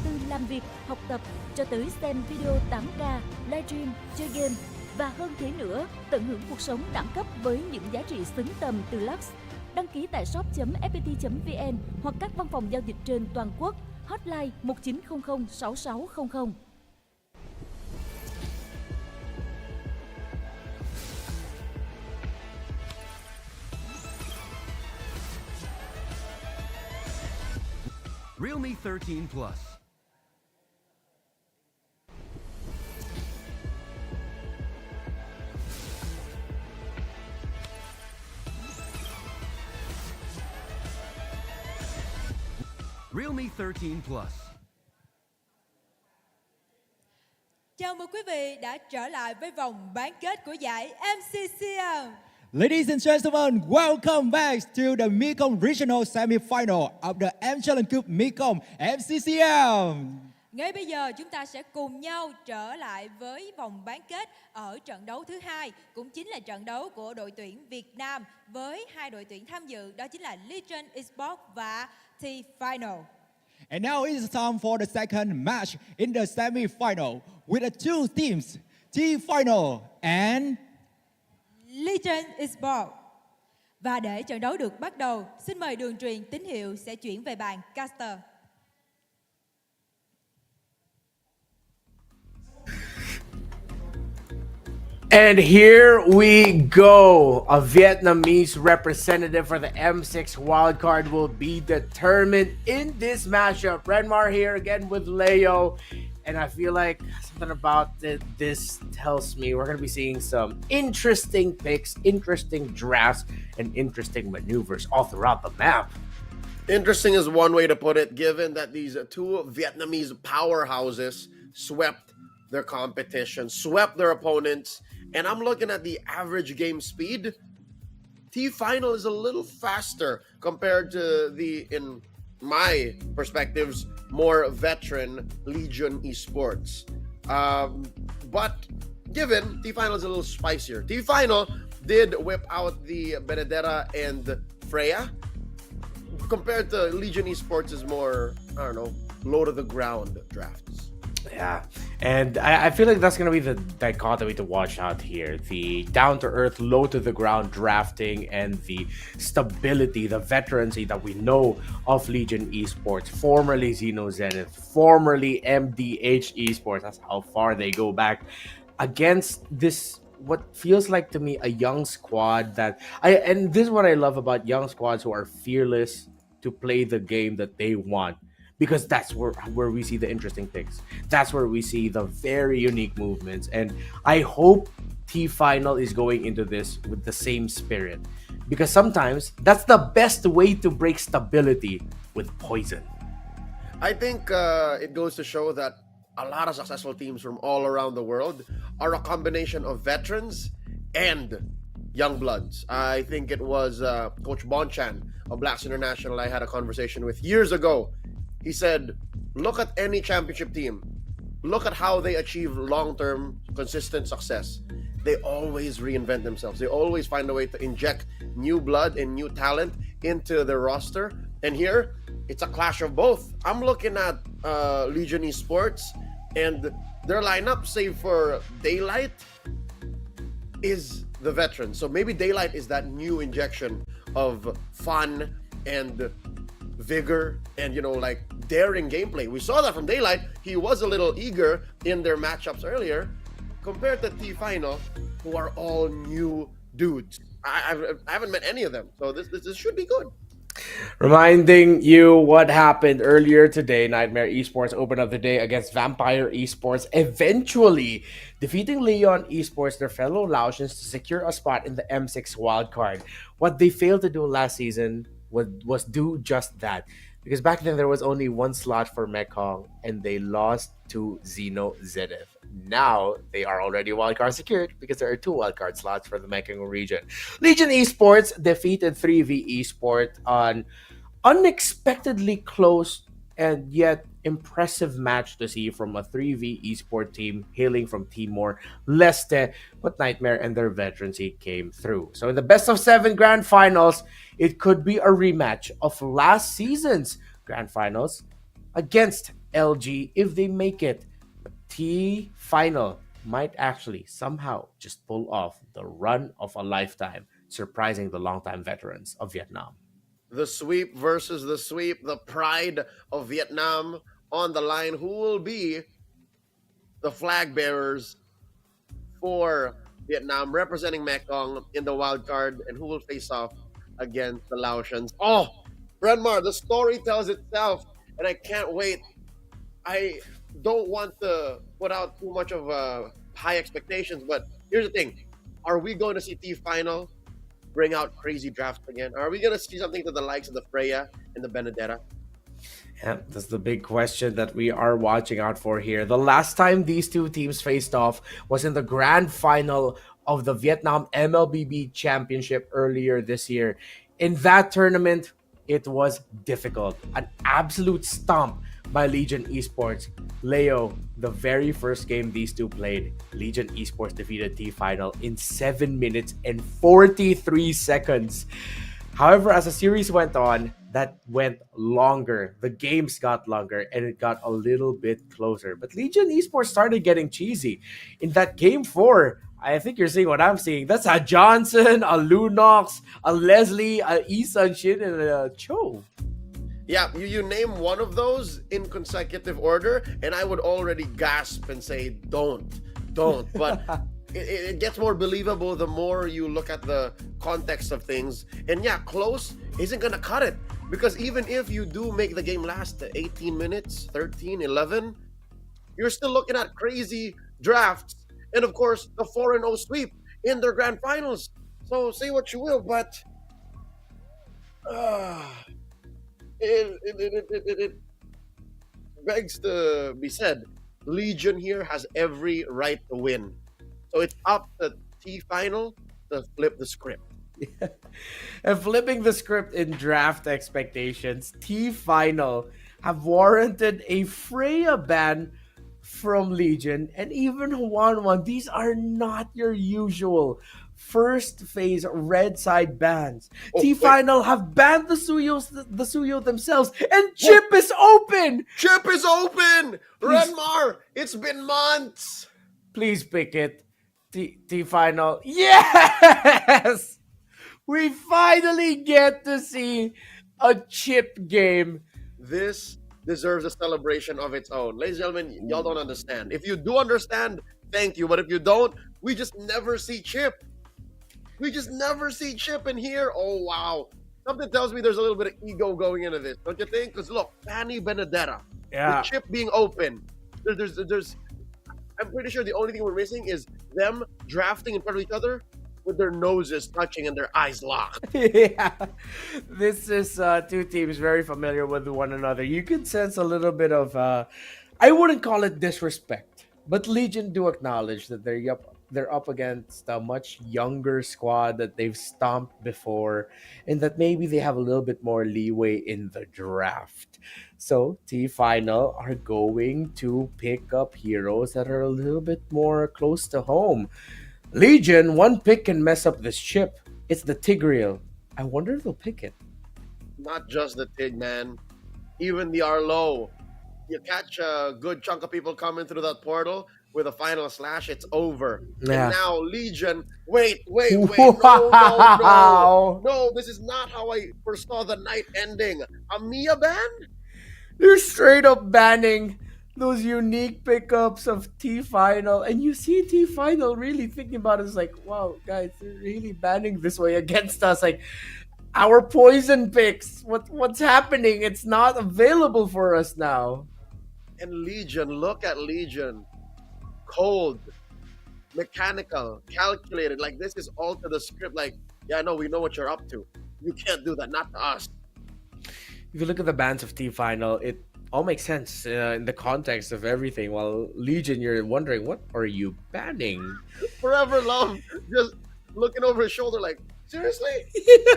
S2: Từ làm việc, học tập cho tới xem video 8K, livestream, chơi game và hơn thế nữa, tận hưởng cuộc sống đẳng cấp với những giá trị xứng tầm từ Lux. Đăng ký tại shop.fpt.vn hoặc các văn phòng giao dịch trên toàn quốc. Hotline 1900 6600.
S3: Realme 13 Plus. Realme 13 Plus.
S8: Chào mừng quý vị đã trở lại với vòng bán kết của giải MCCM.
S7: Ladies and gentlemen, welcome back to the Mekong Regional Semifinal of the M Challenge Cup Mekong MCCM.
S8: Ngay bây giờ chúng ta sẽ cùng nhau trở lại với vòng bán kết ở trận đấu thứ hai, cũng chính là trận đấu của đội tuyển Việt Nam với hai đội tuyển tham dự, đó chính là Legion Esports và T-Final.
S7: And now it is time for the second match in the semi-final with the two teams, T-Final and
S8: Legion Esports. Và để trận đấu được bắt đầu, xin mời đường truyền tín hiệu sẽ chuyển về bàn caster.
S19: And here we go. A Vietnamese representative for the M6 wildcard will be determined in this matchup. Renmar here again with Leo. And I feel like something about this tells me we're going to be seeing some interesting picks, interesting drafts, and interesting maneuvers all throughout the map.
S20: Interesting is one way to put it, given that these two Vietnamese powerhouses swept their competition, swept their opponents. And I'm looking at the average game speed. T-Final is a little faster compared to the, in my perspectives, more veteran Legion Esports. But given T-Final is a little spicier. T-Final did whip out the Benedetta and Freya. Compared to Legion Esports is more, I don't know, low to the ground drafts.
S19: Yeah, and I feel like that's going to be the dichotomy to watch out here. The down-to-earth, low-to-the-ground drafting and the stability, the veterancy that we know of Legion Esports, formerly Xeno Zenith, formerly MDH Esports. That's how far they go back against this, what feels like to me, a young squad and this is what I love about young squads who are fearless to play the game that they want. Because that's where we see the interesting picks. That's where we see the very unique movements. And I hope T-Final is going into this with the same spirit. Because sometimes that's the best way to break stability, with poison.
S20: I think it goes to show that a lot of successful teams from all around the world are a combination of veterans and young bloods. I think it was Coach Bonchan of Blacks International I had a conversation with years ago. He said, look at any championship team. Look at how they achieve long-term, consistent success. They always reinvent themselves. They always find a way to inject new blood and new talent into their roster. And here, it's a clash of both. I'm looking at Legion Esports, and their lineup, save for Daylight, is the veteran. So maybe Daylight is that new injection of fun and vigor and, like daring gameplay. We saw that from Daylight. He was a little eager in their matchups earlier compared to T-Final, who are all new dudes. I haven't met any of them, so this should be good.
S19: Reminding you what happened earlier today. Nightmare Esports opened up the day against Vampire Esports, eventually defeating Leon Esports, their fellow Laotians, to secure a spot in the M6 wildcard. What they failed to do last season was do just that. Because back then there was only one slot for Mekong and they lost to Xeno Zedith. Now they are already wildcard secured because there are 2 wildcard slots for the Mekong region. Legion Esports defeated 3v Esport on unexpectedly close and yet impressive match to see from a 3v Esport team hailing from Timor Leste, but Niightmare and their veterancy came through. So in the best of 7 grand finals, it could be a rematch of last season's grand finals against LG if they make it. T final might actually somehow just pull off the run of a lifetime, surprising the longtime veterans of Vietnam.
S20: The sweep versus the sweep, the pride of Vietnam on the line. Who will be the flag bearers for Vietnam representing Mekong in the wild card, and who will face off against the Laotians? Oh, Renmar, the story tells itself, and I can't wait. I don't want to put out too much of high expectations, but here's the thing. Are we going to see T-Final bring out crazy drafts again? Are we going to see something to the likes of the Freya and the Benedetta?
S19: Yeah, that's the big question that we are watching out for here. The last time these 2 teams faced off was in the grand final of the Vietnam MLBB Championship earlier this year. In that tournament, it was difficult. An absolute stomp by Legion Esports. Leo, the very first game these 2 played, Legion Esports defeated T-Final in 7 minutes and 43 seconds. However, as the series went on, that went longer. The games got longer and it got a little bit closer. But Legion Esports started getting cheesy. In that game 4, I think you're seeing what I'm seeing. That's a Johnson, a Lunox, a Leslie, a Isan Shin, and a Cho.
S20: Yeah, you name one of those in consecutive order, and I would already gasp and say, don't. But it gets more believable the more you look at the context of things. And yeah, close isn't going to cut it. Because even if you do make the game last 18 minutes, 13, 11, you're still looking at crazy drafts. And of course, the 4-0 sweep in their grand finals. So say what you will, but it begs to be said. Legion here has every right to win. So it's up to T-Final to flip the script.
S19: And flipping the script in draft expectations, T-Final have warranted a Freya ban from Legion and even one. These are not your usual first phase red side bans. T-Final have banned the Suyo themselves, and Chip is open!
S20: Chip is open! Renmar, it's been months!
S19: Please pick it. T-Final. Yes! We finally get to see a Chip game.
S20: This deserves a celebration of its own. Ladies and gentlemen, y'all don't understand. If you do understand, thank you. But if you don't, we just never see Chip. We just never see Chip in here. Oh, wow. Something tells me there's a little bit of ego going into this. Don't you think? Because look, Fanny Benedetta.
S19: Yeah.
S20: With Chip being open. There's I'm pretty sure the only thing we're missing is them drafting in front of each other with their noses touching and their eyes locked.
S19: Yeah. This is 2 teams very familiar with one another. You can sense a little bit of, I wouldn't call it disrespect, but Legion do acknowledge that they're up against a much younger squad that they've stomped before, and that maybe they have a little bit more leeway in the draft. So T-Final are going to pick up heroes that are a little bit more close to home. Legion, one pick can mess up this chip. It's the Tigreal. I wonder if they'll pick it.
S20: Not just the Tig, man. Even the Arlo. you catch a good chunk of people coming through that portal with a final slash, it's over.
S19: Yeah.
S20: And now Legion, wait, no, this is not how I foresaw the night ending. A Mia ban?
S19: They're straight up banning those unique pickups of T Final, and you see T Final really thinking about it. It's like, wow, guys, they're really banning this way against us. Like, our poison picks, what's happening? It's not available for us now.
S20: And Legion, look at Legion. Cold, mechanical, calculated. Like, this is all to the script. Like, yeah, no, we know what you're up to. You can't do that, not to us.
S19: If you look at the bans of T Final, it all makes sense in the context of everything. While Legion, you're wondering, what are you banning?
S20: Forever Love just looking over his shoulder like, seriously?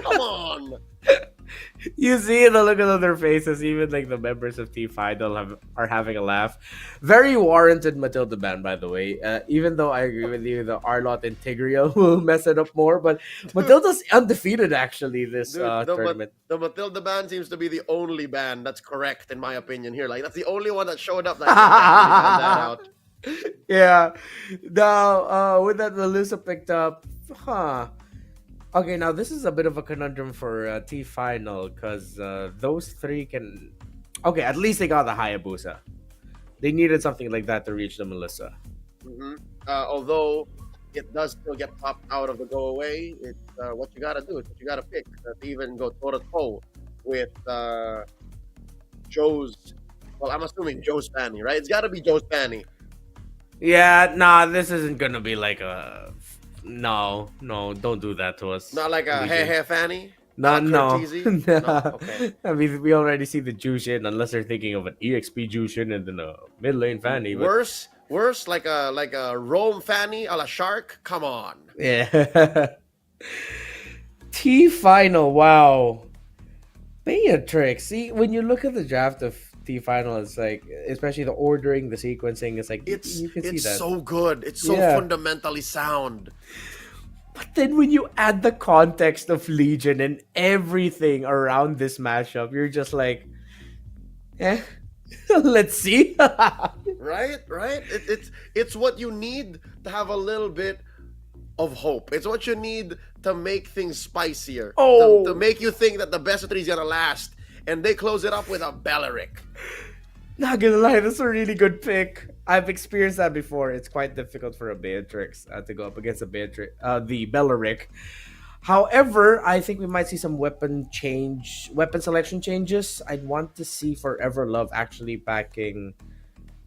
S20: Come on.
S19: You see the look on their faces, even like the members of T Final are having a laugh. Very warranted Matilda ban, by the way. Even though I agree with you, the Arlott and Tigreal will mess it up more, but Matilda's undefeated actually this tournament.
S20: The Matilda ban seems to be the only ban that's correct in my opinion here. Like, that's the only one that showed up that can ban that out.
S19: Yeah. Now, with that, Melusa picked up, Okay, now this is a bit of a conundrum for T Final because those three can. Okay, at least they got the Hayabusa. They needed something like that to reach the Melissa.
S20: Although it does still get popped out of the go away, it's what you gotta do. It's what you gotta pick to even go toe to toe with Joe's. Well, I'm assuming Joe's Fanny, right? It's gotta be Joe's Fanny.
S19: Yeah, nah, this isn't gonna be like a. No, don't do that to us.
S20: Not like a hey Fanny?
S19: No.
S20: No. Okay.
S19: I mean, we already see the Jushin, unless they're thinking of an EXP Jushin and then a mid lane Fanny. But...
S20: Worse, like a Rome Fanny a la Shark. Come on.
S19: Yeah. T Final, wow. Beatrix. See, when you look at the draft of T Final, it's like, especially the ordering, the sequencing, it's like you can see that.
S20: It's so good. It's so fundamentally sound.
S19: But then when you add the context of Legion and everything around this mashup, you're just like, let's see.
S20: Right? It's what you need to have a little bit of hope. It's what you need to make things spicier. To make you think that the best of three is gonna last. And they close it up with a Belleric.
S19: Not gonna lie, that's a really good pick. I've experienced that before. It's quite difficult for a Beatrix to go up against the Belleric. However, I think we might see some weapon selection changes. I'd want to see Forever Love actually backing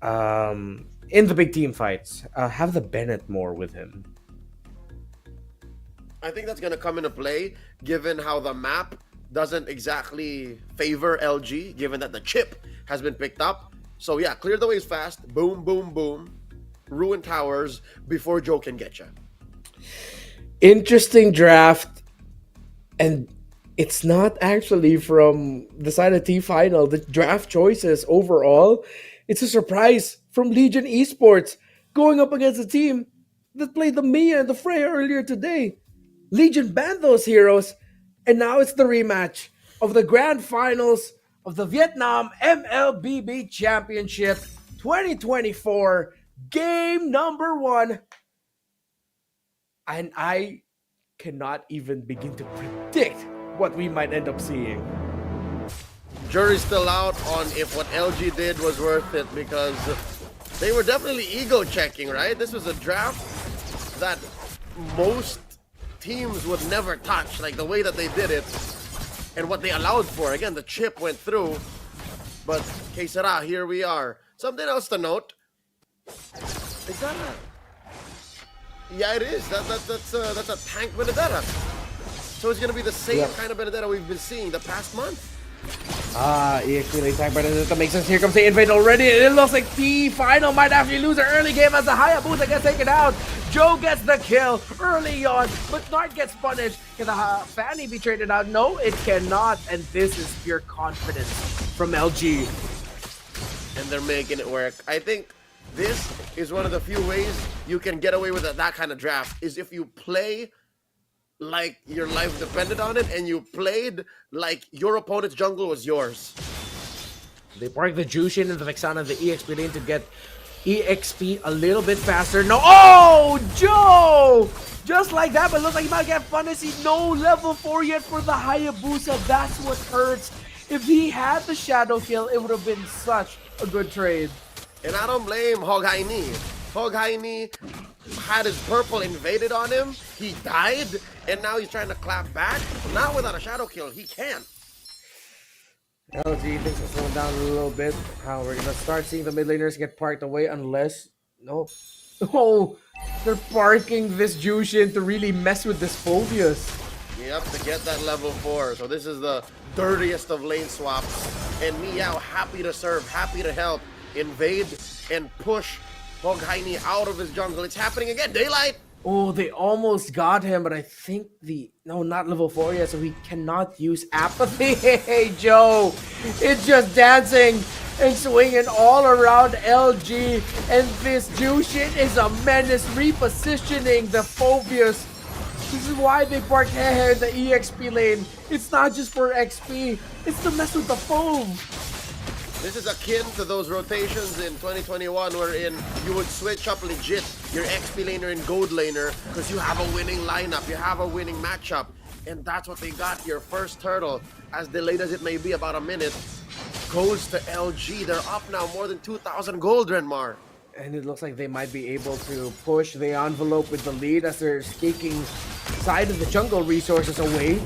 S19: in the big team fights. Have the Bennett more with him.
S20: I think that's gonna come into play given how the map doesn't exactly favor LG, given that the chip has been picked up. So yeah, clear the ways fast. Boom, boom, boom. Ruin towers before Joe can get you.
S19: Interesting draft. And it's not actually from the side of T Final. The draft choices overall, it's a surprise from Legion Esports going up against a team that played the Mia and the Freya earlier today. Legion banned those heroes. And now it's the rematch of the grand finals of the Vietnam MLBB Championship 2024, game number 1. And I cannot even begin to predict what we might end up seeing.
S20: Jury's still out on if what LG did was worth it because they were definitely ego checking, right? This was a draft that most teams would never touch, like the way that they did it and what they allowed for. Again, the chip went through, but que sera, here we are. Something else to note. Is that a... Yeah, it is. That's a tank Benedetta. So it's gonna be the same kind of Benedetta we've been seeing the past month.
S19: EXP lane tank Benedetta makes sense. Here comes the invade already. It looks like T Final might actually lose an early game as the Hayabusa gets taken out. Joe gets the kill early on, but Nart gets punished. Can the Fanny be traded out? No, it cannot. And this is pure confidence from LG.
S20: And they're making it work. I think this is one of the few ways you can get away with that kind of draft, is if you play like your life depended on it and you played like your opponent's jungle was yours.
S19: They park the Jushin and the Vexana and the EXP lane to get EXP a little bit faster. No, oh, Joe! Just like that, but it looks like he might get Fantasy. No level 4 yet for the Hayabusa. That's what hurts. If he had the Shadow Kill, it would have been such a good trade.
S20: And I don't blame Hoghaini. Hoghaini had his purple invaded on him. He died, and now he's trying to clap back. Not without a Shadow Kill. He can't.
S19: LG thinks it's slowing down a little bit. How we're gonna start seeing the mid laners get parked away unless no. Oh, they're parking this Jushin to really mess with this Phobius.
S20: Yep, to get that level 4. So this is the dirtiest of lane swaps. And Meow happy to serve, happy to help. Invade and push Hoghaini out of his jungle. It's happening again. Daylight!
S19: Oh, they almost got him, but I think no, not level 4 yet, so he cannot use apathy. Hey, Joe, it's just dancing and swinging all around LG, and this Jushin is a menace, repositioning the Phobius. This is why they parked Hehe in the EXP lane. It's not just for XP, it's to mess with the foam.
S20: This is akin to those rotations in 2021 wherein you would switch up legit your XP laner and gold laner because you have a winning lineup, you have a winning matchup. And that's what they got here. First turtle, as delayed as it may be, about a minute, goes to LG. They're up now more than 2,000 gold, Renmar.
S19: And it looks like they might be able to push the envelope with the lead as they're taking side of the jungle resources away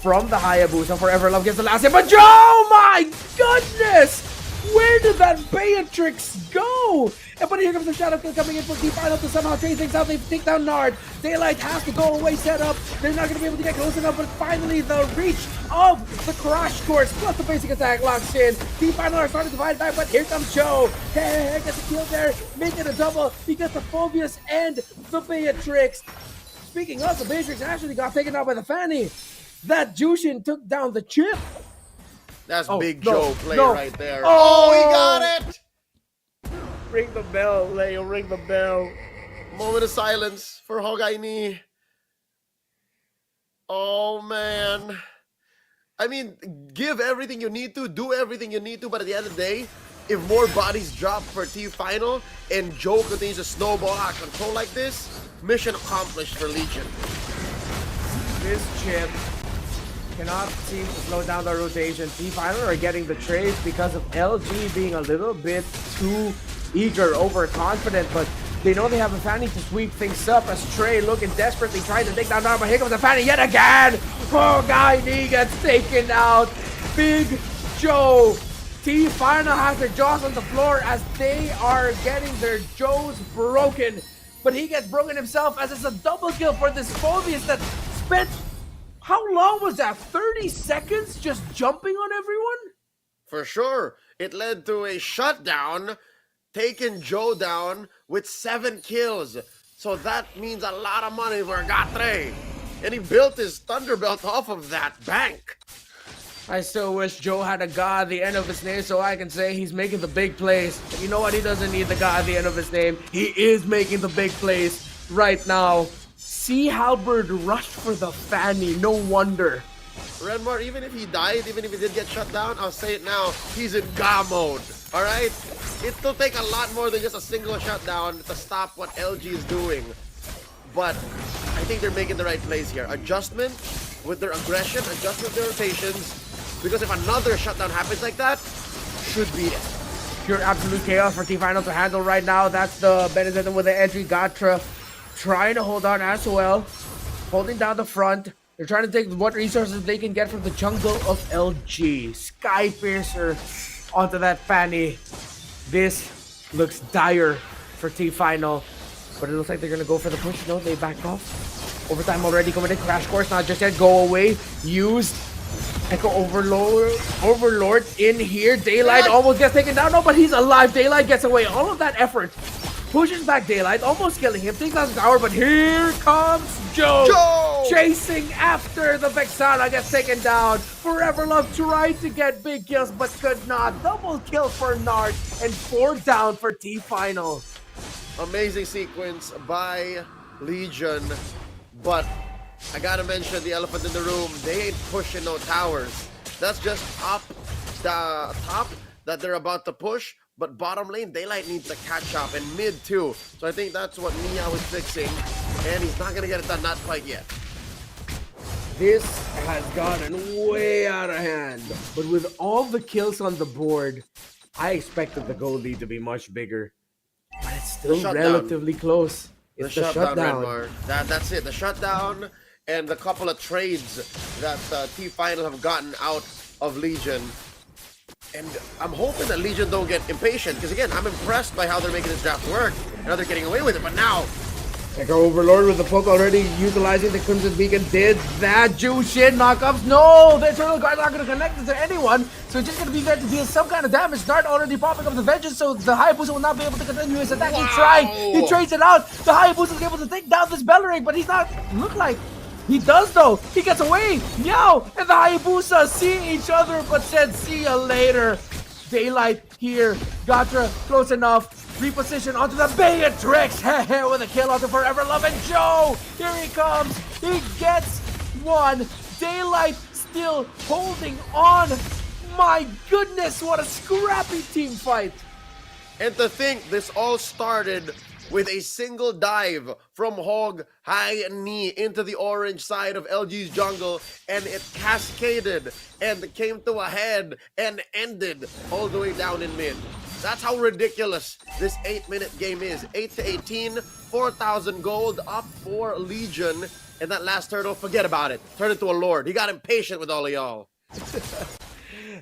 S19: from the Hayabusa. Forever Love gets the last hit, but Joe, my goodness! Where did that Beatrix go? And but here comes the Shadow Kill coming in for T-Final to somehow train things out. They take down Nard. Daylight has to go away set up. They're not going to be able to get close enough, but finally the reach of the Crash Course plus the basic attack locks in. T-Final are starting to fight back, but here comes Joe. Hey, gets a kill there, make it a double. He gets the Phobius and the Beatrix. Speaking of, the Beatrix actually got taken out by the Fanny. That Jushin took down the chip.
S20: That's Big Joe play right there.
S19: Oh,
S20: he got it!
S19: Ring the bell, Leo, ring the bell.
S20: Moment of silence for Hoghaini. Oh, man. I mean, give everything you need to, do everything you need to, but at the end of the day, if more bodies drop for T-Final and Joe continues to snowball out of control like this, mission accomplished for Legion.
S19: This chip cannot seem to slow down the rotation. T-Final are getting the trades because of LG being a little bit too eager, overconfident, but they know they have a Fanny to sweep things up as Trey looking desperately trying to take down Nard, but here comes the Fanny yet again! Oh, Hoghaini gets taken out! Big Joe! T-Final has their jaws on the floor as they are getting their jaws broken, but he gets broken himself as it's a double kill for this Phobius that spent, how long was that? 30 seconds just jumping on everyone?
S20: For sure. It led to a shutdown, taking Joe down with 7 kills. So that means a lot of money for Gatre. And he built his Thunderbelt off of that bank.
S19: I still wish Joe had a God at the end of his name so I can say he's making the big plays. But you know what? He doesn't need the God at the end of his name. He is making the big plays right now. Sea Halberd rushed for the Fanny. No wonder.
S20: Renmar, even if he died, even if he did get shut down, I'll say it now, he's in Ga mode. Alright? It'll take a lot more than just a single shutdown to stop what LG is doing. But I think they're making the right plays here. Adjustment with their aggression, adjustment with their rotations. Because if another shutdown happens like that, should be it.
S19: Pure absolute chaos for T-Final to handle right now. That's the Benedetta with the entry. Gatra trying to hold on as well. Holding down the front. They're trying to take what resources they can get from the jungle of LG. Sky Piercer onto that Fanny. This looks dire for T-Final. But it looks like they're going to go for the push. No, they back off. Overtime already committed. Crash Course not just yet. Go away. Used. Echo Overlord in here. Daylight almost gets taken down. No, but he's alive. Daylight gets away. All of that effort pushes back Daylight, almost killing him. Takes out his tower, but here comes Joe! Chasing after the Vexana, gets taken down. Forever Love tried to get big kills, but could not. Double kill for Nard, and 4 down for T-Final.
S20: Amazing sequence by Legion, but I gotta mention the elephant in the room. They ain't pushing no towers. That's just up the top. that they're about to push, but bottom lane, Daylight needs to catch up, and mid too. So I think that's what Meow is fixing, and he's not going to get it done, not quite yet.
S19: This has gotten way out of hand, but with all the kills on the board, I expected the goal lead to be much bigger. But it's still relatively close. It's the shutdown.
S20: Redmar. That's it. The shutdown and the couple of trades that T-Final have gotten out of Legion. And I'm hoping that Legion don't get impatient, because again, I'm impressed by how they're making this draft work and how they're getting away with it. But now,
S19: Echo Overlord with the poke already utilizing the Crimson Beacon. Did that Jushin knockups? No, the Eternal Guard not going to connect it to anyone, so it's just going to be there to deal some kind of damage. Dart already popping up the Vengeance, so the Hayabusa will not be able to continue his attack. He tried, he trades it out. The Hayabusa is able to take down this Bellering, but he's not, look like, he does though. He gets away. Meow and the Hayabusa see each other, but said see ya later. Daylight here. Gatra close enough. Reposition onto the Beatrix with a kill onto Forever Love, and Joe, here he comes, he gets one. Daylight still holding on. My goodness, what a scrappy team fight.
S20: and to think this all started with a single dive from Hog high knee into the orange side of LG's jungle, and it cascaded and came to a head and ended all the way down in mid. That's how ridiculous this 8-minute game is. 8-18, 4,000 gold, up for Legion, and that last turtle, forget about it. Turn into a lord. He got impatient with all of y'all.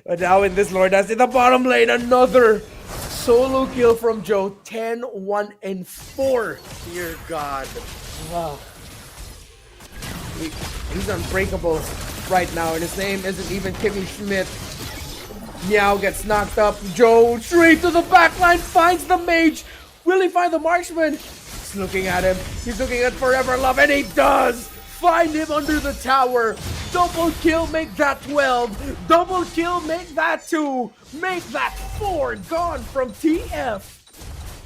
S19: But now in this Lord Dance in the bottom lane, another solo kill from Joe. 10, 1, and 4.
S20: Dear God.
S19: Wow. He's unbreakable right now, and his name isn't even Kimmy Schmidt. Meow gets knocked up. Joe straight to the backline, finds the mage. Will he find the marksman? He's looking at him. He's looking at Forever Love, and he does find him under the tower. Double kill, make that 12. Double kill, make that 2. Make that 4. Gone from TF.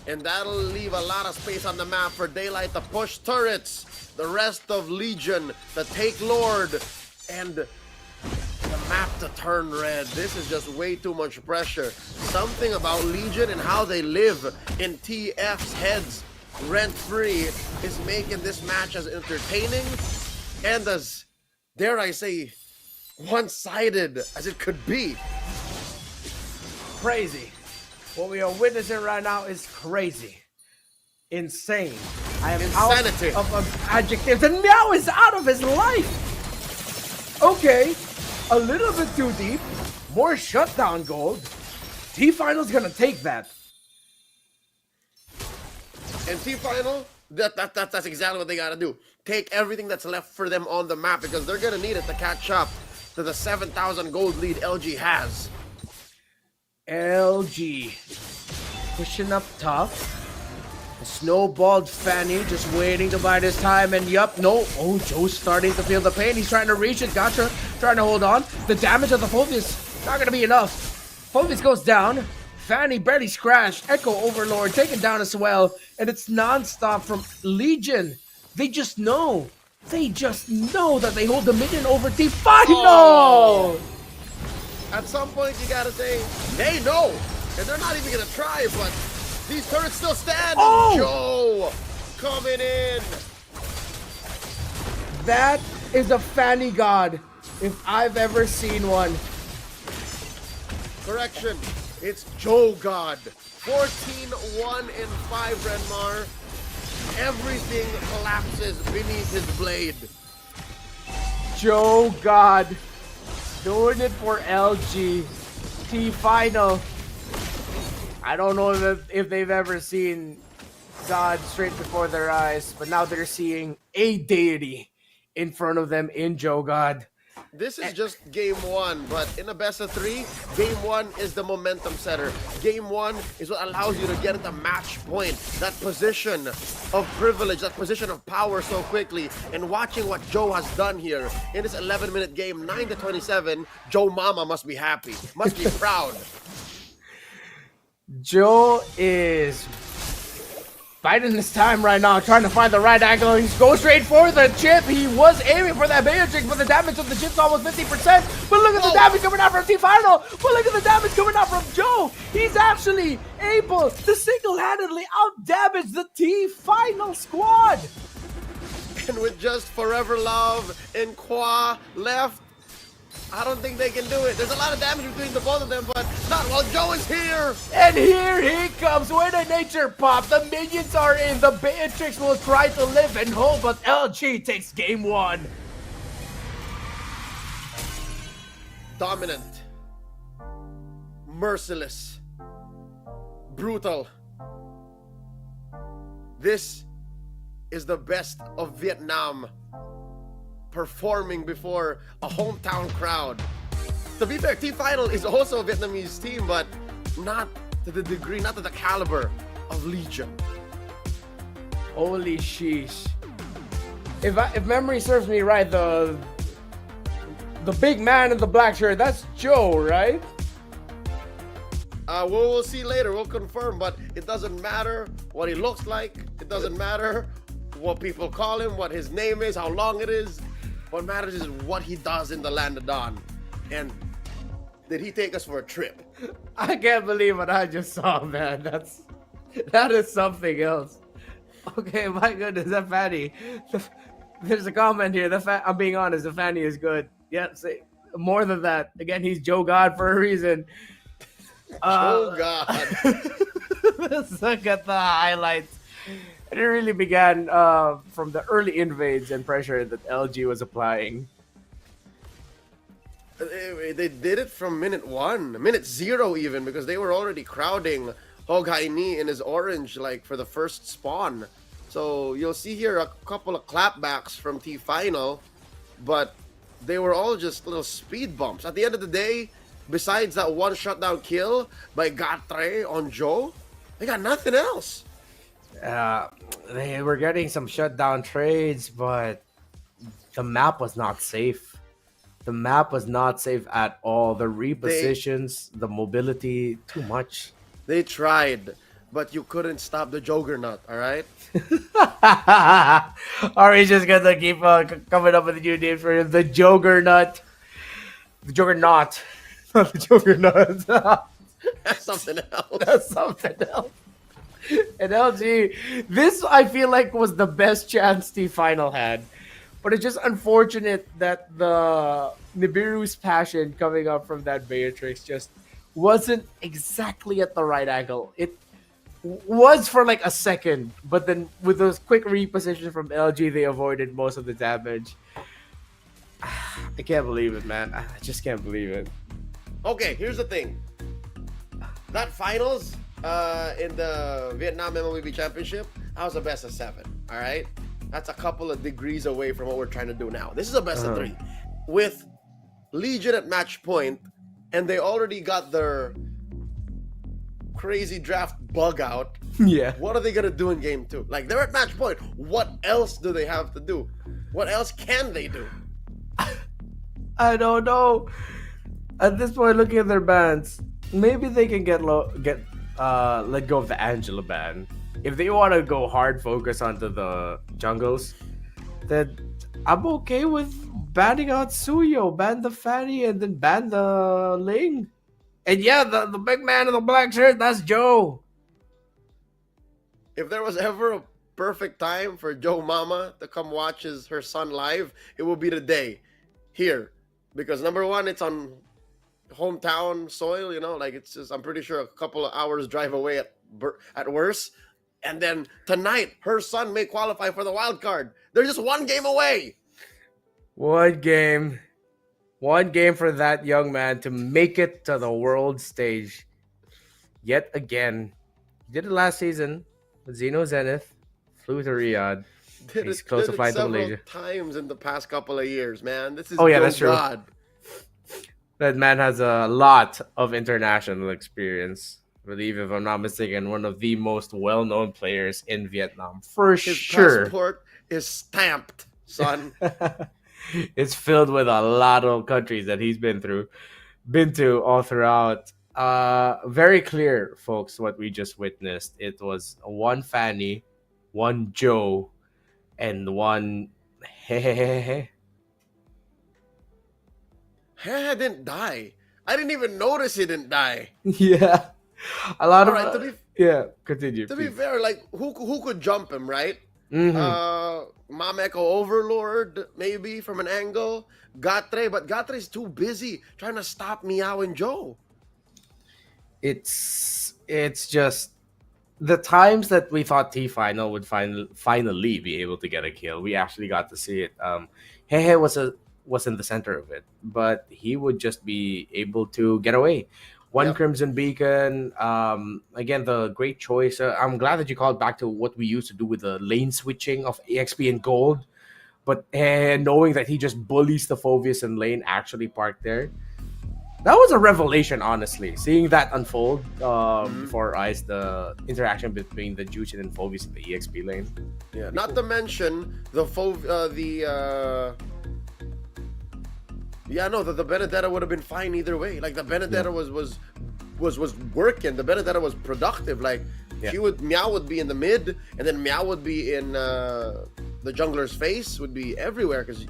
S20: And that'll leave a lot of space on the map for Daylight to push turrets. The rest of Legion to take Lord. And the map to turn red. This is just way too much pressure. Something about Legion and how they live in TF's heads rent-free is making this match as entertaining and as, dare I say, one-sided as it could be.
S19: Crazy. What we are witnessing right now is crazy. Insane. I am
S20: Insanity.
S19: out of adjectives, and Meow is out of his life. Okay, a little bit too deep. More shutdown gold. T-Final's gonna take that.
S20: And T-Final, that's exactly what they gotta do. Take everything that's left for them on the map, because they're gonna need it to catch up to the 7,000 gold lead LG has.
S19: LG pushing up top. A snowballed Fanny just waiting to bide his time, and yup, no. Oh, Joe's starting to feel the pain. He's trying to reach it. Gotcha. Trying to hold on. The damage of the Phobius not gonna be enough. Phobius goes down. Fanny barely scratched. Echo Overlord taken down as well. And it's non-stop from Legion. They just know. They just know that they hold the minion over T-Final.
S20: Oh. At some point, you gotta say, they know. And they're not even gonna try, but these turrets still stand.
S19: Oh.
S20: Joe coming in.
S19: That is a Fanny God, if I've ever seen one.
S20: Correction, it's Joe God. 14, 1, and 5, Renmar. Everything collapses beneath his blade.
S19: Joe God. Doing it for LG. T-Final. I don't know if they've ever seen God straight before their eyes, but now they're seeing a deity in front of them in Joe God.
S20: This is just game 1, but in a best of 3, game 1 is the momentum setter. Game 1 is what allows you to get at the match point, that position of privilege, that position of power so quickly. And watching what Joe has done here in this 11-minute game, 9-27, Joe Mama must be happy, must be proud.
S19: Joe is Biding his time right now, trying to find the right angle. He's going straight for the chip. He was aiming for that Beatrix, but the damage of the chip's almost 50%. But look at the damage coming out from T-Final. But look at the damage coming out from Joe. He's actually able to single-handedly out-damage the T-Final squad.
S20: And with just Forever Love and Kwa left, I don't think they can do it. There's a lot of damage between the both of them, but not while Joe is here.
S19: And here he comes with a nature pop. The minions are in. The Beatrix will try to live and hope, but LG takes game 1.
S20: Dominant. Merciless. Brutal. This is the best of Vietnam performing before a hometown crowd. To be fair, T-Final is also a Vietnamese team, but not to the degree, not to the caliber of Legion.
S19: Holy sheesh. If memory serves me right, the big man in the black shirt, that's Joe, right?
S20: We'll see later, we'll confirm, but it doesn't matter what he looks like. It doesn't matter what people call him, what his name is, how long it is. What matters is what he does in the Land of Dawn. And did he take us for a trip?
S19: I can't believe what I just saw, man. That is something else. Okay, my goodness, that Fanny. There's a comment here. I'm being honest, the Fanny is good. Yeah, say more than that. Again, he's Joe God for a reason.
S20: Oh God.
S19: Let's look at the highlights. It really began from the early invades and pressure that LG was applying.
S20: They did it from minute 1, minute 0 even, because they were already crowding Hog Hai Ni in his orange like for the first spawn. So you'll see here a couple of clapbacks from T-Final, but they were all just little speed bumps. At the end of the day, besides that one shutdown kill by Gatre on Joe, they got nothing else.
S19: They were getting some shutdown trades, but the map was not safe. The map was not safe at all. The repositions, the mobility, too much.
S20: They tried, but you couldn't stop the Juggernaut, all right?
S19: Are we just gonna keep coming up with new names for him? The Juggernaut. The Juggernaut. Not the Juggernaut.
S20: That's something else.
S19: That's something else. And LG, this I feel like was the best chance T-Final had. But it's just unfortunate that the Nibiru's passion coming up from that Beatrix just wasn't exactly at the right angle. It was for like a second, but then with those quick repositions from LG, they avoided most of the damage. I can't believe it, man. I just can't believe it.
S20: Okay, here's the thing. That finals in the Vietnam MLBB Championship, that was a best of 7, all right? That's a couple of degrees away from what we're trying to do now. This is a best of 3. With Legion at match point, and they already got their crazy draft bug out.
S19: Yeah.
S20: What are they going to do in game 2? Like, they're at match point. What else do they have to do? What else can they do?
S19: I don't know. At this point, looking at their bans, maybe they can let go of the Angela ban. If they want to go hard focus onto the jungles, then I'm okay with banning out Suyo, ban the Fanny, and then ban the Ling. And yeah, the big man in the black shirt, that's Joe.
S20: If there was ever a perfect time for Joe Mama to come watch her son live, it would be today, here. Because number one, it's on hometown soil, you know, like it's just, I'm pretty sure a couple of hours drive away at worst. And then tonight, her son may qualify for the wild card. They're just one game away.
S19: One game for that young man to make it to the world stage. Yet again, he did it last season with Xeno Zenith, flew to Riyadh. He's close to flying to Malaysia.
S20: Times in the past couple of years, man. This is
S19: that's true.
S20: God.
S19: That man has a lot of international experience. I believe, if I'm not mistaken, one of the most well-known players in Vietnam. For sure.
S20: His passport is stamped, son.
S19: It's filled with a lot of countries that he's been to all throughout. Very clear, folks, what we just witnessed. It was one Fanny one Joe, and one Hehehehe.
S20: Hehe didn't die. I didn't even notice he didn't die.
S19: Yeah, a lot
S20: All
S19: of
S20: right,
S19: yeah. Continue.
S20: to be
S19: Please.
S20: fair, like who could jump him, right?
S19: Mhm.
S20: Mom Echo Overlord, maybe from an angle. Gatre, but Gatre's too busy trying to stop Meow and Joe.
S19: It's just the times that we thought T Final would finally be able to get a kill. We actually got to see it. Hehe was in the center of it, but he would just be able to get away. One
S20: Yep.
S19: Crimson Beacon. Again, the great choice. I'm glad that you called back to what we used to do with the lane switching of EXP and Gold. But knowing that he just bullies the Phoveus and lane actually parked there, that was a revelation, honestly. Seeing that unfold before our eyes, the interaction between the Jushin and Phoveus in the EXP lane.
S20: Yeah, not to mention the the Benedetta would have been fine either way. Like the Benedetta was working. The Benedetta was productive. Like Meow would be in the mid, and then Meow would be in the jungler's face, would be everywhere because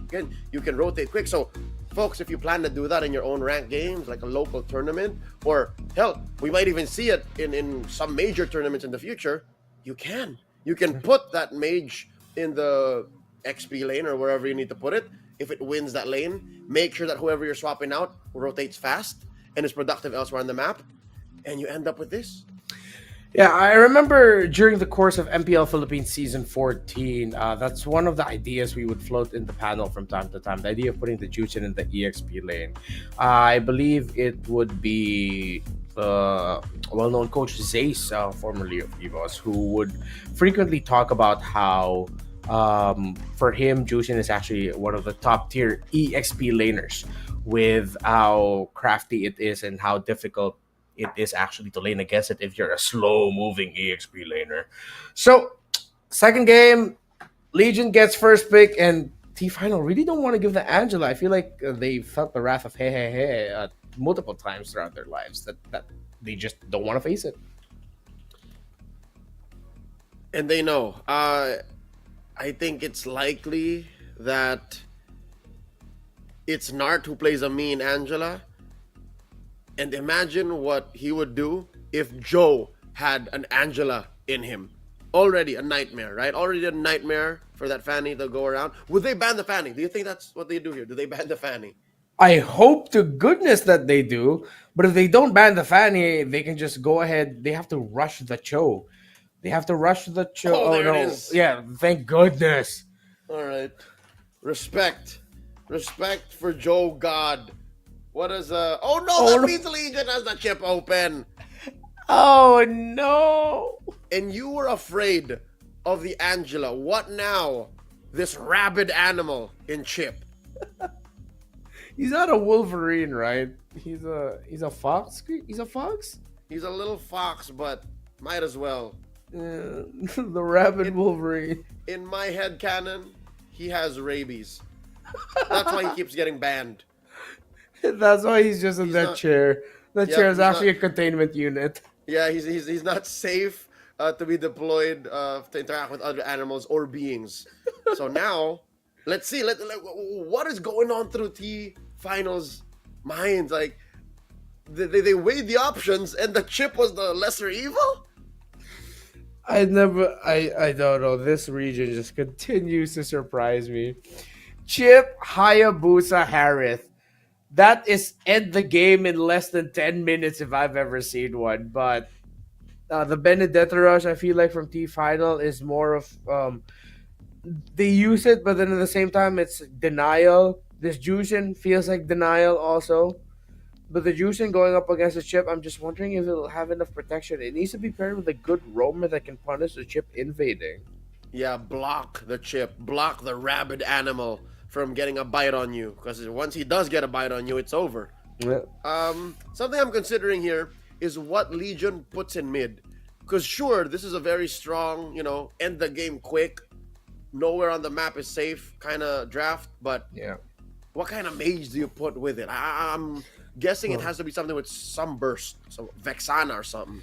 S20: you can rotate quick. So folks, if you plan to do that in your own ranked games, like a local tournament, or hell, we might even see it in some major tournaments in the future, you can put that mage in the XP lane or wherever you need to put it. If it wins that lane, make sure that whoever you're swapping out rotates fast and is productive elsewhere on the map, and you end up with this.
S19: Yeah, I remember during the course of MPL Philippines Season 14, that's one of the ideas we would float in the panel from time to time, the idea of putting the Jushin in the EXP lane. I believe it would be well-known coach Zace, formerly of EVOS, who would frequently talk about how for him, Jushin is actually one of the top-tier EXP laners with how crafty it is and how difficult it is actually to lane against it if you're a slow-moving EXP laner. So, second game, Legion gets first pick, and T-Final really don't want to give the Angela. I feel like they felt the wrath of Hehehe multiple times throughout their lives, that they just don't want to face it.
S20: And they know. I think it's likely that it's Nart who plays a mean Angela. And imagine what he would do if Joe had an Angela in him. Already a nightmare, right? Already a nightmare for that Fanny to go around. Would they ban the Fanny? Do you think that's what they do here? Do they ban the Fanny?
S19: I hope to goodness that they do. But if they don't ban the Fanny, they can just go ahead. They have to rush the Cho. They have to rush the Cho.
S20: Oh, there it is.
S19: Yeah, thank goodness.
S20: All right. Respect for Joe God. What is oh no, that means Legion has the chip open.
S19: Oh no.
S20: And you were afraid of the Angela. What now? This rabid animal in chip.
S19: He's not a Wolverine, right? He's a fox. He's a fox?
S20: He's a little fox, but might as well.
S19: The rabid Wolverine.
S20: In my head canon, he has rabies. That's why he keeps getting banned.
S19: That's why he's just in that chair. That chair is actually a containment unit.
S20: Yeah, he's not safe to be deployed to interact with other animals or beings. So now, let's see. What is going on through T-Final's minds? Like, they weighed the options, and the chip was the lesser evil.
S19: I don't know. This region just continues to surprise me. Chip, Hayabusa, Harith. That is end the game in less than 10 minutes if I've ever seen one. But the Benedetta rush, I feel like from T-Final is more of they use it, but then at the same time it's denial. This Jushin feels like denial also. But the Jushin going up against the Chip, I'm just wondering if it'll have enough protection. It needs to be paired with a good roamer that can punish the Chip invading.
S20: Yeah, block the Chip. Block the rabid animal from getting a bite on you, because once he does get a bite on you, it's over.
S19: Yeah.
S20: Something I'm considering here is what Legion puts in mid, because sure, this is a very strong, end the game quick, nowhere on the map is safe kind of draft, but
S19: yeah,
S20: what kind of mage do you put with it? I'm guessing it has to be something with some burst, so Vexana or something.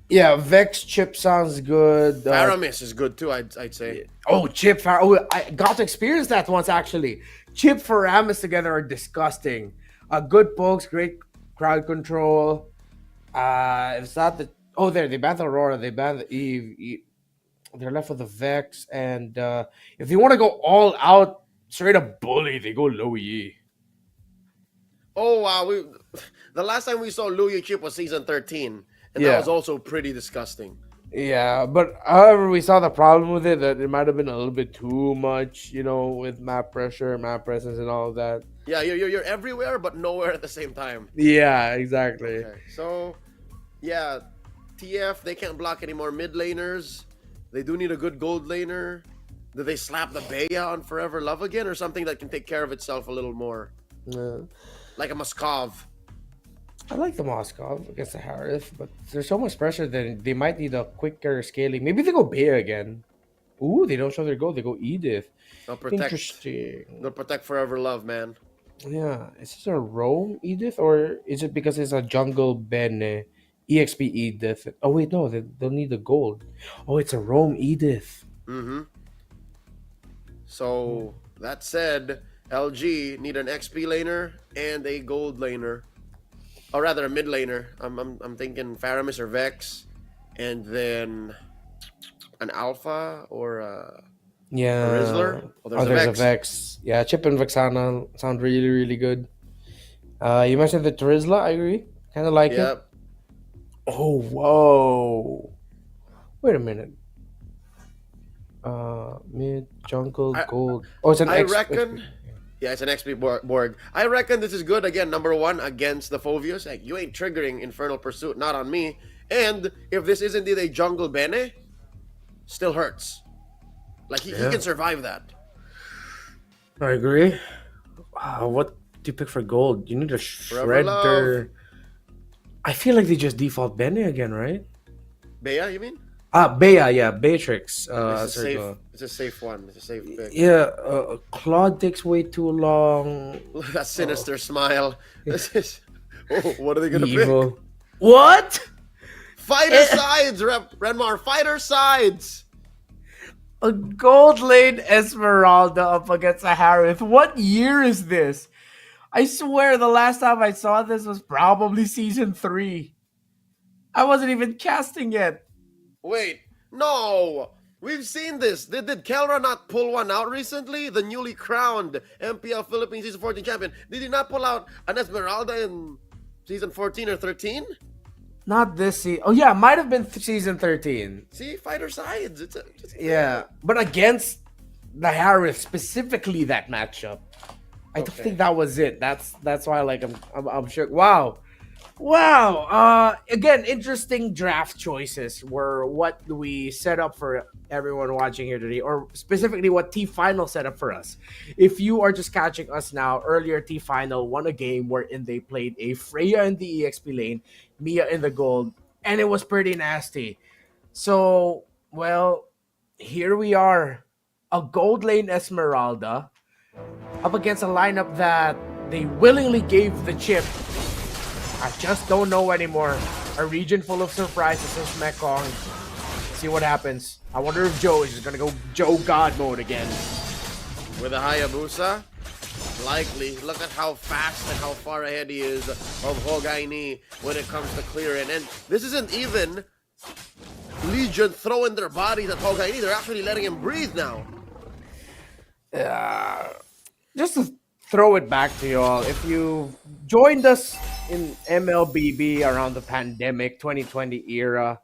S19: Yeah, Vex Chip sounds good.
S20: Faramis is good too, I'd say.
S19: Oh, I got to experience that once actually. Chip Faramis together are disgusting. Good pokes, great crowd control. It's not the they banned the Aurora, they banned the Eve. They're left with the Vex, and if they want to go all out, straight up bully, they go low E.
S20: Oh wow, the last time we saw Luya Chip was season 13, and that was also pretty disgusting.
S19: Yeah, but however, we saw the problem with it, that it might have been a little bit too much, with map pressure, map presence, and all of that.
S20: Yeah, you're everywhere, but nowhere at the same time.
S19: Yeah, exactly.
S20: Okay. So, yeah, TF, they can't block any more mid laners. They do need a good gold laner. Do they slap the Bea on Forever Love again, or something that can take care of itself a little more?
S19: Yeah.
S20: Like a Moskov.
S19: I like the Moskov against the Harith, but there's so much pressure that they might need a quicker scaling. Maybe they go Bea again. Ooh, they don't show their gold. They go Edith.
S20: They'll protect,
S19: Interesting.
S20: They'll protect Forever Love, man.
S19: Yeah. Is this a roam Edith, or is it because it's a jungle Bene? EXP Edith. Oh, wait, no. They'll need the gold. Oh, it's a roam Edith.
S20: Mm-hmm. So, that said, LG need an XP laner and a gold laner. Or rather, a mid laner. I'm thinking Faramis or Vex. And then an Alpha or a Rizzler.
S19: Oh, there's a Vex. Yeah, Chip and Vexana sound really, really good. You mentioned the Trizzla, I agree. Kind of like it. Oh, whoa. Wait a minute. Mid, jungle, gold. Oh, it's an
S20: I reckon... Yeah, it's an XP Borg. I reckon this is good, again, number one, against the Phovius. Like, you ain't triggering Infernal Pursuit, not on me. And if this is indeed a jungle Bene, still hurts. Like, he can survive that.
S19: I agree. Wow, what do you pick for gold? You need a Shredder. I feel like they just default Bene again, right?
S20: Bea, you mean?
S19: Bea, yeah, Beatrix.
S20: It's a safe one. It's a safe pick.
S19: Yeah, Claude takes way too long.
S20: Look at that sinister smile. This is... what are they gonna
S19: Evil.
S20: pick?
S19: What?
S20: Fighter sides, Renmar. Fighter sides.
S19: A gold lane Esmeralda up against a Harith. What year is this? I swear the last time I saw this was probably season 3. I wasn't even casting yet.
S20: Wait, no. We've seen this. Did Kelra not pull one out recently? The newly crowned MPL Philippines Season 14 champion. Did he not pull out an Esmeralda in Season 14 or 13?
S19: Not this season. Oh, yeah, might have been season 13.
S20: See, fighter sides.
S19: Yeah, but against the Harris, specifically that matchup. I don't think that was it. That's why, like, I'm sure. Wow. Again, interesting draft choices were what we set up for everyone watching here today, or specifically what T-Final set up for us. If you are just catching us now, earlier T-Final won a game wherein they played a Freya in the EXP lane, Mia in the gold, and it was pretty nasty. So, well, here we are. A gold lane Esmeralda up against a lineup that they willingly gave the chip. I just don't know anymore. A region full of surprises is Mekong. See what happens. I wonder if Joe is just gonna go Joe God mode again.
S20: With a Hayabusa? Likely. Look at how fast and how far ahead he is of Hogaini when it comes to clearing. And this isn't even Legion throwing their bodies at Hogaini. They're actually letting him breathe now.
S19: Just to throw it back to y'all, if you joined us in MLBB around the pandemic 2020 era,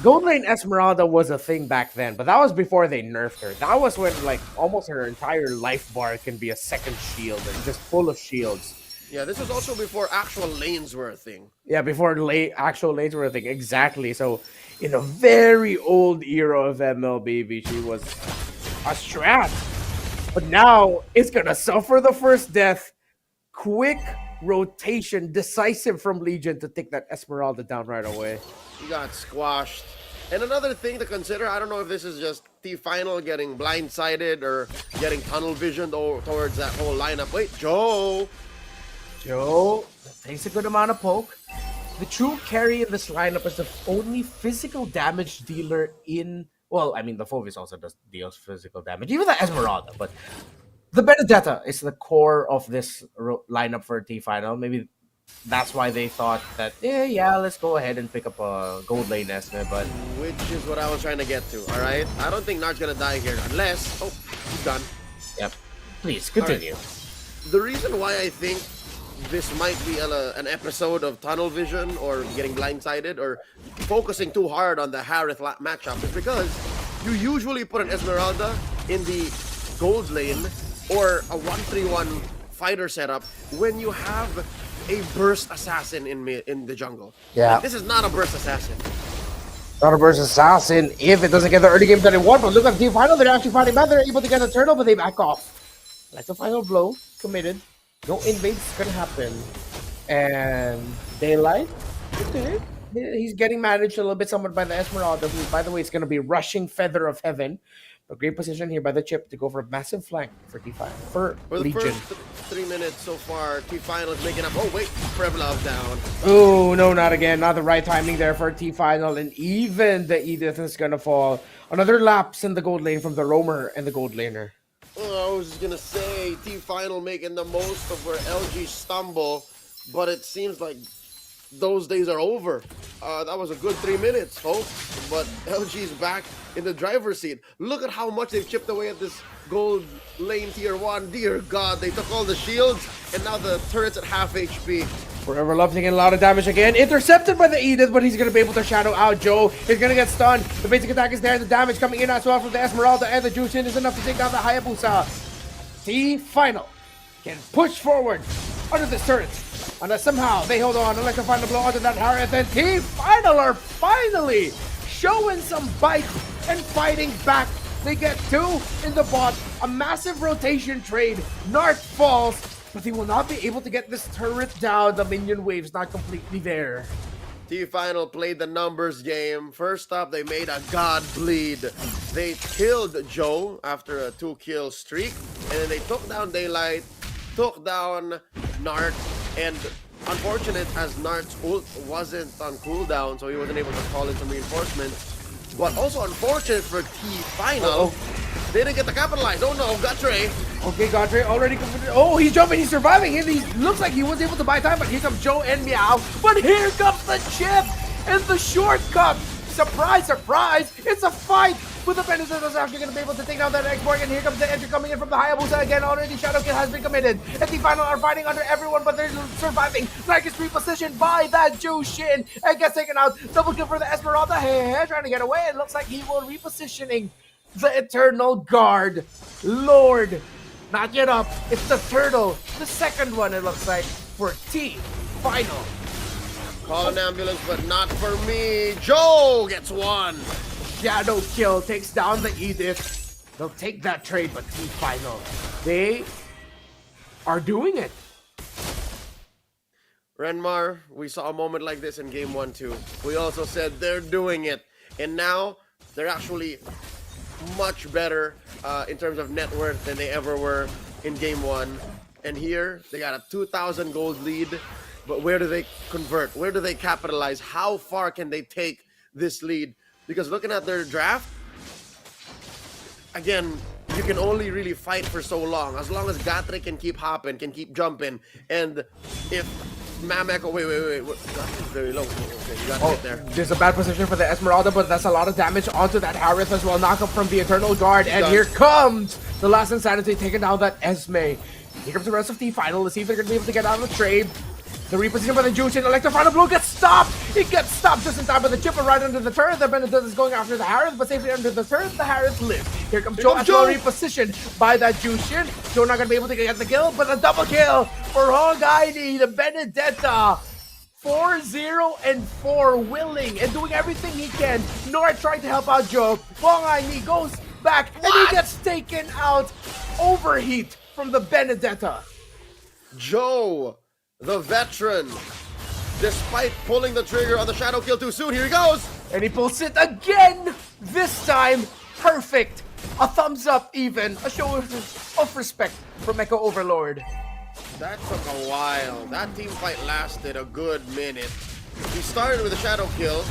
S19: Gold Lane Esmeralda was a thing back then, but that was before they nerfed her. That was when, like, almost her entire life bar can be a second shield and just full of shields.
S20: Yeah, this was also before actual lanes were a thing.
S19: Yeah, before actual lanes were a thing. Exactly. So, in a very old era of MLBB, she was a strat. But now, it's gonna suffer the first death. Quick rotation, decisive from Legion to take that Esmeralda down right away.
S20: He got squashed. And another thing to consider, I don't know if this is just T-Final getting blindsided or getting tunnel visioned towards that whole lineup. Wait, Joe
S19: takes a good amount of poke. the true carry in this lineup is the only physical damage dealer in. Well, I mean, the Phovis also deals physical damage, even the Esmeralda, but the Benedetta is the core of this lineup for T final. Maybe that's why they thought that, yeah, let's go ahead and pick up a gold lane Esme, but...
S20: Which is what I was trying to get to, alright? I don't think Nart's gonna die here, unless... Oh, he's done.
S19: Yep. Please, continue.
S20: Right. The reason why I think this might be an episode of tunnel vision or getting blindsided or focusing too hard on the Harith matchup is because you usually put an Esmeralda in the gold lane or a 1-3-1 fighter setup when you have a burst assassin in the jungle.
S19: Yeah.
S20: Like, this is not a burst assassin.
S19: Not a burst assassin if it doesn't get the early game that it wants, but look at the team final, they're actually fighting back, they're able to get a turtle, but they back off. Like the final blow, committed. No invades gonna happen. And Daylight, okay. He's getting managed a little bit somewhat by the Esmeralda, who, by the way, is gonna be rushing Feather of Heaven. A great position here by the chip to go for a massive flank for T5 for
S20: the
S19: Legion.
S20: first 3 minutes so far, T-Final is making up. Oh, wait, Forever Love down.
S19: Oh, no, not again. Not the right timing there for T-Final. And even the Edith is going to fall. Another lapse in the gold lane from the Roamer and the gold laner.
S20: Oh, I was just going to say, T-Final making the most of where LG stumble, but it seems like those days are over. That was a good 3 minutes, folks, but LG's back in the driver's seat. Look at how much they've chipped away at this gold lane tier 1. Dear God, they took all the shields, and now the turret's at half HP.
S19: Forever Love taking a lot of damage again. Intercepted by the Edith, but he's going to be able to shadow out Joe. He's going to get stunned. The basic attack is there. The damage coming in as well from the Esmeralda and the Jushin is enough to take down the Hayabusa. T-Final can push forward under the turret. Unless somehow they hold on, unless they find a blow onto that Harith, and T-Final are finally showing some bite and fighting back. They get 2 in the bot, a massive rotation trade. Nart falls, but they will not be able to get this turret down. The minion wave's not completely there.
S20: T-Final played the numbers game. First up, they made a god bleed. They killed Joe after a 2-kill streak, and then they took down Daylight, took down Nart, and unfortunate as Nart's ult wasn't on cooldown, so he wasn't able to call in some reinforcements. But also unfortunate for T-Final, they didn't get to capitalize. Oh no, Gatre.
S19: Okay, Gatre already completed. Oh, he's jumping, he's surviving. He looks like he was able to buy time, but here comes Joe and Meow. But here comes the chip and the shortcut. Surprise, surprise, it's a fight. With the Benedetta is actually going to be able to take down that X-Borg, and here comes the entry coming in from the Hayabusa again. Already Shadow Kill has been committed. And the final are fighting under everyone, but they're surviving. Nike is repositioned by that Jushin and gets taken out. Double kill for the Esmeralda. Hey, trying to get away. It looks like he will repositioning the Eternal Guard. Lord, not yet up. It's the Turtle. The second one, it looks like, for T-Final.
S20: Call an ambulance, but not for me. Joe gets 1.
S19: Shadow Kill takes down the Edith. They'll take that trade, but T-Final, they are doing it.
S20: Renmar, we saw a moment like this in game 1 too. We also said they're doing it, and now they're actually much better in terms of net worth than they ever were in game 1. And here they got a 2,000 gold lead, but where do they convert? Where do they capitalize? How far can they take this lead? Because looking at their draft, again, you can only really fight for so long. As long as Gatre can keep hopping, can keep jumping. And if Mamek... Oh, wait. That's very low. Okay, you got to get there.
S19: There's a bad position for the Esmeralda, but that's a lot of damage onto that Harith as well. Knock up from the Eternal Guard. And here comes the last Insanity taking down that Esme. Here comes the rest of T-Final. Let's see if they're going to be able to get out of the trade. The reposition by the Jushin. Electro Final Blow gets stopped. It gets stopped just in time by the chipper right under the turret. The Benedetta is going after the Harith, but safely under the turret, the Harith lives. Here comes Joe as well, repositioned by that Jushin. Joe not going to be able to get the kill, but a double kill for Hongaini. The Benedetta 4-0-4, willing and doing everything he can. Nora trying to help out Joe. Hongaini goes back and he gets taken out. Overheat from the Benedetta.
S20: Joe, the veteran, despite pulling the trigger on the Shadow Kill too soon, here he goes!
S19: And he pulls it again! This time, perfect! A thumbs up even, a show of respect from Mecha Overlord.
S20: That took a while. That team fight lasted a good minute. He started with a shadow kill,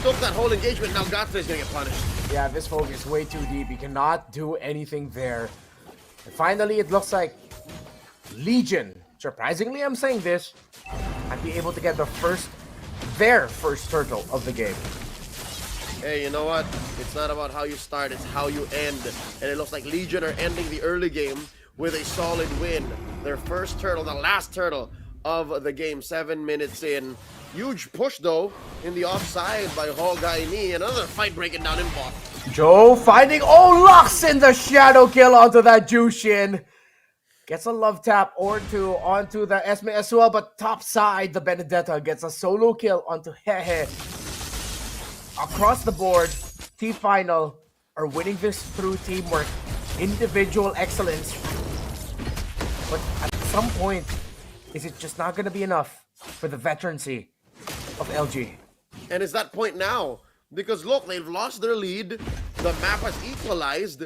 S20: took that whole engagement, now Gatra is gonna get punished.
S19: Yeah, this focus is way too deep. He cannot do anything there. And finally, it looks like Legion, surprisingly I'm saying this, might be able to get their first turtle of the game.
S20: Hey, you know what? It's not about how you start, it's how you end. And it looks like Legion are ending the early game with a solid win. Their first turtle, the last turtle of the game, 7 minutes in. Huge push though in the offside by Hogaini. Another fight breaking down in bot.
S19: Joe finding locks in the shadow kill onto that Jushin. Gets a love tap onto the Esme as well, but top side, the Benedetta gets a solo kill onto Hehe. Across the board, T-Final are winning this through teamwork, individual excellence. But at some point, is it just not going to be enough for the veterancy of LG?
S20: And it's that point now. Because look, they've lost their lead. The map has equalized.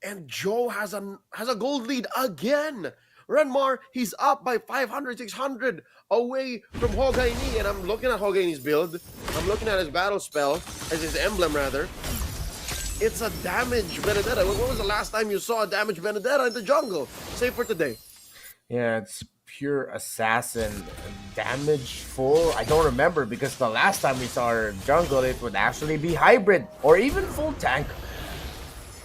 S20: And Joe has a gold lead again. Renmar, he's up by 500, 600 away from Hogaini. And I'm looking at Hogaini's build. I'm looking at his battle spell, as his emblem rather. It's a damage Benedetta. When was the last time you saw a damage Benedetta in the jungle? Save for today.
S19: Yeah, it's pure assassin. Damage full? I don't remember because the last time we saw her jungle, it would actually be hybrid or even full tank.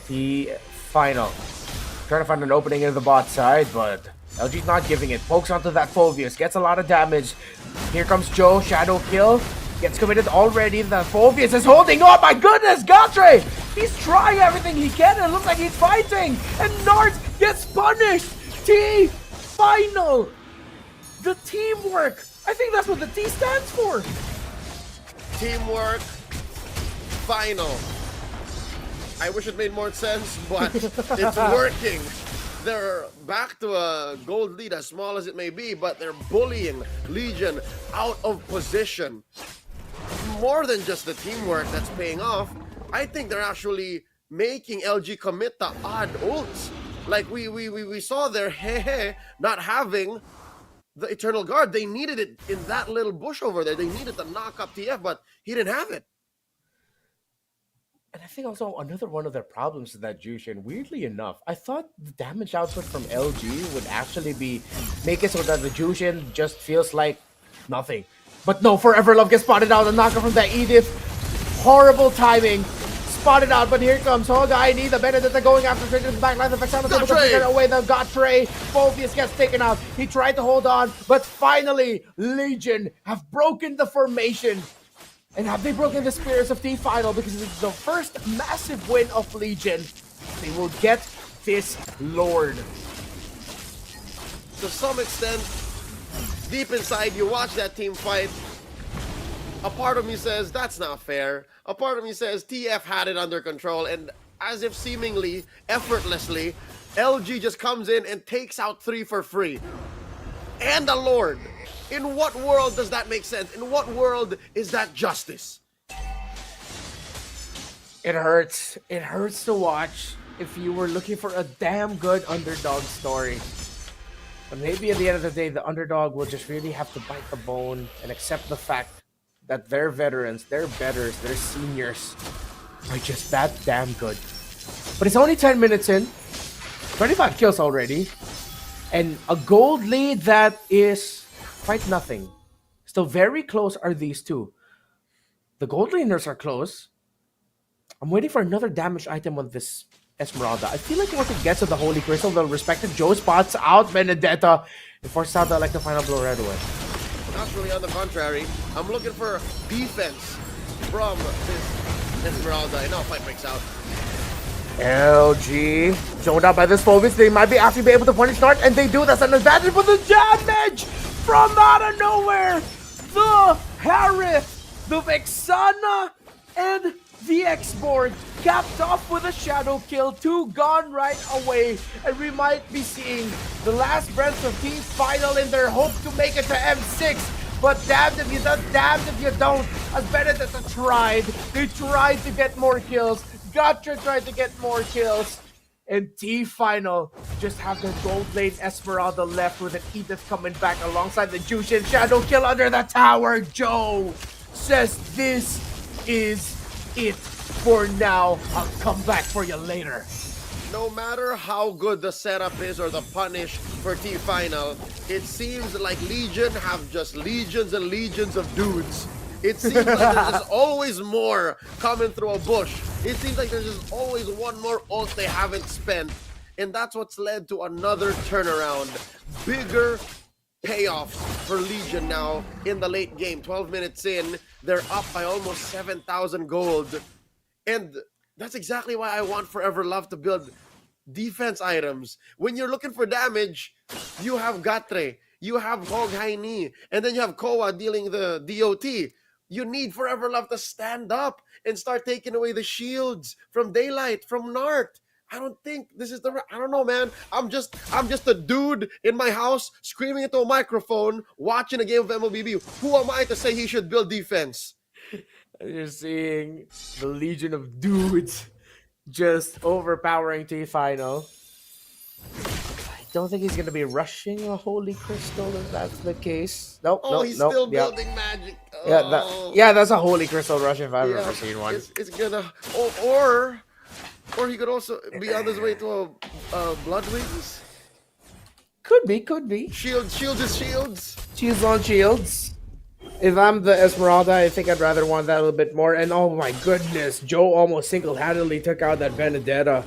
S19: The final. Trying to find an opening in the bot side, but LG's not giving it. Pokes onto that Phobius, gets a lot of damage. Here comes Joe, shadow kill. Gets committed already. The Phobius is holding. Oh my goodness, Gatre! He's trying everything he can. It looks like he's fighting. And Nart gets punished. T-Final. The teamwork. I think that's what the T stands for.
S20: Teamwork. Final. I wish it made more sense, but it's working. They're back to a gold lead, as small as it may be, but they're bullying Legion out of position. More than just the teamwork that's paying off, I think they're actually making LG commit the odd ults. Like we saw their Hehe not having the Eternal Guard. They needed it in that little bush over there. They needed to knock up TF, but he didn't have it.
S19: And I think also another one of their problems is that Jushin, weirdly enough, I thought the damage output from LG would actually make it so that the Jushin just feels like nothing. But no, Forever Love gets spotted out. The knocker from that Edith. Horrible timing. Spotted out, but here comes Hogaini. The Benedetta going after straight to the backline. The Vexano's able to figure away the Gatre. Phobius gets taken out. He tried to hold on, but finally, Legion have broken the formation. And have they broken the spirits of T-Final? Because it's the first massive win of Legion. They will get this Lord.
S20: To some extent, deep inside, you watch that team fight. A part of me says, that's not fair. A part of me says, TF had it under control. And as if seemingly, effortlessly, LG just comes in and takes out 3 for free. And a Lord. In what world does that make sense? In what world is that justice?
S19: It hurts. It hurts to watch if you were looking for a damn good underdog story. But maybe at the end of the day, the underdog will just really have to bite the bone and accept the fact that their veterans, their betters, their seniors are just that damn good. But it's only 10 minutes in, 25 kills already, and a gold lead that is quite nothing. Still very close are these two. The gold laners are close. I'm waiting for another damage item on this Esmeralda. I feel like once it gets to the Holy Crystal, they'll respect it. Joe spots out Benedetta and forces out the final blow right away.
S20: Naturally, on the contrary, I'm looking for defense from this Esmeralda. And now fight breaks out.
S19: LG zoned out by this Phobius. They might be actually be able to punish Nart, and they do. That's an advantage for the damage from out of nowhere. The Harith, the Vexana, and the Export capped off with a shadow kill. 2 gone right away, and we might be seeing the last breaths of T-Final in their hope to make it to M6. But damned if you don't, damned if you don't. As Benedetta tried, they tried to get more kills. Gotcha tried to get more kills. And T Final just have the gold lane Esmeralda left with an Edith coming back alongside the Jushin Shadow kill under the tower. Joe says this is it for now. I'll come back for you later.
S20: No matter how good the setup is or the punish for T-Final, it seems like Legion have just legions and legions of dudes. It seems like there's just always more coming through a bush. It seems like there's just always one more ult they haven't spent. And that's what's led to another turnaround. Bigger payoffs for Legion now in the late game. 12 minutes in, they're up by almost 7,000 gold. And that's exactly why I want Forever Love to build defense items. When you're looking for damage, you have Gatre, you have Hog High Knee, and then you have Koa dealing the DOT. You need Forever Love to stand up and start taking away the shields from Daylight, from Nart. I don't think this is the... I don't know, man. I'm just a dude in my house screaming into a microphone, watching a game of MLBB. Who am I to say he should build defense?
S19: You're seeing the legion of dudes just overpowering T-Final. I don't think he's going to be rushing a Holy Crystal if that's the case. Nope,
S20: Oh, he's still building magic. Oh.
S19: Yeah, that's a Holy Crystal rush if I've ever seen one.
S20: It's gonna... Or he could also be on his way to a Blood Wings.
S19: Could be.
S20: Shields is shields.
S19: Shields on shields. If I'm the Esmeralda, I think I'd rather want that a little bit more. And oh my goodness, Joe almost single-handedly took out that Benedetta.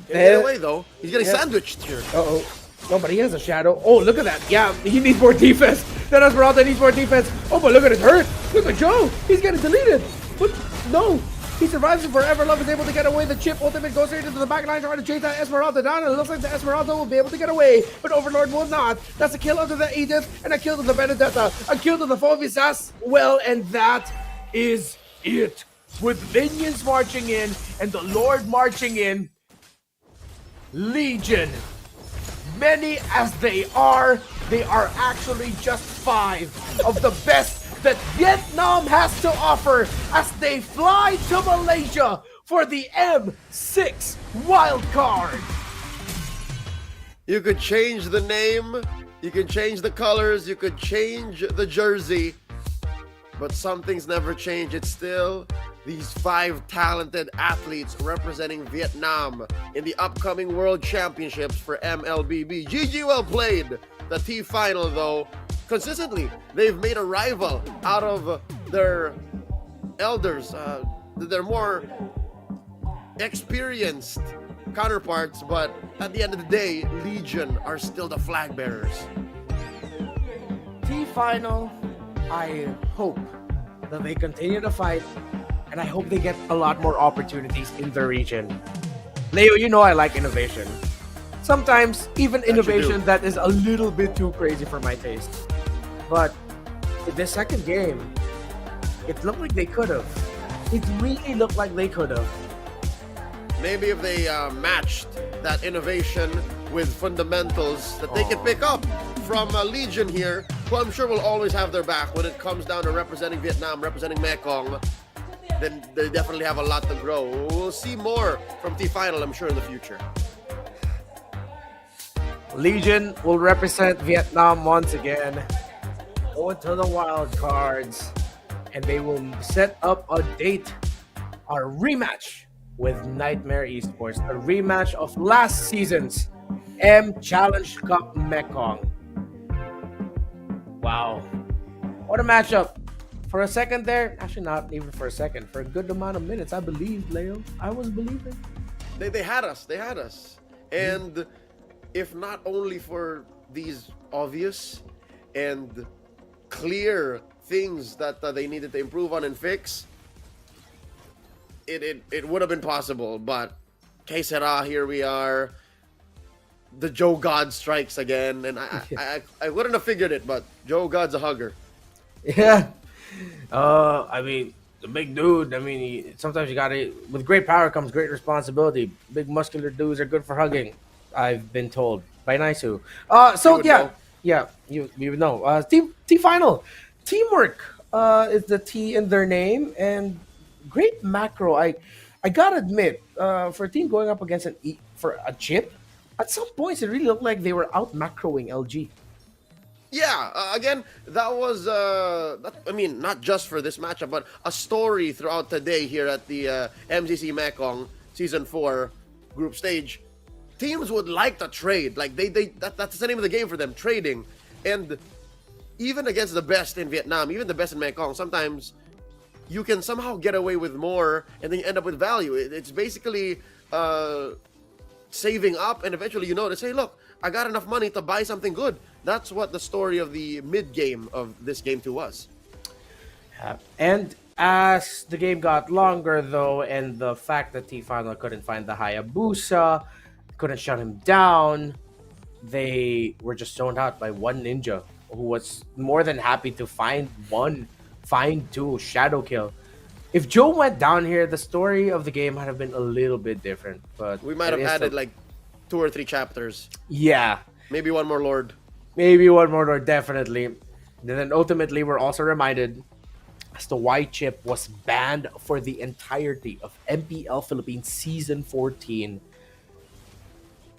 S20: Get away though. He's getting sandwiched here.
S19: Uh-oh. No, but he has a shadow. Oh, look at that. Yeah, he needs more defense. That Esmeralda needs more defense. Oh, but look at his hurt. Look at Joe. He's getting deleted. But no. He survives and Forever Love is able to get away. The chip ultimate goes straight into the back line, trying to chase that Esmeralda down. And it looks like the Esmeralda will be able to get away, but Overlord will not. That's a kill under the Edith and a kill to the Benedetta. A kill to the Fovisas. Well, and that is it. With minions marching in and the Lord marching in, Legion, many as they are actually just 5 of the best that Vietnam has to offer as they fly to Malaysia for the M6 wildcard.
S20: You could change the name, you could change the colors, you could change the jersey, but some things never change. It's still these 5 talented athletes representing Vietnam in the upcoming World Championships for MLBB. GG, well played. The T-Final, though, consistently, they've made a rival out of their elders, their more experienced counterparts, but at the end of the day, Legion are still the flag bearers.
S19: T-Final, I hope that they continue to fight, and I hope they get a lot more opportunities in the region. Leo, you know I like innovation. Sometimes, even innovation that is a little bit too crazy for my taste. But in the second game, it looked like they could have. It really looked like they could have.
S20: Maybe if they matched that innovation with fundamentals that they can pick up from Legion here, who I'm sure will always have their back when it comes down to representing Vietnam, representing Mekong, then they definitely have a lot to grow. We'll see more from T-Final, I'm sure, in the future.
S19: Legion will represent Vietnam once again. Going to the wild cards, and they will set up a date, a rematch with Nightmare Esports, a rematch of last season's M Challenge Cup Mekong. Wow, what a matchup! For a second there, actually not even for a second, for a good amount of minutes, I believed, Leo. I was believing.
S20: They had us, and if not only for these obvious and clear things that they needed to improve on and fix, it would have been possible. But que sera, here we are. The Joe God strikes again, and I wouldn't have figured it, but Joe God's a hugger.
S19: Yeah. I mean, the big dude. I mean, sometimes you gotta. With great power comes great responsibility. Big muscular dudes are good for hugging. I've been told by Naisu. So yeah, you would know. T-Final, teamwork is the T in their name, and great macro. I gotta admit, for a team going up against for a chip, at some points it really looked like they were out macroing LG.
S20: Yeah, again, that was, I mean, not just for this matchup, but a story throughout the day here at the MCC Mekong Season 4 group stage. Teams would like to trade. Like, that's the name of the game for them, trading. And even against the best in Vietnam, even the best in Mekong, sometimes you can somehow get away with more and then you end up with value. It's basically saving up, and eventually you notice, hey, look, I got enough money to buy something good. That's what the story of the mid-game of this game 2 was.
S19: And as the game got longer, though, and the fact that T-Final couldn't find the Hayabusa, couldn't shut him down, they were just zoned out by one ninja who was more than happy to find two shadow kill. If Joe went down here, the story of the game might have been a little bit different. But
S20: we might have added like 2 or 3 chapters.
S19: Yeah.
S20: Maybe one more Lord.
S19: Maybe one more Lord, definitely. And then ultimately, we're also reminded as to why Chip was banned for the entirety of MPL Philippines Season 14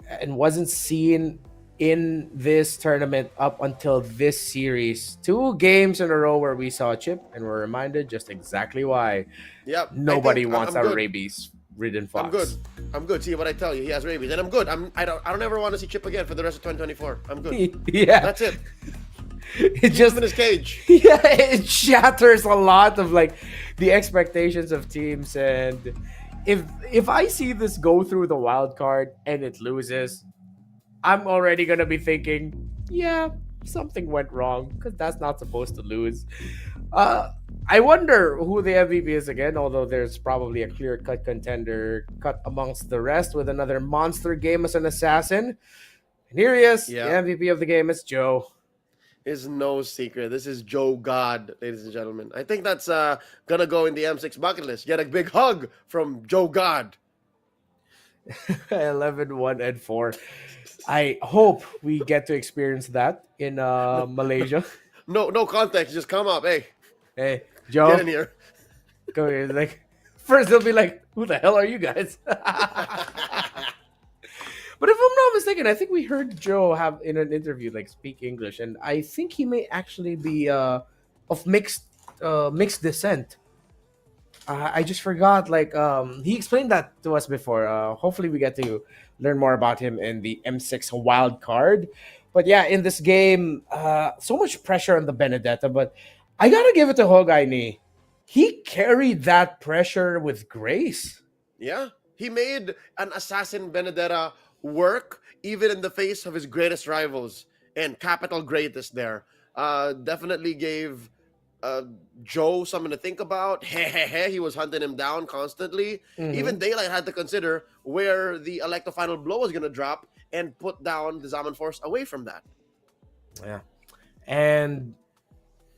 S19: and wasn't seen in this tournament up until this series. 2 games in a row where we saw Chip, and we're reminded just exactly why.
S20: Yep.
S19: Nobody wants a rabies-ridden fox.
S20: I'm good. See what I tell you. He has rabies, and I'm good. I don't ever want to see Chip again for the rest of 2024. I'm good.
S19: Yeah,
S20: that's it.
S19: It just
S20: in his cage.
S19: Yeah, it shatters a lot of like the expectations of teams, and if I see this go through the wild card and it loses, I'm already gonna be thinking, yeah, something went wrong because that's not supposed to lose. I wonder who the MVP is again, although there's probably a clear-cut contender cut amongst the rest with another monster game as an assassin. And here he is, the MVP of the game is Joe.
S20: Is no secret. This is Joe God, ladies and gentlemen. I think that's gonna go in the M6 bucket list. Get a big hug from Joe God.
S19: 11-1-4. I hope we get to experience that in Malaysia.
S20: No context. Just come up.
S19: Hey, Joe.
S20: Get in here.
S19: Go here. Like, first they'll be like, who the hell are you guys? But if I'm not mistaken, I think we heard Joe have in an interview like speak English, and I think he may actually be of mixed descent. I just forgot. Like he explained that to us before. Hopefully, we get to learn more about him in the M6 wild card. But yeah, in this game, so much pressure on the Benedetta. But I gotta give it to Hogaini. He carried that pressure with grace.
S20: Yeah, he made an assassin Benedetta work even in the face of his greatest rivals and capital greatest there. Definitely gave Joe something to think about. He was hunting him down constantly. Even Daylight had to consider where the Electo final blow was going to drop and put down the Zaman Force away from that.
S19: Yeah. And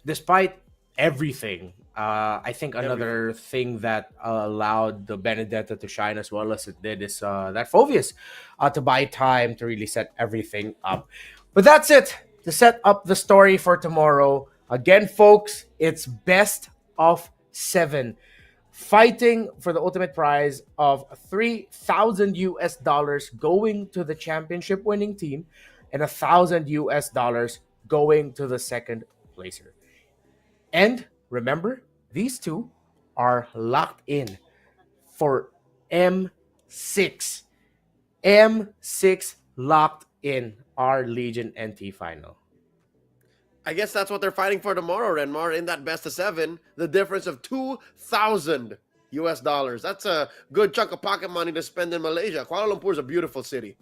S19: despite everything, I think another thing that allowed the Benedetta to shine as well as it did is that Phoveus to buy time to really set everything up. But that's it to set up the story for tomorrow. Again, folks, it's best of 7. Fighting for the ultimate prize of $3,000 going to the championship winning team and $1,000 going to the second placer. And remember, these two are locked in for M6. M6 locked in our Legion NT final.
S20: I guess that's what they're fighting for tomorrow, Renmar, in that best of 7. The difference of $2,000. That's a good chunk of pocket money to spend in Malaysia. Kuala Lumpur is a beautiful city.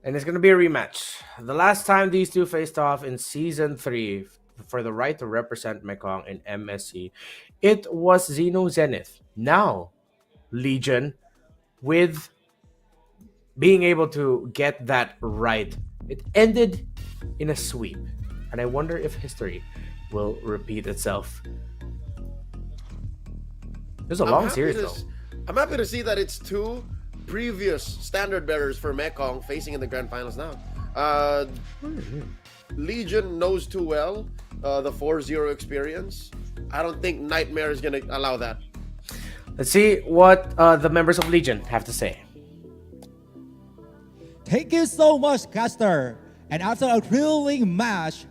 S19: And it's going to be a rematch. The last time these two faced off in Season 3 for the right to represent Mekong in MSC, it was Xeno Zenith. Now, Legion, with being able to get that right, it ended in a sweep. And I wonder if history will repeat itself. There's a long series, though.
S20: I'm happy to see that it's 2 previous standard bearers for Mekong facing in the grand finals now. Legion knows too well the 4-0 experience. I don't think Niightmare is going to allow that.
S19: Let's see what the members of Legion have to say.
S7: Thank you so much, caster. And after a thrilling match,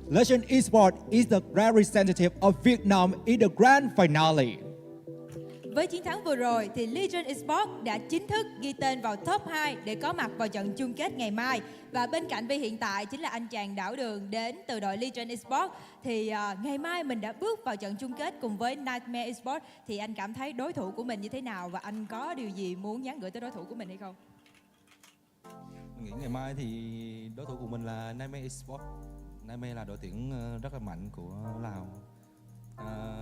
S7: Legend Esports is the representative of Vietnam in the grand finale.
S8: Với chiến thắng vừa rồi thì Legion Esports đã chính thức ghi tên vào top 2 để có mặt vào trận chung kết ngày mai. Và bên cạnh Vi hiện tại chính là anh chàng đảo đường đến từ đội Legion Esports. Thì ngày mai mình đã bước vào trận chung kết cùng với Niightmare Esports. Thì anh cảm thấy đối thủ của mình như thế nào và anh có điều gì muốn nhắn gửi tới đối thủ của mình hay không?
S18: Mình nghĩ ngày mai thì đối thủ của mình là Niightmare Esports. Niightmare là đội tuyển rất là mạnh của Lào.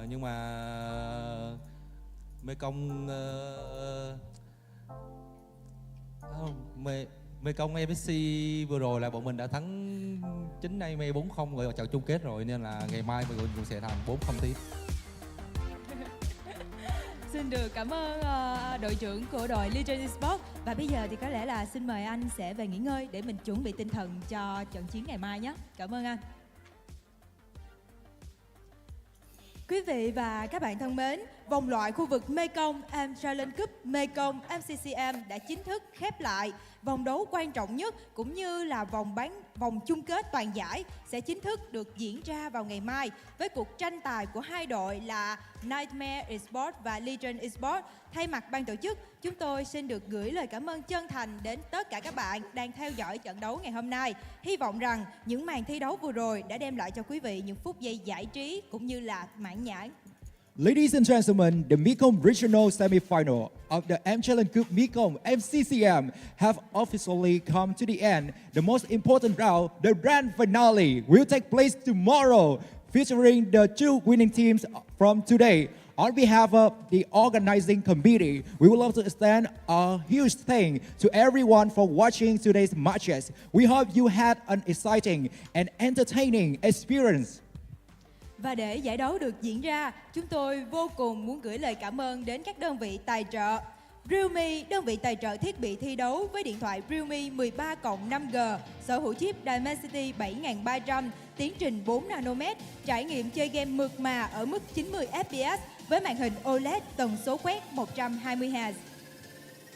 S18: Nhưng mà Mekong Mekong FSC vừa rồi là bọn mình đã thắng chính Niightmare 4-0 ở trận chung kết rồi, nên là ngày mai mình cũng sẽ thành 4-0 tiếp.
S8: Xin được cảm ơn đội trưởng của đội Legion Esports. Và bây giờ thì có lẽ là xin mời anh sẽ về nghỉ ngơi để mình chuẩn bị tinh thần cho trận chiến ngày mai nhé. Cảm ơn anh. Quý vị và các bạn thân mến, vòng loại khu vực Mekong Challenge Cup Mekong MCM đã chính thức khép lại. Vòng đấu quan trọng nhất cũng như là vòng chung kết toàn giải sẽ chính thức được diễn ra vào ngày mai với cuộc tranh tài của hai đội là Niightmare Esports và Legion Esports. Thay mặt ban tổ chức, chúng tôi xin được gửi lời cảm ơn chân thành đến tất cả các bạn đang theo dõi trận đấu ngày hôm nay. Hy vọng rằng những màn thi đấu vừa rồi đã đem lại cho quý vị những phút giây giải trí cũng như là mãn nhãn.
S7: Ladies and gentlemen, the Mekong Regional Semifinal of the M-Challenge Cup Mekong MCCM have officially come to the end. The most important round, the grand finale, will take place tomorrow, featuring the two winning teams from today. On behalf of the organizing committee, we would love to extend a huge thank to everyone for watching today's matches. We hope you had an exciting and entertaining experience.
S8: Và để giải đấu được diễn ra, chúng tôi vô cùng muốn gửi lời cảm ơn đến các đơn vị tài trợ. Realme, đơn vị tài trợ thiết bị thi đấu với điện thoại Realme 13 cộng 5G, sở hữu chip Dimensity 7300, tiến trình 4 nanomet, trải nghiệm chơi game mượt mà ở mức 90 FPS với màn hình OLED tần số quét 120Hz.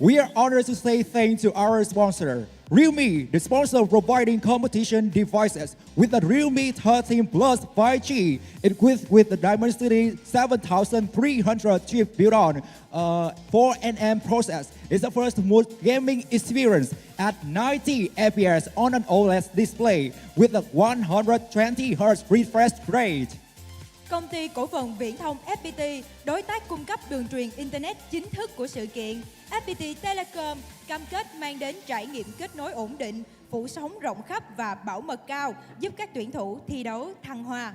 S7: We are honored to say thanks to our sponsor, Realme, the sponsor providing competition devices with the Realme 13 Plus 5G, equipped with the Dimensity 7300 chip built on 4nm process. It's the first smooth gaming experience at 90 FPS on an OLED display with a 120Hz refresh rate.
S8: Công ty cổ phần viễn thông FPT, đối tác cung cấp đường truyền Internet chính thức của sự kiện. FPT Telecom cam kết mang đến trải nghiệm kết nối ổn định, phủ sóng rộng khắp và bảo mật cao, giúp các tuyển thủ thi đấu thăng hoa.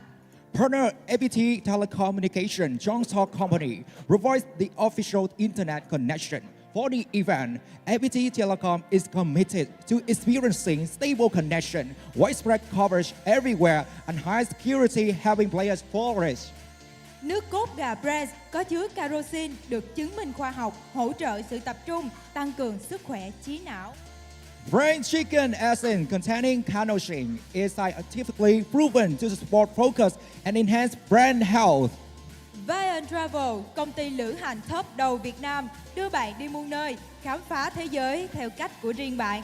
S7: Partner FPT Telecommunication Joint Stock Company provides the official internet connection. For the event, FPT Telecom is committed to experiencing stable connection, widespread coverage everywhere, and high security, helping players flourish.
S8: Nước cốt gà Brand có chứa kerosene được chứng minh khoa học, hỗ trợ sự tập trung, tăng cường sức khỏe trí não.
S7: Brain chicken essence containing carnosine is scientifically proven to support focus and enhance brain health.
S8: Vion Travel, công ty lữ hành top đầu Việt Nam, đưa bạn đi muôn nơi, khám phá thế giới theo cách của riêng bạn.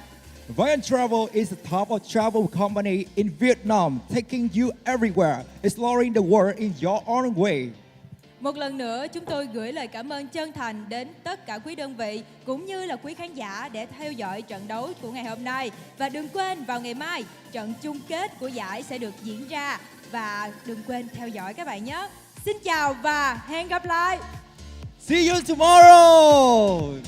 S7: Vion Travel is the top of travel company in Vietnam, taking you everywhere, exploring the world in your own way.
S8: Một lần nữa, chúng tôi gửi lời cảm ơn chân thành đến tất cả quý đơn vị cũng như là quý khán giả để theo dõi trận đấu của ngày hôm nay. Và đừng quên vào ngày mai, trận chung kết của giải sẽ được diễn ra. Và đừng quên theo dõi các bạn nhé. Xin chào và hẹn gặp lại.
S7: See you tomorrow.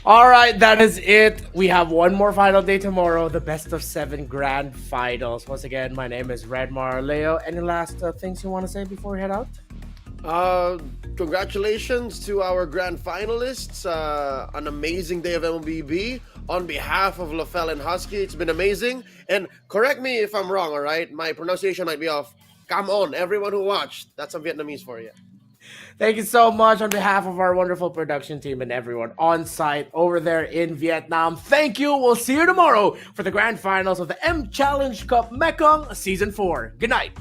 S19: All right, that is it. We have one more final day tomorrow, the best of 7 grand finals. Once again, my name is Redmar. Leo, any last things you want to say before we head out?
S20: Congratulations to our grand finalists. An amazing day of MLBB. On behalf of LaFell and Husky, it's been amazing. And correct me if I'm wrong, all right? My pronunciation might be off. Come on, everyone who watched. That's some Vietnamese for you.
S19: Thank you so much on behalf of our wonderful production team and everyone on site over there in Vietnam. Thank you. We'll see you tomorrow for the grand finals of the M Challenge Cup Mekong Season 4. Good night.